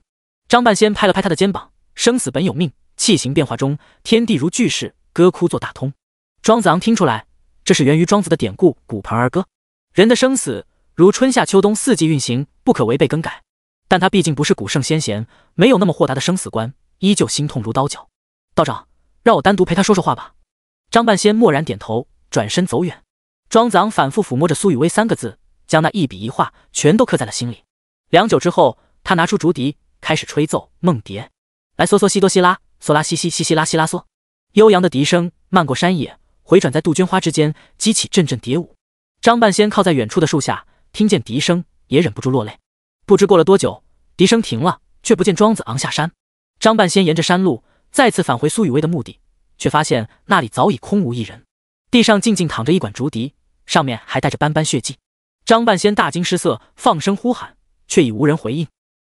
张半仙拍了拍他的肩膀，生死本有命，气形变化中，天地如巨噬，歌哭作大通。庄子昂听出来，这是源于庄子的典故骨盆儿歌。人的生死如春夏秋冬4季运行，不可违背更改。但他毕竟不是古圣先贤，没有那么豁达的生死观，依旧心痛如刀绞。道长，让我单独陪他说说话吧。张半仙默然点头，转身走远。庄子昂反复抚摸着苏雨薇3个字，将那一笔一画全都刻在了心里。良久之后，他拿出竹笛，开始吹奏梦蝶。来嗦嗦西哆西拉，嗦拉西西西西拉西拉嗦。悠扬的笛声漫过山野，回转在杜鹃花之间，激起阵阵蝶舞。张半仙靠在远处的树下，听见笛声，也忍不住落泪。不知过了多久，笛声停了，却不见庄子昂下山。张半仙沿着山路再次返回苏雨薇的墓地，却发现那里早已空无一人。地上静静躺着一管竹笛，上面还带着斑斑血迹。张半仙大惊失色，放声呼喊，却已无人回应。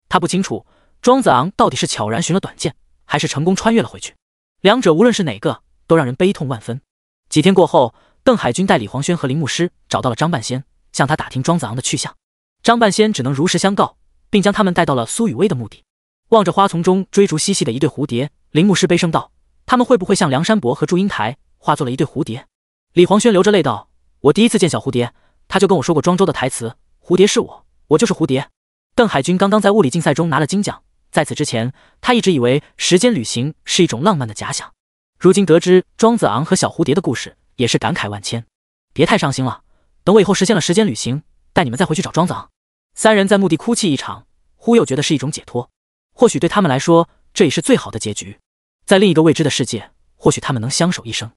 他不清楚庄子昂到底是悄然寻了短见，还是成功穿越了回去。两者无论是哪个，都让人悲痛万分。几天过后，邓海军带李黄轩和林牧师找到了张半仙，向他打听庄子昂的去向。张半仙只能如实相告，并将他们带到了苏雨薇的墓地。望着花丛中追逐嬉戏的一对蝴蝶，林牧师悲声道：“他们会不会像梁山伯和祝英台化作了一对蝴蝶？”李黄轩流着泪道：“我第一次见小蝴蝶，他就跟我说过庄周的台词，蝴蝶是我，我就是蝴蝶。”邓海军刚刚在物理竞赛中拿了金奖，在此之前，他一直以为时间旅行是一种浪漫的假想。如今得知庄子昂和小蝴蝶的故事，也是感慨万千。别太伤心了，等我以后实现了时间旅行，带你们再回去找庄子昂。3人在墓地哭泣一场，忽又觉得是一种解脱。或许对他们来说，这也是最好的结局。在另一个未知的世界，或许他们能相守一生。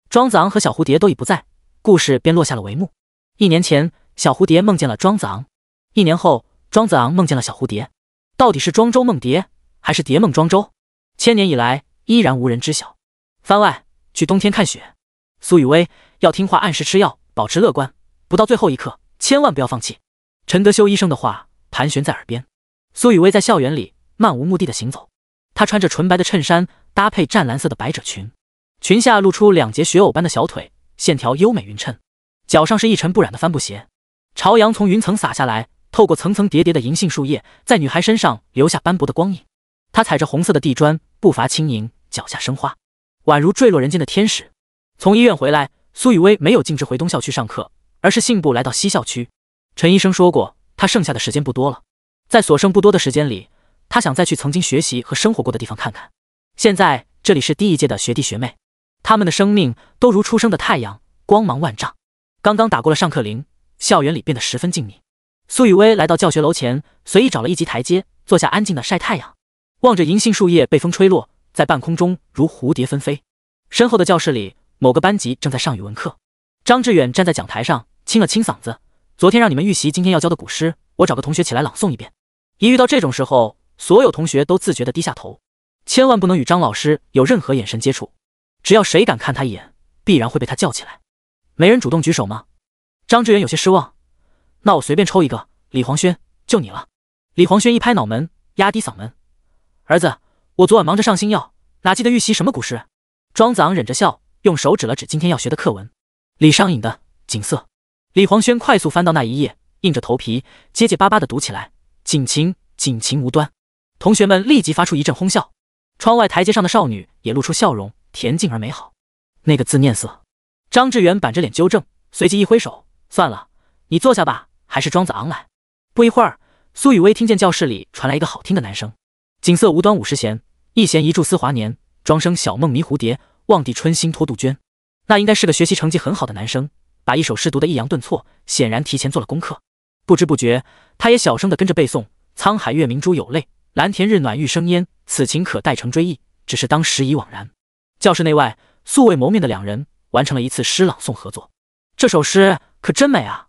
庄子昂和小蝴蝶都已不在，故事便落下了帷幕。1年前，小蝴蝶梦见了庄子昂；1年后，庄子昂梦见了小蝴蝶。到底是庄周梦蝶，还是蝶梦庄周？1000年以来，依然无人知晓。番外，去冬天看雪。苏雨薇要听话，按时吃药，保持乐观，不到最后一刻，千万不要放弃。陈德修医生的话盘旋在耳边。苏雨薇在校园里漫无目的的行走，她穿着纯白的衬衫，搭配湛蓝色的百褶裙，裙下露出2截雪藕般的小腿，线条优美匀称，脚上是一尘不染的帆布鞋。朝阳从云层洒下来，透过层层叠叠的银杏树叶，在女孩身上留下斑驳的光影。她踩着红色的地砖，步伐轻盈，脚下生花，宛如坠落人间的天使。从医院回来，苏雨薇没有径直回东校区上课，而是信步来到西校区。陈医生说过，他剩下的时间不多了，在所剩不多的时间里，他想再去曾经学习和生活过的地方看看。现在这里是第1届的学弟学妹，他们的生命都如初升的太阳，光芒万丈。刚刚打过了上课铃，校园里变得十分静谧。苏雨薇来到教学楼前，随意找了一级台阶，坐下安静的晒太阳，望着银杏树叶被风吹落，在半空中如蝴蝶纷飞。身后的教室里，某个班级正在上语文课。张志远站在讲台上，清了清嗓子：“昨天让你们预习今天要教的古诗，我找个同学起来朗诵一遍。”一遇到这种时候，所有同学都自觉地低下头，千万不能与张老师有任何眼神接触，只要谁敢看他一眼，必然会被他叫起来。没人主动举手吗？张志远有些失望。那我随便抽一个，李黄轩，就你了。李黄轩一拍脑门，压低嗓门：“儿子，我昨晚忙着上星耀，哪记得预习什么古诗？”庄子昂忍着笑，用手指了指今天要学的课文：“李商隐的《锦瑟》。”李黄轩快速翻到那一页，硬着头皮结结巴巴地读起来：“锦情，锦情无端。”同学们立即发出一阵哄笑。窗外台阶上的少女也露出笑容，恬静而美好。那个字念色。张志远板着脸纠正，随即一挥手，算了，你坐下吧，还是庄子昂来。不一会儿，苏雨薇听见教室里传来一个好听的男声：锦瑟无端50弦，一弦一柱思华年，庄生小梦迷蝴蝶，望帝春心托杜鹃。那应该是个学习成绩很好的男生，把一首诗读得抑扬顿挫，显然提前做了功课。不知不觉，他也小声地跟着背诵：沧海月明珠有泪，蓝田日暖玉生烟，此情可待成追忆，只是当时已惘然。教室内外素未谋面的两人完成了一次诗朗诵合作。这首诗可真美啊！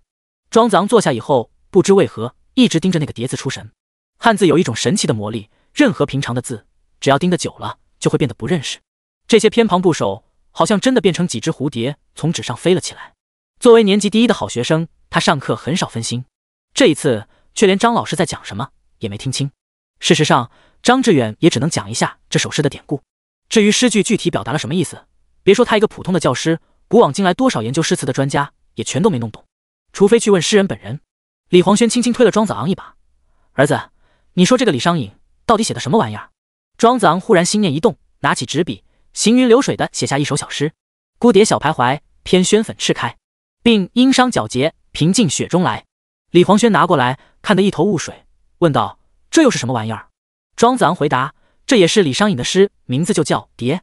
庄子昂坐下以后，不知为何一直盯着那个叠字出神。汉字有一种神奇的魔力，任何平常的字，只要盯得久了，就会变得不认识。这些偏旁部首好像真的变成几只蝴蝶，从纸上飞了起来。作为年级第一的好学生，他上课很少分心，这一次却连张老师在讲什么也没听清。事实上，张志远也只能讲一下这首诗的典故。至于诗句具体表达了什么意思，别说他一个普通的教师，古往今来多少研究诗词的专家也全都没弄懂，除非去问诗人本人。李黄轩轻轻推了庄子昂一把：儿子，你说这个李商隐到底写的什么玩意儿？庄子昂忽然心念一动，拿起纸笔，行云流水地写下一首小诗：孤蝶小徘徊，偏萱粉翅开，并因伤皎洁，平静雪中来。李黄轩拿过来，看得一头雾水，问道：这又是什么玩意儿？庄子昂回答：这也是李商隐的诗，名字就叫《蝶》。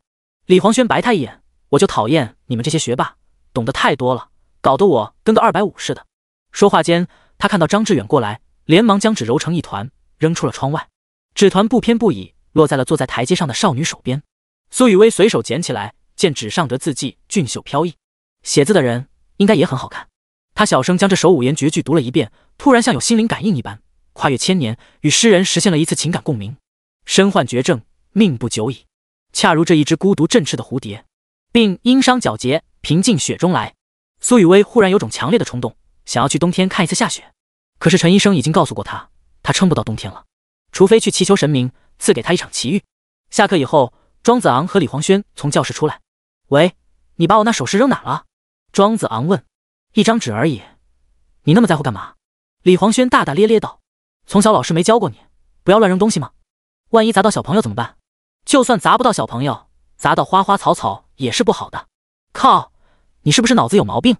李黄轩白他一眼：我就讨厌你们这些学霸，懂得太多了，搞得我跟个250似的。说话间，他看到张志远过来，连忙将纸揉成一团，扔出了窗外。纸团不偏不倚，落在了坐在台阶上的少女手边。苏雨薇随手捡起来，见纸上得字迹俊秀飘逸，写字的人应该也很好看。他小声将这首5言绝句读了一遍，突然像有心灵感应一般，跨越千年，与诗人实现了一次情感共鸣。身患绝症，命不久矣，恰如这一只孤独振翅的蝴蝶，并因伤皎洁，平静雪中来。苏雨薇忽然有种强烈的冲动，想要去冬天看一次下雪。可是陈医生已经告诉过他，他撑不到冬天了，除非去祈求神明赐给他一场奇遇。下课以后，庄子昂和李黄轩从教室出来。喂，你把我那首诗扔哪了？庄子昂问。一张纸而已，你那么在乎干嘛？李黄轩大大咧咧道：从小老师没教过你，不要乱扔东西吗？万一砸到小朋友怎么办？就算砸不到小朋友，砸到花花草草也是不好的。靠，你是不是脑子有毛病？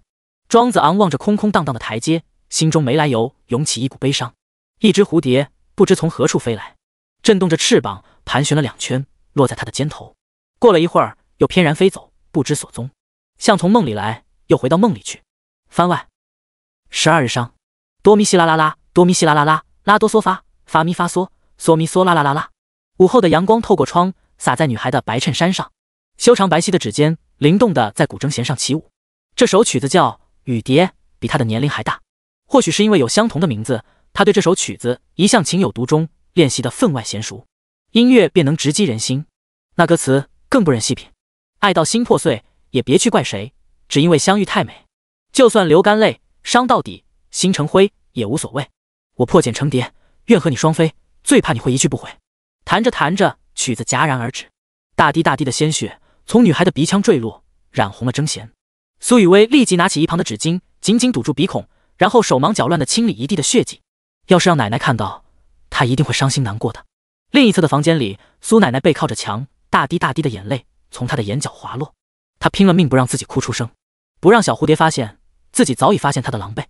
庄子昂望着空空荡荡的台阶，心中没来由涌起一股悲伤。一只蝴蝶不知从何处飞来，震动着翅膀盘旋了2圈，落在他的肩头。过了一会儿，又翩然飞走，不知所踪，像从梦里来，又回到梦里去。番外12日殇，哆咪西啦啦啦，哆咪西啦啦啦，拉哆嗦发，发咪发嗦，嗦咪嗦啦啦啦啦。午后的阳光透过窗，洒在女孩的白衬衫上，修长白皙的指尖灵动地在古筝弦上起舞。这首曲子叫《雨蝶》，比她的年龄还大。或许是因为有相同的名字，她对这首曲子一向情有独钟，练习得分外娴熟，音乐便能直击人心。那歌词更不忍细品：爱到心破碎，也别去怪谁，只因为相遇太美。就算流干泪，伤到底，心成灰也无所谓。我破茧成蝶，愿和你双飞，最怕你会一去不回。弹着弹着，曲子戛然而止，大滴大滴的鲜血从女孩的鼻腔坠落，染红了筝弦。苏雨薇立即拿起一旁的纸巾，紧紧堵住鼻孔，然后手忙脚乱地清理一地的血迹。要是让奶奶看到，她一定会伤心难过的。另一侧的房间里，苏奶奶背靠着墙，大滴大滴的眼泪从她的眼角滑落。她拼了命不让自己哭出声，不让小蝴蝶发现自己早已发现她的狼狈。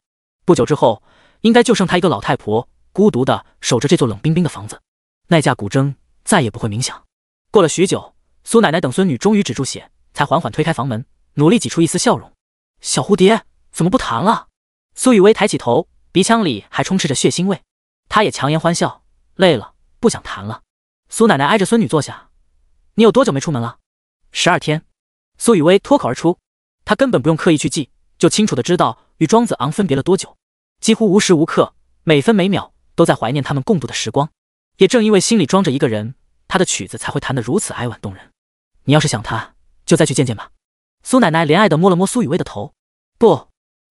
不久之后，应该就剩她一个老太婆，孤独地守着这座冷冰冰的房子。那架古筝再也不会鸣响。过了许久，苏奶奶等孙女终于止住血，才缓缓推开房门，努力挤出一丝笑容。小蝴蝶怎么不弹了？苏雨薇抬起头，鼻腔里还充斥着血腥味。她也强颜欢笑，累了，不想弹了。苏奶奶挨着孙女坐下：你有多久没出门了？12天。苏雨薇脱口而出，她根本不用刻意去记，就清楚地知道与庄子昂分别了多久，几乎无时无刻，每分每秒都在怀念他们共度的时光。也正因为心里装着一个人，他的曲子才会弹得如此哀婉动人。你要是想他，就再去见见吧。苏奶奶怜爱地摸了摸苏雨薇的头。不。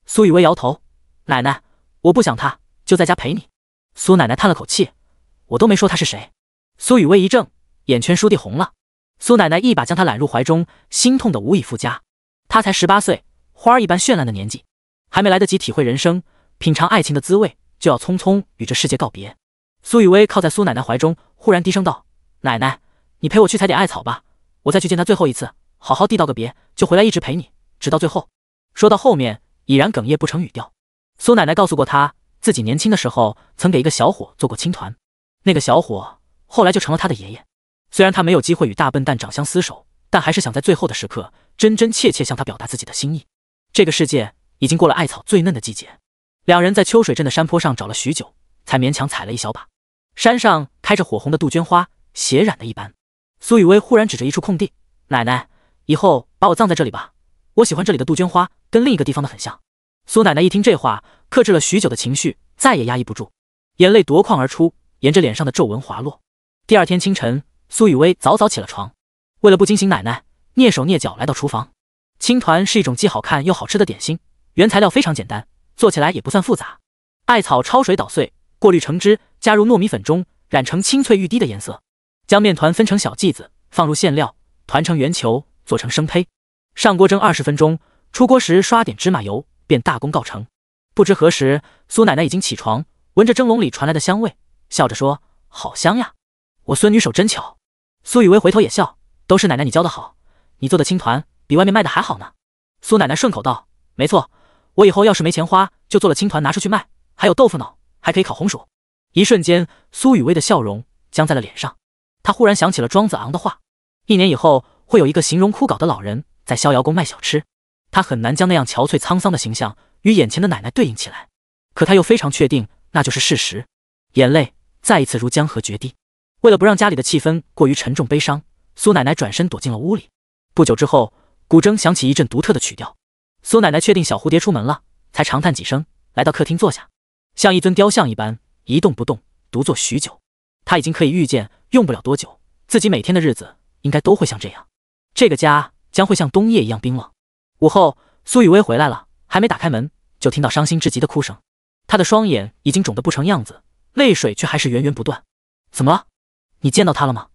苏雨薇摇头。奶奶，我不想他，就在家陪你。苏奶奶叹了口气。我都没说他是谁。苏雨薇一怔，眼圈倏地红了。苏奶奶一把将她揽入怀中，心痛得无以复加。她才18岁，花儿一般绚烂的年纪，还没来得及体会人生，品尝爱情的滋味，就要匆匆与这世界告别。苏雨薇靠在苏奶奶怀中，忽然低声道：奶奶，你陪我去采点艾草吧，我再去见他最后一次，好好地道个别，就回来一直陪你，直到最后。说到后面，已然哽咽不成语调。苏奶奶告诉过他，自己年轻的时候曾给一个小伙做过青团，那个小伙后来就成了他的爷爷。虽然他没有机会与大笨蛋长相厮守，但还是想在最后的时刻真真切切向他表达自己的心意。这个世界已经过了艾草最嫩的季节，两人在秋水镇的山坡上找了许久，才勉强采了一小把。山上开着火红的杜鹃花，血染的一般。苏雨薇忽然指着一处空地，奶奶，以后把我葬在这里吧，我喜欢这里的杜鹃花，跟另一个地方的很像。苏奶奶一听这话，克制了许久的情绪再也压抑不住，眼泪夺眶而出，沿着脸上的皱纹滑落。第二天清晨，苏雨薇早早起了床，为了不惊醒奶奶，蹑手蹑脚来到厨房。青团是一种既好看又好吃的点心，原材料非常简单，做起来也不算复杂。艾草焯水捣碎，过滤成汁，加入糯米粉中，染成清脆欲滴的颜色。将面团分成小剂子，放入馅料，团成圆球，做成生胚。上锅蒸20分钟，出锅时刷点芝麻油，便大功告成。不知何时，苏奶奶已经起床，闻着蒸笼里传来的香味，笑着说：“好香呀，我孙女手真巧。”苏雨薇回头也笑：“都是奶奶你教的好，你做的青团比外面卖的还好呢。”苏奶奶顺口道：“没错，我以后要是没钱花，就做了青团拿出去卖，还有豆腐脑，还可以烤红薯。”一瞬间，苏雨薇的笑容僵在了脸上。她忽然想起了庄子昂的话：1年以后会有一个形容枯槁的老人在逍遥宫卖小吃。她很难将那样憔悴沧桑的形象与眼前的奶奶对应起来，可她又非常确定那就是事实。眼泪再一次如江河决堤。为了不让家里的气氛过于沉重悲伤，苏奶奶转身躲进了屋里。不久之后，古筝响起一阵独特的曲调。苏奶奶确定小蝴蝶出门了，才长叹几声，来到客厅坐下，像一尊雕像一般一动不动，独坐许久。她已经可以预见，用不了多久，自己每天的日子应该都会像这样。这个家将会像冬夜一样冰冷。午后，苏雨薇回来了，还没打开门，就听到伤心至极的哭声。她的双眼已经肿得不成样子，泪水却还是源源不断。怎么了？你见到他了吗？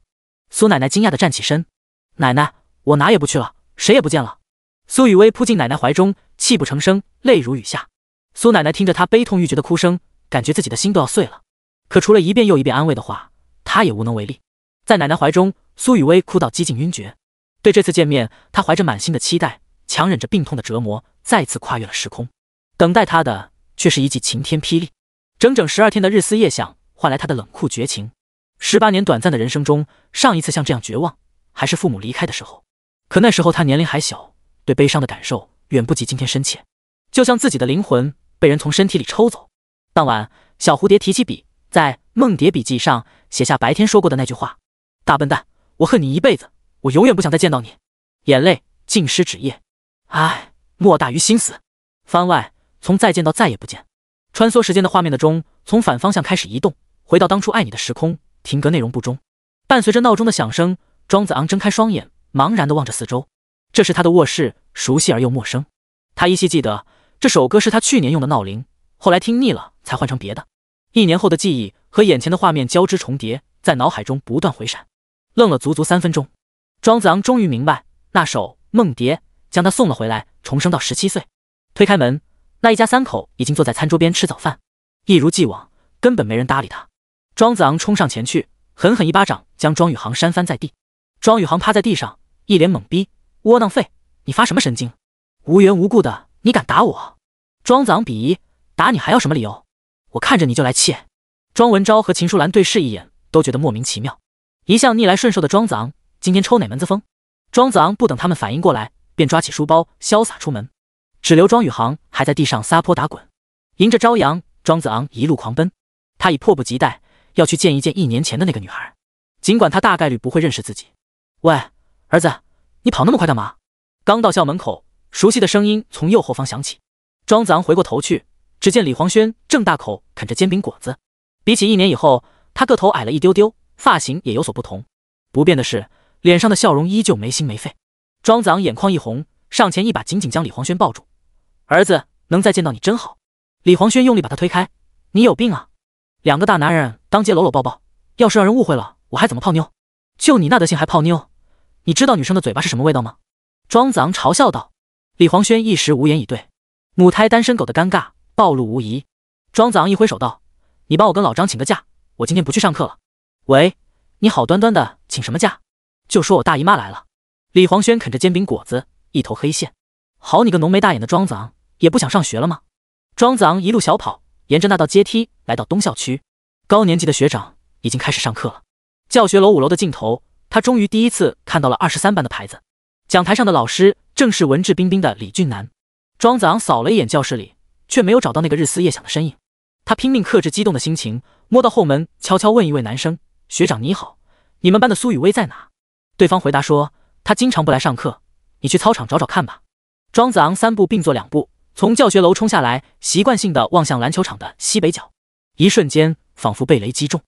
苏奶奶惊讶地站起身。奶奶，我哪也不去了，谁也不见了。苏雨薇扑进奶奶怀中，泣不成声，泪如雨下。苏奶奶听着她悲痛欲绝的哭声，感觉自己的心都要碎了。可除了一遍又一遍安慰的话，她也无能为力。在奶奶怀中，苏雨薇哭到几近晕厥。对这次见面，她怀着满心的期待，强忍着病痛的折磨，再次跨越了时空。等待她的却是一记晴天霹雳。整整12天的日思夜想，换来她的冷酷绝情。18年短暂的人生中，上一次像这样绝望，还是父母离开的时候。可那时候她年龄还小，对悲伤的感受远不及今天深切，就像自己的灵魂被人从身体里抽走。当晚，小蝴蝶提起笔，在《梦蝶笔记》上写下白天说过的那句话：“大笨蛋，我恨你一辈子，我永远不想再见到你。”眼泪浸湿纸页，唉，莫大于心死。番外，从再见到再也不见。穿梭时间的画面的钟从反方向开始移动，回到当初爱你的时空，停格内容不终。伴随着闹钟的响声，庄子昂睁开双眼，茫然地望着四周。这是他的卧室，熟悉而又陌生。他依稀记得这首歌是他去年用的闹铃，后来听腻了才换成别的。1年后的记忆和眼前的画面交织重叠，在脑海中不断回闪。愣了足足3分钟，庄子昂终于明白，那首《梦蝶》将他送了回来，重生到17岁。推开门，那一家3口已经坐在餐桌边吃早饭，一如既往，根本没人搭理他。庄子昂冲上前去，狠狠一巴掌将庄宇航扇翻在地。庄宇航趴在地上，一脸懵逼：“窝囊废，你发什么神经？无缘无故的，你敢打我？”庄子昂鄙夷：“打你还要什么理由？我看着你就来气。”庄文昭和秦淑兰对视一眼，都觉得莫名其妙。一向逆来顺受的庄子昂，今天抽哪门子风？庄子昂不等他们反应过来，便抓起书包潇洒出门，只留庄宇航还在地上撒泼打滚。迎着朝阳，庄子昂一路狂奔，他已迫不及待要去见一见1年前的那个女孩，尽管他大概率不会认识自己。“喂，儿子，你跑那么快干嘛？”刚到校门口，熟悉的声音从右后方响起。庄子昂回过头去，只见李黄轩正大口啃着煎饼果子。比起1年以后，他个头矮了一丢丢，发型也有所不同。不变的是，脸上的笑容依旧没心没肺。庄子昂眼眶一红，上前一把紧紧将李黄轩抱住：“儿子，能再见到你真好。”李黄轩用力把他推开：“你有病啊！2个大男人当街搂搂抱抱，要是让人误会了，我还怎么泡妞？就你那德行还泡妞？你知道女生的嘴巴是什么味道吗？”庄子昂嘲笑道。李黄轩一时无言以对，母胎单身狗的尴尬暴露无遗。庄子昂一挥手道：“你帮我跟老张请个假，我今天不去上课了。”“喂，你好端端的请什么假？就说我大姨妈来了。李黄轩啃着煎饼果子，一头黑线。好你个浓眉大眼的庄子昂，也不想上学了吗？庄子昂一路小跑，沿着那道阶梯来到东校区。高年级的学长已经开始上课了。教学楼5楼的尽头，他终于第一次看到了23班的牌子。讲台上的老师正是文质彬彬的李俊南。庄子昂扫了一眼教室里，却没有找到那个日思夜想的身影。他拼命克制激动的心情，摸到后门，悄悄问一位男生：“学长你好，你们班的苏雨薇在哪？”对方回答说：“他经常不来上课，你去操场找找看吧。”庄子昂3步并作2步，从教学楼冲下来，习惯性的望向篮球场的西北角。一瞬间，仿佛被雷击中。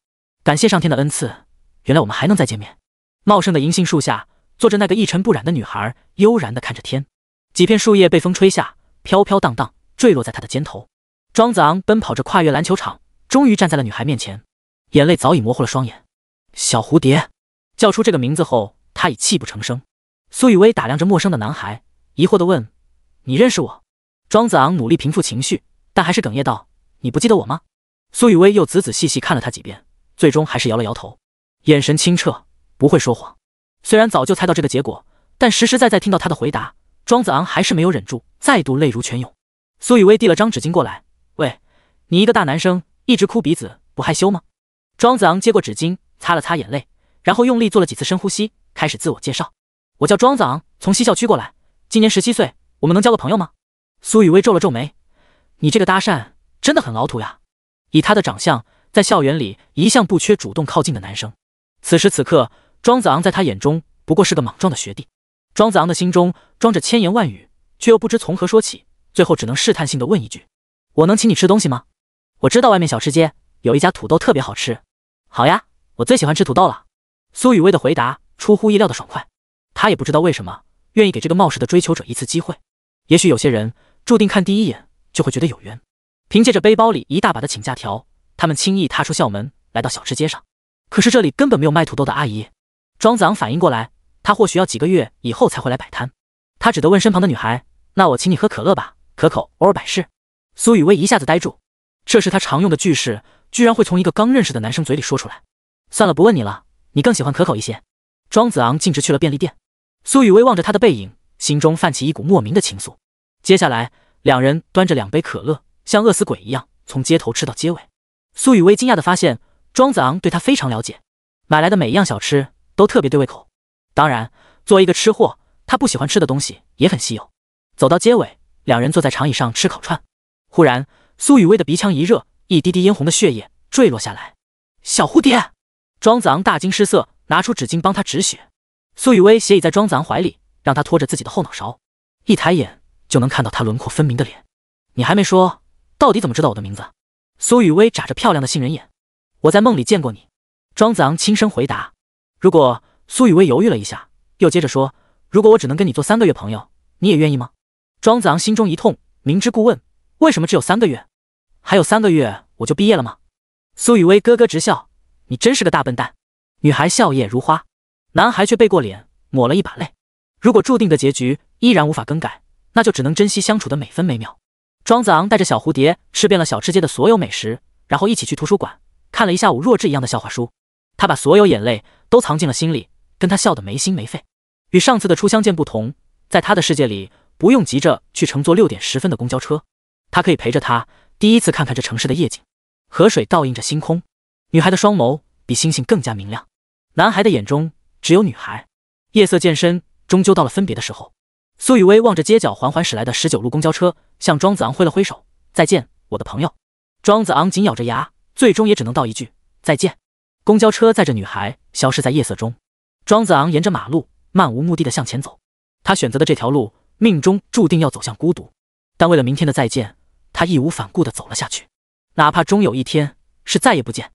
感谢上天的恩赐，原来我们还能再见面。茂盛的银杏树下，坐着那个一尘不染的女孩，悠然地看着天。几片树叶被风吹下，飘飘荡荡，坠落在她的肩头。庄子昂奔跑着跨越篮球场，终于站在了女孩面前，眼泪早已模糊了双眼。小蝴蝶，叫出这个名字后，他已泣不成声。苏雨薇打量着陌生的男孩，疑惑地问：“你认识我？”庄子昂努力平复情绪，但还是哽咽道：“你不记得我吗？”苏雨薇又仔仔细细看了他几遍，最终还是摇了摇头，眼神清澈，不会说谎。虽然早就猜到这个结果，但实实在在听到他的回答，庄子昂还是没有忍住，再度泪如泉涌。苏雨薇递了张纸巾过来：“喂，你一个大男生，一直哭鼻子，不害羞吗？”庄子昂接过纸巾，擦了擦眼泪，然后用力做了几次深呼吸，开始自我介绍：“我叫庄子昂，从西校区过来，今年17岁，我们能交个朋友吗？”苏雨薇皱了皱眉：“你这个搭讪真的很老土呀。”以他的长相，在校园里一向不缺主动靠近的男生。此时此刻，庄子昂在他眼中不过是个莽撞的学弟。庄子昂的心中装着千言万语，却又不知从何说起，最后只能试探性的问一句：“我能请你吃东西吗？我知道外面小吃街有一家土豆特别好吃。”“好呀，我最喜欢吃土豆了。”苏雨薇的回答出乎意料的爽快。他也不知道为什么愿意给这个冒失的追求者一次机会。也许有些人注定看第一眼就会觉得有缘。凭借着背包里一大把的请假条，他们轻易踏出校门，来到小吃街上。可是这里根本没有卖土豆的阿姨。庄子昂反应过来，他或许要几个月以后才会来摆摊。他只得问身旁的女孩：“那我请你喝可乐吧，可口，偶尔百事。”苏雨薇一下子呆住，这是他常用的句式，居然会从一个刚认识的男生嘴里说出来。算了，不问你了，你更喜欢可口一些。庄子昂径直去了便利店。苏雨薇望着他的背影，心中泛起一股莫名的情愫。接下来，两人端着2杯可乐，像饿死鬼一样从街头吃到街尾。苏雨薇惊讶地发现，庄子昂对他非常了解，买来的每一样小吃都特别对胃口。当然，作为一个吃货，他不喜欢吃的东西也很稀有。走到街尾，两人坐在长椅上吃烤串。忽然，苏雨薇的鼻腔一热，一滴滴嫣红的血液坠落下来。小蝴蝶！庄子昂大惊失色，拿出纸巾帮他止血。苏雨薇斜倚在庄子昂怀里，让他拖着自己的后脑勺，一抬眼就能看到他轮廓分明的脸。你还没说，到底怎么知道我的名字？苏雨薇眨着漂亮的杏仁眼。我在梦里见过你。庄子昂轻声回答。如果苏雨薇犹豫了一下，又接着说，如果我只能跟你做3个月朋友，你也愿意吗？庄子昂心中一痛，明知故问，为什么只有3个月？还有3个月我就毕业了吗？苏雨薇咯咯直笑，你真是个大笨蛋。女孩笑靥如花，男孩却背过脸抹了一把泪。如果注定的结局依然无法更改，那就只能珍惜相处的每分每秒。庄子昂带着小蝴蝶吃遍了小吃街的所有美食，然后一起去图书馆看了一下午弱智一样的笑话书。他把所有眼泪都藏进了心里，跟他笑得没心没肺。与上次的初相见不同，在他的世界里，不用急着去乘坐6点10分的公交车，他可以陪着他第一次看看这城市的夜景。河水倒映着星空，女孩的双眸比星星更加明亮，男孩的眼中只有女孩。夜色渐深，终究到了分别的时候。苏雨薇望着街角缓缓驶来的19路公交车，向庄子昂挥了挥手：“再见，我的朋友。”庄子昂紧咬着牙，最终也只能道一句：“再见。”公交车载着女孩消失在夜色中。庄子昂沿着马路漫无目的地向前走，他选择的这条路，命中注定要走向孤独。但为了明天的再见，他义无反顾地走了下去，哪怕终有一天是再也不见。